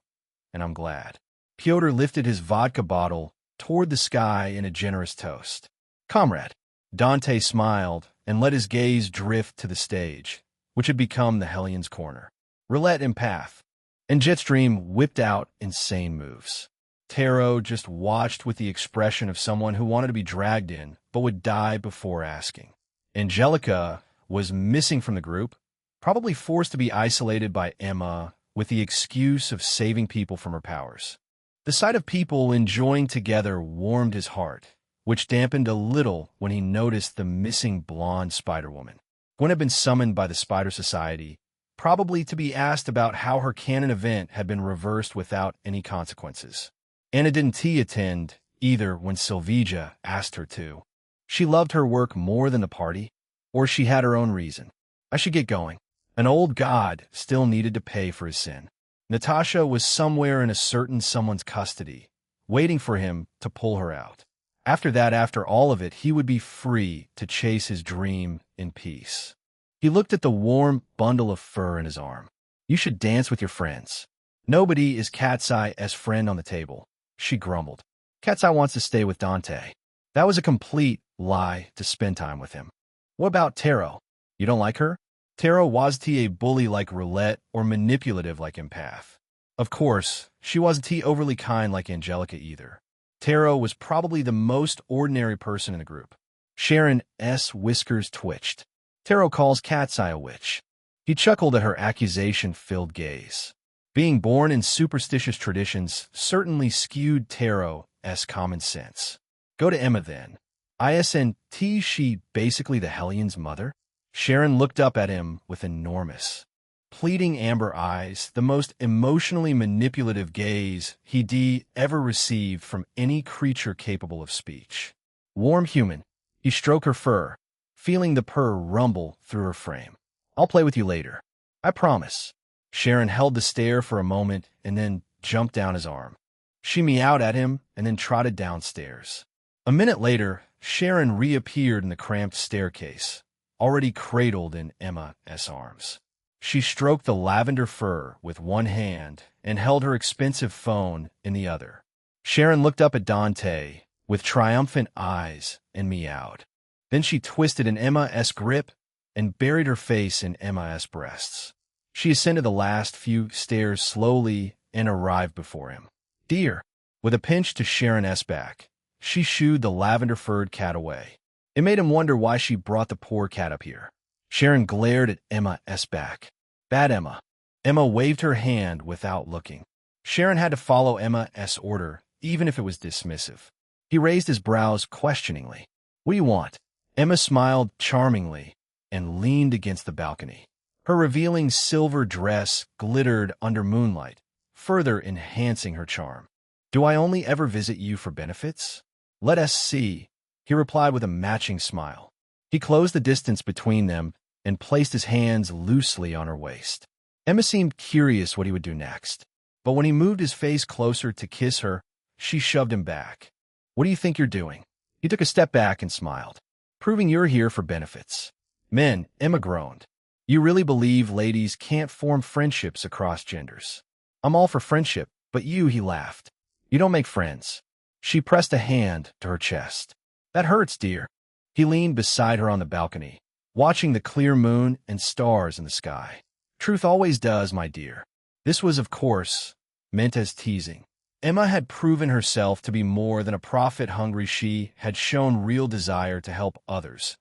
and I'm glad." Piotr lifted his vodka bottle toward the sky in a generous toast. "Comrade." Dante smiled and let his gaze drift to the stage, which had become the Hellions' corner. Roulette and Path, and Jetstream whipped out insane moves. Taro just watched with the expression of someone who wanted to be dragged in, but would die before asking. Angelica was missing from the group, probably forced to be isolated by Emma with the excuse of saving people from her powers. The sight of people enjoying together warmed his heart, which dampened a little when he noticed the missing blonde Spider-Woman. Gwen had been summoned by the Spider Society, probably to be asked about how her canon event had been reversed without any consequences. Anna didn't attend either when Silvija asked her to. She loved her work more than the party, or she had her own reason. I should get going. An old god still needed to pay for his sin. Natasha was somewhere in a certain someone's custody, waiting for him to pull her out. After that, after all of it, he would be free to chase his dream in peace. He looked at the warm bundle of fur in his arm. "You should dance with your friends." "Nobody is Cat's Eye's friend on the table," she grumbled. "Cat's Eye wants to stay with Dante." That was a complete lie to spend time with him. "What about Taro? You don't like her?" Taro wasn't a bully like Roulette or manipulative like Empath. Of course, she wasn't overly kind like Angelica either. Taro was probably the most ordinary person in the group. Sharon's whiskers twitched. "Taro calls Cat's Eye a witch." He chuckled at her accusation-filled gaze. Being born in superstitious traditions certainly skewed Taro's common sense. "Go to Emma then. Isn't she basically the Hellions' mother?" Sharon looked up at him with enormous, pleading amber eyes, the most emotionally manipulative gaze he'd ever received from any creature capable of speech. Warm human, he stroked her fur, feeling the purr rumble through her frame. "I'll play with you later. I promise." Sharon held the stare for a moment and then jumped down his arm. She meowed at him and then trotted downstairs. A minute later, Sharon reappeared in the cramped staircase, already cradled in Emma's arms. She stroked the lavender fur with one hand and held her expensive phone in the other. Sharon looked up at Dante with triumphant eyes and meowed. Then she twisted in Emma's grip and buried her face in Emma's breasts. She ascended the last few stairs slowly and arrived before him. "Dear." With a pinch to Sharon's back, she shooed the lavender-furred cat away. It made him wonder why she brought the poor cat up here. Sharon glared at Emma's back. "Bad Emma." Emma waved her hand without looking. Sharon had to follow Emma's order, even if it was dismissive. He raised his brows questioningly. "What do you want?" Emma smiled charmingly and leaned against the balcony. Her revealing silver dress glittered under moonlight, further enhancing her charm. "Do I only ever visit you for benefits?" "Let us see," he replied with a matching smile. He closed the distance between them and placed his hands loosely on her waist. Emma seemed curious what he would do next, but when he moved his face closer to kiss her, she shoved him back. "What do you think you're doing?" He took a step back and smiled. "Proving you're here for benefits." "Men," Emma groaned. You really believe ladies can't form friendships across genders? I'm all for friendship, but you, he laughed. You don't make friends. She pressed a hand to her chest. That hurts, dear. He leaned beside her on the balcony, watching the clear moon and stars in the sky. Truth always does, my dear. This was, of course, meant as teasing. Emma had proven herself to be more than a profit-hungry. She had shown real desire to help others,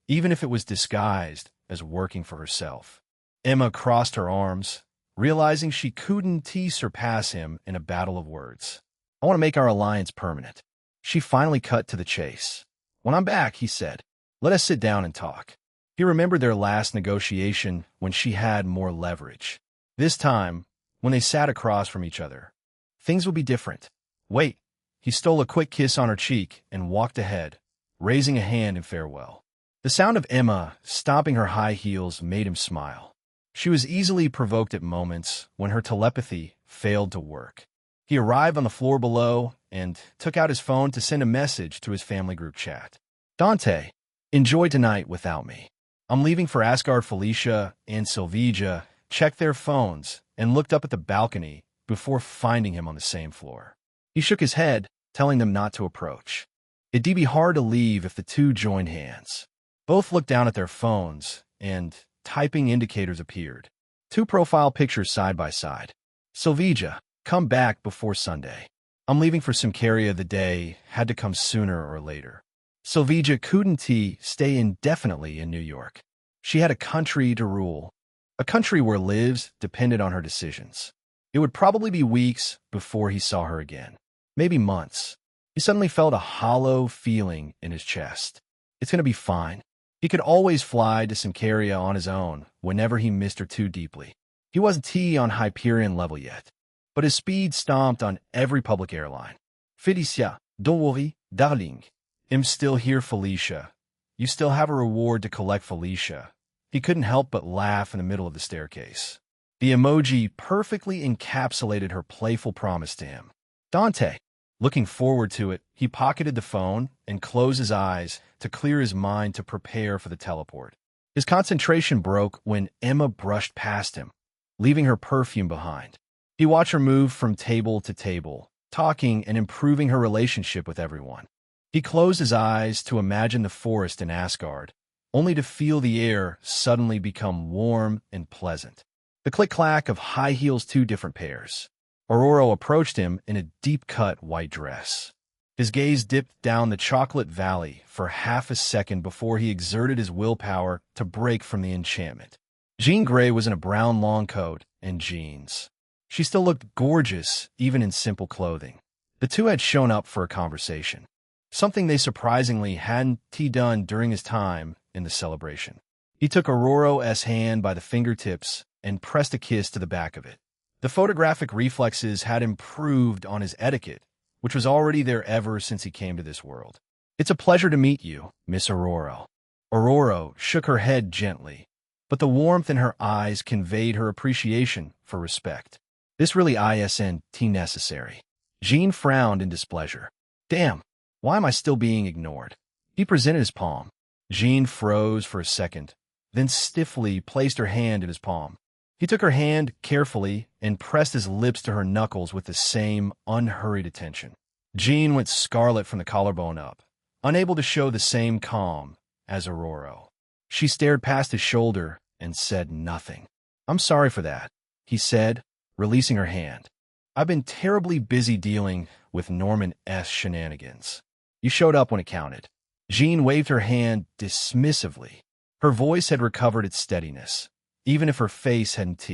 even if it was disguised as working for herself. Emma crossed her arms, realizing she couldn't surpass him in a battle of words. I want to make our alliance permanent. She finally cut to the chase. When I'm back, he said, let us sit down and talk. He remembered their last negotiation when she had more leverage. This time, when they sat across from each other, things would be different. Wait. He stole a quick kiss on her cheek and walked ahead, raising a hand in farewell. The sound of Emma stomping her high heels made him smile. She was easily provoked at moments when her telepathy failed to work. He arrived on the floor below and took out his phone to send a message to his family group chat. Dante, enjoy tonight without me. I'm leaving for Asgard. Felicia and Silvija checked their phones and looked up at the balcony before finding him on the same floor. He shook his head, telling them not to approach. It'd be hard to leave if the two joined hands. Both looked down at their phones, and typing indicators appeared. 2 profile pictures side by side. Silvija, come back before Sunday. I'm leaving for Simcaria. The day had to come sooner or later. Silvija couldn't stay indefinitely in New York. She had a country to rule, a country where lives depended on her decisions. It would probably be weeks before he saw her again, maybe months. He suddenly felt a hollow feeling in his chest. It's going to be fine. He could always fly to Simcaria on his own whenever he missed her too deeply. He wasn't on Hyperion level yet, but his speed stomped on every public airline. Felicia, don't worry, darling. I'm still here, Felicia. You still have a reward to collect, Felicia. He couldn't help but laugh in the middle of the staircase. The emoji perfectly encapsulated her playful promise to him. Dante. Looking forward to it, he pocketed the phone and closed his eyes to clear his mind to prepare for the teleport. His concentration broke when Emma brushed past him, leaving her perfume behind. He watched her move from table to table, talking and improving her relationship with everyone. He closed his eyes to imagine the forest in Asgard, only to feel the air suddenly become warm and pleasant. The click-clack of high heels, 2 different pairs. Aurora approached him in a deep-cut white dress. His gaze dipped down the chocolate valley for half a second before he exerted his willpower to break from the enchantment. Jean Grey was in a brown long coat and jeans. She still looked gorgeous, even in simple clothing. The two had shown up for a conversation, something they surprisingly hadn't done during his time in the celebration. He took Aurora's hand by the fingertips and pressed a kiss to the back of it. The photographic reflexes had improved on his etiquette, which was already there ever since he came to this world. It's a pleasure to meet you, Miss Aurora. Aurora shook her head gently, but the warmth in her eyes conveyed her appreciation for respect. This really isn't necessary. Jean frowned in displeasure. Damn, why am I still being ignored? He presented his palm. Jean froze for a second, then stiffly placed her hand in his palm. He took her hand carefully and pressed his lips to her knuckles with the same unhurried attention. Jean went scarlet from the collarbone up, unable to show the same calm as Aurora. She stared past his shoulder and said nothing. I'm sorry for that, he said, releasing her hand. I've been terribly busy dealing with Norman S. shenanigans. You showed up when it counted. Jean waved her hand dismissively. Her voice had recovered its steadiness, even if her face hadn't.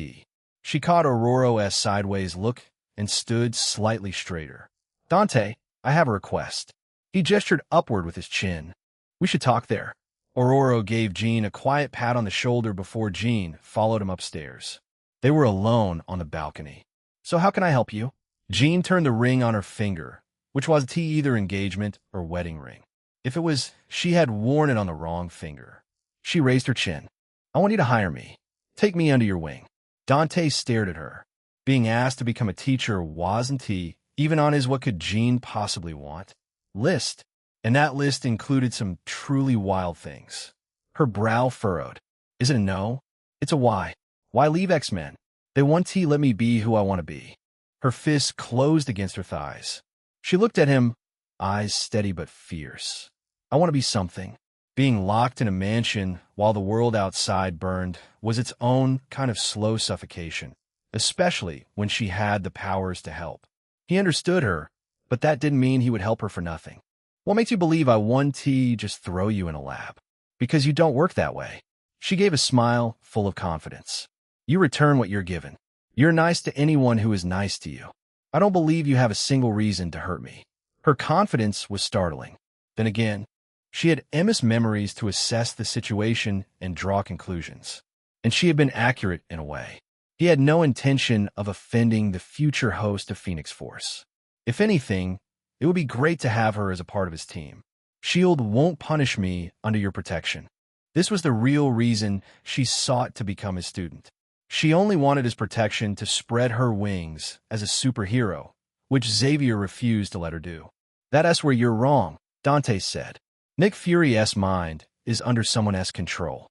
She caught Aurora's sideways look and stood slightly straighter. Dante, I have a request. He gestured upward with his chin. We should talk there. Aurora gave Jean a quiet pat on the shoulder before Jean followed him upstairs. They were alone on the balcony. So how can I help you? Jean turned the ring on her finger, which was either engagement or wedding ring. If it was, she had worn it on the wrong finger. She raised her chin. I want you to hire me. Take me under your wing. Dante stared at her. Being asked to become a teacher wasn't even on his what could Jean possibly want list, and that list included some truly wild things. Her brow furrowed. Is it a no? It's a why. Why leave X-Men? They want to let me be who I want to be. Her fists closed against her thighs. She looked at him, eyes steady but fierce. I want to be something. Being locked in a mansion while the world outside burned was its own kind of slow suffocation, especially when she had the powers to help. He understood her, but that didn't mean he would help her for nothing. What makes you believe I want to just throw you in a lab? Because you don't work that way. She gave a smile full of confidence. You return what you're given. You're nice to anyone who is nice to you. I don't believe you have a single reason to hurt me. Her confidence was startling. Then again, she had Emma's memories to assess the situation and draw conclusions. And she had been accurate in a way. He had no intention of offending the future host of Phoenix Force. If anything, it would be great to have her as a part of his team. S.H.I.E.L.D. won't punish me under your protection. This was the real reason she sought to become his student. She only wanted his protection to spread her wings as a superhero, which Xavier refused to let her do. That's where you're wrong, Dante said. Nick Fury's mind is under someone's control.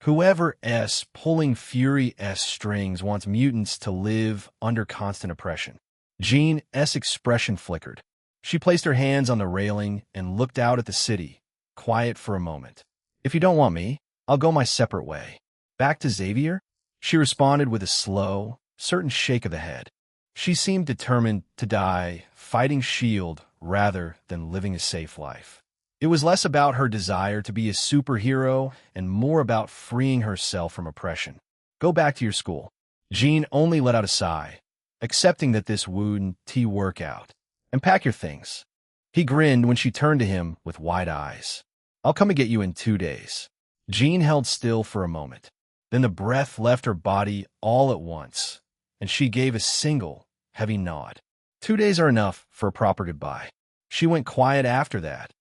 Whoever S pulling Fury's strings wants mutants to live under constant oppression. Jean's expression flickered. She placed her hands on the railing and looked out at the city, quiet for a moment. If you don't want me, I'll go my separate way. Back to Xavier? She responded with a slow, certain shake of the head. She seemed determined to die fighting S.H.I.E.L.D. rather than living a safe life. It was less about her desire to be a superhero and more about freeing herself from oppression. Go back to your school. Jean only let out a sigh, accepting that this wouldn't work out. And pack your things. He grinned when she turned to him with wide eyes. I'll come and get you in 2 days. Jean held still for a moment. Then the breath left her body all at once, and she gave a single, heavy nod. 2 days are enough for a proper goodbye. She went quiet after that,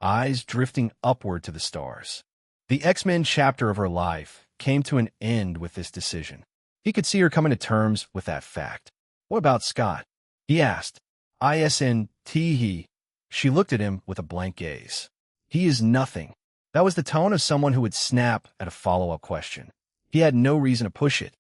eyes drifting upward to the stars. The X-Men chapter of her life came to an end with this decision. He could see her coming to terms with that fact. What about Scott? He asked. He. She looked at him with a blank gaze. He is nothing. That was the tone of someone who would snap at a follow-up question. He had no reason to push it.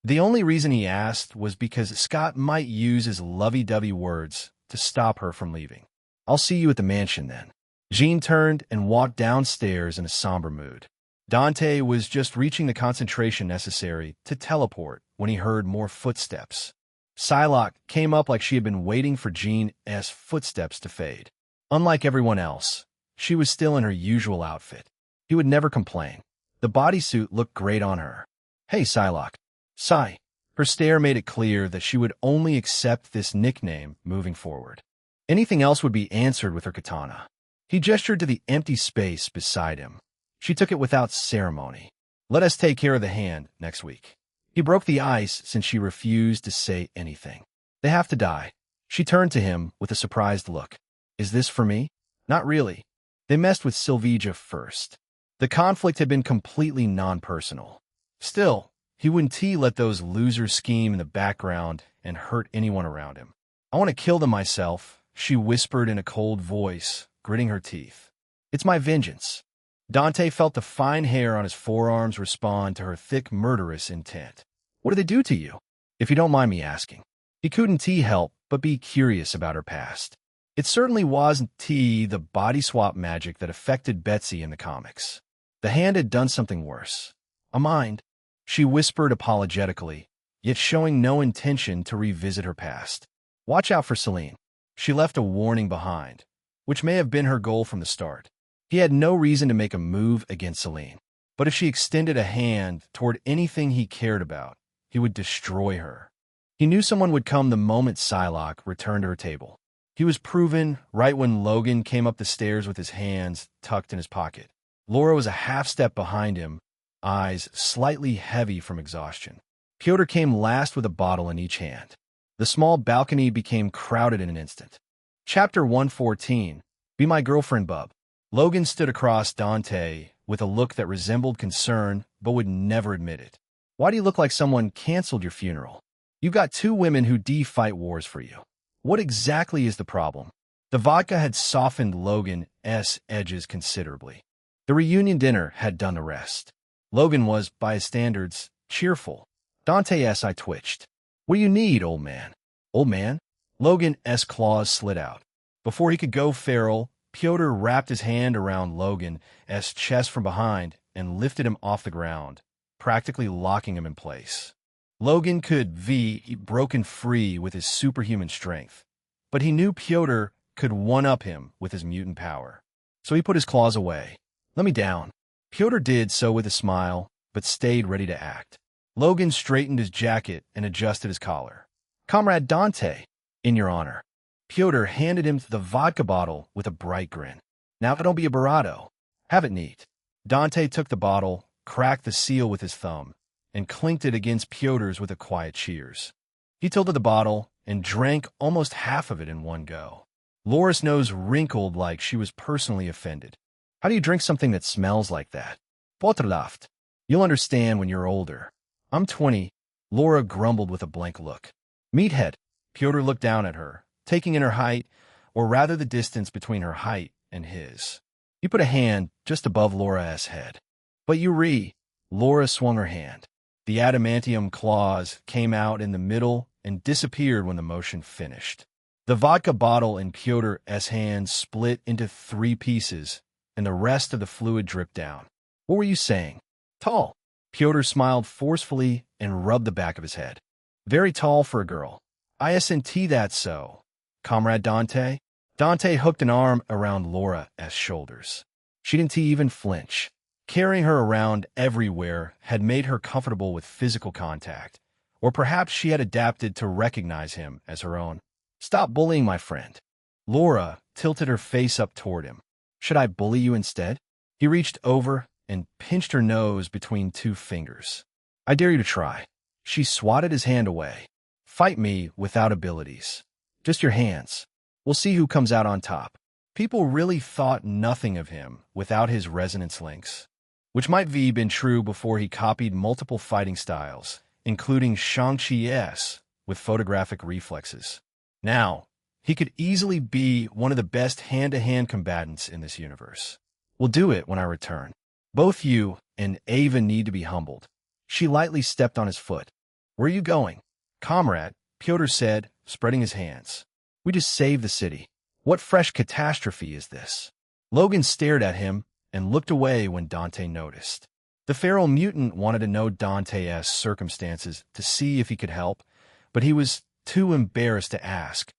The only reason he asked was because Scott might use his lovey-dovey words to stop her from leaving. I'll see you at the mansion then. Jean turned and walked downstairs in a somber mood. Dante was just reaching the concentration necessary to teleport when he heard more footsteps. Psylocke came up like she had been waiting for Jean's footsteps to fade. Unlike everyone else, she was still in her usual outfit. He would never complain. The bodysuit looked great on her. Hey, Psylocke. Psy. Her stare made it clear that she would only accept this nickname moving forward. Anything else would be answered with her katana. He gestured to the empty space beside him. She took it without ceremony. Let us take care of the hand next week. He broke the ice since she refused to say anything. They have to die. She turned to him with a surprised look. Is this for me? Not really. They messed with Sylvia first. The conflict had been completely non-personal. Still, he wouldn't let those losers scheme in the background and hurt anyone around him. I want to kill them myself, she whispered in a cold voice, gritting her teeth. It's my vengeance. Dante felt the fine hair on his forearms respond to her thick, murderous intent. What did they do to you? If you don't mind me asking. He couldn't help but be curious about her past. It certainly wasn't the body swap magic that affected Betsy in the comics. The hand had done something worse. A mind, she whispered apologetically, yet showing no intention to revisit her past. Watch out for Selene. She left a warning behind, which may have been her goal from the start. He had no reason to make a move against Selene, but if she extended a hand toward anything he cared about, he would destroy her. He knew someone would come the moment Psylocke returned to her table. He was proven right when Logan came up the stairs with his hands tucked in his pocket. Laura was a half step behind him, eyes slightly heavy from exhaustion. Piotr came last with a bottle in each hand. The small balcony became crowded in an instant. Chapter 114, Be My Girlfriend, Bub. Logan stood across Dante with a look that resembled concern but would never admit it. Why do you look like someone canceled your funeral? You've got 2 women who fight wars for you. What exactly is the problem? The vodka had softened Logan's edges considerably. The reunion dinner had done the rest. Logan was, by his standards, cheerful. Dante's eye twitched. What do you need, old man? Old man? Logan's claws slid out. Before he could go feral, Pyotr wrapped his hand around Logan's chest from behind and lifted him off the ground, practically locking him in place. Logan could be broken free with his superhuman strength, but he knew Pyotr could one-up him with his mutant power. So he put his claws away. Let me down. Pyotr did so with a smile, but stayed ready to act. Logan straightened his jacket and adjusted his collar. Comrade Dante, in your honor. Pyotr handed him the vodka bottle with a bright grin. Now don't be a barato. Have it neat. Dante took the bottle, cracked the seal with his thumb, and clinked it against Pyotr's with a quiet cheers. He tilted the bottle and drank almost half of it in one go. Laura's nose wrinkled like she was personally offended. How do you drink something that smells like that? Potterlaft. You'll understand when you're older. I'm 20. Laura grumbled with a blank look. Meathead. Pyotr looked down at her, taking in her height, or rather the distance between her height and his. He put a hand just above Laura's head. But Laura swung her hand. The adamantium claws came out in the middle and disappeared when the motion finished. The vodka bottle in Pyotr's hand split into 3 pieces, and the rest of the fluid dripped down. What were you saying? Tall. Pyotr smiled forcefully and rubbed the back of his head. Very tall for a girl. Isn't that so? Comrade Dante? Dante hooked an arm around Laura's shoulders. She didn't even flinch. Carrying her around everywhere had made her comfortable with physical contact, or perhaps she had adapted to recognize him as her own. Stop bullying my friend. Laura tilted her face up toward him. Should I bully you instead? He reached over and pinched her nose between 2 fingers. I dare you to try. She swatted his hand away. Fight me without abilities. Just your hands. We'll see who comes out on top. People really thought nothing of him without his resonance links, which might have been true before he copied multiple fighting styles, including Shang-Chi's with photographic reflexes. Now, he could easily be one of the best hand-to-hand combatants in this universe. We'll do it when I return. Both you and Ava need to be humbled. She lightly stepped on his foot. Where are you going? Comrade, Pyotr said, spreading his hands. We just saved the city. What fresh catastrophe is this? Logan stared at him and looked away when Dante noticed. The feral mutant wanted to know Dante's circumstances to see if he could help, but he was too embarrassed to ask.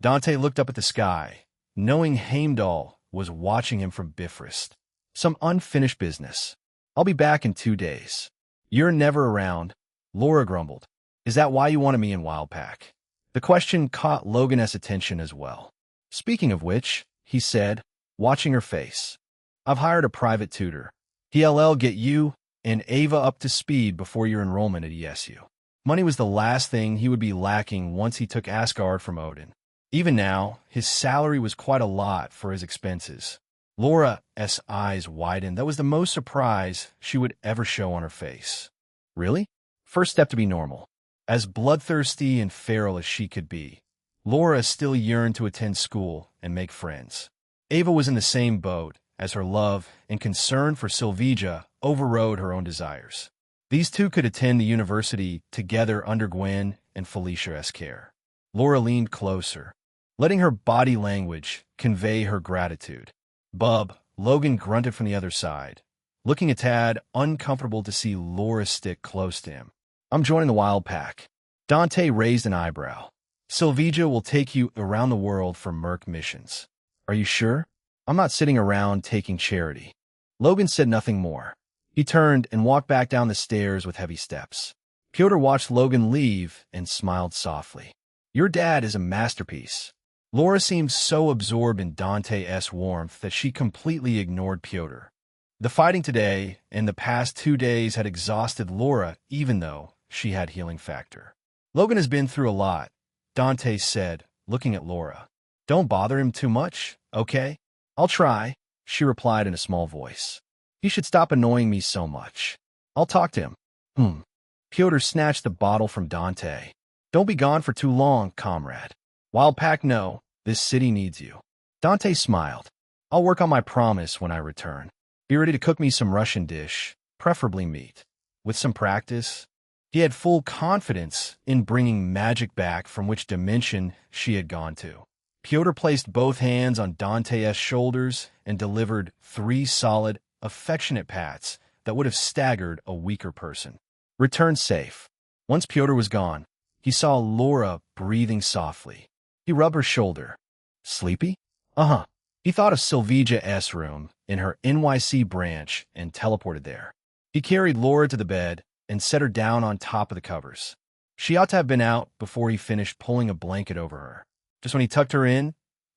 Dante looked up at the sky, knowing Heimdall was watching him from Bifrost. Some unfinished business. I'll be back in 2 days. You're never around, Laura grumbled. Is that why you wanted me in Wildpack? The question caught Logan's attention as well. Speaking of which, he said, watching her face. I've hired a private tutor. He'll get you and Ava up to speed before your enrollment at ESU. Money was the last thing he would be lacking once he took Asgard from Odin. Even now, his salary was quite a lot for his expenses. Laura's eyes widened. That was the most surprise she would ever show on her face. Really? First step to be normal. As bloodthirsty and feral as she could be, Laura still yearned to attend school and make friends. Ava was in the same boat, as her love and concern for Sylvija overrode her own desires. These two could attend the university together under Gwen and Felicia's care. Laura leaned closer, letting her body language convey her gratitude. Bub, Logan grunted from the other side, looking a tad uncomfortable to see Laura stick close to him. I'm joining the Wildpack. Dante raised an eyebrow. Sylvija will take you around the world for Merc missions. Are you sure? I'm not sitting around taking charity. Logan said nothing more. He turned and walked back down the stairs with heavy steps. Pyotr watched Logan leave and smiled softly. Your dad is a masterpiece. Laura seemed so absorbed in Dante's warmth that she completely ignored Pyotr. The fighting today and the past 2 days had exhausted Laura, even though she had healing factor. Logan has been through a lot, Dante said, looking at Laura. Don't bother him too much, okay? I'll try, she replied in a small voice. He should stop annoying me so much. I'll talk to him. Pyotr snatched the bottle from Dante. Don't be gone for too long, comrade. Wildpack, no, this city needs you. Dante smiled. I'll work on my promise when I return. Be ready to cook me some Russian dish, preferably meat. With some practice, He had full confidence in bringing magic back from which dimension she had gone to. Pyotr placed both hands on Dante's shoulders and delivered 3 solid, affectionate pats that would have staggered a weaker person. Return safe. Once Pyotr was gone, he saw Laura breathing softly. He rubbed her shoulder. Sleepy? Uh-huh. He thought of Silvija's room in her NYC branch and teleported there. He carried Laura to the bed and set her down on top of the covers. She ought to have been out before he finished pulling a blanket over her. Just when he tucked her in,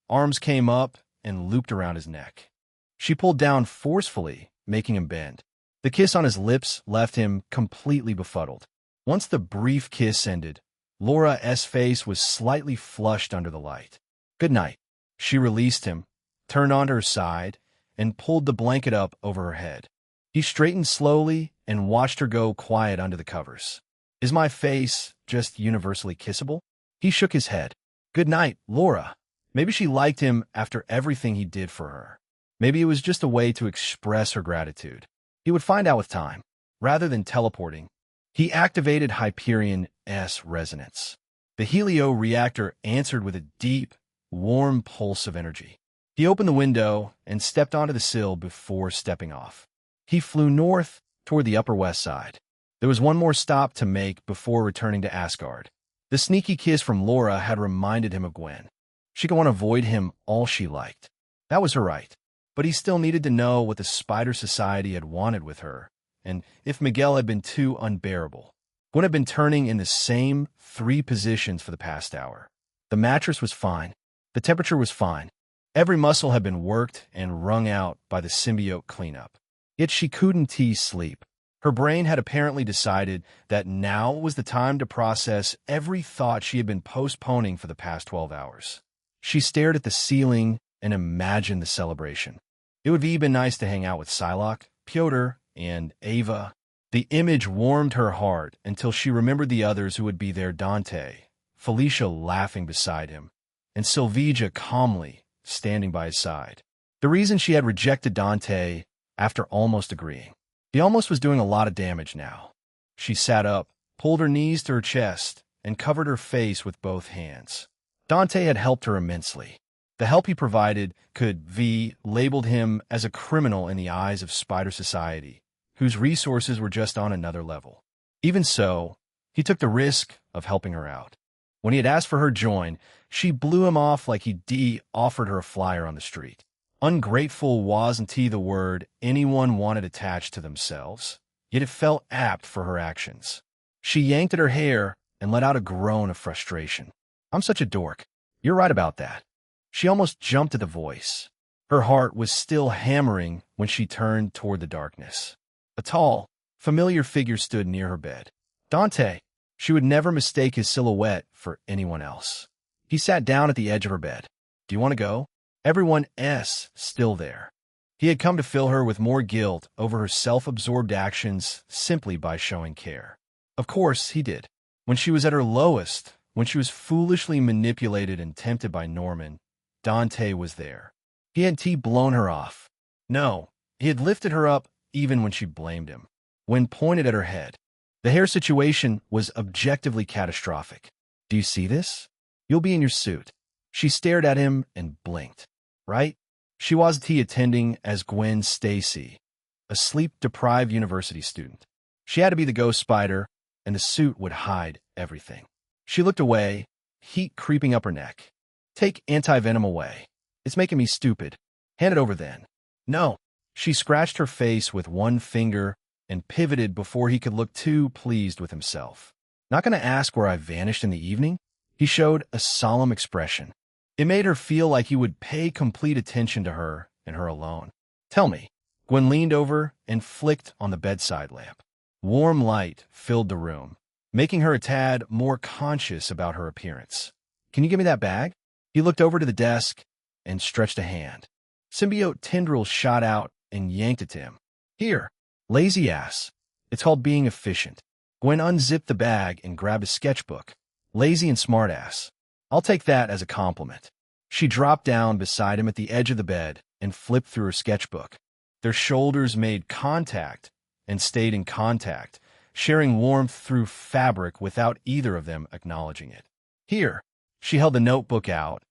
arms came up and looped around his neck. She pulled down forcefully, making him bend. The kiss on his lips left him completely befuddled. Once the brief kiss ended, Laura's face was slightly flushed under the light. Good night. She released him, turned onto her side, and pulled the blanket up over her head. He straightened slowly and watched her go quiet under the covers. Is my face just universally kissable? He shook his head. Good night, Laura. Maybe she liked him after everything he did for her. Maybe it was just a way to express her gratitude. He would find out with time. Rather than teleporting, he activated Hyperion's resonance. The Helio reactor answered with a deep, warm pulse of energy. He opened the window and stepped onto the sill before stepping off. He flew north toward the Upper West Side. There was one more stop to make before returning to Asgard. The sneaky kiss from Laura had reminded him of Gwen. She could want to avoid him all she liked. That was her right. But he still needed to know what the Spider Society had wanted with her, and if Miguel had been too unbearable. Gwen had been turning in the same 3 positions for the past hour. The mattress was fine. The temperature was fine. Every muscle had been worked and wrung out by the symbiote cleanup. Yet she couldn't sleep. Her brain had apparently decided that now was the time to process every thought she had been postponing for the past 12 hours. She stared at the ceiling and imagined the celebration. It would be even nice to hang out with Psylocke, Pyotr, and Ava. The image warmed her heart until she remembered the others who would be there: Dante, Felicia laughing beside him, and Silvija calmly standing by his side. The reason she had rejected Dante after almost agreeing. He almost was doing a lot of damage now. She sat up, pulled her knees to her chest, and covered her face with both hands. Dante had helped her immensely. The help he provided could be labeled him as a criminal in the eyes of Spider Society, whose resources were just on another level. Even so, he took the risk of helping her out. When he had asked for her join, she blew him off like he offered her a flyer on the street. Ungrateful wasn't the word anyone wanted attached to themselves, yet it felt apt for her actions. She yanked at her hair and let out a groan of frustration. I'm such a dork. You're right about that. She almost jumped at the voice. Her heart was still hammering when she turned toward the darkness. A tall, familiar figure stood near her bed. Dante. She would never mistake his silhouette for anyone else. He sat down at the edge of her bed. Do you want to go? Everyone's still there. He had come to fill her with more guilt over her self-absorbed actions simply by showing care. Of course, he did. When she was at her lowest, when she was foolishly manipulated and tempted by Norman, Dante was there. He had blown her off. No, he had lifted her up even when she blamed him. When pointed at her head, the hair situation was objectively catastrophic. Do you see this? You'll be in your suit. She stared at him and blinked. Right? She wasn't attending as Gwen Stacy, a sleep-deprived university student. She had to be the ghost spider, and the suit would hide everything. She looked away, heat creeping up her neck. Take anti-venom away. It's making me stupid. Hand it over then. No. She scratched her face with one finger and pivoted before he could look too pleased with himself. Not going to ask where I vanished in the evening? He showed a solemn expression. It made her feel like he would pay complete attention to her and her alone. Tell me. Gwen leaned over and flicked on the bedside lamp. Warm light filled the room, making her a tad more conscious about her appearance. Can you give me that bag? He looked over to the desk and stretched a hand. Symbiote tendrils shot out and yanked it to him. Here. Lazy ass. It's called being efficient. Gwen unzipped the bag and grabbed a sketchbook. Lazy and smart ass. I'll take that as a compliment. She dropped down beside him at the edge of the bed and flipped through her sketchbook. Their shoulders made contact and stayed in contact, sharing warmth through fabric without either of them acknowledging it. Here, she held the notebook out,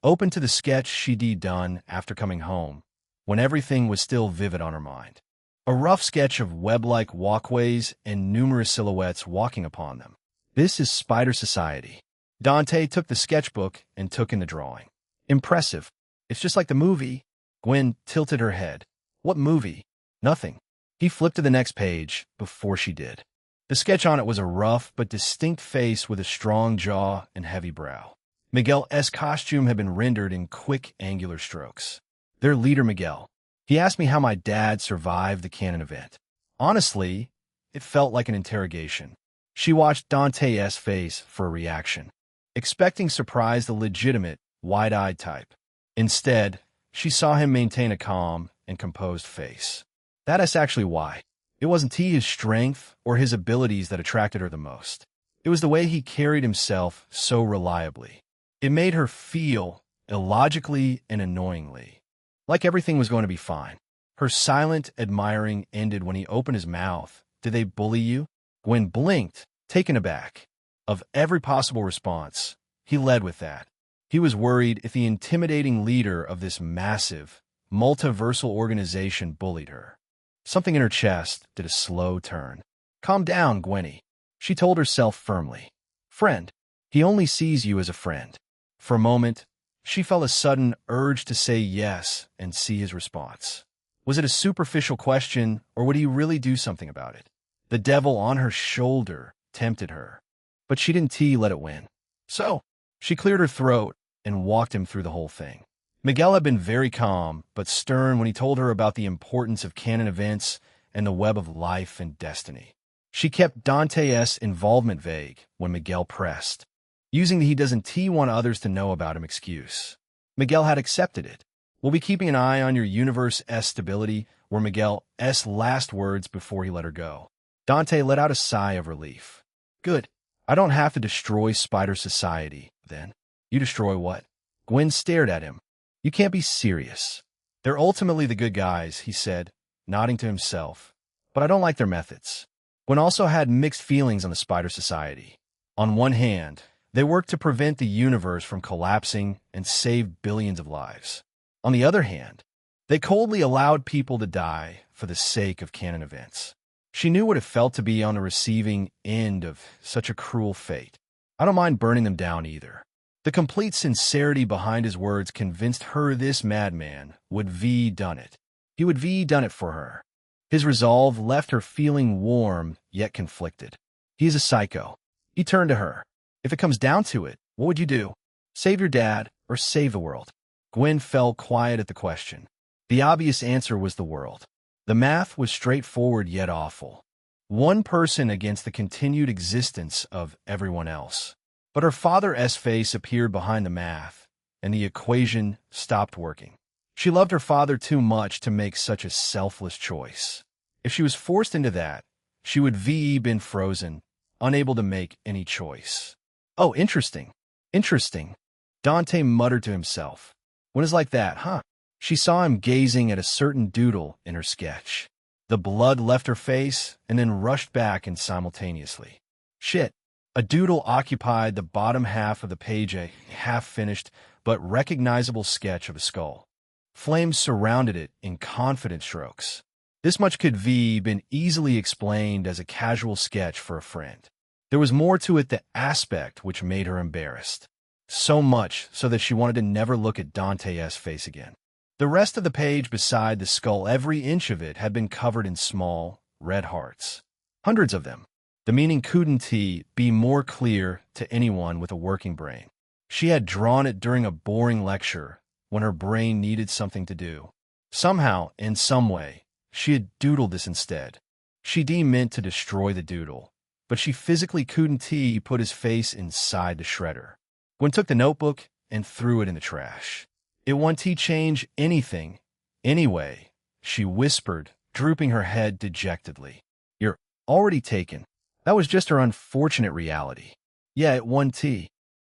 open to the sketch she'd done after coming home, when everything was still vivid on her mind. A rough sketch of web-like walkways and numerous silhouettes walking upon them. This is Spider Society. Dante took the sketchbook and took in the drawing. Impressive. It's just like the movie. Gwen tilted her head. What movie? Nothing. He flipped to the next page before she did. The sketch on it was a rough but distinct face with a strong jaw and heavy brow. Miguel's costume had been rendered in quick, angular strokes. Their leader, Miguel. He asked me how my dad survived the Cannon event. Honestly, it felt like an interrogation. She watched Dante's face for a reaction, expecting surprise, the legitimate, wide-eyed type. Instead, she saw him maintain a calm and composed face. That's actually why. It wasn't his strength or his abilities that attracted her the most. It was the way he carried himself so reliably. It made her feel, illogically and annoyingly, like everything was going to be fine. Her silent, admiring ended when he opened his mouth. Did they bully you? Gwen blinked, taken aback. Of every possible response, he led with that. He was worried if the intimidating leader of this massive, multiversal organization bullied her. Something in her chest did a slow turn. Calm down, Gwenny, she told herself firmly. Friend, he only sees you as a friend. For a moment, she felt a sudden urge to say yes and see his response. Was it a superficial question, or would he really do something about it? The devil on her shoulder tempted her, but she didn't let it win. So, she cleared her throat and walked him through the whole thing. Miguel had been very calm but stern when he told her about the importance of canon events and the web of life and destiny. She kept Dante's involvement vague when Miguel pressed, using the he doesn't want others to know about him excuse. Miguel had accepted it. We'll be keeping an eye on your universe's stability, were Miguel's last words before he let her go. Dante let out a sigh of relief. Good. I don't have to destroy Spider Society, then. You destroy what? Gwen stared at him. You can't be serious. They're ultimately the good guys, he said, nodding to himself. But I don't like their methods. Gwen also had mixed feelings on the Spider Society. On one hand, they worked to prevent the universe from collapsing and save billions of lives. On the other hand, they coldly allowed people to die for the sake of canon events. She knew what it felt to be on the receiving end of such a cruel fate. I don't mind burning them down either. The complete sincerity behind his words convinced her this madman would done it. He would done it for her. His resolve left her feeling warm yet conflicted. He is a psycho. He turned to her. If it comes down to it, what would you do? Save your dad or save the world? Gwen fell quiet at the question. The obvious answer was the world. The math was straightforward yet awful. One person against the continued existence of everyone else. But her father's face appeared behind the math, and the equation stopped working. She loved her father too much to make such a selfless choice. If she was forced into that, she would been frozen, unable to make any choice. Oh, interesting. Interesting. Dante muttered to himself. When it's like that, huh? She saw him gazing at a certain doodle in her sketch. The blood left her face and then rushed back in simultaneously. Shit. A doodle occupied the bottom half of the page, a half-finished but recognizable sketch of a skull. Flames surrounded it in confident strokes. This much could been easily explained as a casual sketch for a friend. There was more to it, the aspect which made her embarrassed. So much so that she wanted to never look at Dante's face again. The rest of the page beside the skull, every inch of it had been covered in small, red hearts. Hundreds of them. The meaning couldn't be more clear to anyone with a working brain. She had drawn it during a boring lecture when her brain needed something to do. Somehow, in some way, she had doodled this instead. She meant to destroy the doodle, but she physically couldn't put his face inside the shredder. Gwen took the notebook and threw it in the trash. It won't change anything. Anyway, she whispered, drooping her head dejectedly. You're already taken. That was just her unfortunate reality. Yeah, it won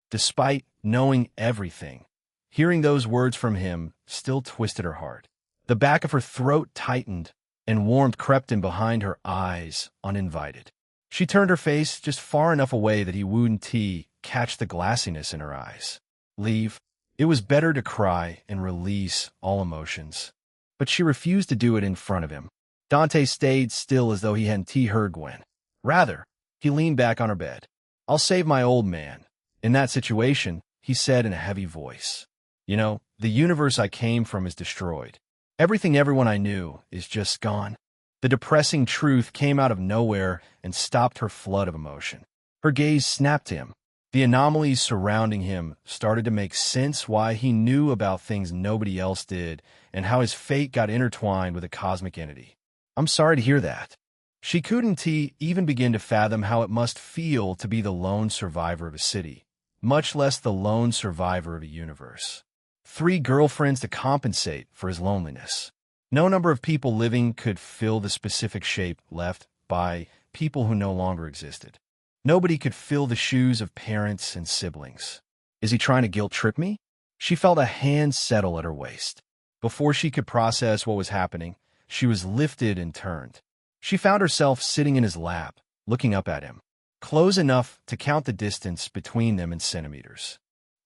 Despite knowing everything, hearing those words from him still twisted her heart. The back of her throat tightened, and warmth crept in behind her eyes, uninvited. She turned her face just far enough away that he wouldn't catch the glassiness in her eyes. Leave. It was better to cry and release all emotions. But she refused to do it in front of him. Dante stayed still as though he hadn't heard Gwen. Rather, he leaned back on her bed. I'll save my old man. In that situation, he said in a heavy voice. You know, the universe I came from is destroyed. Everything everyone I knew is just gone. The depressing truth came out of nowhere and stopped her flood of emotion. Her gaze snapped to him. The anomalies surrounding him started to make sense why he knew about things nobody else did and how his fate got intertwined with a cosmic entity. I'm sorry to hear that. She couldn't even begin to fathom how it must feel to be the lone survivor of a city, much less the lone survivor of a universe. 3 girlfriends to compensate for his loneliness. No number of people living could fill the specific shape left by people who no longer existed. Nobody could fill the shoes of parents and siblings. Is he trying to guilt-trip me? She felt a hand settle at her waist. Before she could process what was happening, she was lifted and turned. She found herself sitting in his lap, looking up at him, close enough to count the distance between them in centimeters.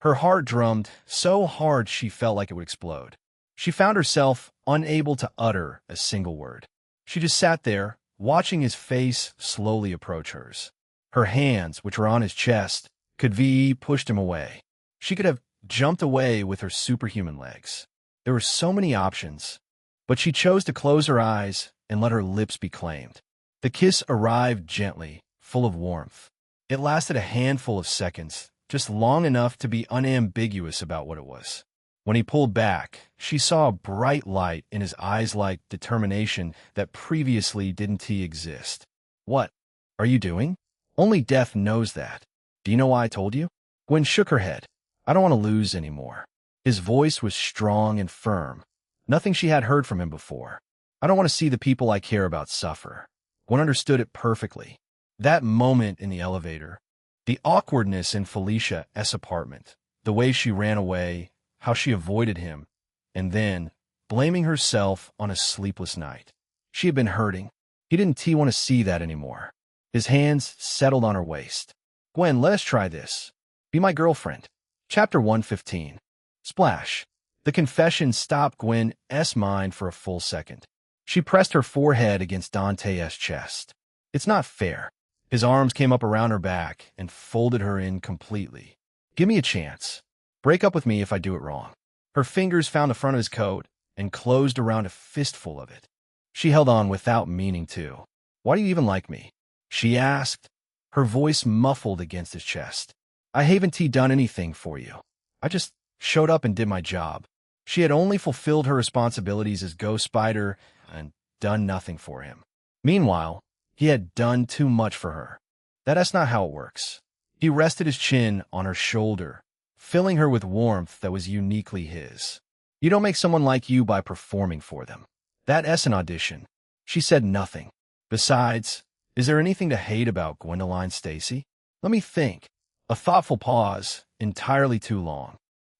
Her heart drummed so hard she felt like it would explode. She found herself unable to utter a single word. She just sat there, watching his face slowly approach hers. Her hands, which were on his chest, could pushed him away. She could have jumped away with her superhuman legs. There were so many options, but she chose to close her eyes and let her lips be claimed. The kiss arrived gently, full of warmth. It lasted a handful of seconds, just long enough to be unambiguous about what it was. When he pulled back, she saw a bright light in his eyes like determination that previously didn't exist. What are you doing? Only death knows that. Do you know why I told you? Gwen shook her head. I don't want to lose anymore. His voice was strong and firm. Nothing she had heard from him before. I don't want to see the people I care about suffer. Gwen understood it perfectly. That moment in the elevator, the awkwardness in Felicia's apartment, the way she ran away, how she avoided him, and then blaming herself on a sleepless night. She had been hurting. He didn't want to see that anymore. His hands settled on her waist. Gwen, let us try this. Be my girlfriend. Chapter 115. Splash. The confession stopped Gwen's mind for a full second. She pressed her forehead against Dante's chest. It's not fair. His arms came up around her back and folded her in completely. Give me a chance. Break up with me if I do it wrong. Her fingers found the front of his coat and closed around a fistful of it. She held on without meaning to. Why do you even like me? She asked, her voice muffled against his chest. I haven't done anything for you. I just showed up and did my job. She had only fulfilled her responsibilities as Ghost Spider and done nothing for him. Meanwhile, he had done too much for her. That's not how it works. He rested his chin on her shoulder, filling her with warmth that was uniquely his. You don't make someone like you by performing for them. That's an audition. She said nothing. Besides, is there anything to hate about Gwendoline Stacy? Let me think. A thoughtful pause, entirely too long.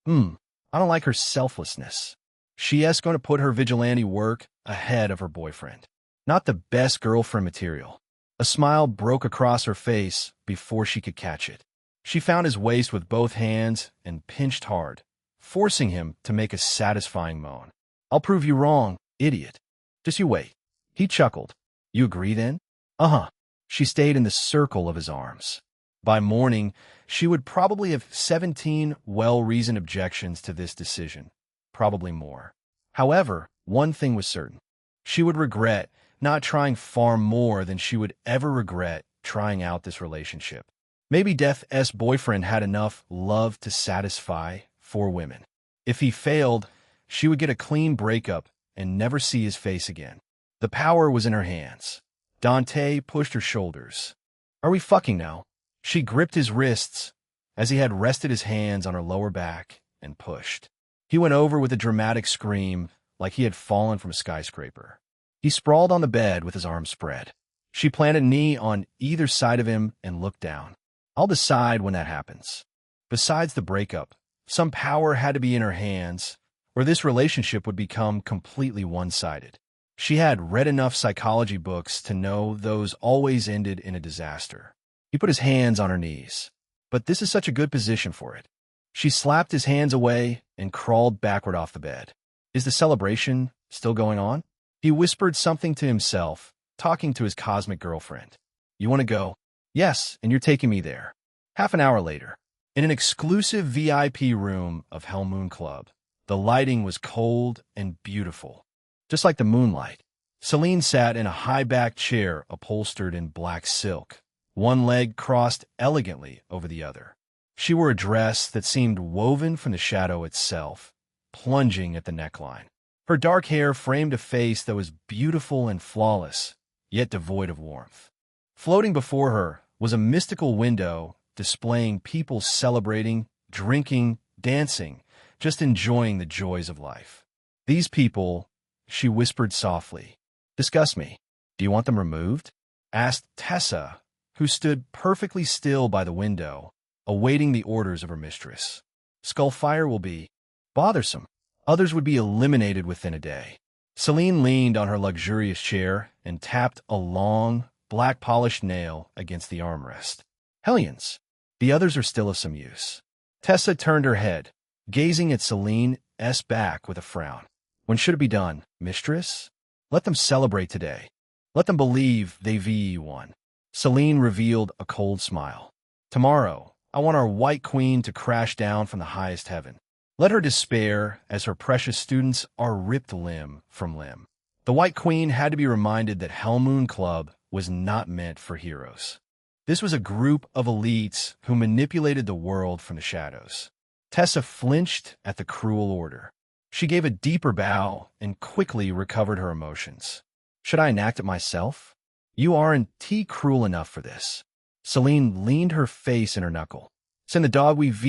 I don't like her selflessness. She's going to put her vigilante work ahead of her boyfriend. Not the best girlfriend material. A smile broke across her face before she could catch it. She found his waist with both hands and pinched hard, forcing him to make a satisfying moan. I'll prove you wrong, idiot. Just you wait. He chuckled. You agree then? Uh-huh. She stayed in the circle of his arms. By morning, she would probably have 17 well-reasoned objections to this decision, probably more. However, one thing was certain. She would regret not trying far more than she would ever regret trying out this relationship. Maybe Death's boyfriend had enough love to satisfy 4 women. If he failed, she would get a clean breakup and never see his face again. The power was in her hands. Dante pushed her shoulders. Are we fucking now? She gripped his wrists as he had rested his hands on her lower back and pushed. He went over with a dramatic scream like he had fallen from a skyscraper. He sprawled on the bed with his arms spread. She planted a knee on either side of him and looked down. I'll decide when that happens. Besides the breakup, some power had to be in her hands, or this relationship would become completely one-sided. She had read enough psychology books to know those always ended in a disaster. He put his hands on her knees. But this is such a good position for it. She slapped his hands away and crawled backward off the bed. Is the celebration still going on? He whispered something to himself, talking to his cosmic girlfriend. You want to go? Yes, and you're taking me there. Half an hour later, in an exclusive VIP room of Hell Moon Club, the lighting was cold and beautiful. Just like the moonlight, Celine sat in a high-backed chair upholstered in black silk, one leg crossed elegantly over the other. She wore a dress that seemed woven from the shadow itself, plunging at the neckline. Her dark hair framed a face that was beautiful and flawless, yet devoid of warmth. Floating before her was a mystical window displaying people celebrating, drinking, dancing, just enjoying the joys of life. These people, she whispered softly, disgust me. Do you want them removed? Asked Tessa, who stood perfectly still by the window, awaiting the orders of her mistress. Skullfire will be bothersome. Others would be eliminated within a day. Celine leaned on her luxurious chair and tapped a long, black-polished nail against the armrest. Hellions! The others are still of some use. Tessa turned her head, gazing at Celine's back with a frown. When should it be done, mistress? Let them celebrate today. Let them believe they VE won. Celine revealed a cold smile. Tomorrow, I want our White Queen to crash down from the highest heaven. Let her despair as her precious students are ripped limb from limb. The White Queen had to be reminded that Hell Moon Club was not meant for heroes. This was a group of elites who manipulated the world from the shadows. Tessa flinched at the cruel order. She gave a deeper bow and quickly recovered her emotions. Should I enact it myself? You aren't cruel enough for this. Celine leaned her face in her knuckle. Send the dog we've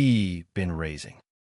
been raising.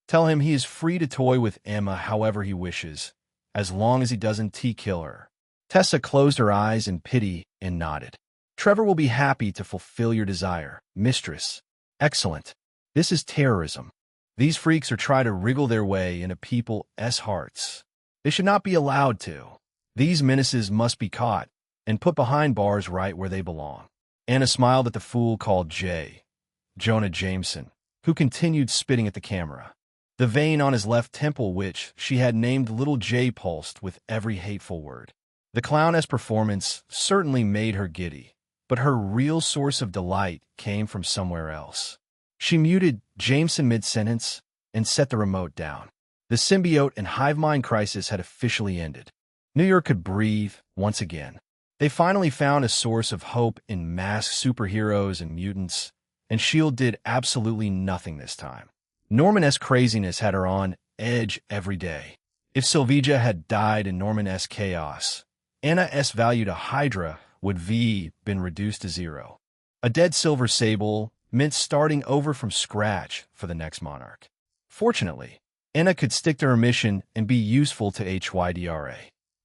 Tell him he is free to toy with Emma however he wishes, as long as he doesn't kill her. Tessa closed her eyes in pity and nodded. Trevor will be happy to fulfill your desire, mistress. Excellent. This is terrorism. These freaks are trying to wriggle their way into people's hearts. They should not be allowed to. These menaces must be caught and put behind bars right where they belong. Anna smiled at the fool called Jonah Jameson, who continued spitting at the camera. The vein on his left temple, which she had named Little J, pulsed with every hateful word. The clowness performance certainly made her giddy, but her real source of delight came from somewhere else. She muted Jameson mid-sentence and set the remote down. The symbiote and hive mind crisis had officially ended. New York could breathe once again. They finally found a source of hope in masked superheroes and mutants, and S.H.I.E.L.D. did absolutely nothing this time. Norman-esque craziness had her on edge every day. If Sylvija had died in Norman-esque chaos, Anna's value to Hydra would been reduced to zero. A dead Silver Sable meant starting over from scratch for the next monarch. Fortunately, Anna could stick to her mission and be useful to HYDRA.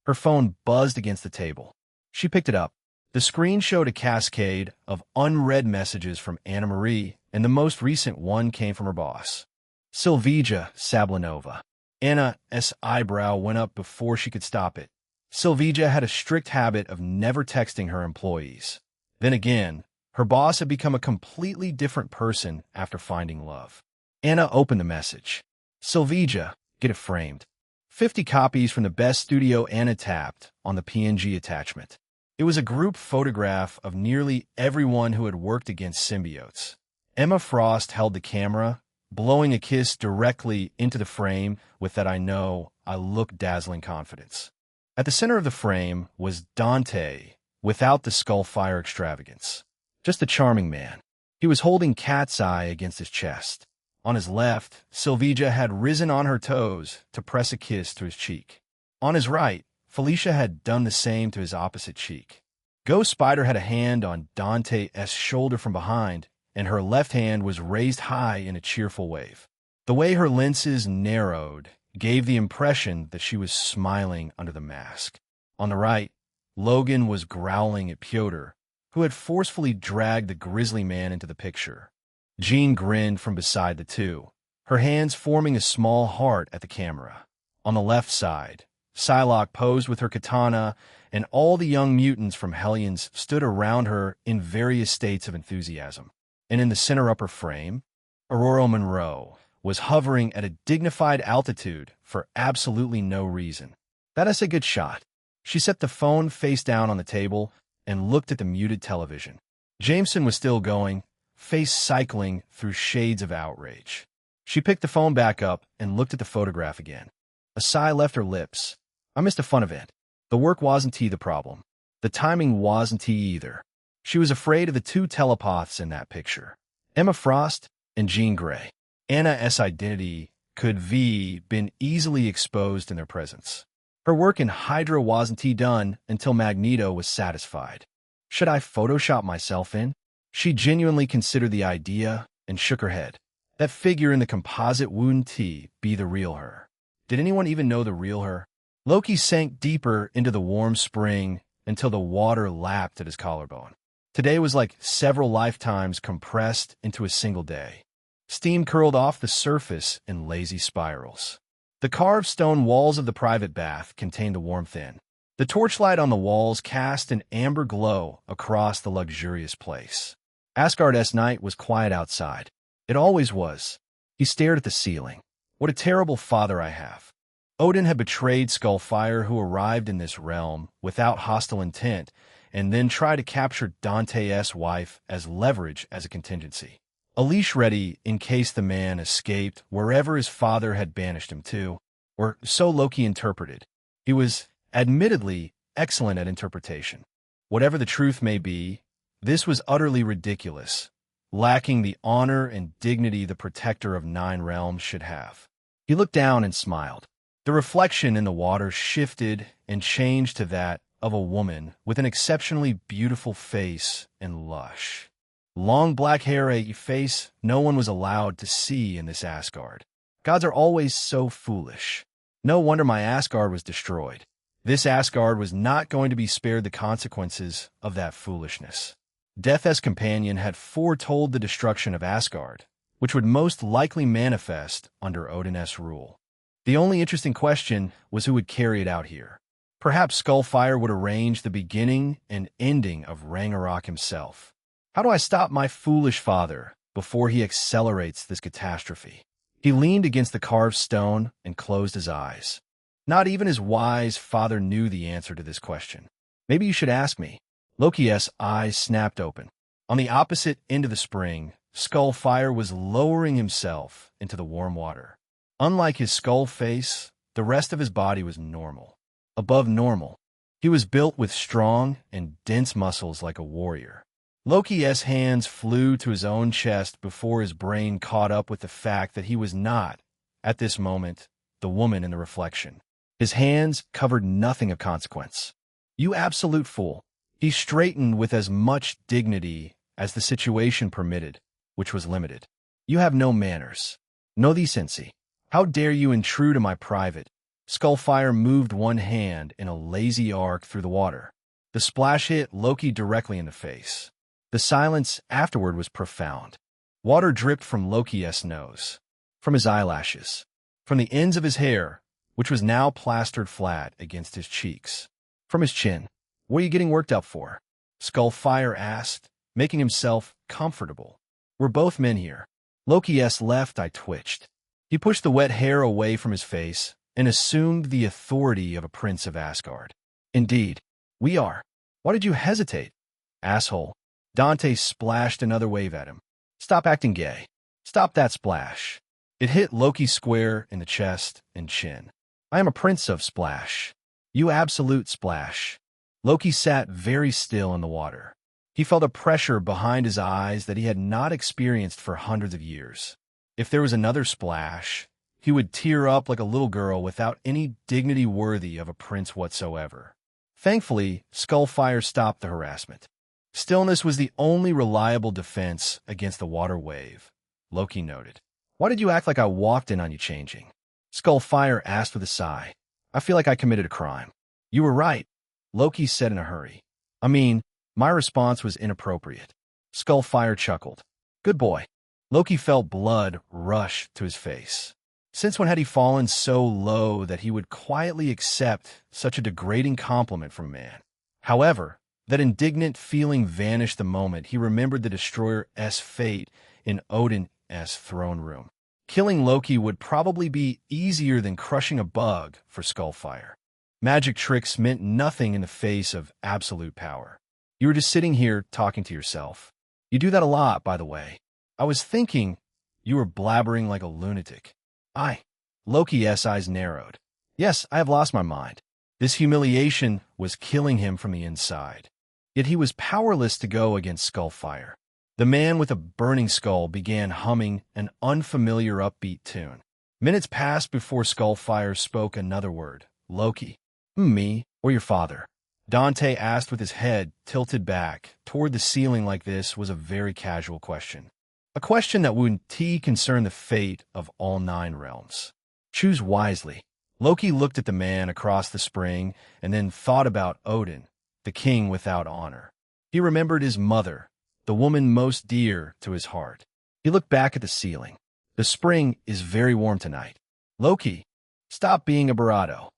Her phone buzzed against the table. She picked it up. The screen showed a cascade of unread messages from Anna Marie, and the most recent one came from her boss, Sylvija Sablinova. Anna's eyebrow went up before she could stop it. Sylvija had a strict habit of never texting her employees. Then again, her boss had become a completely different person after finding love. Anna opened the message. Sylvija, get it framed. 50 copies from the best studio. Anna tapped on the PNG attachment. It was a group photograph of nearly everyone who had worked against symbiotes. Emma Frost held the camera, blowing a kiss directly into the frame with that I look dazzling confidence. At the center of the frame was Dante, without the Skullfire extravagance. Just a charming man. He was holding Cat's Eye against his chest. On his left, Sylvija had risen on her toes to press a kiss to his cheek. On his right, Felicia had done the same to his opposite cheek. Ghost Spider had a hand on Dante's shoulder from behind, and her left hand was raised high in a cheerful wave. The way her lenses narrowed gave the impression that she was smiling under the mask. On the right, Logan was growling at Pyotr, who had forcefully dragged the grizzly man into the picture. Jean grinned from beside the two, her hands forming a small heart at the camera. On the left side, Psylocke posed with her katana, and all the young mutants from Hellions stood around her in various states of enthusiasm. And in the center upper frame, Aurora Monroe was hovering at a dignified altitude for absolutely no reason. That's a good shot. She set the phone face down on the table and looked at the muted television. Jameson was still going, face cycling through shades of outrage. She picked the phone back up and looked at the photograph again. A sigh left her lips. I missed the fun of it. The work wasn't the problem. The timing wasn't either. She was afraid of the two telepaths in that picture, Emma Frost and Jean Grey. Anna's identity could been easily exposed in their presence. Her work in Hydra wasn't done until Magneto was satisfied. Should I Photoshop myself in? She genuinely considered the idea and shook her head. That figure in the composite wouldn't be the real her. Did anyone even know the real her? Loki sank deeper into the warm spring until the water lapped at his collarbone. Today was like several lifetimes compressed into a single day. Steam curled off the surface in lazy spirals. The carved stone walls of the private bath contained the warmth in. The torchlight on the walls cast an amber glow across the luxurious place. Asgard's night was quiet outside. It always was. He stared at the ceiling. What a terrible father I have. Odin had betrayed Skullfire, who arrived in this realm without hostile intent, and then tried to capture Dante's wife as leverage as a contingency. A leash ready in case the man escaped wherever his father had banished him to, or so Loki interpreted. He was, admittedly, excellent at interpretation. Whatever the truth may be, this was utterly ridiculous, lacking the honor and dignity the protector of 9 realms should have. He looked down and smiled. The reflection in the water shifted and changed to that of a woman with an exceptionally beautiful face and lush, long black hair, a face no one was allowed to see in this Asgard. Gods are always so foolish. No wonder my Asgard was destroyed. This Asgard was not going to be spared the consequences of that foolishness. Death's companion had foretold the destruction of Asgard, which would most likely manifest under Odin's rule. The only interesting question was who would carry it out here. Perhaps Skullfire would arrange the beginning and ending of Ragnarok himself. How do I stop my foolish father before he accelerates this catastrophe? He leaned against the carved stone and closed his eyes. Not even his wise father knew the answer to this question. Maybe you should ask me. Loki's eyes snapped open. On the opposite end of the spring, Skullfire was lowering himself into the warm water. Unlike his skull face, the rest of his body was normal. Above normal. He was built with strong and dense muscles like a warrior. Loki's hands flew to his own chest before his brain caught up with the fact that he was not, at this moment, the woman in the reflection. His hands covered nothing of consequence. You absolute fool. He straightened with as much dignity as the situation permitted, which was limited. You have no manners. No decency. How dare you intrude in my private? Skullfire moved one hand in a lazy arc through the water. The splash hit Loki directly in the face. The silence afterward was profound. Water dripped from Loki's nose, from his eyelashes, from the ends of his hair, which was now plastered flat against his cheeks, from his chin. What are you getting worked up for? Skullfire asked, making himself comfortable. We're both men here. Loki's left eye twitched. He pushed the wet hair away from his face and assumed the authority of a prince of Asgard. Indeed, we are. Why did you hesitate? Asshole. Dante splashed another wave at him. Stop acting gay. Stop that splash. It hit Loki square in the chest and chin. I am a prince of splash. You absolute splash. Loki sat very still in the water. He felt a pressure behind his eyes that he had not experienced for hundreds of years. If there was another splash, he would tear up like a little girl without any dignity worthy of a prince whatsoever. Thankfully, Skullfire stopped the harassment. Stillness was the only reliable defense against the water wave, Loki noted. Why did you act like I walked in on you changing? Skullfire asked with a sigh. I feel like I committed a crime. You were right, Loki said in a hurry. I mean, my response was inappropriate. Skullfire chuckled. Good boy. Loki felt blood rush to his face. Since when had he fallen so low that he would quietly accept such a degrading compliment from man? However, that indignant feeling vanished the moment he remembered the Destroyer's fate in Odin's throne room. Killing Loki would probably be easier than crushing a bug for Skullfire. Magic tricks meant nothing in the face of absolute power. You were just sitting here talking to yourself. You do that a lot, by the way. I was thinking you were blabbering like a lunatic. Loki's eyes narrowed. Yes, I have lost my mind. This humiliation was killing him from the inside. Yet he was powerless to go against Skullfire. The man with a burning skull began humming an unfamiliar upbeat tune. Minutes passed before Skullfire spoke another word. Loki. Me, or your father? Dante asked with his head tilted back toward the ceiling like this was a very casual question. A question that would concern the fate of all 9 realms. Choose wisely. Loki looked at the man across the spring and then thought about Odin, the king without honor. He remembered his mother, the woman most dear to his heart. He looked back at the ceiling. The spring is very warm tonight. Loki, stop being a barato.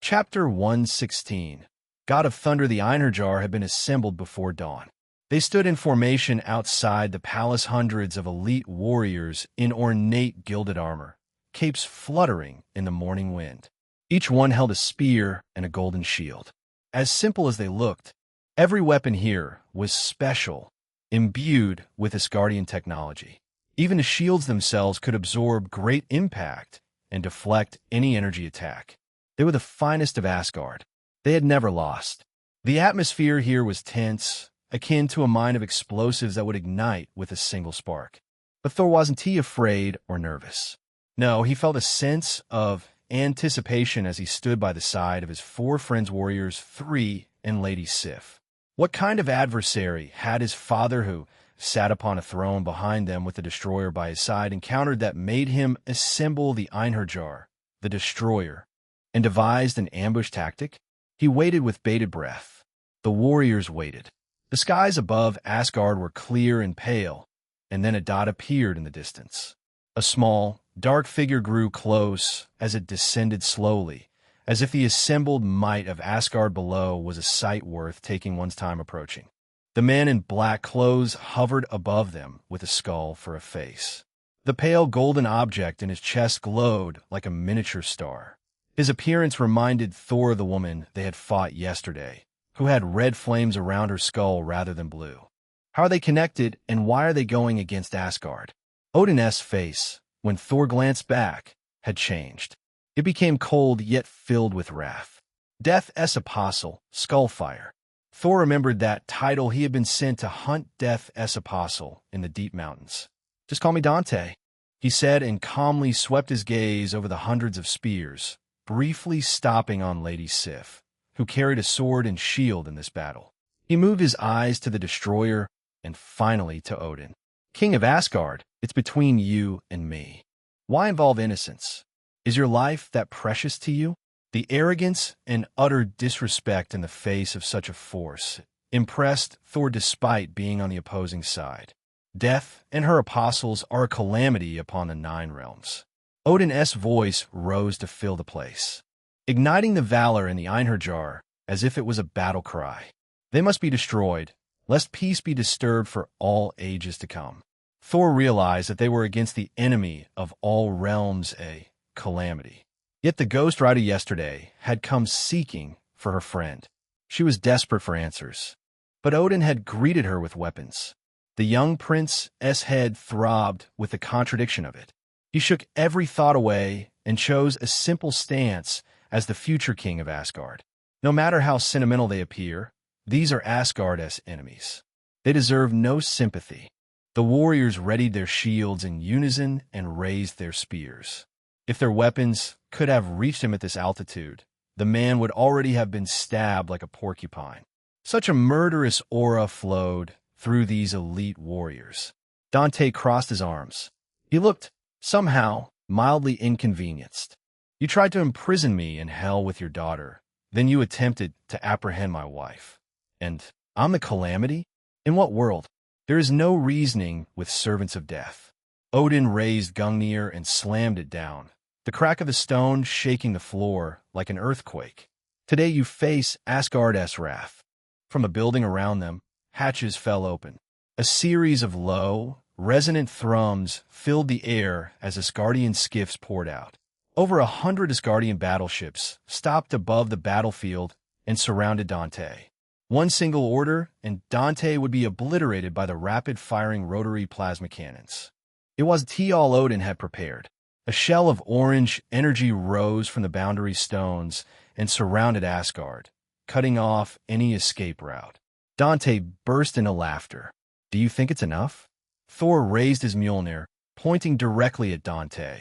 Chapter 116. God of Thunder, the Einherjar had been assembled before dawn. They stood in formation outside the palace, hundreds of elite warriors in ornate gilded armor, capes fluttering in the morning wind. Each one held a spear and a golden shield. As simple as they looked, every weapon here was special, imbued with Asgardian technology. Even the shields themselves could absorb great impact and deflect any energy attack. They were the finest of Asgard. They had never lost. The atmosphere here was tense, akin to a mine of explosives that would ignite with a single spark. But Thor wasn't he afraid or nervous. No, he felt a sense of anticipation as he stood by the side of his 4 friends warriors, 3 and Lady Sif. What kind of adversary had his father, who sat upon a throne behind them with the Destroyer by his side, encountered that made him assemble the Einherjar, the Destroyer, and devised an ambush tactic? He waited with bated breath. The warriors waited. The skies above Asgard were clear and pale, and then a dot appeared in the distance. A small, dark figure grew close as it descended slowly, as if the assembled might of Asgard below was a sight worth taking one's time approaching. The man in black clothes hovered above them with a skull for a face. The pale golden object in his chest glowed like a miniature star. His appearance reminded Thor of the woman they had fought yesterday, who had red flames around her skull rather than blue. How are they connected, and why are they going against Asgard? Odin's face, when Thor glanced back, had changed. It became cold yet filled with wrath. Death's apostle, Skullfire. Thor remembered that title. He had been sent to hunt Death's apostle in the deep mountains. Just call me Dante, he said, and calmly swept his gaze over the hundreds of spears, briefly stopping on Lady Sif, who carried a sword and shield in this battle. He moved his eyes to the Destroyer and finally to Odin. King of Asgard, it's between you and me. Why involve innocence? Is your life that precious to you? The arrogance and utter disrespect in the face of such a force impressed Thor despite being on the opposing side. Death and her apostles are a calamity upon the 9 realms. Odin's voice rose to fill the place, igniting the valor in the Einherjar as if it was a battle cry. They must be destroyed, lest peace be disturbed for all ages to come. Thor realized that they were against the enemy of all realms, a calamity. Yet the Ghost Rider yesterday had come seeking for her friend. She was desperate for answers. But Odin had greeted her with weapons. The young prince's head throbbed with the contradiction of it. He shook every thought away and chose a simple stance as the future king of Asgard. No matter how sentimental they appear, these are Asgard's enemies. They deserve no sympathy. The warriors readied their shields in unison and raised their spears. If their weapons could have reached him at this altitude, the man would already have been stabbed like a porcupine. Such a murderous aura flowed through these elite warriors. Dante crossed his arms. He looked, somehow, mildly inconvenienced. You tried to imprison me in hell with your daughter. Then you attempted to apprehend my wife. And I'm the calamity? In what world? There is no reasoning with servants of death. Odin raised Gungnir and slammed it down, the crack of the stone shaking the floor like an earthquake. Today you face Asgard's wrath. From a building around them, hatches fell open. A series of low, resonant thrums filled the air as Asgardian skiffs poured out. Over 100 Asgardian battleships stopped above the battlefield and surrounded Dante. One single order, and Dante would be obliterated by the rapid-firing rotary plasma cannons. It was all Odin had prepared. A shell of orange energy rose from the boundary stones and surrounded Asgard, cutting off any escape route. Dante burst into laughter. Do you think it's enough? Thor raised his Mjolnir, pointing directly at Dante.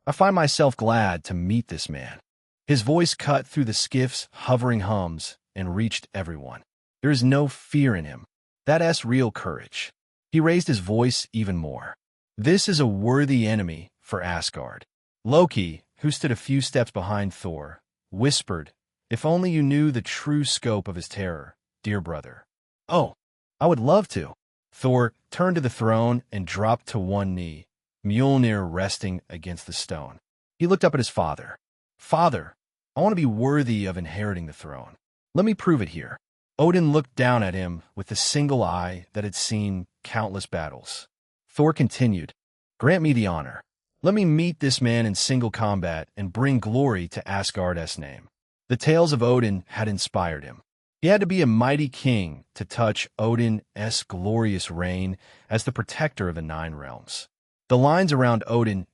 I find myself glad to meet this man. His voice cut through the skiff's hovering hums and reached everyone. There is no fear in him. That's real courage. He raised his voice even more. This is a worthy enemy for Asgard. Loki, who stood a few steps behind Thor, whispered, "If only you knew the true scope of his terror, dear brother." "Oh, I would love to." Thor turned to the throne and dropped to one knee, Mjolnir resting against the stone. He looked up at his father. "Father, I want to be worthy of inheriting the throne. Let me prove it here." Odin looked down at him with the single eye that had seen countless battles. Thor continued, "Grant me the honor. Let me meet this man in single combat and bring glory to Asgard's name." The tales of Odin had inspired him. He had to be a mighty king to touch Odin's glorious reign as the protector of the Nine Realms. The lines around Odin's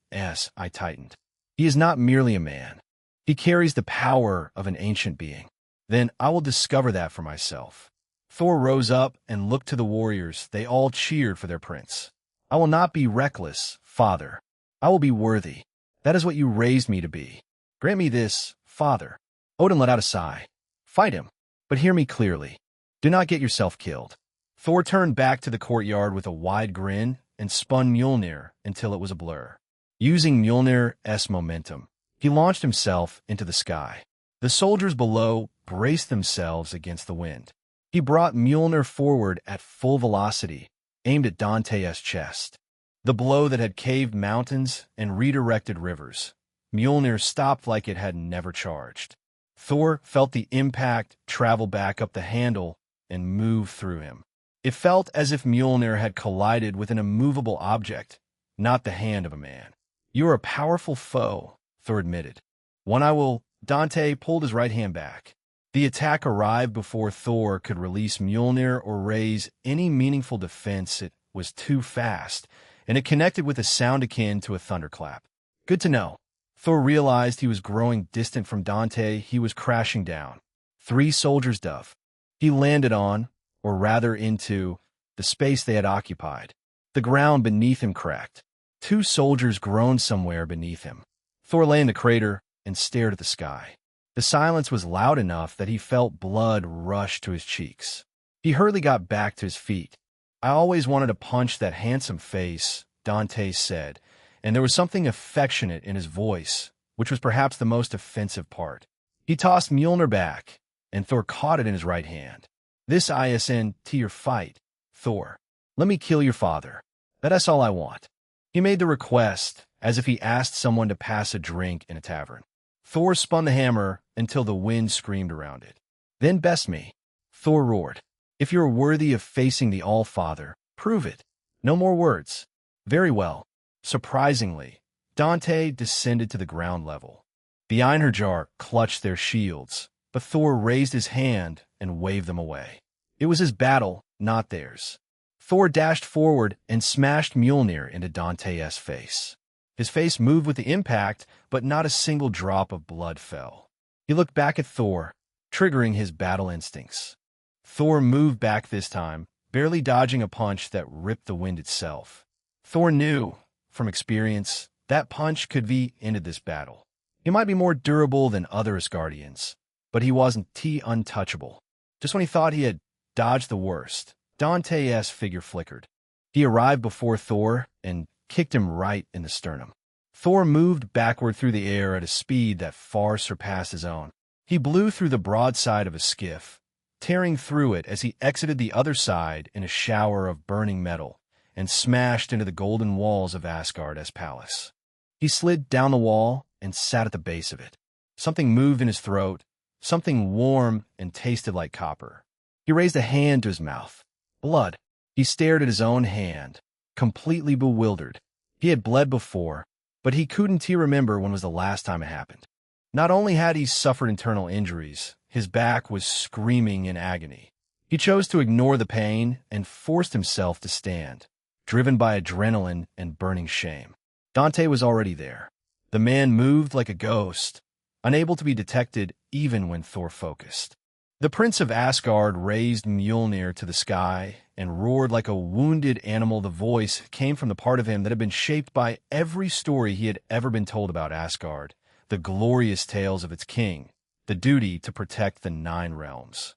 eye tightened. He is not merely a man. He carries the power of an ancient being. Then I will discover that for myself. Thor rose up and looked to the warriors. They all cheered for their prince. "I will not be reckless, father. I will be worthy. That is what you raised me to be. Grant me this, father." Odin let out a sigh. "Fight him, but hear me clearly. Do not get yourself killed." Thor turned back to the courtyard with a wide grin and spun Mjolnir until it was a blur. Using Mjolnir's momentum, he launched himself into the sky. The soldiers below braced themselves against the wind. He brought Mjolnir forward at full velocity, aimed at Dante's chest. The blow that had caved mountains and redirected rivers. Mjolnir stopped like it had never charged. Thor felt the impact travel back up the handle and move through him. It felt as if Mjolnir had collided with an immovable object, not the hand of a man. "You are a powerful foe," Thor admitted. "One I will—" Dante pulled his right hand back. The attack arrived before Thor could release Mjolnir or raise any meaningful defense. It was too fast, and it connected with a sound akin to a thunderclap. Good to know. Thor realized he was growing distant from Dante. He was crashing down. 3 soldiers' dove. He landed on, or rather into, the space they had occupied. The ground beneath him cracked. 2 soldiers groaned somewhere beneath him. Thor lay in the crater and stared at the sky. The silence was loud enough that he felt blood rush to his cheeks. He hurriedly got back to his feet. "I always wanted to punch that handsome face," Dante said, and there was something affectionate in his voice, which was perhaps the most offensive part. He tossed Mjolnir back, and Thor caught it in his right hand. "This isn't to your fight, Thor. Let me kill your father. That's all I want." He made the request as if he asked someone to pass a drink in a tavern. Thor spun the hammer until the wind screamed around it. "Then best me," Thor roared. "If you're worthy of facing the All-Father, prove it. No more words." "Very well." Surprisingly, Dante descended to the ground level. The Einherjar clutched their shields, but Thor raised his hand and waved them away. It was his battle, not theirs. Thor dashed forward and smashed Mjolnir into Dante's face. His face moved with the impact, but not a single drop of blood fell. He looked back at Thor, triggering his battle instincts. Thor moved back this time, barely dodging a punch that ripped the wind itself. Thor knew, from experience, that punch could be ended this battle. He might be more durable than other Asgardians, but he wasn't untouchable. Just when he thought he had dodged the worst, Dante's figure flickered. He arrived before Thor and kicked him right in the sternum. Thor moved backward through the air at a speed that far surpassed his own. He blew through the broadside of a skiff, tearing through it as he exited the other side in a shower of burning metal, and smashed into the golden walls of Asgard's palace. He slid down the wall and sat at the base of it. Something moved in his throat, something warm and tasted like copper. He raised a hand to his mouth. Blood. He stared at his own hand, completely bewildered. He had bled before, but he couldn't remember when was the last time it happened. Not only had he suffered internal injuries, his back was screaming in agony. He chose to ignore the pain and forced himself to stand, driven by adrenaline and burning shame. Dante was already there. The man moved like a ghost, unable to be detected even when Thor focused. The Prince of Asgard raised Mjolnir to the sky and roared like a wounded animal. The voice came from the part of him that had been shaped by every story he had ever been told about Asgard, the glorious tales of its king, the duty to protect the 9 realms,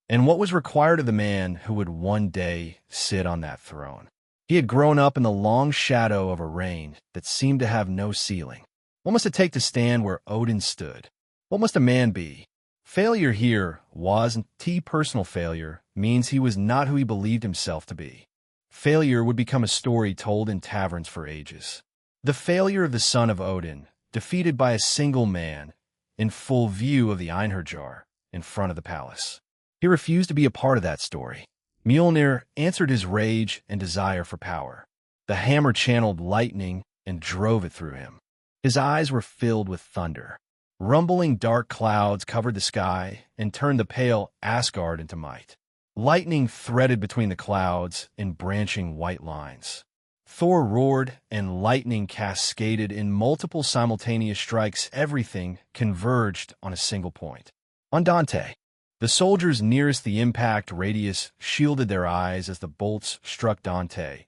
and what was required of the man who would one day sit on that throne. He had grown up in the long shadow of a reign that seemed to have no ceiling. What must it take to stand where Odin stood? What must a man be? Failure here wasn't personal failure, means he was not who he believed himself to be. Failure would become a story told in taverns for ages. The failure of the son of Odin, defeated by a single man, in full view of the Einherjar, in front of the palace. He refused to be a part of that story. Mjolnir answered his rage and desire for power. The hammer channeled lightning and drove it through him. His eyes were filled with thunder. Rumbling dark clouds covered the sky and turned the pale Asgard into might. Lightning threaded between the clouds in branching white lines. Thor roared, and lightning cascaded in multiple simultaneous strikes. Everything converged on a single point. On Dante. The soldiers nearest the impact radius shielded their eyes as the bolts struck Dante,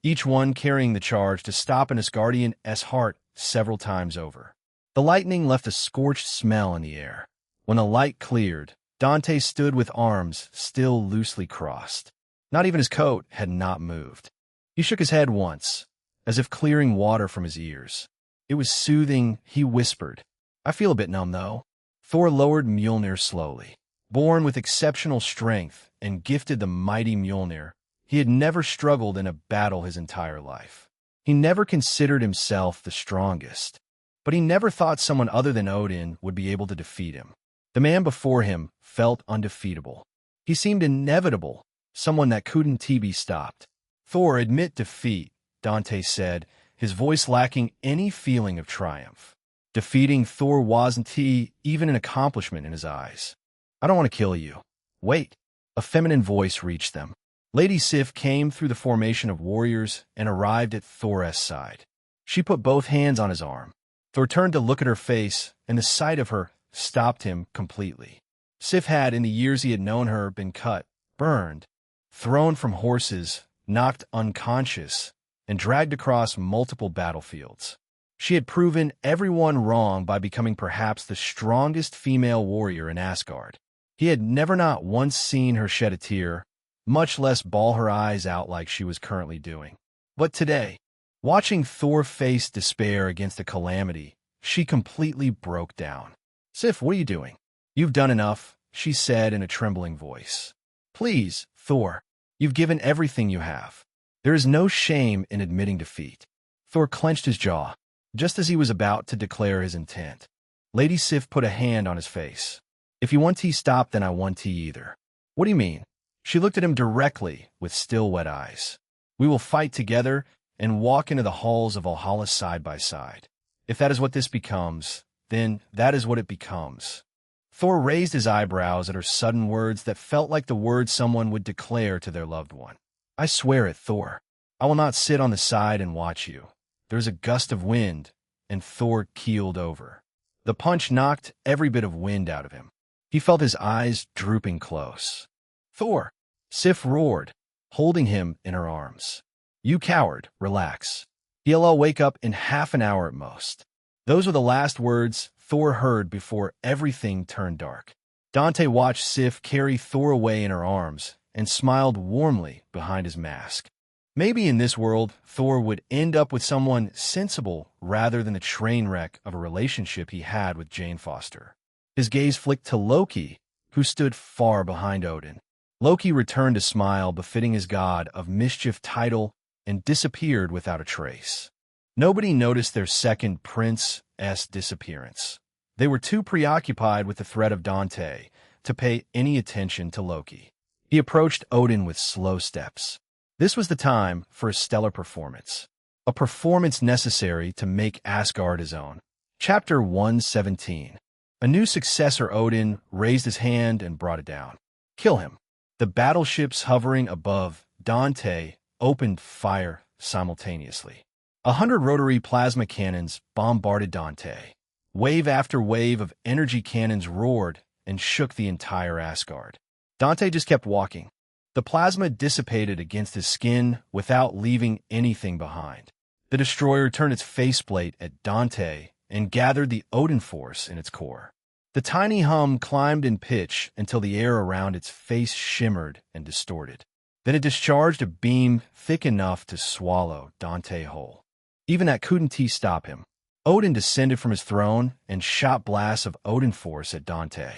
each one carrying the charge to stop an Asgardian's heart several times over. The lightning left a scorched smell in the air. When the light cleared, Dante stood with arms still loosely crossed. Not even his coat had not moved. He shook his head once, as if clearing water from his ears. It was soothing. He whispered, "I feel a bit numb, though." Thor lowered Mjolnir slowly. Born with exceptional strength and gifted the mighty Mjolnir, he had never struggled in a battle his entire life. He never considered himself the strongest, but he never thought someone other than Odin would be able to defeat him. The man before him felt undefeatable. He seemed inevitable, someone that couldn't be stopped. "Thor, admit defeat," Dante said, his voice lacking any feeling of triumph. Defeating Thor wasn't even an accomplishment in his eyes. "I don't want to kill you." "Wait." A feminine voice reached them. Lady Sif came through the formation of warriors and arrived at Thor's side. She put both hands on his arm. Thor turned to look at her face, and the sight of her stopped him completely. Sif had, in the years he had known her, been cut, burned, thrown from horses, knocked unconscious, and dragged across multiple battlefields. She had proven everyone wrong by becoming perhaps the strongest female warrior in Asgard. He had never not once seen her shed a tear, much less bawl her eyes out like she was currently doing. But today, watching Thor face despair against a calamity, she completely broke down. "Sif, what are you doing?" "You've done enough," she said in a trembling voice. "Please, Thor, you've given everything you have. There is no shame in admitting defeat." Thor clenched his jaw, just as he was about to declare his intent. Lady Sif put a hand on his face. "If you want tea stop, then I want tea either." "What do you mean?" She looked at him directly with still wet eyes. "We will fight together and walk into the halls of Valhalla side by side. If that is what this becomes, then that is what it becomes." Thor raised his eyebrows at her sudden words that felt like the words someone would declare to their loved one. "I swear it, Thor. I will not sit on the side and watch you." There was a gust of wind, and Thor keeled over. The punch knocked every bit of wind out of him. He felt his eyes drooping close. "Thor!" Sif roared, holding him in her arms. "You coward, relax. He'll wake up in half an hour at most." Those were the last words Thor heard before everything turned dark. Dante watched Sif carry Thor away in her arms and smiled warmly behind his mask. Maybe in this world, Thor would end up with someone sensible rather than the train wreck of a relationship he had with Jane Foster. His gaze flicked to Loki, who stood far behind Odin. Loki returned a smile befitting his god of mischief title and disappeared without a trace. Nobody noticed their second prince's disappearance. They were too preoccupied with the threat of Dante to pay any attention to Loki. He approached Odin with slow steps. This was the time for a stellar performance. A performance necessary to make Asgard his own. Chapter 117. A new successor. Odin raised his hand and brought it down. Kill him. The battleships hovering above Dante opened fire simultaneously. 100 rotary plasma cannons bombarded Dante. Wave after wave of energy cannons roared and shook the entire Asgard. Dante just kept walking. The plasma dissipated against his skin without leaving anything behind. The destroyer turned its faceplate at Dante and gathered the Odin force in its core. The tiny hum climbed in pitch until the air around its face shimmered and distorted. Then it discharged a beam thick enough to swallow Dante whole. Even that couldn't stop him. Odin descended from his throne and shot blasts of Odin force at Dante.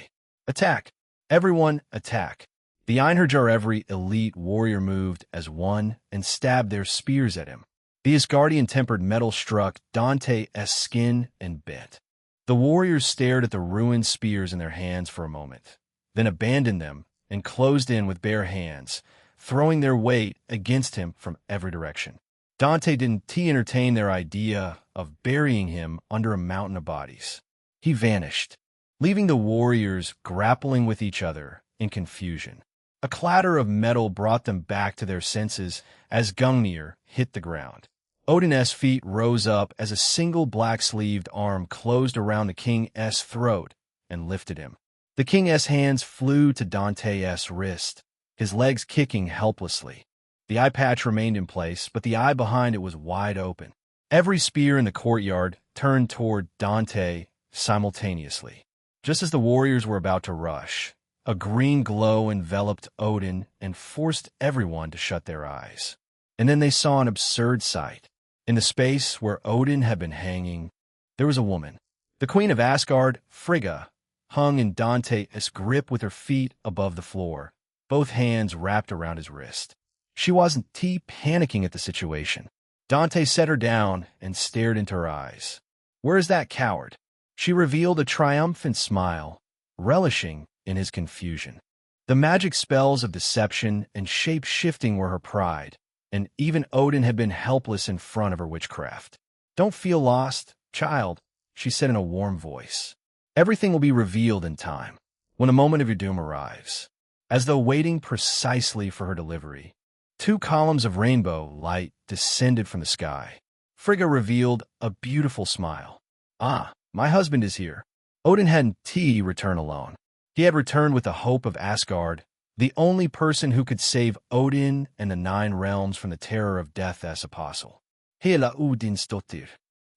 Attack! Everyone, attack! The Einherjar, every elite warrior, moved as one and stabbed their spears at him. The Asgardian-tempered metal struck Dante's skin and bent. The warriors stared at the ruined spears in their hands for a moment, then abandoned them and closed in with bare hands, throwing their weight against him from every direction. Dante didn't entertain their idea of burying him under a mountain of bodies. He vanished, leaving the warriors grappling with each other in confusion. A clatter of metal brought them back to their senses as Gungnir hit the ground. Odin's feet rose up as a single black-sleeved arm closed around the king's throat and lifted him. The king's hands flew to Dante's wrist, his legs kicking helplessly. The eye patch remained in place, but the eye behind it was wide open. Every spear in the courtyard turned toward Dante simultaneously. Just as the warriors were about to rush, a green glow enveloped Odin and forced everyone to shut their eyes. And then they saw an absurd sight. In the space where Odin had been hanging, there was a woman. The queen of Asgard, Frigga, hung in Dante's grip with her feet above the floor, both hands wrapped around his wrist. She wasn't panicking at the situation. Dante set her down and stared into her eyes. "Where is that coward?" She revealed a triumphant smile, relishing in his confusion. The magic spells of deception and shape-shifting were her pride, and even Odin had been helpless in front of her witchcraft. "Don't feel lost, child," she said in a warm voice. "Everything will be revealed in time, when the moment of your doom arrives." As though waiting precisely for her delivery, 2 columns of rainbow light descended from the sky. Frigga revealed a beautiful smile. "Ah, my husband is here." Odin hadn't returned alone. He had returned with the hope of Asgard, the only person who could save Odin and the 9 realms from the terror of death as apostle. Hela Odinsdottir.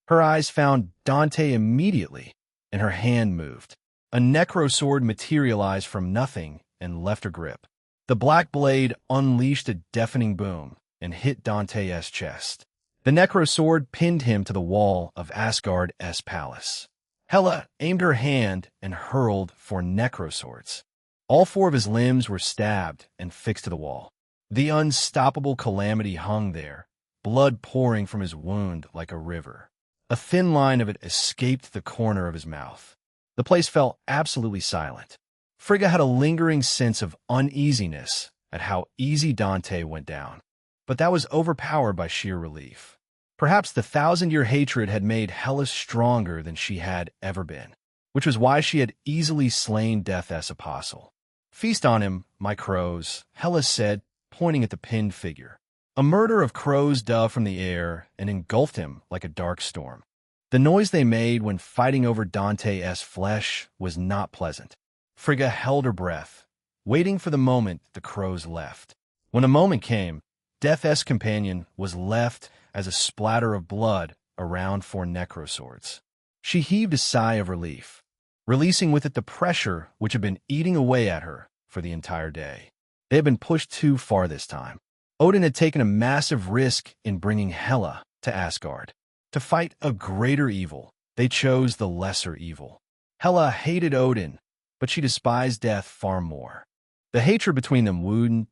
Her eyes found Dante immediately, and her hand moved. A necrosword materialized from nothing and left her grip. The black blade unleashed a deafening boom and hit Dante's chest. The necrosword pinned him to the wall of Asgard's palace. Hela aimed her hand and hurled 4 necroswords. All 4 of his limbs were stabbed and fixed to the wall. The unstoppable calamity hung there, blood pouring from his wound like a river. A thin line of it escaped the corner of his mouth. The place fell absolutely silent. Frigga had a lingering sense of uneasiness at how easy Dante went down, but that was overpowered by sheer relief. Perhaps the 1,000-year hatred had made Hela stronger than she had ever been, which was why she had easily slain Death's apostle. "Feast on him, my crows," Hela said, pointing at the pinned figure. A murder of crows dove from the air and engulfed him like a dark storm. The noise they made when fighting over Dante's flesh was not pleasant. Frigga held her breath, waiting for the moment the crows left. When the moment came, Death's companion was left as a splatter of blood around 4 necroswords. She heaved a sigh of relief, releasing with it the pressure which had been eating away at her for the entire day. They had been pushed too far this time. Odin had taken a massive risk in bringing Hela to Asgard. To fight a greater evil, they chose the lesser evil. Hela hated Odin, but she despised death far more. The hatred between them wouldn't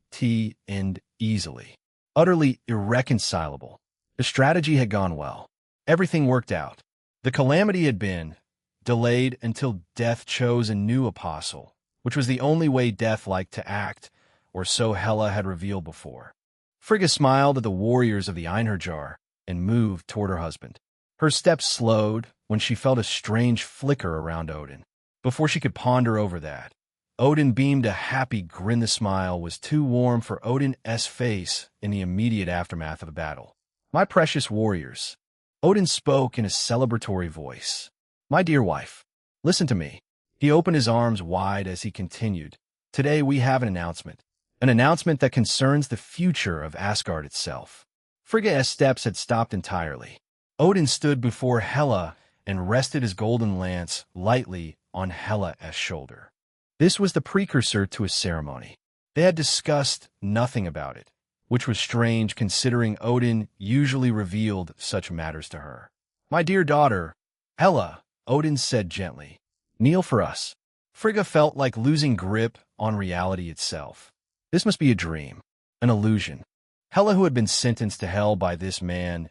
end easily. utterly irreconcilable. The strategy had gone well. Everything worked out. The calamity had been delayed until death chose a new apostle, which was the only way death liked to act, or so Hela had revealed before. Frigga smiled at the warriors of the Einherjar and moved toward her husband. Her steps slowed when she felt a strange flicker around Odin. Before she could ponder over that, Odin beamed a happy grin. The smile was too warm for Odin's face in the immediate aftermath of a battle. My precious warriors, Odin spoke in a celebratory voice. My dear wife, listen to me. He opened his arms wide as he continued. Today we have an announcement that concerns the future of Asgard itself. Frigga's steps had stopped entirely. Odin stood before Hela and rested his golden lance lightly on Hela's shoulder. This was the precursor to a ceremony. They had discussed nothing about it, which was strange considering Odin usually revealed such matters to her. My dear daughter, Hela, Odin said gently, kneel for us. Frigga felt like losing grip on reality itself. This must be a dream, an illusion. Hela, who had been sentenced to hell by this man's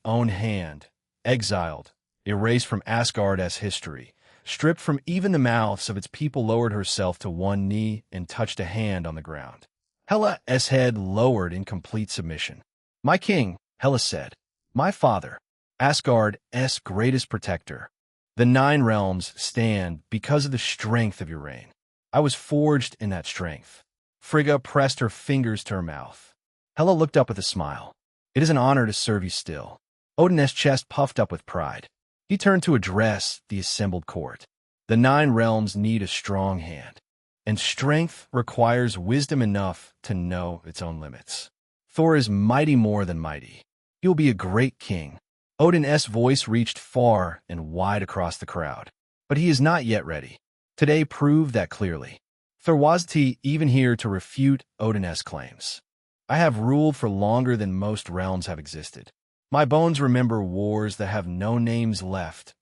own hand, exiled, erased from Asgard's history, stripped from even the mouths of its people, lowered herself to one knee and touched a hand on the ground. Hela's head lowered in complete submission. My king, Hela said, my father, Asgard's greatest protector. The 9 realms stand because of the strength of your reign. I was forged in that strength. Frigga pressed her fingers to her mouth. Hela looked up with a smile. It is an honor to serve you still. Odin's chest puffed up with pride. He turned to address the assembled court. The 9 realms need a strong hand, and strength requires wisdom enough to know its own limits. Thor is mighty more than mighty. He will be a great king. Odin's voice reached far and wide across the crowd. But he is not yet ready. Today proved that clearly. Thor wasn't even here to refute Odin's claims. I have ruled for longer than most realms have existed. My bones remember wars that have no names left.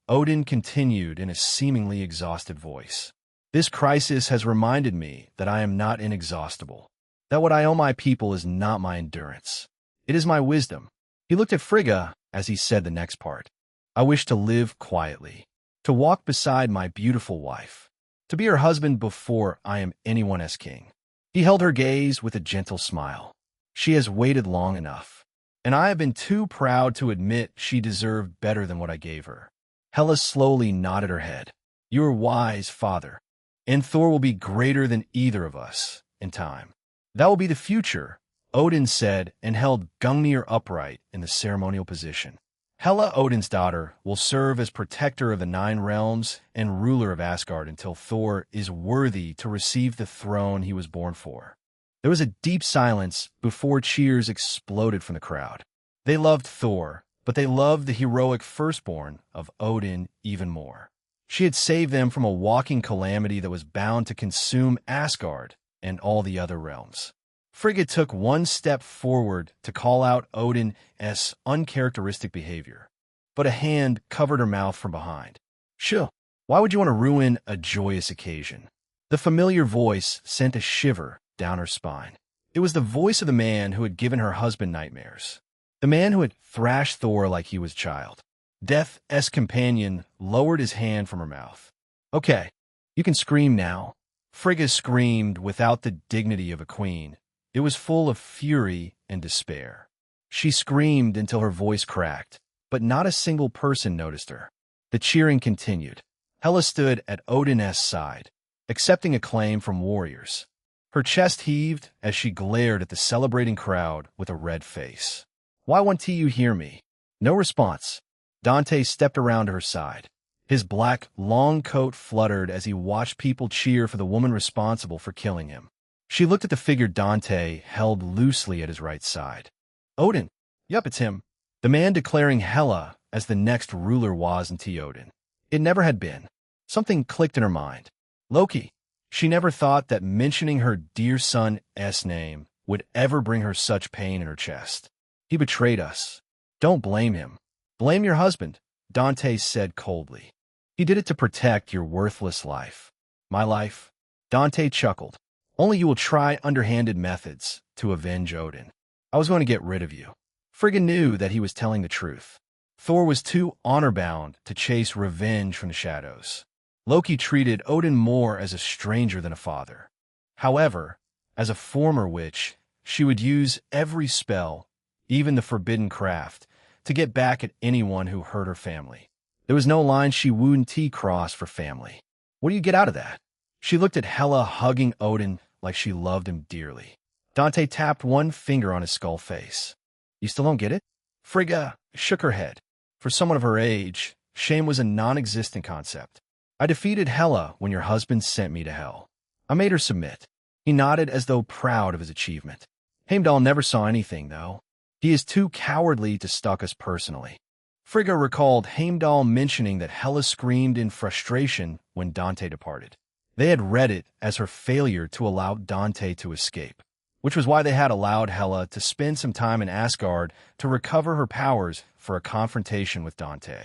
Odin continued in a seemingly exhausted voice. This crisis has reminded me that I am not inexhaustible, that what I owe my people is not my endurance. It is my wisdom. He looked at Frigga as he said the next part. I wish to live quietly, to walk beside my beautiful wife, to be her husband before I am anyone's king. He held her gaze with a gentle smile. She has waited long enough, and I have been too proud to admit she deserved better than what I gave her. Hela slowly nodded her head. You are wise, father, and Thor will be greater than either of us in time. That will be the future, Odin said, and held Gungnir upright in the ceremonial position. Hela, Odin's daughter, will serve as protector of the 9 realms and ruler of Asgard until Thor is worthy to receive the throne he was born for. There was a deep silence before cheers exploded from the crowd. They loved Thor, but they loved the heroic firstborn of Odin even more. She had saved them from a walking calamity that was bound to consume Asgard and all the other realms. Frigga took one step forward to call out Odin's uncharacteristic behavior, but a hand covered her mouth from behind. Shh, why would you want to ruin a joyous occasion? The familiar voice sent a shiver down her spine. It was the voice of the man who had given her husband nightmares, the man who had thrashed Thor like he was a child. Death's companion lowered his hand from her mouth. Okay, you can scream now. Frigga screamed without the dignity of a queen. It was full of fury and despair. She screamed until her voice cracked, but not a single person noticed her. The cheering continued. Hela stood at Odin's side, accepting acclaim from warriors. Her chest heaved as she glared at the celebrating crowd with a red face. Why won't you hear me? No response. Dante stepped around to her side. His black, long coat fluttered as he watched people cheer for the woman responsible for killing him. She looked at the figure Dante held loosely at his right side. Odin. Yup, it's him. The man declaring Hela as the next ruler wasn't Odin. It never had been. Something clicked in her mind. Loki. She never thought that mentioning her dear son's name would ever bring her such pain in her chest. He betrayed us. Don't blame him. Blame your husband, Dante said coldly. He did it to protect your worthless life. My life? Dante chuckled. Only you will try underhanded methods to avenge Odin. I was going to get rid of you. Frigga knew that he was telling the truth. Thor was too honor-bound to chase revenge from the shadows. Loki treated Odin more as a stranger than a father. However, as a former witch, she would use every spell, even the forbidden craft, to get back at anyone who hurt her family. There was no line she wouldn't cross for family. What do you get out of that? She looked at Hela hugging Odin like she loved him dearly. Dante tapped one finger on his skull face. You still don't get it? Frigga shook her head. For someone of her age, shame was a non-existent concept. I defeated Hela when your husband sent me to hell. I made her submit. He nodded as though proud of his achievement. Heimdall never saw anything, though. He is too cowardly to stalk us personally. Frigga recalled Heimdall mentioning that Hela screamed in frustration when Dante departed. They had read it as her failure to allow Dante to escape, which was why they had allowed Hela to spend some time in Asgard to recover her powers for a confrontation with Dante.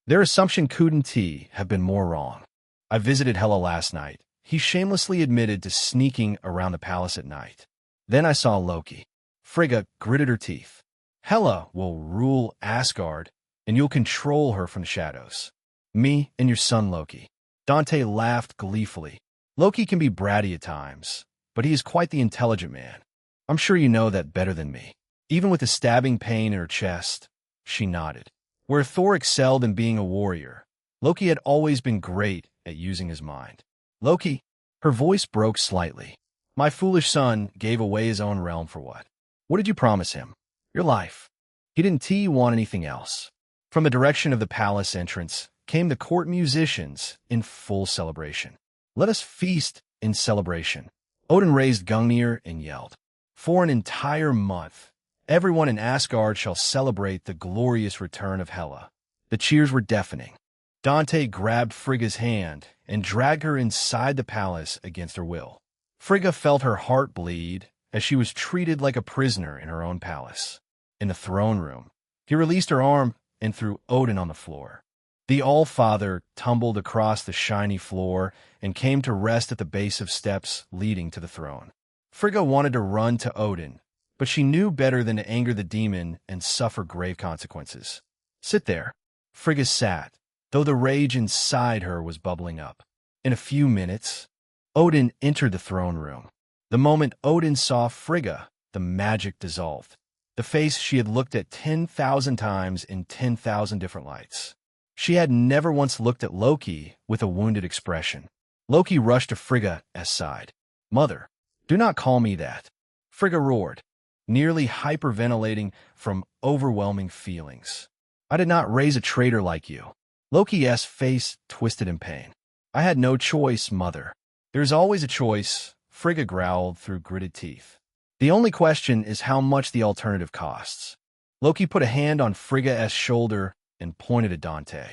Their assumption couldn't have been more wrong. I visited Hela last night. He shamelessly admitted to sneaking around the palace at night. Then I saw Loki. Frigga gritted her teeth. Hela will rule Asgard, and you'll control her from the shadows. Me and your son Loki. Dante laughed gleefully. Loki can be bratty at times, but he is quite the intelligent man. I'm sure you know that better than me. Even with the stabbing pain in her chest, she nodded. Where Thor excelled in being a warrior, Loki had always been great at using his mind. Loki, her voice broke slightly. My foolish son gave away his own realm for what? What did you promise him? Your life. He didn't want anything else. From the direction of the palace entrance came the court musicians in full celebration. Let us feast in celebration. Odin raised Gungnir and yelled. For an entire month, everyone in Asgard shall celebrate the glorious return of Hela. The cheers were deafening. Dante grabbed Frigga's hand and dragged her inside the palace against her will. Frigga felt her heart bleed as she was treated like a prisoner in her own palace. In the throne room, he released her arm and threw Odin on the floor. The All-Father tumbled across the shiny floor and came to rest at the base of steps leading to the throne. Frigga wanted to run to Odin, but she knew better than to anger the demon and suffer grave consequences. Sit there. Frigga sat, though the rage inside her was bubbling up. In a few minutes, Odin entered the throne room. The moment Odin saw Frigga, the magic dissolved. The face she had looked at 10,000 times in 10,000 different lights. She had never once looked at Loki with a wounded expression. Loki rushed to Frigga as side. Mother, do not call me that. Frigga roared, nearly hyperventilating from overwhelming feelings. I did not raise a traitor like you. Loki's face twisted in pain. I had no choice, mother. There's always a choice, Frigga growled through gritted teeth. The only question is how much the alternative costs. Loki put a hand on Frigga's shoulder and pointed at Dante.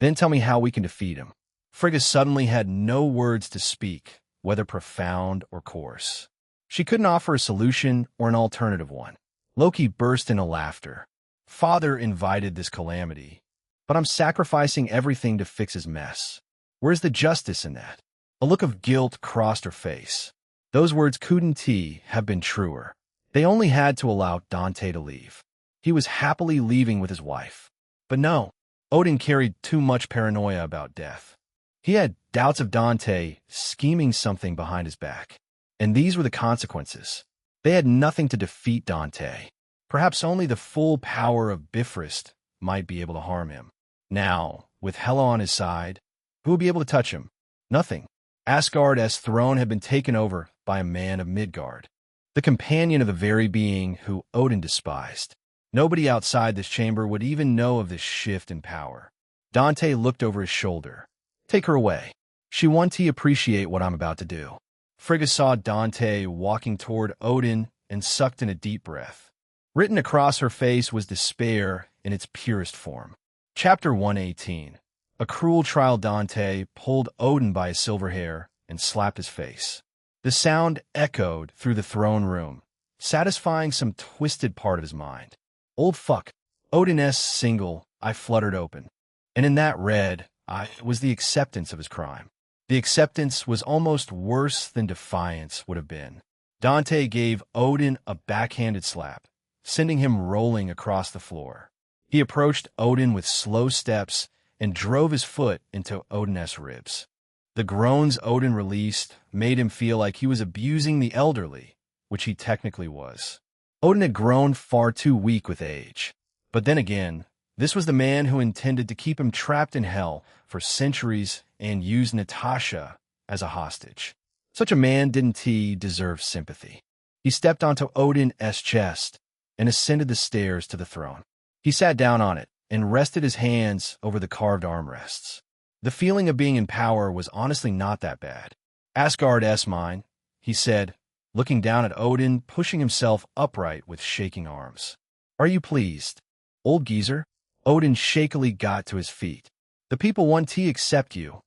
Then tell me how we can defeat him. Frigga suddenly had no words to speak, whether profound or coarse. She couldn't offer a solution or an alternative one. Loki burst into laughter. Father invited this calamity, but I'm sacrificing everything to fix his mess. Where's the justice in that? A look of guilt crossed her face. Those words couldn't have been truer. They only had to allow Dante to leave. He was happily leaving with his wife. But no, Odin carried too much paranoia about death. He had doubts of Dante scheming something behind his back. And these were the consequences. They had nothing to defeat Dante. Perhaps only the full power of Bifrost might be able to harm him. Now, with Hela on his side, who would be able to touch him? Nothing. Asgard's throne had been taken over by a man of Midgard, the companion of the very being who Odin despised. Nobody outside this chamber would even know of this shift in power. Dante looked over his shoulder. Take her away. She won't appreciate what I'm about to do. Frigga saw Dante walking toward Odin and sucked in a deep breath. Written across her face was despair in its purest form. Chapter 118. A cruel trial. Dante pulled Odin by his silver hair and slapped his face. The sound echoed through the throne room, satisfying some twisted part of his mind. Old fuck. Odin's single eye fluttered open, and in that red eye was the acceptance of his crime. The acceptance was almost worse than defiance would have been. Dante gave Odin a backhanded slap, sending him rolling across the floor. He approached Odin with slow steps and drove his foot into Odin's ribs. The groans Odin released made him feel like he was abusing the elderly, which he technically was. Odin had grown far too weak with age. But then again, this was the man who intended to keep him trapped in hell for centuries and use Natasha as a hostage. Such a man didn't he deserve sympathy. He stepped onto Odin's chest and ascended the stairs to the throne. He sat down on it and rested his hands over the carved armrests. The feeling of being in power was honestly not that bad. Asgard's mine, he said, looking down at Odin, pushing himself upright with shaking arms. Are you pleased, old geezer? Odin shakily got to his feet. The people want to accept you.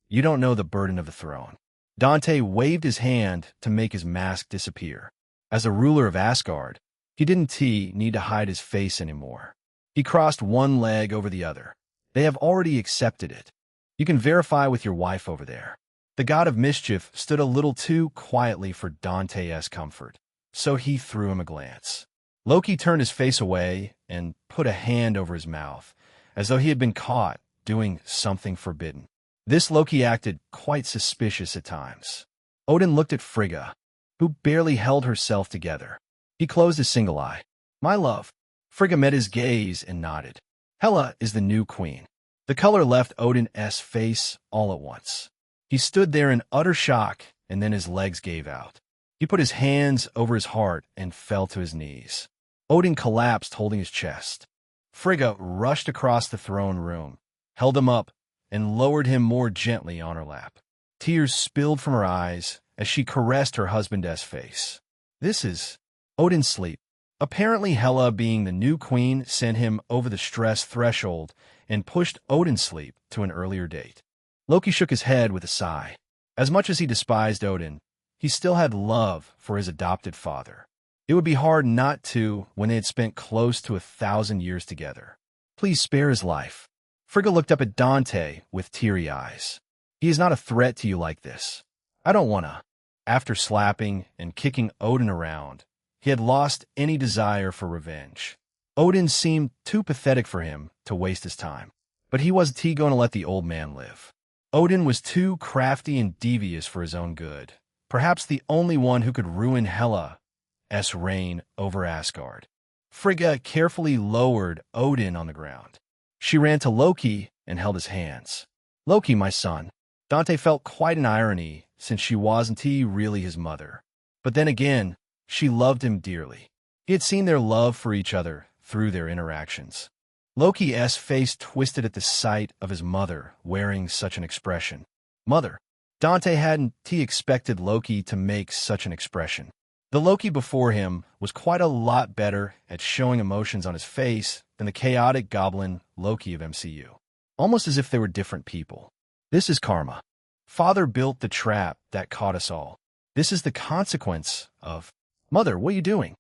You don't know the burden of the throne. Dante waved his hand to make his mask disappear. As a ruler of Asgard, he didn't need to hide his face anymore. He crossed one leg over the other. They have already accepted it. You can verify with your wife over there. The god of mischief stood a little too quietly for Dante's comfort, so he threw him a glance. Loki turned his face away and put a hand over his mouth, as though he had been caught doing something forbidden. This Loki acted quite suspicious at times. Odin looked at Frigga, who barely held herself together. He closed his single eye. My love. Frigga met his gaze and nodded. Hela is the new queen. The color left Odin's face all at once. He stood there in utter shock, and then his legs gave out. He put his hands over his heart and fell to his knees. Odin collapsed, holding his chest. Frigga rushed across the throne room, held him up, and lowered him more gently on her lap. Tears spilled from her eyes as she caressed her husband's face. This is Odin's sleep. Apparently Hela, being the new queen, sent him over the stress threshold and pushed Odin's sleep to an earlier date. Loki shook his head with a sigh. As much as he despised Odin, he still had love for his adopted father. It would be hard not to when they had spent close to 1,000 years together. Please spare his life. Frigga looked up at Dante with teary eyes. He is not a threat to you like this. I don't wanna. After slapping and kicking Odin around, he had lost any desire for revenge. Odin seemed too pathetic for him to waste his time. But he wasn't going to let the old man live. Odin was too crafty and devious for his own good. Perhaps the only one who could ruin Hela's reign over Asgard. Frigga carefully lowered Odin on the ground. She ran to Loki and held his hands. Loki, my son. Dante felt quite an irony, since she wasn't really his mother. But then again, she loved him dearly. He had seen their love for each other through their interactions. Loki's face twisted at the sight of his mother wearing such an expression. Mother. Dante hadn't expected Loki to make such an expression. The Loki before him was quite a lot better at showing emotions on his face than the chaotic goblin Loki of MCU. Almost as if they were different people. This is karma. Father built the trap that caught us all. This is the consequence of... Mother, what are you doing?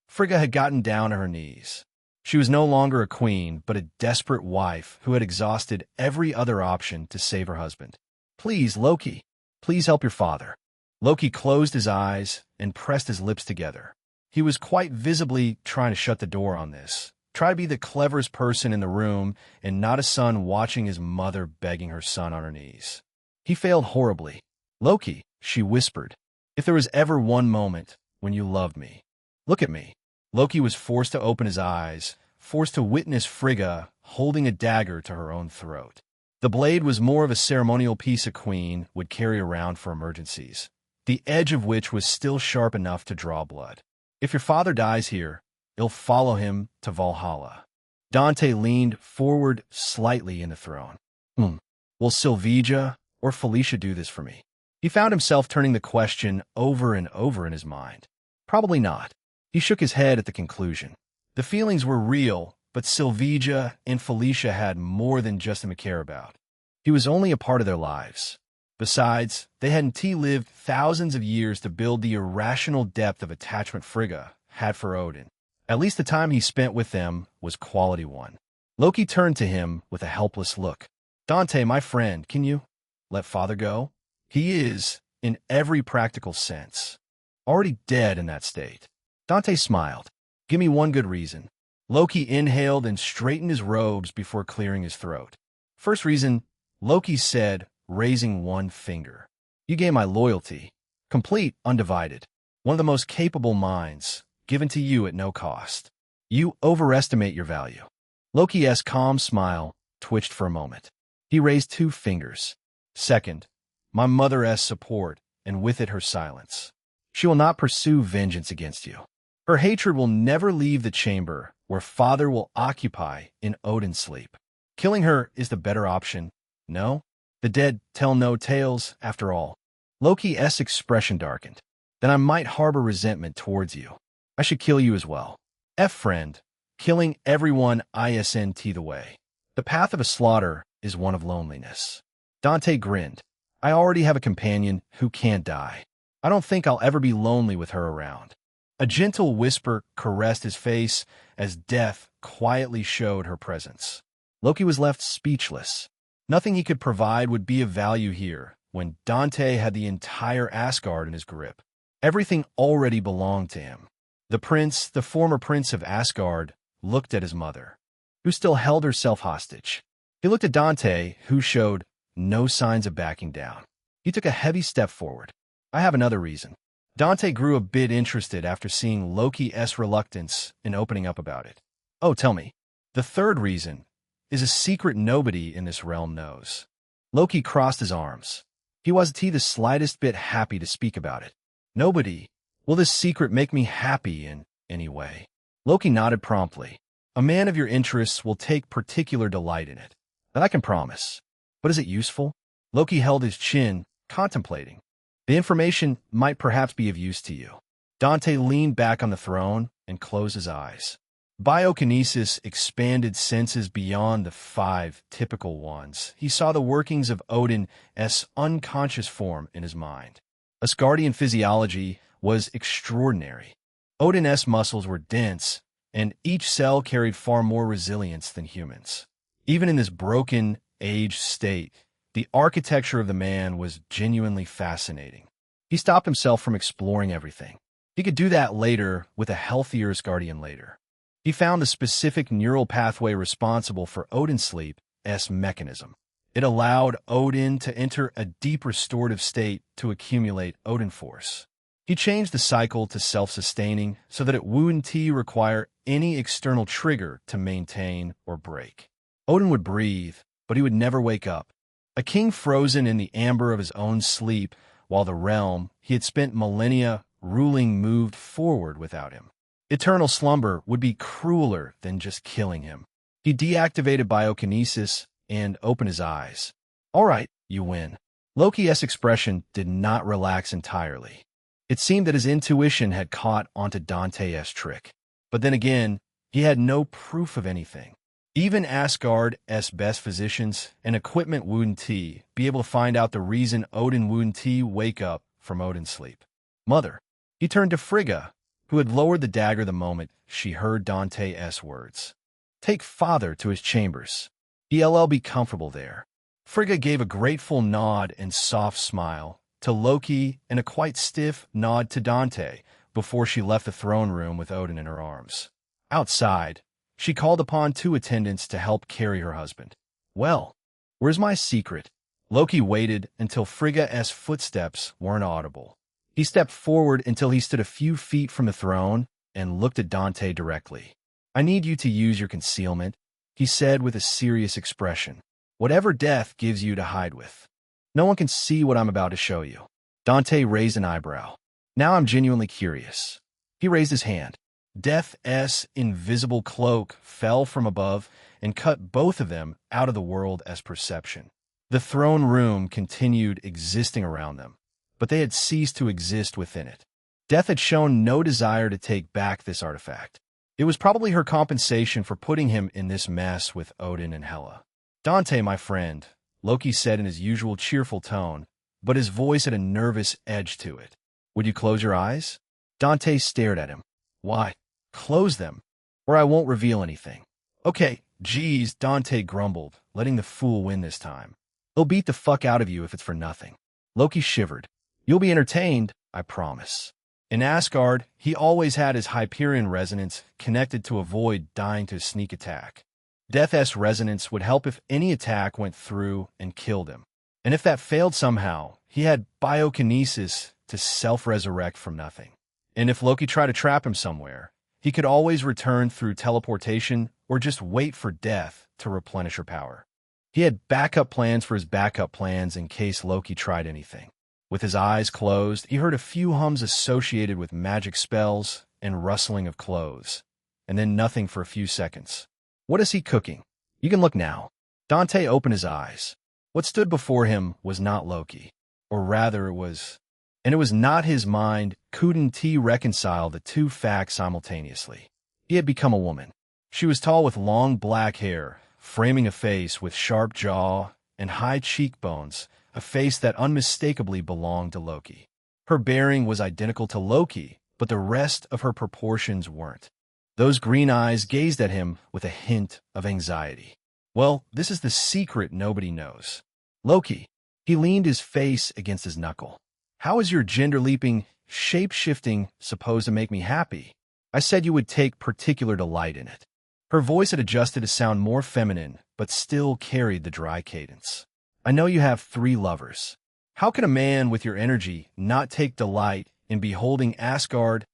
Frigga had gotten down on her knees. She was no longer a queen, but a desperate wife who had exhausted every other option to save her husband. Please, Loki. Please help your father. Loki closed his eyes and pressed his lips together. He was quite visibly trying to shut the door on this. Try to be the cleverest person in the room and not a son watching his mother begging her son on her knees. He failed horribly. Loki, she whispered, if there was ever one moment when you loved me, look at me. Loki was forced to open his eyes, forced to witness Frigga holding a dagger to her own throat. The blade was more of a ceremonial piece a queen would carry around for emergencies, the edge of which was still sharp enough to draw blood. If your father dies here, you'll follow him to Valhalla. Dante leaned forward slightly in the throne. Will Sylvija or Felicia do this for me? He found himself turning the question over and over in his mind. Probably not. He shook his head at the conclusion. The feelings were real, but Sylvija and Felicia had more than just him to care about. He was only a part of their lives. Besides, they hadn't lived thousands of years to build the irrational depth of attachment Frigga had for Odin. At least the time he spent with them was quality one. Loki turned to him with a helpless look. Dante, my friend, can you let father go? He is, in every practical sense, already dead in that state. Dante smiled. Give me one good reason. Loki inhaled and straightened his robes before clearing his throat. First reason, Loki said, raising one finger. You gain my loyalty. Complete, undivided. One of the most capable minds, given to you at no cost. You overestimate your value. Loki's calm smile twitched for a moment. He raised two fingers. Second, my mother's support, and with it her silence. She will not pursue vengeance against you. Her hatred will never leave the chamber where father will occupy in Odin's sleep. Killing her is the better option. No? The dead tell no tales, after all. Loki's expression darkened. Then I might harbor resentment towards you. I should kill you as well. Friend, killing everyone isn't the way. The path of a slaughter is one of loneliness. Dante grinned. I already have a companion who can't die. I don't think I'll ever be lonely with her around. A gentle whisper caressed his face as death quietly showed her presence. Loki was left speechless. Nothing he could provide would be of value here when Dante had the entire Asgard in his grip. Everything already belonged to him. The prince, the former prince of Asgard, looked at his mother, who still held herself hostage. He looked at Dante, who showed no signs of backing down. He took a heavy step forward. I have another reason. Dante grew a bit interested after seeing Loki's reluctance in opening up about it. Oh, tell me. The third reason is a secret nobody in this realm knows. Loki crossed his arms. He wasn't the slightest bit happy to speak about it. Nobody. Will this secret make me happy in any way? Loki nodded promptly. A man of your interests will take particular delight in it. That I can promise. But is it useful? Loki held his chin, contemplating. The information might perhaps be of use to you. Dante leaned back on the throne and closed his eyes. Biokinesis expanded senses beyond the 5 typical ones. He saw the workings of Odin's unconscious form in his mind. Asgardian physiology was extraordinary. Odin's muscles were dense, and each cell carried far more resilience than humans. Even in this broken, aged state, the architecture of the man was genuinely fascinating. He stopped himself from exploring everything. He could do that later with a healthier Asgardian later. He found the specific neural pathway responsible for Odin's sleep's mechanism. It allowed Odin to enter a deep restorative state to accumulate Odin force. He changed the cycle to self-sustaining so that it wouldn't require any external trigger to maintain or break. Odin would breathe, but he would never wake up. A king frozen in the amber of his own sleep, while the realm he had spent millennia ruling moved forward without him. Eternal slumber would be crueler than just killing him. He deactivated biokinesis and opened his eyes. All right, you win. Loki's expression did not relax entirely. It seemed that his intuition had caught onto Dante's trick. But then again, he had no proof of anything. Even Asgard's best physicians and equipment wouldn't be able to find out the reason Odin wouldn't wake up from Odin's sleep. Mother. He turned to Frigga, who had lowered the dagger the moment she heard Dante's words. Take father to his chambers. He'll be comfortable there. Frigga gave a grateful nod and soft smile to Loki and a quite stiff nod to Dante before she left the throne room with Odin in her arms. Outside, she called upon 2 attendants to help carry her husband. Well, where's my secret? Loki waited until Frigga's footsteps weren't audible. He stepped forward until he stood a few feet from the throne and looked at Dante directly. I need you to use your concealment, he said with a serious expression. Whatever death gives you to hide with. No one can see what I'm about to show you. Dante raised an eyebrow. Now I'm genuinely curious. He raised his hand. Death's invisible cloak fell from above and cut both of them out of the world as perception. The throne room continued existing around them, but they had ceased to exist within it. Death had shown no desire to take back this artifact. It was probably her compensation for putting him in this mess with Odin and Hela. Dante, my friend, Loki said in his usual cheerful tone, but his voice had a nervous edge to it. Would you close your eyes? Dante stared at him. Why? Close them, or I won't reveal anything. Okay, geez, Dante grumbled, letting the fool win this time. He'll beat the fuck out of you if it's for nothing. Loki shivered. You'll be entertained, I promise. In Asgard, he always had his Hyperion resonance connected to avoid dying to a sneak attack. Death's resonance would help if any attack went through and killed him. And if that failed somehow, he had biokinesis to self-resurrect from nothing. And if Loki tried to trap him somewhere, he could always return through teleportation or just wait for Death to replenish her power. He had backup plans for his backup plans in case Loki tried anything. With his eyes closed, he heard a few hums associated with magic spells and rustling of clothes, and then nothing for a few seconds. What is he cooking? You can look now. Dante opened his eyes. What stood before him was not Loki, or rather it was not his mind couldn't reconcile the two facts simultaneously. He had become a woman. She was tall with long black hair, framing a face with sharp jaw and high cheekbones, a face that unmistakably belonged to Loki. Her bearing was identical to Loki, but the rest of her proportions weren't. Those green eyes gazed at him with a hint of anxiety. Well, this is the secret nobody knows. Loki. He leaned his face against his knuckle. How is your gender-leaping, shape-shifting supposed to make me happy? I said you would take particular delight in it. Her voice had adjusted to sound more feminine, but still carried the dry cadence. I know you have 3 lovers. How can a man with your energy not take delight in beholding Asgard's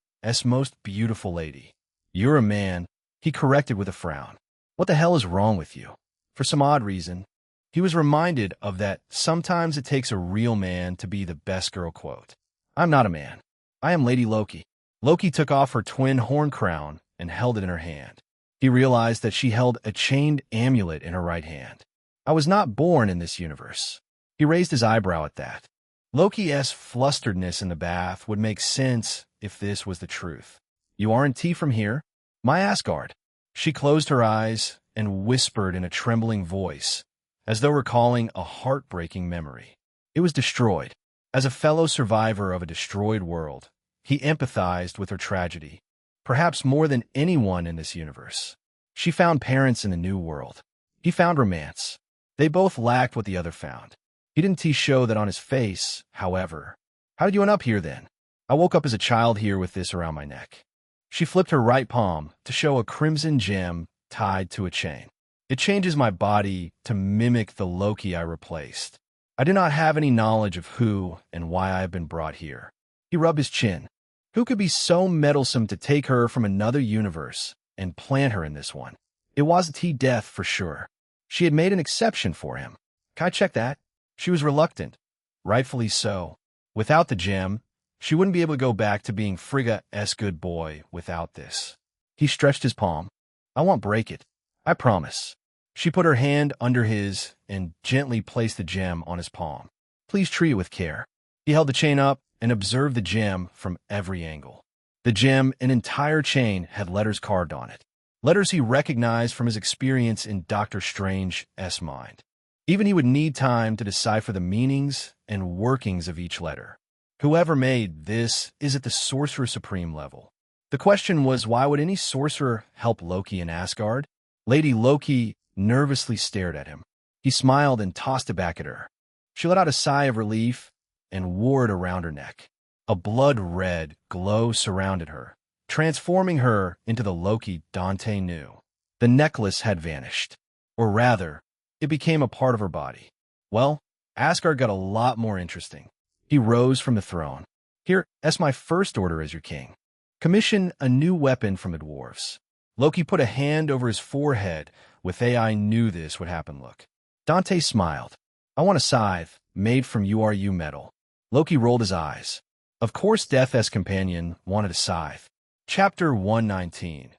most beautiful lady? You're a man, he corrected with a frown. What the hell is wrong with you? For some odd reason, he was reminded of that sometimes it takes a real man to be the best girl quote. I'm not a man. I am Lady Loki. Loki took off her twin horn crown and held it in her hand. He realized that she held a chained amulet in her right hand. I was not born in this universe. He raised his eyebrow at that. Loki's flusteredness in the bath would make sense if this was the truth. You aren't T from here? My Asgard. She closed her eyes and whispered in a trembling voice, as though recalling a heartbreaking memory. It was destroyed. As a fellow survivor of a destroyed world, he empathized with her tragedy, perhaps more than anyone in this universe. She found parents in the new world. He found romance. They both lacked what the other found. He didn't show that on his face, however. How did you end up here then? I woke up as a child here with this around my neck. She flipped her right palm to show a crimson gem tied to a chain. It changes my body to mimic the Loki I replaced. I do not have any knowledge of who and why I have been brought here. He rubbed his chin. Who could be so meddlesome to take her from another universe and plant her in this one? It wasn't Death for sure. She had made an exception for him. Can I check that? She was reluctant. Rightfully so. Without the gem, she wouldn't be able to go back to being Frigga's good boy without this. He stretched his palm. I won't break it. I promise. She put her hand under his and gently placed the gem on his palm. Please treat it with care. He held the chain up and observed the gem from every angle. The gem, an entire chain, had letters carved on it. Letters he recognized from his experience in Doctor Strange's mind. Even he would need time to decipher the meanings and workings of each letter. Whoever made this is at the Sorcerer Supreme level. The question was, why would any sorcerer help Loki in Asgard? Lady Loki nervously stared at him. He smiled and tossed it back at her. She let out a sigh of relief and wore it around her neck. A blood-red glow surrounded her, transforming her into the Loki Dante knew. The necklace had vanished. Or rather, it became a part of her body. Well, Asgard got a lot more interesting. He rose from the throne. Here, that's my first order as your king. Commission a new weapon from the dwarves. Loki put a hand over his forehead with I knew this would happen look. Dante smiled. I want a scythe, made from URU metal. Loki rolled his eyes. Of course Death's companion wanted a scythe. Chapter 119.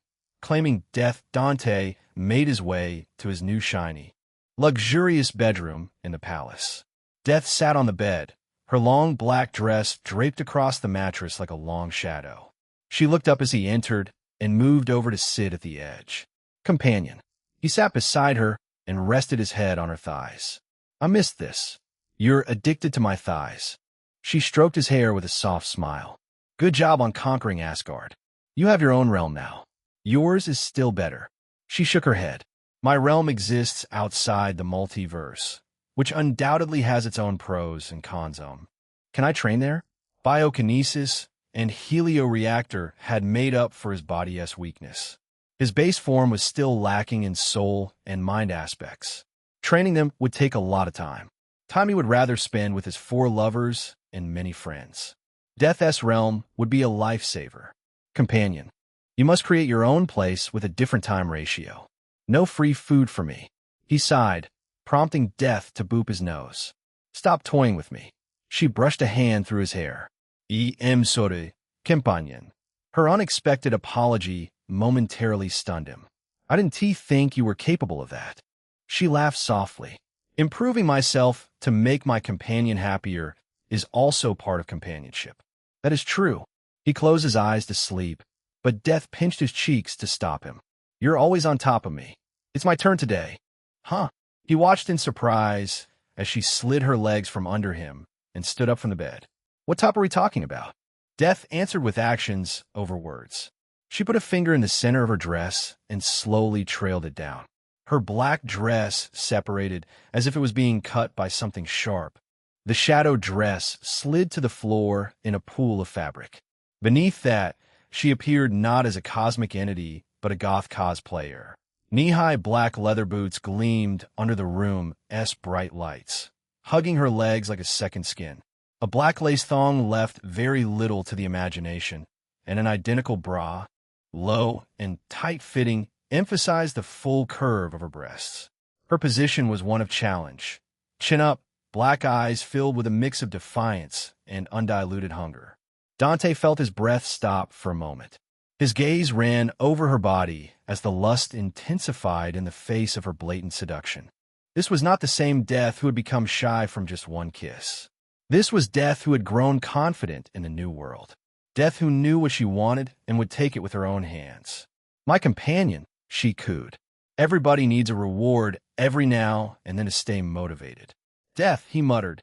Claiming death, Dante made his way to his new shiny, luxurious bedroom in the palace. Death sat on the bed, her long black dress draped across the mattress like a long shadow. She looked up as he entered and moved over to sit at the edge. Companion. He sat beside her and rested his head on her thighs. I missed this. You're addicted to my thighs. She stroked his hair with a soft smile. Good job on conquering Asgard. You have your own realm now. Yours is still better. She shook her head. My realm exists outside the multiverse, which undoubtedly has its own pros and cons. Can I train there? Biokinesis and helioreactor had made up for his body's weakness. His base form was still lacking in soul and mind aspects. Training them would take a lot of time he would rather spend with his 4 lovers and many friends. Death's realm would be a lifesaver. Companion, you must create your own place with a different time ratio. No free food for me. He sighed, prompting Death to boop his nose. Stop toying with me. She brushed a hand through his hair. I'm sorry, companion. Her unexpected apology momentarily stunned him. I didn't think you were capable of that. She laughed softly. Improving myself to make my companion happier is also part of companionship. That is true. He closed his eyes to sleep, but Death pinched his cheeks to stop him. You're always on top of me. It's my turn today. Huh? He watched in surprise as she slid her legs from under him and stood up from the bed. What top are we talking about? Death answered with actions over words. She put a finger in the center of her dress and slowly trailed it down. Her black dress separated as if it was being cut by something sharp. The shadow dress slid to the floor in a pool of fabric. Beneath that, she appeared not as a cosmic entity, but a goth cosplayer. Knee-high black leather boots gleamed under the room's bright lights, hugging her legs like a second skin. A black lace thong left very little to the imagination, and an identical bra, low and tight-fitting, emphasized the full curve of her breasts. Her position was one of challenge. Chin up, black eyes filled with a mix of defiance and undiluted hunger. Dante felt his breath stop for a moment. His gaze ran over her body as the lust intensified in the face of her blatant seduction. This was not the same Death who had become shy from just one kiss. This was Death who had grown confident in the new world. Death who knew what she wanted and would take it with her own hands. My companion, she cooed. Everybody needs a reward every now and then to stay motivated. Death, he muttered,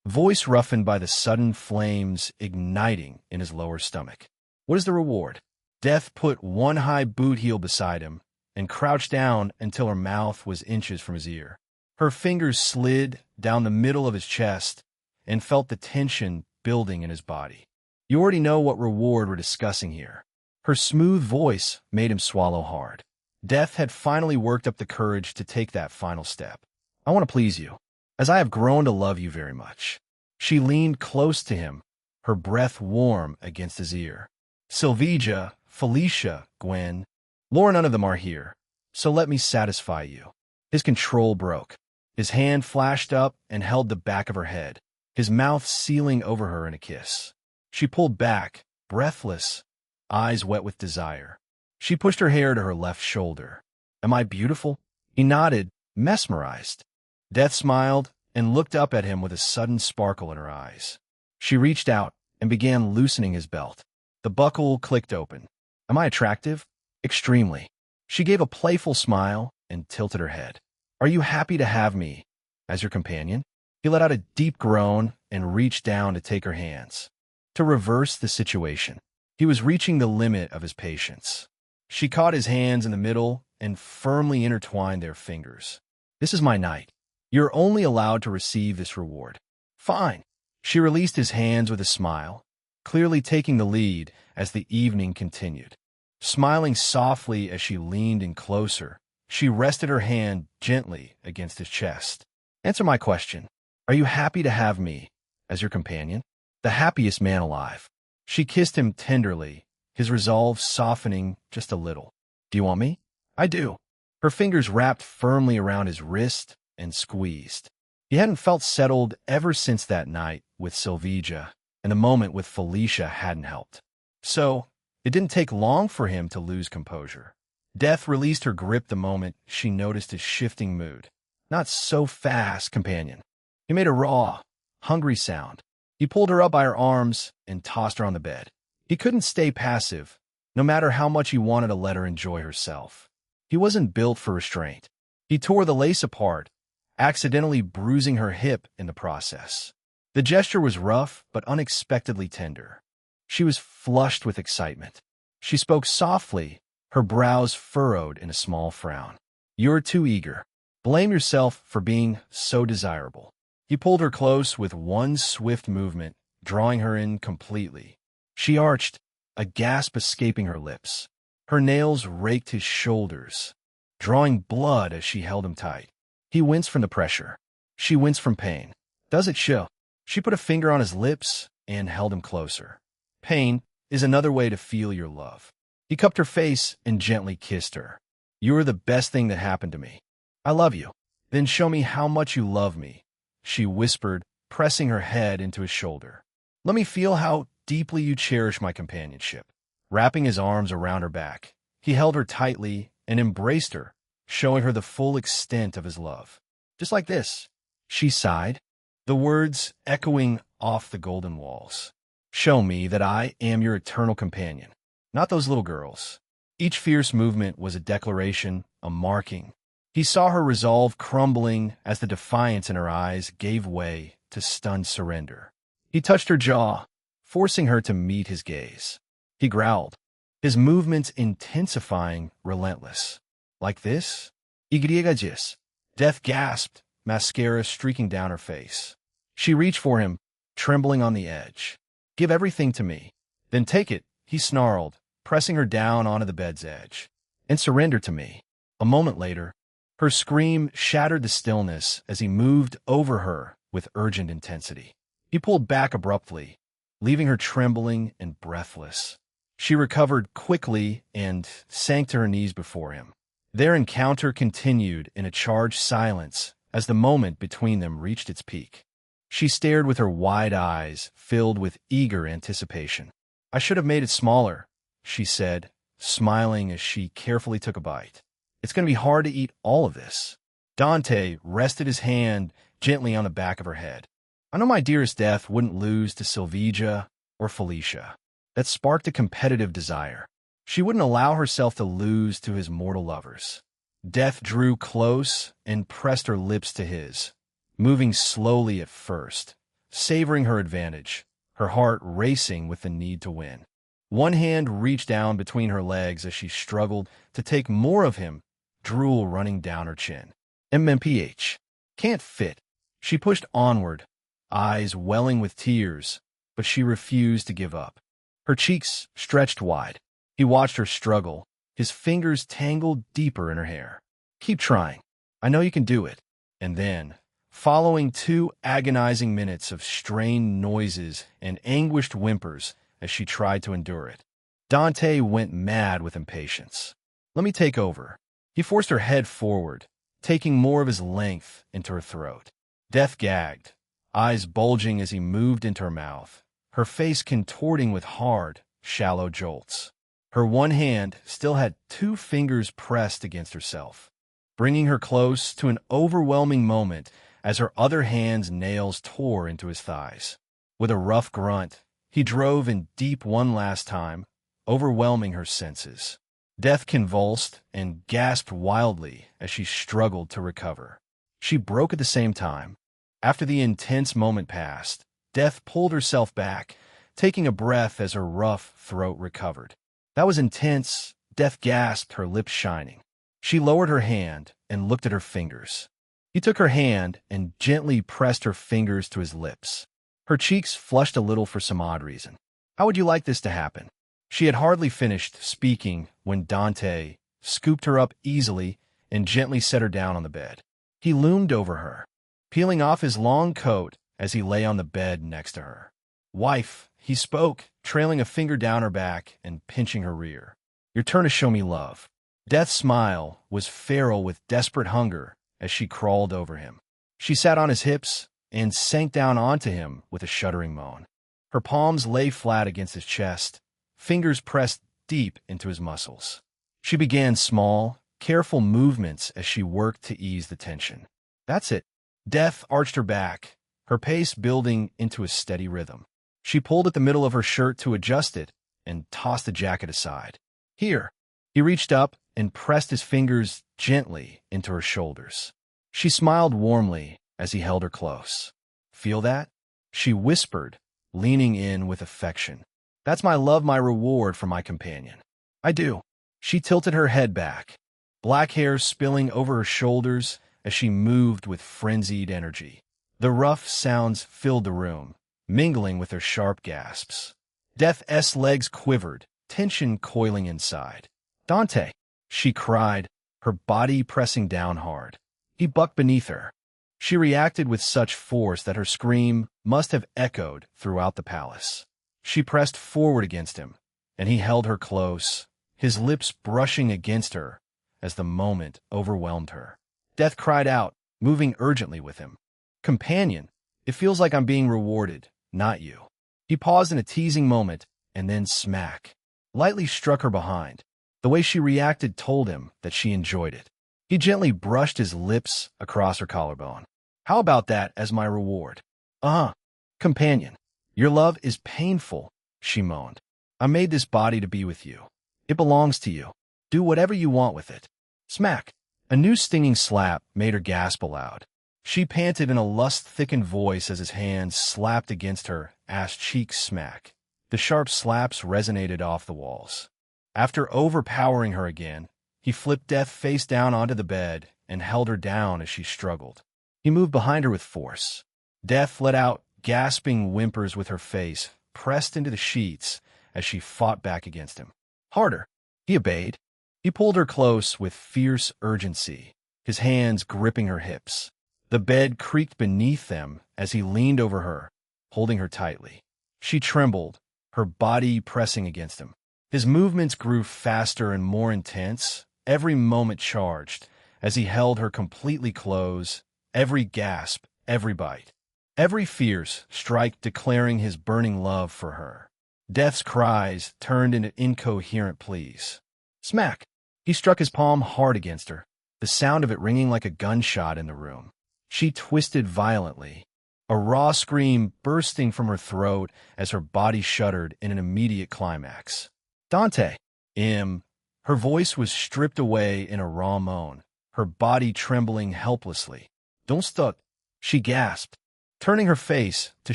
voice roughened by the sudden flames igniting in his lower stomach. What is the reward? Death put one high boot heel beside him and crouched down until her mouth was inches from his ear. Her fingers slid down the middle of his chest and felt the tension building in his body. You already know what reward we're discussing here. Her smooth voice made him swallow hard. Death had finally worked up the courage to take that final step. I want to please you, as I have grown to love you very much. She leaned close to him, her breath warm against his ear. Sylvia, Felicia, Gwen, Laura, none of them are here, so let me satisfy you. His control broke. His hand flashed up and held the back of her head, his mouth sealing over her in a kiss. She pulled back, breathless, eyes wet with desire. She pushed her hair to her left shoulder. Am I beautiful? He nodded, mesmerized. Death smiled and looked up at him with a sudden sparkle in her eyes. She reached out and began loosening his belt. The buckle clicked open. Am I attractive? Extremely. She gave a playful smile and tilted her head. Are you happy to have me as your companion? He let out a deep groan and reached down to take her hands. To reverse the situation, he was reaching the limit of his patience. She caught his hands in the middle and firmly intertwined their fingers. This is my night. You're only allowed to receive this reward. Fine. She released his hands with a smile, clearly taking the lead as the evening continued. Smiling softly as she leaned in closer, she rested her hand gently against his chest. Answer my question. Are you happy to have me as your companion? The happiest man alive. She kissed him tenderly, his resolve softening just a little. Do you want me? I do. Her fingers wrapped firmly around his wrist and squeezed. He hadn't felt settled ever since that night with Sylvia, and the moment with Felicia hadn't helped. So, it didn't take long for him to lose composure. Death released her grip the moment she noticed his shifting mood. Not so fast, companion. He made a raw, hungry sound. He pulled her up by her arms and tossed her on the bed. He couldn't stay passive, no matter how much he wanted to let her enjoy herself. He wasn't built for restraint. He tore the lace apart, accidentally bruising her hip in the process. The gesture was rough but unexpectedly tender. She was flushed with excitement. She spoke softly, her brows furrowed in a small frown. You're too eager. Blame yourself for being so desirable. He pulled her close with one swift movement, drawing her in completely. She arched, a gasp escaping her lips. Her nails raked his shoulders, drawing blood as she held him tight. He winced from the pressure. She winced from pain. Does it show? She put a finger on his lips and held him closer. Pain is another way to feel your love. He cupped her face and gently kissed her. You are the best thing that happened to me. I love you. Then show me how much you love me, she whispered, pressing her head into his shoulder. Let me feel how deeply you cherish my companionship. Wrapping his arms around her back, he held her tightly and embraced her, showing her the full extent of his love. Just like this, she sighed, the words echoing off the golden walls. Show me that I am your eternal companion, not those little girls. Each fierce movement was a declaration, a marking. He saw her resolve crumbling as the defiance in her eyes gave way to stunned surrender. He touched her jaw, forcing her to meet his gaze. He growled, his movements intensifying, relentless. Like this? Igriegagis. Death gasped, mascara streaking down her face. She reached for him, trembling on the edge. Give everything to me. Then take it, he snarled, pressing her down onto the bed's edge. And surrender to me. A moment later, her scream shattered the stillness as he moved over her with urgent intensity. He pulled back abruptly, leaving her trembling and breathless. She recovered quickly and sank to her knees before him. Their encounter continued in a charged silence as the moment between them reached its peak. She stared with her wide eyes filled with eager anticipation. I should have made it smaller, she said, smiling as she carefully took a bite. It's going to be hard to eat all of this. Dante rested his hand gently on the back of her head. I know my dearest Death wouldn't lose to Sylvija or Felicia. That sparked a competitive desire. She wouldn't allow herself to lose to his mortal lovers. Death drew close and pressed her lips to his, moving slowly at first, savoring her advantage, her heart racing with the need to win. One hand reached down between her legs as she struggled to take more of him, drool running down her chin. MMPH. Can't fit. She pushed onward, eyes welling with tears, but she refused to give up. Her cheeks stretched wide. He watched her struggle, his fingers tangled deeper in her hair. Keep trying. I know you can do it. And then, following 2 agonizing minutes of strained noises and anguished whimpers as she tried to endure it, Dante went mad with impatience. Let me take over. He forced her head forward, taking more of his length into her throat. Death gagged, eyes bulging as he moved into her mouth, her face contorting with hard, shallow jolts. Her one hand still had 2 fingers pressed against herself, bringing her close to an overwhelming moment as her other hand's nails tore into his thighs. With a rough grunt, he drove in deep one last time, overwhelming her senses. Death convulsed and gasped wildly as she struggled to recover. She broke at the same time. After the intense moment passed, Death pulled herself back, taking a breath as her rough throat recovered. That was intense. Death gasped, her lips shining. She lowered her hand and looked at her fingers. He took her hand and gently pressed her fingers to his lips. Her cheeks flushed a little for some odd reason. How would you like this to happen? She had hardly finished speaking when Dante scooped her up easily and gently set her down on the bed. He loomed over her, peeling off his long coat as he lay on the bed next to her. Wife, he spoke, trailing a finger down her back and pinching her rear. Your turn to show me love. Death's smile was feral with desperate hunger as she crawled over him. She sat on his hips and sank down onto him with a shuddering moan. Her palms lay flat against his chest, fingers pressed deep into his muscles. She began small, careful movements as she worked to ease the tension. That's it. Death arched her back, her pace building into a steady rhythm. She pulled at the middle of her shirt to adjust it and tossed the jacket aside. Here. He reached up and pressed his fingers gently into her shoulders. She smiled warmly as he held her close. Feel that? She whispered, leaning in with affection. That's my love, my reward for my companion. I do. She tilted her head back, black hair spilling over her shoulders as she moved with frenzied energy. The rough sounds filled the room, mingling with her sharp gasps. Death's legs quivered, tension coiling inside. "Dante!" she cried, her body pressing down hard. He bucked beneath her. She reacted with such force that her scream must have echoed throughout the palace. She pressed forward against him, and he held her close, his lips brushing against her as the moment overwhelmed her. Death cried out, moving urgently with him. "Companion, it feels like I'm being rewarded, not you." He paused in a teasing moment, and then smack. Lightly struck her behind. The way she reacted told him that she enjoyed it. He gently brushed his lips across her collarbone. "How about that as my reward?" "Uh-huh. Companion, your love is painful," she moaned. "I made this body to be with you. It belongs to you. Do whatever you want with it." Smack! A new stinging slap made her gasp aloud. She panted in a lust-thickened voice as his hands slapped against her ass cheeks. Smack. The sharp slaps resonated off the walls. After overpowering her again, he flipped Death face down onto the bed and held her down as she struggled. He moved behind her with force. Death let out gasping whimpers with her face pressed into the sheets as she fought back against him. Harder. He obeyed. He pulled her close with fierce urgency, his hands gripping her hips. The bed creaked beneath them as he leaned over her, holding her tightly. She trembled, her body pressing against him. His movements grew faster and more intense, every moment charged, as he held her completely close, every gasp, every bite. Every fierce strike declaring his burning love for her. Death's cries turned into incoherent pleas. Smack! He struck his palm hard against her, the sound of it ringing like a gunshot in the room. She twisted violently, a raw scream bursting from her throat as her body shuddered in an immediate climax. "Dante!" Her voice was stripped away in a raw moan, her body trembling helplessly. "Don't stop," she gasped, turning her face to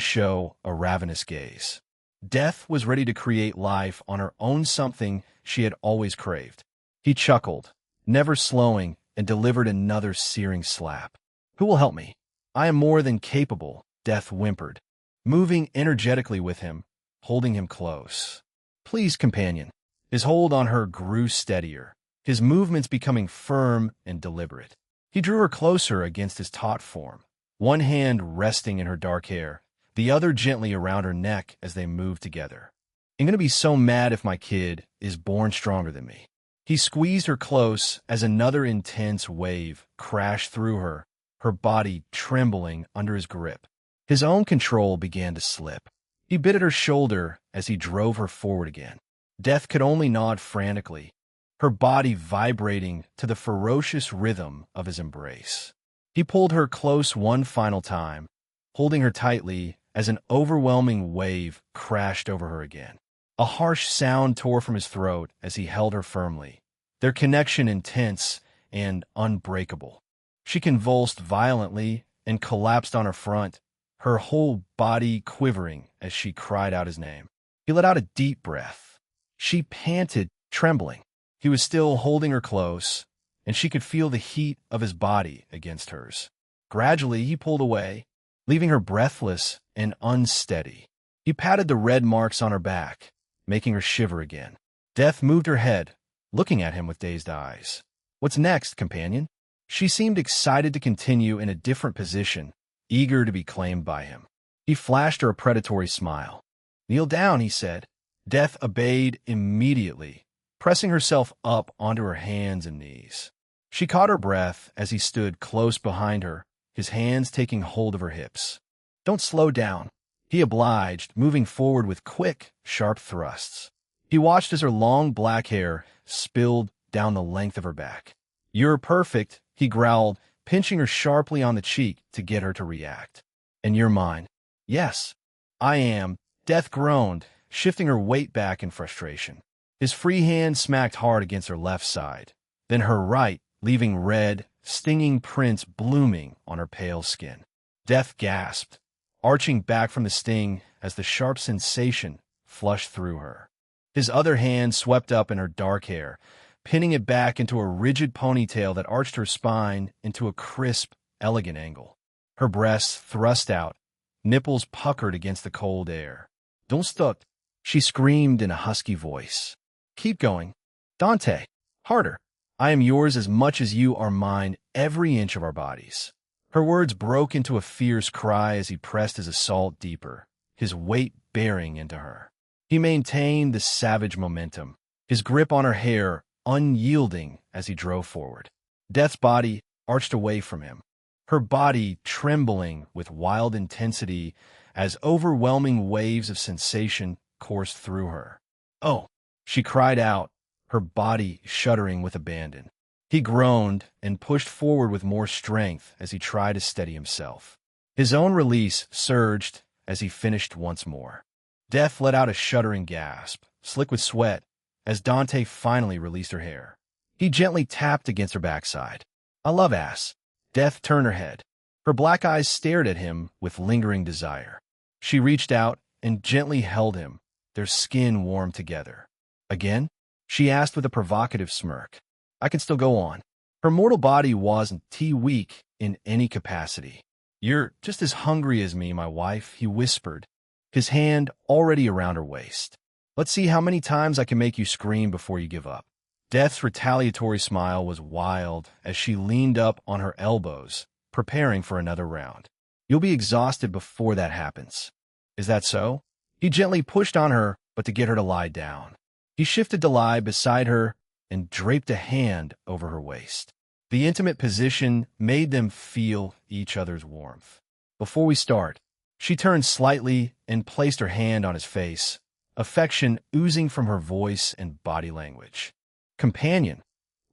show a ravenous gaze. Death was ready to create life on her own, something she had always craved. He chuckled, never slowing, and delivered another searing slap. "Who will help me? I am more than capable," Death whimpered, moving energetically with him, holding him close. "Please, companion." His hold on her grew steadier, his movements becoming firm and deliberate. He drew her closer against his taut form, one hand resting in her dark hair, the other gently around her neck as they moved together. "I'm gonna be so mad if my kid is born stronger than me." He squeezed her close as another intense wave crashed through her, her body trembling under his grip. His own control began to slip. He bit at her shoulder as he drove her forward again. Death could only nod frantically, her body vibrating to the ferocious rhythm of his embrace. He pulled her close one final time, holding her tightly as an overwhelming wave crashed over her again. A harsh sound tore from his throat as he held her firmly, their connection intense and unbreakable. She convulsed violently and collapsed on her front, her whole body quivering as she cried out his name. He let out a deep breath. She panted, trembling. He was still holding her close, and she could feel the heat of his body against hers. Gradually, he pulled away, leaving her breathless and unsteady. He patted the red marks on her back, making her shiver again. Death moved her head, looking at him with dazed eyes. "What's next, companion?" She seemed excited to continue in a different position, eager to be claimed by him. He flashed her a predatory smile. "Kneel down," he said. Death obeyed immediately, pressing herself up onto her hands and knees. She caught her breath as he stood close behind her, his hands taking hold of her hips. "Don't slow down," he obliged, moving forward with quick, sharp thrusts. He watched as her long black hair spilled down the length of her back. "You're perfect," he growled, pinching her sharply on the cheek to get her to react. "And you're mine." "Yes, I am," Death groaned, shifting her weight back in frustration. His free hand smacked hard against her left side, then her right, leaving red, stinging prints blooming on her pale skin. Death gasped, arching back from the sting as the sharp sensation flushed through her. His other hand swept up in her dark hair, pinning it back into a rigid ponytail that arched her spine into a crisp, elegant angle. Her breasts thrust out, nipples puckered against the cold air. "Don't stop," She screamed in a husky voice. Keep going. Dante, harder. I am yours as much as you are mine, every inch of our bodies. Her words broke into a fierce cry as he pressed his assault deeper, his weight bearing into her. He maintained the savage momentum, his grip on her hair unyielding as he drove forward. Death's body arched away from him, her body trembling with wild intensity as overwhelming waves of sensation coursed through her. Oh, she cried out, her body shuddering with abandon. He groaned and pushed forward with more strength as he tried to steady himself. His own release surged as he finished once more. Death let out a shuddering gasp, slick with sweat, as Dante finally released her hair. He gently tapped against her backside. I love ass. Death turned her head. Her black eyes stared at him with lingering desire. She reached out and gently held him, their skin warm together. Again? She asked with a provocative smirk. I can still go on. Her mortal body wasn't weak in any capacity. You're just as hungry as me, my wife, he whispered, his hand already around her waist. Let's see how many times I can make you scream before you give up. Death's retaliatory smile was wild as she leaned up on her elbows, preparing for another round. You'll be exhausted before that happens. Is that so? He gently pushed on her, but to get her to lie down. He shifted to lie beside her and draped a hand over her waist. The intimate position made them feel each other's warmth. Before we start, she turned slightly and placed her hand on his face, affection oozing from her voice and body language. Companion,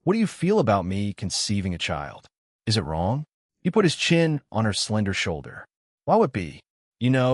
what do you feel about me conceiving a child? Is it wrong? He put his chin on her slender shoulder. Why would it be?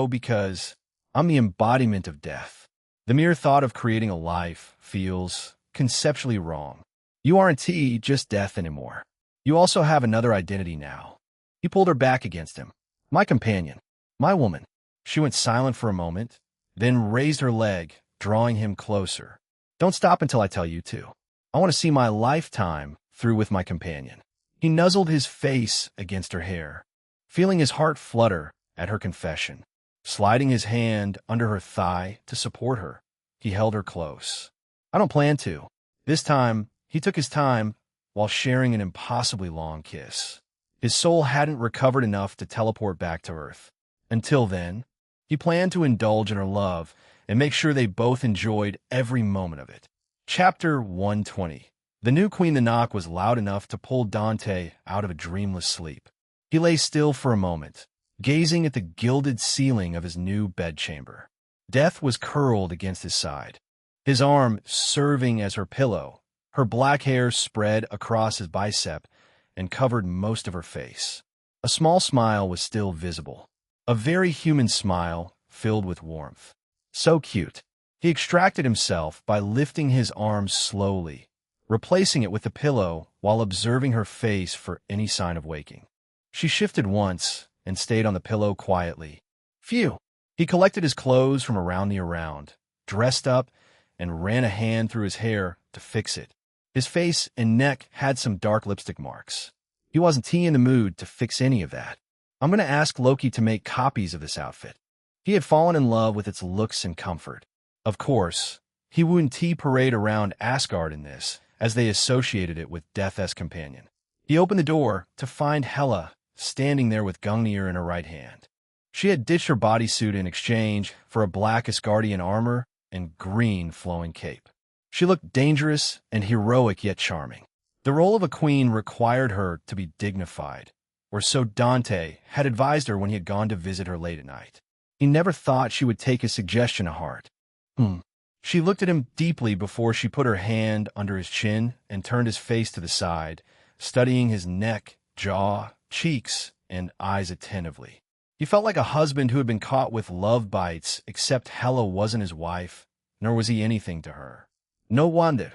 Because I'm the embodiment of death. The mere thought of creating a life feels conceptually wrong. You aren't just death anymore. You also have another identity now. He pulled her back against him. My companion. My woman. She went silent for a moment, then raised her leg, drawing him closer. Don't stop until I tell you to. I want to see my lifetime through with my companion. He nuzzled his face against her hair, feeling his heart flutter at her confession. Sliding his hand under her thigh to support her, he held her close. I don't plan to. This time, he took his time while sharing an impossibly long kiss. His soul hadn't recovered enough to teleport back to Earth. Until then, he planned to indulge in her love and make sure they both enjoyed every moment of it. Chapter 120. The new Queen Nanak was loud enough to pull Dante out of a dreamless sleep. He lay still for a moment, gazing at the gilded ceiling of his new bedchamber. Death was curled against his side, his arm serving as her pillow. Her black hair spread across his bicep and covered most of her face. A small smile was still visible, a very human smile filled with warmth. So cute. He extracted himself by lifting his arm slowly, replacing it with the pillow while observing her face for any sign of waking. She shifted once and stayed on the pillow quietly. Phew! He collected his clothes from around the around, dressed up, and ran a hand through his hair to fix it. His face and neck had some dark lipstick marks. He wasn't in the mood to fix any of that. I'm going to ask Loki to make copies of this outfit. He had fallen in love with its looks and comfort. Of course, he wouldn't parade around Asgard in this, as they associated it with Death's companion. He opened the door to find Hela standing there with Gungnir in her right hand. She had ditched her bodysuit in exchange for a black Asgardian armor and green flowing cape. She looked dangerous and heroic yet charming. The role of a queen required her to be dignified, or so Dante had advised her when he had gone to visit her late at night. He never thought she would take his suggestion to heart. She looked at him deeply before she put her hand under his chin and turned his face to the side, studying his neck, jaw, cheeks, and eyes attentively. He felt like a husband who had been caught with love bites, except Hela wasn't his wife, nor was he anything to her. No wonder.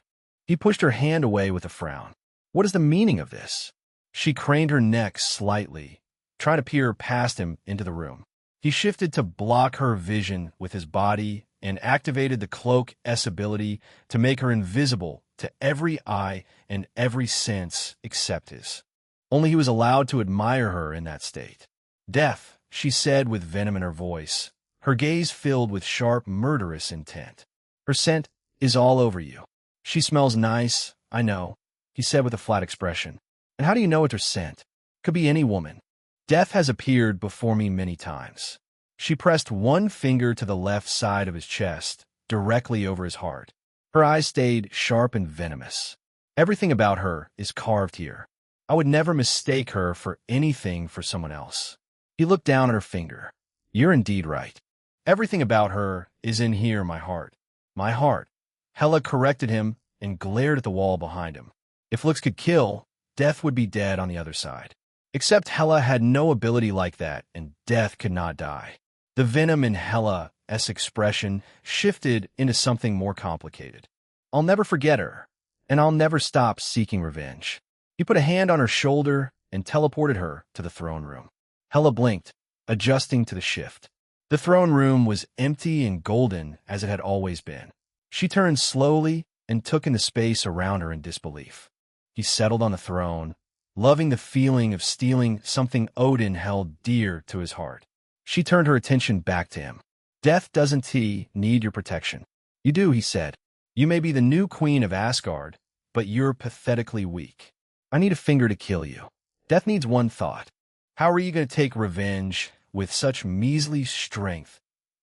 He pushed her hand away with a frown. What is the meaning of this? She craned her neck slightly, trying to peer past him into the room. He shifted to block her vision with his body and activated the cloak's ability to make her invisible to every eye and every sense except his. Only he was allowed to admire her in that state. Death, she said with venom in her voice, her gaze filled with sharp, murderous intent. Her scent is all over you. She smells nice, I know, he said with a flat expression. And how do you know it's her scent? Could be any woman. Death has appeared before me many times. She pressed one finger to the left side of his chest, directly over his heart. Her eyes stayed sharp and venomous. Everything about her is carved here. I would never mistake her for anything for someone else. He looked down at her finger. You're indeed right. Everything about her is in here, my heart. My heart. Hela corrected him and glared at the wall behind him. If looks could kill, Death would be dead on the other side. Except Hela had no ability like that, and Death could not die. The venom in Hela's expression shifted into something more complicated. I'll never forget her, and I'll never stop seeking revenge. He put a hand on her shoulder and teleported her to the throne room. Hela blinked, adjusting to the shift. The throne room was empty and golden as it had always been. She turned slowly and took in the space around her in disbelief. He settled on the throne, loving the feeling of stealing something Odin held dear to his heart. She turned her attention back to him. Death doesn't need your protection. You do, he said. You may be the new queen of Asgard, but you're pathetically weak. I need a finger to kill you. Death needs one thought. How are you going to take revenge with such measly strength?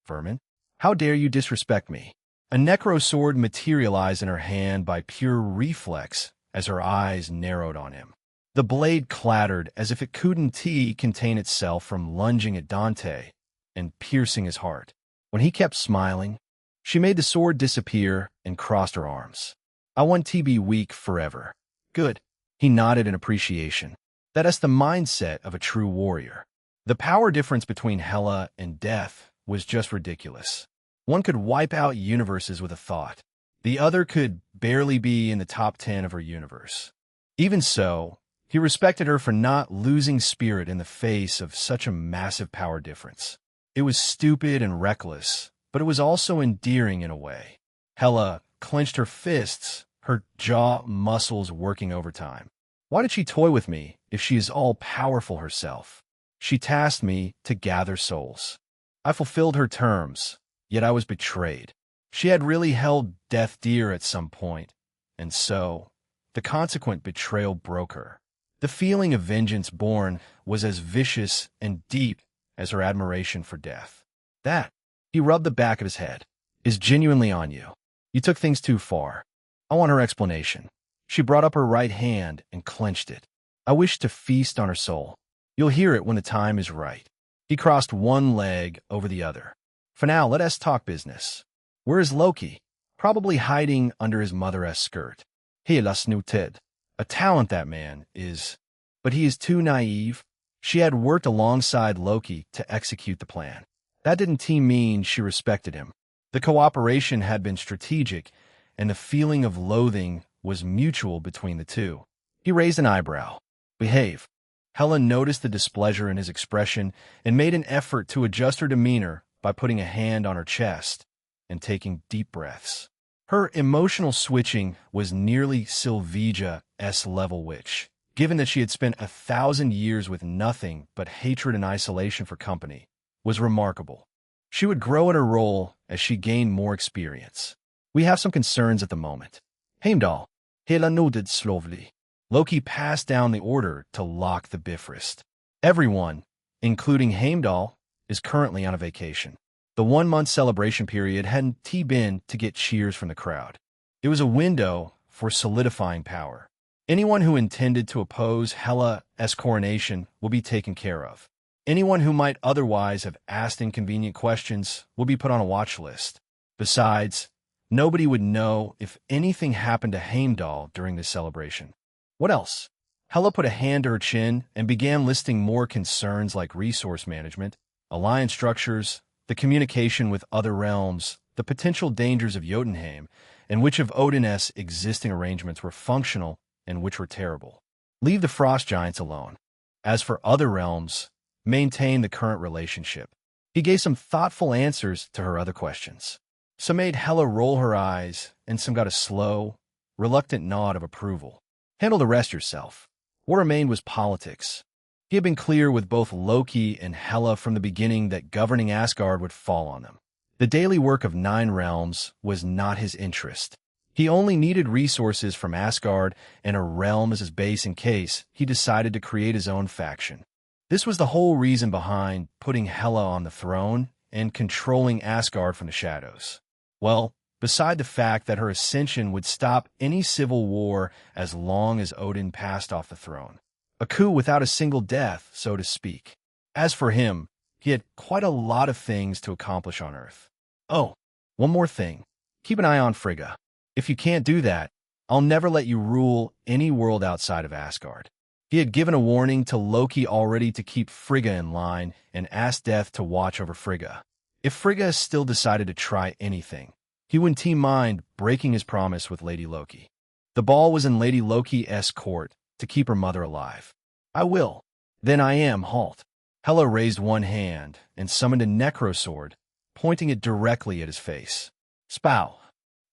Vermin, how dare you disrespect me? A necro sword materialized in her hand by pure reflex as her eyes narrowed on him. The blade clattered as if it couldn't contain itself from lunging at Dante and piercing his heart. When he kept smiling, she made the sword disappear and crossed her arms. I want to be weak forever. Good. He nodded in appreciation. That's the mindset of a true warrior. The power difference between Hela and Death was just ridiculous. One could wipe out universes with a thought. The other could barely be in the top 10 of her universe. Even so, he respected her for not losing spirit in the face of such a massive power difference. It was stupid and reckless, but it was also endearing in a way. Hela clenched her fists, her jaw muscles working overtime. Why did she toy with me if she is all-powerful herself? She tasked me to gather souls. I fulfilled her terms, yet I was betrayed. She had really held Death dear at some point, and so the consequent betrayal broke her. The feeling of vengeance born was as vicious and deep as her admiration for Death. That, he rubbed the back of his head, is genuinely on you. You took things too far. I want her explanation. She brought up her right hand and clenched it. I wish to feast on her soul. You'll hear it when the time is right. He crossed one leg over the other. For now, let us talk business. Where is Loki? Probably hiding under his mother-esque skirt. He las nu tid. A talent, that man is. But he is too naive. She had worked alongside Loki to execute the plan. That didn't mean she respected him. The cooperation had been strategic, and the feeling of loathing was mutual between the two. He raised an eyebrow. Behave. Helen noticed the displeasure in his expression and made an effort to adjust her demeanor by putting a hand on her chest and taking deep breaths. Her emotional switching was nearly Sylvia-esque level, which, given that she had spent 1,000 years with nothing but hatred and isolation for company, was remarkable. She would grow in her role as she gained more experience. We have some concerns at the moment. Heimdall. Hela nodded slowly. Loki passed down the order to lock the Bifrost. Everyone, including Heimdall, is currently on a vacation. The 1-month celebration period hadn't been to get cheers from the crowd. It was a window for solidifying power. Anyone who intended to oppose Hela's coronation will be taken care of. Anyone who might otherwise have asked inconvenient questions will be put on a watch list. Besides, nobody would know if anything happened to Heimdall during this celebration. What else? Hela put a hand to her chin and began listing more concerns like resource management, alliance structures, the communication with other realms, the potential dangers of Jotunheim, and which of Odin's existing arrangements were functional and which were terrible. Leave the frost giants alone. As for other realms, maintain the current relationship. He gave some thoughtful answers to her other questions. Some made Hela roll her eyes, and some got a slow, reluctant nod of approval. Handle the rest yourself. What remained was politics. He had been clear with both Loki and Hela from the beginning that governing Asgard would fall on them. The daily work of 9 realms was not his interest. He only needed resources from Asgard and a realm as his base in case he decided to create his own faction. This was the whole reason behind putting Hela on the throne and controlling Asgard from the shadows. Well, beside the fact that her ascension would stop any civil war as long as Odin passed off the throne. A coup without a single death, so to speak. As for him, he had quite a lot of things to accomplish on Earth. Oh, one more thing. Keep an eye on Frigga. If you can't do that, I'll never let you rule any world outside of Asgard. He had given a warning to Loki already to keep Frigga in line and asked Death to watch over Frigga. If Frigga still decided to try anything, he wouldn't mind breaking his promise with Lady Loki. The ball was in Lady Loki's court to keep her mother alive. I will. Then I am halt. Hela raised one hand and summoned a necrosword, pointing it directly at his face. Spow.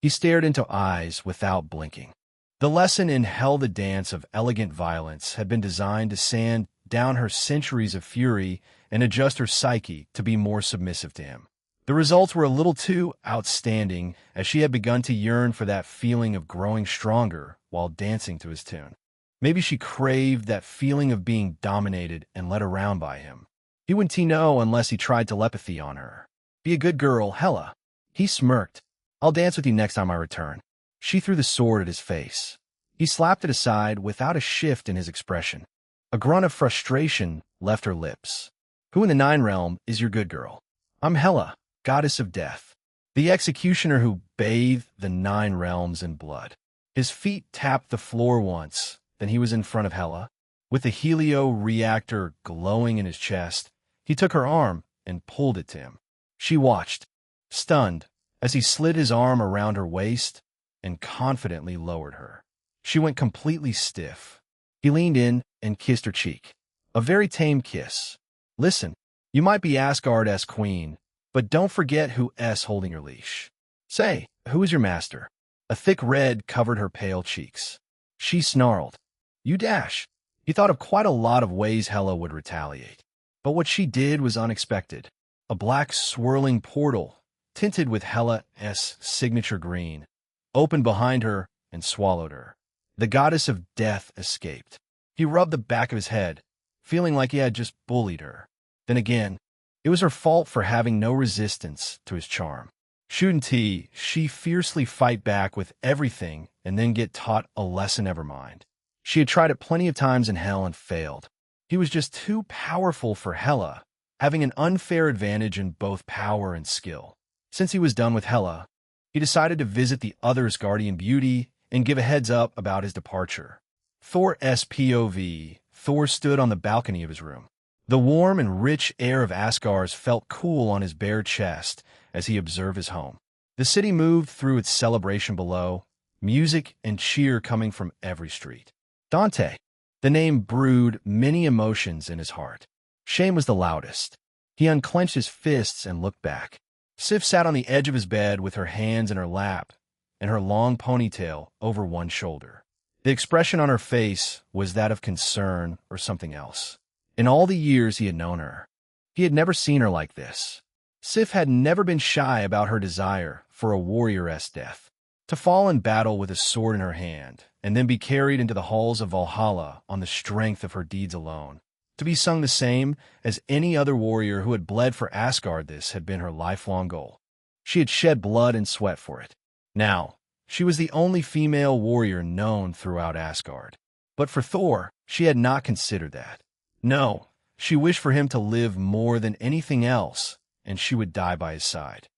He stared into eyes without blinking. The lesson in Hel the Dance of Elegant Violence had been designed to sand down her centuries of fury and adjust her psyche to be more submissive to him. The results were a little too outstanding, as she had begun to yearn for that feeling of growing stronger while dancing to his tune. Maybe she craved that feeling of being dominated and led around by him. He wouldn't know unless he tried telepathy on her. Be a good girl, Hela. He smirked. I'll dance with you next time I return. She threw the sword at his face. He slapped it aside without a shift in his expression. A grunt of frustration left her lips. Who in the 9 realm is your good girl? I'm Hela, goddess of death. The executioner who bathed the 9 realms in blood. His feet tapped the floor once, then he was in front of Hela. With the helio reactor glowing in his chest, he took her arm and pulled it to him. She watched, stunned, as he slid his arm around her waist and confidently lowered her. She went completely stiff. He leaned in and kissed her cheek. A very tame kiss. Listen, you might be Asgard's queen, but don't forget who's holding your leash. Say, who is your master? A thick red covered her pale cheeks. She snarled. You dash. He thought of quite a lot of ways Hela would retaliate. But what she did was unexpected. A black swirling portal, tinted with Hela's signature green, opened behind her and swallowed her. The goddess of death escaped. He rubbed the back of his head, feeling like he had just bullied her. Then again, it was her fault for having no resistance to his charm. Shouldn't she fiercely fight back with everything and then get taught a lesson never mind? She had tried it plenty of times in Hell and failed. He was just too powerful for Hela, having an unfair advantage in both power and skill. Since he was done with Hela, he decided to visit the other's guardian beauty and give a heads up about his departure. Thor's POV. Thor stood on the balcony of his room. The warm and rich air of Asgard felt cool on his bare chest as he observed his home. The city moved through its celebration below, music and cheer coming from every street. Dante. The name brewed many emotions in his heart. Shame was the loudest. He unclenched his fists and looked back. Sif sat on the edge of his bed with her hands in her lap and her long ponytail over one shoulder. The expression on her face was that of concern or something else. In all the years he had known her, he had never seen her like this. Sif had never been shy about her desire for a warrior's death. To fall in battle with a sword in her hand and then be carried into the halls of Valhalla on the strength of her deeds alone. To be sung the same as any other warrior who had bled for Asgard, this had been her lifelong goal. She had shed blood and sweat for it. Now, she was the only female warrior known throughout Asgard. But for Thor, she had not considered that. No, she wished for him to live more than anything else, and she would die by his side.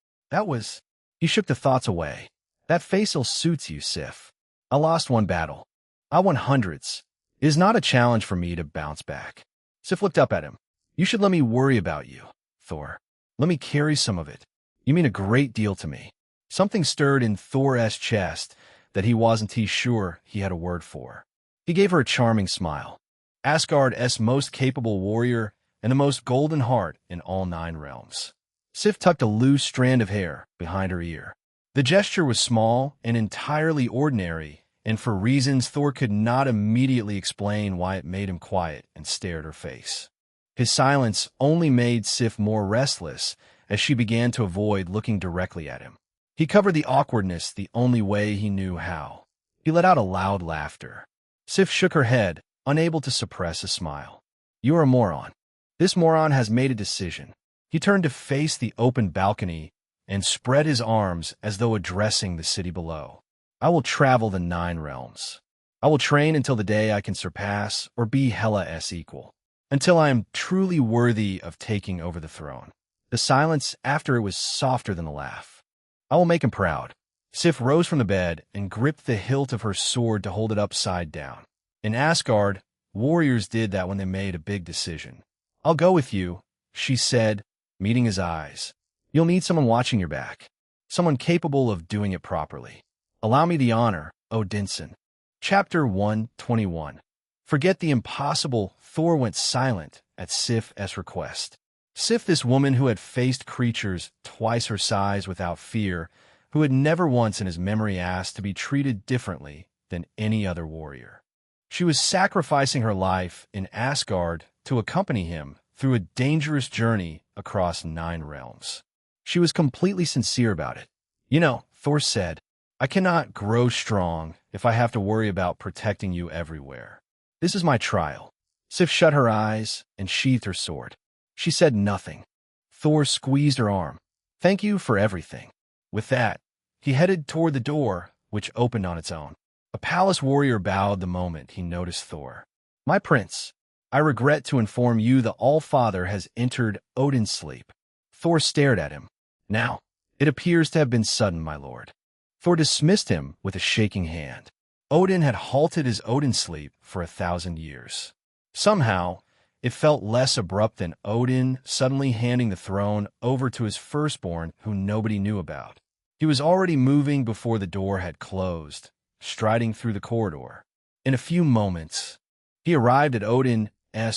He shook the thoughts away. That facial suits you, Sif. I lost one battle. I won hundreds. It is not a challenge for me to bounce back. Sif looked up at him. You should let me worry about you, Thor. Let me carry some of it. You mean a great deal to me. Something stirred in Thor's chest that he wasn't sure he had a word for. He gave her a charming smile. Asgard's most capable warrior and the most golden heart in all 9 realms. Sif tucked a loose strand of hair behind her ear. The gesture was small and entirely ordinary and for reasons Thor could not immediately explain why it made him quiet and stare at her face. His silence only made Sif more restless as she began to avoid looking directly at him. He covered the awkwardness the only way he knew how. He let out a loud laughter. Sif shook her head, unable to suppress a smile. "You're a moron. This moron has made a decision." He turned to face the open balcony and spread his arms as though addressing the city below. "I will travel the 9 realms. I will train until the day I can surpass or be Hela's equal, until I am truly worthy of taking over the throne." The silence after it was softer than the laugh. "I will make him proud." Sif rose from the bed and gripped the hilt of her sword to hold it upside down. In Asgard, warriors did that when they made a big decision. "I'll go with you," she said, meeting his eyes. "You'll need someone watching your back, someone capable of doing it properly. Allow me the honor, Odinson." Chapter 121. Forget the impossible, Thor went silent at Sif's request. Sif, this woman who had faced creatures twice her size without fear, who had never once in his memory asked to be treated differently than any other warrior. She was sacrificing her life in Asgard to accompany him through a dangerous journey across 9 realms. She was completely sincere about it. "You know," Thor said, "I cannot grow strong if I have to worry about protecting you everywhere. This is my trial." Sif shut her eyes and sheathed her sword. She said nothing. Thor squeezed her arm. "Thank you for everything." With that, he headed toward the door, which opened on its own. A palace warrior bowed the moment he noticed Thor. "My prince, I regret to inform you the All-Father has entered Odin's sleep." Thor stared at him. "Now, it appears to have been sudden, my lord." Thor dismissed him with a shaking hand. Odin had halted his Odin sleep for 1,000 years. Somehow, it felt less abrupt than Odin suddenly handing the throne over to his firstborn who nobody knew about. He was already moving before the door had closed, striding through the corridor. In a few moments, he arrived at Odin's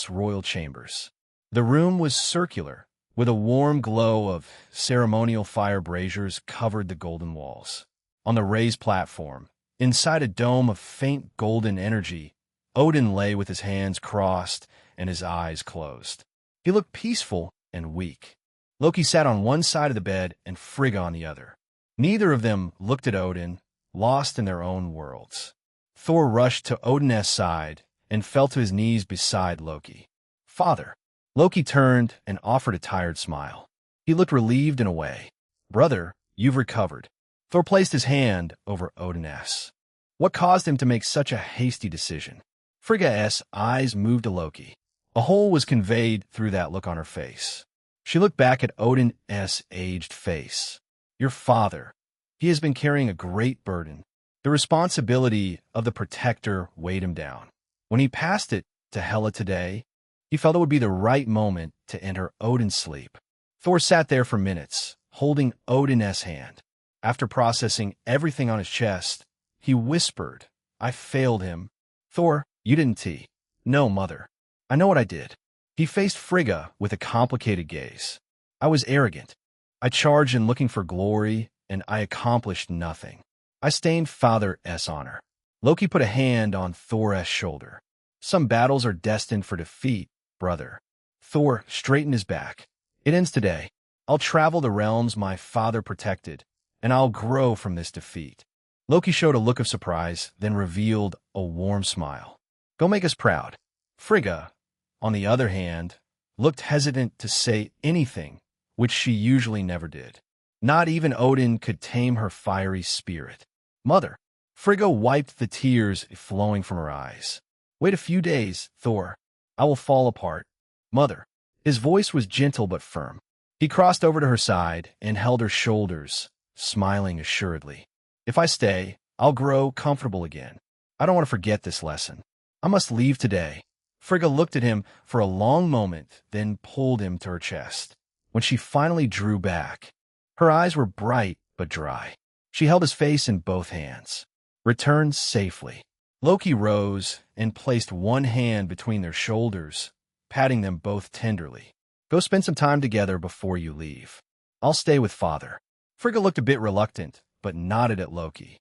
royal chambers. The room was circular, with a warm glow of ceremonial fire braziers covered the golden walls. On the raised platform, inside a dome of faint golden energy, Odin lay with his hands crossed and his eyes closed. He looked peaceful and weak. Loki sat on one side of the bed and Frigga on the other. Neither of them looked at Odin, lost in their own worlds. Thor rushed to Odin's side and fell to his knees beside Loki. "Father." Loki turned and offered a tired smile. He looked relieved in a way. "Brother, you've recovered." Thor placed his hand over Odin's. What caused him to make such a hasty decision? Frigga's eyes moved to Loki. A hole was conveyed through that look on her face. She looked back at Odin's aged face. "Your father. He has been carrying a great burden." The responsibility of the protector weighed him down. When he passed it to Hela today, he felt it would be the right moment to enter Odin's sleep. Thor sat there for minutes, holding Odin's hand. After processing everything on his chest, he whispered, "I failed him." "Thor, you didn't." "No, mother. I know what I did." He faced Frigga with a complicated gaze. "I was arrogant. I charged in looking for glory, and I accomplished nothing. I stained Father's honor." Loki put a hand on Thor's shoulder. "Some battles are destined for defeat, brother." Thor straightened his back. "It ends today. I'll travel the realms my father protected, and I'll grow from this defeat." Loki showed a look of surprise, then revealed a warm smile. "Go make us proud." Frigga, on the other hand, looked hesitant to say anything, which she usually never did. Not even Odin could tame her fiery spirit. "Mother." Frigga wiped the tears flowing from her eyes. "Wait a few days, Thor. I will fall apart." "Mother." His voice was gentle but firm. He crossed over to her side and held her shoulders, smiling assuredly. "If I stay, I'll grow comfortable again. I don't want to forget this lesson. I must leave today." Frigga looked at him for a long moment, then pulled him to her chest. When she finally drew back, her eyes were bright but dry. She held his face in both hands. "Return safely." Loki rose and placed one hand between their shoulders, patting them both tenderly. "Go spend some time together before you leave. I'll stay with father." Frigga looked a bit reluctant, but nodded at Loki.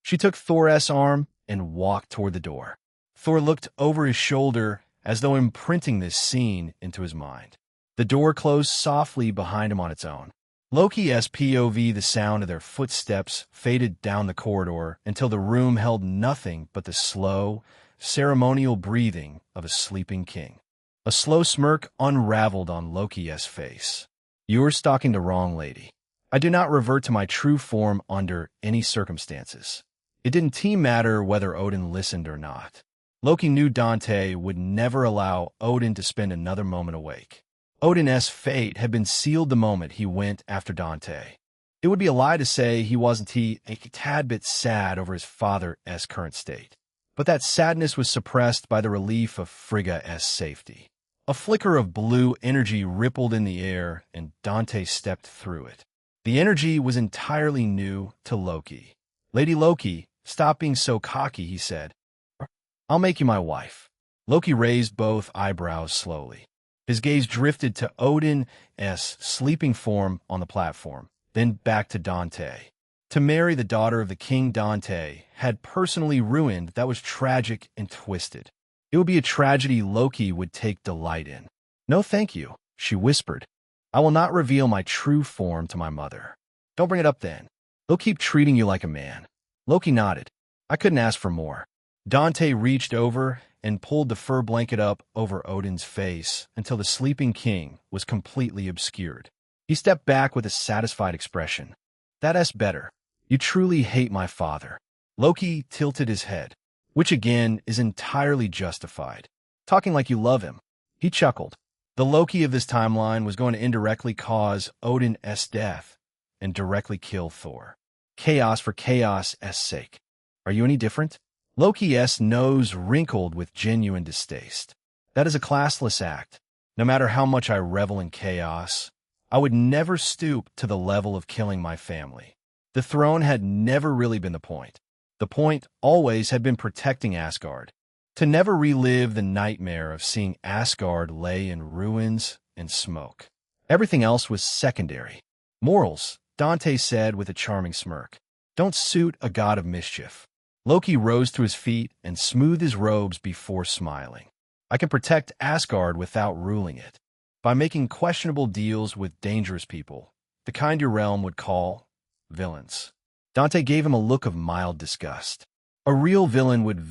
She took Thor's arm and walked toward the door. Thor looked over his shoulder as though imprinting this scene into his mind. The door closed softly behind him on its own. Loki's POV, the sound of their footsteps, faded down the corridor until the room held nothing but the slow, ceremonial breathing of a sleeping king. A slow smirk unraveled on Loki's face. "You are stalking the wrong lady. I do not revert to my true form under any circumstances." It didn't matter whether Odin listened or not. Loki knew Dante would never allow Odin to spend another moment awake. Odin's fate had been sealed the moment he went after Dante. It would be a lie to say he wasn't a tad bit sad over his father's current state. But that sadness was suppressed by the relief of Frigga's safety. A flicker of blue energy rippled in the air, and Dante stepped through it. The energy was entirely new to Loki. "Lady Loki, stop being so cocky," he said. "I'll make you my wife." Loki raised both eyebrows slowly. His gaze drifted to Odin's sleeping form on the platform, then back to Dante. To marry the daughter of the king Dante had personally ruined that was tragic and twisted. It would be a tragedy Loki would take delight in. "No, thank you," she whispered. "I will not reveal my true form to my mother." "Don't bring it up then. They'll keep treating you like a man." Loki nodded. "I couldn't ask for more." Dante reached over and pulled the fur blanket up over Odin's face until the sleeping king was completely obscured. He stepped back with a satisfied expression. "That's better. You truly hate my father." Loki tilted his head, which again is entirely justified. "Talking like you love him." He chuckled. The Loki of this timeline was going to indirectly cause Odin's death and directly kill Thor. Chaos for chaos' sake. Are you any different? Loki's nose wrinkled with genuine distaste. That is a classless act. No matter how much I revel in chaos, I would never stoop to the level of killing my family. The throne had never really been the point. The point always had been protecting Asgard. To never relive the nightmare of seeing Asgard lay in ruins and smoke. Everything else was secondary. Morals, Dante said with a charming smirk, don't suit a god of mischief. Loki rose to his feet and smoothed his robes before smiling. I can protect Asgard without ruling it, by making questionable deals with dangerous people, the kind your realm would call villains. Dante gave him a look of mild disgust. A real villain would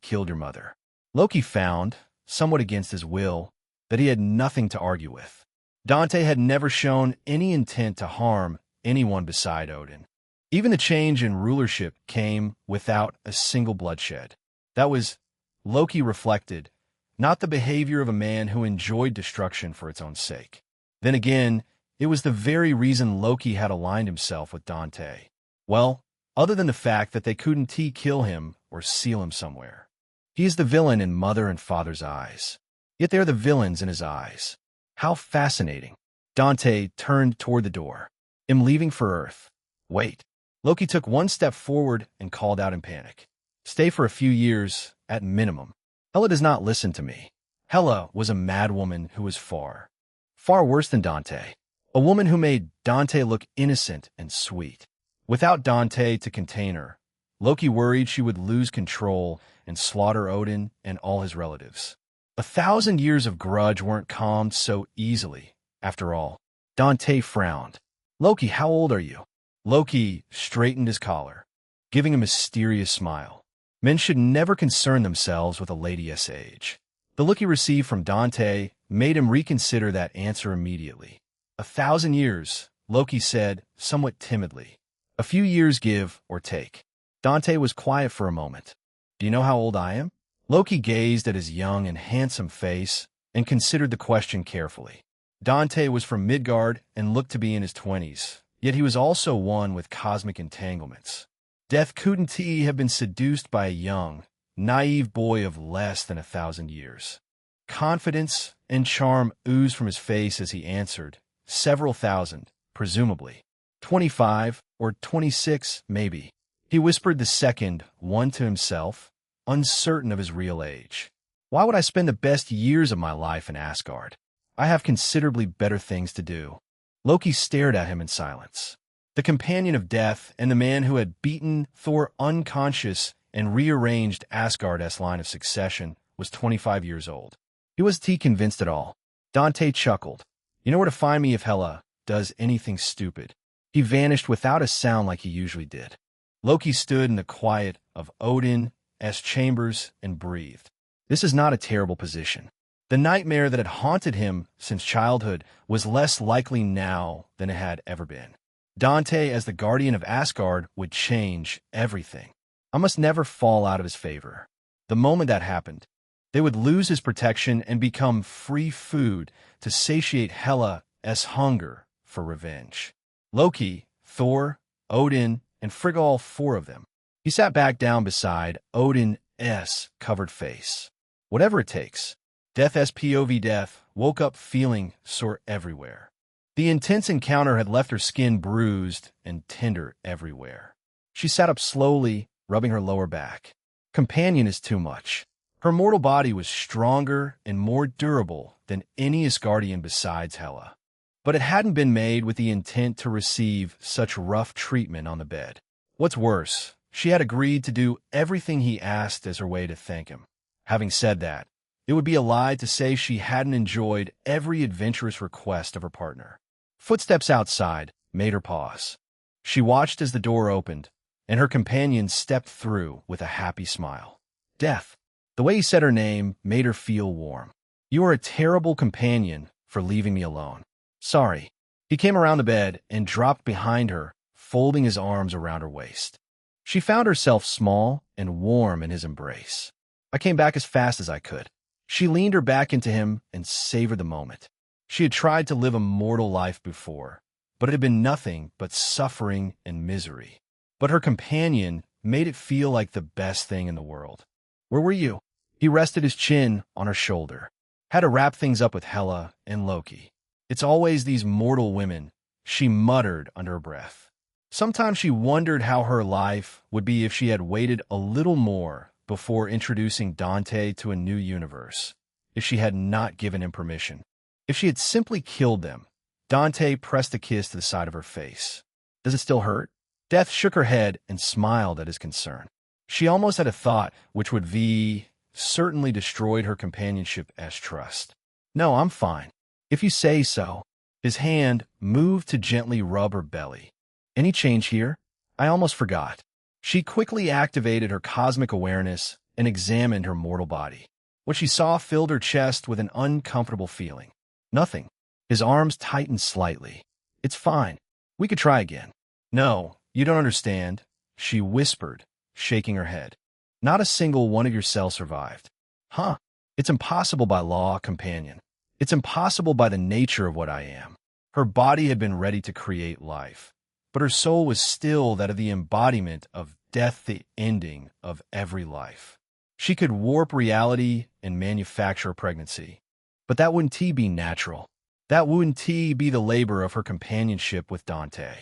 killed your mother. Loki found, somewhat against his will, that he had nothing to argue with. Dante had never shown any intent to harm anyone beside Odin. Even the change in rulership came without a single bloodshed. That was, Loki reflected, not the behavior of a man who enjoyed destruction for its own sake. Then again, it was the very reason Loki had aligned himself with Dante. Well, other than the fact that they couldn't kill him or seal him somewhere. He is the villain in mother and father's eyes. Yet they are the villains in his eyes. How fascinating. Dante turned toward the door. "I'm leaving for Earth." "Wait." Loki took one step forward and called out in panic. "Stay for a few years, at minimum." Hela does not listen to me. Hela was a madwoman who was far worse than Dante. A woman who made Dante look innocent and sweet. Without Dante to contain her, Loki worried she would lose control and slaughter Odin and all his relatives. 1,000 years of grudge weren't calmed so easily, after all. Dante frowned. "Loki, how old are you?" Loki straightened his collar, giving a mysterious smile. Men should never concern themselves with a lady's age. The look he received from Dante made him reconsider that answer immediately. 1,000 years, Loki said, somewhat timidly. "A few years give or take." Dante was quiet for a moment. "Do you know how old I am?" Loki gazed at his young and handsome face and considered the question carefully. Dante was from Midgard and looked to be in his 20s. Yet he was also one with cosmic entanglements. Death couldn't have been seduced by a young, naive boy of less than 1,000 years. Confidence and charm oozed from his face as he answered, several thousand, presumably. 25 or 26, maybe. He whispered the second one to himself, uncertain of his real age. "Why would I spend the best years of my life in Asgard? I have considerably better things to do." Loki stared at him in silence. The companion of death and the man who had beaten Thor unconscious and rearranged Asgard's line of succession, was 25 years old. He was convinced at all. Dante chuckled. You know where to find me if Hela does anything stupid. He vanished without a sound like he usually did. Loki stood in the quiet of Odin's chambers and breathed. This is not a terrible position. The nightmare that had haunted him since childhood was less likely now than it had ever been. Dante, as the guardian of Asgard, would change everything. I must never fall out of his favor. The moment that happened, they would lose his protection and become free food to satiate Hela's hunger for revenge. Loki, Thor, Odin, and Frigga, all four of them. He sat back down beside Odin's covered face. Whatever it takes. Death's POV Death woke up feeling sore everywhere. The intense encounter had left her skin bruised and tender everywhere. She sat up slowly, rubbing her lower back. Companion is too much. Her mortal body was stronger and more durable than any Asgardian besides Hela. But it hadn't been made with the intent to receive such rough treatment on the bed. What's worse, she had agreed to do everything he asked as her way to thank him. Having said that, it would be a lie to say she hadn't enjoyed every adventurous request of her partner. Footsteps outside made her pause. She watched as the door opened, and her companion stepped through with a happy smile. Death. The way he said her name made her feel warm. You are a terrible companion for leaving me alone. Sorry. He came around the bed and dropped behind her, folding his arms around her waist. She found herself small and warm in his embrace. I came back as fast as I could. She leaned her back into him and savored the moment. She had tried to live a mortal life before, but it had been nothing but suffering and misery. But her companion made it feel like the best thing in the world. Where were you? He rested his chin on her shoulder. Had to wrap things up with Hela and Loki. It's always these mortal women, she muttered under her breath. Sometimes she wondered how her life would be if she had waited a little more before introducing Dante to a new universe, if she had not given him permission. If she had simply killed them. Dante pressed a kiss to the side of her face. Does it still hurt? Death shook her head and smiled at his concern. She almost had a thought which would certainly destroyed her companionship as trust. No, I'm fine. If you say so. His hand moved to gently rub her belly. Any change here? I almost forgot. She quickly activated her cosmic awareness and examined her mortal body. What she saw filled her chest with an uncomfortable feeling. Nothing. His arms tightened slightly. It's fine. We could try again. No, you don't understand, she whispered, shaking her head. Not a single one of your cells survived. Huh. It's impossible by law, companion. It's impossible by the nature of what I am. Her body had been ready to create life, but her soul was still that of the embodiment of death, the ending of every life. She could warp reality and manufacture a pregnancy, but that wouldn't be natural. That wouldn't be the labor of her companionship with Dante.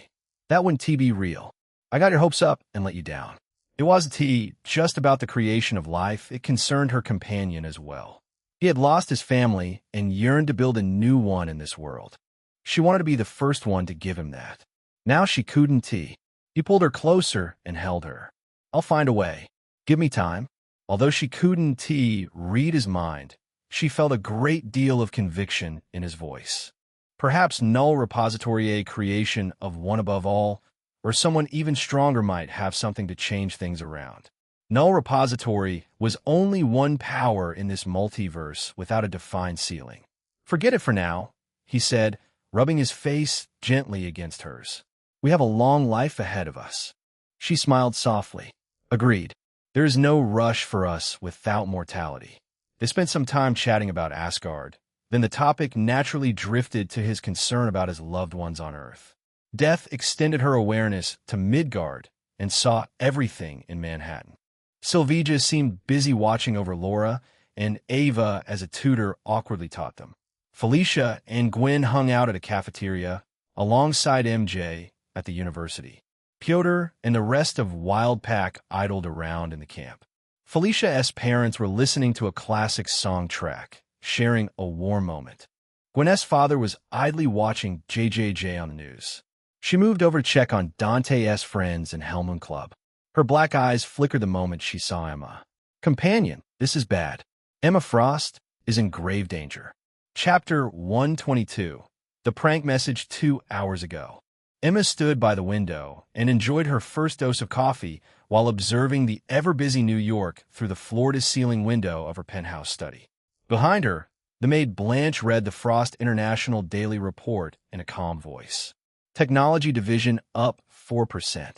That wouldn't be real. I got your hopes up and let you down. It wasn't just about the creation of life, it concerned her companion as well. He had lost his family and yearned to build a new one in this world. She wanted to be the first one to give him that. Now she couldn't. He pulled her closer and held her. I'll find a way. Give me time. Although she couldn't read his mind, she felt a great deal of conviction in his voice. Perhaps null repository, a creation of one above all, or someone even stronger might have something to change things around. Null repository was only one power in this multiverse without a defined ceiling. Forget it for now, he said, rubbing his face gently against hers. We have a long life ahead of us. She smiled softly. Agreed. There is no rush for us without mortality. They spent some time chatting about Asgard. Then the topic naturally drifted to his concern about his loved ones on Earth. Death extended her awareness to Midgard and saw everything in Manhattan. Sylvia seemed busy watching over Laura, and Ava, as a tutor, awkwardly taught them. Felicia and Gwen hung out at a cafeteria alongside MJ at the university. Piotr and the rest of Wild Pack idled around in the camp. Felicia's parents were listening to a classic song track, sharing a warm moment. Gwen's father was idly watching JJJ on the news. She moved over to check on Dante's friends and Hellman Club. Her black eyes flickered the moment she saw Emma. Companion, this is bad. Emma Frost is in grave danger. Chapter 122. The prank message 2 hours ago. Emma stood by the window and enjoyed her first dose of coffee while observing the ever-busy New York through the floor-to-ceiling window of her penthouse study. Behind her, the maid Blanche read the Frost International Daily Report in a calm voice. Technology division up 4%.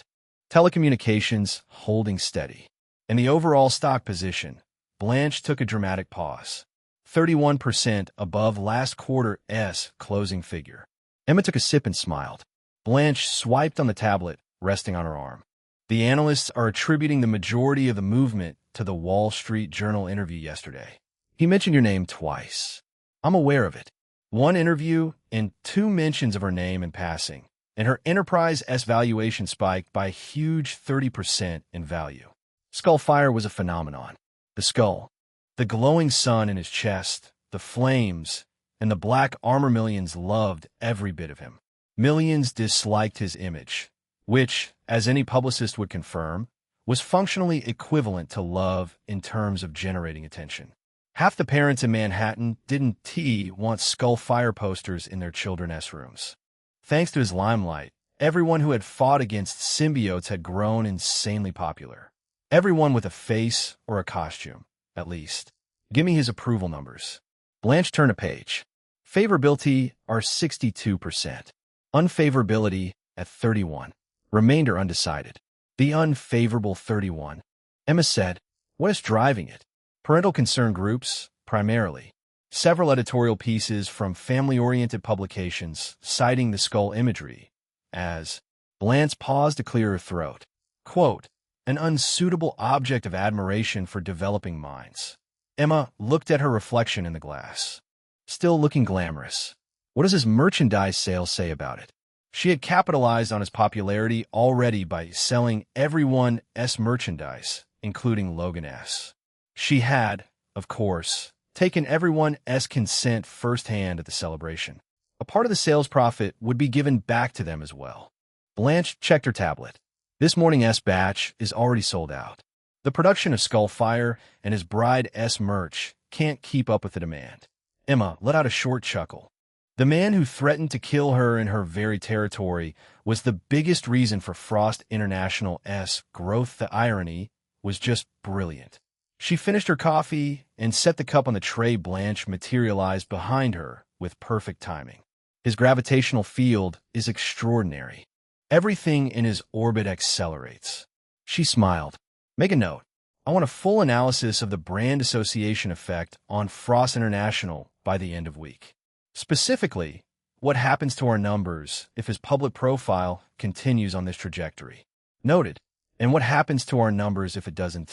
Telecommunications holding steady. In the overall stock position, Blanche took a dramatic pause. 31% above last quarter's closing figure. Emma took a sip and smiled. Blanche swiped on the tablet, resting on her arm. The analysts are attributing the majority of the movement to the Wall Street Journal interview yesterday. He mentioned your name twice. I'm aware of it. One interview and 2 mentions of her name in passing, and her enterprise valuation spiked by a huge 30% in value. Skullfire was a phenomenon. The skull, the glowing sun in his chest, the flames, and the black armor. Millions loved every bit of him. Millions disliked his image, which, as any publicist would confirm, was functionally equivalent to love in terms of generating attention. Half the parents in Manhattan didn't want Skullfire posters in their children's rooms. Thanks to his limelight, everyone who had fought against symbiotes had grown insanely popular. Everyone with a face or a costume, at least. Give me his approval numbers. Blanche turned a page. Favorability are 62%. Unfavorability at 31. Remainder undecided. The unfavorable 31. Emma said, what is driving it? Parental concern groups, primarily. Several editorial pieces from family-oriented publications citing the skull imagery as, Blanche paused to clear her throat. Quote, an unsuitable object of admiration for developing minds. Emma looked at her reflection in the glass. Still looking glamorous. What does his merchandise sales say about it? She had capitalized on his popularity already by selling everyone's merchandise, including Logan's. She had, of course, taken everyone's consent firsthand at the celebration. A part of the sales profit would be given back to them as well. Blanche checked her tablet. This morning's batch is already sold out. The production of Skullfire and his bride's merch can't keep up with the demand. Emma let out a short chuckle. The man who threatened to kill her in her very territory was the biggest reason for Frost International's growth. The irony was just brilliant. She finished her coffee and set the cup on the tray. Blanche materialized behind her with perfect timing. His gravitational field is extraordinary. Everything in his orbit accelerates. She smiled. Make a note. I want a full analysis of the brand association effect on Frost International by the end of week. Specifically, what happens to our numbers if his public profile continues on this trajectory. Noted. And what happens to our numbers if it doesn't?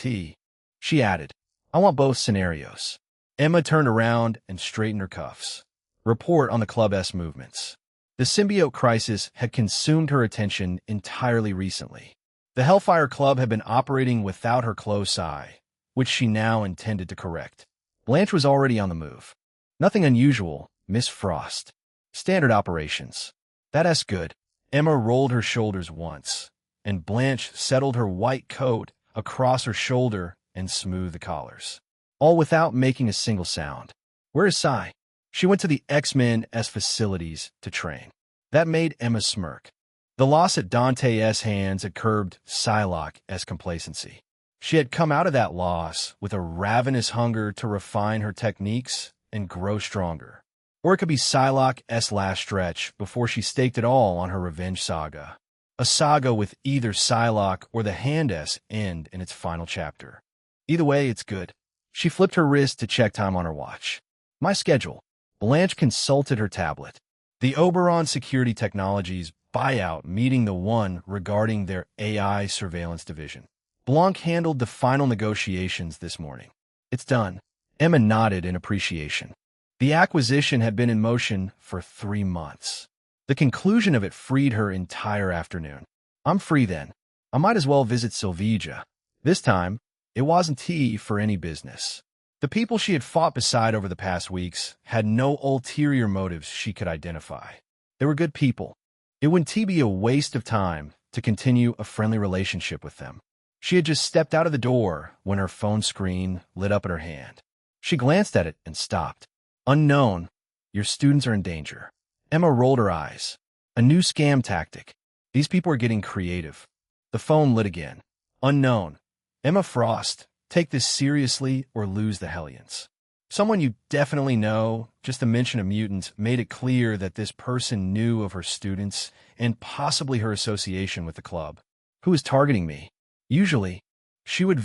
She added, I want both scenarios. Emma turned around and straightened her cuffs. Report on the club's movements. The symbiote crisis had consumed her attention entirely recently. The Hellfire Club had been operating without her close eye, which she now intended to correct. Blanche was already on the move. Nothing unusual, Miss Frost. Standard operations. That's good. Emma rolled her shoulders once, and Blanche settled her white coat across her shoulder and smoothed the collars. All without making a single sound. Where is Psy? She went to the X-Men's facilities to train. That made Emma smirk. The loss at Dante's hands had curbed Psylocke's complacency. She had come out of that loss with a ravenous hunger to refine her techniques and grow stronger. Or it could be Psylocke's last stretch before she staked it all on her revenge saga. A saga with either Psylocke or the Hand's end in its final chapter. Either way, it's good. She flipped her wrist to check time on her watch. My schedule. Blanche consulted her tablet. The Oberon Security Technologies buyout meeting, the one regarding their AI surveillance division. Blanc handled the final negotiations this morning. It's done. Emma nodded in appreciation. The acquisition had been in motion for 3 months. The conclusion of it freed her entire afternoon. I'm free then. I might as well visit Sylvia. This time, it wasn't for any business. The people she had fought beside over the past weeks had no ulterior motives she could identify. They were good people. It wouldn't be a waste of time to continue a friendly relationship with them. She had just stepped out of the door when her phone screen lit up in her hand. She glanced at it and stopped. Unknown, your students are in danger. Emma rolled her eyes. A new scam tactic. These people are getting creative. The phone lit again. Unknown, Emma Frost, take this seriously or lose the Hellions. Someone you definitely know, just the mention of mutants, made it clear that this person knew of her students and possibly her association with the club. Who is targeting me? Usually, she would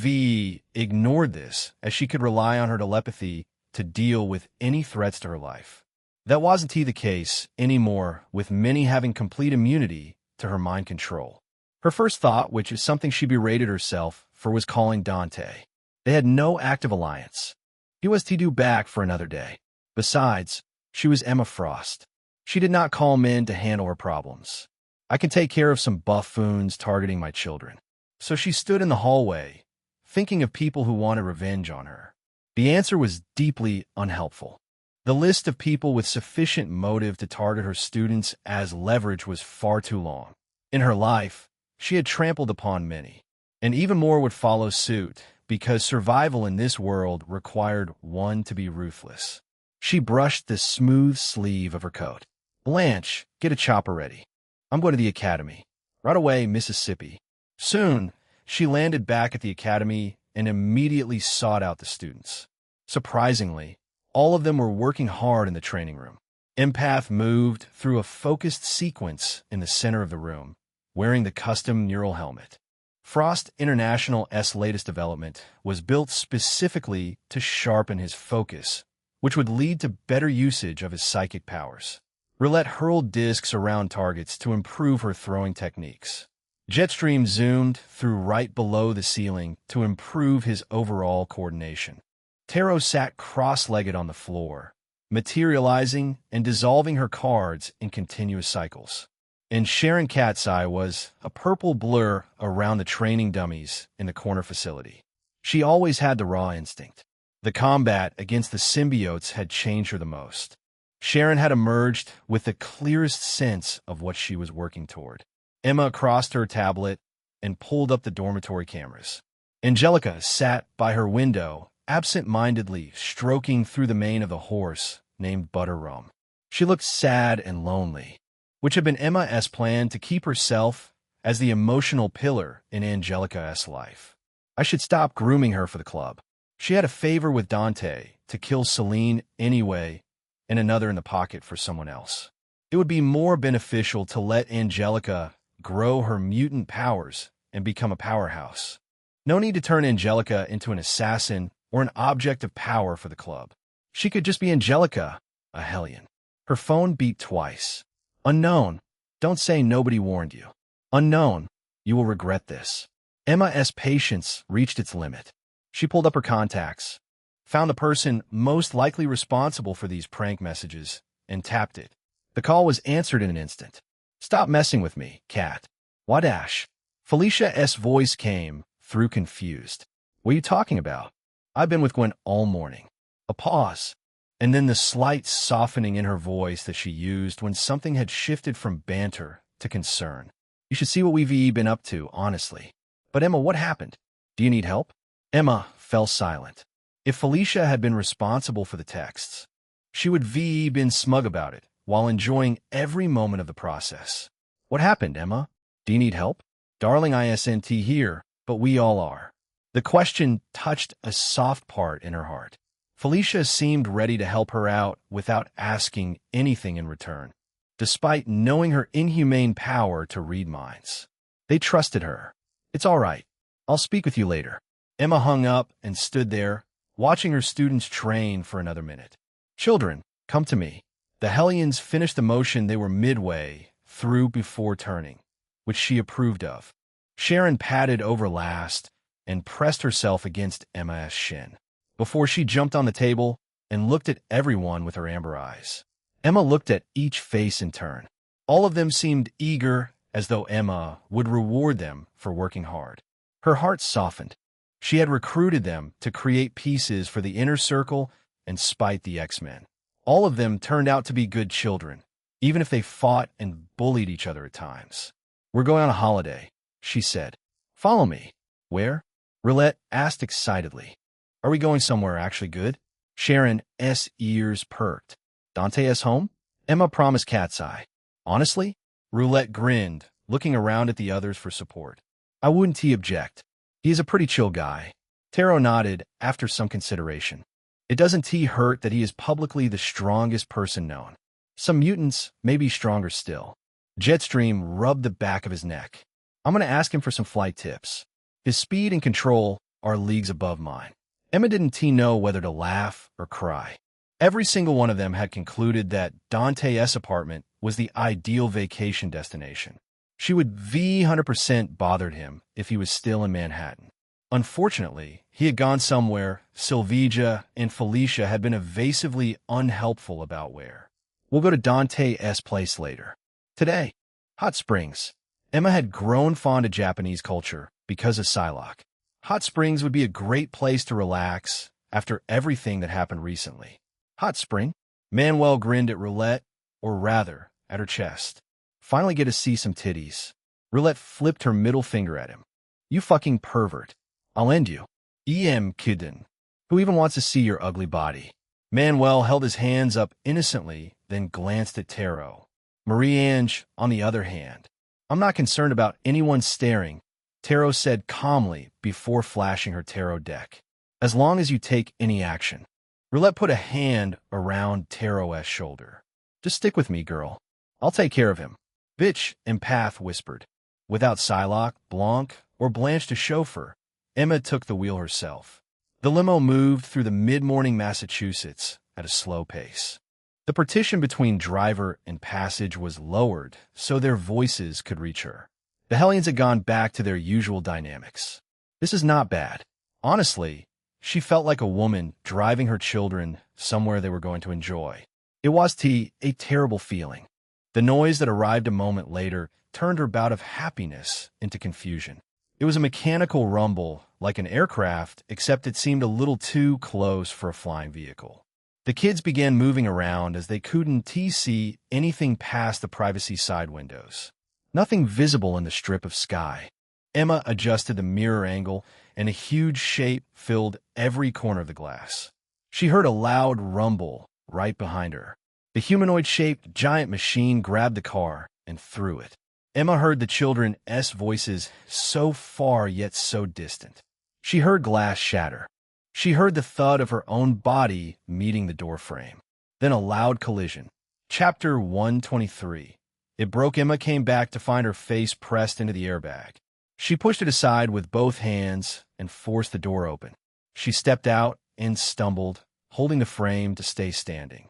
ignored this, as she could rely on her telepathy to deal with any threats to her life. That wasn't the case anymore, with many having complete immunity to her mind control. Her first thought, which is something she berated herself for, was calling Dante. They had no active alliance. He was to do back for another day. Besides, she was Emma Frost. She did not call men to handle her problems. I can take care of some buffoons targeting my children. So she stood in the hallway, thinking of people who wanted revenge on her. The answer was deeply unhelpful. The list of people with sufficient motive to target her students as leverage was far too long. In her life, she had trampled upon many, and even more would follow suit, because survival in this world required one to be ruthless. She brushed the smooth sleeve of her coat. Blanche, get a chopper ready. I'm going to the academy. Right away, Mississippi. Soon, she landed back at the academy and immediately sought out the students. Surprisingly, all of them were working hard in the training room. Empath moved through a focused sequence in the center of the room, wearing the custom neural helmet. Frost International's latest development was built specifically to sharpen his focus, which would lead to better usage of his psychic powers. Roulette hurled discs around targets to improve her throwing techniques. Jetstream zoomed through right below the ceiling to improve his overall coordination. Taro sat cross-legged on the floor, materializing and dissolving her cards in continuous cycles. And Sharon Cat's eye was a purple blur around the training dummies in the corner facility. She always had the raw instinct. The combat against the symbiotes had changed her the most. Sharon had emerged with the clearest sense of what she was working toward. Emma crossed her tablet and pulled up the dormitory cameras. Angelica sat by her window, absent-mindedly stroking through the mane of the horse named Butterrum. She looked sad and lonely, which had been Emma's plan to keep herself as the emotional pillar in Angelica's life. I should stop grooming her for the club. She had a favor with Dante to kill Celine anyway, and another in the pocket for someone else. It would be more beneficial to let Angelica grow her mutant powers and become a powerhouse. No need to turn Angelica into an assassin or an object of power for the club. She could just be Angelica, a Hellion. Her phone beeped twice. Unknown, don't say nobody warned you. Unknown, you will regret this. Emma's patience reached its limit. She pulled up her contacts, found the person most likely responsible for these prank messages, and tapped it. The call was answered in an instant. Stop messing with me, Cat. What Ash? Felicia's voice came through confused. What are you talking about? I've been with Gwen all morning. A pause, and then the slight softening in her voice that she used when something had shifted from banter to concern. You should see what we've been up to, honestly. But Emma, what happened? Do you need help? Emma fell silent. If Felicia had been responsible for the texts, she would been smug about it while enjoying every moment of the process. What happened, Emma? Do you need help? Darling, ISNT here, but we all are. The question touched a soft part in her heart. Felicia seemed ready to help her out without asking anything in return, despite knowing her inhumane power to read minds. They trusted her. It's all right. I'll speak with you later. Emma hung up and stood there, watching her students train for another minute. Children, come to me. The Hellions finished the motion they were midway through before turning, which she approved of. Sharon padded over last and pressed herself against Emma's shin before she jumped on the table and looked at everyone with her amber eyes. Emma looked at each face in turn. All of them seemed eager, as though Emma would reward them for working hard. Her heart softened. She had recruited them to create pieces for the inner circle and spite the X-Men. All of them turned out to be good children, even if they fought and bullied each other at times. "We're going on a holiday," she said. "Follow me." "Where?" Roulette asked excitedly. "Are we going somewhere actually good?" Sharon's ears perked. "Dante's home?" Emma promised cat's eye. "Honestly?" Roulette grinned, looking around at the others for support. "I wouldn't object. He is a pretty chill guy." Taro nodded after some consideration. "It doesn't hurt that he is publicly the strongest person known. Some mutants may be stronger still." Jetstream rubbed the back of his neck. "I'm going to ask him for some flight tips. His speed and control are leagues above mine." Emma didn't know whether to laugh or cry. Every single one of them had concluded that Dante's apartment was the ideal vacation destination. She would 100% bothered him if he was still in Manhattan. Unfortunately, he had gone somewhere Sylvia and Felicia had been evasively unhelpful about where. "We'll go to Dante's place later." Today, Hot Springs. Emma had grown fond of Japanese culture because of Psylocke. Hot Springs would be a great place to relax after everything that happened recently. "Hot spring?" Manuel grinned at Roulette, or rather, at her chest. "Finally get to see some titties." Roulette flipped her middle finger at him. "You fucking pervert. I'll end you." Kidden. "Who even wants to see your ugly body?" Manuel held his hands up innocently, then glanced at Taro. Marie-Ange, on the other hand. "I'm not concerned about anyone staring," Taro said calmly before flashing her tarot deck. "As long as you take any action." Roulette put a hand around Taro's shoulder. "Just stick with me, girl. I'll take care of him." "Bitch," Empath whispered. Without Psylocke, Blanc, or Blanche to chauffeur, Emma took the wheel herself. The limo moved through the mid-morning Massachusetts at a slow pace. The partition between driver and passage was lowered so their voices could reach her. The Hellions had gone back to their usual dynamics. This is not bad. Honestly, she felt like a woman driving her children somewhere they were going to enjoy. It was a terrible feeling. The noise that arrived a moment later turned her bout of happiness into confusion. It was a mechanical rumble, like an aircraft, except it seemed a little too close for a flying vehicle. The kids began moving around as they couldn't see anything past the privacy side windows. Nothing visible in the strip of sky. Emma adjusted the mirror angle, and a huge shape filled every corner of the glass. She heard a loud rumble right behind her. The humanoid-shaped giant machine grabbed the car and threw it. Emma heard the children's voices so far yet so distant. She heard glass shatter. She heard the thud of her own body meeting the doorframe. Then a loud collision. Chapter 123. It broke. Emma came back to find her face pressed into the airbag. She pushed it aside with both hands and forced the door open. She stepped out and stumbled, holding the frame to stay standing.